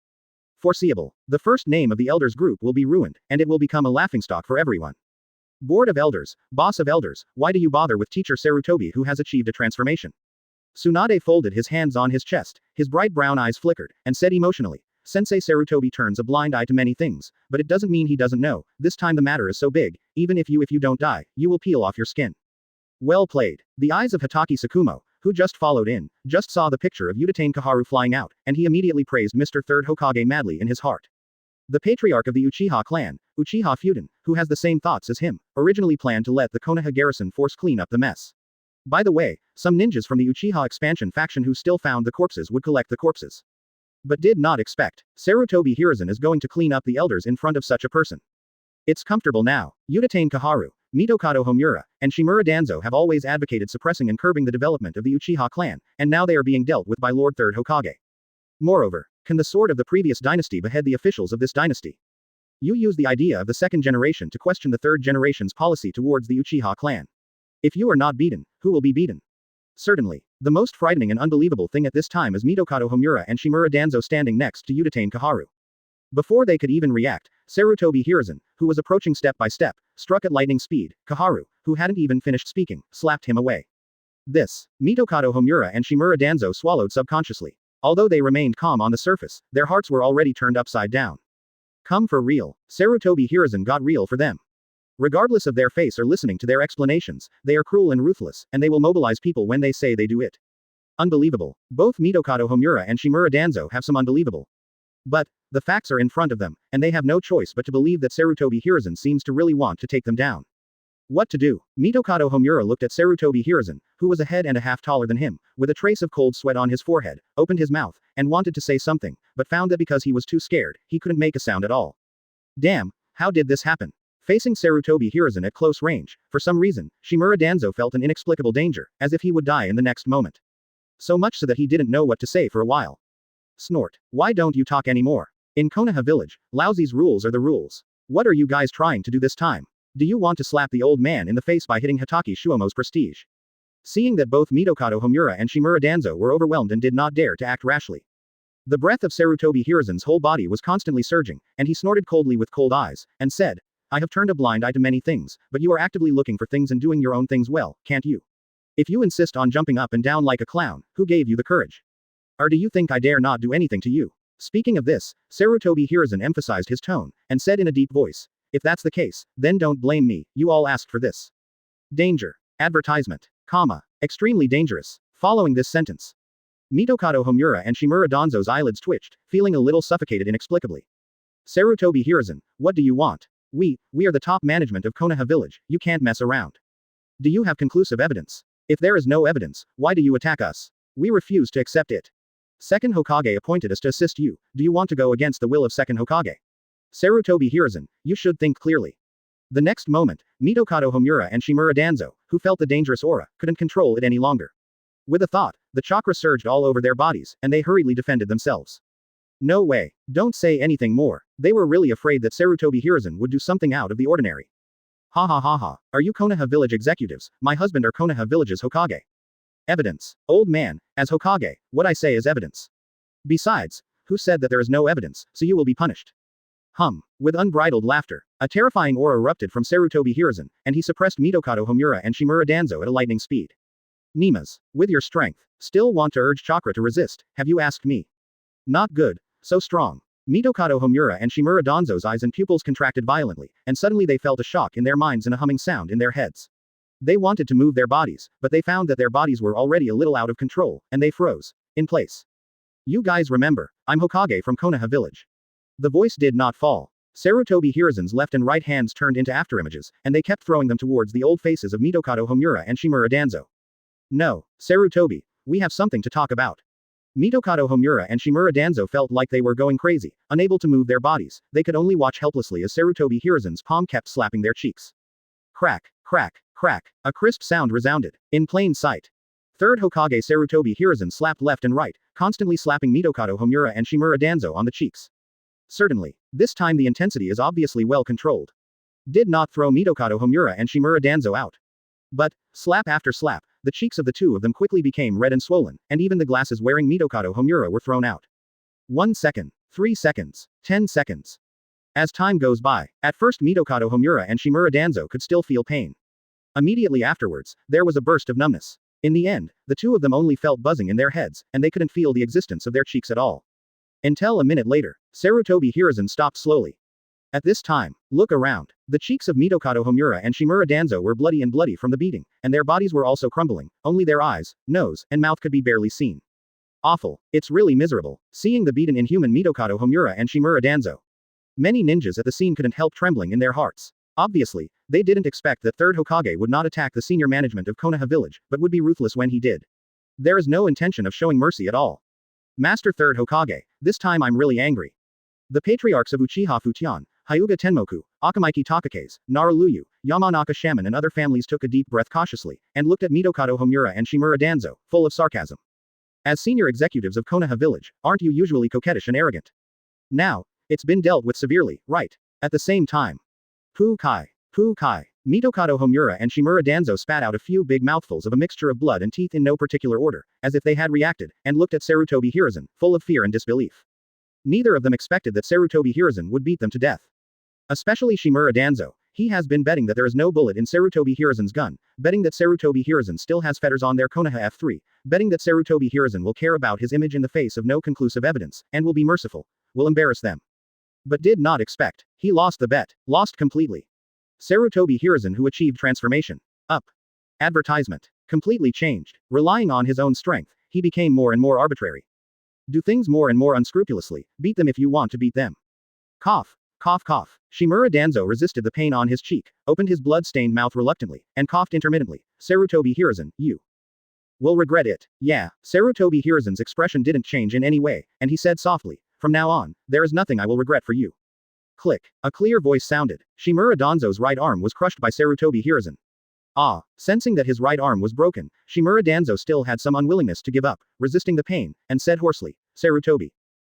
Speaker 1: Foreseeable. The first name of the elders group will be ruined, and it will become a laughingstock for everyone. Board of Elders, Boss of Elders, why do you bother with teacher Sarutobi who has achieved a transformation? Tsunade folded his hands on his chest, his bright brown eyes flickered, and said emotionally, Sensei Sarutobi turns a blind eye to many things, but it doesn't mean he doesn't know, this time the matter is so big, even if you don't die, you will peel off your skin. Well played. The eyes of Hatake Tsukumo, who just followed in, just saw the picture of Uchiha Kaharu flying out, and he immediately praised Mr. Third Hokage madly in his heart. The patriarch of the Uchiha clan, Uchiha Fuden, who has the same thoughts as him, originally planned to let the Konoha garrison force clean up the mess. By the way, some ninjas from the Uchiha expansion faction who still found the corpses would collect the corpses. But did not expect, Sarutobi Hiruzen is going to clean up the elders in front of such a person. It's comfortable now. Uchiha Kaharu, Mitokado Homura, and Shimura Danzo have always advocated suppressing and curbing the development of the Uchiha clan, and now they are being dealt with by Lord Third Hokage. Moreover, can the sword of the previous dynasty behead the officials of this dynasty? You use the idea of the second generation to question the third generation's policy towards the Uchiha clan. If you are not beaten, who will be beaten? Certainly, the most frightening and unbelievable thing at this time is Mitokado Homura and Shimura Danzo standing next to Uchiha Kaharu. Before they could even react, Sarutobi Hiruzen, who was approaching step by step, struck at lightning speed. Kaharu, who hadn't even finished speaking, slapped him away. This, Mitokado Homura and Shimura Danzo swallowed subconsciously. Although they remained calm on the surface, their hearts were already turned upside down. Come for real. Sarutobi Hiruzen got real for them. Regardless of their face or listening to their explanations, they are cruel and ruthless, and they will mobilize people when they say they do it. Unbelievable. Both Mitokado Homura and Shimura Danzo have some unbelievable. But, the facts are in front of them, and they have no choice but to believe that Sarutobi Hiruzen seems to really want to take them down. What to do? Mitokado Homura looked at Sarutobi Hiruzen, who was a head and a half taller than him, with a trace of cold sweat on his forehead, opened his mouth, and wanted to say something, but found that because he was too scared, he couldn't make a sound at all. Damn, how did this happen? Facing Sarutobi Hiruzen at close range, for some reason, Shimura Danzo felt an inexplicable danger, as if he would die in the next moment. So much so that he didn't know what to say for a while. Snort. Why don't you talk anymore? In Konoha Village, Lousy's rules are the rules. What are you guys trying to do this time? Do you want to slap the old man in the face by hitting Hatake Shuomo's prestige? Seeing that both Mitokado Homura and Shimura Danzo were overwhelmed and did not dare to act rashly. The breath of Sarutobi Hiruzen's whole body was constantly surging, and he snorted coldly with cold eyes, and said, I have turned a blind eye to many things, but you are actively looking for things and doing your own things well, can't you? If you insist on jumping up and down like a clown, who gave you the courage? Or do you think I dare not do anything to you? Speaking of this, Sarutobi Hiruzen emphasized his tone, and said in a deep voice, if that's the case, then don't blame me, you all asked for this. Danger. Advertisement. Extremely dangerous. Following this sentence, Mitokado Homura and Shimura Danzo's eyelids twitched, feeling a little suffocated inexplicably. Sarutobi Hiruzen, what do you want? We are the top management of Konoha Village, you can't mess around. Do you have conclusive evidence? If there is no evidence, why do you attack us? We refuse to accept it. Second Hokage appointed us to assist you, do you want to go against the will of Second Hokage? Sarutobi Hiruzen, you should think clearly. The next moment, Mitokado Homura and Shimura Danzo, who felt the dangerous aura, couldn't control it any longer. With a thought, the chakra surged all over their bodies, and they hurriedly defended themselves. No way. Don't say anything more. They were really afraid that Sarutobi Hiruzen would do something out of the ordinary. Ha ha ha ha. Are you Konoha Village executives? My husband are Konoha Village's Hokage. Evidence. Old man, as Hokage, what I say is evidence. Besides, who said that there is no evidence, so you will be punished? With unbridled laughter, a terrifying aura erupted from Sarutobi Hiruzen, and he suppressed Mitokado Homura and Shimura Danzo at a lightning speed. Nimas, with your strength, still want to urge chakra to resist, have you asked me? Not good, so strong. Mitokado Homura and Shimura Danzo's eyes and pupils contracted violently, and suddenly they felt a shock in their minds and a humming sound in their heads. They wanted to move their bodies, but they found that their bodies were already a little out of control, and they froze in place. You guys remember, I'm Hokage from Konoha Village. The voice did not fall. Sarutobi Hiruzen's left and right hands turned into afterimages, and they kept throwing them towards the old faces of Mitokado Homura and Shimura Danzo. No, Sarutobi, we have something to talk about. Mitokado Homura and Shimura Danzo felt like they were going crazy, unable to move their bodies, they could only watch helplessly as Sarutobi Hiruzen's palm kept slapping their cheeks. Crack, crack, crack, a crisp sound resounded, in plain sight. Third Hokage Sarutobi Hiruzen slapped left and right, constantly slapping Mitokado Homura and Shimura Danzo on the cheeks. Certainly, this time the intensity is obviously well controlled. Did not throw Mitokado Homura and Shimura Danzo out. But, slap after slap, the cheeks of the two of them quickly became red and swollen, and even the glasses wearing Mitokado Homura were thrown out. 1 second, 3 seconds, 10 seconds. As time goes by, at first Mitokado Homura and Shimura Danzo could still feel pain. Immediately afterwards, there was a burst of numbness. In the end, the two of them only felt buzzing in their heads, and they couldn't feel the existence of their cheeks at all. Until a minute later, Sarutobi Hiruzen stopped slowly. At this time, look around. The cheeks of Mitokado Homura and Shimura Danzo were bloody from the beating, and their bodies were also crumbling, only their eyes, nose, and mouth could be barely seen. Awful. It's really miserable, seeing the beaten inhuman Mitokado Homura and Shimura Danzo. Many ninjas at the scene couldn't help trembling in their hearts. Obviously, they didn't expect that Third Hokage would not attack the senior management of Konoha Village, but would be ruthless when he did. There is no intention of showing mercy at all. Master Third Hokage, this time I'm really angry. The patriarchs of Uchiha Fujian, Hyuga Tenmoku, Akamaiki Takakes, Naruluyu, Yamanaka Shaman and other families took a deep breath cautiously, and looked at Mitokado Homura and Shimura Danzo, full of sarcasm. As senior executives of Konoha Village, aren't you usually coquettish and arrogant? Now, it's been dealt with severely, right? At the same time. Poo kai. Mitokado Homura and Shimura Danzo spat out a few big mouthfuls of a mixture of blood and teeth in no particular order, as if they had reacted, and looked at Sarutobi Hiruzen, full of fear and disbelief. Neither of them expected that Sarutobi Hiruzen would beat them to death. Especially Shimura Danzo, he has been betting that there is no bullet in Sarutobi Hiruzen's gun, betting that Sarutobi Hiruzen still has fetters on their Konoha F3, betting that Sarutobi Hiruzen will care about his image in the face of no conclusive evidence, and will be merciful, will embarrass them. But did not expect. He lost the bet, lost completely. Sarutobi Hiruzen who achieved transformation. Up. Advertisement. Completely changed. Relying on his own strength, he became more and more arbitrary. Do things more and more unscrupulously, beat them if you want to beat them. Cough. Cough cough. Shimura Danzo resisted the pain on his cheek, opened his blood-stained mouth reluctantly, and coughed intermittently. Sarutobi Hiruzen, you will regret it. Yeah. Sarutobi Hiruzen's expression didn't change in any way, and he said softly, from now on, there is nothing I will regret for you. Click. A clear voice sounded. Shimura Danzo's right arm was crushed by Sarutobi Hiruzen. Sensing that his right arm was broken, Shimura Danzo still had some unwillingness to give up, resisting the pain, and said hoarsely, Sarutobi.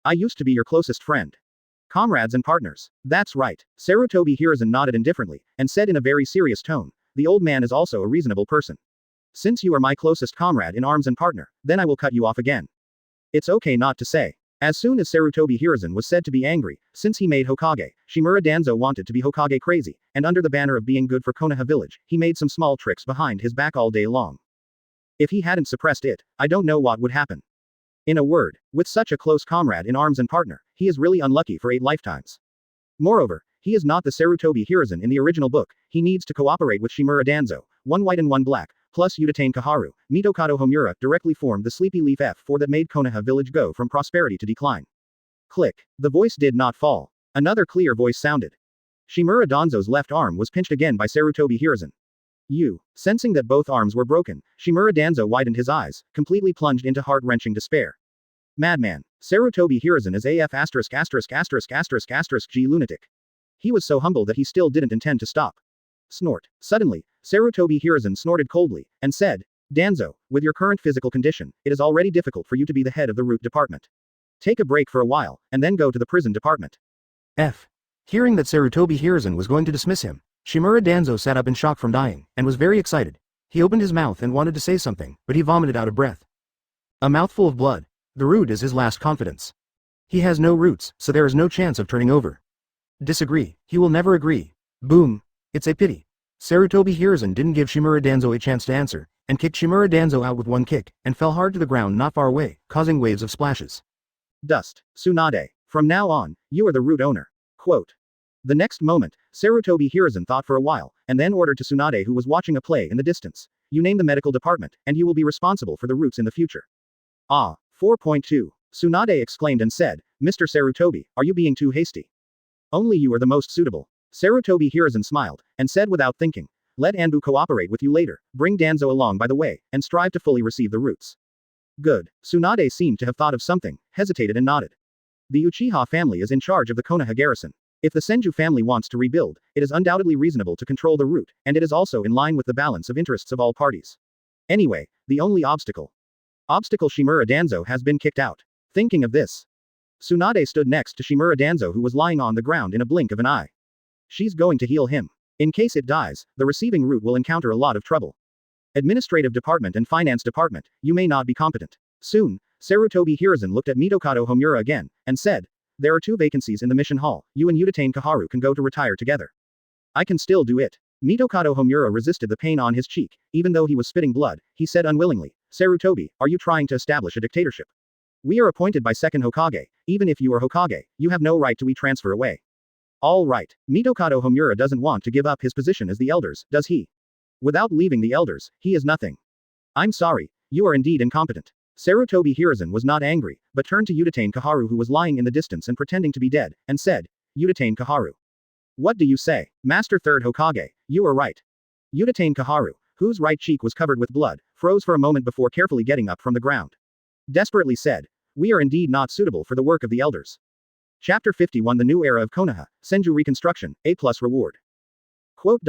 Speaker 1: I used to be your closest friend. Comrades and partners. That's right. Sarutobi Hiruzen nodded indifferently, and said in a very serious tone, the old man is also a reasonable person. Since you are my closest comrade in arms and partner, then I will cut you off again. It's okay not to say. As soon as Sarutobi Hiruzen was said to be angry, since he made Hokage, Shimura Danzo wanted to be Hokage crazy, and under the banner of being good for Konoha Village, he made some small tricks behind his back all day long. If he hadn't suppressed it, I don't know what would happen. In a word, with such a close comrade in arms and partner, he is really unlucky for 8 lifetimes. Moreover, he is not the Sarutobi Hiruzen in the original book, he needs to cooperate with Shimura Danzo, one white and one black, plus Uchiha Kaharu, Mitokado Homura directly formed the Sleepy Leaf F4 that made Konoha Village go from prosperity to decline. Click. The voice did not fall. Another clear voice sounded. Shimura Danzo's left arm was pinched again by Sarutobi Hiruzen. Sensing that both arms were broken, Shimura Danzo widened his eyes, completely plunged into heart-wrenching despair. Madman. Sarutobi Hiruzen is AF G lunatic. He was so humble that he still didn't intend to stop. Snort. Suddenly, Sarutobi Hiruzen snorted coldly, and said, Danzo, with your current physical condition, it is already difficult for you to be the head of the root department. Take a break for a while, and then go to the prison department. Hearing that Sarutobi Hiruzen was going to dismiss him, Shimura Danzo sat up in shock from dying, and was very excited. He opened his mouth and wanted to say something, but he vomited out of breath. A mouthful of blood. The root is his last confidence. He has no roots, so there is no chance of turning over. Disagree. He will never agree. Boom. It's a pity. Sarutobi Hiruzen didn't give Shimura Danzo a chance to answer, and kicked Shimura Danzo out with one kick, and fell hard to the ground not far away, causing waves of splashes. Dust. Tsunade. From now on, you are the root owner. Quote. The next moment, Sarutobi Hiruzen thought for a while, and then ordered to Tsunade, who was watching a play in the distance. You name the medical department, and you will be responsible for the roots in the future. 4.2. Tsunade exclaimed and said, Mr. Sarutobi, are you being too hasty? Only you are the most suitable. Sarutobi Hiruzen smiled, and said without thinking, let Anbu cooperate with you later, bring Danzo along by the way, and strive to fully receive the roots. Good. Tsunade seemed to have thought of something, hesitated and nodded. The Uchiha family is in charge of the Konoha garrison. If the Senju family wants to rebuild, it is undoubtedly reasonable to control the root, and it is also in line with the balance of interests of all parties. Anyway, the only obstacle Shimura Danzo has been kicked out. Thinking of this, Tsunade stood next to Shimura Danzo, who was lying on the ground in a blink of an eye. She's going to heal him. In case it dies, the receiving root will encounter a lot of trouble. Administrative department and finance department, you may not be competent. Soon, Sarutobi Hiruzen looked at Mitokado Homura again, and said, there are 2 vacancies in the mission hall, you and Uchiha Kaharu can go to retire together. I can still do it. Mitokado Homura resisted the pain on his cheek, even though he was spitting blood, he said unwillingly, Sarutobi, are you trying to establish a dictatorship? We are appointed by second Hokage, even if you are Hokage, you have no right to transfer away. All right, Mitokado Homura doesn't want to give up his position as the elders, does he? Without leaving the elders, he is nothing. I'm sorry, you are indeed incompetent. Sarutobi Hiruzen was not angry, but turned to Uchiha Kaharu, who was lying in the distance and pretending to be dead, and said, Uchiha Kaharu. What do you say? Master Third Hokage, you are right. Uchiha Kaharu, whose right cheek was covered with blood, froze for a moment before carefully getting up from the ground. Desperately said, we are indeed not suitable for the work of the elders. Chapter 51 The New Era of Konoha, Senju Reconstruction, A+ reward. Quote.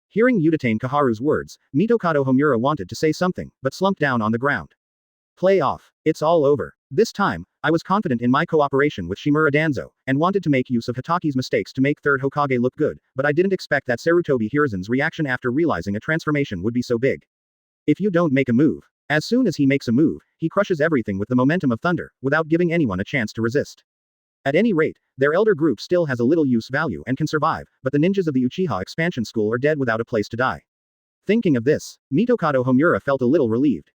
Speaker 1: Hearing Uchiha Kaharu's words, Mitokado Homura wanted to say something, but slumped down on the ground. Play off. It's all over. This time, I was confident in my cooperation with Shimura Danzo, and wanted to make use of Hitaki's mistakes to make Third Hokage look good, but I didn't expect that Sarutobi Hiruzen's reaction after realizing a transformation would be so big. If you don't make a move, as soon as he makes a move, he crushes everything with the momentum of thunder, without giving anyone a chance to resist. At any rate, their elder group still has a little use value and can survive, but the ninjas of the Uchiha expansion school are dead without a place to die. Thinking of this, Mitokado Homura felt a little relieved.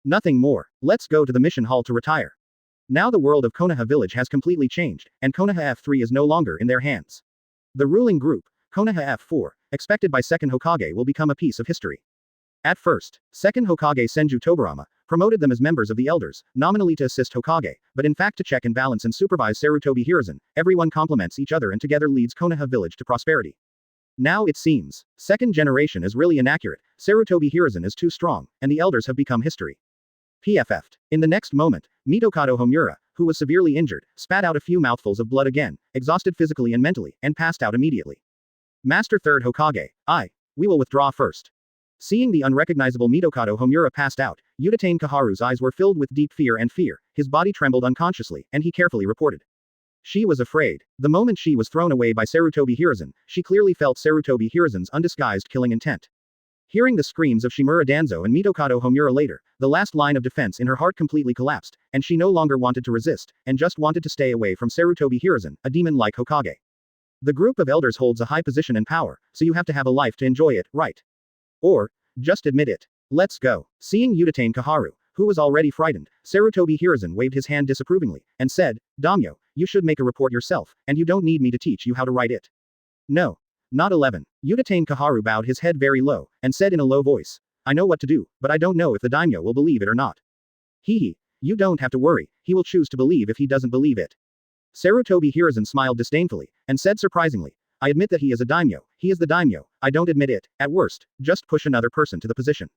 Speaker 1: Nothing more. Let's go to the mission hall to retire. Now the world of Konoha Village has completely changed, and Konoha F3 is no longer in their hands. The ruling group, Konoha F4, expected by second Hokage, will become a piece of history. At first, second Hokage Senju Tobirama promoted them as members of the elders, nominally to assist Hokage, but in fact to check and balance and supervise Sarutobi Hiruzen. Everyone complements each other and together leads Konoha Village to prosperity. Now it seems, second generation is really inaccurate, Sarutobi Hiruzen is too strong, and the elders have become history. PFF'd. In the next moment, Mitokado Homura, who was severely injured, spat out a few mouthfuls of blood again, exhausted physically and mentally, and passed out immediately. Master Third Hokage, we will withdraw first. Seeing the unrecognizable Mitokado Homura passed out, Uchiha Kaharu's eyes were filled with deep fear, his body trembled unconsciously, and he carefully reported. She was afraid. The moment she was thrown away by Sarutobi Hiruzen, she clearly felt Sarutobi Hiruzen's undisguised killing intent. Hearing the screams of Shimura Danzo and Mitokado Homura later, the last line of defense in her heart completely collapsed, and she no longer wanted to resist, and just wanted to stay away from Sarutobi Hiruzen, a demon-like Hokage. The group of elders holds a high position and power, so you have to have a life to enjoy it, right? Or, just admit it. Let's go. Seeing Uchiha Kaharu, who was already frightened, Sarutobi Hiruzen waved his hand disapprovingly, and said, Damyo, you should make a report yourself, and you don't need me to teach you how to write it. No. Not 11. Uchiha Kaharu bowed his head very low, and said in a low voice, I know what to do, but I don't know if the daimyo will believe it or not. Hee. You don't have to worry, he will choose to believe if he doesn't believe it. Sarutobi Hiruzen smiled disdainfully, and said surprisingly, I admit that he is a daimyo, he is the daimyo, I don't admit it, at worst, just push another person to the position.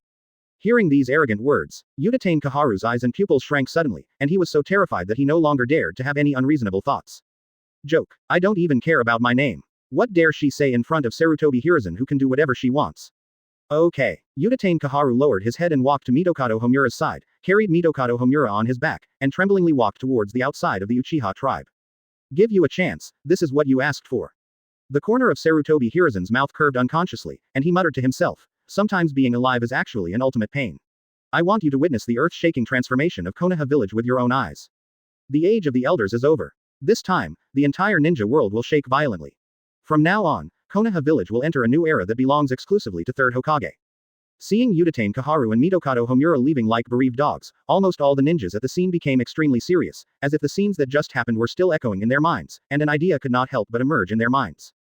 Speaker 1: Hearing these arrogant words, Uchiha Kaharu's eyes and pupils shrank suddenly, and he was so terrified that he no longer dared to have any unreasonable thoughts. Joke, I don't even care about my name. What dare she say in front of Sarutobi Hiruzen who can do whatever she wants? Okay. Uchiha Kaharu lowered his head and walked to Mitokado Homura's side, carried Mitokado Homura on his back, and tremblingly walked towards the outside of the Uchiha tribe. Give you a chance, this is what you asked for. The corner of Sarutobi Hiruzen's mouth curved unconsciously, and he muttered to himself, sometimes being alive is actually an ultimate pain. I want you to witness the earth-shaking transformation of Konoha Village with your own eyes. The age of the elders is over. This time, the entire ninja world will shake violently. From now on, Konoha Village will enter a new era that belongs exclusively to Third Hokage. Seeing Uchiha Kaharu and Mitokado Homura leaving like bereaved dogs, almost all the ninjas at the scene became extremely serious, as if the scenes that just happened were still echoing in their minds, and an idea could not help but emerge in their minds.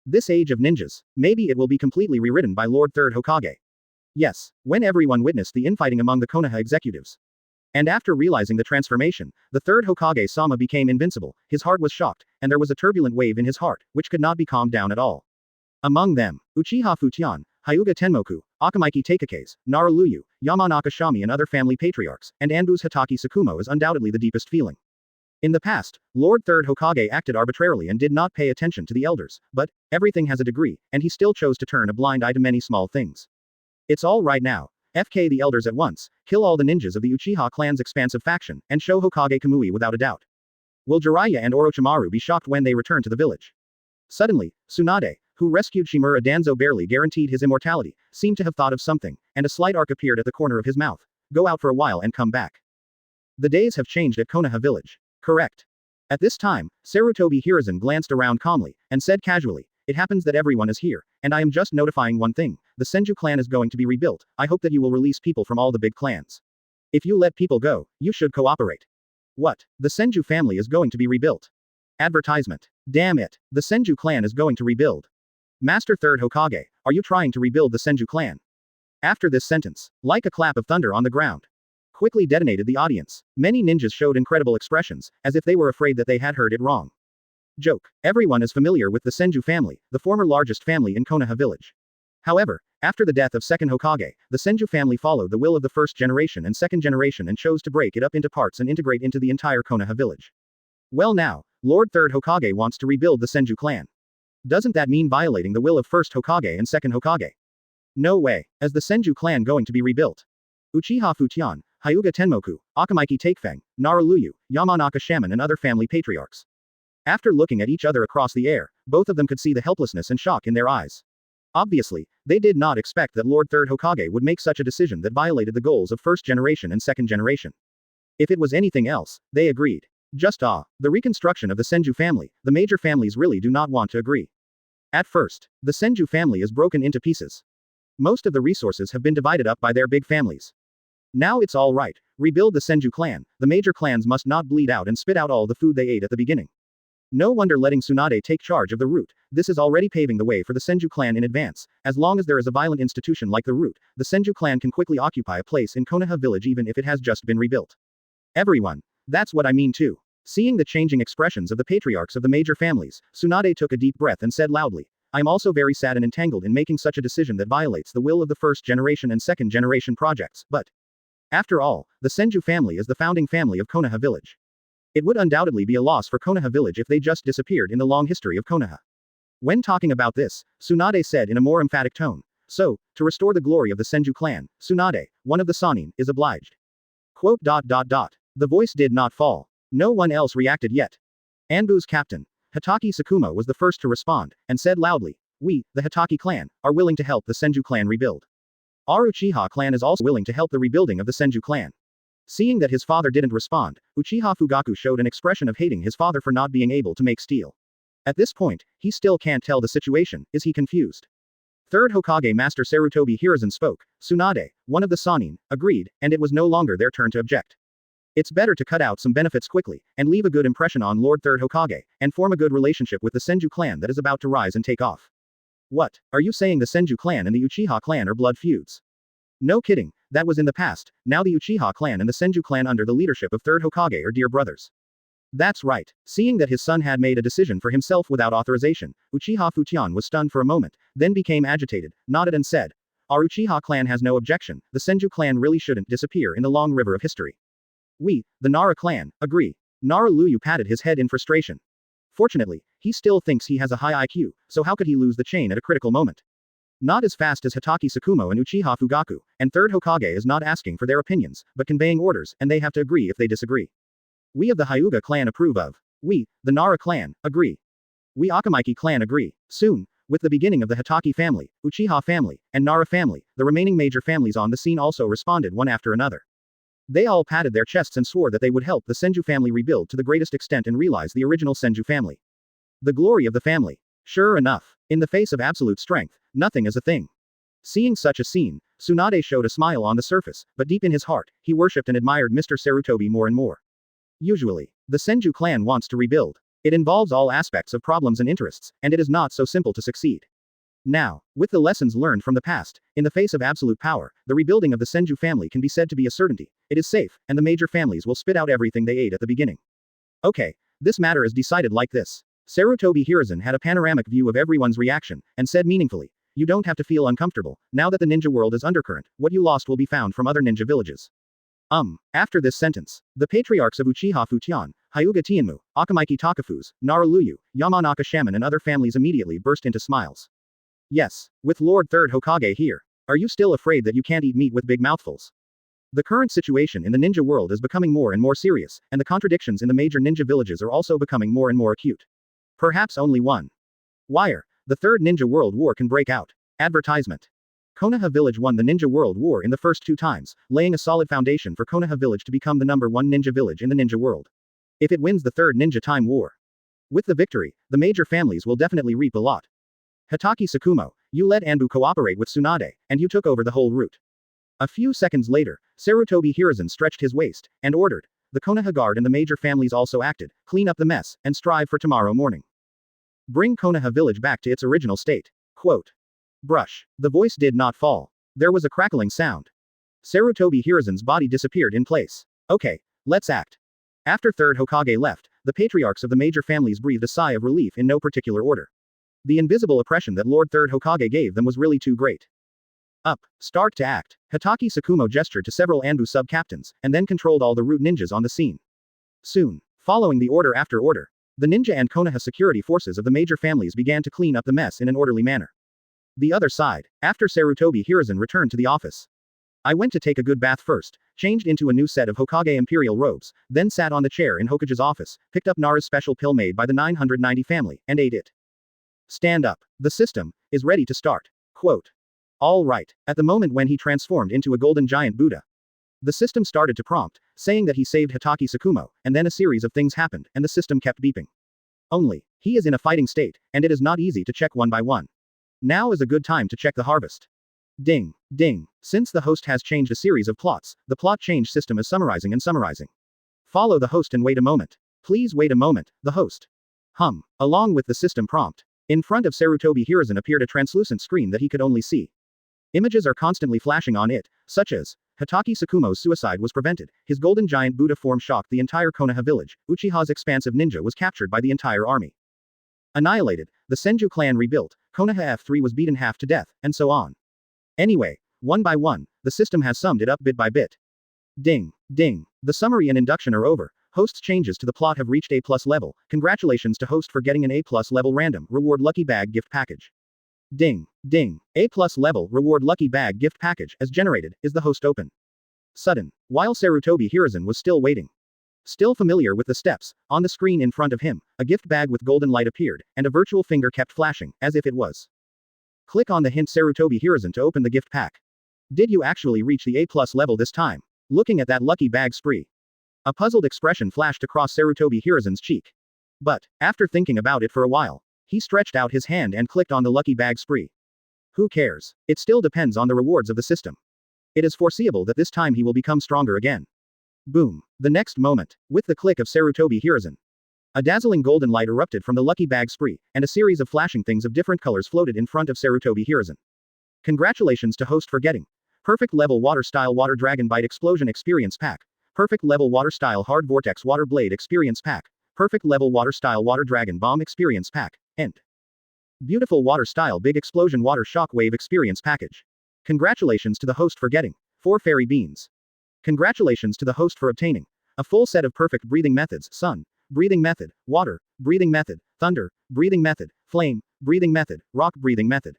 Speaker 1: This age of ninjas, maybe it will be completely rewritten by Lord Third Hokage. Yes, when everyone witnessed the infighting among the Konoha executives. And after realizing the transformation, the Third Hokage Sama became invincible, his heart was shocked, and there was a turbulent wave in his heart, which could not be calmed down at all. Among them, Uchiha Fujian, Hyuga Tenmoku, Akamaiki Takekes, Naruto, Yamanaka Shami and other family patriarchs, and Anbu's Hatake Tsukumo is undoubtedly the deepest feeling. In the past, Lord Third Hokage acted arbitrarily and did not pay attention to the elders, but, everything has a degree, and he still chose to turn a blind eye to many small things. It's all right now. FK the elders at once, kill all the ninjas of the Uchiha clan's expansive faction, and show Hokage Kamui without a doubt. Will Jiraiya and Orochimaru be shocked when they return to the village? Suddenly, Tsunade, who rescued Shimura Danzo barely guaranteed his immortality, seemed to have thought of something, and a slight arc appeared at the corner of his mouth. Go out for a while and come back. The days have changed at Konoha Village. Correct. At this time, Sarutobi Hiruzen glanced around calmly, and said casually, it happens that everyone is here, and I am just notifying one thing, the Senju clan is going to be rebuilt, I hope that you will release people from all the big clans. If you let people go, you should cooperate. What? The Senju family is going to be rebuilt. Advertisement. Damn it, the Senju clan is going to rebuild. Master Third Hokage, are you trying to rebuild the Senju clan? After this sentence, like a clap of thunder on the ground, quickly detonated the audience. Many ninjas showed incredible expressions, as if they were afraid that they had heard it wrong. Joke. Everyone is familiar with the Senju family, the former largest family in Konoha Village. However, after the death of second Hokage, the Senju family followed the will of the first generation and second generation and chose to break it up into parts and integrate into the entire Konoha Village. Well now, Lord Third Hokage wants to rebuild the Senju clan. Doesn't that mean violating the will of first Hokage and second Hokage? No way. Is the Senju clan going to be rebuilt? Uchiha Fujian, Hyuga Tenmoku, Akamaiki Takefeng, Naruto, Yamanaka Shaman and other family patriarchs. After looking at each other across the air, both of them could see the helplessness and shock in their eyes. Obviously, they did not expect that Lord Third Hokage would make such a decision that violated the goals of first generation and second generation. If it was anything else, they agreed. Just the reconstruction of the Senju family, the major families really do not want to agree. At first, the Senju family is broken into pieces. Most of the resources have been divided up by their big families. Now it's all right, rebuild the Senju clan, the major clans must not bleed out and spit out all the food they ate at the beginning. No wonder letting Tsunade take charge of the root, this is already paving the way for the Senju clan in advance, as long as there is a violent institution like the root, the Senju clan can quickly occupy a place in Konoha Village even if it has just been rebuilt. Everyone. That's what I mean too. Seeing the changing expressions of the patriarchs of the major families, Tsunade took a deep breath and said loudly, I am also very sad and entangled in making such a decision that violates the will of the first generation and second generation projects, but after all, the Senju family is the founding family of Konoha Village. It would undoubtedly be a loss for Konoha Village if they just disappeared in the long history of Konoha. When talking about this, Tsunade said in a more emphatic tone, so, to restore the glory of the Senju clan, Tsunade, one of the Sannin, is obliged. Quote. The voice did not fall. No one else reacted yet. Anbu's captain, Hatake Tsukumo was the first to respond, and said loudly, we, the Hatake clan, are willing to help the Senju clan rebuild. Our Uchiha clan is also willing to help the rebuilding of the Senju clan. Seeing that his father didn't respond, Uchiha Fugaku showed an expression of hating his father for not being able to make steel. At this point, he still can't tell the situation, is he confused? Third Hokage Master Sarutobi Hiruzen spoke, Tsunade, one of the Sannin, agreed, and it was no longer their turn to object. It's better to cut out some benefits quickly, and leave a good impression on Lord Third Hokage, and form a good relationship with the Senju clan that is about to rise and take off. What, are you saying the Senju clan and the Uchiha clan are blood feuds? No kidding, that was in the past. Now the Uchiha clan and the Senju clan under the leadership of Third Hokage are dear brothers. That's right. Seeing that his son had made a decision for himself without authorization, Uchiha Fujian was stunned for a moment, then became agitated, nodded and said, "Our Uchiha clan has no objection. The Senju clan really shouldn't disappear in the long river of history. We, the Nara clan, agree." Nara Luyu patted his head in frustration. Fortunately, he still thinks he has a high IQ, so how could he lose the chain at a critical moment? Not as fast as Hitaki Tsukumo and Uchiha Fugaku, and Third Hokage is not asking for their opinions, but conveying orders, and they have to agree if they disagree. We of the Hyuga clan approve of. We, the Nara clan, agree. We Akamaki clan agree. Soon, with the beginning of the Hitaki family, Uchiha family, and Nara family, the remaining major families on the scene also responded one after another. They all patted their chests and swore that they would help the Senju family rebuild to the greatest extent and realize the original Senju family. The glory of the family. Sure enough, in the face of absolute strength, nothing is a thing. Seeing such a scene, Tsunade showed a smile on the surface, but deep in his heart, he worshipped and admired Mr. Sarutobi more and more. Usually, the Senju clan wants to rebuild. It involves all aspects of problems and interests, and it is not so simple to succeed. Now, with the lessons learned from the past, in the face of absolute power, the rebuilding of the Senju family can be said to be a certainty. It is safe, and the major families will spit out everything they ate at the beginning. Okay, this matter is decided like this. Sarutobi Hiruzen had a panoramic view of everyone's reaction, and said meaningfully, "You don't have to feel uncomfortable. Now that the ninja world is undercurrent, what you lost will be found from other ninja villages." After this sentence, the patriarchs of Uchiha Fujian, Hyuga Tianmu, Akamaki Takafus, Nara Luyu, Yamanaka Shaman and other families immediately burst into smiles. Yes, with Lord Third Hokage here. Are you still afraid that you can't eat meat with big mouthfuls? The current situation in the ninja world is becoming more and more serious, and the contradictions in the major ninja villages are also becoming more and more acute. Perhaps only one. Wire. The Third Ninja World War can break out. Advertisement. Konoha Village won the Ninja World War in the first 2 times, laying a solid foundation for Konoha Village to become the #1 ninja village in the ninja world. If it wins the Third Ninja Time War. With the victory, the major families will definitely reap a lot. Hitaki Tsukumo, you let Anbu cooperate with Tsunade, and you took over the whole route. A few seconds later, Sarutobi Hiruzen stretched his waist, and ordered. The Konoha Guard and the major families also acted, clean up the mess, and strive for tomorrow morning. Bring Konoha Village back to its original state. Quote. Brush. The voice did not fall. There was a crackling sound. Sarutobi Hiruzen's body disappeared in place. Okay, let's act. After Third Hokage left, the patriarchs of the major families breathed a sigh of relief in no particular order. The invisible oppression that Lord Third Hokage gave them was really too great. Start to act. Hitaki Tsukumo gestured to several Anbu sub-captains, and then controlled all the root ninjas on the scene. Soon, following the order after order, the ninja and Konoha security forces of the major families began to clean up the mess in an orderly manner. The other side, after Sarutobi Hiruzen returned to the office. I went to take a good bath first, changed into a new set of Hokage Imperial robes, then sat on the chair in Hokage's office, picked up Nara's special pill made by the 990 family, and ate it. Stand up. The system is ready to start. Quote. All right. At the moment when he transformed into a golden giant Buddha, the system started to prompt, saying that he saved Hitaki Tsukumo, and then a series of things happened, and the system kept beeping. Only, he is in a fighting state, and it is not easy to check one by one. Now is a good time to check the harvest. Ding, ding. Since the host has changed a series of plots, the plot change system is summarizing and summarizing. Follow the host and wait a moment. Please wait a moment, the host. Along with the system prompt. In front of Sarutobi Hiruzen appeared a translucent screen that he could only see. Images are constantly flashing on it, such as, Hitaki Tsukumo's suicide was prevented, his golden giant Buddha form shocked the entire Konoha village, Uchiha's expansive ninja was captured by the entire army. Annihilated, the Senju clan rebuilt, Konoha F3 was beaten half to death, and so on. Anyway, one by one, the system has summed it up bit by bit. Ding, ding. The summary and induction are over. Host's changes to the plot have reached A+ level. Congratulations to host for getting an A+ level random reward lucky bag gift package. Ding, ding. A+ level reward lucky bag gift package as generated. Is the host open? Sudden. While Sarutobi Hiruzen was still waiting. Still familiar with the steps, on the screen in front of him, a gift bag with golden light appeared, and a virtual finger kept flashing, as if it was. Click on the hint Sarutobi Hiruzen to open the gift pack. Did you actually reach the A+ level this time? Looking at that lucky bag spree. A puzzled expression flashed across Sarutobi Hiruzen's cheek. But, after thinking about it for a while, he stretched out his hand and clicked on the lucky bag spree. Who cares? It still depends on the rewards of the system. It is foreseeable that this time he will become stronger again. Boom. The next moment, with the click of Sarutobi Hiruzen, a dazzling golden light erupted from the lucky bag spree, and a series of flashing things of different colors floated in front of Sarutobi Hiruzen. Congratulations to host for getting Perfect Level Water Style Water Dragon Bite Explosion Experience Pack. Perfect Level Water Style Hard Vortex Water Blade Experience Pack. Perfect Level Water Style Water Dragon Bomb Experience Pack. End. Beautiful Water Style Big Explosion Water Shockwave Experience Package. Congratulations to the host for getting 4 fairy beans. Congratulations to the host for obtaining a full set of perfect breathing methods: sun, breathing method, water, breathing method, thunder, breathing method, flame, breathing method, rock breathing method,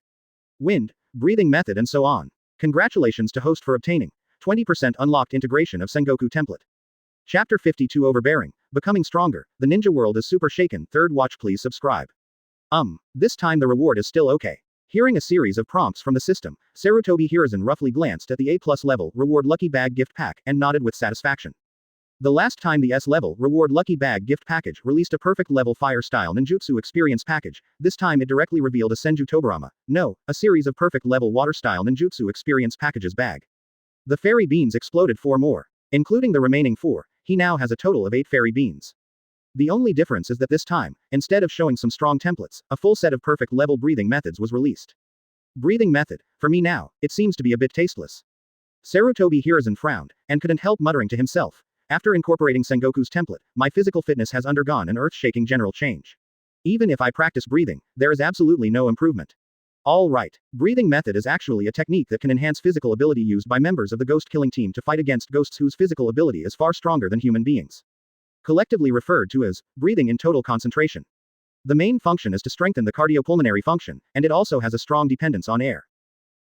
Speaker 1: wind, breathing method, and so on. Congratulations to host for obtaining 20% unlocked integration of Sengoku template. Chapter 52 Overbearing, Becoming Stronger, The Ninja World is Super Shaken. Third watch, please subscribe. This time the reward is still okay. Hearing a series of prompts from the system, Sarutobi Hiruzen roughly glanced at the A+ level reward lucky bag gift pack and nodded with satisfaction. The last time the S level reward lucky bag gift package released a perfect level fire style ninjutsu experience package, this time it directly revealed a Senju Tobarama, no, a series of perfect level water style ninjutsu experience packages bag. The fairy beans exploded 4 more. Including the remaining 4, he now has a total of 8 fairy beans. The only difference is that this time, instead of showing some strong templates, a full set of perfect level breathing methods was released. Breathing method, for me now, it seems to be a bit tasteless. Sarutobi Hiruzen frowned, and couldn't help muttering to himself. After incorporating Sengoku's template, my physical fitness has undergone an earth-shaking general change. Even if I practice breathing, there is absolutely no improvement. Alright, breathing method is actually a technique that can enhance physical ability used by members of the ghost killing team to fight against ghosts whose physical ability is far stronger than human beings. Collectively referred to as breathing in total concentration. The main function is to strengthen the cardiopulmonary function, and it also has a strong dependence on air.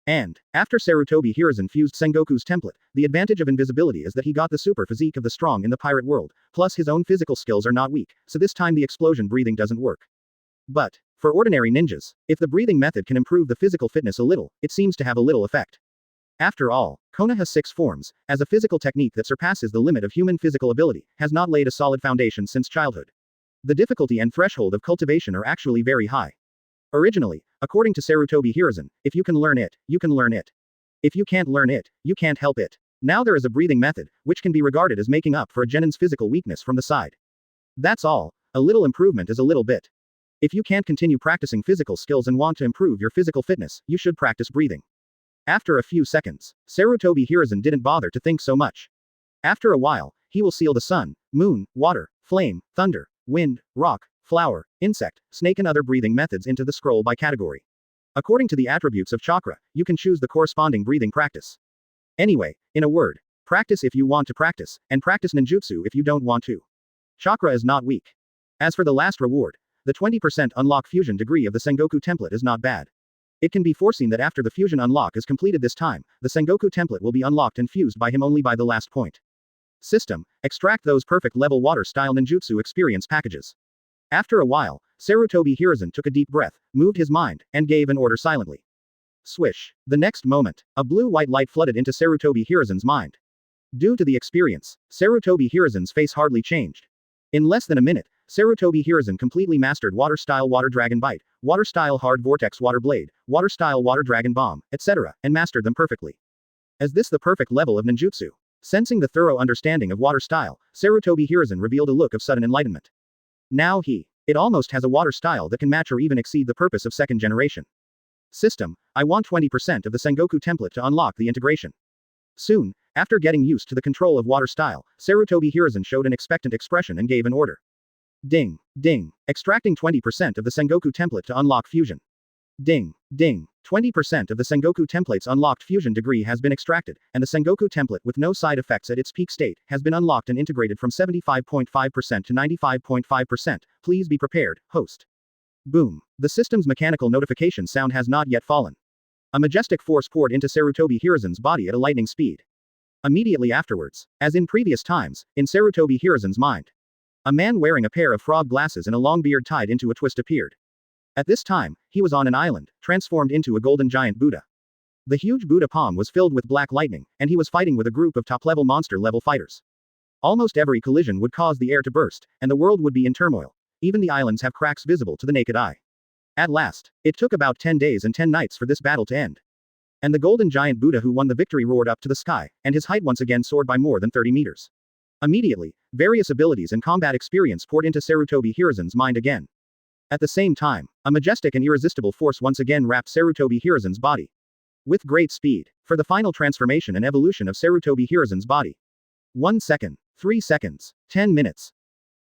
Speaker 1: And, after Sarutobi Hiruzen fused Sengoku's template, the advantage of invisibility is that he got the super physique of the strong in the pirate world, plus his own physical skills are not weak, so this time the explosion breathing doesn't work. But, for ordinary ninjas, if the breathing method can improve the physical fitness a little, it seems to have a little effect. After all, Konaha 6 forms, as a physical technique that surpasses the limit of human physical ability, has not laid a solid foundation since childhood. The difficulty and threshold of cultivation are actually very high. Originally, according to Sarutobi Hiruzen, if you can learn it, you can learn it. If you can't learn it, you can't help it. Now there is a breathing method, which can be regarded as making up for a genin's physical weakness from the side. That's all. A little improvement is a little bit. If you can't continue practicing physical skills and want to improve your physical fitness, you should practice breathing. After a few seconds, Sarutobi Hiruzen didn't bother to think so much. After a while, he will seal the sun, moon, water, flame, thunder, wind, rock, flower, insect, snake and other breathing methods into the scroll by category. According to the attributes of chakra, you can choose the corresponding breathing practice. Anyway, in a word, practice if you want to practice, and practice ninjutsu if you don't want to. Chakra is not weak. As for the last reward, the 20% unlock fusion degree of the Sengoku template is not bad. It can be foreseen that after the fusion unlock is completed this time, the Sengoku template will be unlocked and fused by him only by the last point. System, extract those perfect level water style ninjutsu experience packages. After a while, Sarutobi Hiruzen took a deep breath, moved his mind, and gave an order silently. Swish. The next moment, a blue-white light flooded into Sarutobi Hiruzen's mind. Due to the experience, Sarutobi Hiruzen's face hardly changed. In less than a minute, Sarutobi Hiruzen completely mastered Water Style Water Dragon Bite, Water Style Hard Vortex Water Blade, Water Style Water Dragon Bomb, etc., and mastered them perfectly. Is this the perfect level of ninjutsu? Sensing the thorough understanding of water style, Sarutobi Hiruzen revealed a look of sudden enlightenment. Now it almost has a water style that can match or even exceed the purpose of second generation. System, I want 20% of the Sengoku template to unlock the integration. Soon, after getting used to the control of water style, Sarutobi Hiruzen showed an expectant expression and gave an order. Ding, ding, extracting 20% of the Sengoku template to unlock fusion. Ding, ding, 20% of the Sengoku template's unlocked fusion degree has been extracted, and the Sengoku template with no side effects at its peak state has been unlocked and integrated from 75.5% to 95.5%. Please be prepared, host. Boom. The system's mechanical notification sound has not yet fallen. A majestic force poured into Sarutobi Hiruzen's body at a lightning speed. Immediately afterwards, as in previous times, in Sarutobi Hiruzen's mind, a man wearing a pair of frog glasses and a long beard tied into a twist appeared. At this time, he was on an island, transformed into a golden giant Buddha. The huge Buddha palm was filled with black lightning, and he was fighting with a group of top-level monster-level fighters. Almost every collision would cause the air to burst, and the world would be in turmoil. Even the islands have cracks visible to the naked eye. At last, it took about 10 days and 10 nights for this battle to end. And the golden giant Buddha who won the victory roared up to the sky, and his height once again soared by more than 30 meters. Immediately, various abilities and combat experience poured into Sarutobi Hiruzen's mind again. At the same time, a majestic and irresistible force once again wrapped Sarutobi Hiruzen's body. with great speed, for the final transformation and evolution of Sarutobi Hiruzen's body. 1 second, 3 seconds, 10 minutes.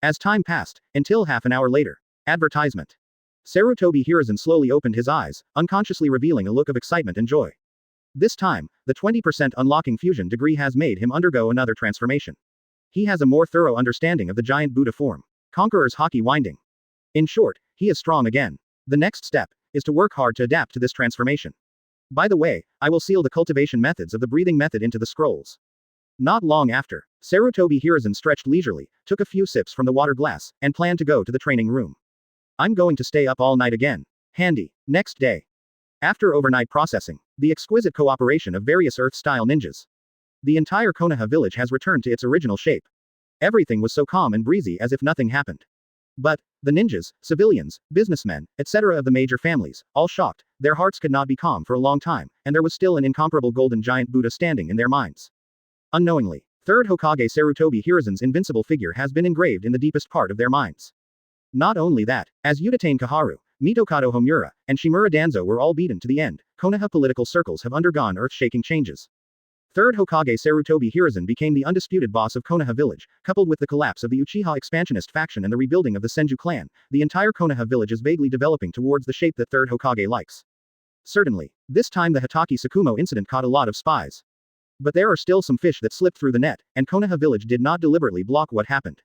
Speaker 1: As time passed, until half an hour later. Advertisement. Sarutobi Hiruzen slowly opened his eyes, unconsciously revealing a look of excitement and joy. This time, the 20% unlocking fusion degree has made him undergo another transformation. He has a more thorough understanding of the giant Buddha form. Conqueror's Haki winding. In short, he is strong again. The next step is to work hard to adapt to this transformation. By the way, I will seal the cultivation methods of the breathing method into the scrolls. Not long after, Sarutobi Hiruzen stretched leisurely, took a few sips from the water glass, and planned to go to the training room. I'm going to stay up all night again. Handy. Next day. After overnight processing, the exquisite cooperation of various Earth-style ninjas. The entire Konoha village has returned to its original shape. Everything was so calm and breezy as if nothing happened. But, the ninjas, civilians, businessmen, etc. of the major families, all shocked, their hearts could not be calm for a long time, and there was still an incomparable golden giant Buddha standing in their minds. Unknowingly, Third Hokage Sarutobi Hiruzen's invincible figure has been engraved in the deepest part of their minds. Not only that, as Uchiha Kaharu, Mitokado Homura, and Shimura Danzo were all beaten to the end, Konoha political circles have undergone earth-shaking changes. Third Hokage Sarutobi Hiruzen became the undisputed boss of Konoha Village, coupled with the collapse of the Uchiha expansionist faction and the rebuilding of the Senju clan, the entire Konoha village is vaguely developing towards the shape that Third Hokage likes. Certainly, this time the Hitaki Tsukumo incident caught a lot of spies. But there are still some fish that slipped through the net, and Konoha Village did not deliberately block what happened.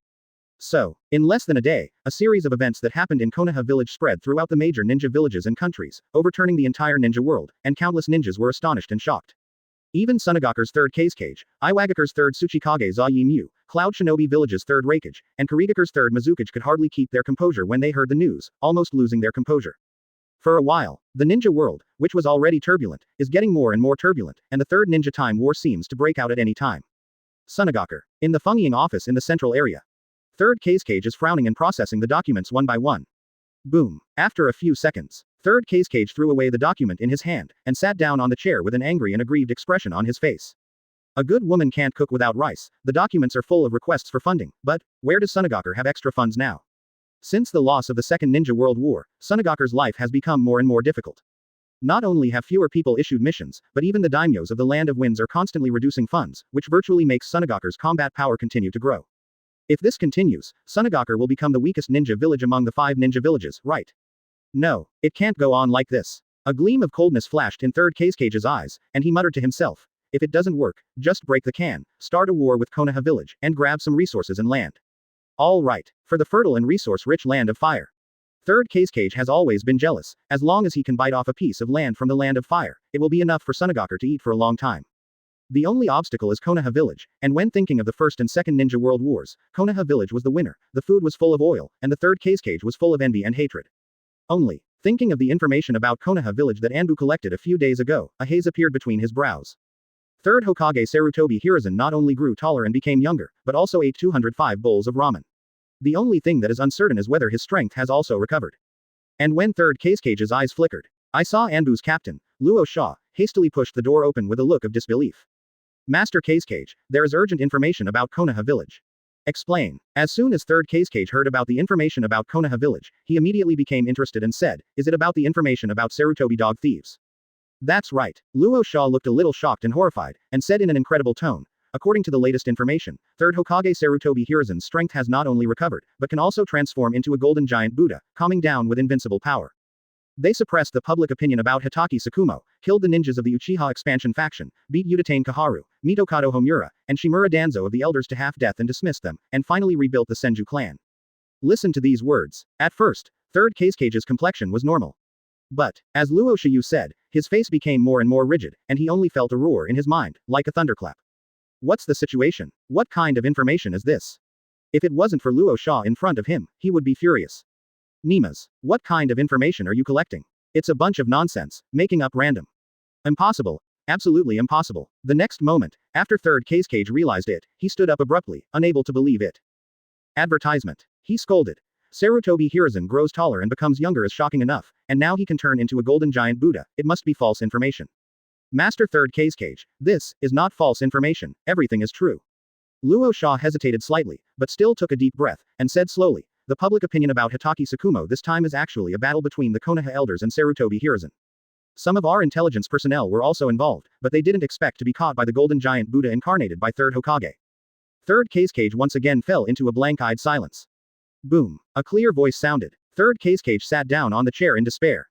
Speaker 1: So, in less than a day, a series of events that happened in Konoha Village spread throughout the major ninja villages and countries, overturning the entire ninja world, and countless ninjas were astonished and shocked. Even Sunogakure's third Kazekage, Iwagakure's third Tsuchikage Zayi Mu, Cloud Shinobi Village's third Raikage, and Karigakure's third Mizukage could hardly keep their composure when they heard the news, almost losing their composure. For a while, the ninja world, which was already turbulent, is getting more and more turbulent, and the third ninja time war seems to break out at any time. Sunogakure. In the Fengyin office in the central area. Third Kazekage is frowning and processing the documents one by one. Boom. After a few seconds, Third Kazekage threw away the document in his hand, and sat down on the chair with an angry and aggrieved expression on his face. A good woman can't cook without rice. The documents are full of requests for funding, but where does Sunogakure have extra funds now? Since the loss of the Second Ninja World War, Sunogakure's life has become more and more difficult. Not only have fewer people issued missions, but even the daimyos of the Land of Winds are constantly reducing funds, which virtually makes Sunogakure's combat power continue to grow. If this continues, Sunogakure will become the weakest ninja village among the 5 ninja villages, right? No, it can't go on like this. A gleam of coldness flashed in Third Kazekage's eyes, and he muttered to himself, if it doesn't work, just break the can, start a war with Konoha Village, and grab some resources and land. All right, for the fertile and resource-rich Land of Fire. Third Kazekage has always been jealous. As long as he can bite off a piece of land from the Land of Fire, it will be enough for Sunogakure to eat for a long time. The only obstacle is Konoha Village, and when thinking of the First and Second Ninja World Wars, Konoha Village was the winner, the food was full of oil, and the Third Kazekage was full of envy and hatred. Only, thinking of the information about Konoha Village that Anbu collected a few days ago, a haze appeared between his brows. Third Hokage Sarutobi Hiruzen not only grew taller and became younger, but also ate 205 bowls of ramen. The only thing that is uncertain is whether his strength has also recovered. And when Third Kazekage's eyes flickered, I saw Anbu's captain, Luo Sha, hastily pushed the door open with a look of disbelief. Master Kazekage, there is urgent information about Konoha Village. Explain. As soon as Third Kazekage heard about the information about Konoha Village, he immediately became interested and said, is it about the information about Sarutobi dog thieves? That's right. Luo Sha looked a little shocked and horrified, and said in an incredible tone, according to the latest information, Third Hokage Sarutobi Hiruzen's strength has not only recovered, but can also transform into a golden giant Buddha, calming down with invincible power. They suppressed the public opinion about Hitaki Tsukumo, killed the ninjas of the Uchiha expansion faction, beat Uchiha Kaharu, Mitokado Homura, and Shimura Danzo of the Elders to half-death and dismissed them, and finally rebuilt the Senju clan. Listen to these words. At first, Third Kazekage's complexion was normal. But, as Luo Shiyu said, his face became more and more rigid, and he only felt a roar in his mind, like a thunderclap. What's the situation? What kind of information is this? If it wasn't for Luo Sha in front of him, he would be furious. Nimas, what kind of information are you collecting? It's a bunch of nonsense, making up random. Impossible. Absolutely impossible. The next moment, after Third Kazekage realized it, he stood up abruptly, unable to believe it. Advertisement. He scolded. Sarutobi Hiruzen grows taller and becomes younger is shocking enough, and now he can turn into a golden giant Buddha, it must be false information. Master Third Kazekage, this is not false information, everything is true. Luo Sha hesitated slightly, but still took a deep breath, and said slowly, the public opinion about Hitaki Tsukumo this time is actually a battle between the Konoha elders and Sarutobi Hiruzen. Some of our intelligence personnel were also involved, but they didn't expect to be caught by the golden giant Buddha incarnated by Third Hokage. Third Hokage once again fell into a blank-eyed silence. Boom. A clear voice sounded. Third Hokage sat down on the chair in despair.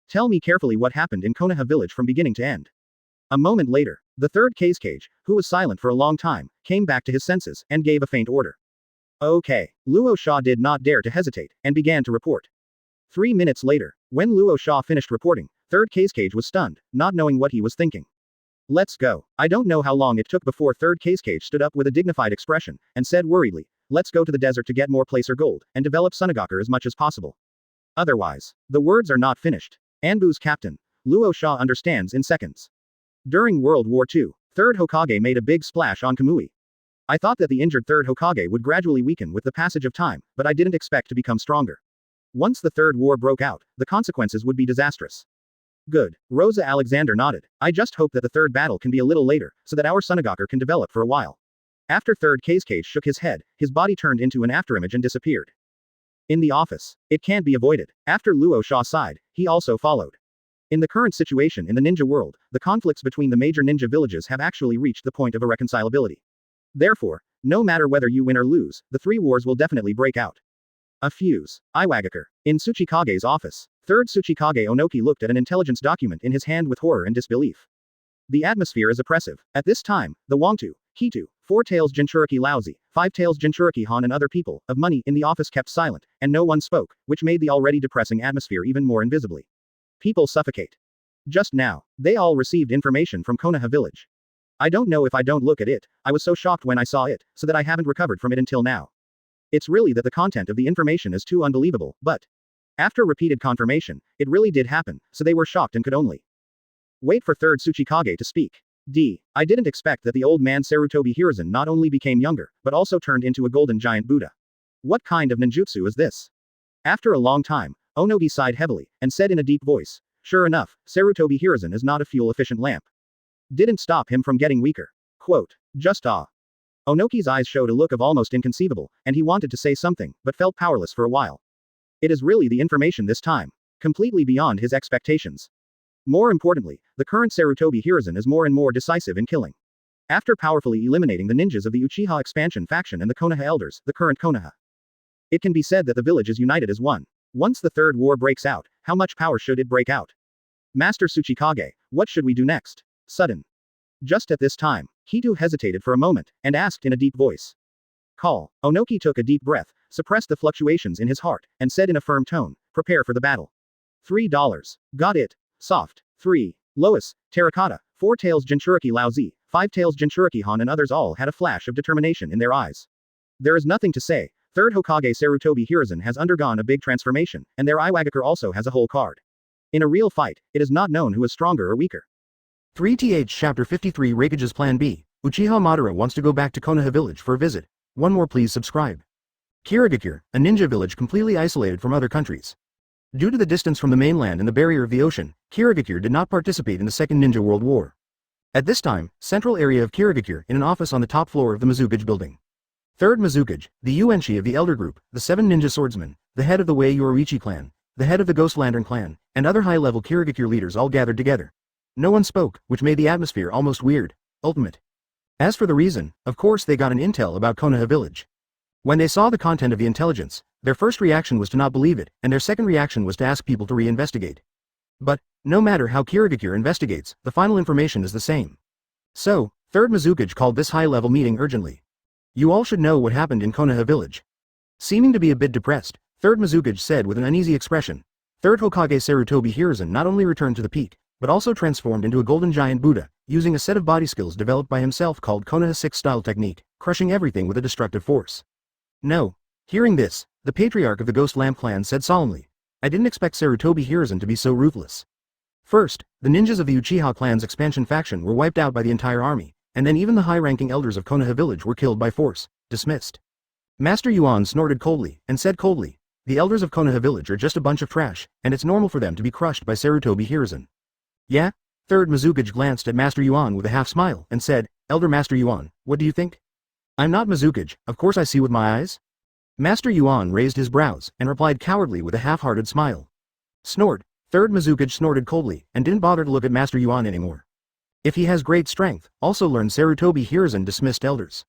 Speaker 1: Tell me carefully what happened in Konoha Village from beginning to end. A moment later, the third Hokage, who was silent for a long time, came back to his senses, and gave a faint order. Okay. Luo Sha did not dare to hesitate, and began to report. 3 minutes later, when Luo Sha finished reporting, Third Hokage was stunned, not knowing what he was thinking. Let's go. I don't know how long it took before Third Hokage stood up with a dignified expression, and said worriedly, let's go to the desert to get more placer gold, and develop Sunagaku as much as possible. Otherwise, the words are not finished. Anbu's captain, Luo Sha understands in seconds. During World War II, Third Hokage made a big splash on Kamui. I thought that the injured Third Hokage would gradually weaken with the passage of time, but I didn't expect to become stronger. Once the Third War broke out, the consequences would be disastrous. Good. Rosa Alexander nodded. I just hope that the third battle can be a little later, so that our Sunagaku can develop for a while. After Third Hokage shook his head, his body turned into an afterimage and disappeared. In the office. It can't be avoided. After Luo Sha sighed, he also followed. In the current situation in the ninja world, the conflicts between the major ninja villages have actually reached the point of irreconcilability. Therefore, no matter whether you win or lose, the three wars will definitely break out. A fuse. Iwagakure. In Tsuchikage's office, Third Tsuchikage Onoki looked at an intelligence document in his hand with horror and disbelief. The atmosphere is oppressive. At this time, the Wangtu, Hitu, Four Tails Jinchuriki Laozi, Five Tails Jinchuriki Han and other people of money in the office kept silent, and no one spoke, which made the already depressing atmosphere even more invisibly. People suffocate. Just now, they all received information from Konoha Village. I don't know if I don't look at it, I was so shocked when I saw it, so that I haven't recovered from it until now. It's really that the content of the information is too unbelievable, but after repeated confirmation, it really did happen, so they were shocked and could only wait for Third Tsuchikage to speak. I didn't expect that the old man Sarutobi Hiruzen not only became younger, but also turned into a golden giant Buddha. What kind of ninjutsu is this? After a long time, Onogi sighed heavily, and said in a deep voice, sure enough, Sarutobi Hiruzen is not a fuel-efficient lamp. Didn't stop him from getting weaker. Quote, just Onoki's eyes showed a look of almost inconceivable, and he wanted to say something, but felt powerless for a while. It is really the information this time. Completely beyond his expectations. More importantly, the current Sarutobi Hiruzen is more and more decisive in killing. After powerfully eliminating the ninjas of the Uchiha expansion faction and the Konoha elders, the current Konoha, it can be said that the village is united as one. Once the third war breaks out, how much power should it break out? Master Tsuchikage, what should we do next? Sudden. Just at this time, Hitu hesitated for a moment, and asked in a deep voice. Call. Onoki took a deep breath, suppressed the fluctuations in his heart, and said in a firm tone, prepare for the battle. $3. Got it. Soft. 3. Lois, Terracotta, Four Tails Jinchuriki Laozi, Five Tails Jinchuriki Han and others all had a flash of determination in their eyes. There is nothing to say. Third Hokage Sarutobi Hiruzen has undergone a big transformation, and their Iwagakure also has a whole card. In a real fight, it is not known who is stronger or weaker. 3th Chapter 53 Raikage's Plan B. Uchiha Madara wants to go back to Konoha Village for a visit. One more please subscribe. Kirigakure, a ninja village completely isolated from other countries. Due to the distance from the mainland and the barrier of the ocean, Kirigakure did not participate in the Second Ninja World War. At this time, central area of Kirigakure in an office on the top floor of the Mizukage building. Third Mizukage, the Uenshi of the Elder Group, the 7 ninja swordsmen, the head of the Wei Yoruichi clan, the head of the Ghost Lantern clan, and other high-level Kirigakure leaders all gathered together. No one spoke, which made the atmosphere almost weird. Ultimate. As for the reason, of course they got an intel about Konoha Village. When they saw the content of the intelligence, their first reaction was to not believe it, and their second reaction was to ask people to re-investigate. But, no matter how Kirigakure investigates, the final information is the same. So, Third Mizukage called this high-level meeting urgently. You all should know what happened in Konoha Village. Seeming to be a bit depressed, Third Mizukage said with an uneasy expression. Third Hokage Sarutobi Hiruzen not only returned to the peak, but also transformed into a golden giant Buddha, using a set of body skills developed by himself called Konoha 6 style technique, crushing everything with a destructive force. No. Hearing this, the patriarch of the Ghost Lamp clan said solemnly, I didn't expect Sarutobi Hiruzen to be so ruthless. First, the ninjas of the Uchiha clan's expansion faction were wiped out by the entire army, and then even the high-ranking elders of Konoha Village were killed by force, dismissed. Master Yuan snorted coldly, and said coldly, the elders of Konoha Village are just a bunch of trash, and it's normal for them to be crushed by Sarutobi Hiruzen. Yeah? Third Mizukage glanced at Master Yuan with a half-smile, and said, Elder Master Yuan, what do you think? I'm not Mizukage, of course I see with my eyes. Master Yuan raised his brows, and replied cowardly with a half-hearted smile. Snort. Third Mizukage snorted coldly, and didn't bother to look at Master Yuan anymore. If he has great strength, also learn Sarutobi Hiruzen dismissed elders.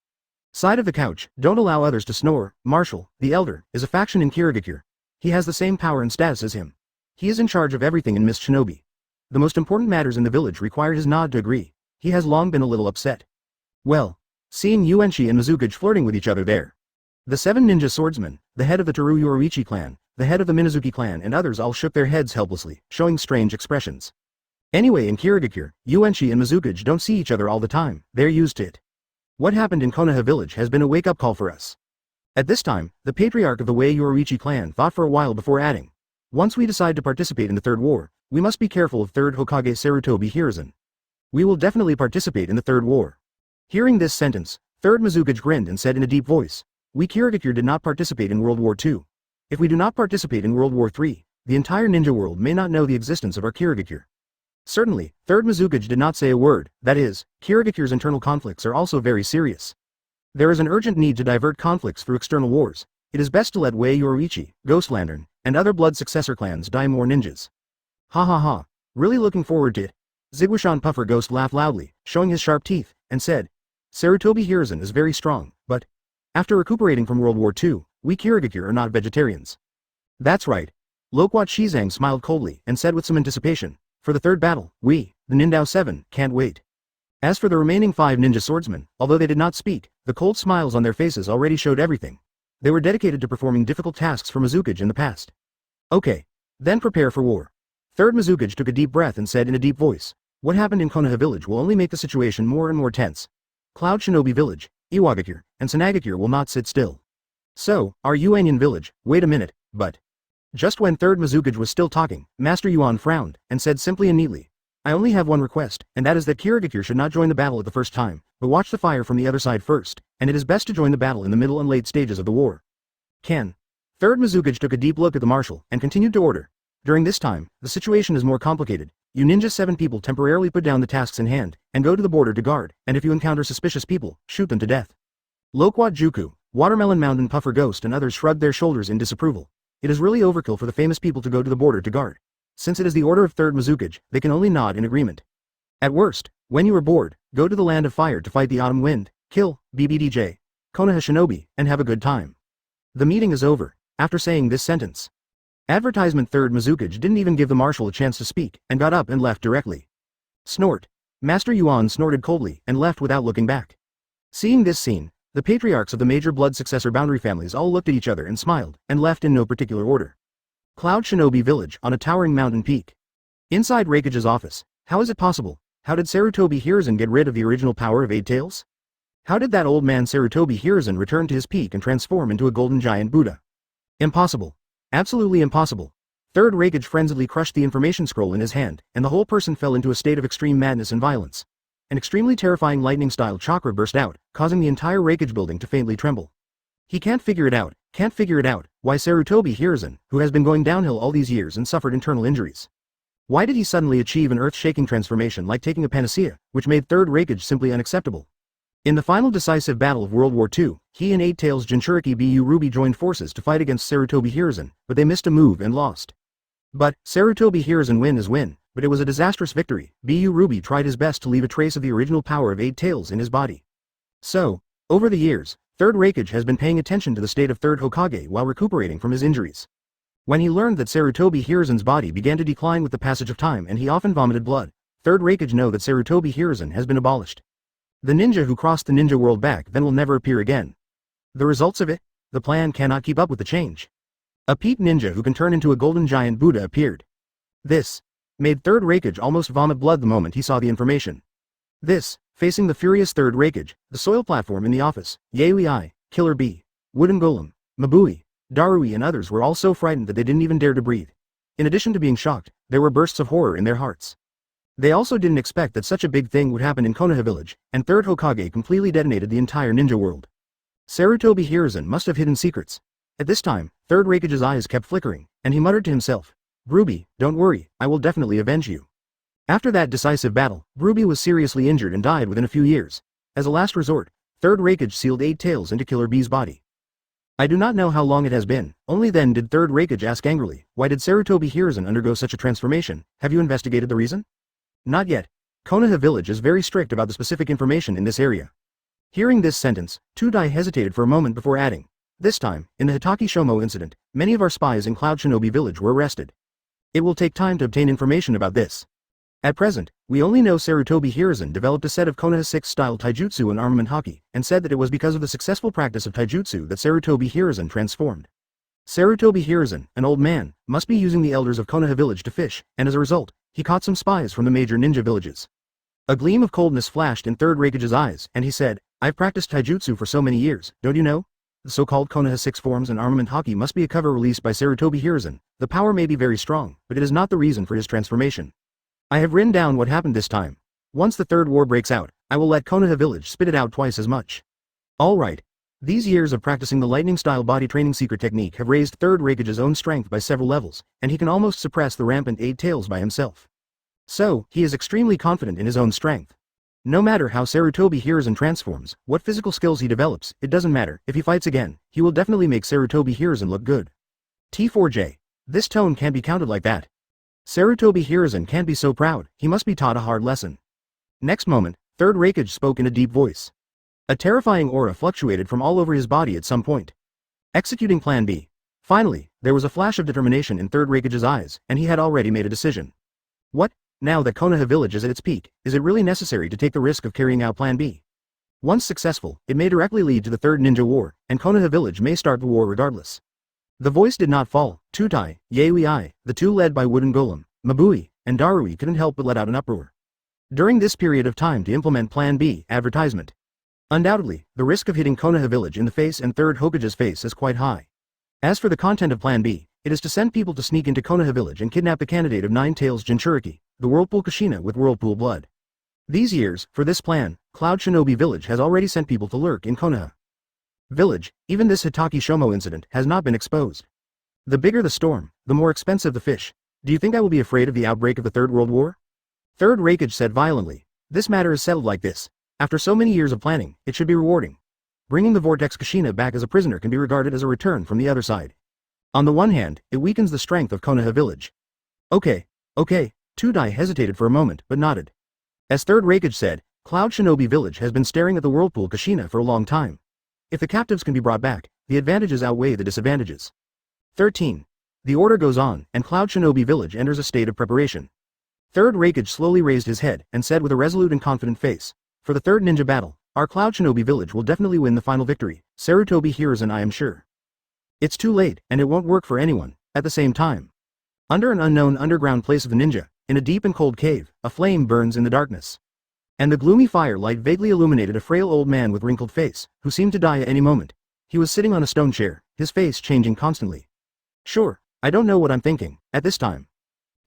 Speaker 1: Side of the couch, don't allow others to snore. Marshal, the elder, is a faction in Kirigakure. He has the same power and status as him. He is in charge of everything in Mist Shinobi. The most important matters in the village required his nod to agree. He has long been a little upset. Well, seeing Yuenshi and Mizukage flirting with each other there. The 7 ninja swordsmen, the head of the Teru Yoruichi clan, the head of the Minazuki clan and others all shook their heads helplessly, showing strange expressions. Anyway, in Kirigakure, Yuenshi and Mizukage don't see each other all the time, they're used to it. What happened in Konoha Village has been a wake-up call for us. At this time, the patriarch of the Wei Yoruichi clan thought for a while before adding. Once we decide to participate in the Third War, we must be careful of Third Hokage Sarutobi Hiruzen. We will definitely participate in the Third War. Hearing this sentence, Third Mizukage grinned and said in a deep voice, we Kirigakure did not participate in World War II. If we do not participate in World War III, the entire ninja world may not know the existence of our Kirigakure. Certainly, Third Mizukage did not say a word, that is, Kirigakure's internal conflicts are also very serious. There is an urgent need to divert conflicts through external wars. It is best to let Wei Yoruichi, Ghost Lantern, and other blood successor clans die more ninjas. Ha ha ha, really looking forward to it. Ziguishan Puffer Ghost laughed loudly, showing his sharp teeth, and said, Sarutobi Hiruzen is very strong, but after recuperating from World War II, we Kirigakure are not vegetarians. That's right. Loquat Shizang smiled coldly and said with some anticipation, for the third battle, we, the Nindao 7, can't wait. As for the remaining 5 ninja swordsmen, although they did not speak, the cold smiles on their faces already showed everything. They were dedicated to performing difficult tasks for Mizukage in the past. Okay. Then prepare for war. Third Mizukage took a deep breath and said in a deep voice, what happened in Konoha Village will only make the situation more and more tense. Cloud Shinobi Village, Iwagakure, and Sanagakure will not sit still. So, our Yuanian village, wait a minute, but... Just when Third Mizukage was still talking, Master Yuan frowned, and said simply and neatly, I only have one request, and that is that Kirigakure should not join the battle at the first time, but watch the fire from the other side first, and it is best to join the battle in the middle and late stages of the war. Ken. Third Mizukage took a deep look at the Marshal, and continued to order. During this time, the situation is more complicated. You ninja 7 people temporarily put down the tasks in hand, and go to the border to guard, and if you encounter suspicious people, shoot them to death. Loquat Juku, Watermelon Mountain Puffer Ghost and others shrugged their shoulders in disapproval. It is really overkill for the famous people to go to the border to guard. Since it is the order of Third Mizukage, they can only nod in agreement. At worst, when you are bored, go to the Land of Fire to fight the Autumn Wind, kill, BBDJ, Konoha Shinobi, and have a good time. The meeting is over. After saying this sentence. Advertisement Third Mizukage didn't even give the Marshal a chance to speak, and got up and left directly. Snort. Master Yuan snorted coldly, and left without looking back. Seeing this scene, the patriarchs of the major blood successor boundary families all looked at each other and smiled, and left in no particular order. Cloud Shinobi Village on a towering mountain peak. Inside Raikage's office, how is it possible? How did Sarutobi Hiruzen get rid of the original power of 8 tails? How did that old man Sarutobi Hiruzen return to his peak and transform into a golden giant Buddha? Impossible. Absolutely impossible. Third Raikage frenziedly crushed the information scroll in his hand, and the whole person fell into a state of extreme madness and violence. An extremely terrifying lightning-style chakra burst out, causing the entire Raikage building to faintly tremble. He can't figure it out, why Sarutobi Hiruzen, who has been going downhill all these years and suffered internal injuries. Why did he suddenly achieve an earth-shaking transformation like taking a panacea, which made Third Raikage simply unacceptable? In the final decisive battle of World War II, he and 8 Tails Jinchuriki Bu Ruby joined forces to fight against Sarutobi Hiruzen, but they missed a move and lost. But, Sarutobi Hiruzen win is win, but it was a disastrous victory. Bu Ruby tried his best to leave a trace of the original power of 8 Tails in his body. So, over the years, Third Raikage has been paying attention to the state of Third Hokage while recuperating from his injuries. When he learned that Sarutobi Hiruzen's body began to decline with the passage of time and he often vomited blood, Third Raikage know that Sarutobi Hiruzen has been abolished. The ninja who crossed the ninja world back then will never appear again. The results of it? The plan cannot keep up with the change. A peak ninja who can turn into a golden giant Buddha appeared. This made Third Raikage almost vomit blood the moment he saw the information. This, facing the furious Third Raikage, the soil platform in the office, Yaoi, Killer Bee, Wooden Golem, Mabui, Darui and others were all so frightened that they didn't even dare to breathe. In addition to being shocked, there were bursts of horror in their hearts. They also didn't expect that such a big thing would happen in Konoha Village, and Third Hokage completely detonated the entire ninja world. Sarutobi Hiruzen must have hidden secrets. At this time, Third Raikage's eyes kept flickering, and he muttered to himself, Ruby, don't worry, I will definitely avenge you. After that decisive battle, Ruby was seriously injured and died within a few years. As a last resort, Third Raikage sealed 8 Tails into Killer Bee's body. I do not know how long it has been. Only then did Third Hokage ask angrily, why did Sarutobi Hiruzen undergo such a transformation? Have you investigated the reason? Not yet. Konoha Village is very strict about the specific information in this area. Hearing this sentence, Tudai hesitated for a moment before adding, this time, in the Hitaki Shomo incident, many of our spies in Cloud Shinobi Village were arrested. It will take time to obtain information about this. At present, we only know Sarutobi Hiruzen developed a set of Konoha 6-style taijutsu and armament haki, and said that it was because of the successful practice of taijutsu that Sarutobi Hiruzen transformed. Sarutobi Hiruzen, an old man, must be using the elders of Konoha Village to fish, and as a result, he caught some spies from the major ninja villages. A gleam of coldness flashed in Third Hokage's eyes, and he said, I've practiced taijutsu for so many years, don't you know? The so-called Konoha 6 forms and armament haki must be a cover released by Sarutobi Hiruzen. The power may be very strong, but it is not the reason for his transformation. I have written down what happened this time. Once the third war breaks out, I will let Konoha Village spit it out twice as much. Alright. These years of practicing the lightning-style body training secret technique have raised Third Hokage's own strength by several levels, and he can almost suppress the rampant 8 tails by himself. So, he is extremely confident in his own strength. No matter how Sarutobi Hiruzen transforms, what physical skills he develops, it doesn't matter. If he fights again, he will definitely make Sarutobi Hiruzen look good. T4J. This tone can't be counted like that. Sarutobi Hiruzen can't be so proud, he must be taught a hard lesson. Next moment, Third Hokage spoke in a deep voice. A terrifying aura fluctuated from all over his body at some point. Executing Plan B. Finally, there was a flash of determination in Third Hokage's eyes, and he had already made a decision. What? Now that Konoha Village is at its peak, is it really necessary to take the risk of carrying out Plan B? Once successful, it may directly lead to the Third Ninja War, and Konoha Village may start the war regardless. The voice did not fall. Tutai, Yaoi, the two led by Wooden Golem, Mabui, and Darui couldn't help but let out an uproar. During this period of time to implement Plan B, advertisement. Undoubtedly, the risk of hitting Konoha Village in the face and Third Hokage's face is quite high. As for the content of Plan B, it is to send people to sneak into Konoha Village and kidnap the candidate of Nine Tails Jinchuriki, the Whirlpool Kushina with Whirlpool blood. These years, for this plan, Cloud Shinobi Village has already sent people to lurk in Konoha Village. Even this Hitaki Shomo incident has not been exposed. The bigger the storm, the more expensive the fish. Do you think I will be afraid of the outbreak of the Third World War? Third Hokage said violently. This matter is settled like this. After so many years of planning, it should be rewarding. Bringing the Vortex Kushina back as a prisoner can be regarded as a return from the other side. On the one hand, it weakens the strength of Konoha Village. Okay. Tudai hesitated for a moment, but nodded. As Third Hokage said, Cloud Shinobi Village has been staring at the Whirlpool Kushina for a long time. If the captives can be brought back, the advantages outweigh the disadvantages. 13. The order goes on, and Cloud Shinobi Village enters a state of preparation. Third Hokage slowly raised his head and said with a resolute and confident face, for the third ninja battle, our Cloud Shinobi Village will definitely win the final victory. Sarutobi Hiruzen, I am sure. It's too late, and it won't work for anyone. At the same time, under an unknown underground place of the ninja, in a deep and cold cave, a flame burns in the darkness. And the gloomy firelight vaguely illuminated a frail old man with wrinkled face, who seemed to die at any moment. He was sitting on a stone chair, his face changing constantly. Sure, I don't know what I'm thinking, at this time.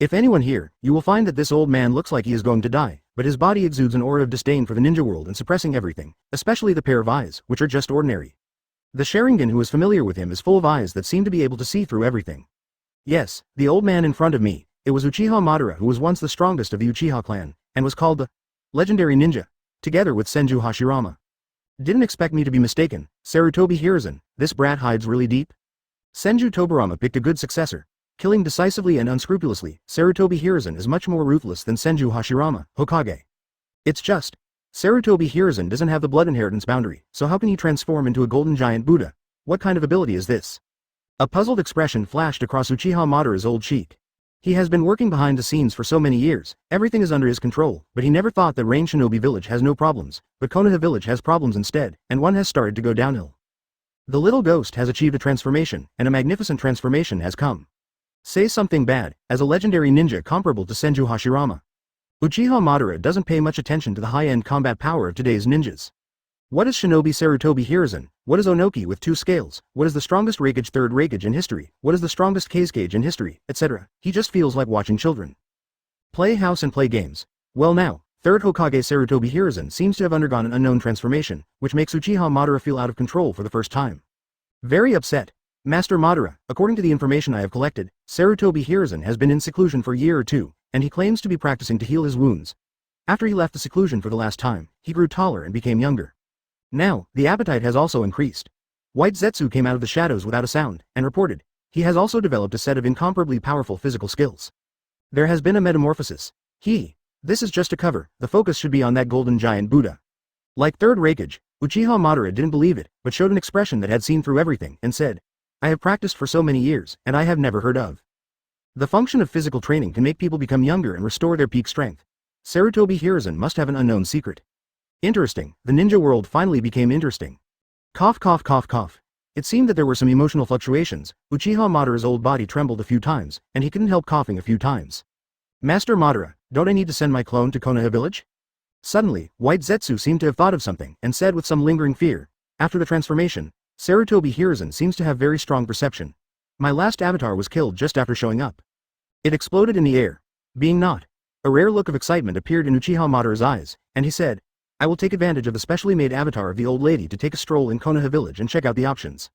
Speaker 1: If anyone here, you will find that this old man looks like he is going to die, but his body exudes an aura of disdain for the ninja world and suppressing everything, especially the pair of eyes, which are just ordinary. The Sharingan who is familiar with him is full of eyes that seem to be able to see through everything. Yes, the old man in front of me, it was Uchiha Madara, who was once the strongest of the Uchiha clan, and was called the legendary ninja, together with Senju Hashirama. Didn't expect me to be mistaken. Sarutobi Hiruzen, this brat hides really deep. Senju Tobarama picked a good successor. Killing decisively and unscrupulously, Sarutobi Hiruzen is much more ruthless than Senju Hashirama, Hokage. It's just, Sarutobi Hiruzen doesn't have the blood inheritance boundary, so how can he transform into a golden giant Buddha? What kind of ability is this? A puzzled expression flashed across Uchiha Madara's old cheek. He has been working behind the scenes for so many years, everything is under his control, but he never thought that Rain Shinobi Village has no problems, but Konoha Village has problems instead, and one has started to go downhill. The little ghost has achieved a transformation, and a magnificent transformation has come. Say something bad, as a legendary ninja comparable to Senju Hashirama. Uchiha Madara doesn't pay much attention to the high-end combat power of today's ninjas. What is Shinobi Sarutobi Hiruzen? What is Onoki with 2 scales? What is the strongest Hokage Third Hokage in history? What is the strongest Kazekage in history, etc.? He just feels like watching children play house and play games. Well now, Third Hokage Sarutobi Hiruzen seems to have undergone an unknown transformation, which makes Uchiha Madara feel out of control for the first time. Very upset. Master Madara, according to the information I have collected, Sarutobi Hiruzen has been in seclusion for a year or two, and he claims to be practicing to heal his wounds. After he left the seclusion for the last time, he grew taller and became younger. Now, the appetite has also increased. White Zetsu came out of the shadows without a sound, and reported, he has also developed a set of incomparably powerful physical skills. There has been a metamorphosis. This is just a cover, the focus should be on that golden giant Buddha. Like Third Hokage, Uchiha Madara didn't believe it, but showed an expression that had seen through everything, and said, I have practiced for so many years, and I have never heard of. The function of physical training can make people become younger and restore their peak strength. Sarutobi Hiruzen must have an unknown secret. Interesting, the ninja world finally became interesting. Cough cough cough cough. It seemed that there were some emotional fluctuations. Uchiha Madara's old body trembled a few times, and he couldn't help coughing a few times. Master Madara, don't I need to send my clone to Konoha Village? Suddenly, White Zetsu seemed to have thought of something, and said with some lingering fear, after the transformation, Sarutobi Hiruzen seems to have very strong perception. My last avatar was killed just after showing up. It exploded in the air. Being not. A rare look of excitement appeared in Uchiha Madara's eyes, and he said, I will take advantage of the specially made avatar of the old lady to take a stroll in Konoha Village and check out the options.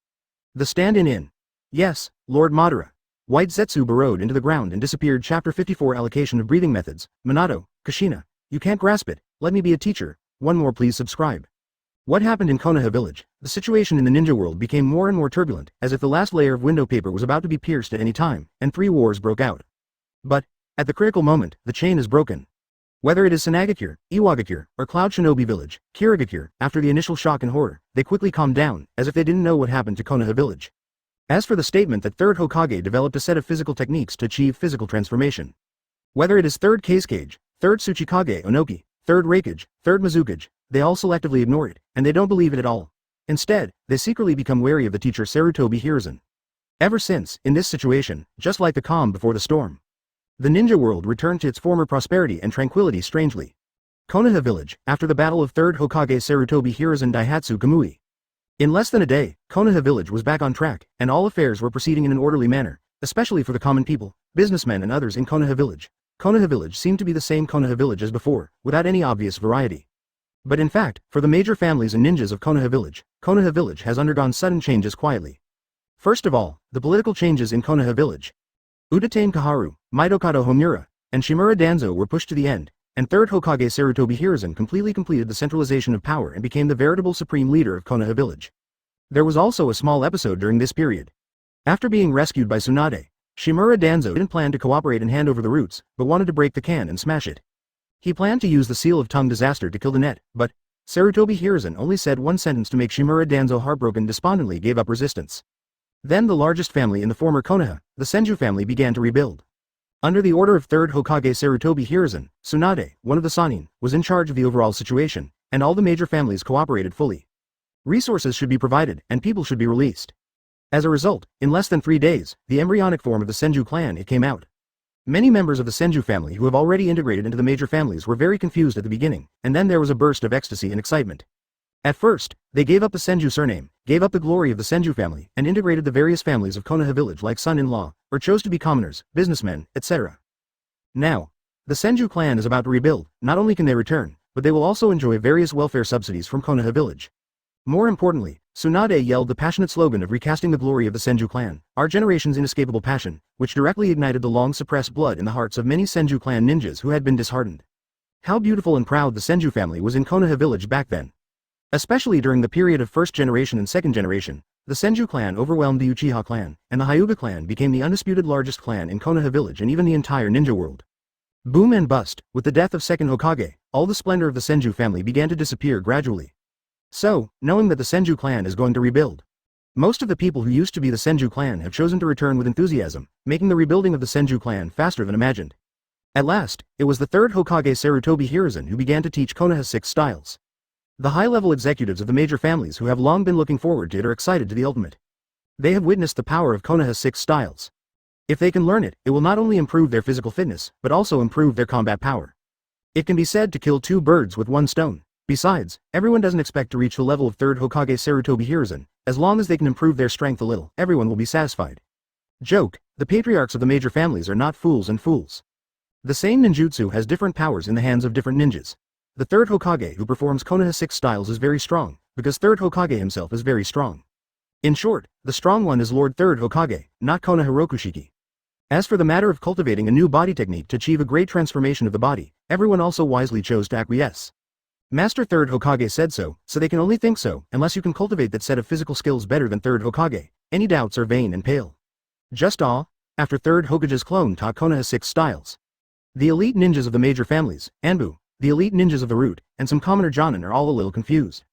Speaker 1: The stand-in. Yes, Lord Madara. White Zetsu burrowed into the ground and disappeared. Chapter 54 Allocation of Breathing Methods. Minato, Kushina. You can't grasp it, let me be a teacher. One more please subscribe. What happened in Konoha Village? The situation in the ninja world became more and more turbulent, as if the last layer of window paper was about to be pierced at any time, and 3 wars broke out. But, at the critical moment, the chain is broken. Whether it is Sanagakure, Iwagakure, or Cloud Shinobi Village, Kirigakure, after the initial shock and horror, they quickly calmed down, as if they didn't know what happened to Konoha Village. As for the statement that Third Hokage developed a set of physical techniques to achieve physical transformation. Whether it is Third Kazekage, Third Tsuchikage Onoki, Third Raikage, Third Mizukage, they all selectively ignore it, and they don't believe it at all. Instead, they secretly become wary of the teacher Sarutobi Hiruzen. Ever since, in this situation, just like the calm before the storm, the ninja world returned to its former prosperity and tranquility strangely. Konoha Village, after the battle of Third Hokage Sarutobi Hiruzen Daihatsu Kamui. In less than a day, Konoha Village was back on track, and all affairs were proceeding in an orderly manner, especially for the common people, businessmen and others in Konoha Village. Konoha Village seemed to be the same Konoha Village as before, without any obvious variety. But in fact, for the major families and ninjas of Konoha Village has undergone sudden changes quietly. First of all, the political changes in Konoha Village. Udatain Kaharu, Midokado Homura, and Shimura Danzo were pushed to the end, and Third Hokage Sarutobi Hiruzen completely completed the centralization of power and became the veritable supreme leader of Konoha Village. There was also a small episode during this period. After being rescued by Tsunade, Shimura Danzo didn't plan to cooperate and hand over the roots, but wanted to break the can and smash it. He planned to use the Seal of Tongue disaster to kill the net, but Sarutobi Hiruzen only said one sentence to make Shimura Danzo heartbroken despondently gave up resistance. Then the largest family in the former Konoha, the Senju family began to rebuild. Under the order of Third Hokage Sarutobi Hiruzen, Tsunade, one of the Sannin, was in charge of the overall situation, and all the major families cooperated fully. Resources should be provided, and people should be released. As a result, in less than 3 days, the embryonic form of the Senju clan came out. Many members of the Senju family who have already integrated into the major families were very confused at the beginning, and then there was a burst of ecstasy and excitement. At first, they gave up the Senju surname, gave up the glory of the Senju family, and integrated the various families of Konoha Village like son-in-law, or chose to be commoners, businessmen, etc. Now, the Senju clan is about to rebuild. Not only can they return, but they will also enjoy various welfare subsidies from Konoha Village. More importantly, Tsunade yelled the passionate slogan of recasting the glory of the Senju clan, our generation's inescapable passion, which directly ignited the long-suppressed blood in the hearts of many Senju clan ninjas who had been disheartened. How beautiful and proud the Senju family was in Konoha Village back then. Especially during the period of first generation and second generation, the Senju clan overwhelmed the Uchiha clan, and the Hyuga clan became the undisputed largest clan in Konoha Village and even the entire ninja world. Boom and bust, with the death of second Hokage, all the splendor of the Senju family began to disappear gradually. So, knowing that the Senju clan is going to rebuild, most of the people who used to be the Senju clan have chosen to return with enthusiasm, making the rebuilding of the Senju clan faster than imagined. At last, it was the Third Hokage Sarutobi Hiruzen who began to teach Konoha's 6 styles. The high-level executives of the major families who have long been looking forward to it are excited to the ultimate. They have witnessed the power of Konoha's 6 styles. If they can learn it, it will not only improve their physical fitness, but also improve their combat power. It can be said to kill 2 birds with 1 stone. Besides, everyone doesn't expect to reach the level of Third Hokage Sarutobi Hiruzen. As long as they can improve their strength a little, everyone will be satisfied. Joke, the patriarchs of the major families are not fools and fools. The same ninjutsu has different powers in the hands of different ninjas. The Third Hokage who performs Konoha's 6 styles is very strong, because Third Hokage himself is very strong. In short, the strong one is Lord Third Hokage, not Konoha Rokushiki. As for the matter of cultivating a new body technique to achieve a great transformation of the body, everyone also wisely chose to acquiesce. Master Third Hokage said so they can only think so, unless you can cultivate that set of physical skills better than Third Hokage. Any doubts are vain and pale. Just awe, after Third Hokage's clone taught Konoha 6 styles. The elite ninjas of the major families, Anbu, the elite ninjas of the root, and some commoner Jonin are all a little confused.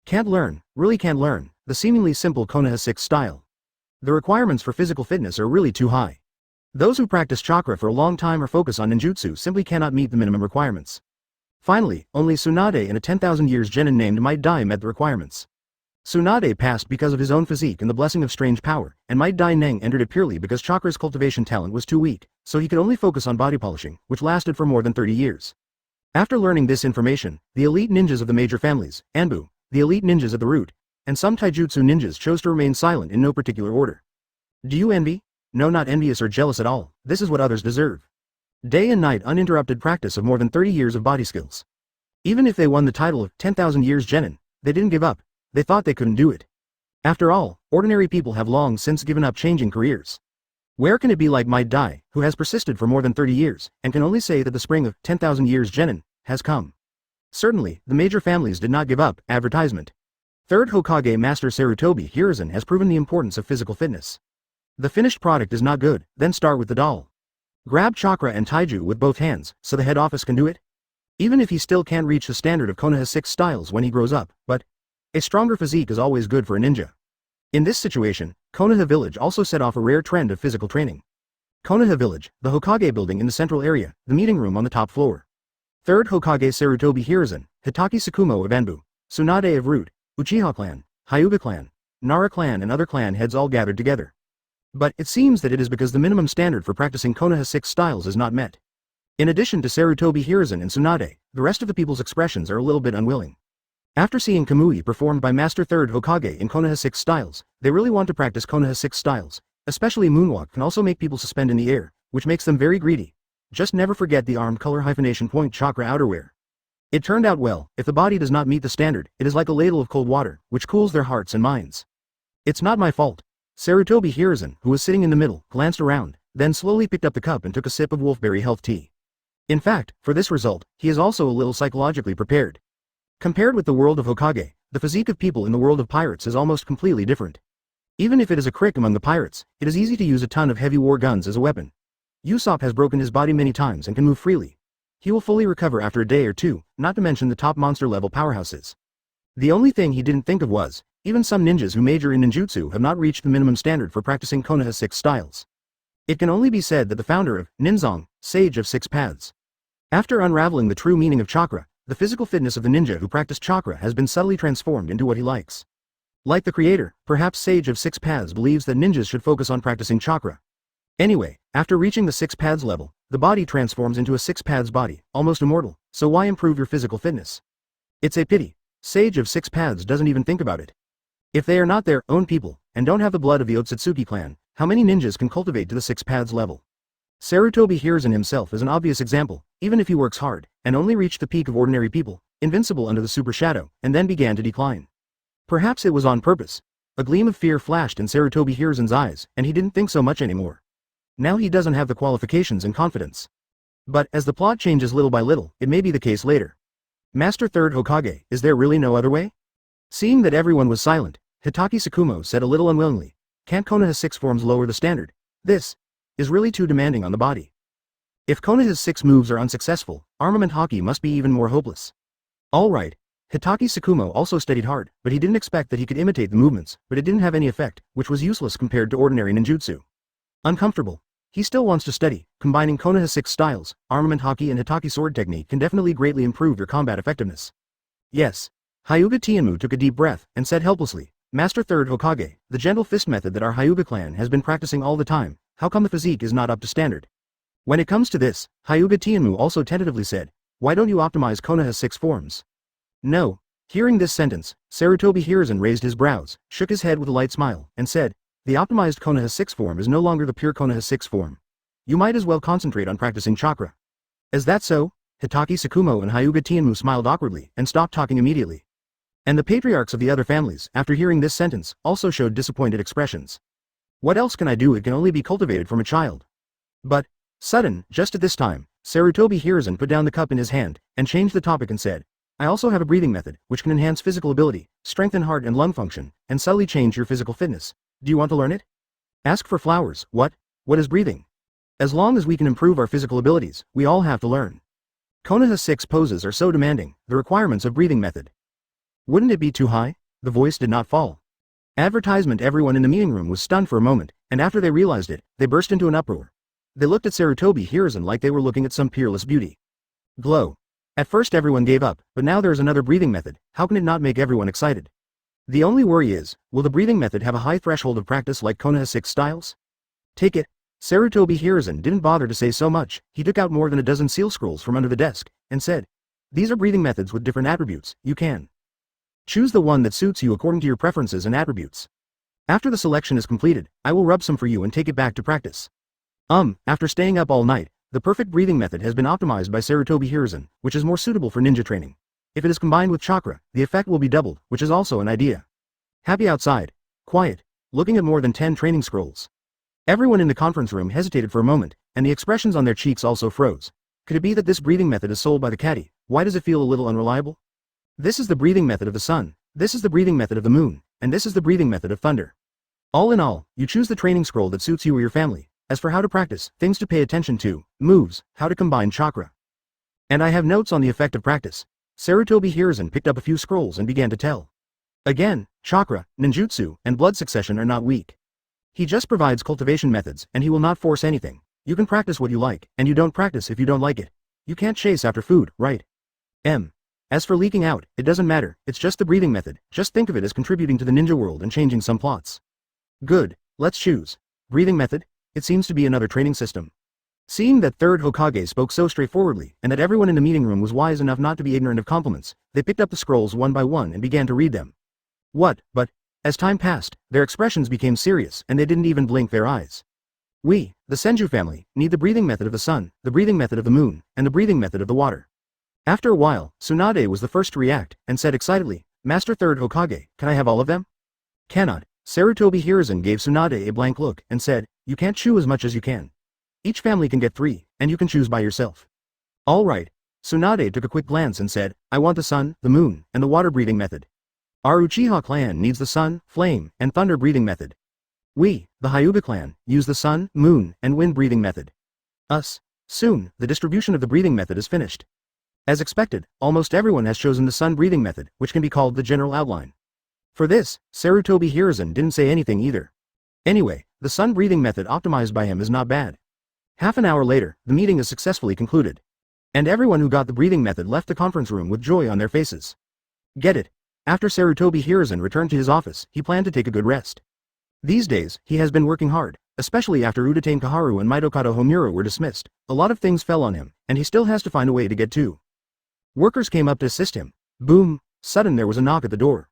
Speaker 1: Can't learn, really can't learn, the seemingly simple Konoha 6 style. The requirements for physical fitness are really too high. Those who practice chakra for a long time or focus on ninjutsu simply cannot meet the minimum requirements. Finally, only Tsunade and a 10,000 years genin named Might Dai met the requirements. Tsunade passed because of his own physique and the blessing of strange power, and Might Dai Neng entered it purely because chakra's cultivation talent was too weak, so he could only focus on body polishing, which lasted for more than 30 years. After learning this information, the elite ninjas of the major families, Anbu, the elite ninjas of the root, and some taijutsu ninjas chose to remain silent in no particular order. Do you envy? No, not envious or jealous at all, this is what others deserve. Day and night uninterrupted practice of more than 30 years of body skills. Even if they won the title of 10,000 years genin, they didn't give up, they thought they couldn't do it. After all, ordinary people have long since given up changing careers. Where can it be like Might Dai, who has persisted for more than 30 years, and can only say that the spring of 10,000 years genin has come? Certainly, the major families did not give up. Advertisement. Third Hokage Master Sarutobi Hiruzen has proven the importance of physical fitness. The finished product is not good, then start with the doll. Grab chakra and taiju with both hands, so the head office can do it? Even if he still can't reach the standard of Konoha 6 styles when he grows up, but a stronger physique is always good for a ninja. In this situation, Konoha Village also set off a rare trend of physical training. Konoha Village, the Hokage building in the central area, the meeting room on the top floor. Third Hokage Sarutobi Hiruzen, Hitaki Tsukumo of Anbu, Tsunade of Root, Uchiha clan, Hyuga clan, Nara clan and other clan heads all gathered together. But it seems that it is because the minimum standard for practicing Konoha 6 styles is not met. In addition to Sarutobi Hiruzen and Tsunade, the rest of the people's expressions are a little bit unwilling. After seeing Kamui performed by Master Third Hokage in Konoha 6 styles, they really want to practice Konoha 6 styles, especially Moonwalk can also make people suspend in the air, which makes them very greedy. Just never forget the armed color hyphenation point chakra outerwear. It turned out well. If the body does not meet the standard, it is like a ladle of cold water, which cools their hearts and minds. It's not my fault. Sarutobi Hiruzen, who was sitting in the middle, glanced around, then slowly picked up the cup and took a sip of wolfberry health tea. In fact, for this result, he is also a little psychologically prepared. Compared with the world of Hokage, the physique of people in the world of pirates is almost completely different. Even if it is a crick among the pirates, it is easy to use a ton of heavy war guns as a weapon. Usopp has broken his body many times and can move freely. He will fully recover after a day or two, not to mention the top monster level powerhouses. The only thing he didn't think of was, even some ninjas who major in ninjutsu have not reached the minimum standard for practicing Konoha 6 styles. It can only be said that the founder of Ninzong, Sage of 6 Paths. After unraveling the true meaning of chakra, the physical fitness of the ninja who practiced chakra has been subtly transformed into what he likes. Like the creator, perhaps Sage of 6 Paths believes that ninjas should focus on practicing chakra. Anyway, after reaching the 6 Paths level, the body transforms into a 6 Paths body, almost immortal, so why improve your physical fitness? It's a pity. Sage of 6 Paths doesn't even think about it. If they are not their own people, and don't have the blood of the Otsutsuki clan, how many ninjas can cultivate to the 6 Paths level? Sarutobi Hiruzen himself is an obvious example, even if he works hard, and only reached the peak of ordinary people, invincible under the super shadow, and then began to decline. Perhaps it was on purpose. A gleam of fear flashed in Sarutobi Hiruzen's eyes, and he didn't think so much anymore. Now he doesn't have the qualifications and confidence. But, as the plot changes little by little, it may be the case later. Master Third Hokage, is there really no other way? Seeing that everyone was silent, Hitaki Tsukumo said a little unwillingly, can't Konoha 6 forms lower the standard? This is really too demanding on the body. If Konoha's 6 moves are unsuccessful, armament hockey must be even more hopeless. Alright. Hitaki Tsukumo also studied hard, but he didn't expect that he could imitate the movements, but it didn't have any effect, which was useless compared to ordinary ninjutsu. Uncomfortable. He still wants to study. Combining Konoha 6 styles, armament hockey and Hitaki sword technique can definitely greatly improve your combat effectiveness. Yes. Hyuga Tianmu took a deep breath, and said helplessly, Master Third Hokage, the gentle fist method that our Hyuga clan has been practicing all the time, how come the physique is not up to standard? When it comes to this, Hyuga Tianmu also tentatively said, why don't you optimize Konoha 6 forms? No. Hearing this sentence, Sarutobi Hiruzen raised his brows, shook his head with a light smile, and said, the optimized Konoha 6 form is no longer the pure Konoha 6 form. You might as well concentrate on practicing chakra. Is that so? Hitaki Tsukumo and Hyuga Tianmu smiled awkwardly, and stopped talking immediately. And the patriarchs of the other families, after hearing this sentence, also showed disappointed expressions. What else can I do? It can only be cultivated from a child. But, just at this time, Sarutobi Hiruzen put down the cup in his hand, and changed the topic and said, I also have a breathing method, which can enhance physical ability, strengthen heart and lung function, and subtly change your physical fitness. Do you want to learn it? Ask for flowers. What? What is breathing? As long as we can improve our physical abilities, we all have to learn. Konoha 6 poses are so demanding, the requirements of breathing method. Wouldn't it be too high? The voice did not fall. Advertisement. Everyone in the meeting room was stunned for a moment, and after they realized it, they burst into an uproar. They looked at Sarutobi Hiruzen like they were looking at some peerless beauty. Glow. At first everyone gave up, but now there's another breathing method. How can it not make everyone excited? The only worry is, will the breathing method have a high threshold of practice like Konoha 6 styles? Take it. Sarutobi Hiruzen didn't bother to say so much. He took out more than a dozen seal scrolls from under the desk, and said, these are breathing methods with different attributes. You can choose the one that suits you according to your preferences and attributes. After the selection is completed, I will rub some for you and take it back to practice. After staying up all night, the perfect breathing method has been optimized by Sarutobi Hiruzen, which is more suitable for ninja training. If it is combined with chakra, the effect will be doubled, which is also an idea. Happy outside. Quiet. Looking at more than 10 training scrolls. Everyone in the conference room hesitated for a moment, and the expressions on their cheeks also froze. Could it be that this breathing method is sold by the caddy? Why does it feel a little unreliable? This is the breathing method of the sun, this is the breathing method of the moon, and this is the breathing method of thunder. All in all, you choose the training scroll that suits you or your family. As for how to practice, things to pay attention to, moves, how to combine chakra. And I have notes on the effect of practice. Sarutobi Hiruzen picked up a few scrolls and began to tell. Again, chakra, ninjutsu, and blood succession are not weak. He just provides cultivation methods, and he will not force anything. You can practice what you like, and you don't practice if you don't like it. You can't chase after food, right? As for leaking out, it doesn't matter, it's just the breathing method. Just think of it as contributing to the ninja world and changing some plots. Good, let's choose. Breathing method? It seems to be another training system. Seeing that Third Hokage spoke so straightforwardly, and that everyone in the meeting room was wise enough not to be ignorant of compliments, they picked up the scrolls one by one and began to read them. But, as time passed, their expressions became serious and they didn't even blink their eyes. We, the Senju family, need the breathing method of the sun, the breathing method of the moon, and the breathing method of the water. After a while, Tsunade was the first to react, and said excitedly, Master Third Hokage, can I have all of them? Cannot. Sarutobi Hiruzen gave Tsunade a blank look, and said, you can't chew as much as you can. Each family can get 3, and you can choose by yourself. All right. Tsunade took a quick glance and said, I want the sun, the moon, and the water breathing method. Our Uchiha clan needs the sun, flame, and thunder breathing method. We, the Hyuga clan, use the sun, moon, and wind breathing method. Us. Soon, the distribution of the breathing method is finished. As expected, almost everyone has chosen the sun breathing method, which can be called the general outline. For this, Sarutobi Hiruzen didn't say anything either. Anyway, the sun breathing method optimized by him is not bad. Half an hour later, the meeting is successfully concluded. And everyone who got the breathing method left the conference room with joy on their faces. Get it? After Sarutobi Hiruzen returned to his office, he planned to take a good rest. These days, he has been working hard, especially after Udatane Kaharu and Mitokado Homura were dismissed. A lot of things fell on him, and he still has to find a way to get to. Workers came up to assist him. Boom! Sudden there was a knock at the door.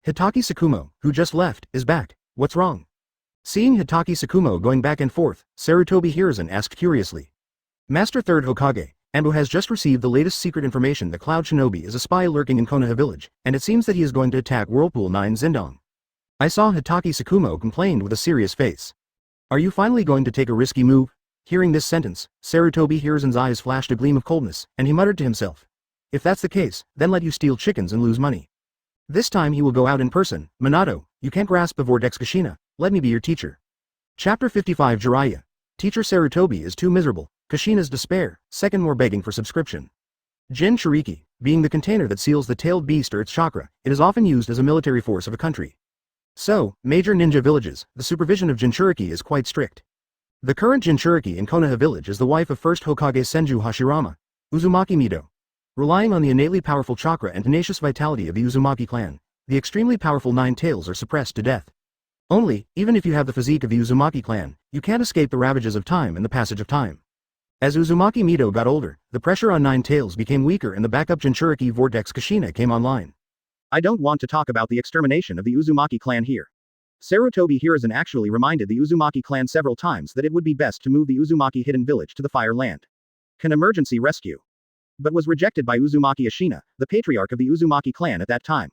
Speaker 1: Hitaki Sakumo, who just left, is back. What's wrong? Seeing Hitaki Sakumo going back and forth, Sarutobi Hiruzen asked curiously. Master Third Hokage, Ambu has just received the latest secret information that Cloud Shinobi is a spy lurking in Konoha Village, and it seems that he is going to attack Whirlpool 9 Zindong. I saw Hitaki Sakumo complained with a serious face. Are you finally going to take a risky move? Hearing this sentence, Sarutobi Hiruzen's eyes flashed a gleam of coldness, and he muttered to himself. If that's the case, then let you steal chickens and lose money. This time he will go out in person. Minato, you can't grasp the vortex Kushina, let me be your teacher. Chapter 55 Jiraiya. Teacher Sarutobi is too miserable. Kushina's despair, second more begging for subscription. Jin Shiriki, being the container that seals the tailed beast or its chakra, it is often used as a military force of a country. So, major ninja villages, the supervision of Jinchuriki is quite strict. The current Jinchuriki in Konoha Village is the wife of first Hokage Senju Hashirama, Uzumaki Mido. Relying on the innately powerful chakra and tenacious vitality of the Uzumaki clan, the extremely powerful 9 tails are suppressed to death. Only, even if you have the physique of the Uzumaki clan, you can't escape the ravages of time and the passage of time. As Uzumaki Mido got older, the pressure on 9 tails became weaker and the backup Jinchuriki vortex Kushina came online. I don't want to talk about the extermination of the Uzumaki clan here. Sarutobi Hiruzen actually reminded the Uzumaki clan several times that it would be best to move the Uzumaki hidden village to the Fire Land. Can emergency rescue? But was rejected by Uzumaki Ashina, the patriarch of the Uzumaki clan at that time.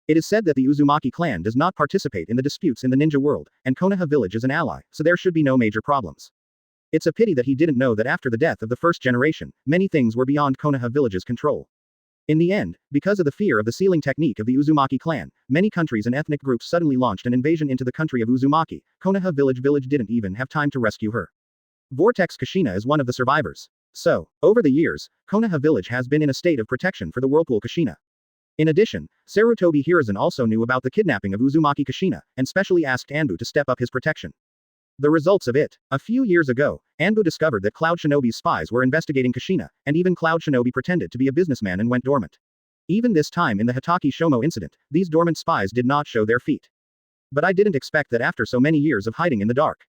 Speaker 1: It is said that the Uzumaki clan does not participate in the disputes in the ninja world, and Konoha Village is an ally, so there should be no major problems. It's a pity that he didn't know that after the death of the first generation, many things were beyond Konoha Village's control. In the end, because of the fear of the sealing technique of the Uzumaki clan, many countries and ethnic groups suddenly launched an invasion into the country of Uzumaki. Konoha Village didn't even have time to rescue her. Vortex Kushina is one of the survivors. So, over the years, Konoha Village has been in a state of protection for the Whirlpool Kushina. In addition, Sarutobi Hiruzen also knew about the kidnapping of Uzumaki Kushina, and specially asked Anbu to step up his protection. The results of it. A few years ago, Anbu discovered that Cloud Shinobi's spies were investigating Kushina, and even Cloud Shinobi pretended to be a businessman and went dormant. Even this time in the Hitaki Shomo incident, these dormant spies did not show their feet. But I didn't expect that after so many years of hiding in the dark.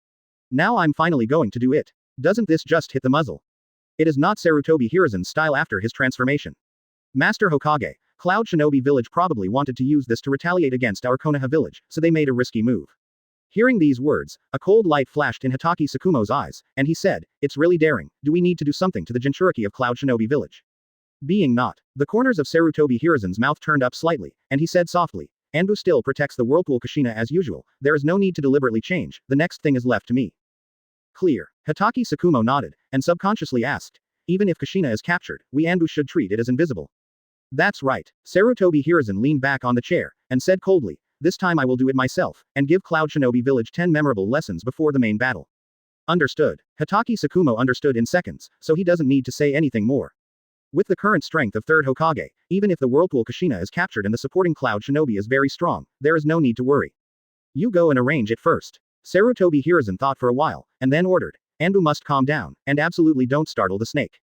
Speaker 1: Now I'm finally going to do it. Doesn't this just hit the muzzle? It is not Sarutobi Hiruzen's style after his transformation. Master Hokage, Cloud Shinobi Village probably wanted to use this to retaliate against our Konoha Village, so they made a risky move. Hearing these words, a cold light flashed in Hitaki Tsukumo's eyes, and he said, "It's really daring. Do we need to do something to the Jinchuriki of Cloud Shinobi Village?" Being not, the corners of Sarutobi Hiruzen's mouth turned up slightly, and he said softly, "Anbu still protects the Whirlpool Kushina as usual, there is no need to deliberately change, the next thing is left to me." Clear. Hitaki Tsukumo nodded, and subconsciously asked, "Even if Kushina is captured, we Anbu should treat it as invisible." That's right. Sarutobi Hiruzen leaned back on the chair, and said coldly, "This time I will do it myself, and give Cloud Shinobi Village 10 memorable lessons before the main battle." Understood. Hitaki Tsukumo understood in seconds, so he doesn't need to say anything more. With the current strength of Third Hokage, even if the Whirlpool Kushina is captured and the supporting Cloud Shinobi is very strong, there is no need to worry. You go and arrange it first. Sarutobi Hiruzen thought for a while, and then ordered, "Anbu must calm down, and absolutely don't startle the snake."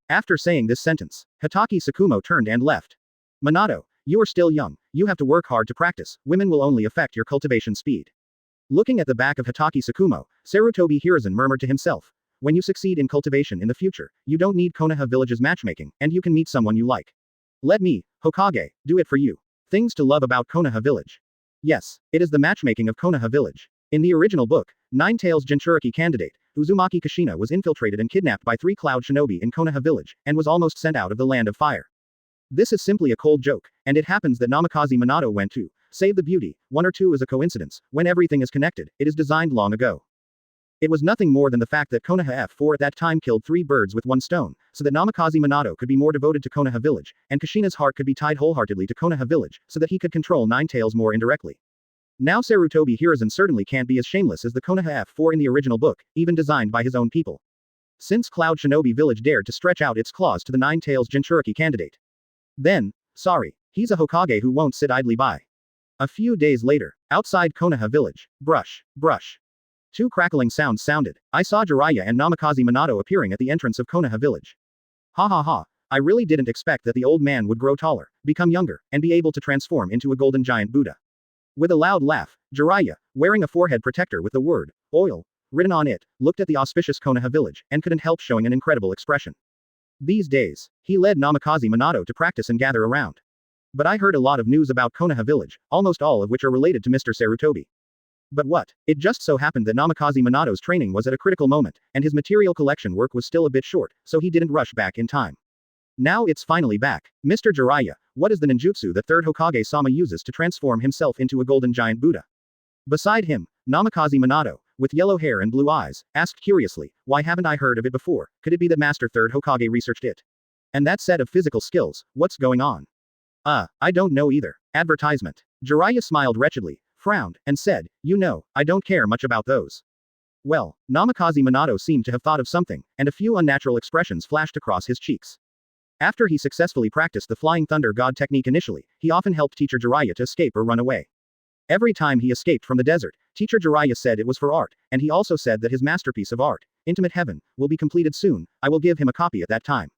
Speaker 1: After saying this sentence, Hitaki Tsukumo turned and left. "Minato, you are still young, you have to work hard to practice, women will only affect your cultivation speed." Looking at the back of Hitaki Tsukumo, Sarutobi Hiruzen murmured to himself, "When you succeed in cultivation in the future, you don't need Konoha Village's matchmaking, and you can meet someone you like. Let me, Hokage, do it for you." Things to love about Konoha Village. Yes, it is the matchmaking of Konoha Village. In the original book, Nine-Tails Jinchuriki candidate, Uzumaki Kushina was infiltrated and kidnapped by 3 Cloud Shinobi in Konoha Village, and was almost sent out of the Land of Fire. This is simply a cold joke, and it happens that Namikaze Minato went to save the beauty. 1 or 2 is a coincidence, when everything is connected, it is designed long ago. It was nothing more than the fact that Konoha F4 at that time killed 3 birds with 1 stone, so that Namikaze Minato could be more devoted to Konoha Village, and Kushina's heart could be tied wholeheartedly to Konoha Village, so that he could control Nine-Tails more indirectly. Now Sarutobi Hiruzen certainly can't be as shameless as the Konoha F4 in the original book, even designed by his own people. Since Cloud Shinobi Village dared to stretch out its claws to the Nine-Tails Jinchuriki candidate. Then, sorry, he's a Hokage who won't sit idly by. A few days later, outside Konoha Village, brush, brush. 2 crackling sounds sounded. I saw Jiraiya and Namikaze Minato appearing at the entrance of Konoha Village. Ha ha ha, I really didn't expect that the old man would grow taller, become younger, and be able to transform into a golden giant Buddha. With a loud laugh, Jiraiya, wearing a forehead protector with the word, oil, written on it, looked at the auspicious Konoha Village, and couldn't help showing an incredible expression. These days, he led Namikaze Minato to practice and gather around. But I heard a lot of news about Konoha Village, almost all of which are related to Mr. Sarutobi. But what? It just so happened that Namikaze Minato's training was at a critical moment, and his material collection work was still a bit short, so he didn't rush back in time. Now it's finally back. Mr. Jiraiya, what is the ninjutsu that Third Hokage-sama uses to transform himself into a golden giant Buddha? Beside him, Namikaze Minato, with yellow hair and blue eyes, asked curiously, why haven't I heard of it before? Could it be that Master Third Hokage researched it? And that set of physical skills, what's going on? I don't know either. Advertisement. Jiraiya smiled wretchedly, frowned, and said, I don't care much about those. Well, Namikaze Minato seemed to have thought of something, and a few unnatural expressions flashed across his cheeks. After he successfully practiced the Flying Thunder God technique initially, he often helped Teacher Jiraiya to escape or run away. Every time he escaped from the desert, Teacher Jiraiya said it was for art, and he also said that his masterpiece of art, Intimate Heaven, will be completed soon. I will give him a copy at that time.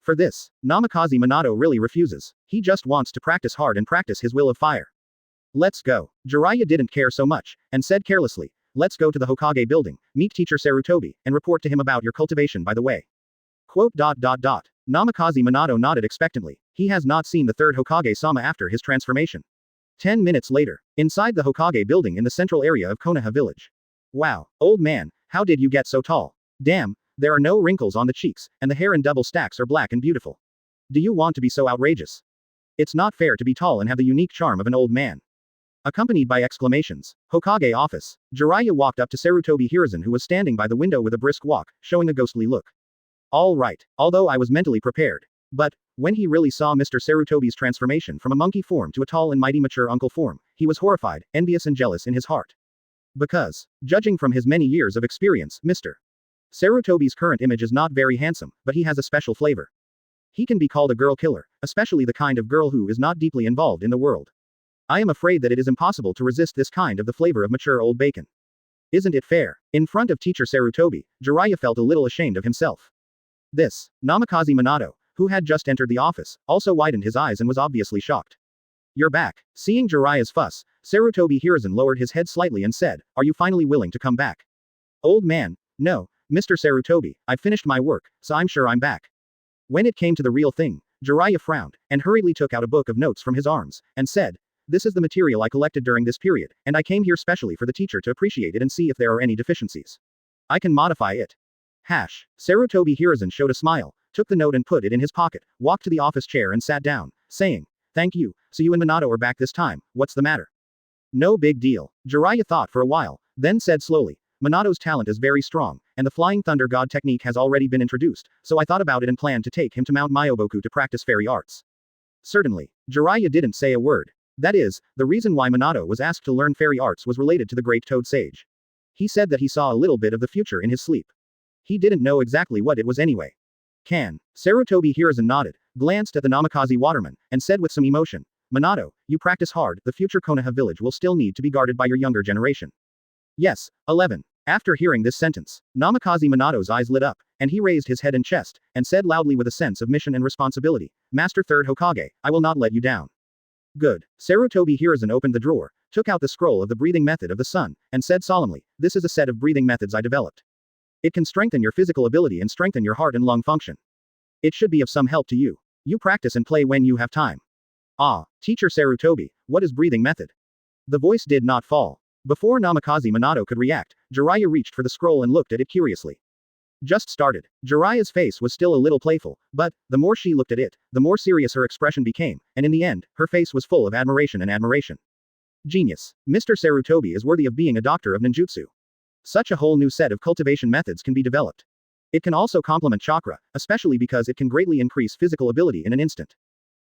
Speaker 1: For this, Namikaze Minato really refuses. He just wants to practice hard and practice his will of fire. Let's go. Jiraiya didn't care so much, and said carelessly, let's go to the Hokage building, meet Teacher Sarutobi, and report to him about your cultivation by the way. Namikaze Minato nodded expectantly. He has not seen the third Hokage-sama after his transformation. 10 minutes later, inside the Hokage building in the central area of Konoha Village. Wow, old man, how did you get so tall? Damn, there are no wrinkles on the cheeks, and the hair in double stacks are black and beautiful. Do you want to be so outrageous? It's not fair to be tall and have the unique charm of an old man. Accompanied by exclamations, Hokage office, Jiraiya walked up to Sarutobi Hiruzen who was standing by the window with a brisk walk, showing a ghostly look. All right, although I was mentally prepared. But, when he really saw Mr. Sarutobi's transformation from a monkey form to a tall and mighty mature uncle form, he was horrified, envious and jealous in his heart. Because, judging from his many years of experience, Mr. Sarutobi's current image is not very handsome, but he has a special flavor. He can be called a girl killer, especially the kind of girl who is not deeply involved in the world. I am afraid that it is impossible to resist this kind of the flavor of mature old bacon. Isn't it fair? In front of teacher Sarutobi, Jiraiya felt a little ashamed of himself. This, Namikaze Minato, who had just entered the office, also widened his eyes and was obviously shocked. You're back. Seeing Jiraiya's fuss, Sarutobi Hiruzen lowered his head slightly and said, are you finally willing to come back? Old man, no, Mr. Sarutobi, I've finished my work, so I'm sure I'm back. When it came to the real thing, Jiraiya frowned, and hurriedly took out a book of notes from his arms, and said, this is the material I collected during this period, and I came here specially for the teacher to appreciate it and see if there are any deficiencies. I can modify it. Sarutobi Hiruzen showed a smile, took the note and put it in his pocket, walked to the office chair and sat down, saying, thank you, so you and Minato are back this time, what's the matter? No big deal. Jiraiya thought for a while, then said slowly, Minato's talent is very strong, and the Flying Thunder God technique has already been introduced, so I thought about it and planned to take him to Mount Myoboku to practice fairy arts. Certainly. Jiraiya didn't say a word. That is, the reason why Minato was asked to learn fairy arts was related to the Great Toad Sage. He said that he saw a little bit of the future in his sleep. He didn't know exactly what it was anyway. Sarutobi Hiruzen nodded, glanced at the Namikaze waterman, and said with some emotion, Minato, you practice hard, the future Konoha Village will still need to be guarded by your younger generation. Yes, 11. After hearing this sentence, Namikaze Minato's eyes lit up, and he raised his head and chest, and said loudly with a sense of mission and responsibility, Master Third Hokage, I will not let you down. Good. Sarutobi Hiruzen opened the drawer, took out the scroll of the breathing method of the sun, and said solemnly, this is a set of breathing methods I developed. It can strengthen your physical ability and strengthen your heart and lung function. It should be of some help to you. You practice and play when you have time. Ah, Teacher Sarutobi, what is breathing method? The voice did not fall. Before Namikaze Minato could react, Jiraiya reached for the scroll and looked at it curiously. Just started. Jiraiya's face was still a little playful, but, the more she looked at it, the more serious her expression became, and in the end, her face was full of admiration and admiration. Genius. Mr. Sarutobi is worthy of being a doctor of ninjutsu. Such a whole new set of cultivation methods can be developed. It can also complement chakra, especially because it can greatly increase physical ability in an instant.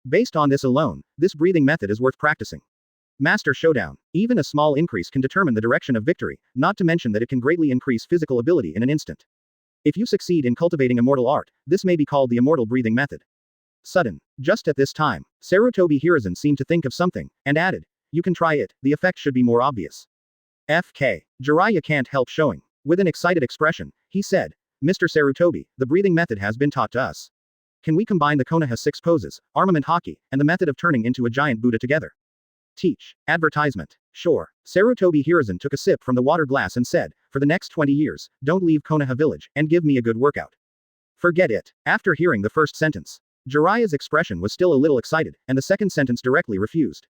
Speaker 1: Based on this alone, this breathing method is worth practicing. Master Showdown. Even a small increase can determine the direction of victory, not to mention that it can greatly increase physical ability in an instant. If you succeed in cultivating immortal art, this may be called the immortal breathing method. Sudden. Just at this time, Sarutobi Hiruzen seemed to think of something, and added, you can try it, the effect should be more obvious. FK. Jiraiya can't help showing. With an excited expression, he said, Mr. Sarutobi, the breathing method has been taught to us. Can we combine the Konoha 6 poses, armament haki, and the method of turning into a giant Buddha together? Teach. Advertisement. Sure. Sarutobi Hiruzen took a sip from the water glass and said, for the next 20 years, don't leave Konoha Village, and give me a good workout. Forget it. After hearing the first sentence, Jiraiya's expression was still a little excited, and the second sentence directly refused.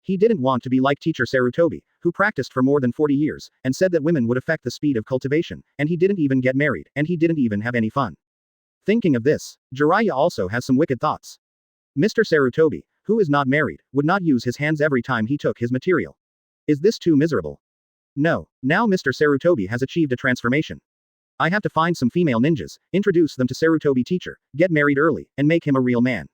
Speaker 1: He didn't want to be like teacher Sarutobi, who practiced for more than 40 years, and said that women would affect the speed of cultivation, and he didn't even get married, and he didn't even have any fun. Thinking of this, Jiraiya also has some wicked thoughts. Mr. Sarutobi, who is not married, would not use his hands every time he took his material. Is this too miserable? No, now Mr. Sarutobi has achieved a transformation. I have to find some female ninjas, introduce them to Sarutobi teacher, get married early, and make him a real man.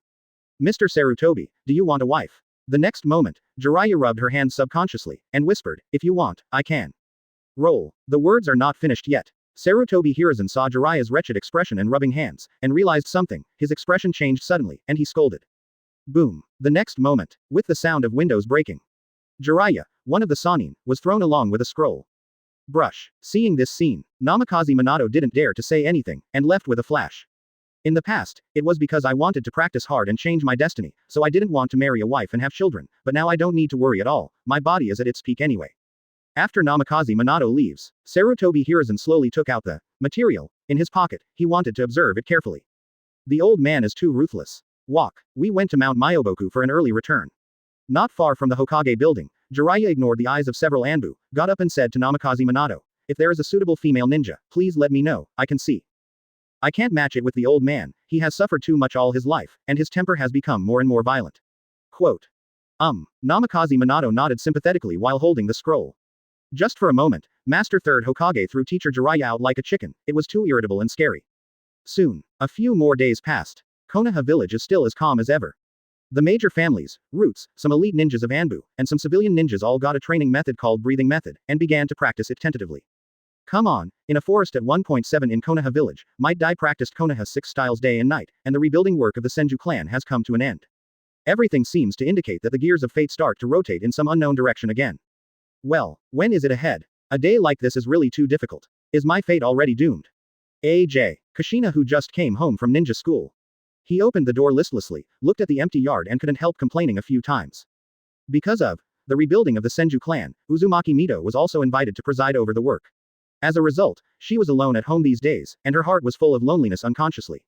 Speaker 1: Mr. Sarutobi, do you want a wife? The next moment, Jiraiya rubbed her hands subconsciously, and whispered, if you want, I can. Roll. The words are not finished yet. Sarutobi Hiruzen saw Jiraiya's wretched expression and rubbing hands, and realized something, his expression changed suddenly, and he scolded. Boom. The next moment, with the sound of windows breaking, Jiraiya, one of the Sannin, was thrown along with a scroll. Brush. Seeing this scene, Namikaze Minato didn't dare to say anything, and left with a flash. In the past, it was because I wanted to practice hard and change my destiny, so I didn't want to marry a wife and have children, but now I don't need to worry at all, my body is at its peak anyway. After Namikaze Minato leaves, Sarutobi Hiruzen slowly took out the material in his pocket. He wanted to observe it carefully. The old man is too ruthless. Walk. We went to Mount Myoboku for an early return. Not far from the Hokage building, Jiraiya ignored the eyes of several Anbu, got up and said to Namikaze Minato, if there is a suitable female ninja, please let me know, I can see. I can't match it with the old man, he has suffered too much all his life, and his temper has become more and more violent. Quote. Namikaze Minato nodded sympathetically while holding the scroll. Just for a moment, Master Third Hokage threw teacher Jiraiya out like a chicken, it was too irritable and scary. Soon, a few more days passed. Konoha Village is still as calm as ever. The major families, roots, some elite ninjas of Anbu, and some civilian ninjas all got a training method called breathing method, and began to practice it tentatively. Come on, in a forest at 1.7 in Konoha Village, Might Dai practiced Konoha 6 styles day and night, and the rebuilding work of the Senju clan has come to an end. Everything seems to indicate that the gears of fate start to rotate in some unknown direction again. Well, when is it ahead? A day like this is really too difficult. Is my fate already doomed? AJ. Kushina, who just came home from ninja school. He opened the door listlessly, looked at the empty yard and couldn't help complaining a few times. Because of the rebuilding of the Senju clan, Uzumaki Mito was also invited to preside over the work. As a result, she was alone at home these days, and her heart was full of loneliness unconsciously.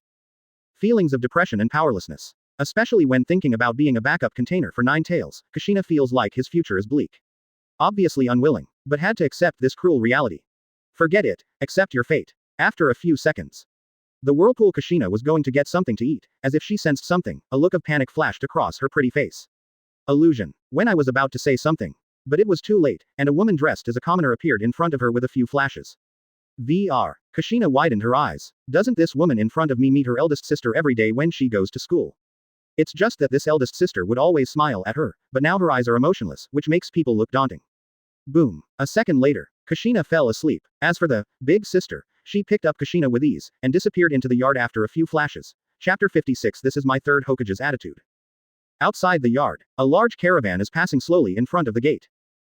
Speaker 1: Feelings of depression and powerlessness. Especially when thinking about being a backup container for Nine Tails, Kushina feels like his future is bleak. Obviously unwilling, but had to accept this cruel reality. Forget it, accept your fate. After a few seconds. The whirlpool Kushina was going to get something to eat, as if she sensed something, a look of panic flashed across her pretty face. Illusion. When I was about to say something. But it was too late, and a woman dressed as a commoner appeared in front of her with a few flashes. VR. Kushina widened her eyes. Doesn't this woman in front of me meet her eldest sister every day when she goes to school? It's just that this eldest sister would always smile at her, but now her eyes are emotionless, which makes people look daunting. Boom. A second later, Kushina fell asleep. As for the big sister, she picked up Kushina with ease, and disappeared into the yard after a few flashes. Chapter 56. This is my third Hokage's attitude. Outside the yard, a large caravan is passing slowly in front of the gate.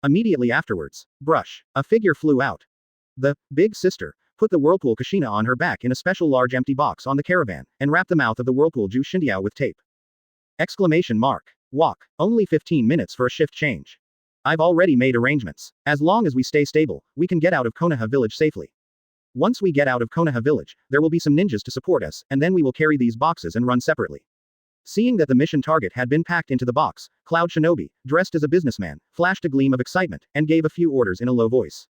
Speaker 1: Immediately afterwards, brush, a figure flew out. The big sister put the whirlpool Kushina on her back in a special large empty box on the caravan, and wrapped the mouth of the whirlpool Ju Shindiao with tape. Exclamation mark. Walk. Only 15 minutes for a shift change. I've already made arrangements. As long as we stay stable, we can get out of Konoha Village safely. Once we get out of Konoha Village, there will be some ninjas to support us, and then we will carry these boxes and run separately. Seeing that the mission target had been packed into the box, Cloud Shinobi, dressed as a businessman, flashed a gleam of excitement, and gave a few orders in a low voice.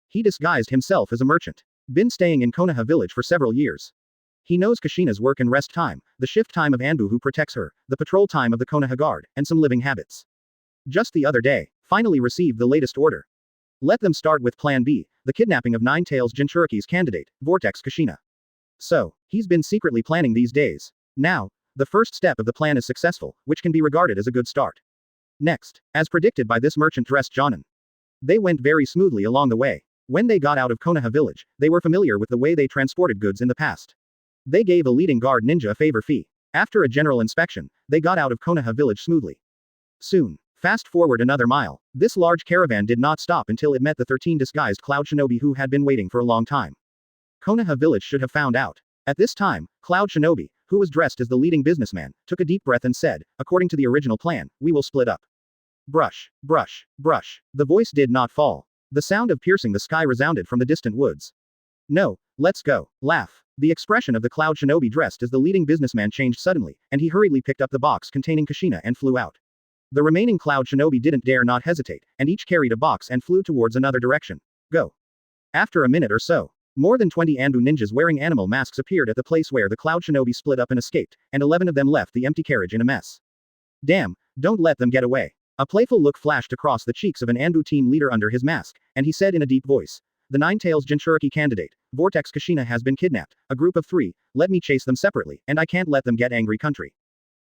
Speaker 1: He disguised himself as a merchant. Been staying in Konoha Village for several years. He knows Kushina's work and rest time, the shift time of Anbu who protects her, the patrol time of the Konoha Guard, and some living habits. Just the other day, finally received the latest order. Let them start with Plan B, the kidnapping of Nine Tails Jinchuriki's candidate, Vortex Kushina. So, he's been secretly planning these days. Now, the first step of the plan is successful, which can be regarded as a good start. Next, as predicted by this merchant-dressed Jonin. They went very smoothly along the way. When they got out of Konoha Village, they were familiar with the way they transported goods in the past. They gave a leading guard ninja a favor fee. After a general inspection, they got out of Konoha Village smoothly. Soon, fast forward another mile, this large caravan did not stop until it met the 13 disguised Cloud Shinobi who had been waiting for a long time. Konoha Village should have found out. At this time, Cloud Shinobi, who was dressed as the leading businessman, took a deep breath and said, according to the original plan, we will split up. Brush, brush, brush. The voice did not fall. The sound of piercing the sky resounded from the distant woods. No, let's go. Laugh. The expression of the Cloud Shinobi dressed as the leading businessman changed suddenly, and he hurriedly picked up the box containing Kushina and flew out. The remaining Cloud Shinobi didn't dare not hesitate, and each carried a box and flew towards another direction. Go. After a minute or so, more than 20 Anbu ninjas wearing animal masks appeared at the place where the Cloud Shinobi split up and escaped, and 11 of them left the empty carriage in a mess. Damn, don't let them get away. A playful look flashed across the cheeks of an Anbu team leader under his mask, and he said in a deep voice, the Nine Tails Jinchuriki candidate, Vortex Kushina has been kidnapped, a group of 3, let me chase them separately, and I can't let them get angry country.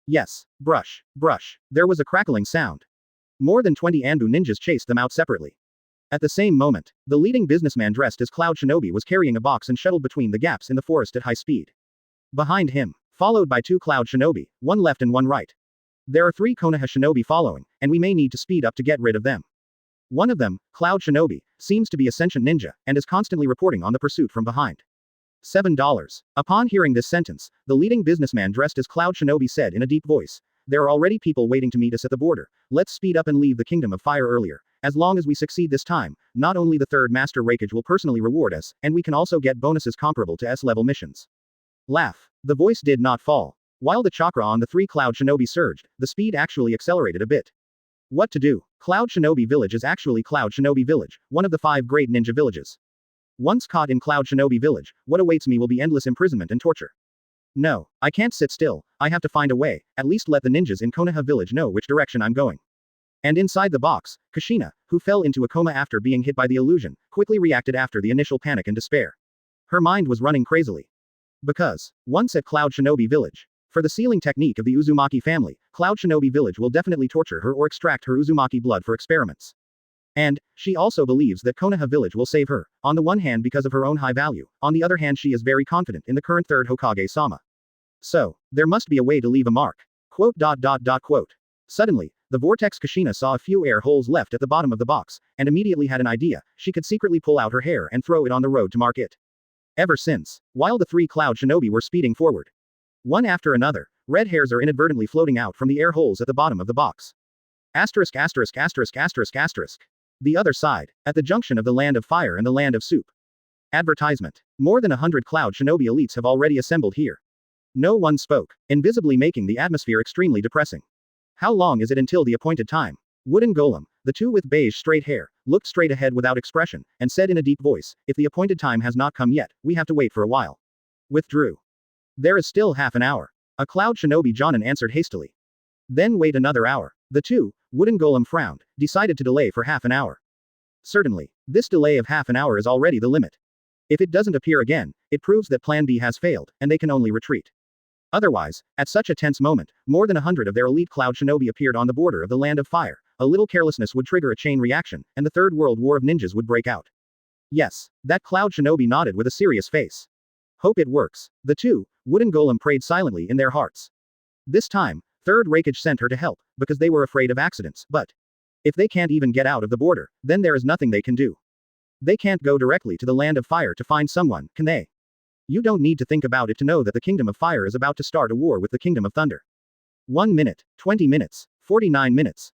Speaker 1: Yes, brush, brush. There was a crackling sound. More than 20 Anbu ninjas chased them out separately. At the same moment, the leading businessman dressed as Cloud Shinobi was carrying a box and shuttled between the gaps in the forest at high speed. Behind him, followed by 2 Cloud Shinobi, one left and one right. There are 3 Konoha Shinobi following, and we may need to speed up to get rid of them. One of them, Cloud Shinobi, seems to be a sentient ninja, and is constantly reporting on the pursuit from behind. $7. Upon hearing this sentence, the leading businessman dressed as Cloud Shinobi said in a deep voice, there are already people waiting to meet us at the border, let's speed up and leave the Kingdom of Fire earlier. As long as we succeed this time, not only the third Master Raikage will personally reward us, and we can also get bonuses comparable to S-level missions. Laugh. The voice did not fall. While the chakra on the 3 Cloud Shinobi surged, the speed actually accelerated a bit. What to do? Cloud Shinobi Village is actually Cloud Shinobi Village, one of the 5 great ninja villages. Once caught in Cloud Shinobi Village, what awaits me will be endless imprisonment and torture. No, I can't sit still, I have to find a way, at least let the ninjas in Konoha Village know which direction I'm going. And inside the box, Kushina, who fell into a coma after being hit by the illusion, quickly reacted after the initial panic and despair. Her mind was running crazily. Because, once at Cloud Shinobi Village, For the sealing technique of the Uzumaki family, Cloud Shinobi Village will definitely torture her or extract her Uzumaki blood for experiments. And, she also believes that Konoha Village will save her, on the one hand because of her own high value, on the other hand she is very confident in the current third Hokage-sama. So, there must be a way to leave a mark. Quote. Suddenly, the Vortex Kushina saw a few air holes left at the bottom of the box, and immediately had an idea: she could secretly pull out her hair and throw it on the road to mark it. Ever since, while the three Cloud Shinobi were speeding forward, one after another, red hairs are inadvertently floating out from the air holes at the bottom of the box. The other side, at the junction of the Land of Fire and the Land of Soup. Advertisement. More than 100 Cloud Shinobi elites have already assembled here. No one spoke, invisibly making the atmosphere extremely depressing. How long is it until the appointed time? Wooden Golem, the two with beige straight hair, looked straight ahead without expression, and said in a deep voice, if the appointed time has not come yet, we have to wait for a while. Withdrew. There is still half an hour. A Cloud Shinobi Jonin answered hastily. Then wait another hour. The two, Wooden Golem frowned, decided to delay for half an hour. Certainly, this delay of half an hour is already the limit. If it doesn't appear again, it proves that Plan B has failed, and they can only retreat. Otherwise, at such a tense moment, more than 100 of their elite Cloud Shinobi appeared on the border of the Land of Fire. A little carelessness would trigger a chain reaction, and the Third World War of Ninjas would break out. Yes, that Cloud Shinobi nodded with a serious face. Hope it works. The two, Wooden Golem prayed silently in their hearts. This time, Third Hokage sent her to help, because they were afraid of accidents, but if they can't even get out of the border, then there is nothing they can do. They can't go directly to the Land of Fire to find someone, can they? You don't need to think about it to know that the Kingdom of Fire is about to start a war with the Kingdom of Thunder. 1 minute, 20 minutes, 49 minutes.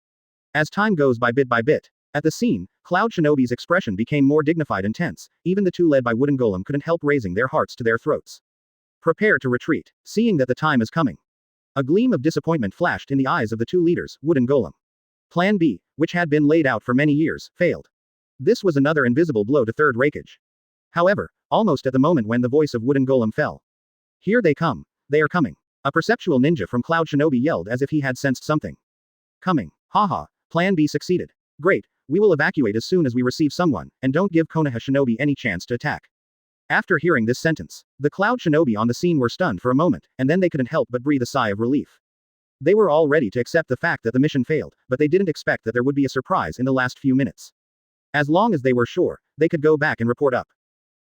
Speaker 1: As time goes by bit, at the scene, Cloud Shinobi's expression became more dignified and tense. Even the two led by Wooden Golem couldn't help raising their hearts to their throats. Prepare to retreat, seeing that the time is coming. A gleam of disappointment flashed in the eyes of the two leaders, Wooden Golem. Plan B, which had been laid out for many years, failed. This was another invisible blow to Third Hokage. However, almost at the moment when the voice of Wooden Golem fell. Here they come. They are coming. A perceptual ninja from Cloud Shinobi yelled as if he had sensed something. Coming. Haha, Plan B succeeded. Great, we will evacuate as soon as we receive someone, and don't give Konoha Shinobi any chance to attack. After hearing this sentence, the Cloud Shinobi on the scene were stunned for a moment, and then they couldn't help but breathe a sigh of relief. They were all ready to accept the fact that the mission failed, but they didn't expect that there would be a surprise in the last few minutes. As long as they were sure, they could go back and report up.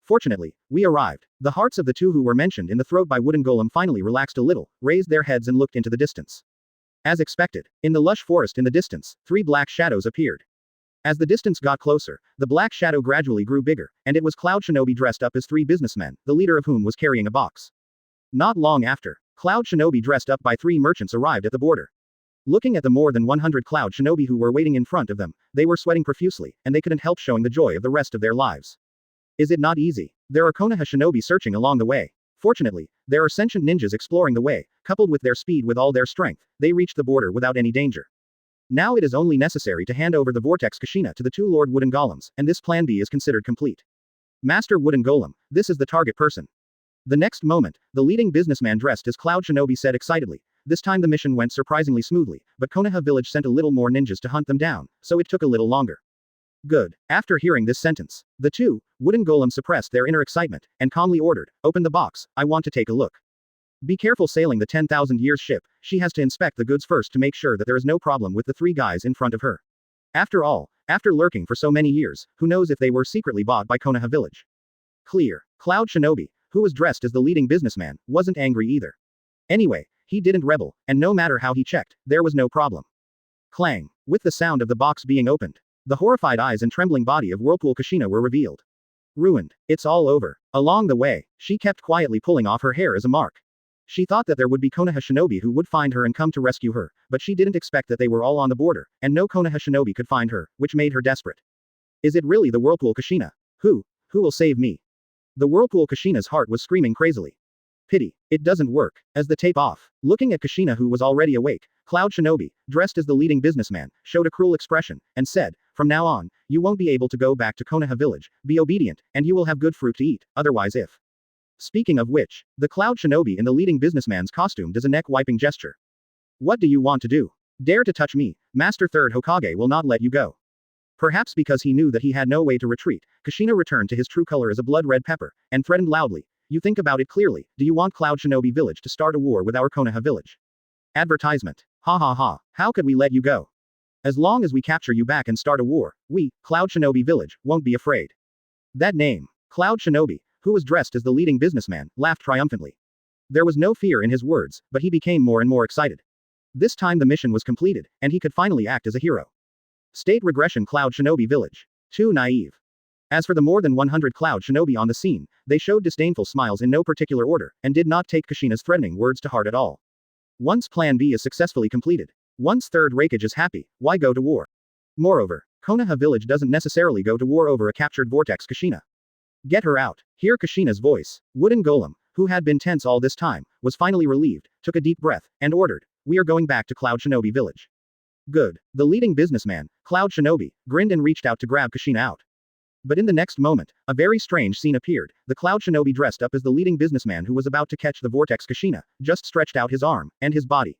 Speaker 1: Fortunately, we arrived. The hearts of the two who were mentioned in the throat by Wooden Golem finally relaxed a little, raised their heads and looked into the distance. As expected, in the lush forest in the distance, 3 black shadows appeared. As the distance got closer, the black shadow gradually grew bigger, and it was Cloud Shinobi dressed up as 3 businessmen, the leader of whom was carrying a box. Not long after, Cloud Shinobi dressed up by 3 merchants arrived at the border. Looking at the more than 100 Cloud Shinobi who were waiting in front of them, they were sweating profusely, and they couldn't help showing the joy of the rest of their lives. Is it not easy? There are Konoha Shinobi searching along the way. Fortunately, there are sentient ninjas exploring the way. Coupled with their speed with all their strength, they reached the border without any danger. Now it is only necessary to hand over the Vortex Kushina to the 2 Lord Wooden Golems, and this plan B is considered complete. Master Wooden Golem, this is the target person. The next moment, the leading businessman dressed as Cloud Shinobi said excitedly. This time the mission went surprisingly smoothly, but Konoha Village sent a little more ninjas to hunt them down, so it took a little longer. Good. After hearing this sentence, the 2 Wooden Golem suppressed their inner excitement, and calmly ordered, open the box, I want to take a look. Be careful sailing the 10,000 years ship, she has to inspect the goods first to make sure that there is no problem with the 3 guys in front of her. After all, after lurking for so many years, who knows if they were secretly bought by Konoha Village. Clear. Cloud Shinobi, who was dressed as the leading businessman, wasn't angry either. Anyway, he didn't rebel, and no matter how he checked, there was no problem. Clang. With the sound of the box being opened, the horrified eyes and trembling body of Whirlpool Kushina were revealed. Ruined. It's all over. Along the way, she kept quietly pulling off her hair as a mark. She thought that there would be Konoha Shinobi who would find her and come to rescue her, but she didn't expect that they were all on the border, and no Konoha Shinobi could find her, which made her desperate. Is it really the Whirlpool Kushina? Who will save me? The Whirlpool Kushina's heart was screaming crazily. Pity, it doesn't work. As the tape off, looking at Kushina who was already awake, Cloud Shinobi, dressed as the leading businessman, showed a cruel expression, and said, from now on, you won't be able to go back to Konoha Village, be obedient, and you will have good fruit to eat, otherwise if. Speaking of which, the Cloud Shinobi in the leading businessman's costume does a neck-wiping gesture. What do you want to do? Dare to touch me, Master Third Hokage will not let you go. Perhaps because he knew that he had no way to retreat, Kushina returned to his true color as a blood-red pepper, and threatened loudly, You think about it clearly. Do you want Cloud Shinobi Village to start a war with our Konoha Village? Advertisement. Ha ha ha. How could we let you go? As long as we capture you back and start a war, we, Cloud Shinobi Village, won't be afraid. That name, Cloud Shinobi, who was dressed as the leading businessman, laughed triumphantly. There was no fear in his words, but he became more and more excited. This time the mission was completed, and he could finally act as a hero. State regression Cloud Shinobi Village. Too naive. As for the more than 100 Cloud Shinobi on the scene, they showed disdainful smiles in no particular order, and did not take Kushina's threatening words to heart at all. Once Plan B is successfully completed, once Third Hokage is happy, why go to war? Moreover, Konoha Village doesn't necessarily go to war over a captured vortex Kushina. Get her out. Hear Kushina's voice. Wooden Golem, who had been tense all this time, was finally relieved, took a deep breath, and ordered, "We are going back to Cloud Shinobi Village." Good. The leading businessman, Cloud Shinobi, grinned and reached out to grab Kushina out. But in the next moment, a very strange scene appeared. The Cloud Shinobi dressed up as the leading businessman who was about to catch the vortex Kushina, just stretched out his arm, and his body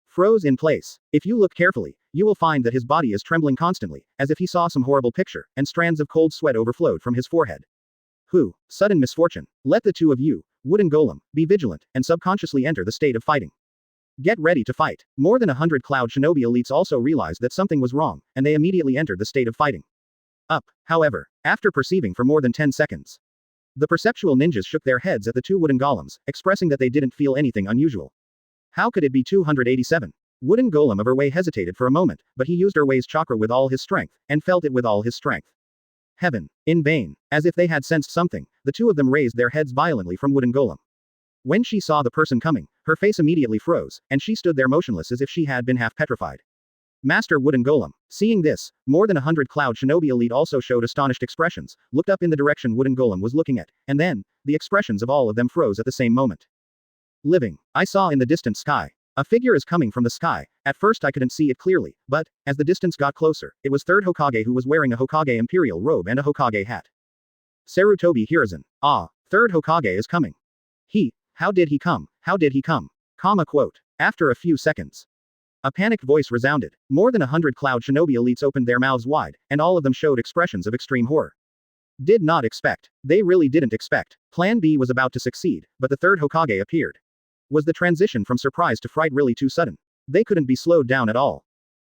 Speaker 1: froze in place. If you look carefully, you will find that his body is trembling constantly, as if he saw some horrible picture, and strands of cold sweat overflowed from his forehead. Sudden misfortune. Let the two of you, Wooden Golem, be vigilant, and subconsciously enter the state of fighting. Get ready to fight. More than 100 Cloud Shinobi elites also realized that something was wrong, and they immediately entered the state of fighting. However, after perceiving for more than 10 seconds, the perceptual ninjas shook their heads at the two wooden golems, expressing that they didn't feel anything unusual. How could it be 287? Wooden Golem of Erway hesitated for a moment, but he used Erway's chakra with all his strength, and felt it with all his strength. Heaven. In vain. As if they had sensed something, the two of them raised their heads violently from Wooden Golem. When she saw the person coming, her face immediately froze, and she stood there motionless as if she had been half petrified. Master Wooden Golem. Seeing this, more than 100 Cloud Shinobi elite also showed astonished expressions, looked up in the direction Wooden Golem was looking at, and then, the expressions of all of them froze at the same moment. Living. I saw in the distant sky. A figure is coming from the sky. At first I couldn't see it clearly, but, as the distance got closer, it was Third Hokage who was wearing a Hokage Imperial robe and a Hokage hat. Sarutobi Hiruzen. Ah, Third Hokage is coming. How did he come? How did he come? Quote. After a few seconds, a panicked voice resounded. More than 100 Cloud Shinobi elites opened their mouths wide, and all of them showed expressions of extreme horror. Did not expect. They really didn't expect. Plan B was about to succeed, but the Third Hokage appeared. Was the transition from surprise to fright really too sudden? They couldn't be slowed down at all.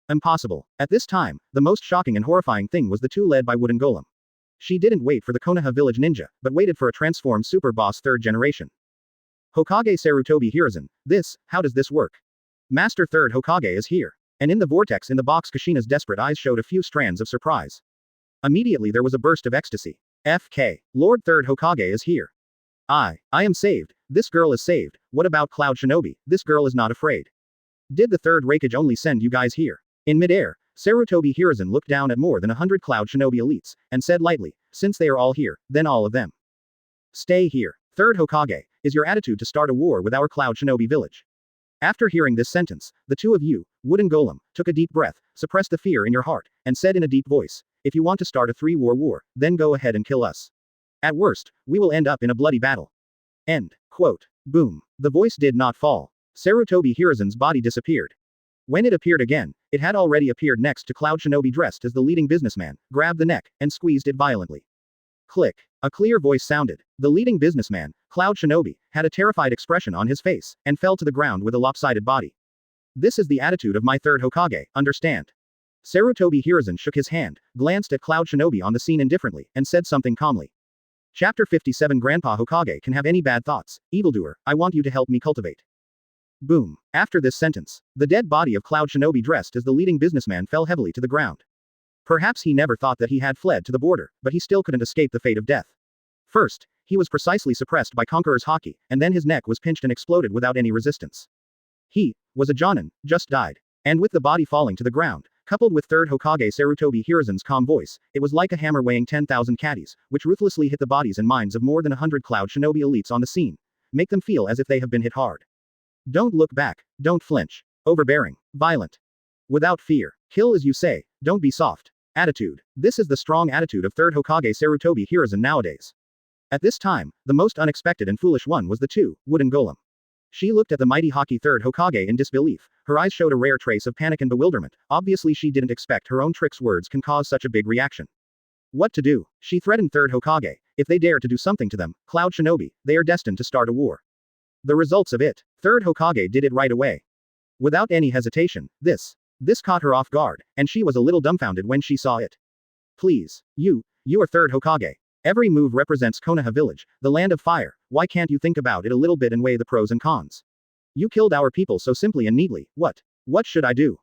Speaker 1: Impossible. At this time, the most shocking and horrifying thing was the two led by Wooden Golem. She didn't wait for the Konoha Village ninja, but waited for a transformed super boss third generation. Hokage Sarutobi Hiruzen. How does this work? Master Third Hokage is here. And in the vortex in the box Kushina's desperate eyes showed a few strands of surprise. Immediately there was a burst of ecstasy. FK. Lord Third Hokage is here. I am saved. This girl is saved. What about Cloud Shinobi? This girl is not afraid. Did the Third Hokage only send you guys here? In midair, Sarutobi Hiruzen looked down at more than 100 Cloud Shinobi elites, and said lightly, since they are all here, then all of them. Stay here. Third Hokage, is your attitude to start a war with our Cloud Shinobi Village? After hearing this sentence, the two of you, Wooden Golem, took a deep breath, suppressed the fear in your heart, and said in a deep voice, if you want to start a war, then go ahead and kill us. At worst, we will end up in a bloody battle. End quote. Boom. The voice did not fall. Sarutobi Hiruzen's body disappeared. When it appeared again, it had already appeared next to Cloud Shinobi dressed as the leading businessman, grabbed the neck, and squeezed it violently. Click. A clear voice sounded. The leading businessman, Cloud Shinobi, had a terrified expression on his face, and fell to the ground with a lopsided body. This is the attitude of my Third Hokage, understand? Sarutobi Hiruzen shook his hand, glanced at Cloud Shinobi on the scene indifferently, and said something calmly. Chapter 57 Grandpa Hokage can have any bad thoughts, evildoer, I want you to help me cultivate. Boom. After this sentence, the dead body of Cloud Shinobi dressed as the leading businessman fell heavily to the ground. Perhaps he never thought that he had fled to the border, but he still couldn't escape the fate of death. First, he was precisely suppressed by Conqueror's Haki, and then his neck was pinched and exploded without any resistance. He was a Jonin, just died. And with the body falling to the ground, coupled with Third Hokage Sarutobi Hiruzen's calm voice, it was like a hammer weighing 10,000 caddies, which ruthlessly hit the bodies and minds of more than 100 Cloud Shinobi elites on the scene. Make them feel as if they have been hit hard. Don't look back, don't flinch. Overbearing, violent. Without fear. Kill as you say, don't be soft. Attitude. This is the strong attitude of Third Hokage Sarutobi Hiruzen nowadays. At this time, the most unexpected and foolish one was the two, Wooden Golem. She looked at the mighty Haki Third Hokage in disbelief. Her eyes showed a rare trace of panic and bewilderment. Obviously she didn't expect her own trick's words can cause such a big reaction. What to do? She threatened Third Hokage, If they dare to do something to them, Cloud Shinobi, they are destined to start a war. The results of it. Third Hokage did it right away. Without any hesitation, this caught her off guard, and she was a little dumbfounded when she saw it. Please, you are Third Hokage. Every move represents Konoha Village, the land of fire. Why can't you think about it a little bit and weigh the pros and cons? You killed our people so simply and neatly. What should I do?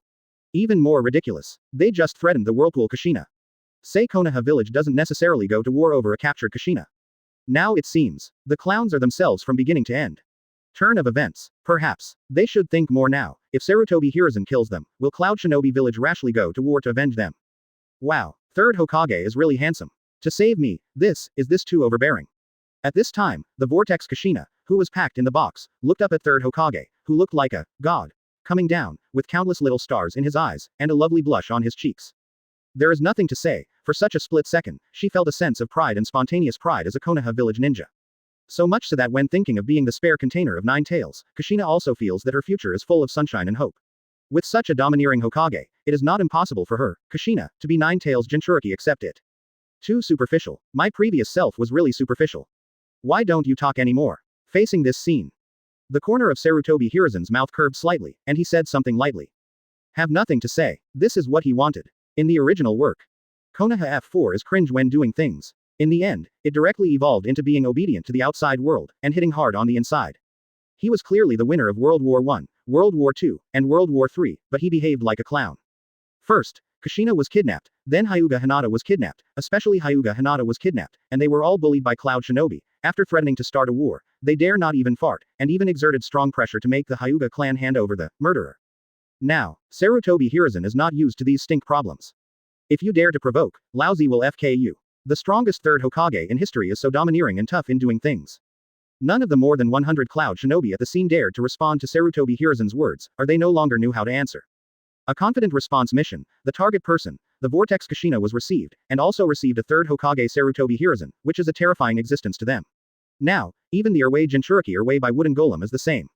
Speaker 1: Even more ridiculous. They just threatened the whirlpool Kushina. Say Konoha Village doesn't necessarily go to war over a captured Kushina. Now it seems, the clowns are themselves from beginning to end. Turn of events. Perhaps, they should think more now. If Sarutobi Hiruzen kills them, will Cloud Shinobi Village rashly go to war to avenge them? Wow, Third Hokage is really handsome. To save me, is this too overbearing? At this time, the Vortex Kushina, who was packed in the box, looked up at Third Hokage, who looked like a god, coming down, with countless little stars in his eyes, and a lovely blush on his cheeks. There is nothing to say, for such a split second, she felt a sense of pride and spontaneous pride as a Konoha Village ninja. So much so that when thinking of being the spare container of 9 tails, Kushina also feels that her future is full of sunshine and hope. With such a domineering Hokage, it is not impossible for her, Kushina, to be 9 tails Jinchuriki accept it. Too superficial. My previous self was really superficial. Why don't you talk anymore? Facing this scene. The corner of Sarutobi Hiruzen's mouth curved slightly, and he said something lightly. Have nothing to say. This is what he wanted. In the original work, Konoha F4 is cringe when doing things. In the end, it directly evolved into being obedient to the outside world, and hitting hard on the inside. He was clearly the winner of World War I, World War II, and World War III, but he behaved like a clown. First, Kushina was kidnapped, then Hyuga Hinata was kidnapped, especially Hyuga Hinata was kidnapped, and they were all bullied by Cloud Shinobi. After threatening to start a war, they dare not even fart, and even exerted strong pressure to make the Hyuga clan hand over the murderer. Now, Sarutobi Hiruzen is not used to these stink problems. If you dare to provoke, lousy will FK you. The strongest Third Hokage in history is so domineering and tough in doing things. None of the more than 100 Cloud Shinobi at the scene dared to respond to Sarutobi Hiruzen's words, or they no longer knew how to answer. A confident response mission, the target person, the Vortex Kushina was received, and also received a Third Hokage Sarutobi Hiruzen, which is a terrifying existence to them. Now, even the Erway Jinchuriki Erway by Wooden Golem is the same.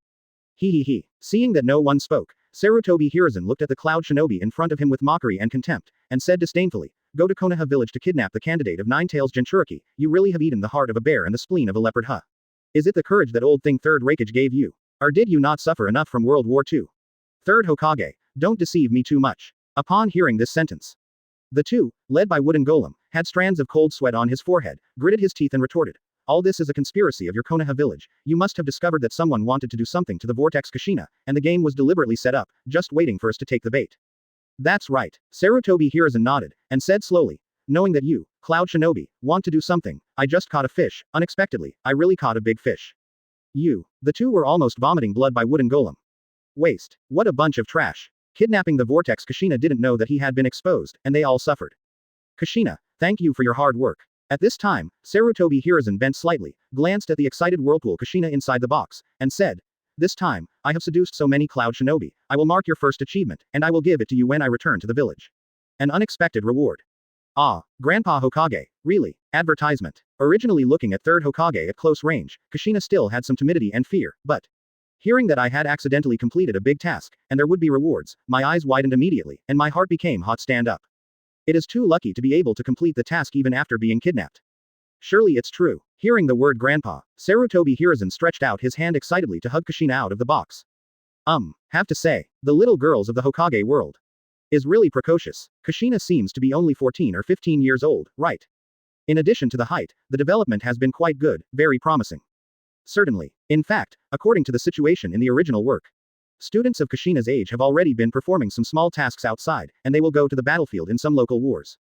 Speaker 1: He. Seeing that no one spoke, Sarutobi Hiruzen looked at the Cloud Shinobi in front of him with mockery and contempt, and said disdainfully, Go to Konoha Village to kidnap the candidate of 9 tails Jinchuriki, you really have eaten the heart of a bear and the spleen of a leopard huh? Is it the courage that old thing Third Hokage gave you? Or did you not suffer enough from World War II? Third Hokage, don't deceive me too much. Upon hearing this sentence, the two, led by Wooden Golem, had strands of cold sweat on his forehead, gritted his teeth and retorted. All this is a conspiracy of your Konoha Village. You must have discovered that someone wanted to do something to the Vortex Kushina, and the game was deliberately set up, just waiting for us to take the bait. That's right. Sarutobi Hiruzen nodded, and said slowly, knowing that you, Cloud Shinobi, want to do something. I just caught a fish, unexpectedly, I really caught a big fish. The two were almost vomiting blood by Wooden Golem. Waste. What a bunch of trash. Kidnapping the Vortex Kushina didn't know that he had been exposed, and they all suffered. Kushina, thank you for your hard work. At this time, Sarutobi Hiruzen bent slightly, glanced at the excited whirlpool Kushina inside the box, and said, This time, I have seduced so many Cloud Shinobi, I will mark your first achievement, and I will give it to you when I return to the village. An unexpected reward. Ah, Grandpa Hokage, really? Advertisement. Originally looking at Third Hokage at close range, Kushina still had some timidity and fear, but hearing that I had accidentally completed a big task, and there would be rewards, my eyes widened immediately, and my heart became hot stand up. It is too lucky to be able to complete the task even after being kidnapped. Surely it's true. Hearing the word grandpa, Sarutobi Hiruzen stretched out his hand excitedly to hug Kushina out of the box. Have to say, the little girls of the Hokage world is really precocious. Kushina seems to be only 14 or 15 years old, right? In addition to the height, the development has been quite good, very promising. Certainly. In fact, according to the situation in the original work, students of Kushina's age have already been performing some small tasks outside, and they will go to the battlefield in some local wars.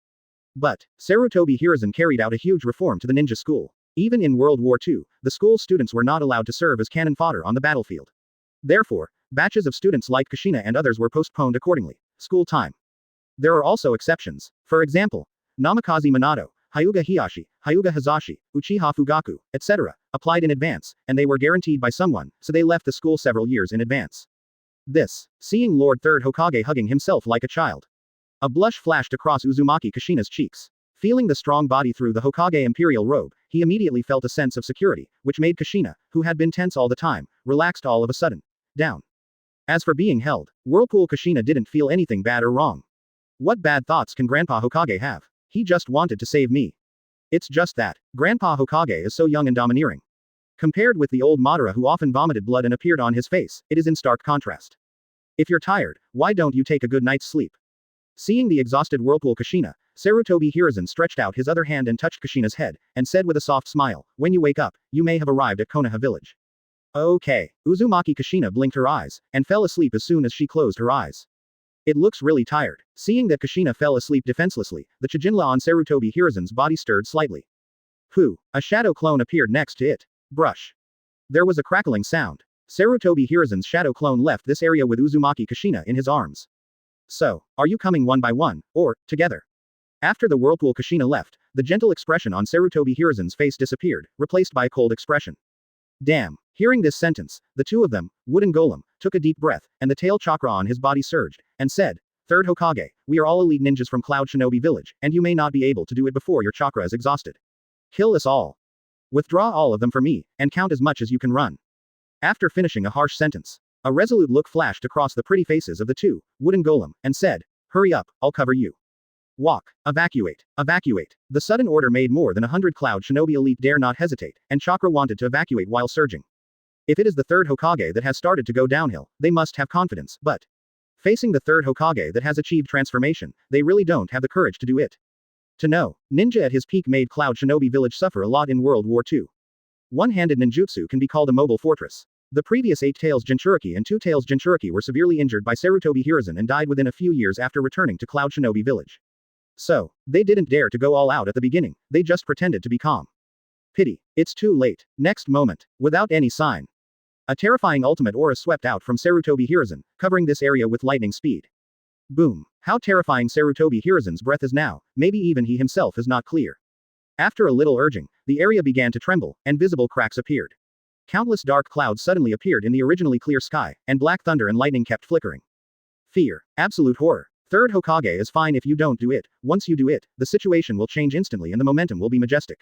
Speaker 1: But, Sarutobi Hiruzen carried out a huge reform to the ninja school. Even in World War II, the school students were not allowed to serve as cannon fodder on the battlefield. Therefore, batches of students like Kushina and others were postponed accordingly. School time. There are also exceptions. For example, Namikaze Minato, Hyuga Hiyashi, Hyuga Hazashi, Uchiha Fugaku, etc., applied in advance, and they were guaranteed by someone, so they left the school several years in advance. Seeing Lord Third Hokage hugging himself like a child. A blush flashed across Uzumaki Kushina's cheeks. Feeling the strong body through the Hokage imperial robe, he immediately felt a sense of security, which made Kushina, who had been tense all the time, relaxed all of a sudden. Down. As for being held, Whirlpool Kushina didn't feel anything bad or wrong. What bad thoughts can Grandpa Hokage have? He just wanted to save me. It's just that, Grandpa Hokage is so young and domineering. Compared with the old Madara who often vomited blood and appeared on his face, it is in stark contrast. If you're tired, why don't you take a good night's sleep? Seeing the exhausted Whirlpool Kushina, Sarutobi Hiruzen stretched out his other hand and touched Kushina's head, and said with a soft smile, when you wake up, you may have arrived at Konoha Village. Okay. Uzumaki Kushina blinked her eyes, and fell asleep as soon as she closed her eyes. It looks really tired. Seeing that Kushina fell asleep defenselessly, the Chijinla on Sarutobi Hiruzen's body stirred slightly. Pooh! A shadow clone appeared next to it. Brush. There was a crackling sound. Sarutobi Hiruzen's shadow clone left this area with Uzumaki Kushina in his arms. So, are you coming one by one, or, together? After the Whirlpool Kushina left, the gentle expression on Sarutobi Hiruzen's face disappeared, replaced by a cold expression. Damn. Hearing this sentence, the two of them, Wooden Golem, took a deep breath, and the tail chakra on his body surged, and said, Third Hokage, we are all elite ninjas from Cloud Shinobi Village, and you may not be able to do it before your chakra is exhausted. Kill us all. Withdraw all of them for me, and count as much as you can run. After finishing a harsh sentence, a resolute look flashed across the pretty faces of the two, Wooden Golem, and said, Hurry up, I'll cover you. Walk. Evacuate. Evacuate. The sudden order made more than 100 Cloud Shinobi elite dare not hesitate, and chakra wanted to evacuate while surging. If it is the third Hokage that has started to go downhill, they must have confidence, but facing the third Hokage that has achieved transformation, they really don't have the courage to do it. To know, ninja at his peak made Cloud Shinobi Village suffer a lot in World War II. One-handed ninjutsu can be called a mobile fortress. The previous 8 Tails Jinchuriki and 2 Tails Jinchuriki were severely injured by Sarutobi Hiruzen and died within a few years after returning to Cloud Shinobi Village. So, they didn't dare to go all out at the beginning, they just pretended to be calm. Pity. It's too late. Next moment. Without any sign. A terrifying ultimate aura swept out from Sarutobi Hiruzen, covering this area with lightning speed. Boom. How terrifying Sarutobi Hiruzen's breath is now, maybe even he himself is not clear. After a little urging, the area began to tremble, and visible cracks appeared. Countless dark clouds suddenly appeared in the originally clear sky, and black thunder and lightning kept flickering. Fear. Absolute horror. Third Hokage is fine if you don't do it. Once you do it, the situation will change instantly and the momentum will be majestic.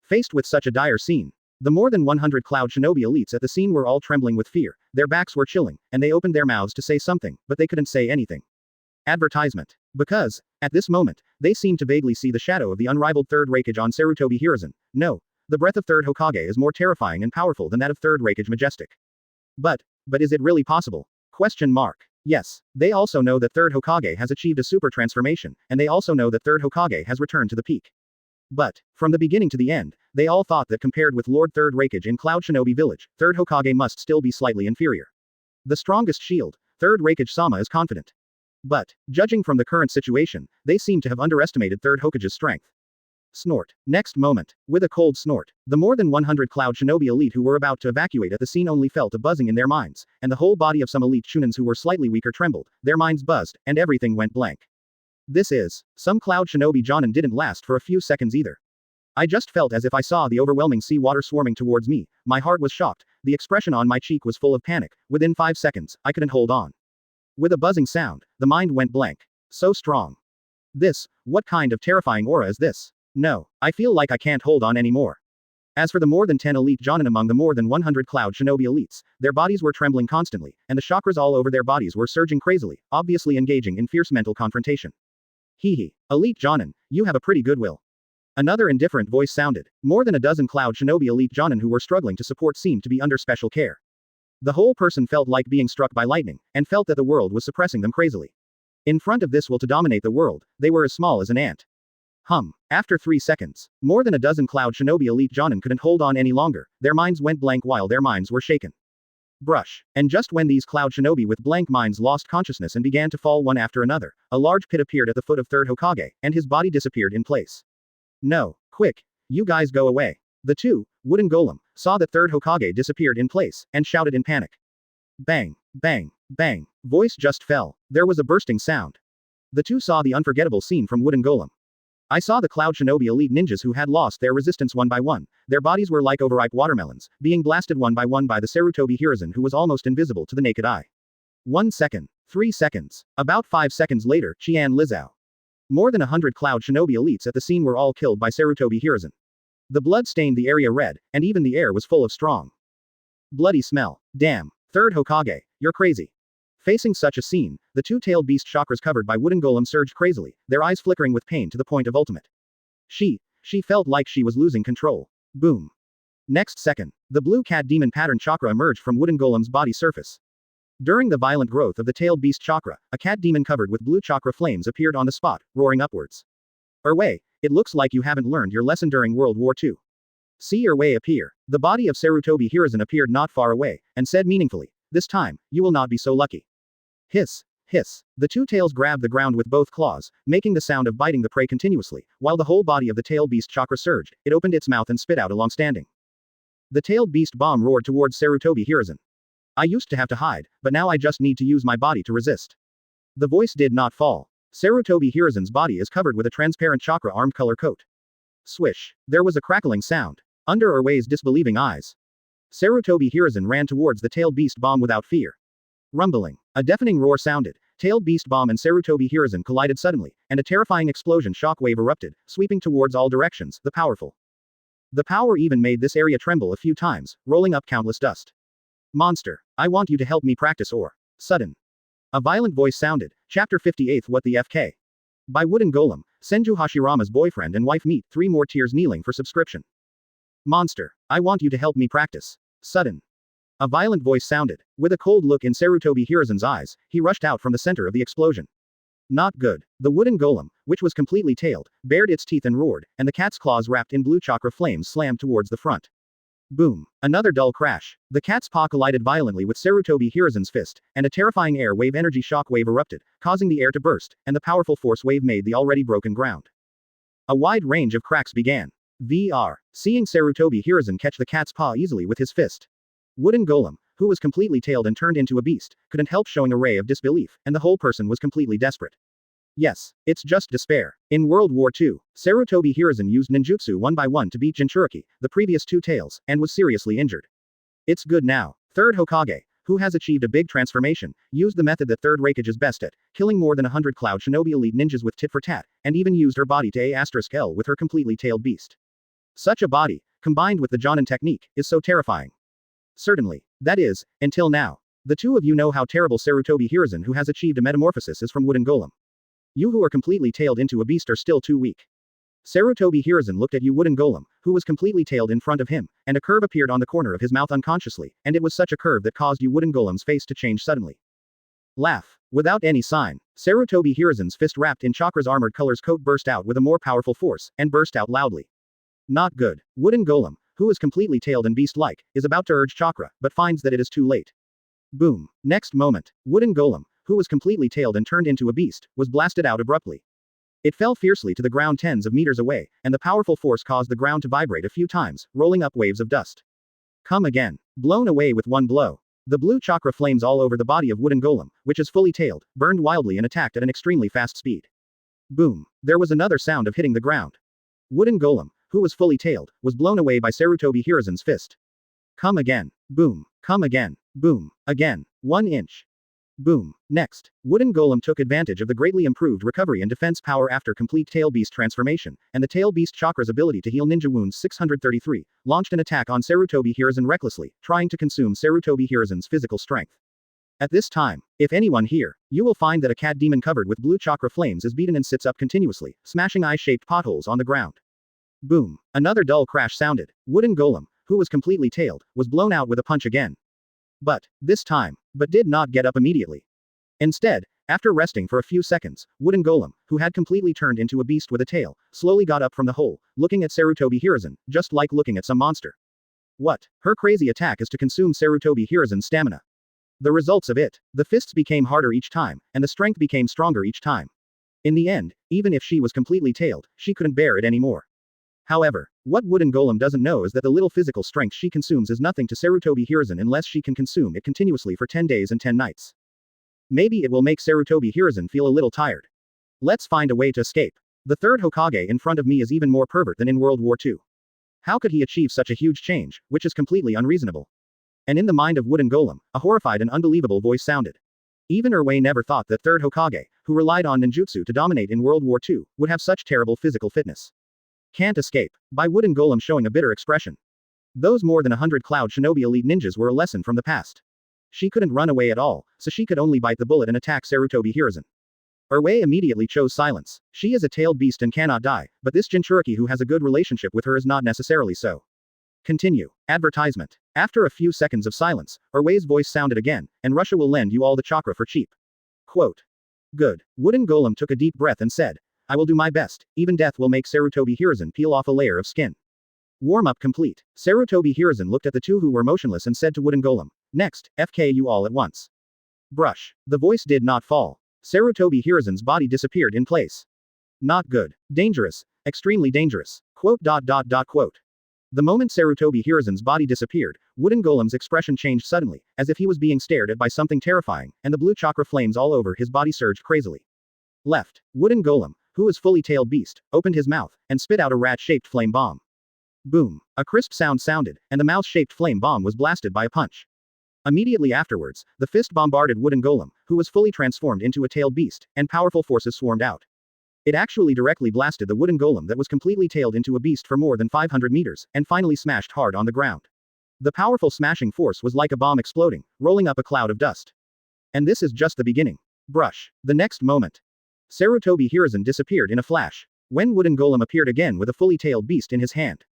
Speaker 1: Faced with such a dire scene, the more than 100 Cloud Shinobi elites at the scene were all trembling with fear, their backs were chilling, and they opened their mouths to say something, but they couldn't say anything. Advertisement. Because, at this moment, they seemed to vaguely see the shadow of the unrivaled Third Hokage on Sarutobi Hiruzen. No, the breath of Third Hokage is more terrifying and powerful than that of Third Hokage majestic. But is it really possible? Question mark. Yes, they also know that Third Hokage has achieved a super transformation, and they also know that Third Hokage has returned to the peak. But, from the beginning to the end, they all thought that compared with Lord Third Hokage in Cloud Shinobi Village, Third Hokage must still be slightly inferior. The strongest shield, Third Hokage-sama is confident. But, judging from the current situation, they seem to have underestimated Third Hokage's strength. Snort. Next moment, with a cold snort, the more than 100 Cloud Shinobi elite who were about to evacuate at the scene only felt a buzzing in their minds, and the whole body of some elite Chunins who were slightly weaker trembled, their minds buzzed, and everything went blank. This is, some Cloud Shinobi Jonin didn't last for a few seconds either. I just felt as if I saw the overwhelming sea water swarming towards me, my heart was shocked, the expression on my cheek was full of panic, within 5 seconds, I couldn't hold on. With a buzzing sound, the mind went blank. So strong. What kind of terrifying aura is this? No, I feel like I can't hold on anymore. As for the more than 10 elite Jonin among the more than 100 Cloud Shinobi elites, their bodies were trembling constantly, and the chakras all over their bodies were surging crazily, obviously engaging in fierce mental confrontation. Hee. Elite Jonin, you have a pretty good will. Another indifferent voice sounded. More than a dozen Cloud Shinobi elite Jonin who were struggling to support seemed to be under special care. The whole person felt like being struck by lightning, and felt that the world was suppressing them crazily. In front of this will to dominate the world, they were as small as an ant. After 3 seconds, more than a dozen Cloud Shinobi elite Jonin couldn't hold on any longer, their minds went blank while their minds were shaken. Brush. And just when these Cloud Shinobi with blank minds lost consciousness and began to fall one after another, a large pit appeared at the foot of Third Hokage, and his body disappeared in place. No, quick, you guys go away. The two, Wooden Golem, saw that Third Hokage disappeared in place, and shouted in panic. Bang, bang, bang, voice just fell, there was a bursting sound. The two saw the unforgettable scene from Wooden Golem. I saw the Cloud Shinobi elite ninjas who had lost their resistance one by one, their bodies were like overripe watermelons, being blasted one by one by the Sarutobi Hiruzen who was almost invisible to the naked eye. 1 second. 3 seconds. About 5 seconds later, Qian Lizao. More than 100 Cloud Shinobi elites at the scene were all killed by Sarutobi Hiruzen. The blood stained the area red, and even the air was full of strong bloody smell. Damn. Third Hokage, you're crazy. Facing such a scene, the two-tailed beast chakras covered by Wooden Golem surged crazily, their eyes flickering with pain to the point of ultimate. She she felt like she was losing control. Boom. Next second, the blue cat demon pattern chakra emerged from wooden golem's body surface. During the violent growth of the tailed beast chakra, a cat demon covered with blue chakra flames appeared on the spot, roaring upwards. Erway, it looks like you haven't learned your lesson during World War II. See Erway appear. The body of Sarutobi Hiruzen appeared not far away, and said meaningfully, this time, you will not be so lucky. Hiss, hiss. The two tails grabbed the ground with both claws, making the sound of biting the prey continuously, while the whole body of the tailed beast chakra surged, it opened its mouth and spit out a long-standing. The tailed beast bomb roared towards Sarutobi Hiruzen. I used to have to hide, but now I just need to use my body to resist. The voice did not fall. Sarutobi Hiruzen's body is covered with a transparent chakra armed color coat. Swish. There was a crackling sound. Under Erway's disbelieving eyes, Sarutobi Hiruzen ran towards the tailed beast bomb without fear. Rumbling. A deafening roar sounded. Tailed beast bomb and Sarutobi Hiruzen collided suddenly, and a terrifying explosion shockwave erupted, sweeping towards all directions, the powerful. The power even made this area tremble a few times, rolling up countless dust. Monster, I want you to help me practice or. Sudden. A violent voice sounded. Chapter 58 What the FK? By Wooden Golem, Senju Hashirama's boyfriend and wife meet 3 more tears kneeling for subscription. Monster, I want you to help me practice. Sudden. A violent voice sounded. With a cold look in Sarutobi Hiruzen's eyes, he rushed out from the center of the explosion. Not good. The wooden golem, which was completely tailed, bared its teeth and roared, and the cat's claws wrapped in blue chakra flames slammed towards the front. Boom. Another dull crash. The cat's paw collided violently with Sarutobi Hiruzen's fist, and a terrifying air wave energy shock wave erupted, causing the air to burst, and the powerful force wave made the already broken ground. A wide range of cracks began. VR. Seeing Sarutobi Hiruzen catch the cat's paw easily with his fist. Wooden Golem, who was completely tailed and turned into a beast, couldn't help showing a ray of disbelief, and the whole person was completely desperate. Yes, it's just despair. In World War II, Sarutobi Hiruzen used ninjutsu one by one to beat Jinchuriki, the previous 2 tails, and was seriously injured. It's good now. Third Hokage, who has achieved a big transformation, used the method that Third Hokage is best at, killing more than 100 Cloud Shinobi elite ninjas with tit for tat, and even used her body to A*L with her completely tailed beast. Such a body, combined with the Jonin technique, is so terrifying. Certainly. That is, until now. The two of you know how terrible Sarutobi Hiruzen who has achieved a metamorphosis is from Wooden Golem. You who are completely tailed into a beast are still too weak. Sarutobi Hiruzen looked at you Wooden Golem, who was completely tailed in front of him, and a curve appeared on the corner of his mouth unconsciously, and it was such a curve that caused you Wooden Golem's face to change suddenly. Laugh. Without any sign, Sarutobi Hiruzen's fist wrapped in chakra's armored colors coat burst out with a more powerful force, and burst out loudly. Not good. Wooden Golem, who is completely tailed and beast-like, is about to urge chakra, but finds that it is too late. Boom. Next moment, Wooden Golem, who was completely tailed and turned into a beast, was blasted out abruptly. It fell fiercely to the ground tens of meters away, and the powerful force caused the ground to vibrate a few times, rolling up waves of dust. Come again. Blown away with one blow. The blue chakra flames all over the body of Wooden Golem, which is fully tailed, burned wildly and attacked at an extremely fast speed. Boom. There was another sound of hitting the ground. Wooden Golem, who was fully tailed, was blown away by Sarutobi Hiruzen's fist. Come again. Boom. Come again. Boom. Again. 1 inch. Boom. Next, Wooden Golem took advantage of the greatly improved recovery and defense power after complete Tail Beast transformation, and the Tail Beast Chakra's ability to heal ninja wounds 633, launched an attack on Sarutobi Hiruzen recklessly, trying to consume Sarutobi Hiruzen's physical strength. At this time, if anyone here, you will find that a cat demon covered with blue chakra flames is beaten and sits up continuously, smashing eye-shaped potholes on the ground. Boom. Another dull crash sounded. Wooden Golem, who was completely tailed, was blown out with a punch again. But did not get up immediately. Instead, after resting for a few seconds, Wooden Golem, who had completely turned into a beast with a tail, slowly got up from the hole, looking at Sarutobi Hiruzen, just like looking at some monster. What? Her crazy attack is to consume Sarutobi Hiruzen's stamina. The results of it, the fists became harder each time, and the strength became stronger each time. In the end, even if she was completely tailed, she couldn't bear it anymore. However, what Wooden Golem doesn't know is that the little physical strength she consumes is nothing to Sarutobi Hiruzen unless she can consume it continuously for 10 days and 10 nights. Maybe it will make Sarutobi Hiruzen feel a little tired. Let's find a way to escape. The third Hokage in front of me is even more pervert than in World War II. How could he achieve such a huge change, which is completely unreasonable? And in the mind of Wooden Golem, a horrified and unbelievable voice sounded. Even Erway never thought that third Hokage, who relied on ninjutsu to dominate in World War II, would have such terrible physical fitness. Can't escape. By Wooden Golem showing a bitter expression. Those more than 100 Cloud Shinobi elite ninjas were a lesson from the past. She couldn't run away at all, so she could only bite the bullet and attack Sarutobi Hiruzen. Erwei immediately chose silence. She is a tailed beast and cannot die, but this Jinchuriki who has a good relationship with her is not necessarily so. Continue. Advertisement. After a few seconds of silence, Erwei's voice sounded again, and Russia will lend you all the chakra for cheap. Quote. Good. Wooden Golem took a deep breath and said, I will do my best, even death will make Sarutobi Hiruzen peel off a layer of skin. Warm-up complete. Sarutobi Hiruzen looked at the two who were motionless and said to Wooden Golem, next, FK you all at once. Brush. The voice did not fall. Sarutobi Hiruzen's body disappeared in place. Not good. Dangerous. Extremely dangerous. Quote. The moment Sarutobi Hiruzen's body disappeared, Wooden Golem's expression changed suddenly, as if he was being stared at by something terrifying, and the blue chakra flames all over his body surged crazily. Left. Wooden Golem, who was fully tailed beast, opened his mouth, and spit out a rat-shaped flame bomb. Boom. A crisp sound sounded, and the mouse-shaped flame bomb was blasted by a punch. Immediately afterwards, the fist bombarded Wooden Golem, who was fully transformed into a tailed beast, and powerful forces swarmed out. It actually directly blasted the Wooden Golem that was completely tailed into a beast for more than 500 meters, and finally smashed hard on the ground. The powerful smashing force was like a bomb exploding, rolling up a cloud of dust. And this is just the beginning. Brush. The next moment. Sarutobi Hiruzen disappeared in a flash, when Wooden Golem appeared again with a fully tailed beast in his hand.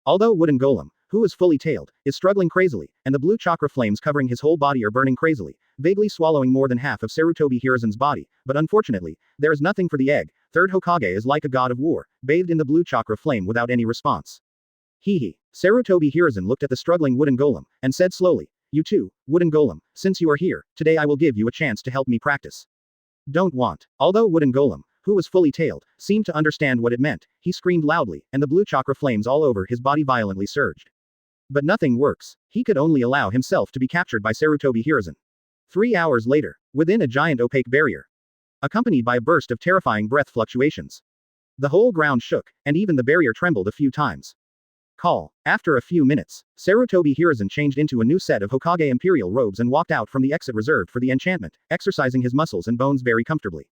Speaker 1: Although Wooden Golem, who is fully tailed, is struggling crazily, and the blue chakra flames covering his whole body are burning crazily, vaguely swallowing more than half of Sarutobi Hiruzen's body, but unfortunately, there is nothing for the egg. Third Hokage is like a god of war, bathed in the blue chakra flame without any response. Hee. Sarutobi Hiruzen looked at the struggling Wooden Golem, and said slowly, you too, Wooden Golem, since you are here, today I will give you a chance to help me practice. Don't want. Although Wooden Golem, who was fully tailed, seemed to understand what it meant, he screamed loudly, and the blue chakra flames all over his body violently surged. But nothing works. He could only allow himself to be captured by Sarutobi Hiruzen. 3 hours later, within a giant opaque barrier, accompanied by a burst of terrifying breath fluctuations. The whole ground shook, and even the barrier trembled a few times. Call. After a few minutes, Sarutobi Hiruzen changed into a new set of Hokage Imperial robes and walked out from the exit reserved for the enchantment, exercising his muscles and bones very comfortably.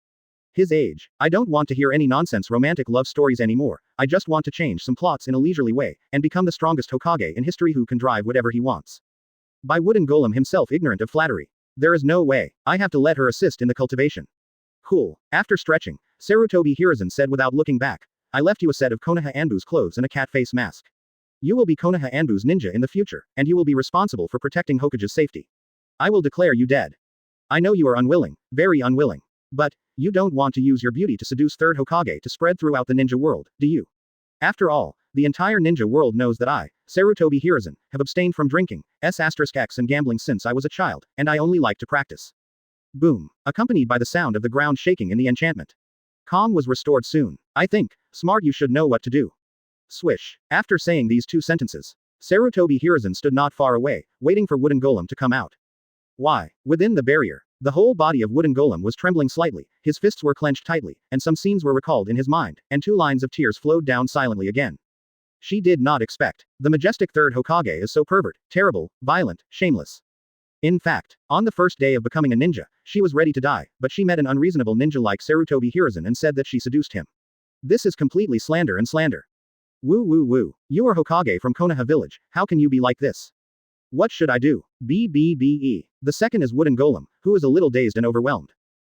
Speaker 1: His age. I don't want to hear any nonsense romantic love stories anymore, I just want to change some plots in a leisurely way, and become the strongest Hokage in history who can drive whatever he wants. By Wooden Golem himself ignorant of flattery. There is no way, I have to let her assist in the cultivation. Cool. After stretching, Sarutobi Hiruzen said without looking back, I left you a set of Konoha Anbu's clothes and a cat face mask. You will be Konoha Anbu's ninja in the future, and you will be responsible for protecting Hokage's safety. I will declare you dead. I know you are unwilling, very unwilling. But, you don't want to use your beauty to seduce Third Hokage to spread throughout the ninja world, do you? After all, the entire ninja world knows that I, Sarutobi Hiruzen, have abstained from drinking, X and gambling since I was a child, and I only like to practice. Boom. Accompanied by the sound of the ground shaking in the enchantment. Calm was restored soon. I think, smart you should know what to do. Swish. After saying these two sentences, Sarutobi Hiruzen stood not far away, waiting for Wooden Golem to come out. Why? Within the barrier, the whole body of Wooden Golem was trembling slightly, his fists were clenched tightly, and some scenes were recalled in his mind, and 2 lines of tears flowed down silently again. She did not expect. The majestic Third Hokage is so pervert, terrible, violent, shameless. In fact, on the first day of becoming a ninja, she was ready to die, but she met an unreasonable ninja like Sarutobi Hiruzen and said that she seduced him. This is completely slander and slander. Woo woo woo. You are Hokage from Konoha Village, how can you be like this? What should I do? BBBE. The second is Wooden Golem, who is a little dazed and overwhelmed.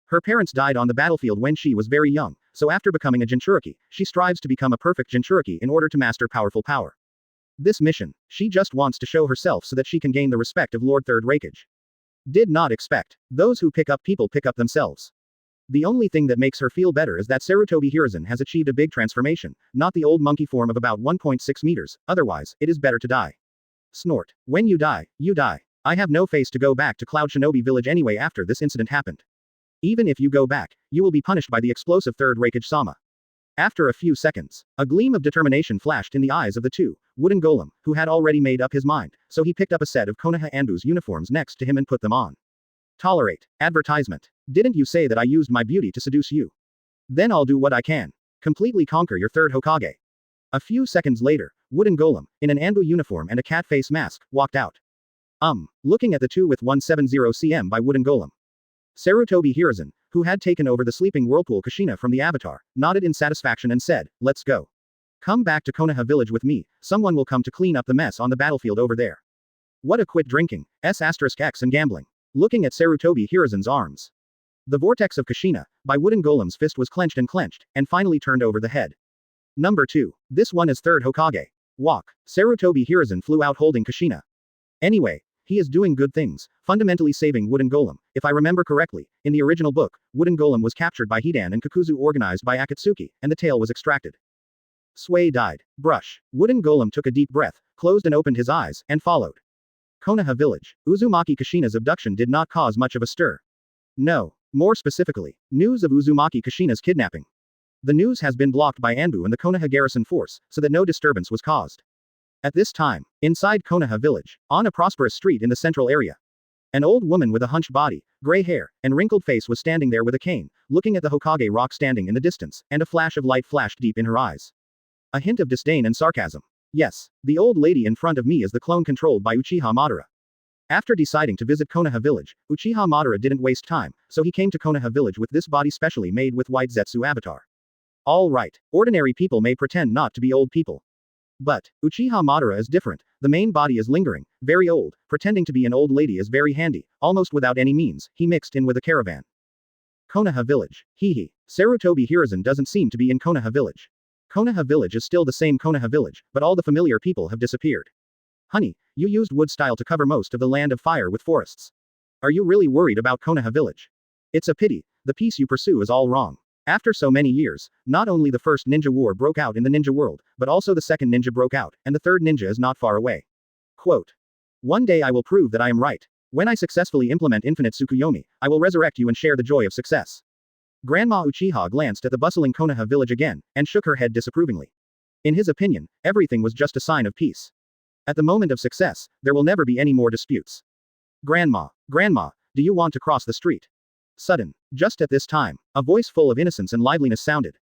Speaker 1: Her parents died on the battlefield when she was very young, so after becoming a Jinchuriki, she strives to become a perfect Jinchuriki in order to master powerful power. This mission, she just wants to show herself so that she can gain the respect of Lord Third Hokage. Did not expect. Those who pick up people pick up themselves. The only thing that makes her feel better is that Sarutobi Hiruzen has achieved a big transformation, not the old monkey form of about 1.6 meters, otherwise, it is better to die. Snort. When you die, you die. I have no face to go back to Cloud Shinobi Village anyway after this incident happened. Even if you go back, you will be punished by the explosive Third Hokage-sama. After a few seconds, a gleam of determination flashed in the eyes of the two, Wooden Golem, who had already made up his mind, so he picked up a set of Konoha Anbu's uniforms next to him and put them on. Tolerate. Advertisement. Didn't you say that I used my beauty to seduce you? Then I'll do what I can. Completely conquer your Third Hokage. A few seconds later, Wooden Golem, in an Anbu uniform and a cat face mask, walked out. Looking at the 2170 cm by Wooden Golem. Sarutobi Hiruzen, who had taken over the sleeping whirlpool Kushina from the Avatar, nodded in satisfaction and said, let's go. Come back to Konoha Village with me, someone will come to clean up the mess on the battlefield over there. What a quit drinking, X and gambling. Looking at Sarutobi Hiruzen's arms. The vortex of Kushina, by wooden golem's fist was clenched, and finally turned over the head. Number 2. This one is Third Hokage. Walk. Sarutobi Hiruzen flew out holding Kushina. Anyway, he is doing good things, fundamentally saving Wooden Golem. If I remember correctly, in the original book, Wooden Golem was captured by Hidan and Kakuzu organized by Akatsuki, and the tail was extracted. Sway died. Brush. Wooden Golem took a deep breath, closed and opened his eyes, and followed. Konoha Village. Uzumaki Kushina's abduction did not cause much of a stir. No. More specifically, news of Uzumaki Kushina's kidnapping. The news has been blocked by Anbu and the Konoha garrison force, so that no disturbance was caused. At this time, inside Konoha Village, on a prosperous street in the central area, an old woman with a hunched body, gray hair, and wrinkled face was standing there with a cane, looking at the Hokage rock standing in the distance, and a flash of light flashed deep in her eyes. A hint of disdain and sarcasm. Yes, the old lady in front of me is the clone controlled by Uchiha Madara. After deciding to visit Konoha Village, Uchiha Madara didn't waste time, so he came to Konoha Village with this body specially made with white Zetsu avatar. All right, ordinary people may pretend not to be old people. But Uchiha Madara is different. The main body is lingering, very old, pretending to be an old lady is very handy, almost without any means, he mixed in with a caravan. Konoha Village. Hehe. Sarutobi Hiruzen doesn't seem to be in Konoha Village. Konoha Village is still the same Konoha Village, but all the familiar people have disappeared. Honey, you used wood style to cover most of the land of fire with forests. Are you really worried about Konoha Village? It's a pity, the peace you pursue is all wrong. After so many years, not only the first ninja war broke out in the ninja world, but also the second ninja broke out, and the third ninja is not far away. Quote. One day I will prove that I am right. When I successfully implement infinite Tsukuyomi, I will resurrect you and share the joy of success. Grandma Uchiha glanced at the bustling Konoha village again, and shook her head disapprovingly. In his opinion, everything was just a sign of peace. At the moment of success, there will never be any more disputes. Grandma, do you want to cross the street? Sudden. Just at this time, a voice full of innocence and liveliness sounded.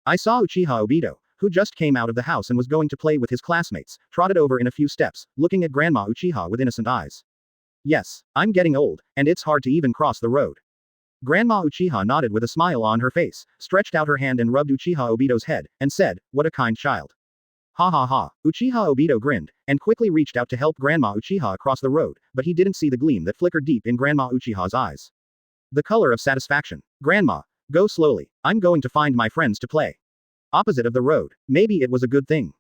Speaker 1: I saw Uchiha Obito, who just came out of the house and was going to play with his classmates, trotted over in a few steps, looking at Grandma Uchiha with innocent eyes. Yes, I'm getting old, and it's hard to even cross the road. Grandma Uchiha nodded with a smile on her face, stretched out her hand and rubbed Uchiha Obito's head, and said, "What a kind child." Ha ha ha. Uchiha Obito grinned, and quickly reached out to help Grandma Uchiha across the road, but he didn't see the gleam that flickered deep in Grandma Uchiha's eyes. The color of satisfaction. Grandma, go slowly, I'm going to find my friends to play. Opposite of the road. Maybe it was a good thing.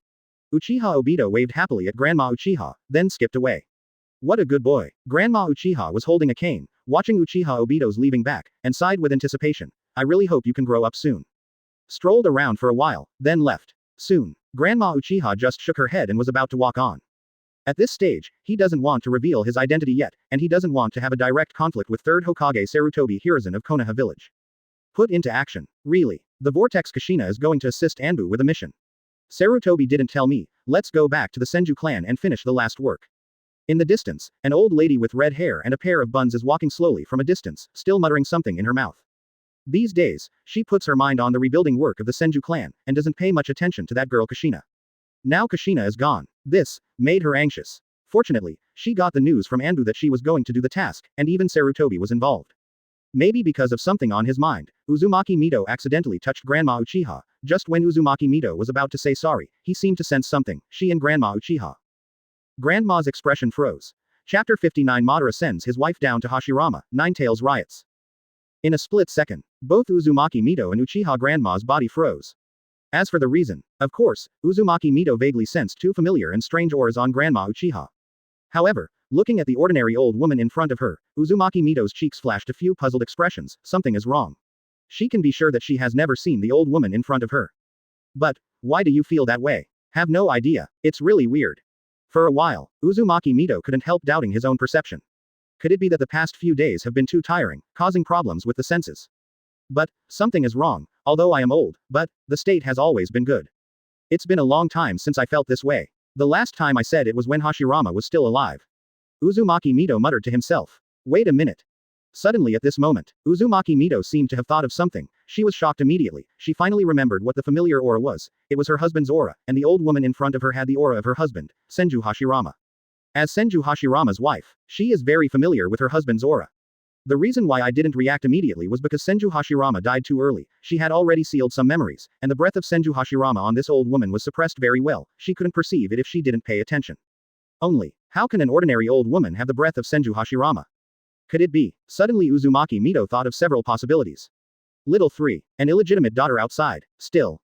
Speaker 1: Uchiha Obito waved happily at Grandma Uchiha, then skipped away. What a good boy. Grandma Uchiha was holding a cane, watching Uchiha Obito's leaving back, and sighed with anticipation. I really hope you can grow up soon. Strolled around for a while, then left. Soon. Grandma Uchiha just shook her head and was about to walk on. At this stage, he doesn't want to reveal his identity yet, and he doesn't want to have a direct conflict with Third Hokage Sarutobi Hiruzen of Konoha Village. Put into action. Really. The Vortex Kushina is going to assist Anbu with a mission. Sarutobi didn't tell me. Let's go back to the Senju clan and finish the last work. In the distance, an old lady with red hair and a pair of buns is walking slowly from a distance, still muttering something in her mouth. These days, she puts her mind on the rebuilding work of the Senju clan, and doesn't pay much attention to that girl Kushina. Now Kushina is gone. This made her anxious. Fortunately, she got the news from Anbu that she was going to do the task, and even Sarutobi was involved. Maybe because of something on his mind, Uzumaki Mito accidentally touched Grandma Uchiha. Just when Uzumaki Mito was about to say sorry, he seemed to sense something. She and Grandma Uchiha. Grandma's expression froze. Chapter 59. Madara sends his wife down to Hashirama. Ninetales riots. In a split second, both Uzumaki Mito and Uchiha Grandma's body froze. As for the reason, of course, Uzumaki Mito vaguely sensed two familiar and strange auras on Grandma Uchiha. However, looking at the ordinary old woman in front of her, Uzumaki Mito's cheeks flashed a few puzzled expressions. Something is wrong. She can be sure that she has never seen the old woman in front of her. But, why do you feel that way? Have no idea. It's really weird. For a while, Uzumaki Mito couldn't help doubting his own perception. Could it be that the past few days have been too tiring, causing problems with the senses? But, something is wrong. Although I am old, but, the state has always been good. It's been a long time since I felt this way. The last time I said it was when Hashirama was still alive. Uzumaki Mito muttered to himself. Wait a minute. Suddenly at this moment, Uzumaki Mito seemed to have thought of something. She was shocked immediately. She finally remembered what the familiar aura was. It was her husband's aura, and the old woman in front of her had the aura of her husband, Senju Hashirama. As Senju Hashirama's wife, she is very familiar with her husband's aura. The reason why I didn't react immediately was because Senju Hashirama died too early. She had already sealed some memories, and the breath of Senju Hashirama on this old woman was suppressed very well. She couldn't perceive it if she didn't pay attention. Only, how can an ordinary old woman have the breath of Senju Hashirama? Could it be? Suddenly Uzumaki Mito thought of several possibilities. Little 3. An illegitimate daughter outside. Still.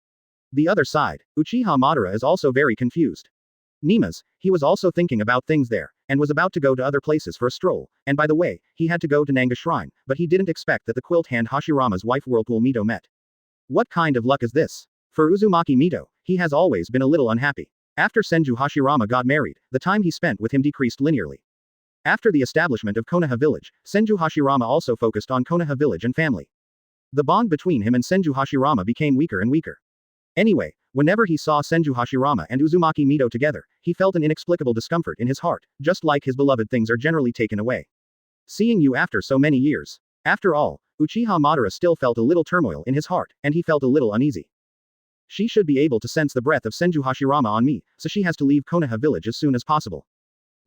Speaker 1: The other side. Uchiha Madara is also very confused. Nima's, he was also thinking about things there, and was about to go to other places for a stroll, and by the way, he had to go to Nanga Shrine, but he didn't expect that the quilt hand Hashirama's wife Whirlpool Mito met. What kind of luck is this? For Uzumaki Mito, he has always been a little unhappy. After Senju Hashirama got married, the time he spent with him decreased linearly. After the establishment of Konoha Village, Senju Hashirama also focused on Konoha Village and family. The bond between him and Senju Hashirama became weaker and weaker. Anyway, whenever he saw Senju Hashirama and Uzumaki Mito together, he felt an inexplicable discomfort in his heart, just like his beloved things are generally taken away. Seeing you after so many years. After all, Uchiha Madara still felt a little turmoil in his heart, and he felt a little uneasy. She should be able to sense the breath of Senju Hashirama on me, so she has to leave Konoha Village as soon as possible.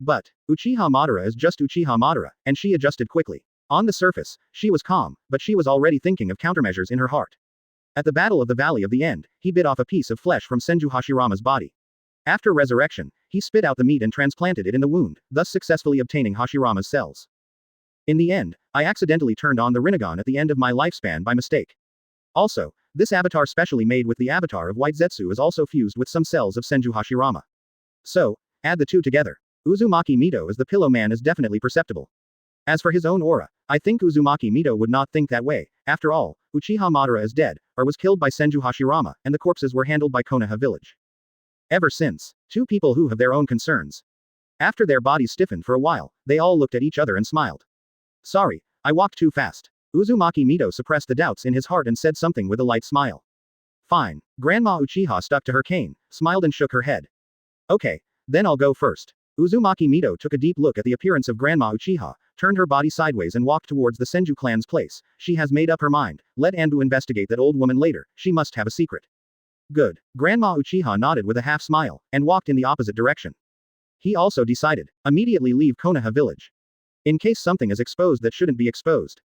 Speaker 1: But, Uchiha Madara is just Uchiha Madara, and she adjusted quickly. On the surface, she was calm, but she was already thinking of countermeasures in her heart. At the Battle of the Valley of the End, he bit off a piece of flesh from Senju Hashirama's body. After resurrection, he spit out the meat and transplanted it in the wound, thus successfully obtaining Hashirama's cells. In the end, I accidentally turned on the Rinnegan at the end of my lifespan by mistake. Also, this avatar specially made with the avatar of White Zetsu is also fused with some cells of Senju Hashirama. So, add the two together. Uzumaki Mito as the Pillow Man is definitely perceptible. As for his own aura, I think Uzumaki Mito would not think that way. After all, Uchiha Madara is dead, or was killed by Senju Hashirama, and the corpses were handled by Konoha Village. Ever since, two people who have their own concerns. After their bodies stiffened for a while, they all looked at each other and smiled. Sorry, I walked too fast. Uzumaki Mito suppressed the doubts in his heart and said something with a light smile. Fine. Grandma Uchiha stuck to her cane, smiled and shook her head. Okay, then I'll go first. Uzumaki Mito took a deep look at the appearance of Grandma Uchiha, turned her body sideways and walked towards the Senju clan's place. She has made up her mind. Let Anbu investigate that old woman later, she must have a secret. Good. Grandma Uchiha nodded with a half smile, and walked in the opposite direction. He also decided, immediately leave Konoha Village. In case something is exposed that shouldn't be exposed.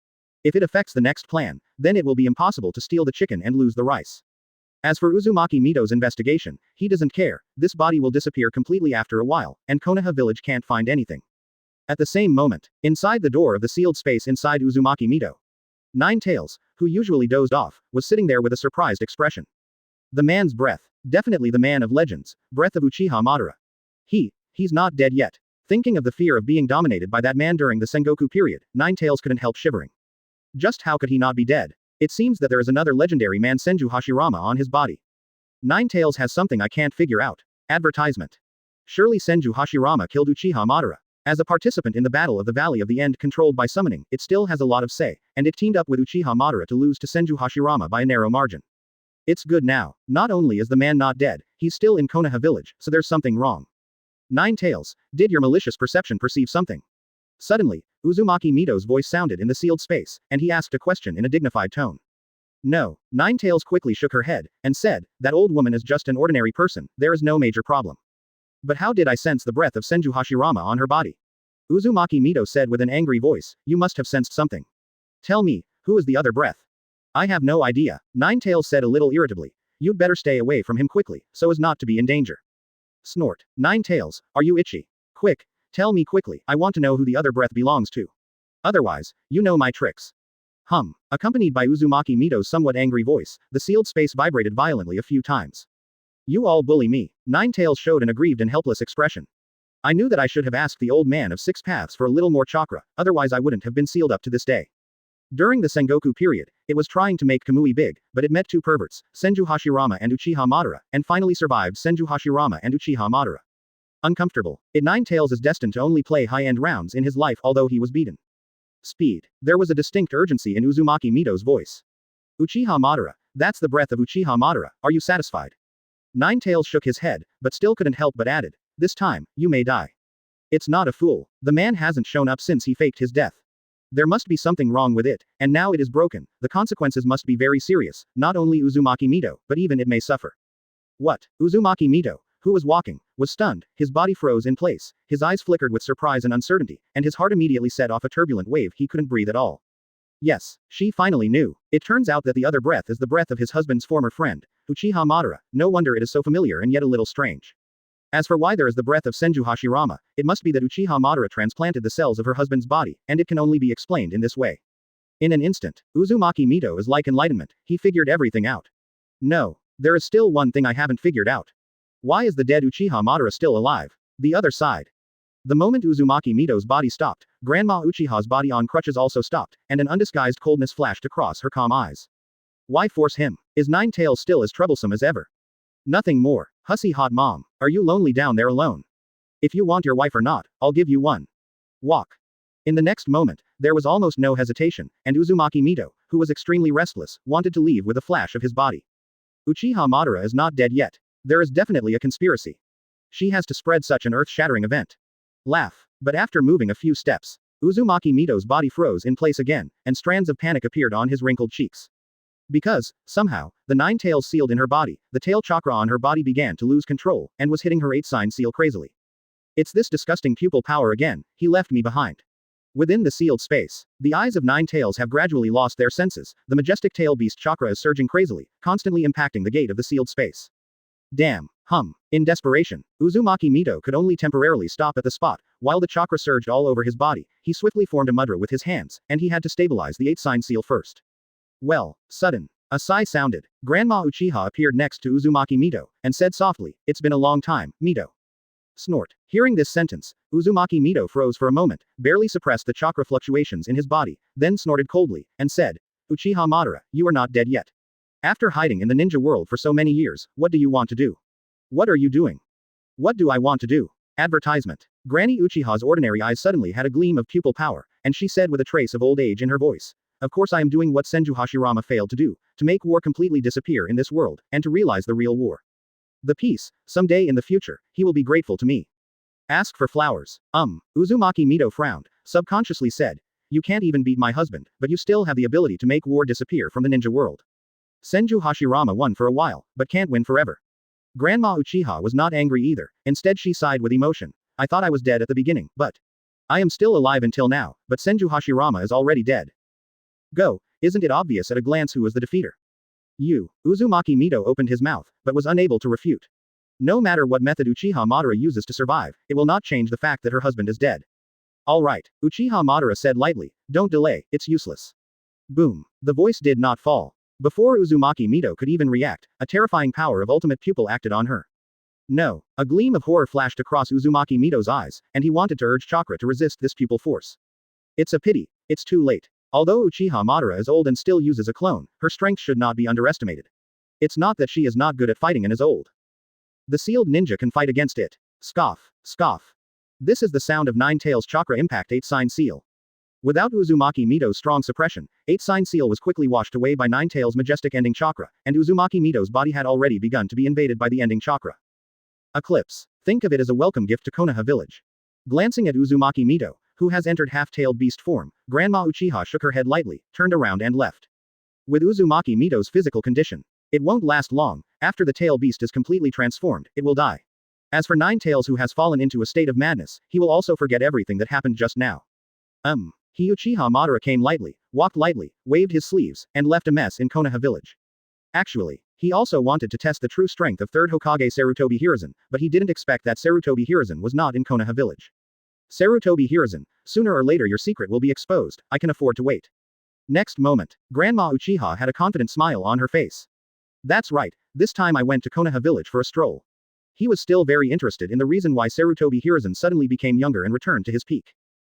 Speaker 1: If it affects the next plan, then it will be impossible to steal the chicken and lose the rice. As for Uzumaki Mito's investigation, he doesn't care, this body will disappear completely after a while, and Konoha Village can't find anything. At the same moment, inside the door of the sealed space inside Uzumaki Mito, Nine Tails, who usually dozed off, was sitting there with a surprised expression. The man's breath. Definitely the man of legends, breath of Uchiha Madara. He's not dead yet. Thinking of the fear of being dominated by that man during the Sengoku period, Nine Tails couldn't help shivering. Just how could he not be dead? It seems that there is another legendary man Senju Hashirama on his body. Nine Tails has something I can't figure out. Advertisement. Surely Senju Hashirama killed Uchiha Madara. As a participant in the Battle of the Valley of the End controlled by summoning, it still has a lot of say, and it teamed up with Uchiha Madara to lose to Senju Hashirama by a narrow margin. It's good now. Not only is the man not dead, he's still in Konoha Village, so there's something wrong. Nine Tails, did your malicious perception perceive something? Suddenly, Uzumaki Mito's voice sounded in the sealed space, and he asked a question in a dignified tone. No. Nine Tails quickly shook her head, and said, that old woman is just an ordinary person, there is no major problem. But how did I sense the breath of Senju Hashirama on her body? Uzumaki Mito said with an angry voice, you must have sensed something. Tell me, who is the other breath? I have no idea, Nine Tails said a little irritably. You'd better stay away from him quickly, so as not to be in danger. Snort. Nine Tails, are you itchy? Quick. Tell me quickly, I want to know who the other breath belongs to. Otherwise, you know my tricks. Accompanied by Uzumaki Mito's somewhat angry voice, the sealed space vibrated violently a few times. You all bully me. Nine Tails showed an aggrieved and helpless expression. I knew that I should have asked the old man of 6 paths for a little more chakra, otherwise I wouldn't have been sealed up to this day. During the Sengoku period, it was trying to make Kamui big, but it met two perverts, Senju Hashirama and Uchiha Madara, and finally survived Senju Hashirama and Uchiha Madara. Uncomfortable. Nine Tails is destined to only play high-end rounds in his life although he was beaten. Speed. There was a distinct urgency in Uzumaki Mito's voice. Uchiha Madara, that's the breath of Uchiha Madara, are you satisfied? Nine Tails shook his head, but still couldn't help but added, this time, you may die. It's not a fool. The man hasn't shown up since he faked his death. There must be something wrong with it, and now it is broken, the consequences must be very serious, not only Uzumaki Mito, but even it may suffer. What? Uzumaki Mito, who was walking, was stunned, his body froze in place, his eyes flickered with surprise and uncertainty, and his heart immediately set off a turbulent wave he couldn't breathe at all. Yes, she finally knew. It turns out that the other breath is the breath of his husband's former friend, Uchiha Madara, no wonder it is so familiar and yet a little strange. As for why there is the breath of Senju Hashirama, it must be that Uchiha Madara transplanted the cells of her husband's body, and it can only be explained in this way. In an instant, Uzumaki Mito is like enlightenment, he figured everything out. No. There is still one thing I haven't figured out. Why is the dead Uchiha Madara still alive? The other side. The moment Uzumaki Mito's body stopped, Grandma Uchiha's body on crutches also stopped, and an undisguised coldness flashed across her calm eyes. Why force him? Is Nine Tails still as troublesome as ever? Nothing more. Hussy hot mom. Are you lonely down there alone? If you want your wife or not, I'll give you one. Walk. In the next moment, there was almost no hesitation, and Uzumaki Mito, who was extremely restless, wanted to leave with a flash of his body. Uchiha Madara is not dead yet. There is definitely a conspiracy. She has to spread such an earth-shattering event. Laugh. But after moving a few steps, Uzumaki Mito's body froze in place again, and strands of panic appeared on his wrinkled cheeks. Because, somehow, the 9 tails sealed in her body, the tail chakra on her body began to lose control, and was hitting her 8-sign seal crazily. It's this disgusting pupil power again, he left me behind. Within the sealed space, the eyes of 9 tails have gradually lost their senses, the majestic tail beast chakra is surging crazily, constantly impacting the gate of the sealed space. Damn. In desperation, Uzumaki Mito could only temporarily stop at the spot, while the chakra surged all over his body, he swiftly formed a mudra with his hands, and he had to stabilize the 8-sign seal first. Well, sudden. A sigh sounded. Grandma Uchiha appeared next to Uzumaki Mito, and said softly, "It's been a long time, Mito." Snort. Hearing this sentence, Uzumaki Mito froze for a moment, barely suppressed the chakra fluctuations in his body, then snorted coldly, and said, "Uchiha Madara, you are not dead yet. After hiding in the ninja world for so many years, what do you want to do?" "What are you doing?" "What do I want to do?" Advertisement. Granny Uchiha's ordinary eyes suddenly had a gleam of pupil power, and she said with a trace of old age in her voice, "Of course I am doing what Senju Hashirama failed to do, to make war completely disappear in this world, and to realize the real war. The peace, someday in the future, he will be grateful to me." Ask for flowers. Uzumaki Mito frowned, subconsciously said, "You can't even beat my husband, but you still have the ability to make war disappear from the ninja world. Senju Hashirama won for a while, but can't win forever." Grandma Uchiha was not angry either, instead she sighed with emotion. "I thought I was dead at the beginning, but I am still alive until now, but Senju Hashirama is already dead. Go, isn't it obvious at a glance who was the defeater?" "You." Uzumaki Mito opened his mouth, but was unable to refute. No matter what method Uchiha Madara uses to survive, it will not change the fact that her husband is dead. "All right," Uchiha Madara said lightly, "don't delay, it's useless." Boom. The voice did not fall. Before Uzumaki Mito could even react, a terrifying power of ultimate pupil acted on her. No. A gleam of horror flashed across Uzumaki Mito's eyes, and he wanted to urge chakra to resist this pupil force. It's a pity. It's too late. Although Uchiha Madara is old and still uses a clone, her strength should not be underestimated. It's not that she is not good at fighting and is old. The sealed ninja can fight against it. Scoff. Scoff. This is the sound of 9 tails chakra impact 8-sign seal. Without Uzumaki Mito's strong suppression, 8-sign seal was quickly washed away by 9 tails majestic ending chakra, and Uzumaki Mito's body had already begun to be invaded by the ending chakra. Eclipse. Think of it as a welcome gift to Konoha Village. Glancing at Uzumaki Mito, who has entered half-tailed beast form, Grandma Uchiha shook her head lightly, turned around and left. With Uzumaki Mito's physical condition, it won't last long. After the tail beast is completely transformed, it will die. As for 9 tails who has fallen into a state of madness, he will also forget everything that happened just now. Uchiha Madara came lightly, walked lightly, waved his sleeves, and left a mess in Konoha Village. Actually, he also wanted to test the true strength of Third Hokage Sarutobi Hiruzen, but he didn't expect that Sarutobi Hiruzen was not in Konoha Village. "Sarutobi Hiruzen, sooner or later your secret will be exposed, I can afford to wait." Next moment, Grandma Uchiha had a confident smile on her face. "That's right, this time I went to Konoha Village for a stroll." He was still very interested in the reason why Sarutobi Hiruzen suddenly became younger and returned to his peak.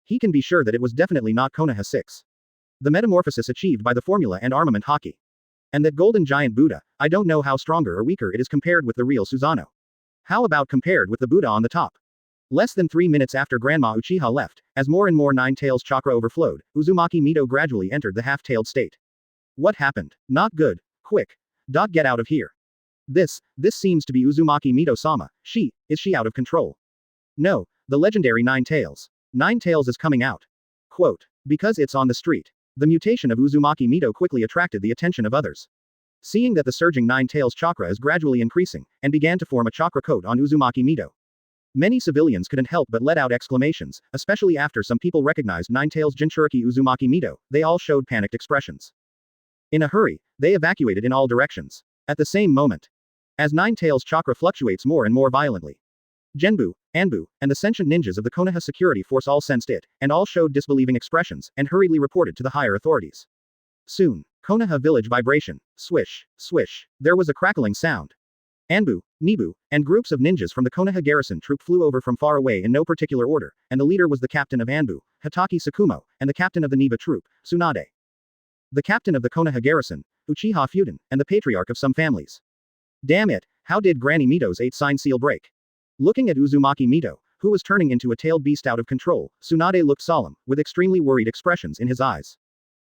Speaker 1: He can be sure that it was definitely not Konoha 6. The metamorphosis achieved by the formula and armament Haki. And that golden giant Buddha, I don't know how stronger or weaker it is compared with the real Susanoo. How about compared with the Buddha on the top? Less than 3 minutes after Grandma Uchiha left, as more and more 9 tails chakra overflowed, Uzumaki Mito gradually entered the half-tailed state. What happened? Not good. Quick. Get out of here. This seems to be Uzumaki Mito-sama. Is she out of control? No, the legendary 9 tails. 9 tails is coming out. Quote. Because it's on the street. The mutation of Uzumaki Mito quickly attracted the attention of others. Seeing that the surging 9 tails chakra is gradually increasing, and began to form a chakra coat on Uzumaki Mito. Many civilians couldn't help but let out exclamations, especially after some people recognized 9 tails Jinchuriki Uzumaki Mito, they all showed panicked expressions. In a hurry, they evacuated in all directions. At the same moment, as 9 tails chakra fluctuates more and more violently, Genbu, Anbu, and the sentient ninjas of the Konoha security force all sensed it, and all showed disbelieving expressions, and hurriedly reported to the higher authorities. Soon, Konoha Village vibration, swish, swish, there was a crackling sound. Anbu, Nibu, and groups of ninjas from the Konoha garrison troop flew over from far away in no particular order, and the leader was the captain of Anbu, Hatake Sakumo, and the captain of the Niba troop, Tsunade. The captain of the Konoha garrison, Uchiha Fuden, and the patriarch of some families. Damn it, how did Granny Mito's 8-sign seal break? Looking at Uzumaki Mito, who was turning into a tailed beast out of control, Tsunade looked solemn, with extremely worried expressions in his eyes.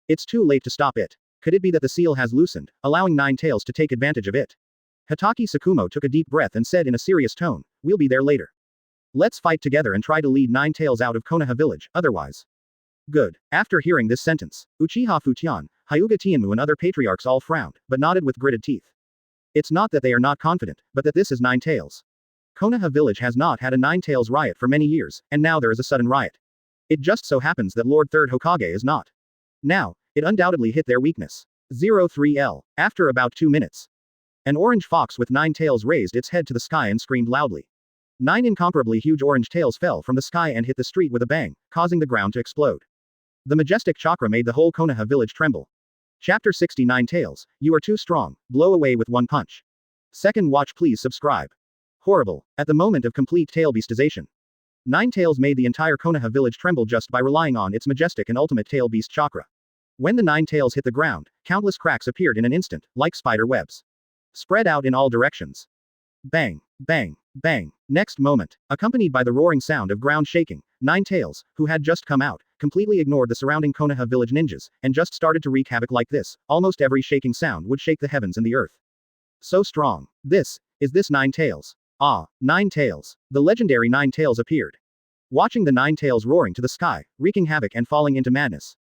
Speaker 1: It's too late to stop it. Could it be that the seal has loosened, allowing Nine Tails to take advantage of it? Hatake Sakumo took a deep breath and said in a serious tone, we'll be there later. Let's fight together and try to lead Nine Tails out of Konoha Village, otherwise. Good. After hearing this sentence, Uchiha Futian, Hyuga Tianmu and other patriarchs all frowned, but nodded with gritted teeth. It's not that they are not confident, but that this is Nine Tails. Konoha Village has not had a Nine Tails riot for many years, and now there is a sudden riot. It just so happens that Lord Third Hokage is not. Now, it undoubtedly hit their weakness. 03L. After about 2 minutes. An orange fox with 9 tails raised its head to the sky and screamed loudly. 9 incomparably huge orange tails fell from the sky and hit the street with a bang, causing the ground to explode. The majestic chakra made the whole Konoha village tremble. Chapter 69 Tails, you are too strong, blow away with one punch. Second watch please subscribe. Horrible. At the moment of complete tail beastization. 9 tails made the entire Konoha village tremble just by relying on its majestic and ultimate tail beast chakra. When the 9 tails hit the ground, countless cracks appeared in an instant, like spider webs. Spread out in all directions. Bang, bang, bang. Next moment, accompanied by the roaring sound of ground shaking, 9 tails, who had just come out, completely ignored the surrounding Konoha village ninjas, and just started to wreak havoc like this. Almost every shaking sound would shake the heavens and the earth. So strong. Is this 9 tails? Ah, 9 tails. The legendary 9 tails appeared. Watching the 9 tails roaring to the sky, wreaking havoc and falling into madness.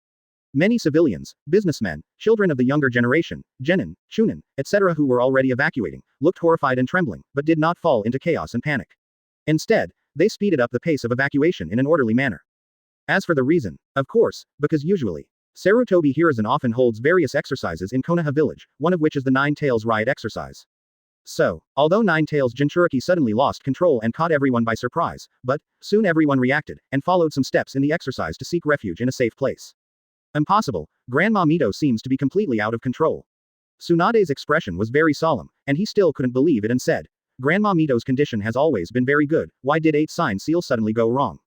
Speaker 1: Many civilians, businessmen, children of the younger generation, genin, chunin, etc. who were already evacuating, looked horrified and trembling, but did not fall into chaos and panic. Instead, they speeded up the pace of evacuation in an orderly manner. As for the reason, of course, because usually, Sarutobi Hiruzen often holds various exercises in Konoha Village, one of which is the 9 Tails Riot exercise. So, although 9 Tails Jinchuriki suddenly lost control and caught everyone by surprise, but, soon everyone reacted, and followed some steps in the exercise to seek refuge in a safe place. Impossible, Grandma Mito seems to be completely out of control. Tsunade's expression was very solemn, and he still couldn't believe it and said, Grandma Mito's condition has always been very good, why did 8-sign seal suddenly go wrong?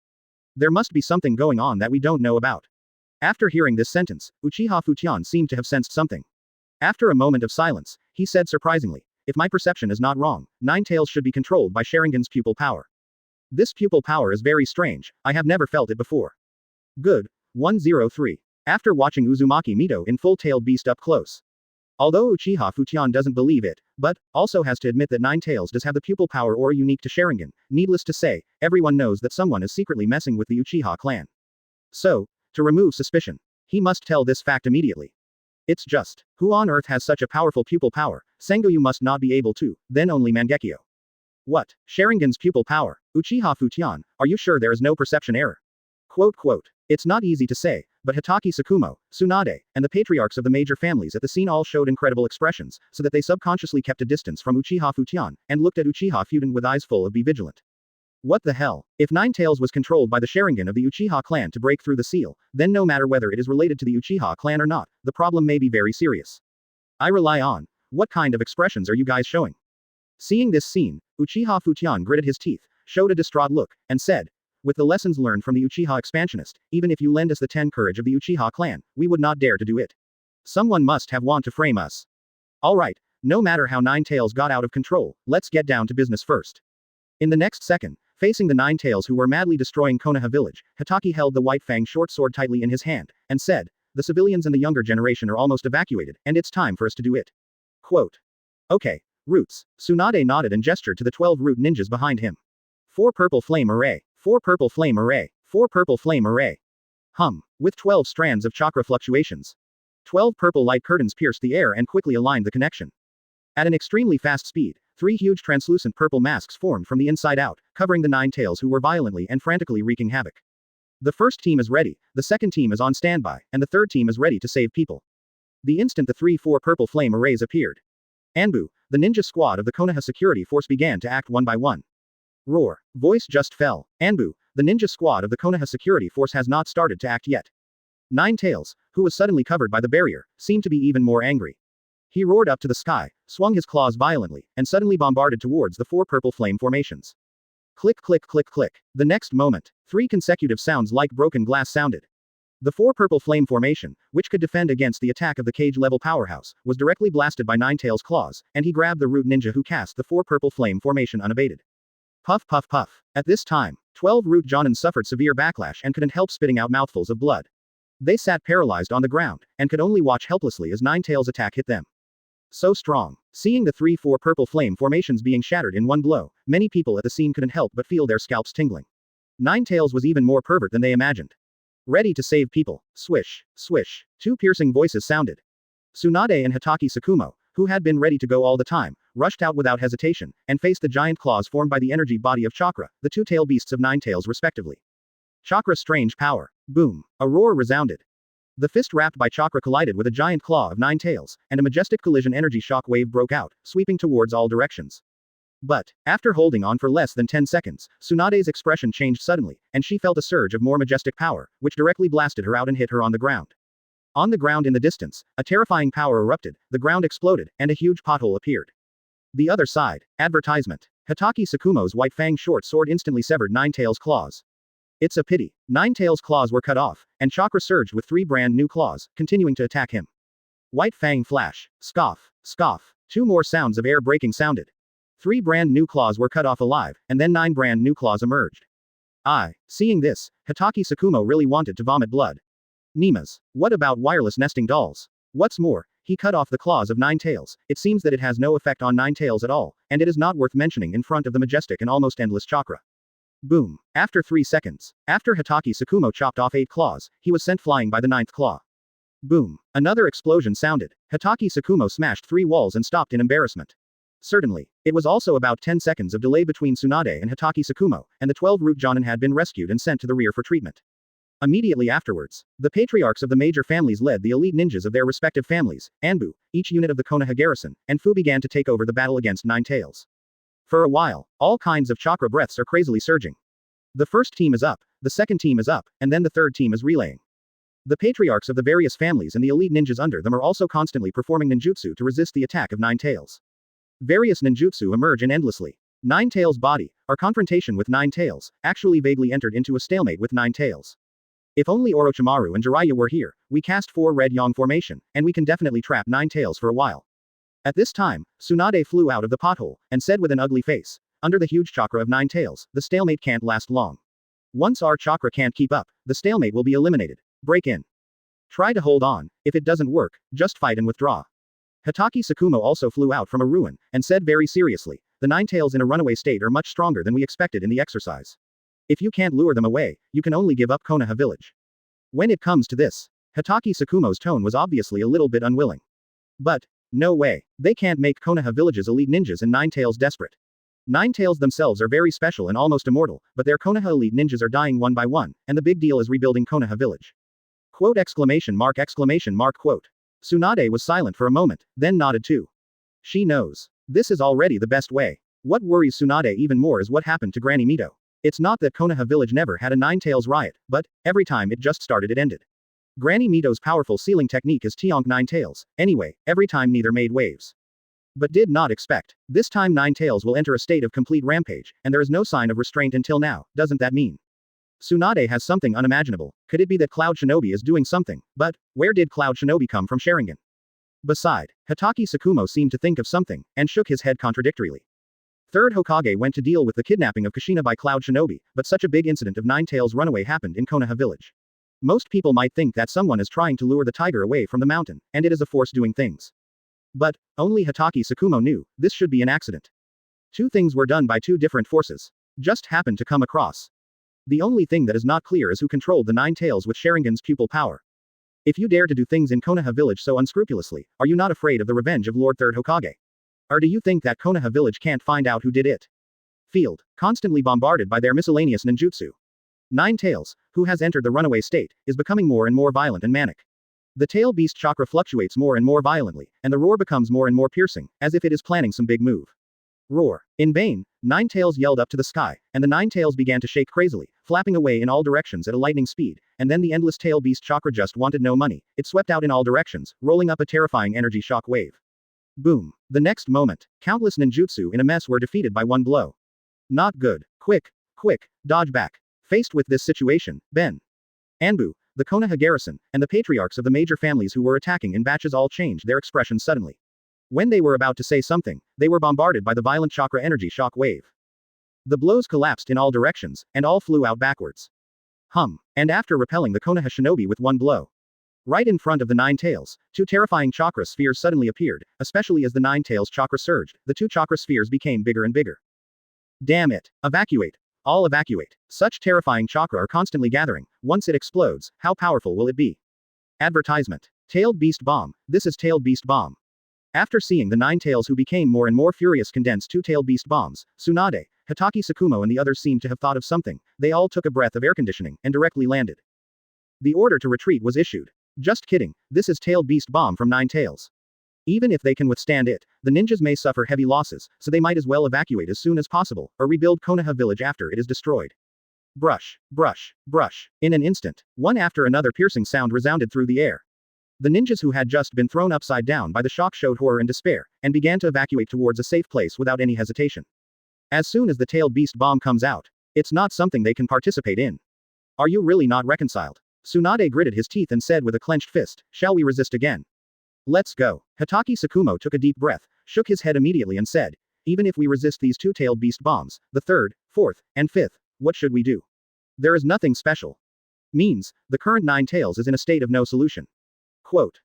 Speaker 1: There must be something going on that we don't know about. After hearing this sentence, Uchiha Futian seemed to have sensed something. After a moment of silence, he said surprisingly, if my perception is not wrong, 9 Tails should be controlled by Sharingan's pupil power. This pupil power is very strange, I have never felt it before. Good. 103. After watching Uzumaki Mito in full-tailed beast up close. Although Uchiha Futian doesn't believe it, but, also has to admit that 9 Tails does have the pupil power aura unique to Sharingan, needless to say, everyone knows that someone is secretly messing with the Uchiha clan. So, to remove suspicion, he must tell this fact immediately. It's just, who on earth has such a powerful pupil power? Sengoku must not be able to, then only Mangekyo. What? Sharingan's pupil power? Uchiha Futian, are you sure there is no perception error? Quote. It's not easy to say, but Hatake Sakumo, Tsunade, and the patriarchs of the major families at the scene all showed incredible expressions, so that they subconsciously kept a distance from Uchiha Futian, and looked at Uchiha Fuden with eyes full of be vigilant. What the hell? If 9 Tails was controlled by the Sharingan of the Uchiha clan to break through the seal, then no matter whether it is related to the Uchiha clan or not, the problem may be very serious. I rely on. What kind of expressions are you guys showing? Seeing this scene, Uchiha Futian gritted his teeth, showed a distraught look, and said, with the lessons learned from the Uchiha expansionist, even if you lend us the 10 courage of the Uchiha clan, we would not dare to do it. Someone must have want to frame us. Alright, no matter how 9 Tails got out of control, let's get down to business first. In the next second, facing the 9 Tails who were madly destroying Konoha Village, Hatake held the White Fang short sword tightly in his hand, and said, the civilians and the younger generation are almost evacuated, and it's time for us to do it. Quote. Okay, Roots. Tsunade nodded and gestured to the 12 root ninjas behind him. 4 purple flame array. 4 purple flame array. 4 purple flame array. With 12 strands of chakra fluctuations. 12 purple light curtains pierced the air and quickly aligned the connection. At an extremely fast speed, 3 huge translucent purple masks formed from the inside out, covering the 9 Tails who were violently and frantically wreaking havoc. The first team is ready, the second team is on standby, and the third team is ready to save people. The instant the 3-4 purple flame arrays appeared, Anbu, the ninja squad of the Konoha security force began to act one by one. Roar. Voice just fell. Anbu, the ninja squad of the Konoha security force has not started to act yet. Nine Tails, who was suddenly covered by the barrier, seemed to be even more angry. He roared up to the sky, swung his claws violently, and suddenly bombarded towards the 4 purple flame formations. Click click click click. The next moment, 3 consecutive sounds like broken glass sounded. The 4 purple flame formation, which could defend against the attack of the cage-level powerhouse, was directly blasted by Nine Tails' claws, and he grabbed the root ninja who cast the 4 purple flame formation unabated. Puff puff puff. At this time, 12 root Jonin suffered severe backlash and couldn't help spitting out mouthfuls of blood. They sat paralyzed on the ground, and could only watch helplessly as Nine Tails' attack hit them. So strong. Seeing the 3-4 purple flame formations being shattered in one blow, many people at the scene couldn't help but feel their scalps tingling. Nine Tails was even more pervert than they imagined. Ready to save people. Swish, swish. 2 piercing voices sounded. Tsunade and Hitaki Tsukumo, who had been ready to go all the time, rushed out without hesitation, and faced the giant claws formed by the energy body of Chakra, the 2 tail beasts of Nine Tails respectively. Chakra strange power. Boom. A roar resounded. The fist wrapped by Chakra collided with a giant claw of Nine Tails, and a majestic collision energy shock wave broke out, sweeping towards all directions. But, after holding on for less than 10 seconds, Tsunade's expression changed suddenly, and she felt a surge of more majestic power, which directly blasted her out and hit her on the ground. On the ground in the distance, a terrifying power erupted, the ground exploded, and a huge pothole appeared. The other side. Advertisement. Hitaki Tsukumo's white fang short sword instantly severed Nine Tails' claws. It's a pity. Nine Tails' claws were cut off, and Chakra surged with 3 brand new claws, continuing to attack him. White fang flash. Scoff. Scoff. 2 more sounds of air breaking sounded. 3 brand new claws were cut off alive, and then 9 brand new claws emerged. Seeing this, Hitaki Tsukumo really wanted to vomit blood. Nimas. What about wireless nesting dolls? What's more, he cut off the claws of Nine Tails. It seems that it has no effect on Nine Tails at all, and it is not worth mentioning in front of the majestic and almost endless Chakra. Boom. After 3 seconds, after Hitaki Tsukumo chopped off 8 claws, he was sent flying by the 9th claw. Boom. Another explosion sounded. Hitaki Tsukumo smashed 3 walls and stopped in embarrassment. Certainly, it was also about 10 seconds of delay between Tsunade and Hitaki Tsukumo, and the 12 root Jonin had been rescued and sent to the rear for treatment. Immediately afterwards, the patriarchs of the major families led the elite ninjas of their respective families, Anbu, each unit of the Konoha garrison, and Fu began to take over the battle against Nine Tails. For a while, all kinds of chakra breaths are crazily surging. The first team is up, the second team is up, and then the third team is relaying. The patriarchs of the various families and the elite ninjas under them are also constantly performing ninjutsu to resist the attack of Nine Tails. Various ninjutsu emerge in endlessly. Nine Tails' body, our confrontation with Nine Tails, actually vaguely entered into a stalemate with Nine Tails. If only Orochimaru and Jiraiya were here, we cast 4 red yang formation, and we can definitely trap Nine Tails for a while. At this time, Tsunade flew out of the pothole, and said with an ugly face, under the huge chakra of Nine Tails, the stalemate can't last long. Once our chakra can't keep up, the stalemate will be eliminated. Break in. Try to hold on, if it doesn't work, just fight and withdraw. Hitaki Tsukumo also flew out from a ruin, and said very seriously, the Nine Tails in a runaway state are much stronger than we expected in the exercise. If you can't lure them away, you can only give up Konoha Village. When it comes to this, Hitaki Tsukumo's tone was obviously a little bit unwilling. But, no way, they can't make Konoha Village's elite ninjas and Nine Tails desperate. Nine Tails themselves are very special and almost immortal, but their Konoha elite ninjas are dying one by one, and the big deal is rebuilding Konoha Village. Quote exclamation mark quote. Tsunade was silent for a moment, then nodded too. She knows. This is already the best way. What worries Tsunade even more is what happened to Granny Mito. It's not that Konoha Village never had a Nine Tails riot, but, every time it just started it ended. Granny Mito's powerful sealing technique is Tionk Nine Tails, anyway, every time neither made waves. But did not expect. This time Nine Tails will enter a state of complete rampage, and there is no sign of restraint until now, doesn't that mean? Tsunade has something unimaginable. Could it be that Cloud Shinobi is doing something? But, where did Cloud Shinobi come from Sharingan? Beside, Hitaki Tsukumo seemed to think of something, and shook his head contradictorily. Third Hokage went to deal with the kidnapping of Kushina by Cloud Shinobi, but such a big incident of Nine Tails' runaway happened in Konoha Village. Most people might think that someone is trying to lure the tiger away from the mountain, and it is a force doing things. But, only Hitaki Tsukumo knew, this should be an accident. 2 things were done by 2 different forces. Just happened to come across. The only thing that is not clear is who controlled the Nine Tails with Sharingan's pupil power. If you dare to do things in Konoha Village so unscrupulously, are you not afraid of the revenge of Lord Third Hokage? Or do you think that Konoha Village can't find out who did it? Field, constantly bombarded by their miscellaneous ninjutsu. Nine Tails, who has entered the runaway state, is becoming more and more violent and manic. The tail beast chakra fluctuates more and more violently, and the roar becomes more and more piercing, as if it is planning some big move. Roar. In vain, Nine Tails yelled up to the sky, and the Nine Tails began to shake crazily, flapping away in all directions at a lightning speed, and then the endless tail beast chakra just wanted no money, it swept out in all directions, rolling up a terrifying energy shock wave. Boom. The next moment, countless ninjutsu in a mess were defeated by one blow. Not good. Quick, dodge back. Faced with this situation, Ben, Anbu, the Konoha garrison, and the patriarchs of the major families who were attacking in batches all changed their expressions suddenly. When they were about to say something, they were bombarded by the violent chakra energy shock wave. The blows collapsed in all directions, and all flew out backwards. And after repelling the Konoha shinobi with one blow. Right in front of the Nine Tails, two terrifying chakra spheres suddenly appeared, especially as the Nine Tails chakra surged, the two chakra spheres became bigger and bigger. Damn it. Evacuate. All evacuate. Such terrifying chakra are constantly gathering. Once it explodes, how powerful will it be? Advertisement. Tailed Beast Bomb. This is Tailed Beast Bomb. After seeing the Nine Tails who became more and more furious condense two Tailed Beast Bombs, Tsunade, Hatake Tsukumo and the others seemed to have thought of something. They all took a breath of air conditioning and directly landed. The order to retreat was issued. Just kidding, this is Tailed Beast Bomb from Nine Tails. Even if they can withstand it, the ninjas may suffer heavy losses, so they might as well evacuate as soon as possible, or rebuild Konoha Village after it is destroyed. Brush. In an instant, one after another piercing sound resounded through the air. The ninjas who had just been thrown upside down by the shock showed horror and despair, and began to evacuate towards a safe place without any hesitation. As soon as the Tailed Beast Bomb comes out, it's not something they can participate in. Are you really not reconciled? Tsunade gritted his teeth and said with a clenched fist, shall we resist again? Let's go. Hatake Tsukumo took a deep breath, shook his head immediately and said, even if we resist these two Tailed Beast Bombs, the third, fourth, and fifth, what should we do? There is nothing special. Means, the current Nine Tails is in a state of no solution. Quote.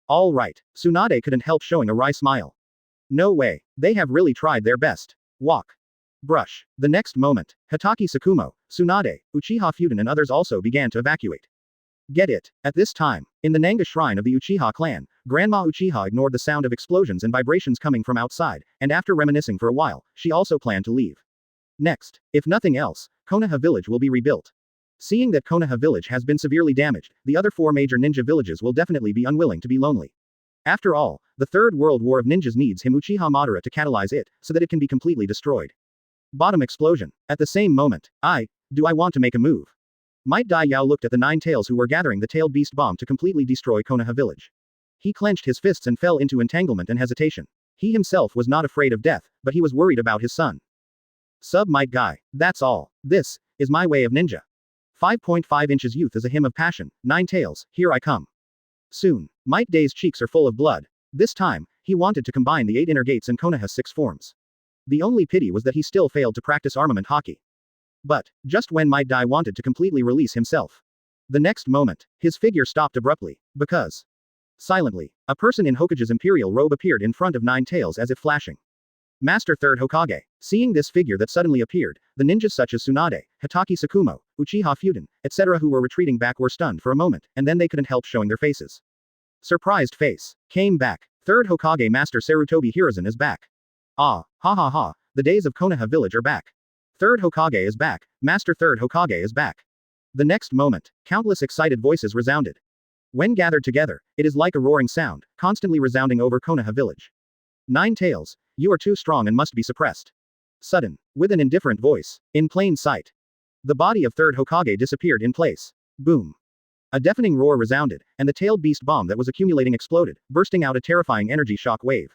Speaker 1: All right. Tsunade couldn't help showing a wry smile. No way. They have really tried their best. Walk. Brush. The next moment, Hatake Tsukumo, Tsunade, Uchiha Fuden and others also began to evacuate. Get it. At this time, in the Nanga shrine of the Uchiha clan, Grandma Uchiha ignored the sound of explosions and vibrations coming from outside, and after reminiscing for a while, she also planned to leave. Next, if nothing else, Konoha Village will be rebuilt. Seeing that Konoha Village has been severely damaged, the other four major ninja villages will definitely be unwilling to be lonely. After all, the Third World War of Ninjas needs him Uchiha Madara to catalyze it, so that it can be completely destroyed. Bottom explosion. At the same moment, do I want to make a move? Might Dai Yao looked at the Nine Tails who were gathering the Tailed Beast Bomb to completely destroy Konoha Village. He clenched his fists and fell into entanglement and hesitation. He himself was not afraid of death, but he was worried about his son. Might Guy. That's all. This is my way of ninja. 5.5 inches youth is a hymn of passion. Nine Tails, here I come. Soon, Might Day's cheeks are full of blood. This time, he wanted to combine the 8 inner gates and Konoha's 6 forms. The only pity was that he still failed to practice armament hockey. But, just when Might Dai wanted to completely release himself. The next moment, his figure stopped abruptly, because. Silently, a person in Hokage's imperial robe appeared in front of Nine Tails as if flashing. Master Third Hokage. Seeing this figure that suddenly appeared, the ninjas such as Tsunade, Hatake Tsukumo, Uchiha Fuden, etc. who were retreating back were stunned for a moment, and then they couldn't help showing their faces. Surprised face. Came back. Third Hokage Master Sarutobi Hiruzen is back. Ah, ha ha ha, the days of Konoha Village are back. Third Hokage is back. Master Third Hokage is back. The next moment, countless excited voices resounded. When gathered together, it is like a roaring sound, constantly resounding over Konoha Village. Nine Tails, you are too strong and must be suppressed. Sudden, with an indifferent voice, in plain sight. The body of Third Hokage disappeared in place. Boom. A deafening roar resounded, and the Tailed Beast Bomb that was accumulating exploded, bursting out a terrifying energy shock wave.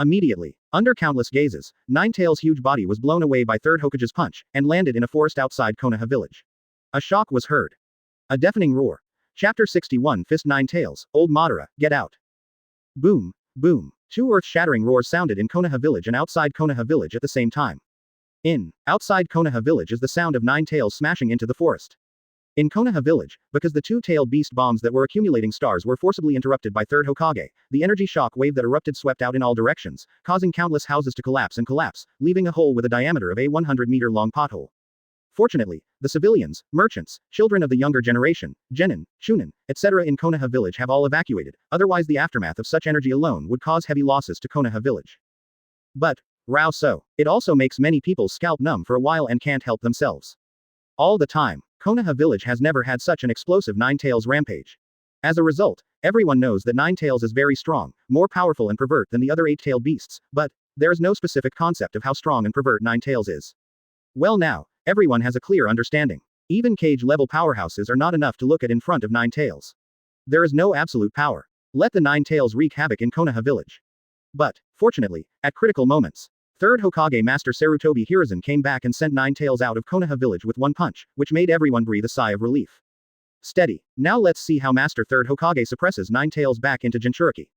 Speaker 1: Immediately, under countless gazes, Nine Tails' huge body was blown away by Third Hokage's punch, and landed in a forest outside Konoha Village. A shock was heard. A deafening roar. Chapter 61 Fist Nine Tails, Old Madara, get out. Boom, boom. Two earth-shattering roars sounded in Konoha Village and outside Konoha Village at the same time. Outside Konoha Village is the sound of Nine Tails smashing into the forest. In Konoha Village, because the two Tailed Beast Bombs that were accumulating stars were forcibly interrupted by Third Hokage, the energy shock wave that erupted swept out in all directions, causing countless houses to collapse, leaving a hole with a diameter of a 100-meter-long pothole. Fortunately, the civilians, merchants, children of the younger generation, genin, chunin, etc. in Konoha Village have all evacuated, otherwise the aftermath of such energy alone would cause heavy losses to Konoha Village. But, it also makes many people's scalp numb for a while and can't help themselves. All the time, Konoha Village has never had such an explosive Nine Tails rampage. As a result, everyone knows that Nine Tails is very strong, more powerful and pervert than the other 8-tailed beasts, but, There is no specific concept of how strong and pervert Nine Tails is. Well now, everyone has a clear understanding. Even cage-level powerhouses are not enough to look at in front of Nine Tails. There is no absolute power. Let the Nine Tails wreak havoc in Konoha Village. But, fortunately, at critical moments, Third Hokage Master Sarutobi Hiruzen came back and sent Nine Tails out of Konoha Village with one punch, which made everyone breathe a sigh of relief. Steady. Now let's see how Master Third Hokage suppresses Nine Tails back into Jinchuriki.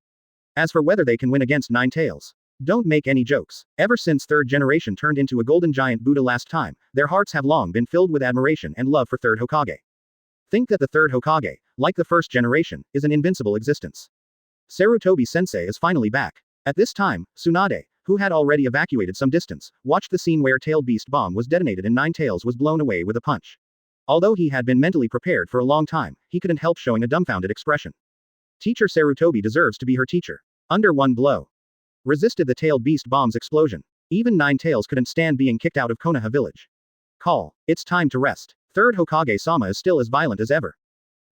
Speaker 1: As for whether they can win against Nine Tails, don't make any jokes. Ever since Third Generation turned into a golden giant Buddha last time, their hearts have long been filled with admiration and love for Third Hokage. Think that the Third Hokage, like the First Generation, is an invincible existence. Sarutobi Sensei is finally back. At this time, Tsunade, who had already evacuated some distance, watched the scene where Tailed Beast bomb was detonated and Nine Tails was blown away with a punch. Although he had been mentally prepared for a long time, he couldn't help showing a dumbfounded expression. Teacher Sarutobi deserves to be her teacher. Under one blow. Resisted the Tailed Beast bomb's explosion. Even Nine Tails couldn't stand being kicked out of Konoha Village. Call. It's time to rest. Third Hokage-sama is still as violent as ever.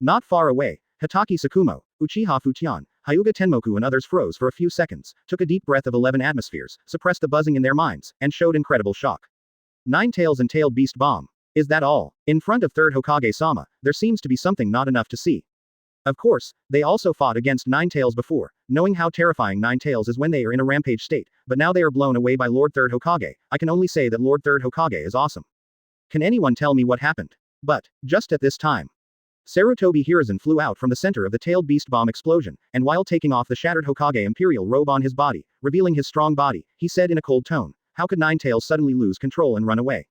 Speaker 1: Not far away, Hitaki Sakumo, Uchiha Fuchian, Hyuga Tenmoku and others froze for a few seconds, took a deep breath of 11 atmospheres, suppressed the buzzing in their minds, and showed incredible shock. Nine Tails and Tailed Beast bomb. Is that all? In front of Third Hokage-sama, there seems to be something not enough to see. Of course, they also fought against Nine Tails before, knowing how terrifying Nine Tails is when they are in a rampage state, but now they are blown away by Lord Third Hokage. I can only say that Lord Third Hokage is awesome. Can anyone tell me what happened? But, just at this time, Sarutobi Hiruzen flew out from the center of the Tailed Beast bomb explosion, and while taking off the shattered Hokage Imperial robe on his body, revealing his strong body, he said in a cold tone, "How could Nine Tails suddenly lose control and run away?"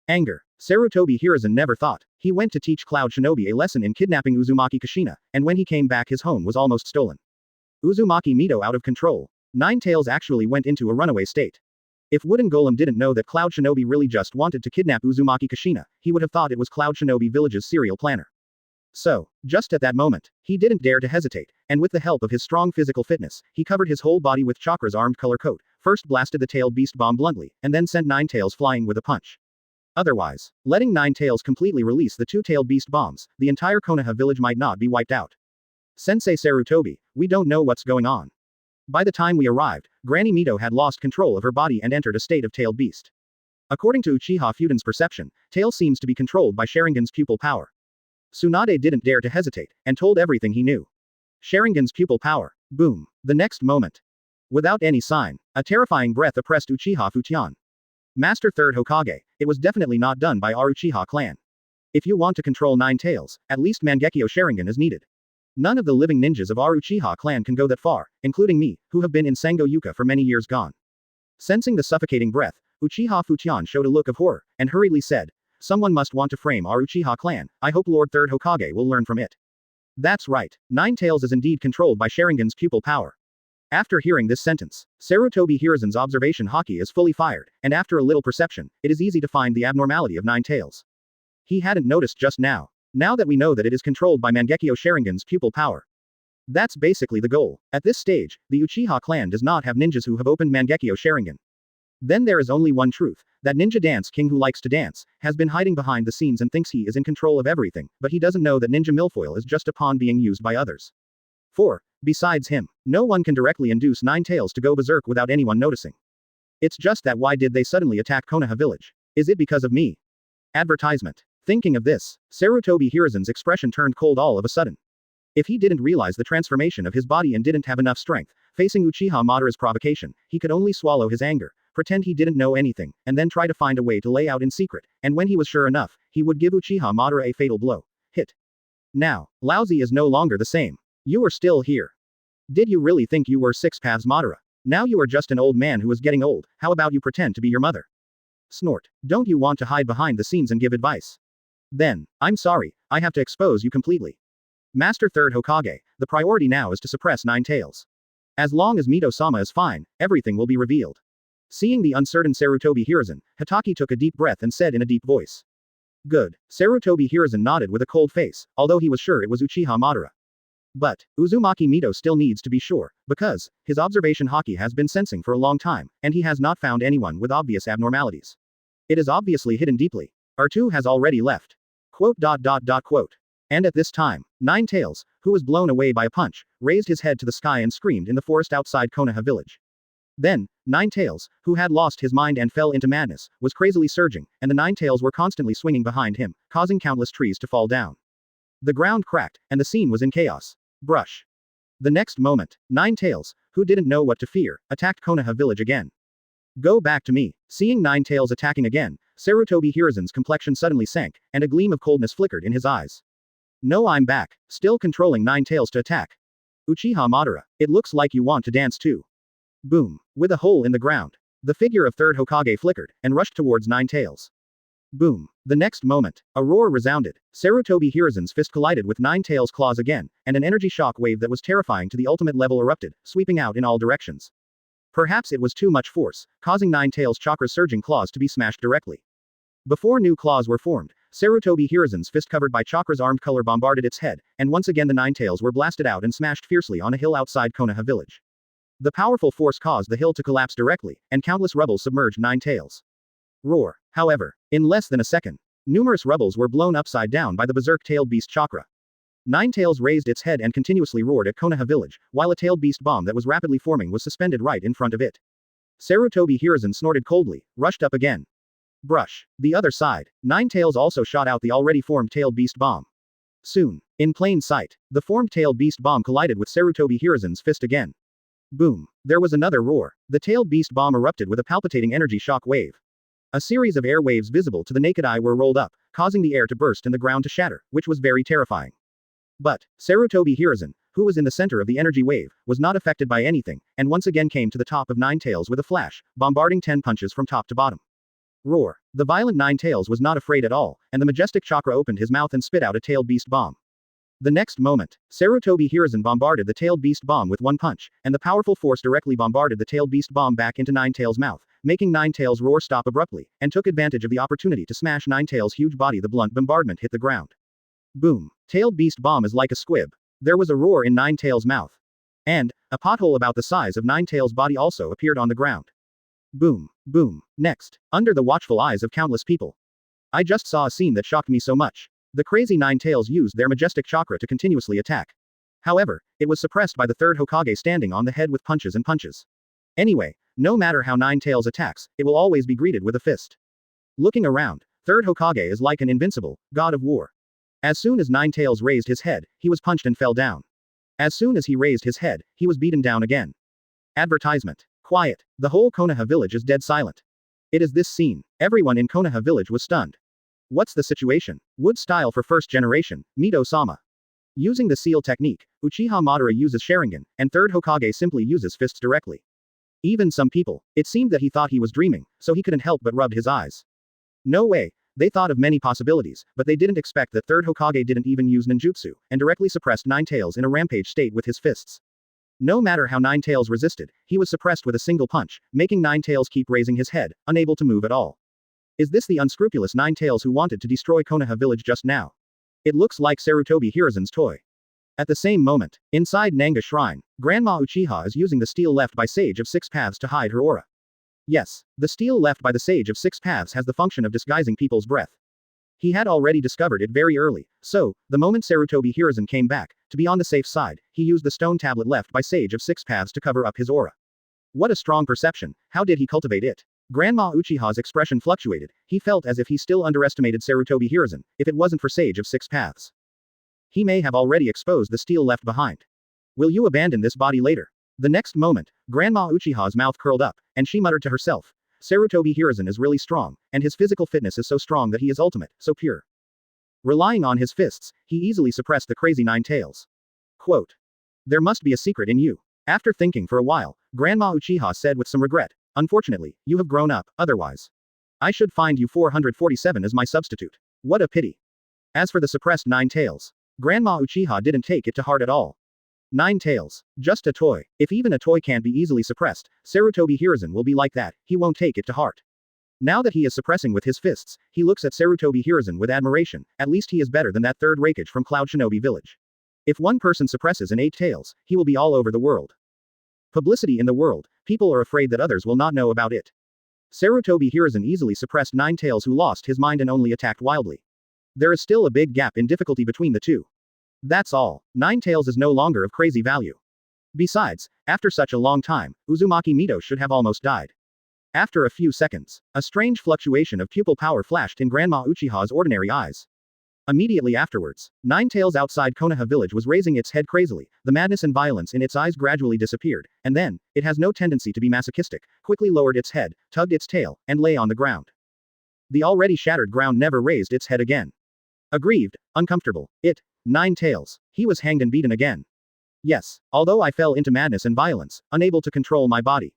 Speaker 1: Anger. Sarutobi Hiruzen never thought. He went to teach Cloud Shinobi a lesson in kidnapping Uzumaki Kushina, and when he came back his home was almost stolen. Uzumaki Mito out of control. Nine Tails actually went into a runaway state. If Wooden Golem didn't know that Cloud Shinobi really just wanted to kidnap Uzumaki Kushina, he would have thought it was Cloud Shinobi Village's serial planner. So, just at that moment, he didn't dare to hesitate, and with the help of his strong physical fitness, he covered his whole body with Chakra's armed color coat, first blasted the Tailed Beast bomb bluntly, and then sent Nine Tails flying with a punch. Otherwise, letting Nine Tails completely release the two Tailed Beast bombs, the entire Konoha village might not be wiped out. Sensei Sarutobi, we don't know what's going on. By the time we arrived, Granny Mito had lost control of her body and entered a state of Tailed Beast. According to Uchiha Fuden's perception, Tail seems to be controlled by Sharingan's pupil power. Tsunade didn't dare to hesitate, and told everything he knew. Sharingan's pupil power. Boom. The next moment. Without any sign, a terrifying breath oppressed Uchiha Fuchian. Master Third Hokage, it was definitely not done by our Uchiha clan. If you want to control Nine Tails, at least Mangekyo Sharingan is needed. None of the living ninjas of our Uchiha clan can go that far, including me, who have been in Sango Yuka for many years gone. Sensing the suffocating breath, Uchiha Fuchian showed a look of horror, and hurriedly said, "Someone must want to frame our Uchiha clan, I hope Lord Third Hokage will learn from it." That's right, Nine Tails is indeed controlled by Sharingan's pupil power. After hearing this sentence, Sarutobi Hiruzen's observation haki is fully fired, and after a little perception, it is easy to find the abnormality of Nine Tails. He hadn't noticed just now. Now that we know that it is controlled by Mangekyo Sharingan's pupil power. That's basically the goal. At this stage, the Uchiha clan does not have ninjas who have opened Mangekyo Sharingan. Then there is only one truth, that Ninja Dance King who likes to dance, has been hiding behind the scenes and thinks he is in control of everything, but he doesn't know that Ninja Milfoil is just a pawn being used by others. 4. Besides him, no one can directly induce Nine Tails to go berserk without anyone noticing. It's just that why did they suddenly attack Konoha Village? Is it because of me? Advertisement. Thinking of this, Sarutobi Hiruzen's expression turned cold all of a sudden. If he didn't realize the transformation of his body and didn't have enough strength, facing Uchiha Madara's provocation, he could only swallow his anger, pretend he didn't know anything, and then try to find a way to lay out in secret, and when he was sure enough, he would give Uchiha Madara a fatal blow. Hit. Now, Lousy is no longer the same. You are still here. Did you really think you were Six Paths Madara? Now you are just an old man who is getting old, how about you pretend to be your mother? Snort. Don't you want to hide behind the scenes and give advice? Then, I'm sorry, I have to expose you completely. Master Third Hokage, the priority now is to suppress Nine Tails. As long as Mito-sama is fine, everything will be revealed. Seeing the uncertain Sarutobi Hiruzen, Hitaki took a deep breath and said in a deep voice. Good. Sarutobi Hiruzen nodded with a cold face, although he was sure it was Uchiha Madara. But, Uzumaki Mito still needs to be sure, because, his observation haki has been sensing for a long time, and he has not found anyone with obvious abnormalities. It is obviously hidden deeply. R2 has already left. Quote. And at this time, Nine Tails, who was blown away by a punch, raised his head to the sky and screamed in the forest outside Konoha Village. Then, Nine Tails, who had lost his mind and fell into madness, was crazily surging, and the Nine Tails were constantly swinging behind him, causing countless trees to fall down. The ground cracked, and the scene was in chaos. Brush. The next moment, Nine Tails, who didn't know what to fear, attacked Konoha Village again. Go back to me. Seeing Nine Tails attacking again, Sarutobi Hiruzen's complexion suddenly sank, and a gleam of coldness flickered in his eyes. No, I'm back, still controlling Nine Tails to attack. Uchiha Madara, it looks like you want to dance too. Boom. With a hole in the ground, the figure of Third Hokage flickered, and rushed towards Nine Tails. Boom. The next moment, a roar resounded. Sarutobi Hiruzen's fist collided with Nine Tails' claws again, and an energy shock wave that was terrifying to the ultimate level erupted, sweeping out in all directions. Perhaps it was too much force, causing Nine Tails' chakra's surging claws to be smashed directly. Before new claws were formed, Sarutobi Hiruzen's fist covered by chakra's armed color bombarded its head, and once again the Nine Tails were blasted out and smashed fiercely on a hill outside Konoha Village. The powerful force caused the hill to collapse directly, and countless rebels submerged Nine Tails. Roar. However, in less than a second, numerous rebels were blown upside down by the berserk-tailed beast chakra. Nine Tails raised its head and continuously roared at Konoha Village, while a tailed beast bomb that was rapidly forming was suspended right in front of it. Sarutobi Hiruzen snorted coldly, rushed up again. Brush. The other side, Nine Tails also shot out the already formed tailed beast bomb. Soon, in plain sight, the formed tailed beast bomb collided with Sarutobi Hiruzen's fist again. Boom. There was another roar. The tailed beast bomb erupted with a palpitating energy shock wave. A series of air waves visible to the naked eye were rolled up, causing the air to burst and the ground to shatter, which was very terrifying. But, Sarutobi Hiruzen, who was in the center of the energy wave, was not affected by anything, and once again came to the top of Nine Tails with a flash, bombarding 10 punches from top to bottom. Roar. The violent Nine Tails was not afraid at all, and the majestic chakra opened his mouth and spit out a tailed beast bomb. The next moment, Sarutobi Hiruzen bombarded the tailed beast bomb with one punch, and the powerful force directly bombarded the tailed beast bomb back into Nine Tails' mouth, making Nine Tails' roar stop abruptly, and took advantage of the opportunity to smash Nine Tails' huge body. The blunt bombardment hit the ground. Boom. Tailed beast bomb is like a squib. There was a roar in Nine Tails' mouth. And, a pothole about the size of Nine Tails' body also appeared on the ground. Boom. Boom. Next, under the watchful eyes of countless people. I just saw a scene that shocked me so much. The crazy Nine Tails used their majestic chakra to continuously attack. However, it was suppressed by the Third Hokage standing on the head with punches and punches. Anyway, no matter how Nine Tails attacks, it will always be greeted with a fist. Looking around, Third Hokage is like an invincible god of war. As soon as Nine Tails raised his head, he was punched and fell down. As soon as he raised his head, he was beaten down again. Advertisement. Quiet. The whole Konoha village is dead silent. It is this scene. Everyone in Konoha village was stunned. What's the situation? Wood style for first generation, Mito-sama. Using the seal technique, Uchiha Madara uses Sharingan, and Third Hokage simply uses fists directly. Even some people, it seemed that he thought he was dreaming, so he couldn't help but rubbed his eyes. No way. They thought of many possibilities, but they didn't expect that Third Hokage didn't even use ninjutsu, and directly suppressed Nine Tails in a rampage state with his fists. No matter how Nine Tails resisted, he was suppressed with a single punch, making Nine Tails keep raising his head, unable to move at all. Is this the unscrupulous Nine Tails who wanted to destroy Konoha Village just now? It looks like Sarutobi Hiruzen's toy. At the same moment, inside Nanga Shrine, Grandma Uchiha is using the steel left by Sage of Six Paths to hide her aura. Yes, the steel left by the Sage of Six Paths has the function of disguising people's breath. He had already discovered it very early, so, the moment Sarutobi Hiruzen came back, to be on the safe side, he used the stone tablet left by Sage of Six Paths to cover up his aura. What a strong perception, how did he cultivate it? Grandma Uchiha's expression fluctuated, he felt as if he still underestimated Sarutobi Hiruzen, if it wasn't for Sage of Six Paths. He may have already exposed the steel left behind. Will you abandon this body later? The next moment, Grandma Uchiha's mouth curled up, and she muttered to herself, Sarutobi Hiruzen is really strong, and his physical fitness is so strong that he is ultimate, so pure. Relying on his fists, he easily suppressed the crazy Nine Tails. Quote. There must be a secret in you. After thinking for a while, Grandma Uchiha said with some regret, unfortunately, you have grown up, otherwise. I should find you 447 as my substitute. What a pity. As for the suppressed Nine Tails, Grandma Uchiha didn't take it to heart at all. Nine Tails. Just a toy. If even a toy can't be easily suppressed, Sarutobi Hiruzen will be like that, he won't take it to heart. Now that he is suppressing with his fists, he looks at Sarutobi Hiruzen with admiration, at least he is better than that Third Hokage from Cloud Shinobi Village. If one person suppresses an 8 tails, he will be all over the world. Publicity in the world, people are afraid that others will not know about it. Sarutobi Hiruzen easily suppressed Nine Tails who lost his mind and only attacked wildly. There is still a big gap in difficulty between the two. That's all. Nine Tails is no longer of crazy value. Besides, after such a long time, Uzumaki Mito should have almost died. After a few seconds, a strange fluctuation of pupil power flashed in Grandma Uchiha's ordinary eyes. Immediately afterwards, Ninetales outside Konoha Village was raising its head crazily, the madness and violence in its eyes gradually disappeared, and then, it has no tendency to be masochistic, quickly lowered its head, tugged its tail, and lay on the ground. The already shattered ground never raised its head again. Aggrieved, uncomfortable, Ninetales, he was hanged and beaten again. Yes, although I fell into madness and violence, unable to control my body.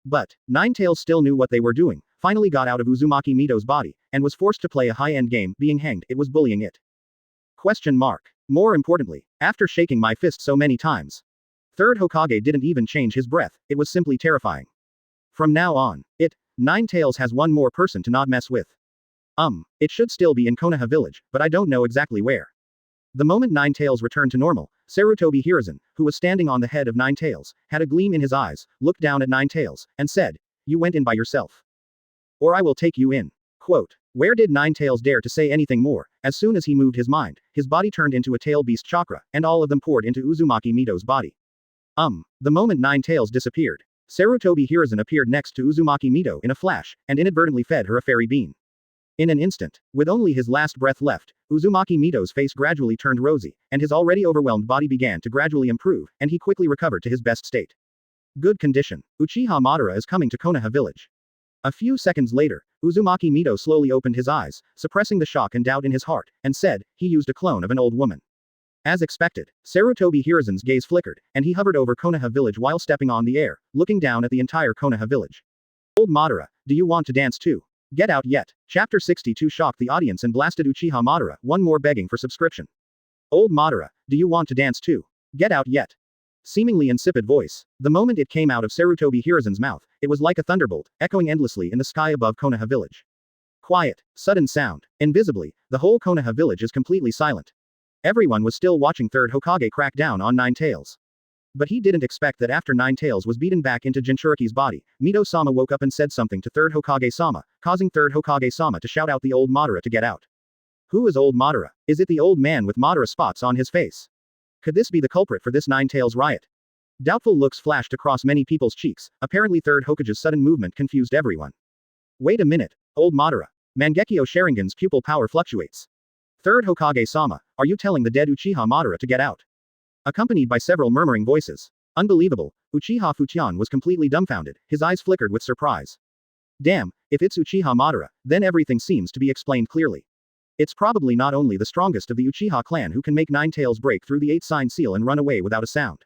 Speaker 1: But, Ninetales still knew what they were doing, finally got out of Uzumaki Mito's body, and was forced to play a high-end game, being hanged, it was bullying it. Question mark. More importantly, after shaking my fist so many times, Third Hokage didn't even change his breath, it was simply terrifying. From now on, Ninetales has one more person to not mess with. It should still be in Konoha Village, but I don't know exactly where. The moment Ninetales returned to normal, Sarutobi Hiruzen, who was standing on the head of Ninetales, had a gleam in his eyes, looked down at Ninetales, and said, "You went in by yourself. Or I will take you in." Quote. Where did Ninetales dare to say anything more? As soon as he moved his mind, his body turned into a tail beast chakra, and all of them poured into Uzumaki Mito's body. The moment Ninetales disappeared, Sarutobi Hiruzen appeared next to Uzumaki Mito in a flash, and inadvertently fed her a fairy bean. In an instant, with only his last breath left, Uzumaki Mito's face gradually turned rosy, and his already overwhelmed body began to gradually improve, and he quickly recovered to his best state. Good condition. Uchiha Madara is coming to Konoha Village. A few seconds later, Uzumaki Mito slowly opened his eyes, suppressing the shock and doubt in his heart, and said, he used a clone of an old woman. As expected, Sarutobi Hiruzen's gaze flickered, and he hovered over Konoha Village while stepping on the air, looking down at the entire Konoha Village. Old Madara, do you want to dance too? Get out yet. Chapter 62 shocked the audience and blasted Uchiha Madara, one more begging for subscription. Old Madara, do you want to dance too? Get out yet. Seemingly insipid voice. The moment it came out of Sarutobi Hiruzen's mouth, it was like a thunderbolt, echoing endlessly in the sky above Konoha Village. Quiet, sudden sound. Invisibly, the whole Konoha Village is completely silent. Everyone was still watching Third Hokage crack down on Ninetales. But he didn't expect that after Ninetales was beaten back into Jinchuriki's body, Mito-sama woke up and said something to Third Hokage-sama, causing Third Hokage-sama to shout out the old Madara to get out. Who is old Madara? Is it the old man with Madara spots on his face? Could this be the culprit for this Ninetales riot? Doubtful looks flashed across many people's cheeks, apparently Third Hokage's sudden movement confused everyone. Wait a minute, old Madara. Mangekyo Sharingan's pupil power fluctuates. Third Hokage-sama, are you telling the dead Uchiha Madara to get out? Accompanied by several murmuring voices. Unbelievable, Uchiha Fujian was completely dumbfounded, his eyes flickered with surprise. Damn, if it's Uchiha Madara, then everything seems to be explained clearly. It's probably not only the strongest of the Uchiha clan who can make Ninetales break through the 8-sign seal and run away without a sound.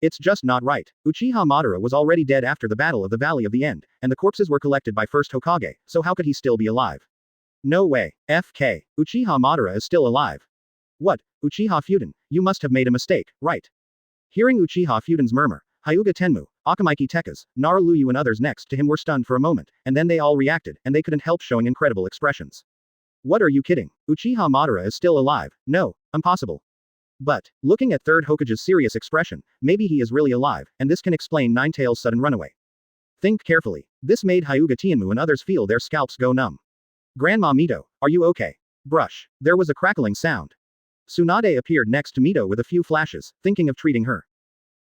Speaker 1: It's just not right. Uchiha Madara was already dead after the Battle of the Valley of the End, and the corpses were collected by First Hokage, so how could he still be alive? No way. FK. Uchiha Madara is still alive. What? Uchiha Fuden, you must have made a mistake, right? Hearing Uchiha Fuden's murmur, Hyuga Tenmu, Akamaiki Tekas, Naraluyu and others next to him were stunned for a moment, and then they all reacted, and they couldn't help showing incredible expressions. What are you kidding? Uchiha Madara is still alive. No, impossible. But, looking at Third Hokage's serious expression, maybe he is really alive, and this can explain Ninetales' sudden runaway. Think carefully. This made Hyuga Tenmu and others feel their scalps go numb. Grandma Mito, are you okay? Brush. There was a crackling sound. Tsunade appeared next to Mito with a few flashes, thinking of treating her.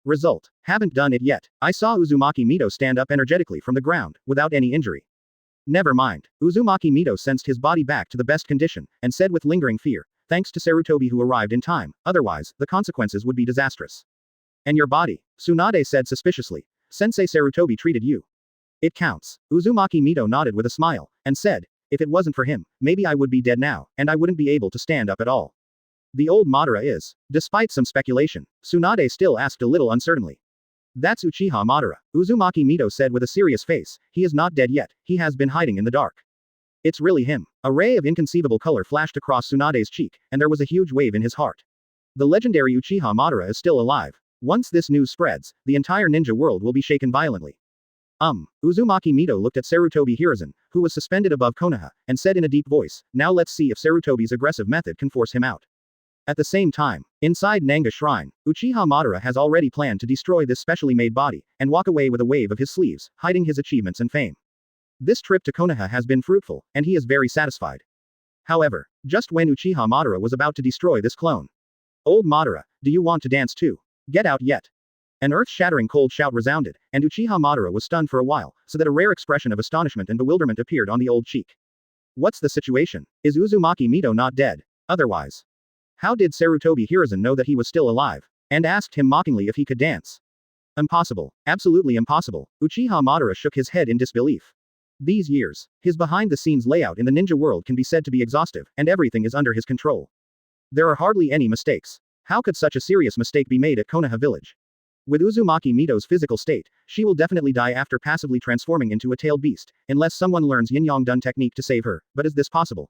Speaker 1: Result. Haven't done it yet. I saw Uzumaki Mito stand up energetically from the ground, without any injury. Never mind. Uzumaki Mito sensed his body back to the best condition, and said with lingering fear, thanks to Sarutobi who arrived in time, otherwise, the consequences would be disastrous. And your body? Tsunade said suspiciously. Sensei Sarutobi treated you. It counts. Uzumaki Mito nodded with a smile, and said, if it wasn't for him, maybe I would be dead now, and I wouldn't be able to stand up at all. The old Madara is. Despite some speculation, Tsunade still asked a little uncertainly. That's Uchiha Madara, Uzumaki Mito said with a serious face, he is not dead yet, he has been hiding in the dark. It's really him. A ray of inconceivable color flashed across Tsunade's cheek, and there was a huge wave in his heart. The legendary Uchiha Madara is still alive. Once this news spreads, the entire ninja world will be shaken violently. Uzumaki Mito looked at Sarutobi Hiruzen, who was suspended above Konoha, and said in a deep voice, now let's see if Sarutobi's aggressive method can force him out. At the same time, inside Nanga Shrine, Uchiha Madara has already planned to destroy this specially made body, and walk away with a wave of his sleeves, hiding his achievements and fame. This trip to Konoha has been fruitful, and he is very satisfied. However, just when Uchiha Madara was about to destroy this clone. Old Madara, do you want to dance too? Get out yet. An earth-shattering cold shout resounded, and Uchiha Madara was stunned for a while, so that a rare expression of astonishment and bewilderment appeared on the old cheek. What's the situation? Is Uzumaki Mito not dead? Otherwise, how did Sarutobi Hiruzen know that he was still alive? And asked him mockingly if he could dance. Impossible. Absolutely impossible. Uchiha Madara shook his head in disbelief. These years, his behind-the-scenes layout in the ninja world can be said to be exhaustive, and everything is under his control. There are hardly any mistakes. How could such a serious mistake be made at Konoha Village? With Uzumaki Mito's physical state, she will definitely die after passively transforming into a tailed beast, unless someone learns Yin-Yang Dun technique to save her, but is this possible?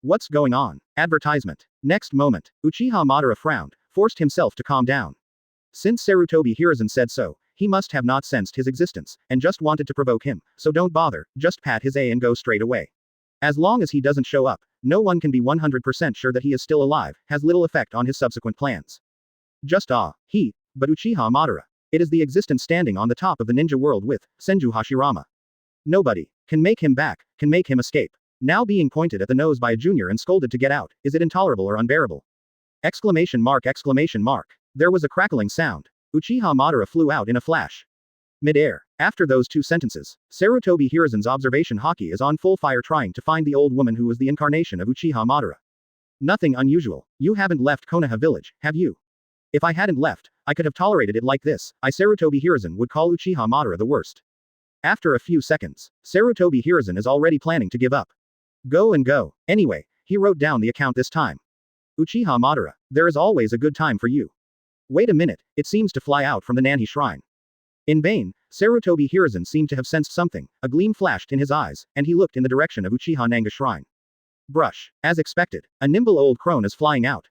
Speaker 1: What's going on? Advertisement. Next moment, Uchiha Madara frowned, forced himself to calm down. Since Sarutobi Hiruzen said so, he must have not sensed his existence, and just wanted to provoke him, so don't bother, just pat his A and go straight away. As long as he doesn't show up, no one can be 100% sure that he is still alive, has little effect on his subsequent plans. But Uchiha Madara. It is the existence standing on the top of the ninja world with Senju Hashirama. Nobody can make him back, can make him escape. Now being pointed at the nose by a junior and scolded to get out, is it intolerable or unbearable? Exclamation mark, exclamation mark. There was a crackling sound. Uchiha Madara flew out in a flash. Mid-air. After those two sentences, Sarutobi Hiruzen's observation Haki is on full fire trying to find the old woman who was the incarnation of Uchiha Madara. Nothing unusual. You haven't left Konoha Village, have you? If I hadn't left, I could have tolerated it like this. Sarutobi Hiruzen would call Uchiha Madara the worst. After a few seconds, Sarutobi Hiruzen is already planning to give up. Go and go. Anyway, he wrote down the account this time. Uchiha Madara, there is always a good time for you. Wait a minute, it seems to fly out from the Nanhi shrine. In vain, Sarutobi Hiruzen seemed to have sensed something, a gleam flashed in his eyes, and he looked in the direction of Uchiha Nanga shrine. Brush. As expected, a nimble old crone is flying out.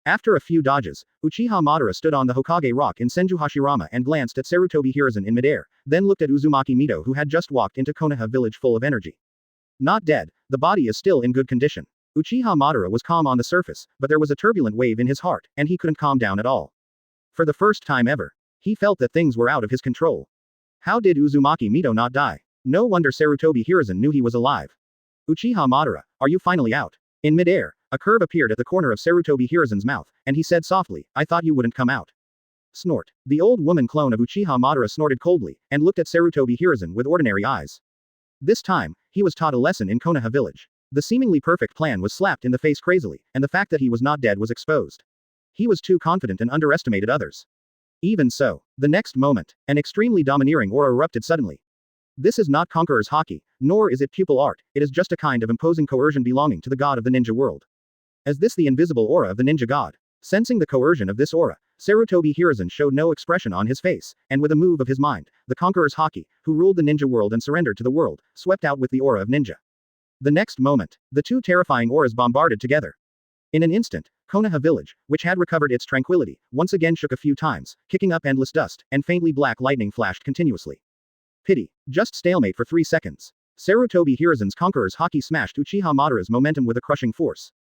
Speaker 1: After a few dodges, Uchiha Madara stood on the Hokage rock in Senju Hashirama and glanced at Sarutobi Hiruzen in midair, then looked at Uzumaki Mito who had just walked into Konoha Village full of energy. Not dead, the body is still in good condition. Uchiha Madara was calm on the surface, but there was a turbulent wave in his heart, and he couldn't calm down at all. For the first time ever, he felt that things were out of his control. How did Uzumaki Mito not die? No wonder Sarutobi Hiruzen knew he was alive. Uchiha Madara, are you finally out? In midair, a curve appeared at the corner of Sarutobi Hiruzen's mouth, and he said softly, I thought you wouldn't come out. Snort. The old woman clone of Uchiha Madara snorted coldly, and looked at Sarutobi Hiruzen with ordinary eyes. This time, he was taught a lesson in Konoha Village. The seemingly perfect plan was slapped in the face crazily, and the fact that he was not dead was exposed. He was too confident and underestimated others. Even so, the next moment, an extremely domineering aura erupted suddenly. This is not Conqueror's Haki, nor is it pupil art, it is just a kind of imposing coercion belonging to the god of the ninja world. Is this the invisible aura of the ninja god? Sensing the coercion of this aura, Sarutobi Hiruzen showed no expression on his face, and with a move of his mind, the Conqueror's Haki, who ruled the ninja world and surrendered to the world, swept out with the aura of ninja. The next moment, the two terrifying auras bombarded together. In an instant, Konoha Village, which had recovered its tranquility, once again shook a few times, kicking up endless dust, and faintly black lightning flashed continuously. Pity. Just stalemate for 3 seconds. Sarutobi Hiruzen's Conqueror's Haki smashed Uchiha Madara's momentum with a crushing force.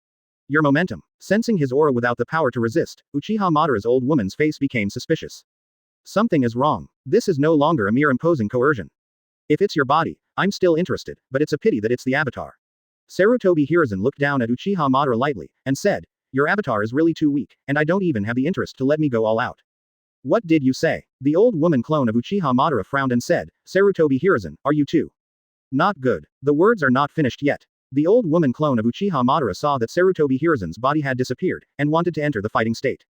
Speaker 1: Your momentum. Sensing his aura without the power to resist, Uchiha Madara's old woman's face became suspicious. Something is wrong. This is no longer a mere imposing coercion. If it's your body, I'm still interested, but it's a pity that it's the avatar. Sarutobi Hiruzen looked down at Uchiha Madara lightly, and said, your avatar is really too weak, and I don't even have the interest to let me go all out. What did you say? The old woman clone of Uchiha Madara frowned and said, Sarutobi Hiruzen, are you too? Not good. The words are not finished yet. The old woman clone of Uchiha Madara saw that Sarutobi Hiruzen's body had disappeared, and wanted to enter the fighting state.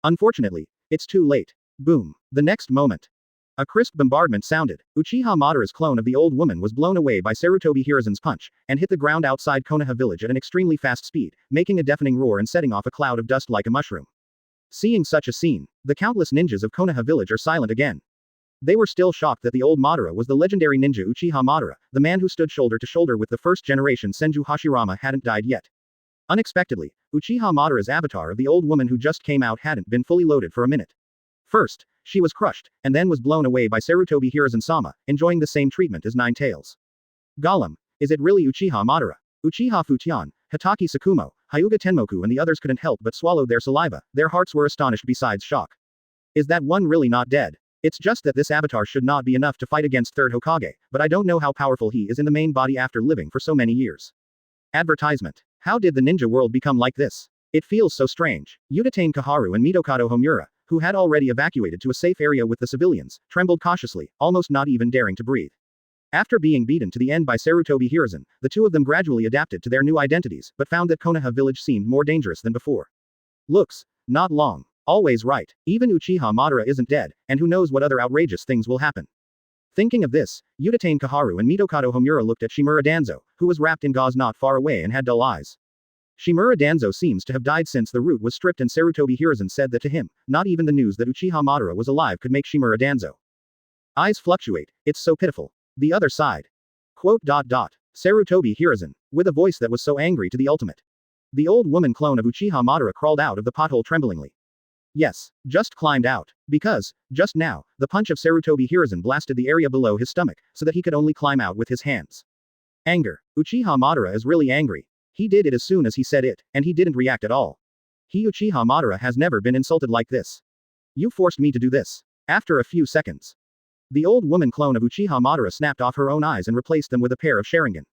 Speaker 1: Unfortunately, it's too late. Boom. The next moment, a crisp bombardment sounded. Uchiha Madara's clone of the old woman was blown away by Sarutobi Hiruzen's punch, and hit the ground outside Konoha Village at an extremely fast speed, making a deafening roar and setting off a cloud of dust like a mushroom. Seeing such a scene, the countless ninjas of Konoha Village are silent again. They were still shocked that the old Madara was the legendary ninja Uchiha Madara, the man who stood shoulder to shoulder with the first-generation Senju Hashirama hadn't died yet. Unexpectedly, Uchiha Madara's avatar of the old woman who just came out hadn't been fully loaded for a minute. First, she was crushed, and then was blown away by Sarutobi Hiruzen-sama, enjoying the same treatment as Nine Tails. Gollum, is it really Uchiha Madara? Uchiha Futian, Hitaki Sakumo, Hyuga Tenmoku and the others couldn't help but swallow their saliva, their hearts were astonished besides shock. Is that one really not dead? It's just that this avatar should not be enough to fight against Third Hokage, but I don't know how powerful he is in the main body after living for so many years. Advertisement. How did the ninja world become like this? It feels so strange. Udatane Kaharu and Mitokado Homura, who had already evacuated to a safe area with the civilians, trembled cautiously, almost not even daring to breathe. After being beaten to the end by Sarutobi Hiruzen, the two of them gradually adapted to their new identities, but found that Konoha Village seemed more dangerous than before. Looks, not long. Always right. Even Uchiha Madara isn't dead, and who knows what other outrageous things will happen. Thinking of this, Udatane Kaharu and Mitokado Homura looked at Shimura Danzo, who was wrapped in gauze not far away and had dull eyes. Shimura Danzo seems to have died since the root was stripped, and Sarutobi Hiruzen said that to him, not even the news that Uchiha Madara was alive could make Shimura Danzo. Eyes fluctuate, it's so pitiful. The other side. Sarutobi Hiruzen, with a voice that was so angry to the ultimate. The old woman clone of Uchiha Madara crawled out of the pothole tremblingly. Yes, just climbed out. Because, just now, the punch of Sarutobi Hiruzen blasted the area below his stomach, so that he could only climb out with his hands. Anger. Uchiha Madara is really angry. He did it as soon as he said it, and he didn't react at all. He Uchiha Madara has never been insulted like this. You forced me to do this. After a few seconds. The old woman clone of Uchiha Madara snapped off her own eyes and replaced them with a pair of Sharingan.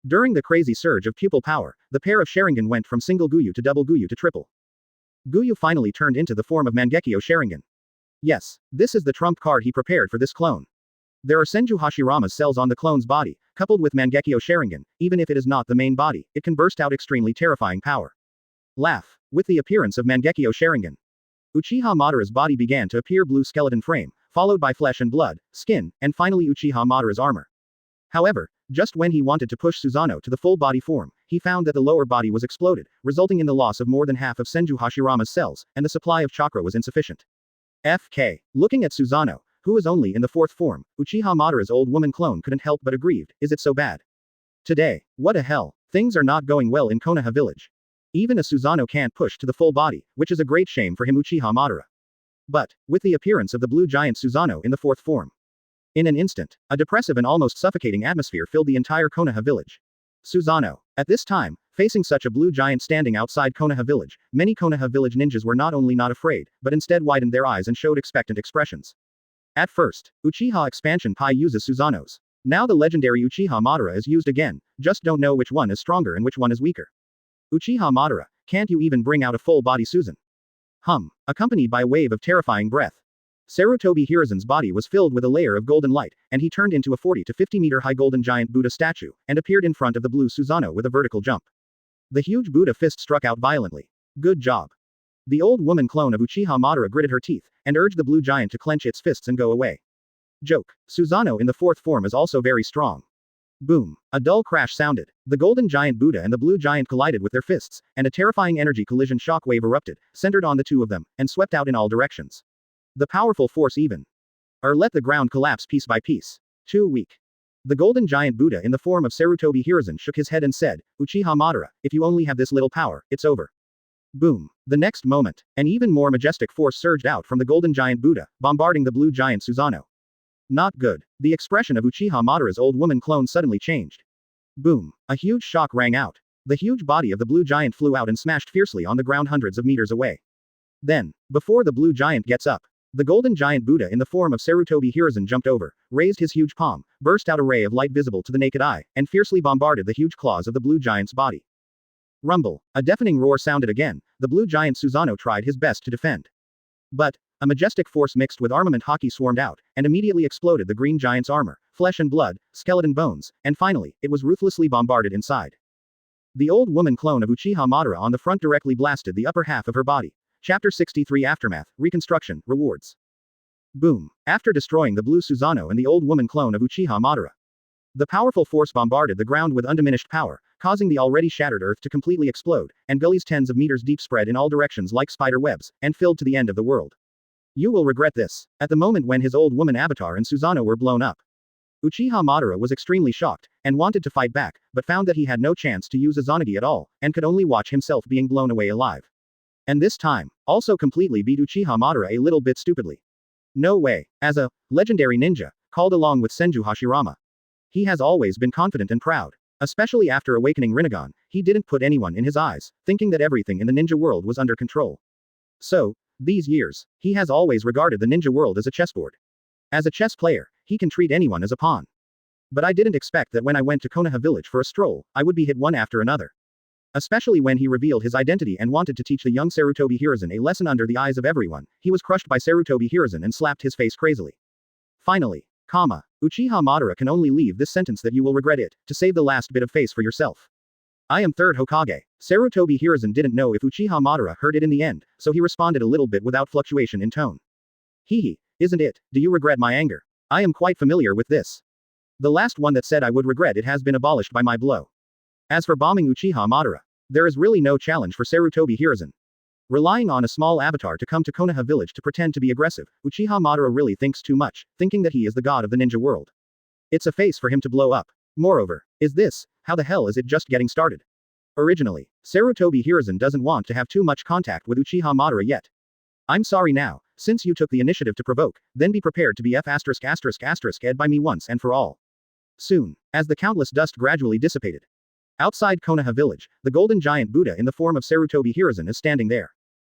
Speaker 1: During the crazy surge of pupil power, the pair of Sharingan went from single Guyu to double Guyu to triple. Guyu finally turned into the form of Mangekyo Sharingan. Yes, this is the trump card he prepared for this clone. There are Senju Hashirama's cells on the clone's body, coupled with Mangekyo Sharingan. Even if it is not the main body, it can burst out extremely terrifying power. Laugh. With the appearance of Mangekyo Sharingan, Uchiha Madara's body began to appear blue skeleton frame, followed by flesh and blood, skin, and finally Uchiha Madara's armor. However, just when he wanted to push Susanoo to the full body form, he found that the lower body was exploded, resulting in the loss of more than half of Senju Hashirama's cells, and the supply of chakra was insufficient. FK. Looking at Susanoo, who was only in the fourth form, Uchiha Madara's old woman clone couldn't help but aggrieved. Is it so bad? Today, what the hell? Things are not going well in Konoha Village. Even a Susanoo can't push to the full body, which is a great shame for him Uchiha Madara. But, with the appearance of the blue giant Susanoo in the fourth form. In an instant, a depressive and almost suffocating atmosphere filled the entire Konoha Village. Susanoo. At this time, facing such a blue giant standing outside Konoha Village, many Konoha Village ninjas were not only not afraid, but instead widened their eyes and showed expectant expressions. At first, Uchiha Expansion Pai uses Susanoo's. Now the legendary Uchiha Madara is used again, just don't know which one is stronger and which one is weaker. Uchiha Madara, can't you even bring out a full body Susan? Accompanied by a wave of terrifying breath. Sarutobi Hiruzen's body was filled with a layer of golden light, and he turned into a 40 to 50 meter high golden giant Buddha statue, and appeared in front of the blue Susanoo with a vertical jump. The huge Buddha fist struck out violently. Good job. The old woman clone of Uchiha Madara gritted her teeth, and urged the blue giant to clench its fists and go away. Joke. Susanoo in the fourth form is also very strong. Boom. A dull crash sounded. The golden giant Buddha and the blue giant collided with their fists, and a terrifying energy collision shockwave erupted, centered on the two of them, and swept out in all directions. The powerful force even. Let the ground collapse piece by piece. Too weak. The golden giant Buddha in the form of Sarutobi Hiruzen shook his head and said, Uchiha Madara, if you only have this little power, it's over. Boom. The next moment, an even more majestic force surged out from the golden giant Buddha, bombarding the blue giant Susanoo. Not good. The expression of Uchiha Madara's old woman clone suddenly changed. Boom. A huge shock rang out. The huge body of the blue giant flew out and smashed fiercely on the ground hundreds of meters away. Then, before the blue giant gets up, the golden giant Buddha in the form of Sarutobi Hiruzen jumped over, raised his huge palm, burst out a ray of light visible to the naked eye, and fiercely bombarded the huge claws of the blue giant's body. Rumble. A deafening roar sounded again. The blue giant Susanoo tried his best to defend. But, a majestic force mixed with armament haki swarmed out, and immediately exploded the green giant's armor, flesh and blood, skeleton bones, and finally, it was ruthlessly bombarded inside. The old woman clone of Uchiha Madara on the front directly blasted the upper half of her body. Chapter 63 Aftermath, Reconstruction, Rewards. Boom. After destroying the blue Susanoo and the old woman clone of Uchiha Madara, the powerful force bombarded the ground with undiminished power, causing the already shattered earth to completely explode, and gullies tens of meters deep spread in all directions like spider webs, and filled to the end of the world. You will regret this. At the moment when his old woman avatar and Susanoo were blown up, Uchiha Madara was extremely shocked, and wanted to fight back, but found that he had no chance to use Izanagi at all, and could only watch himself being blown away alive. And this time, also completely beat Uchiha Madara a little bit stupidly. No way. As a legendary ninja, called along with Senju Hashirama, he has always been confident and proud. Especially after awakening Rinnegan, he didn't put anyone in his eyes, thinking that everything in the ninja world was under control. So, these years, he has always regarded the ninja world as a chessboard. As a chess player, he can treat anyone as a pawn. But I didn't expect that when I went to Konoha Village for a stroll, I would be hit one after another. Especially when he revealed his identity and wanted to teach the young Sarutobi Hiruzen a lesson under the eyes of everyone, he was crushed by Sarutobi Hiruzen and slapped his face crazily. Finally, Uchiha Madara can only leave this sentence that you will regret it, to save the last bit of face for yourself. I am Third Hokage. Sarutobi Hiruzen didn't know if Uchiha Madara heard it in the end, so he responded a little bit without fluctuation in tone. Hehe, isn't it? Do you regret my anger? I am quite familiar with this. The last one that said I would regret it has been abolished by my blow. As for bombing Uchiha Madara, there is really no challenge for Sarutobi Hiruzen. Relying on a small avatar to come to Konoha Village to pretend to be aggressive, Uchiha Madara really thinks too much, thinking that he is the god of the ninja world. It's a face for him to blow up. Moreover, how the hell is it just getting started? Originally, Sarutobi Hiruzen doesn't want to have too much contact with Uchiha Madara yet. I'm sorry now, since you took the initiative to provoke, then be prepared to be *****ed by me once and for all. Soon, as the countless dust gradually dissipated. Outside Konoha Village, the golden giant Buddha in the form of Sarutobi Hiruzen is standing there.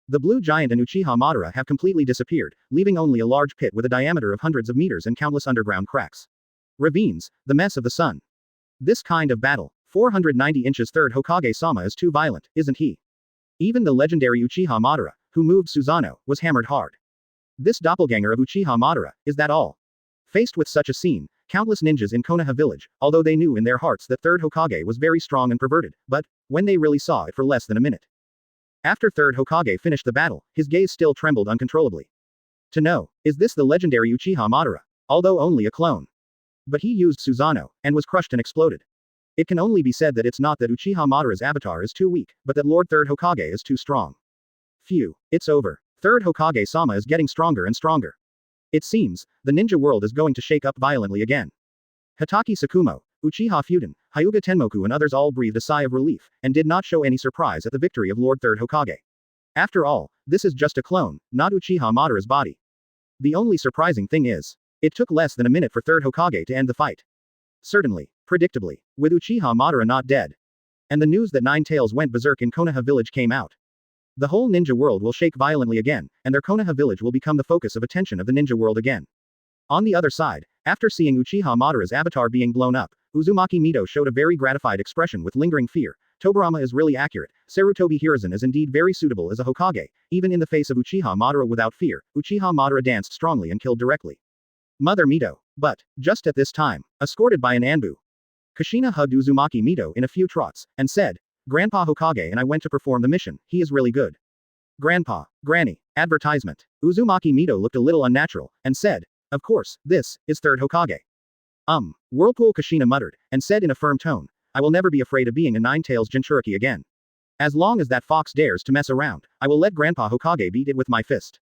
Speaker 1: The blue giant and Uchiha Madara have completely disappeared, leaving only a large pit with a diameter of hundreds of meters and countless underground cracks. Ravines, the mess of the sun. This kind of battle, 490 inches Third Hokage-sama is too violent, isn't he? Even the legendary Uchiha Madara, who moved Susanoo, was hammered hard. This doppelganger of Uchiha Madara, is that all? Faced with such a scene, countless ninjas in Konoha Village, although they knew in their hearts that Third Hokage was very strong and perverted, but, when they really saw it for less than a minute. After Third Hokage finished the battle, his gaze still trembled uncontrollably. To know, is this the legendary Uchiha Madara? Although only a clone. But he used Susanoo, and was crushed and exploded. It can only be said that it's not that Uchiha Madara's avatar is too weak, but that Lord Third Hokage is too strong. Phew, it's over. Third Hokage-sama is getting stronger and stronger. It seems, the ninja world is going to shake up violently again. Hatake Tsukumo, Uchiha Fuden, Hyuga Tenmoku and others all breathed a sigh of relief, and did not show any surprise at the victory of Lord Third Hokage. After all, this is just a clone, not Uchiha Madara's body. The only surprising thing is, it took less than a minute for Third Hokage to end the fight. Certainly, predictably, with Uchiha Madara not dead. And the news that Nine Tails went berserk in Konoha Village came out. The whole ninja world will shake violently again, and their Konoha Village will become the focus of attention of the ninja world again. On the other side, after seeing Uchiha Madara's avatar being blown up, Uzumaki Mito showed a very gratified expression with lingering fear. Tobirama is really accurate. Sarutobi Hiruzen is indeed very suitable as a Hokage, even in the face of Uchiha Madara without fear. Uchiha Madara danced strongly and killed directly. Mother Mito. But, just at this time, escorted by an Anbu, Kushina hugged Uzumaki Mito in a few trots, and said, Grandpa Hokage and I went to perform the mission, he is really good. Grandpa, Granny, advertisement. Uzumaki Mito looked a little unnatural, and said, of course, this is Third Hokage. Whirlpool Kushina muttered, and said in a firm tone, I will never be afraid of being a Nine-Tails Jinchuriki again. As long as that fox dares to mess around, I will let Grandpa Hokage beat it with my fist.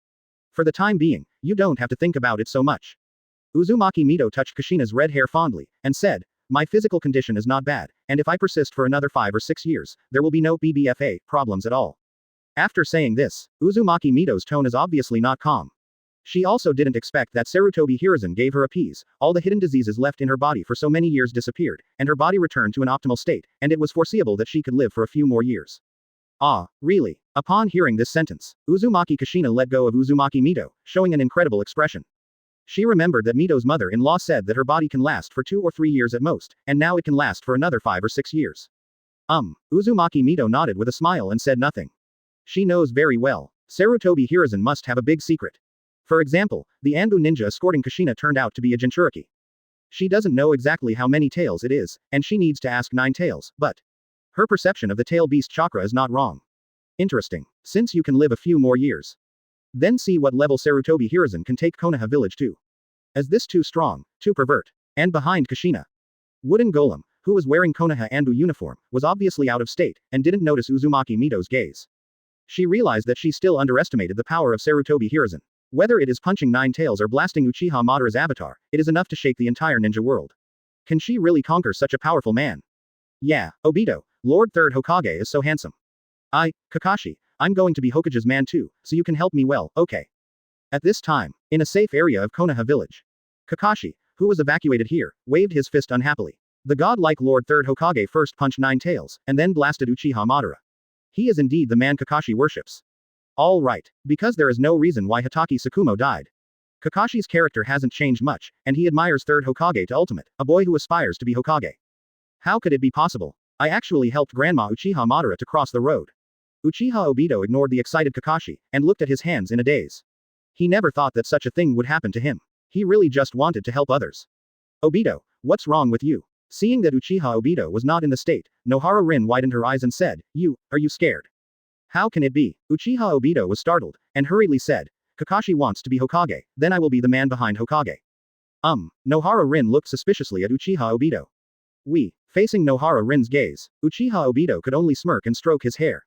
Speaker 1: For the time being, you don't have to think about it so much. Uzumaki Mito touched Kushina's red hair fondly, and said, my physical condition is not bad, and if I persist for another 5 or 6 years, there will be no BBFA problems at all. After saying this, Uzumaki Mito's tone is obviously not calm. She also didn't expect that Sarutobi Hiruzen gave her a peas. All the hidden diseases left in her body for so many years disappeared, and her body returned to an optimal state, and it was foreseeable that she could live for a few more years. Ah, really? Upon hearing this sentence, Uzumaki Kushina let go of Uzumaki Mito, showing an incredible expression. She remembered that Mito's mother-in-law said that her body can last for 2 or 3 years at most, and now it can last for another 5 or 6 years. Uzumaki Mito nodded with a smile and said nothing. She knows very well, Sarutobi Hiruzen must have a big secret. For example, the Anbu ninja escorting Kushina turned out to be a Jinchuriki. She doesn't know exactly how many tails it is, and she needs to ask 9 tails, but her perception of the tail beast chakra is not wrong. Interesting, since you can live a few more years. Then see what level Sarutobi Hiruzen can take Konoha Village to. Is this too strong, too pervert? And behind Kushina, Wooden Golem, who was wearing Konoha Anbu uniform, was obviously out of state, and didn't notice Uzumaki Mito's gaze. She realized that she still underestimated the power of Sarutobi Hiruzen. Whether it is punching 9 tails or blasting Uchiha Madara's avatar, it is enough to shake the entire ninja world. Can she really conquer such a powerful man? Yeah, Obito, Lord Third Hokage is so handsome. Kakashi, I'm going to be Hokage's man too, so you can help me well, okay. At this time, in a safe area of Konoha Village, Kakashi, who was evacuated here, waved his fist unhappily. The godlike Lord Third Hokage first punched 9 tails, and then blasted Uchiha Madara. He is indeed the man Kakashi worships. All right, because there is no reason why Hatake Tsukumo died. Kakashi's character hasn't changed much, and he admires Third Hokage to ultimate, a boy who aspires to be Hokage. How could it be possible? I actually helped Grandma Uchiha Madara to cross the road. Uchiha Obito ignored the excited Kakashi, and looked at his hands in a daze. He never thought that such a thing would happen to him. He really just wanted to help others. Obito, what's wrong with you? Seeing that Uchiha Obito was not in the state, Nohara Rin widened her eyes and said, are you scared? How can it be? Uchiha Obito was startled, and hurriedly said, Kakashi wants to be Hokage, then I will be the man behind Hokage. Nohara Rin looked suspiciously at Uchiha Obito. Facing Nohara Rin's gaze, Uchiha Obito could only smirk and stroke his hair.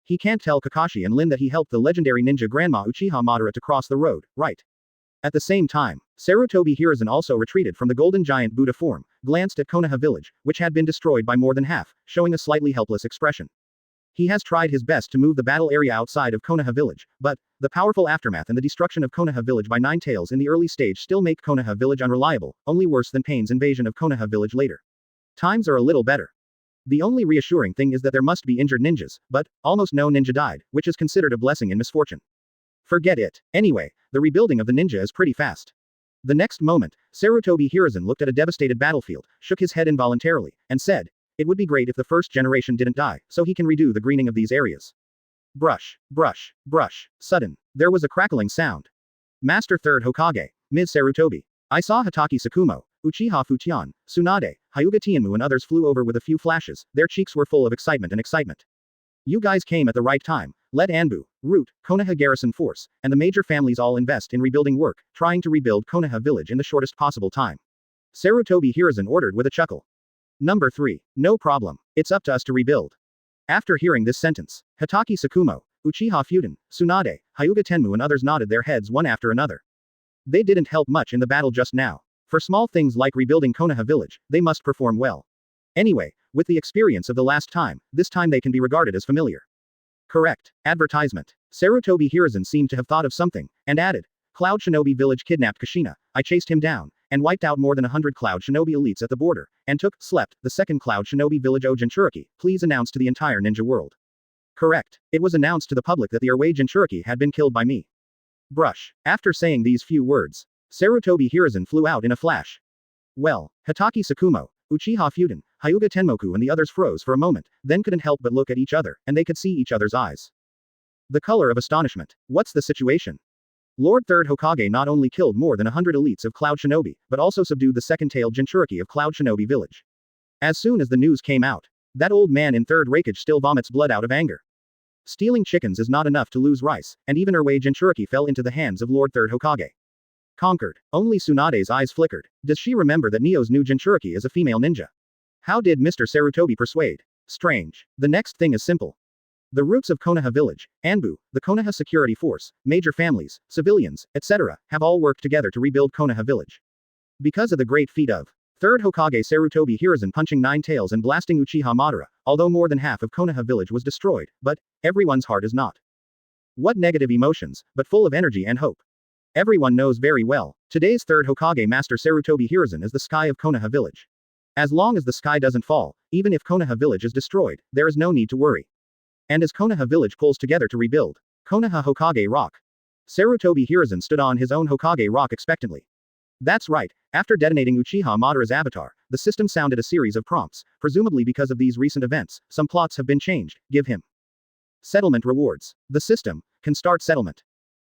Speaker 1: He can't tell Kakashi and Lin that he helped the legendary ninja Grandma Uchiha Madara to cross the road, right? At the same time, Sarutobi Hiruzen also retreated from the golden giant Buddha form, glanced at Konoha Village, which had been destroyed by more than half, showing a slightly helpless expression. He has tried his best to move the battle area outside of Konoha Village, but the powerful aftermath and the destruction of Konoha Village by Nine Tails in the early stage still make Konoha Village unreliable, only worse than Pain's invasion of Konoha Village later. Times are a little better. The only reassuring thing is that there must be injured ninjas, but almost no ninja died, which is considered a blessing in misfortune. Forget it. Anyway, the rebuilding of the ninja is pretty fast. The next moment, Sarutobi Hiruzen looked at a devastated battlefield, shook his head involuntarily, and said, it would be great if the first generation didn't die, so he can redo the greening of these areas. Brush, brush, brush. Sudden, there was a crackling sound. Master Third Hokage, Ms. Sarutobi. I saw Hatake Sakumo, Uchiha Futian, Tsunade, Hyuga Tianmu and others flew over with a few flashes, their cheeks were full of excitement. You guys came at the right time. Let Anbu, Root, Konoha Garrison Force, and the major families all invest in rebuilding work, trying to rebuild Konoha Village in the shortest possible time. Sarutobi Hiruzen ordered with a chuckle. Number 3. No problem. It's up to us to rebuild. After hearing this sentence, Hatake Sakumo, Uchiha Futen, Tsunade, Hyuga Tenmu and others nodded their heads one after another. They didn't help much in the battle just now. For small things like rebuilding Konoha Village, they must perform well. Anyway, with the experience of the last time, this time they can be regarded as familiar. Correct. Advertisement. Sarutobi Hiruzen seemed to have thought of something, and added, Cloud Shinobi Village kidnapped Kushina, I chased him down, and wiped out more than 100 Cloud Shinobi elites at the border, and slept, the second Cloud Shinobi Village Jinchuriki, please announce to the entire ninja world. Correct. It was announced to the public that the Erway Jinchuriki had been killed by me. Brush. After saying these few words, Sarutobi Hiruzen flew out in a flash. Well, Hatake Sakumo, Uchiha Futen, Hyuga Tenmoku and the others froze for a moment, then couldn't help but look at each other, and they could see each other's eyes. The color of astonishment. What's the situation? Lord Third Hokage not only killed more than 100 elites of Cloud Shinobi, but also subdued the second-tailed Jinchuriki of Cloud Shinobi Village. As soon as the news came out, that old man in Third Hokage still vomits blood out of anger. Stealing chickens is not enough to lose rice, and even Erway Jinchuriki fell into the hands of Lord Third Hokage. Conquered. Only Tsunade's eyes flickered. Does she remember that Neo's new Jinchuriki is a female ninja? How did Mr. Sarutobi persuade? Strange. The next thing is simple. The roots of Konoha Village, Anbu, the Konoha Security Force, major families, civilians, etc., have all worked together to rebuild Konoha Village. Because of the great feat of Third Hokage Sarutobi Hiruzen punching Nine Tails and blasting Uchiha Madara, although more than half of Konoha Village was destroyed, but everyone's heart is not. What negative emotions, but full of energy and hope. Everyone knows very well, today's Third Hokage Master Sarutobi Hiruzen is the sky of Konoha Village. As long as the sky doesn't fall, even if Konoha Village is destroyed, there is no need to worry. And as Konoha Village pulls together to rebuild, Konoha Hokage Rock. Sarutobi Hiruzen stood on his own Hokage Rock expectantly. That's right, after detonating Uchiha Madara's avatar, the system sounded a series of prompts, presumably because of these recent events, some plots have been changed, give him settlement rewards. The system can start settlement.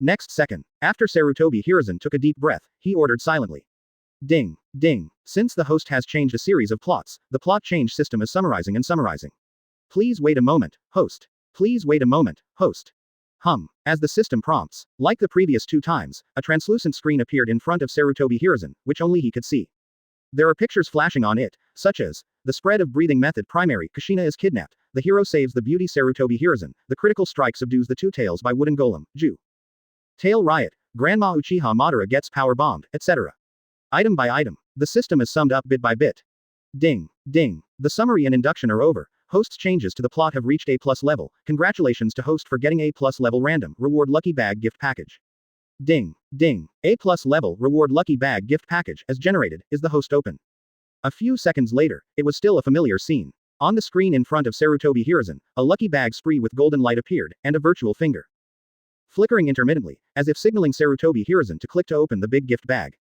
Speaker 1: Next second, after Sarutobi Hiruzen took a deep breath, he ordered silently. Ding, ding. Since the host has changed a series of plots, the plot change system is summarizing and summarizing. Please wait a moment, host. Please wait a moment, host. As the system prompts, like the previous 2 times, a translucent screen appeared in front of Sarutobi Hiruzen, which only he could see. There are pictures flashing on it, such as, the spread of breathing method primary, Kushina is kidnapped, the hero saves the beauty Sarutobi Hiruzen, the critical strike subdues the 2 tails by wooden golem, Ju. Tail riot, Grandma Uchiha Madara gets power bombed, etc. Item by item, the system is summed up bit by bit. Ding, ding. The summary and induction are over. Host's changes to the plot have reached A+ level. Congratulations to host for getting A+ level random reward lucky bag gift package. Ding, ding. A+ level reward lucky bag gift package as generated. Is the host open? A few seconds later, it was still a familiar scene. On the screen in front of Sarutobi Hiruzen, a lucky bag spree with golden light appeared, and a virtual finger flickering intermittently, as if signaling Sarutobi Hiruzen to click to open the big gift bag.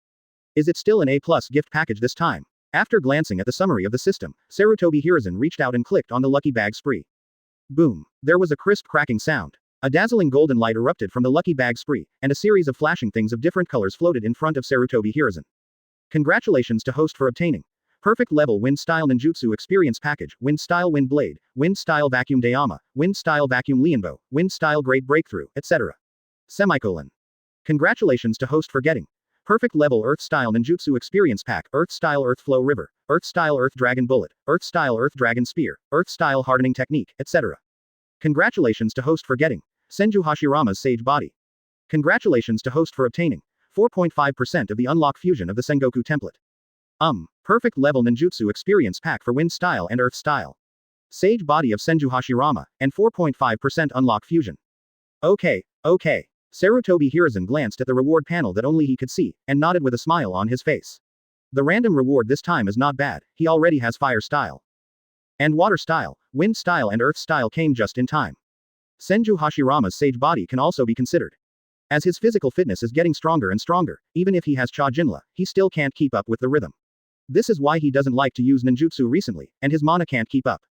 Speaker 1: Is it still an A+ gift package this time? After glancing at the summary of the system, Sarutobi Hiruzen reached out and clicked on the lucky bag spree. Boom. There was a crisp cracking sound. A dazzling golden light erupted from the lucky bag spree, and a series of flashing things of different colors floated in front of Sarutobi Hiruzen. Congratulations to host for obtaining Perfect Level Wind Style Ninjutsu Experience Package, Wind Style Wind Blade, Wind Style Vacuum Dayama, Wind Style Vacuum Lianbo, Wind Style Great Breakthrough, etc. Semicolon. Congratulations to host for getting Perfect Level Earth Style Ninjutsu Experience Pack, Earth Style Earth Flow River, Earth Style Earth Dragon Bullet, Earth Style Earth Dragon Spear, Earth Style Hardening Technique, etc. Congratulations to host for getting Senju Hashirama's Sage Body. Congratulations to host for obtaining 4.5% of the unlock fusion of the Sengoku template. Perfect Level Ninjutsu Experience Pack for Wind Style and Earth Style. Sage Body of Senju Hashirama, and 4.5% unlock fusion. Okay. Sarutobi Hiruzen glanced at the reward panel that only he could see, and nodded with a smile on his face. The random reward this time is not bad, he already has Fire Style. And Water Style, Wind Style and Earth Style came just in time. Senju Hashirama's Sage Body can also be considered. As his physical fitness is getting stronger and stronger, even if he has Cha Jinla, he still can't keep up with the rhythm. This is why he doesn't like to use ninjutsu recently, and his mana can't keep up.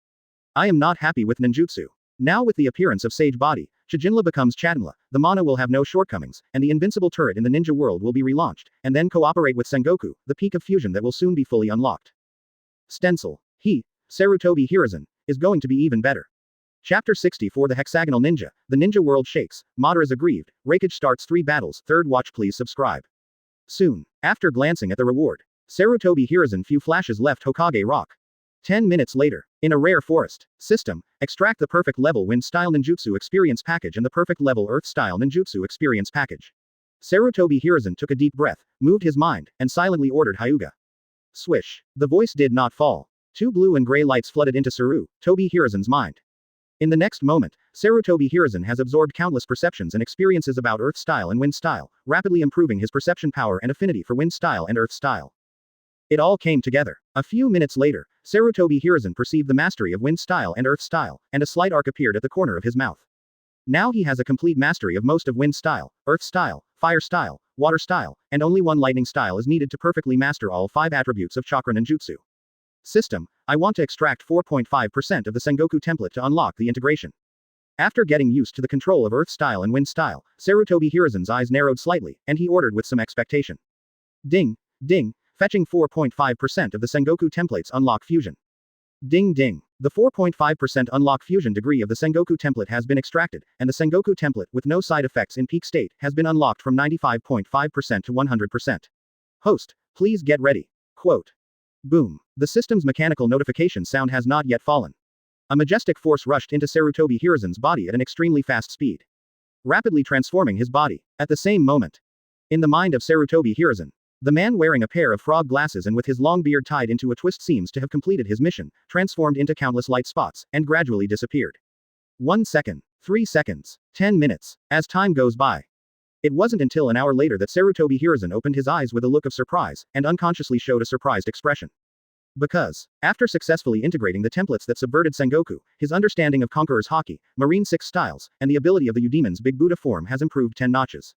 Speaker 1: I am not happy with ninjutsu. Now with the appearance of Sage Body, Chajinla becomes Chadinla, the mana will have no shortcomings, and the invincible turret in the ninja world will be relaunched, and then cooperate with Sengoku, the peak of fusion that will soon be fully unlocked. Stencil. He, Sarutobi Hiruzen, is going to be even better. Chapter 60 for the Hexagonal Ninja, the ninja world shakes, Madara is aggrieved, Rakage starts 3 battles, 3rd watch please subscribe. Soon, after glancing at the reward, Sarutobi Hiruzen few flashes left Hokage Rock. 10 minutes later, in a rare forest system, extract the Perfect Level Wind Style Ninjutsu Experience Package and the Perfect Level Earth Style Ninjutsu Experience Package. Sarutobi Hiruzen took a deep breath, moved his mind, and silently ordered Hyuga. Swish. The voice did not fall. 2 blue and gray lights flooded into Sarutobi Hiruzen's mind. In the next moment, Sarutobi Hiruzen has absorbed countless perceptions and experiences about Earth Style and Wind Style, rapidly improving his perception power and affinity for Wind Style and Earth Style. It all came together. A few minutes later, Sarutobi Hiruzen perceived the mastery of Wind Style and Earth Style, and a slight arc appeared at the corner of his mouth. Now he has a complete mastery of most of Wind Style, Earth Style, Fire Style, Water Style, and only one Lightning Style is needed to perfectly master all 5 attributes of Chakra Ninjutsu. System. I want to extract 4.5% of the Sengoku template to unlock the integration. After getting used to the control of Earth Style and Wind Style, Sarutobi Hiruzen's eyes narrowed slightly, and he ordered with some expectation. Ding. Ding. Fetching 4.5% of the Sengoku template's unlock fusion. Ding ding. The 4.5% unlock fusion degree of the Sengoku template has been extracted, and the Sengoku template, with no side effects in peak state, has been unlocked from 95.5% to 100%. Host, please get ready. Quote. Boom. The system's mechanical notification sound has not yet fallen. A majestic force rushed into Sarutobi Hiruzen's body at an extremely fast speed, rapidly transforming his body. At the same moment, in the mind of Sarutobi Hiruzen, the man wearing a pair of frog glasses and with his long beard tied into a twist seems to have completed his mission, transformed into countless light spots, and gradually disappeared. 1 second, 3 seconds, 10 minutes, as time goes by. It wasn't until an hour later that Sarutobi Hiruzen opened his eyes with a look of surprise, and unconsciously showed a surprised expression. Because, after successfully integrating the templates that subverted Sengoku, his understanding of Conqueror's Haki, Marine 6 styles, and the ability of the Udemon's Big Buddha form has improved 10 notches.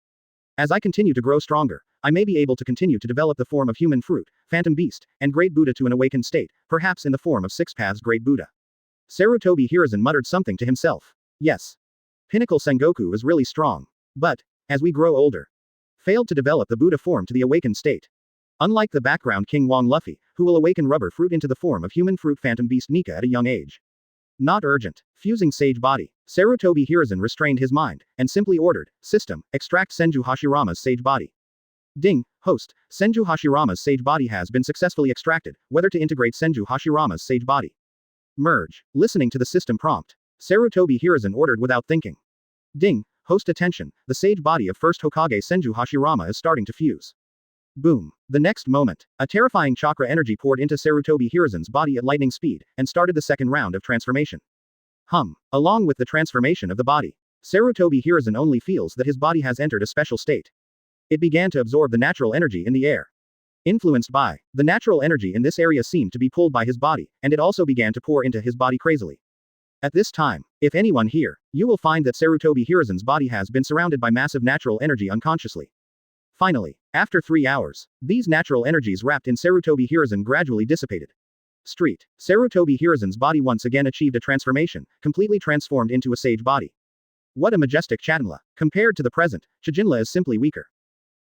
Speaker 1: As I continue to grow stronger, I may be able to continue to develop the form of Human Fruit, Phantom Beast, and Great Buddha to an awakened state, perhaps in the form of 6 Paths Great Buddha. Sarutobi Hiruzen muttered something to himself. Yes. Pinnacle Sengoku is really strong. But, as we grow older, failed to develop the Buddha form to the awakened state. Unlike the background King Wong Luffy, who will awaken Rubber Fruit into the form of Human Fruit Phantom Beast Nika at a young age. Not urgent. Fusing Sage Body. Sarutobi Hiruzen restrained his mind, and simply ordered, System, extract Senju Hashirama's Sage Body. Ding, host, Senju Hashirama's Sage Body has been successfully extracted, whether to integrate Senju Hashirama's Sage Body. Merge. Listening to the system prompt, Sarutobi Hiruzen ordered without thinking. Ding, host attention, the Sage Body of First Hokage Senju Hashirama is starting to fuse. Boom. The next moment, a terrifying chakra energy poured into Sarutobi Hiruzen's body at lightning speed, and started the second round of transformation. Along with the transformation of the body, Sarutobi Hiruzen only feels that his body has entered a special state. It began to absorb the natural energy in the air. Influenced by, the natural energy in this area seemed to be pulled by his body, and it also began to pour into his body crazily. At this time, if anyone here, you will find that Sarutobi Hiruzen's body has been surrounded by massive natural energy unconsciously. Finally, After 3 hours, these natural energies wrapped in Sarutobi Hiruzen gradually dissipated. Sarutobi Hiruzen's body once again achieved a transformation, completely transformed into a sage body. What a majestic Chatinla. Compared to the present, Chijinla is simply weaker.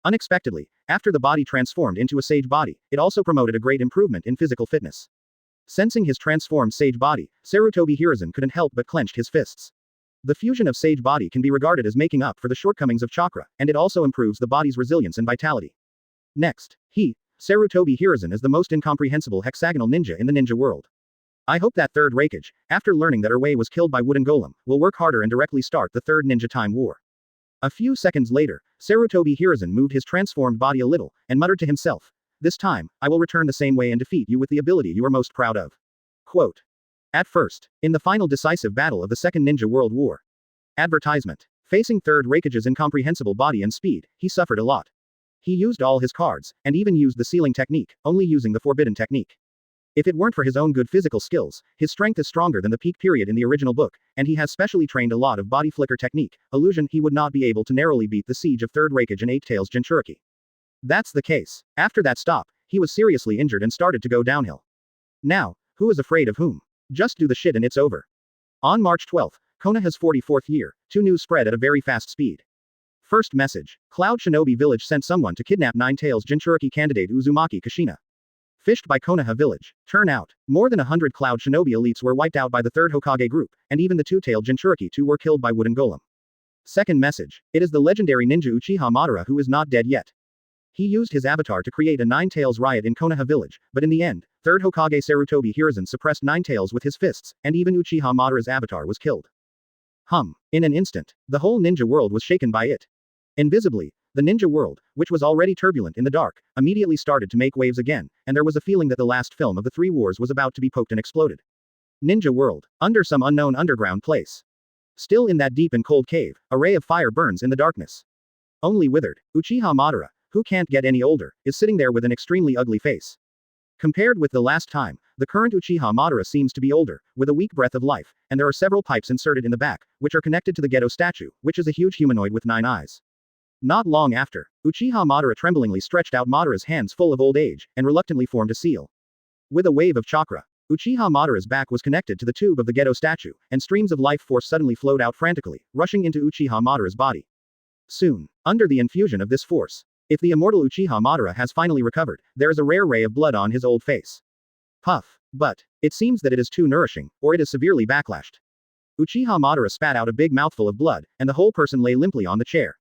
Speaker 1: Unexpectedly, after the body transformed into a sage body, it also promoted a great improvement in physical fitness. Sensing his transformed sage body, Sarutobi Hiruzen couldn't help but clenched his fists. The fusion of sage body can be regarded as making up for the shortcomings of chakra, and it also improves the body's resilience and vitality. Next, Sarutobi Hiruzen is the most incomprehensible hexagonal ninja in the ninja world. I hope that Third Hokage, after learning that Erway was killed by Wooden Golem, will work harder and directly start the Third Ninja Time War. A few seconds later, Sarutobi Hiruzen moved his transformed body a little, and muttered to himself, "This time, I will return the same way and defeat you with the ability you are most proud of." Quote. At first, in the final decisive battle of the Second Ninja World War. Advertisement. Facing Third Hokage's incomprehensible body and speed, he suffered a lot. He used all his cards, and even used the sealing technique, only using the forbidden technique. If it weren't for his own good physical skills, his strength is stronger than the peak period in the original book, and he has specially trained a lot of body flicker technique, illusion he would not be able to narrowly beat the siege of Third Hokage and Eight Tails Jinchuriki. That's the case. After that stop, he was seriously injured and started to go downhill. Now, who is afraid of whom? Just do the shit and it's over. On March 12th, Konoha's 44th year, 2 news spread at a very fast speed. First message. Cloud Shinobi Village sent someone to kidnap Nine Tails Jinchuriki candidate Uzumaki Kushina. Fished by Konoha Village. Turn out, more than 100 Cloud Shinobi elites were wiped out by the Third Hokage group, and even the two-tailed Jinchuriki too were killed by Wooden Golem. Second message. It is the legendary ninja Uchiha Madara who is not dead yet. He used his avatar to create a Nine Tails riot in Konoha Village, but in the end, Third Hokage Sarutobi Hiruzen suppressed Nine Tails with his fists, and even Uchiha Madara's avatar was killed. In an instant, the whole ninja world was shaken by it. Invisibly, the ninja world, which was already turbulent in the dark, immediately started to make waves again, and there was a feeling that the last film of the 3 wars was about to be poked and exploded. Ninja world, under some unknown underground place. Still in that deep and cold cave, a ray of fire burns in the darkness. Only withered, Uchiha Madara, who can't get any older, is sitting there with an extremely ugly face. Compared with the last time, the current Uchiha Madara seems to be older, with a weak breath of life, and there are several pipes inserted in the back, which are connected to the Gedo statue, which is a huge humanoid with 9 eyes. Not long after, Uchiha Madara tremblingly stretched out Madara's hands full of old age, and reluctantly formed a seal. With a wave of chakra, Uchiha Madara's back was connected to the tube of the Gedo statue, and streams of life force suddenly flowed out frantically, rushing into Uchiha Madara's body. Soon, under the infusion of this force, if the immortal Uchiha Madara has finally recovered, there is a rare ray of blood on his old face. Puff. But, it seems that it is too nourishing, or it is severely backlashed. Uchiha Madara spat out a big mouthful of blood, and the whole person lay limply on the chair.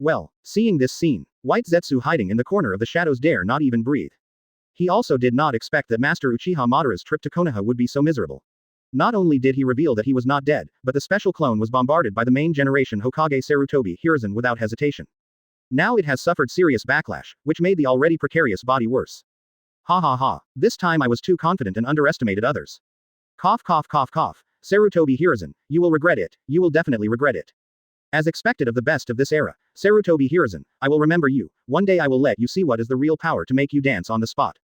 Speaker 1: Well, seeing this scene, White Zetsu hiding in the corner of the shadows dare not even breathe. He also did not expect that Master Uchiha Madara's trip to Konoha would be so miserable. Not only did he reveal that he was not dead, but the special clone was bombarded by the main generation Hokage Sarutobi Hiruzen without hesitation. Now it has suffered serious backlash, which made the already precarious body worse. Ha ha ha, this time I was too confident and underestimated others. Cough cough cough cough, Sarutobi Hiruzen, you will regret it, you will definitely regret it. As expected of the best of this era, Sarutobi Hiruzen, I will remember you, one day I will let you see what is the real power to make you dance on the spot.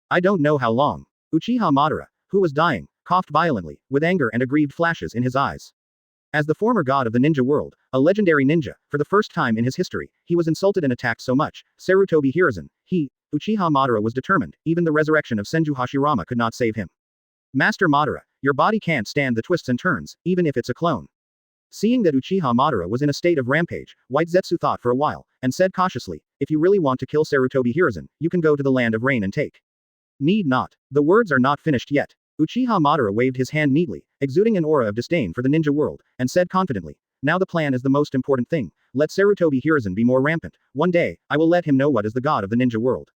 Speaker 1: I don't know how long. Uchiha Madara, who was dying, coughed violently, with anger and aggrieved flashes in his eyes. As the former god of the ninja world, a legendary ninja, for the first time in his history, he was insulted and attacked so much, Sarutobi Hiruzen, Uchiha Madara was determined, even the resurrection of Senju Hashirama could not save him. Master Madara, your body can't stand the twists and turns, even if it's a clone. Seeing that Uchiha Madara was in a state of rampage, White Zetsu thought for a while, and said cautiously, if you really want to kill Sarutobi Hiruzen, you can go to the land of rain and take. Need not. The words are not finished yet. Uchiha Madara waved his hand neatly, exuding an aura of disdain for the ninja world, and said confidently, now the plan is the most important thing, let Sarutobi Hiruzen be more rampant, one day, I will let him know what is the god of the ninja world.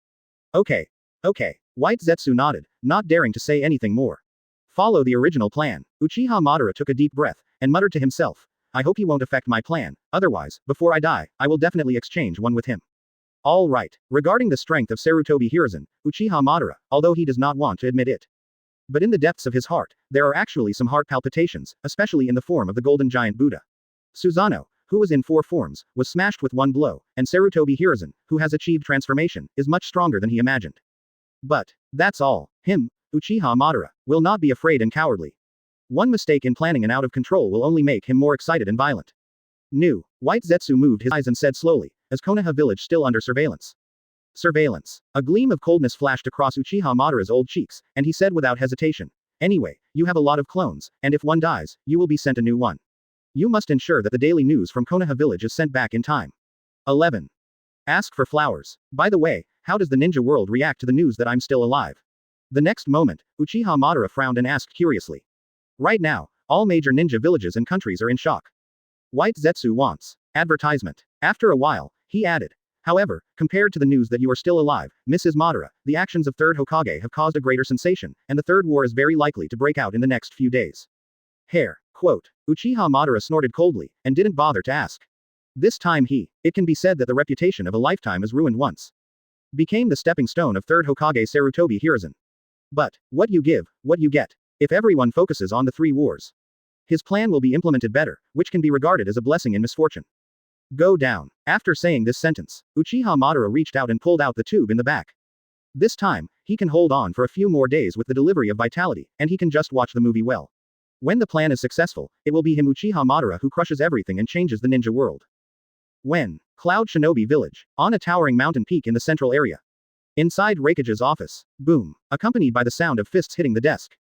Speaker 1: Okay. White Zetsu nodded, not daring to say anything more. Follow the original plan. Uchiha Madara took a deep breath, and muttered to himself, I hope he won't affect my plan, otherwise, before I die, I will definitely exchange one with him. All right. Regarding the strength of Sarutobi Hiruzen, Uchiha Madara, although he does not want to admit it. But in the depths of his heart, there are actually some heart palpitations, especially in the form of the golden giant Buddha. Susanoo, who was in 4 forms, was smashed with 1 blow, and Sarutobi Hiruzen, who has achieved transformation, is much stronger than he imagined. But, that's all. Him, Uchiha Madara, will not be afraid and cowardly. One mistake in planning and out of control will only make him more excited and violent. White Zetsu moved his eyes and said slowly, is Konoha Village still under surveillance? Surveillance. A gleam of coldness flashed across Uchiha Madara's old cheeks, and he said without hesitation. Anyway, you have a lot of clones, and if one dies, you will be sent a new one. You must ensure that the daily news from Konoha Village is sent back in time. 11. Ask for flowers. By the way, how does the ninja world react to the news that I'm still alive? The next moment, Uchiha Madara frowned and asked curiously. Right now, all major ninja villages and countries are in shock. White Zetsu wants advertisement. After a while, he added. However, compared to the news that you are still alive, Mrs. Madara, the actions of Third Hokage have caused a greater sensation, and the Third War is very likely to break out in the next few days. Hair. Quote. Uchiha Madara snorted coldly, and didn't bother to ask. This time it can be said that the reputation of a lifetime is ruined once. Became the stepping stone of Third Hokage Sarutobi Hiruzen. But, what you give, what you get. If everyone focuses on the three wars, his plan will be implemented better, which can be regarded as a blessing in misfortune. Go down. After saying this sentence, Uchiha Madara reached out and pulled out the tube in the back. This time, he can hold on for a few more days with the delivery of vitality, and he can just watch the movie well. When the plan is successful, it will be him Uchiha Madara who crushes everything and changes the ninja world. When? Cloud Shinobi Village. On a towering mountain peak in the central area. Inside Hokage's office. Boom. Accompanied by the sound of fists hitting the desk.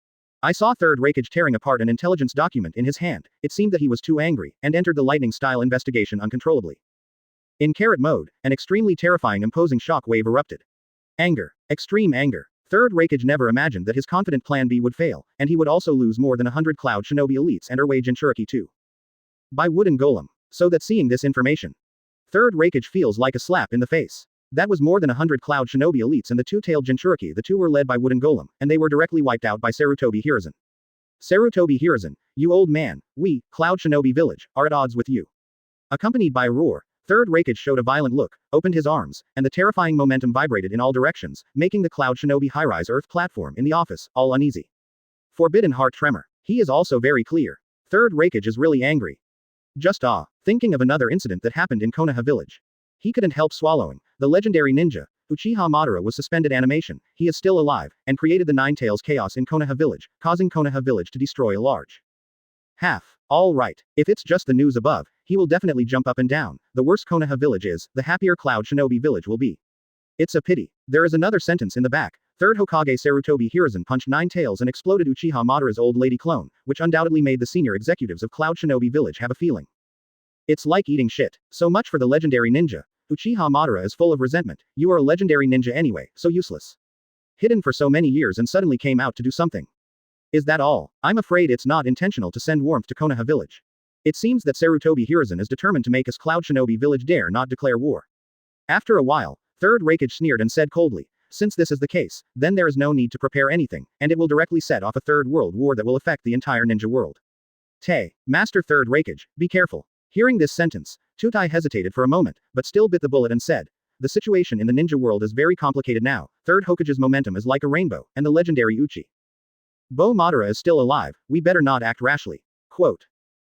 Speaker 1: I saw Third Hokage tearing apart an intelligence document in his hand. It seemed that he was too angry, and entered the lightning-style investigation uncontrollably. In carrot mode, an extremely terrifying imposing shock wave erupted. Anger. Extreme anger. Third Hokage never imagined that his confident plan B would fail, and he would also lose more than 100 Cloud Shinobi elites and Erway Jinchuriki too. By wooden golem. So that seeing this information, Third Hokage feels like a slap in the face. That was more than 100 Cloud Shinobi elites and the two-tailed Jinchuriki. The two were led by Wooden Golem, and they were directly wiped out by Sarutobi Hiruzen. Sarutobi Hiruzen, you old man, we, Cloud Shinobi Village, are at odds with you. Accompanied by a roar, Third Hokage showed a violent look, opened his arms, and the terrifying momentum vibrated in all directions, making the Cloud Shinobi high-rise earth platform in the office all uneasy. Forbidden heart tremor. He is also very clear. Third Hokage is really angry. Just thinking of another incident that happened in Konoha Village. He couldn't help swallowing. The legendary ninja, Uchiha Madara was suspended animation, he is still alive, and created the Nine Tails chaos in Konoha Village, causing Konoha Village to destroy a large half. All right. If it's just the news above, he will definitely jump up and down. The worse Konoha Village is, the happier Cloud Shinobi Village will be. It's a pity. There is another sentence in the back. Third Hokage Sarutobi Hiruzen punched Nine Tails and exploded Uchiha Madara's old lady clone, which undoubtedly made the senior executives of Cloud Shinobi Village have a feeling. It's like eating shit. So much for the legendary ninja. Uchiha Madara is full of resentment. You are a legendary ninja anyway, so useless. Hidden for so many years and suddenly came out to do something. Is that all? I'm afraid it's not intentional to send warmth to Konoha Village. It seems that Sarutobi Hiruzen is determined to make us Cloud Shinobi Village dare not declare war. After a while, Third Hokage sneered and said coldly, since this is the case, then there is no need to prepare anything, and it will directly set off a third world war that will affect the entire ninja world. Master Third Hokage, be careful. Hearing this sentence, Tutai hesitated for a moment, but still bit the bullet and said, the situation in the ninja world is very complicated now. Third Hokage's momentum is like a rainbow, and the legendary Uchi Bo Madara is still alive, we better not act rashly. Quote.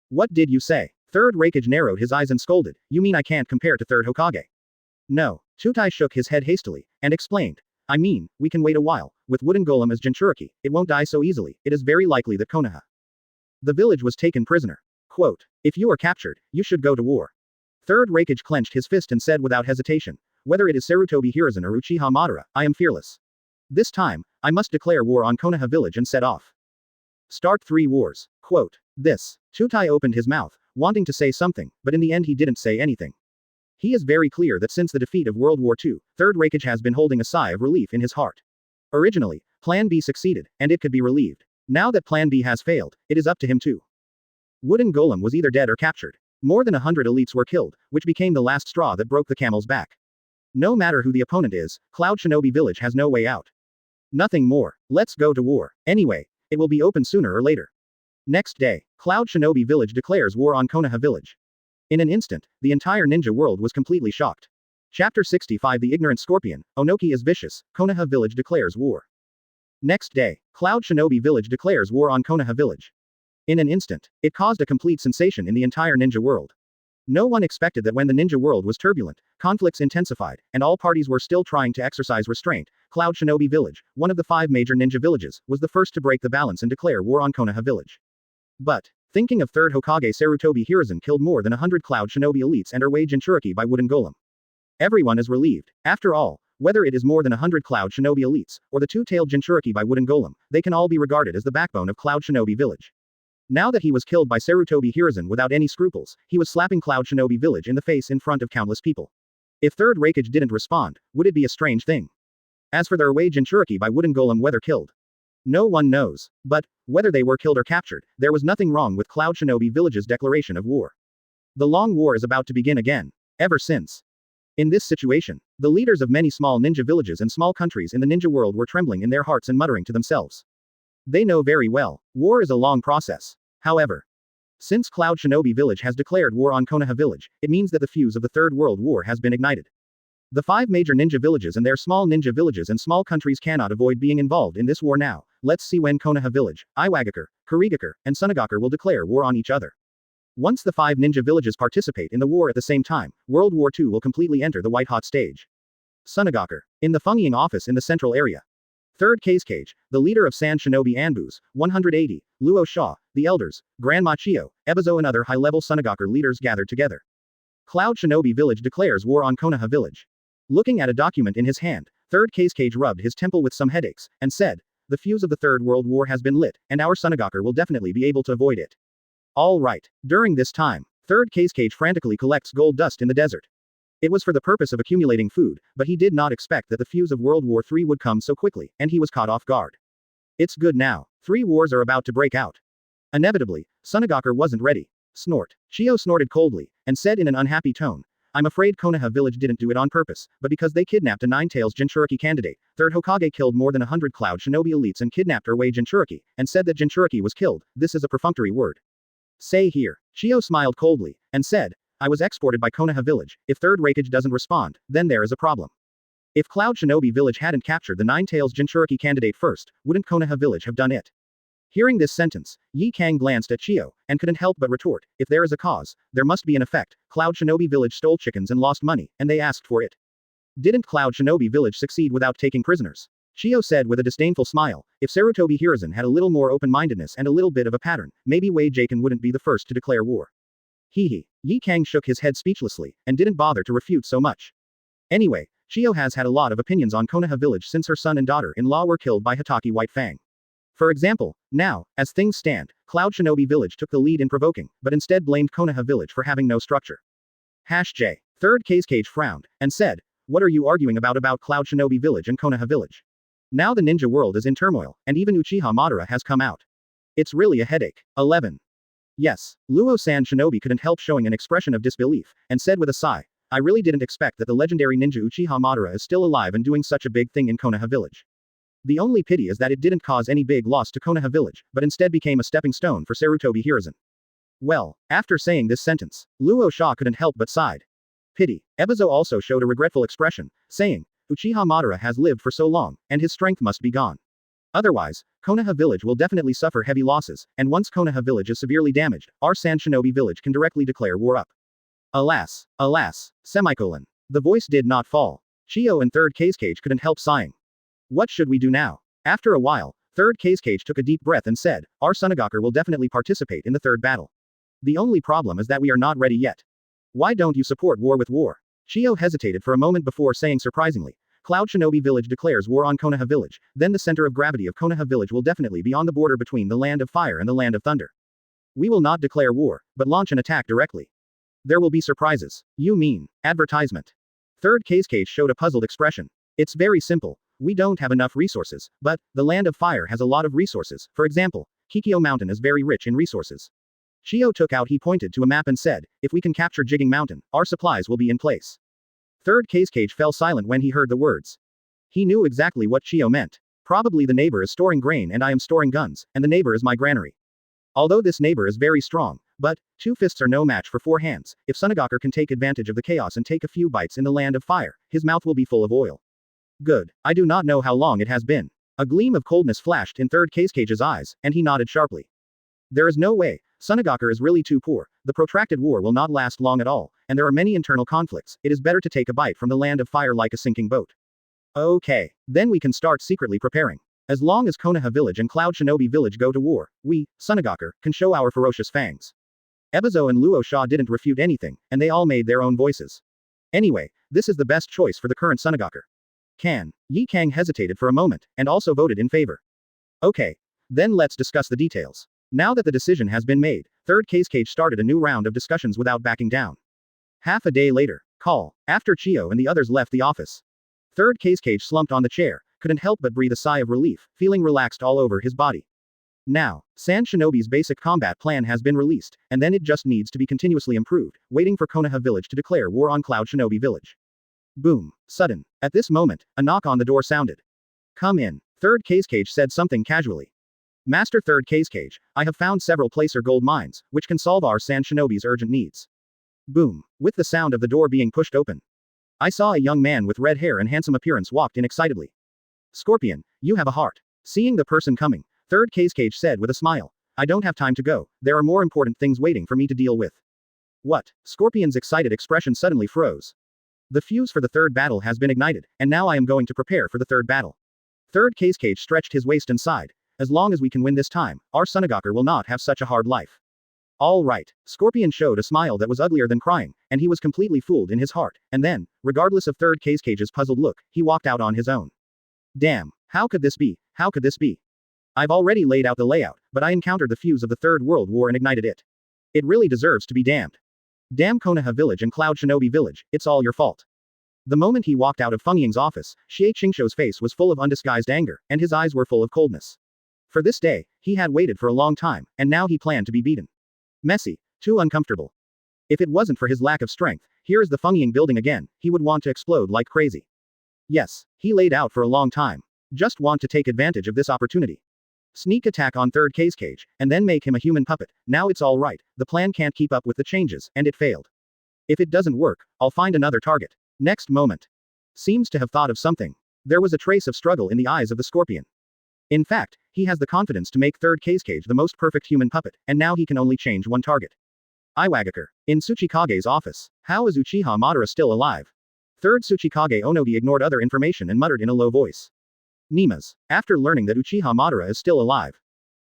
Speaker 1: What did you say? Third Hokage narrowed his eyes and scolded, you mean I can't compare to Third Hokage? No. Tutai shook his head hastily, and explained, I mean, we can wait a while. With Wooden Golem as Jinchuriki, it won't die so easily. It is very likely that Konoha, the village, was taken prisoner. Quote. If you are captured, you should go to war. Third Hokage clenched his fist and said without hesitation, whether it is Sarutobi Hiruzen or Uchiha Madara, I am fearless. This time, I must declare war on Konoha Village and set off. Start 3 wars. Quote. This. Tutai opened his mouth, wanting to say something, but in the end he didn't say anything. He is very clear that since the defeat of World War II, Third Hokage has been holding a sigh of relief in his heart. Originally, Plan B succeeded, and it could be relieved. Now that Plan B has failed, it is up to him too. Wooden Golem was either dead or captured. More than 100 elites were killed, which became the last straw that broke the camel's back. No matter who the opponent is, Cloud Shinobi Village has no way out. Nothing more. Let's go to war. Anyway, it will be open sooner or later. Next day, Cloud Shinobi Village declares war on Konoha Village. In an instant, the entire ninja world was completely shocked. Chapter 65 The Ignorant Scorpion, Onoki is vicious, Konoha Village declares war. Next day, Cloud Shinobi Village declares war on Konoha Village. In an instant, it caused a complete sensation in the entire ninja world. No one expected that when the ninja world was turbulent, conflicts intensified, and all parties were still trying to exercise restraint, Cloud Shinobi Village, one of the 5 major ninja villages, was the first to break the balance and declare war on Konoha Village. But, thinking of Third Hokage Sarutobi Hiruzen killed more than 100 Cloud Shinobi elites and Erway Jinchuriki by Wooden Golem. Everyone is relieved. After all, Whether it is more than 100 Cloud Shinobi elites, or the two-tailed Jinchuriki by Wooden Golem, they can all be regarded as the backbone of Cloud Shinobi Village. Now that he was killed by Sarutobi Hiruzen without any scruples, he was slapping Cloud Shinobi Village in the face in front of countless people. If Third Hokage didn't respond, would it be a strange thing? As for their way Jinchuriki by Wooden Golem whether killed, no one knows. But, whether they were killed or captured, there was nothing wrong with Cloud Shinobi Village's declaration of war. The long war is about to begin again. Ever since. In this situation, the leaders of many small ninja villages and small countries in the ninja world were trembling in their hearts and muttering to themselves. They know very well, war is a long process. However, since Cloud Shinobi Village has declared war on Konoha Village, it means that the fuse of the Third World War has been ignited. The 5 major ninja villages and their small ninja villages and small countries cannot avoid being involved in this war now. Let's see when Konoha Village, Iwagakure, Kurigakure, and Sunagakure will declare war on each other. Once the 5 ninja villages participate in the war at the same time, World War II will completely enter the white-hot stage. Sunagakure. In the Fungying office in the central area. Third Hokage, the leader of Sand Shinobi Anbus, 180, Luo Sha, the elders, Grandma Chio, Ebizo and other high-level Sunagakure leaders gathered together. Cloud Shinobi Village declares war on Konoha Village. Looking at a document in his hand, Third Hokage rubbed his temple with some headaches, and said, the fuse of the Third World War has been lit, and our Sunagakure will definitely be able to avoid it. All right. During this time, Third Hokage frantically collects gold dust in the desert. It was for the purpose of accumulating food, but he did not expect that the fuse of World War III would come so quickly, and he was caught off guard. It's good now. 3 wars are about to break out. Inevitably, Sunagakure wasn't ready. Snort. Chio snorted coldly, and said in an unhappy tone, I'm afraid Konoha Village didn't do it on purpose, but because they kidnapped a 9-tails Jinchuriki candidate, Third Hokage killed more than 100 Cloud Shinobi elites and kidnapped Erway Jinchuriki, and said that Jinchuriki was killed. This is a perfunctory word. Say here. Chio smiled coldly, and said, I was exported by Konoha Village. If Third Hokage doesn't respond, then there is a problem. If Cloud Shinobi Village hadn't captured the 9-tails Jinchuriki candidate first, wouldn't Konoha Village have done it? Hearing this sentence, Yi Kang glanced at Chio, and couldn't help but retort, if there is a cause, there must be an effect. Cloud Shinobi Village stole chickens and lost money, and they asked for it. Didn't Cloud Shinobi Village succeed without taking prisoners? Chio said with a disdainful smile, if Sarutobi Hiruzen had a little more open-mindedness and a little bit of a pattern, maybe Wei Jaken wouldn't be the first to declare war. Hee. Yi Kang shook his head speechlessly, and didn't bother to refute so much. Anyway, Chio has had a lot of opinions on Konoha Village since her son and daughter-in-law were killed by Hatake White Fang. For example, now, as things stand, Cloud Shinobi Village took the lead in provoking, but instead blamed Konoha Village for having no structure. J. Third Hokage frowned, and said, what are you arguing about Cloud Shinobi Village and Konoha Village? Now the ninja world is in turmoil, and even Uchiha Madara has come out. It's really a headache. 11. Yes, Luo San Shinobi couldn't help showing an expression of disbelief, and said with a sigh, I really didn't expect that the legendary ninja Uchiha Madara is still alive and doing such a big thing in Konoha Village. The only pity is that it didn't cause any big loss to Konoha Village, but instead became a stepping stone for Sarutobi Hiruzen. Well, after saying this sentence, Luo Sha couldn't help but sighed. Pity. Ebizo also showed a regretful expression, saying, Uchiha Madara has lived for so long, and his strength must be gone. Otherwise, Konoha Village will definitely suffer heavy losses, and once Konoha Village is severely damaged, our Sand Shinobi Village can directly declare war up. Alas. Semicolon. The voice did not fall. Chio and Third Hokage couldn't help sighing. What should we do now? After a while, Third Hokage took a deep breath and said, our Sunagakure will definitely participate in the third battle. The only problem is that we are not ready yet. Why don't you support war with war? Chio hesitated for a moment before saying surprisingly, Cloud Shinobi Village declares war on Konoha Village, then the center of gravity of Konoha Village will definitely be on the border between the Land of Fire and the Land of Thunder. We will not declare war, but launch an attack directly. There will be surprises. You mean, advertisement? Third Hokage showed a puzzled expression. It's very simple. We don't have enough resources, but the Land of Fire has a lot of resources. For example, Kikyo Mountain is very rich in resources. Chio he pointed to a map and said, if we can capture Jigging Mountain, our supplies will be in place. Third Hokage fell silent when he heard the words. He knew exactly what Chio meant. Probably the neighbor is storing grain and I am storing guns, and the neighbor is my granary. Although this neighbor is very strong, but 2 fists are no match for 4 hands. If Sunagakure can take advantage of the chaos and take a few bites in the Land of Fire, his mouth will be full of oil. Good. I do not know how long it has been. A gleam of coldness flashed in Third Hokage's eyes, and he nodded sharply. There is no way. Sunagakure is really too poor. The protracted war will not last long at all, and there are many internal conflicts. It is better to take a bite from the Land of Fire like a sinking boat. Okay. Then we can start secretly preparing. As long as Konoha Village and Cloud Shinobi Village go to war, we, Sunagakure, can show our ferocious fangs. Ebizo and Luo Sha didn't refute anything, and they all made their own voices. Anyway, this is the best choice for the current Sunagakure. Yi Kang hesitated for a moment, and also voted in favor. Okay. Then let's discuss the details. Now that the decision has been made, Third Hokage started a new round of discussions without backing down. Half a day later, after Chio and the others left the office. Third Hokage slumped on the chair, couldn't help but breathe a sigh of relief, feeling relaxed all over his body. Now, Sand Shinobi's basic combat plan has been released, and then it just needs to be continuously improved, waiting for Konoha Village to declare war on Cloud Shinobi Village. Boom. Sudden. At this moment, a knock on the door sounded. Come in. Third Hokage said something casually. Master Third Hokage, I have found several placer gold mines, which can solve our Sand Shinobi's urgent needs. Boom. With the sound of the door being pushed open. I saw a young man with red hair and handsome appearance walked in excitedly. Scorpion, you have a heart. Seeing the person coming, Third Hokage said with a smile. I don't have time to go, there are more important things waiting for me to deal with. What? Scorpion's excited expression suddenly froze. The fuse for the third battle has been ignited, and now I am going to prepare for the third battle. Third Hokage stretched his waist and sighed. As long as we can win this time, our Sunagaku will not have such a hard life. All right. Scorpion showed a smile that was uglier than crying, and he was completely fooled in his heart, and then, regardless of Third Hokage's puzzled look, he walked out on his own. Damn. How could this be? How could this be? I've already laid out the layout, but I encountered the fuse of the Third World War and ignited it. It really deserves to be damned. Damn Konoha Village and Cloud Shinobi Village, it's all your fault. The moment he walked out of Feng Ying's office, Xie Qingshou's face was full of undisguised anger, and his eyes were full of coldness. For this day, he had waited for a long time, and now he planned to be beaten. Messy. Too uncomfortable. If it wasn't for his lack of strength, here is the Feng Ying building again, he would want to explode like crazy. Yes, he laid out for a long time. Just want to take advantage of this opportunity. Sneak attack on Third Hokage, and then make him a human puppet. Now it's all right, the plan can't keep up with the changes, and it failed. If it doesn't work, I'll find another target. Next moment. Seems to have thought of something. There was a trace of struggle in the eyes of the Scorpion. In fact, he has the confidence to make Third Hokage the most perfect human puppet, and now he can only change one target. Iwagakure. In Tsuchikage's office. How is Uchiha Madara still alive? Third Tsuchikage Onogi ignored other information and muttered in a low voice. Nimas. After learning that Uchiha Madara is still alive.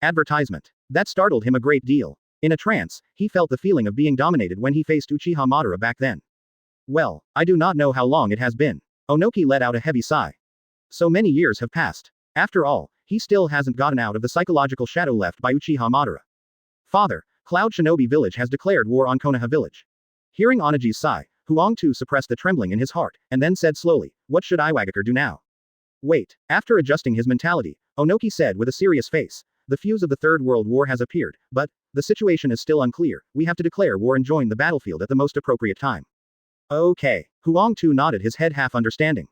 Speaker 1: Advertisement. That startled him a great deal. In a trance, he felt the feeling of being dominated when he faced Uchiha Madara back then. Well, I do not know how long it has been. Onoki let out a heavy sigh. So many years have passed. After all, he still hasn't gotten out of the psychological shadow left by Uchiha Madara. Father, Cloud Shinobi Village has declared war on Konoha Village. Hearing Onagi's sigh, Huang Tu suppressed the trembling in his heart, and then said slowly, what should Iwagakure do now? Wait. After adjusting his mentality, Onoki said with a serious face, the fuse of the Third World War has appeared, but, the situation is still unclear, we have to declare war and join the battlefield at the most appropriate time. Okay. Huang Tu nodded his head half understanding.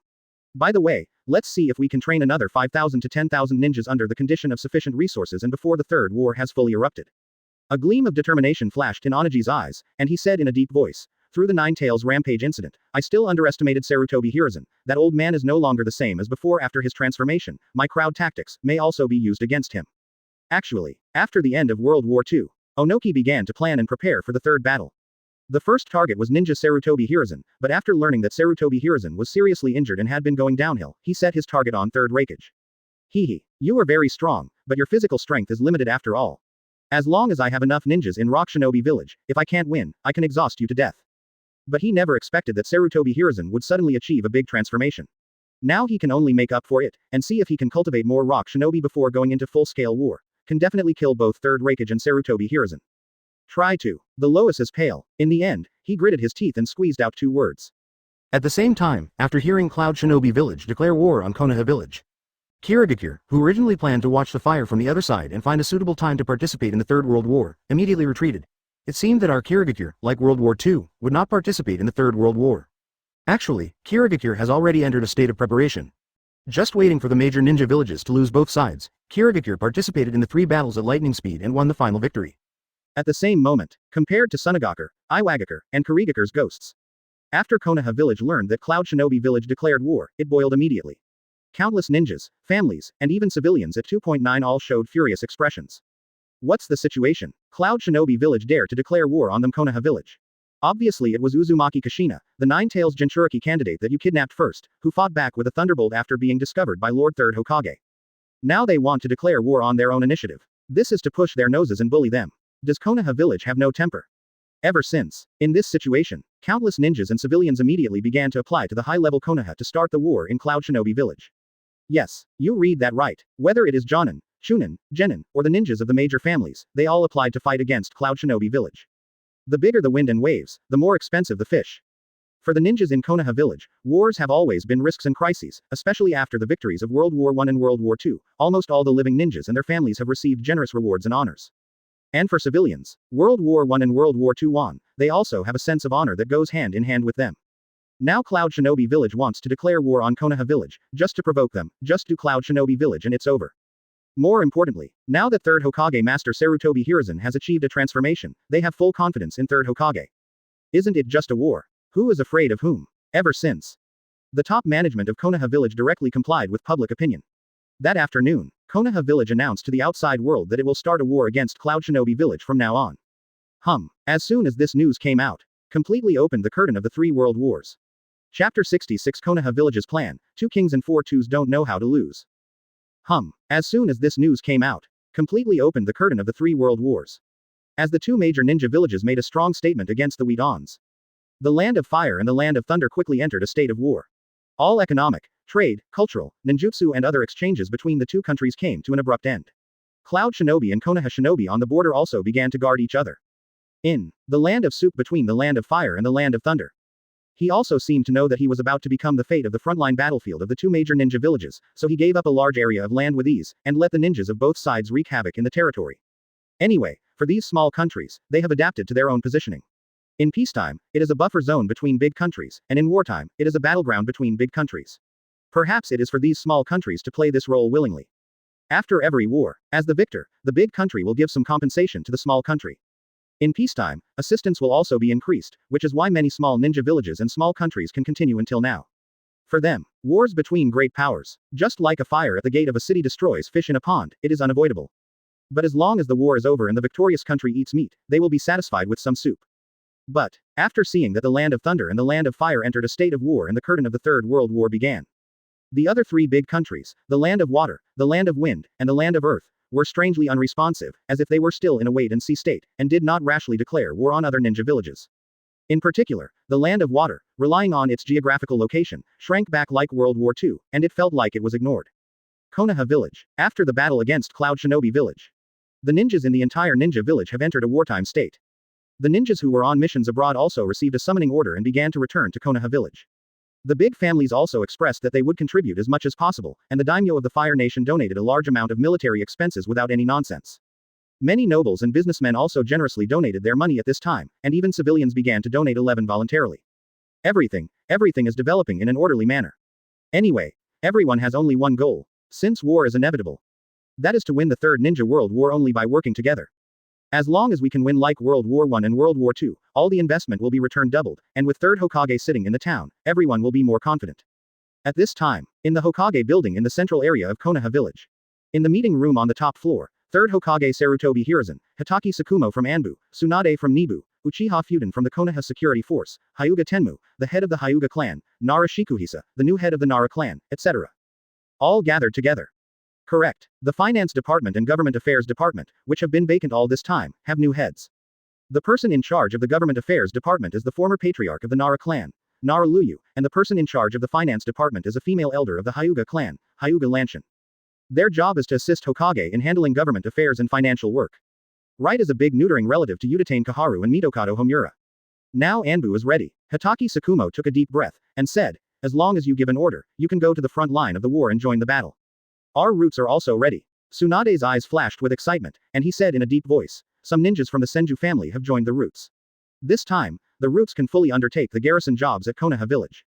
Speaker 1: By the way, let's see if we can train another 5,000 to 10,000 ninjas under the condition of sufficient resources and before the Third War has fully erupted. A gleam of determination flashed in Onagi's eyes, and he said in a deep voice, through the Nine Tails Rampage incident, I still underestimated Sarutobi Hiruzen. That old man is no longer the same as before after his transformation. My crowd tactics may also be used against him. Actually, after the end of World War II, Onoki began to plan and prepare for the third battle. The first target was ninja Sarutobi Hiruzen, but after learning that Sarutobi Hiruzen was seriously injured and had been going downhill, he set his target on Third Hokage. Hehe. You are very strong, but your physical strength is limited after all. As long as I have enough ninjas in Rock Shinobi Village, if I can't win, I can exhaust you to death. But he never expected that Sarutobi Hiruzen would suddenly achieve a big transformation. Now he can only make up for it, and see if he can cultivate more Rock Shinobi before going into full-scale war. Can definitely kill both Third Hokage and Sarutobi Hiruzen. Try to. The Lois is pale. In the end, he gritted his teeth and squeezed out 2 words. At the same time, after hearing Cloud Shinobi Village declare war on Konoha Village, Kirigakure, who originally planned to watch the fire from the other side and find a suitable time to participate in the Third World War, immediately retreated. It seemed that our Kirigakure, like World War II, would not participate in the Third World War. Actually, Kirigakure has already entered a state of preparation. Just waiting for the major ninja villages to lose both sides, Kirigakure participated in the 3 battles at lightning speed and won the final victory. At the same moment, compared to Sunagaku, Iwagakure, and Kirigakure's ghosts. After Konoha Village learned that Cloud Shinobi Village declared war, it boiled immediately. Countless ninjas, families, and even civilians at 2.9 all showed furious expressions. What's the situation? Cloud Shinobi Village dare to declare war on them Konoha Village. Obviously it was Uzumaki Kushina, the Nine-Tails Jinchuriki candidate that you kidnapped first, who fought back with a thunderbolt after being discovered by Lord Third Hokage. Now they want to declare war on their own initiative. This is to push their noses and bully them. Does Konoha Village have no temper? Ever since, in this situation, countless ninjas and civilians immediately began to apply to the high-level Konoha to start the war in Cloud Shinobi Village. Yes, you read that right. Whether it is Jonin, Chunin, Genin, or the ninjas of the major families, they all applied to fight against Cloud Shinobi Village. The bigger the wind and waves, the more expensive the fish. For the ninjas in Konoha Village, wars have always been risks and crises, especially after the victories of World War I and World War II. Almost all the living ninjas and their families have received generous rewards and honors. And for civilians, World War I and World War II on, they also have a sense of honor that goes hand in hand with them. Now Cloud Shinobi Village wants to declare war on Konoha Village, just to provoke them, just do Cloud Shinobi Village and it's over. More importantly, now that Third Hokage Master Sarutobi Hiruzen has achieved a transformation, they have full confidence in Third Hokage. Isn't it just a war? Who is afraid of whom? Ever since. The top management of Konoha Village directly complied with public opinion. That afternoon, Konoha Village announced to the outside world that it will start a war against Cloud Shinobi Village from now on. As soon as this news came out, completely opened the curtain of the three world wars. Chapter 66 Konoha Village's plan, 2 kings and 4 twos don't know how to lose. As soon as this news came out, completely opened the curtain of the three world wars. As the two major ninja villages made a strong statement against the Wheat-ons. The Land of Fire and the Land of Thunder quickly entered a state of war. All economic, trade, cultural, ninjutsu and other exchanges between the two countries came to an abrupt end. Cloud Shinobi and Konoha Shinobi on the border also began to guard each other. In the Land of Soup between the Land of Fire and the Land of Thunder. He also seemed to know that he was about to become the fate of the frontline battlefield of the two major ninja villages, so he gave up a large area of land with ease, and let the ninjas of both sides wreak havoc in the territory. Anyway, for these small countries, they have adapted to their own positioning. In peacetime, it is a buffer zone between big countries, and in wartime, it is a battleground between big countries. Perhaps it is for these small countries to play this role willingly. After every war, as the victor, the big country will give some compensation to the small country. In peacetime, assistance will also be increased, which is why many small ninja villages and small countries can continue until now. For them, wars between great powers, just like a fire at the gate of a city destroys fish in a pond, it is unavoidable. But as long as the war is over and the victorious country eats meat, they will be satisfied with some soup. But, after seeing that the Land of Thunder and the Land of Fire entered a state of war and the curtain of the Third World War began. The other three big countries, the Land of Water, the Land of Wind, and the Land of Earth, were strangely unresponsive, as if they were still in a wait-and-see state, and did not rashly declare war on other ninja villages. In particular, the Land of Water, relying on its geographical location, shrank back like World War II, and it felt like it was ignored. Konoha Village. After the battle against Cloud Shinobi Village. The ninjas in the entire ninja village have entered a wartime state. The ninjas who were on missions abroad also received a summoning order and began to return to Konoha Village. The big families also expressed that they would contribute as much as possible, and the daimyo of the Fire Nation donated a large amount of military expenses without any nonsense. Many nobles and businessmen also generously donated their money at this time, and even civilians began to donate 11 voluntarily. Everything is developing in an orderly manner. Anyway, everyone has only one goal, since war is inevitable. That is to win the Third Ninja World War only by working together. As long as we can win like World War I and World War II, all the investment will be returned doubled, and with Third Hokage sitting in the town, everyone will be more confident. At this time, in the Hokage building in the central area of Konoha Village. In the meeting room on the top floor, Third Hokage Sarutobi Hiruzen, Hitaki Tsukumo from Anbu, Tsunade from Nibu, Uchiha Fuden from the Konoha Security Force, Hyuga Tenmu, the head of the Hyuga clan, Nara Shikuhisa, the new head of the Nara clan, etc. All gathered together. Correct. The Finance Department and Government Affairs Department, which have been vacant all this time, have new heads. The person in charge of the Government Affairs Department is the former patriarch of the Nara clan, Nara Luyu, and the person in charge of the Finance Department is a female elder of the Hyuga clan, Hyuga Lanshin. Their job is to assist Hokage in handling government affairs and financial work. Right is a big neutering relative to Udatain Kaharu and Mitokado Homura. Now Anbu is ready. Hitaki Tsukumo took a deep breath, and said, as long as you give an order, you can go to the front line of the war and join the battle. Our roots are also ready. Tsunade's eyes flashed with excitement, and he said in a deep voice, some ninjas from the Senju family have joined the roots. This time, the roots can fully undertake the garrison jobs at Konoha Village.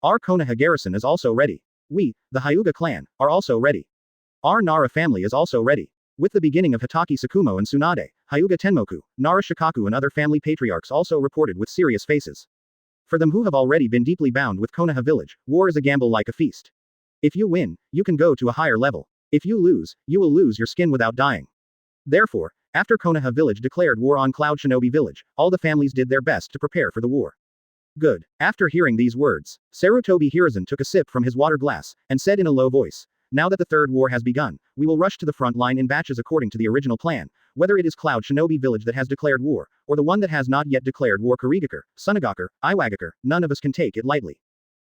Speaker 1: Our Konoha garrison is also ready. We, the Hyuga clan, are also ready. Our Nara family is also ready. With the beginning of Hitaki Tsukumo and Tsunade, Hyuga Tenmoku, Nara Shikaku and other family patriarchs also reported with serious faces. For them who have already been deeply bound with Konoha Village, war is a gamble like a feast. If you win, you can go to a higher level. If you lose, you will lose your skin without dying. Therefore, after Konoha Village declared war on Cloud Shinobi Village, all the families did their best to prepare for the war. Good. After hearing these words, Sarutobi Hiruzen took a sip from his water glass, and said in a low voice, now that the third war has begun, we will rush to the front line in batches according to the original plan, whether it is Cloud Shinobi Village that has declared war, or the one that has not yet declared war Kurigakure, Sunagakure, Iwagakure, none of us can take it lightly.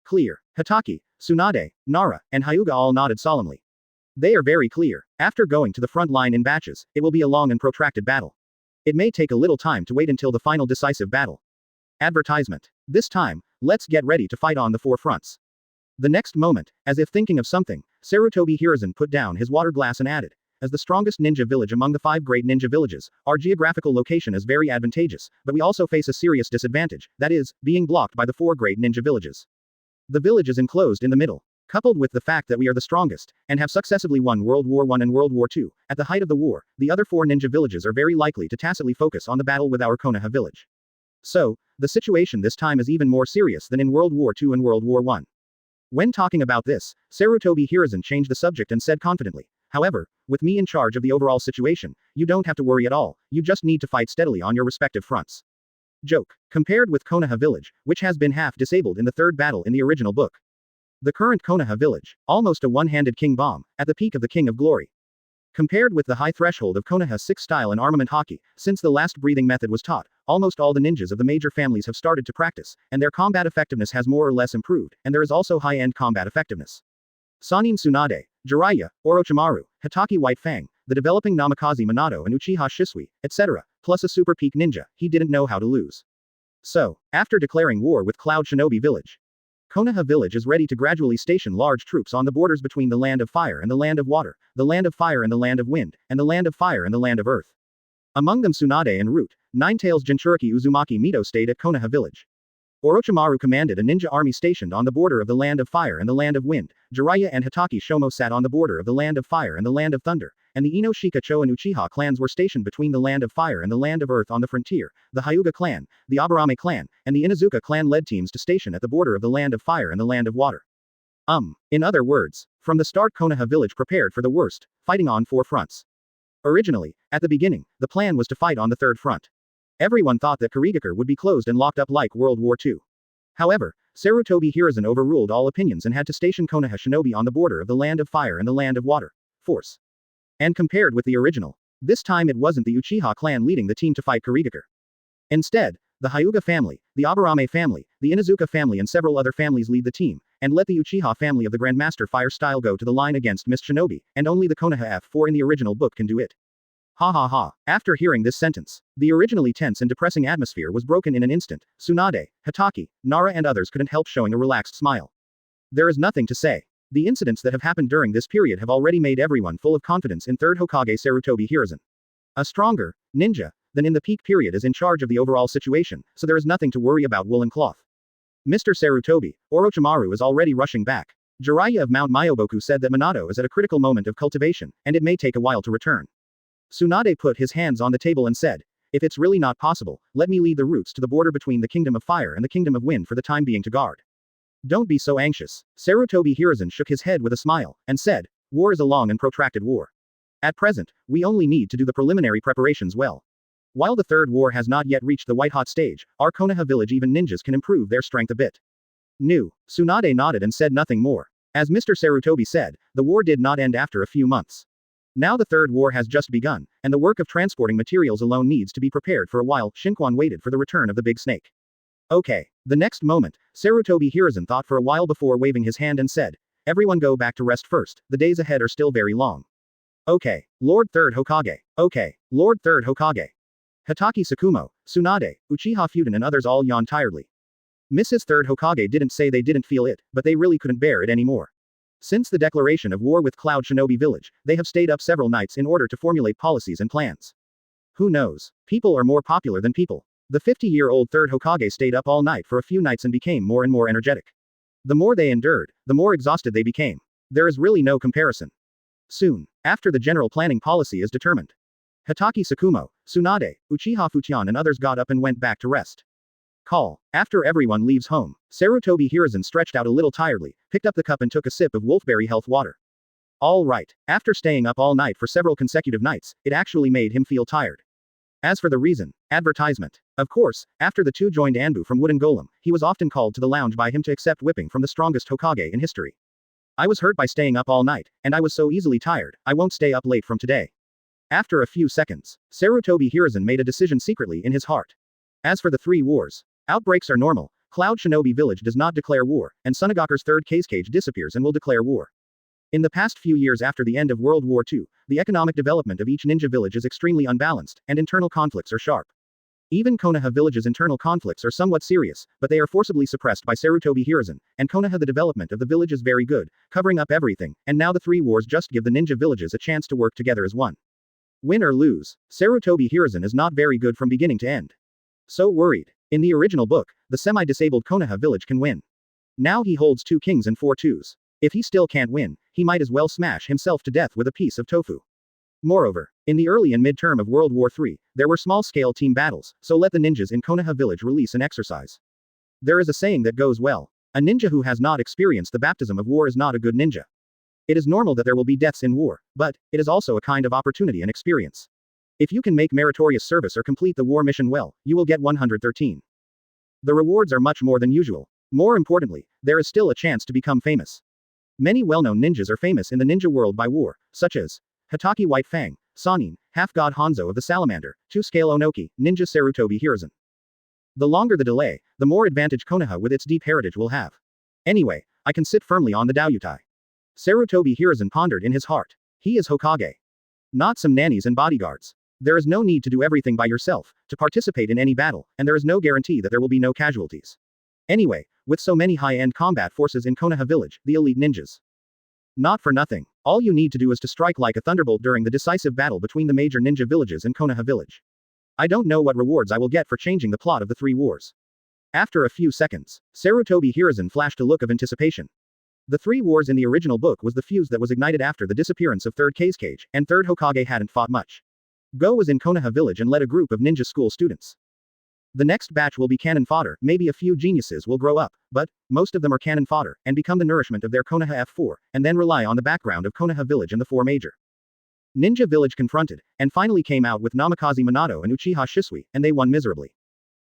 Speaker 1: Clear. Hatake, Tsunade, Nara, and Hyuga all nodded solemnly. They are very clear. After going to the front line in batches, it will be a long and protracted battle. It may take a little time to wait until the final decisive battle. Advertisement. This time, let's get ready to fight on the four fronts. The next moment, as if thinking of something, Sarutobi Hiruzen put down his water glass and added, as the strongest ninja village among the 5 great ninja villages, our geographical location is very advantageous, but we also face a serious disadvantage, that is, being blocked by the 4 great ninja villages. The village is enclosed in the middle. Coupled with the fact that we are the strongest, and have successively won World War I and World War II, at the height of the war, the other 4 ninja villages are very likely to tacitly focus on the battle with our Konoha village. So, the situation this time is even more serious than in World War II and World War I. When talking about this, Sarutobi Hiruzen changed the subject and said confidently, however, with me in charge of the overall situation, you don't have to worry at all, you just need to fight steadily on your respective fronts. Joke. Compared with Konoha Village, which has been half disabled in the third battle in the original book. The current Konoha Village, almost a one-handed king bomb, at the peak of the King of Glory. Compared with the high threshold of Konoha 6 style and armament hockey, since the last breathing method was taught, almost all the ninjas of the major families have started to practice, and their combat effectiveness has more or less improved, and there is also high-end combat effectiveness. Sanin Tsunade, Jiraiya, Orochimaru, Hatake White Fang, the developing Namikaze Minato and Uchiha Shisui, etc., plus a super peak ninja, he didn't know how to lose. So, after declaring war with Cloud Shinobi Village, Konoha Village is ready to gradually station large troops on the borders between the Land of Fire and the Land of Water, the Land of Fire and the Land of Wind, and the Land of Fire and the Land of Earth. Among them Tsunade and Root, Ninetales Jinchuriki Uzumaki Mito stayed at Konoha Village. Orochimaru commanded a ninja army stationed on the border of the Land of Fire and the Land of Wind, Jiraiya and Hatake Shomo sat on the border of the Land of Fire and the Land of Thunder, and the Inoshika Cho and Uchiha clans were stationed between the Land of Fire and the Land of Earth on the frontier, the Hyuga clan, the Aburame clan, and the Inuzuka clan led teams to station at the border of the Land of Fire and the Land of Water. In other words, from the start Konoha Village prepared for the worst, fighting on 4 fronts. Originally, at the beginning, the plan was to fight on the third front. Everyone thought that Kurigakure would be closed and locked up like World War II. However, Sarutobi Hiruzen overruled all opinions and had to station Konoha Shinobi on the border of the Land of Fire and the Land of Water. Force. And compared with the original, this time it wasn't the Uchiha clan leading the team to fight Kurigakure. Instead, the Hyuga family, the Aburame family, the Inuzuka family and several other families lead the team, and let the Uchiha family of the Grandmaster Fire style go to the line against Mist Shinobi, and only the Konoha F4 in the original book can do it. Ha ha ha. After hearing this sentence, the originally tense and depressing atmosphere was broken in an instant. Tsunade, Hatake, Nara and others couldn't help showing a relaxed smile. There is nothing to say. The incidents that have happened during this period have already made everyone full of confidence in Third Hokage Sarutobi Hiruzen. A stronger ninja than in the peak period is in charge of the overall situation, so there is nothing to worry about woolen cloth. Mr. Sarutobi, Orochimaru is already rushing back. Jiraiya of Mount Myoboku said that Minato is at a critical moment of cultivation, and it may take a while to return. Tsunade put his hands on the table and said, if it's really not possible, let me lead the roots to the border between the Kingdom of Fire and the Kingdom of Wind for the time being to guard. Don't be so anxious. Sarutobi Hiruzen shook his head with a smile, and said, war is a long and protracted war. At present, we only need to do the preliminary preparations well. While the third war has not yet reached the white-hot stage, our Konoha village even ninjas can improve their strength a bit. Tsunade nodded and said nothing more. As Mr. Sarutobi said, the war did not end after a few months. Now the third war has just begun, and the work of transporting materials alone needs to be prepared for a while. Shinquan waited for the return of the big snake. Okay. The next moment, Sarutobi Hiruzen thought for a while before waving his hand and said, everyone go back to rest first, the days ahead are still very long. Okay. Lord Third Hokage. Okay. Lord Third Hokage. Hatake Tsukumo, Tsunade, Uchiha Fuden and others all yawned tiredly. Mrs. Third Hokage didn't say they didn't feel it, but they really couldn't bear it anymore. Since the declaration of war with Cloud Shinobi Village, they have stayed up several nights in order to formulate policies and plans. Who knows? People are more popular than people. The 50-year-old Third Hokage stayed up all night for a few nights and became more and more energetic. The more they endured, the more exhausted they became. There is really no comparison. Soon, after the general planning policy is determined, Hatake Tsukumo, Tsunade, Uchiha Fujian and others got up and went back to rest. Call. After everyone leaves home, Sarutobi Hiruzen stretched out a little tiredly, picked up the cup and took a sip of wolfberry health water. All right. After staying up all night for several consecutive nights, it actually made him feel tired. As for the reason, advertisement. Of course, after the two joined Anbu from Wooden Golem, he was often called to the lounge by him to accept whipping from the strongest Hokage in history. I was hurt by staying up all night, and I was so easily tired, I won't stay up late from today. After a few seconds, Sarutobi Hiruzen made a decision secretly in his heart. As for the three wars, outbreaks are normal, Cloud Shinobi Village does not declare war, and Tsunogaku's third Hokage disappears and will declare war. In the past few years after the end of World War II, the economic development of each ninja village is extremely unbalanced, and internal conflicts are sharp. Even Konoha Village's internal conflicts are somewhat serious, but they are forcibly suppressed by Sarutobi Hiruzen, and Konoha the development of the village is very good, covering up everything, and now the three wars just give the ninja villages a chance to work together as one. Win or lose, Sarutobi Hiruzen is not very good from beginning to end. So worried. In the original book, the semi-disabled Konoha village can win. Now he holds 2 kings and 4 twos. If he still can't win, he might as well smash himself to death with a piece of tofu. Moreover, in the early and mid-term of World War III, there were small-scale team battles, so let the ninjas in Konoha Village release an exercise. There is a saying that goes well. A ninja who has not experienced the baptism of war is not a good ninja. It is normal that there will be deaths in war, but it is also a kind of opportunity and experience. If you can make meritorious service or complete the war mission well, you will get 113. The rewards are much more than usual. More importantly, there is still a chance to become famous. Many well-known ninjas are famous in the ninja world by war, such as Hatake White Fang, Sanin, Half-God Hanzo of the Salamander, Two-Scale Onoki, Ninja Sarutobi Hiruzen. The longer the delay, the more advantage Konoha with its deep heritage will have. Anyway, I can sit firmly on the Daiyutai. Sarutobi Hiruzen pondered in his heart. He is Hokage. Not some nannies and bodyguards. There is no need to do everything by yourself, to participate in any battle, and there is no guarantee that there will be no casualties. Anyway, with so many high-end combat forces in Konoha Village, the elite ninjas. Not for nothing, all you need to do is to strike like a thunderbolt during the decisive battle between the major ninja villages in Konoha Village. I don't know what rewards I will get for changing the plot of the three wars. After a few seconds, Sarutobi Hiruzen flashed a look of anticipation. The three wars in the original book was the fuse that was ignited after the disappearance of Third Hokage, and Third Hokage hadn't fought much. Go was in Konoha Village and led a group of ninja school students. The next batch will be cannon fodder, maybe a few geniuses will grow up, but most of them are cannon fodder, and become the nourishment of their Konoha F4, and then rely on the background of Konoha Village and the 4 major ninja village confronted, and finally came out with Namikaze Minato and Uchiha Shisui, and they won miserably.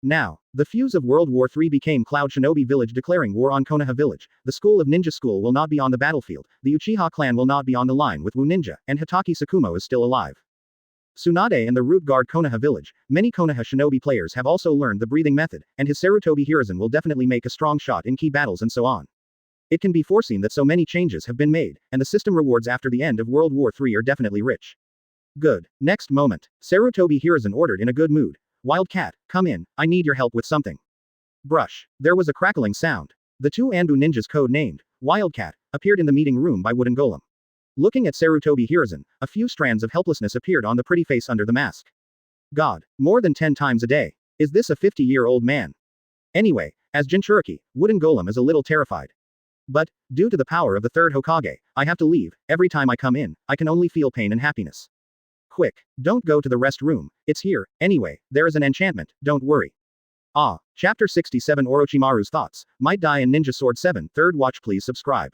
Speaker 1: Now, the fuse of World War III became Cloud Shinobi Village declaring war on Konoha Village, the school of ninja school will not be on the battlefield, the Uchiha clan will not be on the line with Wu Ninja, and Hatake Tsukumo is still alive. Tsunade and the root guard Konoha Village, many Konoha Shinobi players have also learned the breathing method, and his Sarutobi Hiruzen will definitely make a strong shot in key battles and so on. It can be foreseen that so many changes have been made, and the system rewards after the end of World War III are definitely rich. Good. Next moment, Sarutobi Hiruzen ordered in a good mood. Wildcat, come in, I need your help with something. Brush. There was a crackling sound. The 2 Anbu ninjas code-named Wildcat appeared in the meeting room by Wooden Golem. Looking at Sarutobi Hiruzen, a few strands of helplessness appeared on the pretty face under the mask. God, more than 10 times a day. Is this a 50-year-old man? Anyway, as Jinchuriki, Wooden Golem is a little terrified. But, due to the power of the third Hokage, I have to leave. Every time I come in, I can only feel pain and happiness. Quick, don't go to the rest room, it's here, anyway, there is an enchantment, don't worry. Ah, Chapter 67 Orochimaru's Thoughts, Might Die in Ninja Sword 7, third watch please subscribe.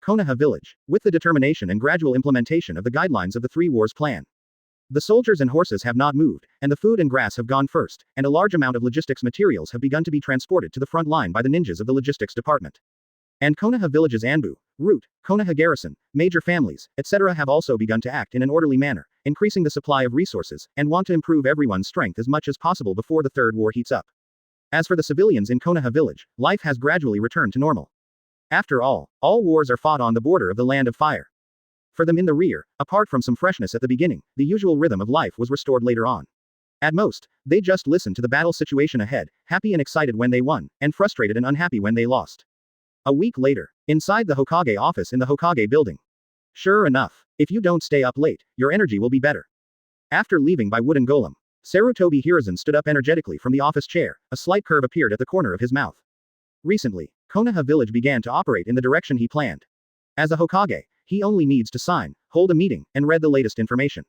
Speaker 1: Konoha Village. With the determination and gradual implementation of the guidelines of the Three Wars plan. The soldiers and horses have not moved, and the food and grass have gone first, and a large amount of logistics materials have begun to be transported to the front line by the ninjas of the logistics department. And Konoha Village's Anbu, Root, Konoha Garrison, major families, etc. have also begun to act in an orderly manner, increasing the supply of resources, and want to improve everyone's strength as much as possible before the third war heats up. As for the civilians in Konoha Village, life has gradually returned to normal. After all wars are fought on the border of the Land of Fire. For them in the rear, apart from some freshness at the beginning, the usual rhythm of life was restored later on. At most, they just listened to the battle situation ahead, happy and excited when they won, and frustrated and unhappy when they lost. A week later, inside the Hokage office in the Hokage building. Sure enough, if you don't stay up late, your energy will be better. After leaving by Wooden Golem, Sarutobi Hiruzen stood up energetically from the office chair, a slight curve appeared at the corner of his mouth. Recently, Konoha Village began to operate in the direction he planned. As a Hokage, he only needs to sign, hold a meeting, and read the latest information.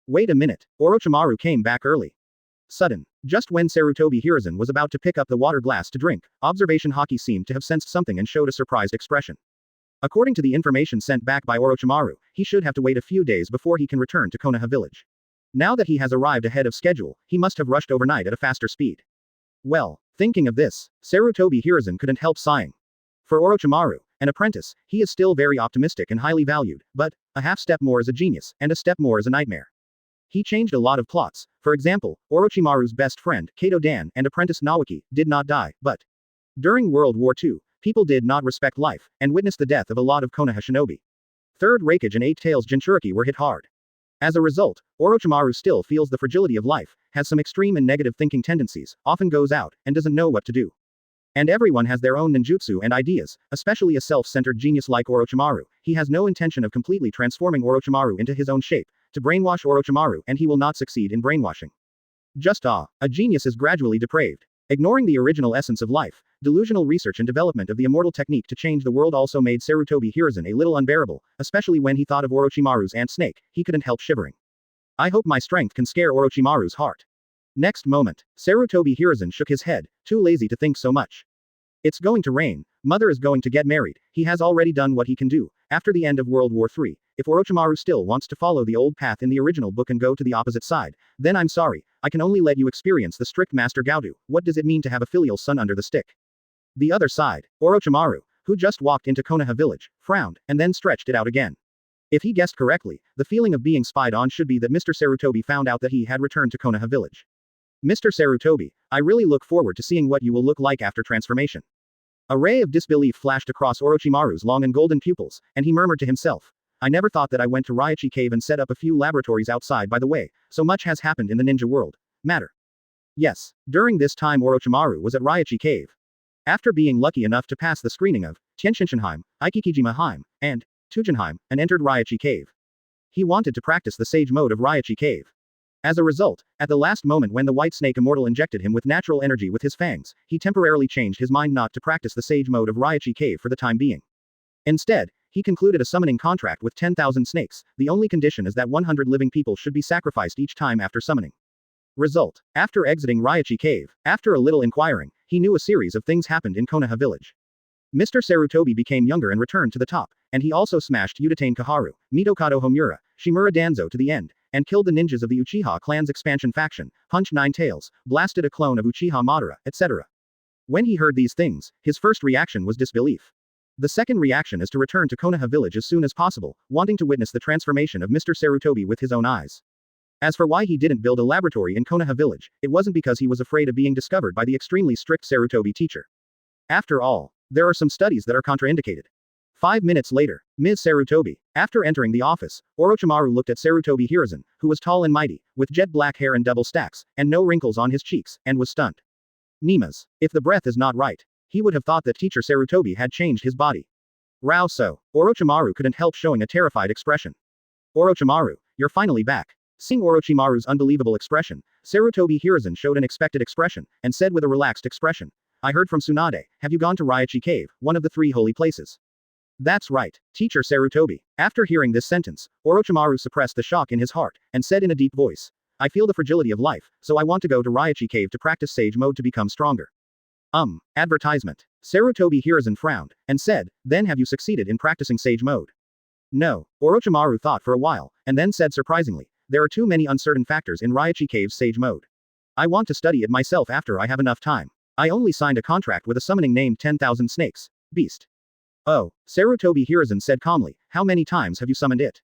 Speaker 1: Wait a minute, Orochimaru came back early. Sudden, just when Sarutobi Hiruzen was about to pick up the water glass to drink, Observation Haki seemed to have sensed something and showed a surprised expression. According to the information sent back by Orochimaru, he should have to wait a few days before he can return to Konoha Village. Now that he has arrived ahead of schedule, he must have rushed overnight at a faster speed. Well, thinking of this, Sarutobi Hiruzen couldn't help sighing. For Orochimaru, an apprentice, he is still very optimistic and highly valued, but a half step more is a genius, and a step more is a nightmare. He changed a lot of plots. For example, Orochimaru's best friend, Kato Dan, and apprentice Nawaki, did not die, but during World War II, people did not respect life, and witnessed the death of a lot of Konoha shinobi. Third Hokage and Eight Tails Jinchuriki were hit hard. As a result, Orochimaru still feels the fragility of life, has some extreme and negative thinking tendencies, often goes out, and doesn't know what to do. And everyone has their own ninjutsu and ideas, especially a self-centered genius like Orochimaru. He has no intention of completely transforming Orochimaru into his own shape, to brainwash Orochimaru, and he will not succeed in brainwashing. Just a genius is gradually depraved. Ignoring the original essence of life, delusional research and development of the immortal technique to change the world also made Sarutobi Hiruzen a little unbearable, especially when he thought of Orochimaru's ant snake. He couldn't help shivering. I hope my strength can scare Orochimaru's heart. Next moment, Sarutobi Hiruzen shook his head, too lazy to think so much. It's going to rain. Mother is going to get married. He has already done what he can do. After the end of World War III, if Orochimaru still wants to follow the old path in the original book and go to the opposite side, then I'm sorry, I can only let you experience the strict Master Gaudu. What does it mean to have a filial son under the stick? The other side, Orochimaru, who just walked into Konoha Village, frowned, and then stretched it out again. If he guessed correctly, the feeling of being spied on should be that Mr. Sarutobi found out that he had returned to Konoha Village. Mr. Sarutobi, I really look forward to seeing what you will look like after transformation. A ray of disbelief flashed across Orochimaru's long and golden pupils, and he murmured to himself, I never thought that I went to Raichi Cave and set up a few laboratories outside. By the way, so much has happened in the ninja world. Matter. Yes, during this time Orochimaru was at Raichi Cave. After being lucky enough to pass the screening of Tenshinshinheim, Aikikijima Heim, and Tujinheim, and entered Raichi Cave. He wanted to practice the sage mode of Raichi Cave. As a result, at the last moment when the White Snake Immortal injected him with natural energy with his fangs, he temporarily changed his mind not to practice the sage mode of Raichi Cave for the time being. Instead, he concluded a summoning contract with 10,000 snakes. The only condition is that 100 living people should be sacrificed each time after summoning. Result: after exiting Raichi Cave, after a little inquiring, he knew a series of things happened in Konoha Village. Mr. Sarutobi became younger and returned to the top, and he also smashed Udatane Kaharu, Mitokado Homura, Shimura Danzo to the end, and killed the ninjas of the Uchiha clan's expansion faction, punched 9 tails, blasted a clone of Uchiha Madara, etc. When he heard these things, his first reaction was disbelief. The second reaction is to return to Konoha Village as soon as possible, wanting to witness the transformation of Mr. Sarutobi with his own eyes. As for why he didn't build a laboratory in Konoha Village, it wasn't because he was afraid of being discovered by the extremely strict Sarutobi teacher. After all, there are some studies that are contraindicated. 5 minutes later, Ms. Sarutobi. After entering the office, Orochimaru looked at Sarutobi Hiruzen, who was tall and mighty, with jet black hair and double stacks, and no wrinkles on his cheeks, and was stunned. Nimas. If the breath is not right, he would have thought that teacher Sarutobi had changed his body. Rao so. Orochimaru couldn't help showing a terrified expression. Orochimaru, you're finally back. Seeing Orochimaru's unbelievable expression, Sarutobi Hiruzen showed an expected expression, and said with a relaxed expression, I heard from Tsunade, have you gone to Raichi Cave, one of the 3 holy places? That's right, teacher Sarutobi. After hearing this sentence, Orochimaru suppressed the shock in his heart, and said in a deep voice, I feel the fragility of life, so I want to go to Raichi Cave to practice sage mode to become stronger. Advertisement. Sarutobi Hiruzen frowned, and said, then have you succeeded in practicing sage mode? No. Orochimaru thought for a while, and then said surprisingly, there are too many uncertain factors in Raichi Cave's sage mode. I want to study it myself after I have enough time. I only signed a contract with a summoning named 10,000 Snakes, Beast. Oh, Sarutobi Hiruzen said calmly, how many times have you summoned it?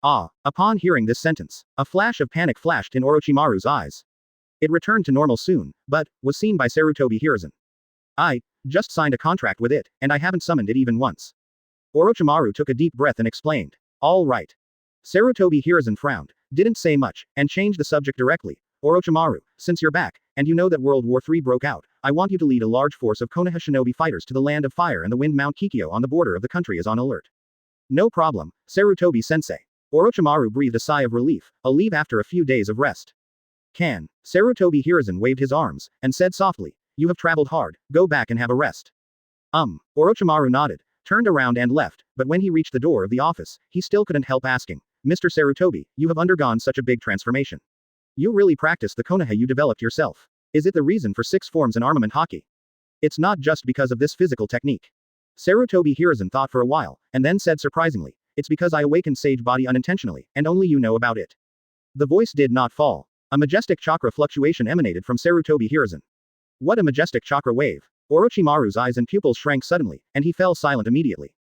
Speaker 1: Upon hearing this sentence, a flash of panic flashed in Orochimaru's eyes. It returned to normal soon, but was seen by Sarutobi Hiruzen. I just signed a contract with it, and I haven't summoned it even once. Orochimaru took a deep breath and explained. All right. Sarutobi Hiruzen frowned, didn't say much, and changed the subject directly. Orochimaru, since you're back, and you know that World War III broke out, I want you to lead a large force of Konoha shinobi fighters to the Land of Fire and the Wind Mount Kikyo on the border of the country is on alert. No problem, Sarutobi-sensei. Orochimaru breathed a sigh of relief, a leave after a few days of rest. Can. Sarutobi Hiruzen waved his arms, and said softly, you have traveled hard, go back and have a rest. Orochimaru nodded, turned around and left, but when he reached the door of the office, he still couldn't help asking, Mr. Sarutobi, you have undergone such a big transformation. You really practiced the Konoha you developed yourself. Is it the reason for 6 forms and armament haki? It's not just because of this physical technique. Sarutobi Hiruzen thought for a while, and then said surprisingly, it's because I awakened Sage Body unintentionally, and only you know about it. The voice did not fall. A majestic chakra fluctuation emanated from Sarutobi Hiruzen. What a majestic chakra wave. Orochimaru's eyes and pupils shrank suddenly, and he fell silent immediately.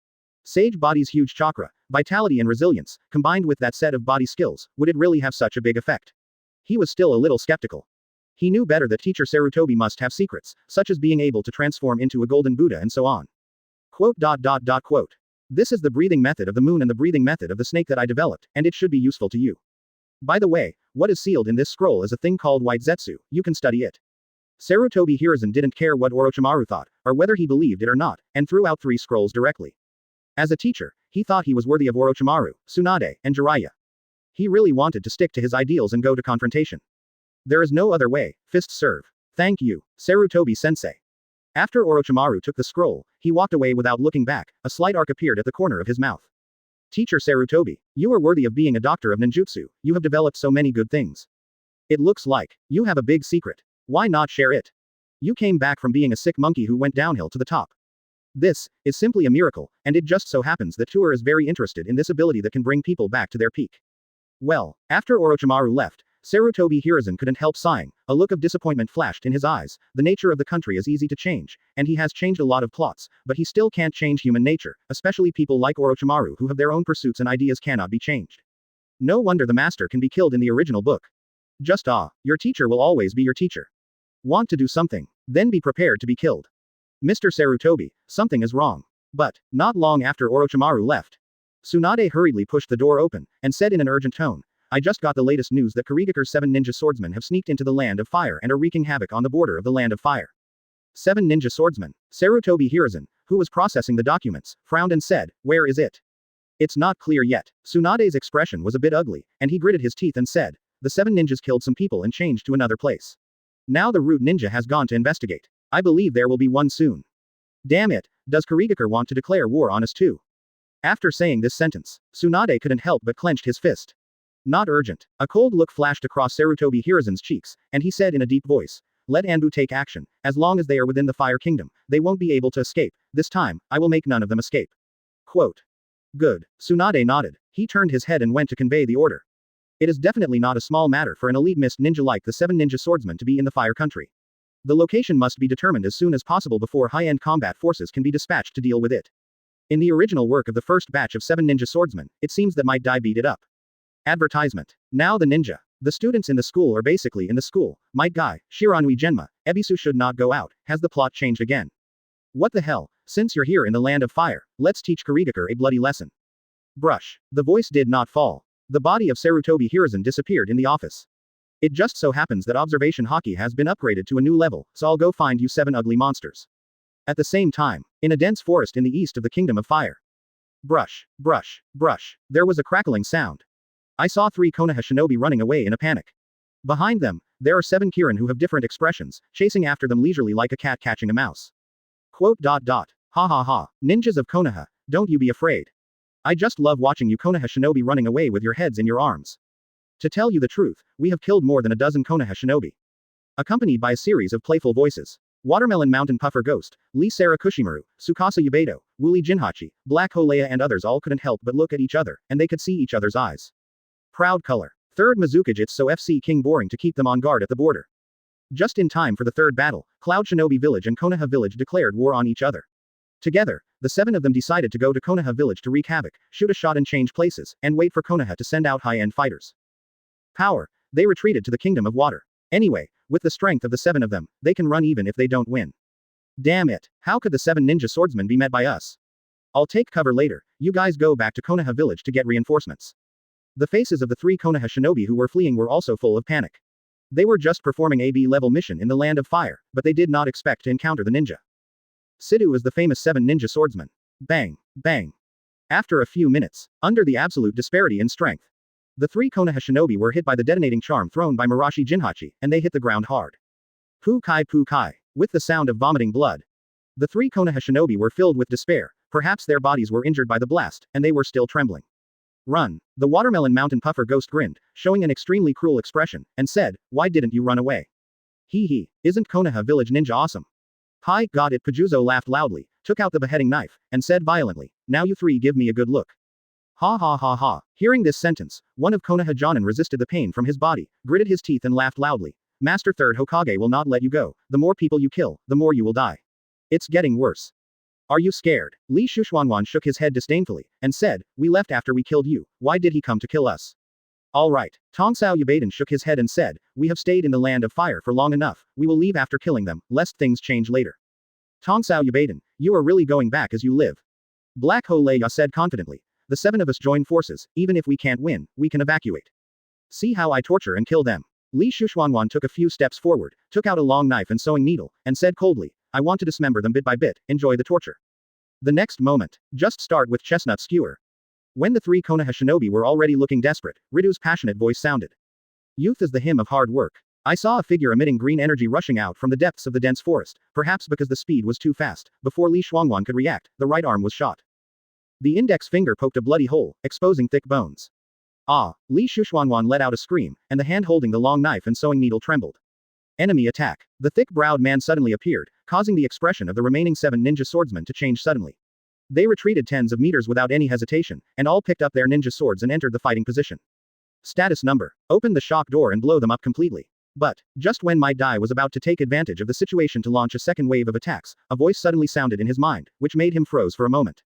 Speaker 1: Sage Body's huge chakra, Vitality and resilience, combined with that set of body skills, would it really have such a big effect? He was still a little skeptical. He knew better that teacher Sarutobi must have secrets, such as being able to transform into a golden Buddha and so on. Quote. This is the breathing method of the moon and the breathing method of the snake that I developed, and it should be useful to you. By the way, what is sealed in this scroll is a thing called white zetsu, you can study it. Sarutobi Hiruzen didn't care what Orochimaru thought, or whether he believed it or not, and threw out 3 scrolls directly. As a teacher, he thought he was worthy of Orochimaru, Tsunade, and Jiraiya. He really wanted to stick to his ideals and go to confrontation. There is no other way, fist serve. Thank you, Sarutobi sensei. After Orochimaru took the scroll, he walked away without looking back, a slight arc appeared at the corner of his mouth. Teacher Sarutobi, you are worthy of being a doctor of ninjutsu, you have developed so many good things. It looks like you have a big secret. Why not share it? You came back from being a sick monkey who went downhill to the top. This is simply a miracle, and it just so happens that Tour is very interested in this ability that can bring people back to their peak. Well, after Orochimaru left, Sarutobi Hiruzen couldn't help sighing, a look of disappointment flashed in his eyes. The nature of the country is easy to change, and he has changed a lot of plots, but he still can't change human nature, especially people like Orochimaru who have their own pursuits and ideas cannot be changed. No wonder the master can be killed in the original book. Just your teacher will always be your teacher. Want to do something? Then be prepared to be killed. Mr. Sarutobi, something is wrong. But, not long after Orochimaru left, Tsunade hurriedly pushed the door open, and said in an urgent tone, I just got the latest news that Kurigakure's 7 ninja swordsmen have sneaked into the Land of Fire and are wreaking havoc on the border of the Land of Fire. 7 ninja swordsmen. Sarutobi Hiruzen, who was processing the documents, frowned and said, where is it? It's not clear yet. Tsunade's expression was a bit ugly, and he gritted his teeth and said, the 7 ninjas killed some people and changed to another place. Now the root ninja has gone to investigate. I believe there will be one soon. Damn it, does Kurigakure want to declare war on us too? After saying this sentence, Tsunade couldn't help but clenched his fist. Not urgent. A cold look flashed across Sarutobi Hiruzen's cheeks, and he said in a deep voice, let Anbu take action, as long as they are within the Fire Kingdom, they won't be able to escape, this time, I will make none of them escape. Quote. Good. Tsunade nodded. He turned his head and went to convey the order. It is definitely not a small matter for an elite mist ninja like the 7 ninja swordsmen to be in the Fire Country. The location must be determined as soon as possible before high-end combat forces can be dispatched to deal with it. In the original work of the first batch of 7 ninja swordsmen, it seems that Might Dai beat it up. Advertisement. Now the ninja. The students in the school are basically in the school. Might Guy, Shiranui Genma, Ebisu should not go out. Has the plot changed again? What the hell? Since you're here in the Land of Fire, let's teach Kurigakure a bloody lesson. Brush. The voice did not fall. The body of Sarutobi Hiruzen disappeared in the office. It just so happens that observation hockey has been upgraded to a new level, so I'll go find you 7 ugly monsters. At the same time, in a dense forest in the east of the Kingdom of Fire. Brush, brush, brush. There was a crackling sound. I saw 3 Konoha shinobi running away in a panic. Behind them, there are 7 Kirin who have different expressions, chasing after them leisurely like a cat catching a mouse. Quote. Ha ha ha. Ninjas of Konoha, don't you be afraid. I just love watching you Konoha shinobi running away with your heads in your arms. To tell you the truth, we have killed more than a dozen Konoha shinobi. Accompanied by a series of playful voices. Watermelon Mountain Puffer Ghost, Lee Sarah Kushimaru, Tsukasa Yubedo, Wooly Jinhachi, Black Holea and others all couldn't help but look at each other, and they could see each other's eyes. Proud color. Third Mizukage, it's so FC King boring to keep them on guard at the border. Just in time for the third battle, Cloud Shinobi Village and Konoha Village declared war on each other. Together, the 7 of them decided to go to Konoha Village to wreak havoc, shoot a shot and change places, and wait for Konoha to send out high-end fighters. Power. They retreated to the Kingdom of Water. Anyway, with the strength of the 7 of them, they can run even if they don't win. Damn it, how could the 7 ninja swordsmen be met by us? I'll take cover later, you guys go back to Konoha Village to get reinforcements. The faces of the 3 Konoha shinobi who were fleeing were also full of panic. They were just performing a B-level mission in the Land of Fire, but they did not expect to encounter the ninja. Sidhu is the famous 7 ninja swordsman. Bang, bang. After a few minutes, under the absolute disparity in strength, the 3 Konoha shinobi were hit by the detonating charm thrown by Marashi Jinhachi, and they hit the ground hard. Poo kai, with the sound of vomiting blood. The 3 Konoha shinobi were filled with despair, perhaps their bodies were injured by the blast, and they were still trembling. Run. The Watermelon Mountain Puffer Ghost grinned, showing an extremely cruel expression, and said, why didn't you run away? Hee, isn't Konoha Village ninja awesome? Hi, got it. Pajuzo laughed loudly, took out the beheading knife, and said violently, now you 3 give me a good look. Ha ha ha ha. Hearing this sentence, one of Konoha Jonin resisted the pain from his body, gritted his teeth and laughed loudly. Master Third Hokage will not let you go. The more people you kill, the more you will die. It's getting worse.
Speaker 2: Are you scared? Li Shuxuanwan shook his head disdainfully, and said, we left after we killed you, why did he come to kill us? All right. Tong Sao Yabaden shook his head and said, we have stayed in the land of fire for long enough, we will leave after killing them, lest things change later. Tong Sao Yabaden, you are really going back as you live. Black Ho Leia said confidently, the 7 of us join forces, even if we can't win, we can evacuate. See how I torture and kill them. Li Shuxuanwan took a few steps forward, took out a long knife and sewing needle, and said coldly, I want to dismember them bit by bit, enjoy the torture. The next moment. Just start with chestnut skewer. When the 3 Konoha shinobi were already looking desperate, Ridu's passionate voice sounded. Youth is the hymn of hard work. I saw a figure emitting green energy rushing out from the depths of the dense forest, perhaps because the speed was too fast. Before Li Shuangwan could react, the right arm was shot. The index finger poked a bloody hole, exposing thick bones. Ah! Li Shuxuanwan let out a scream, and the hand holding the long knife and sewing needle trembled. Enemy attack. The thick-browed man suddenly appeared, causing the expression of the remaining 7 ninja swordsmen to change suddenly. They retreated tens of meters without any hesitation, and all picked up their ninja swords and entered the fighting position. Status number. Open the shock door and blow them up completely. But, just when Might Dai was about to take advantage of the situation to launch a second wave of attacks, a voice suddenly sounded in his mind, which made him froze for a moment.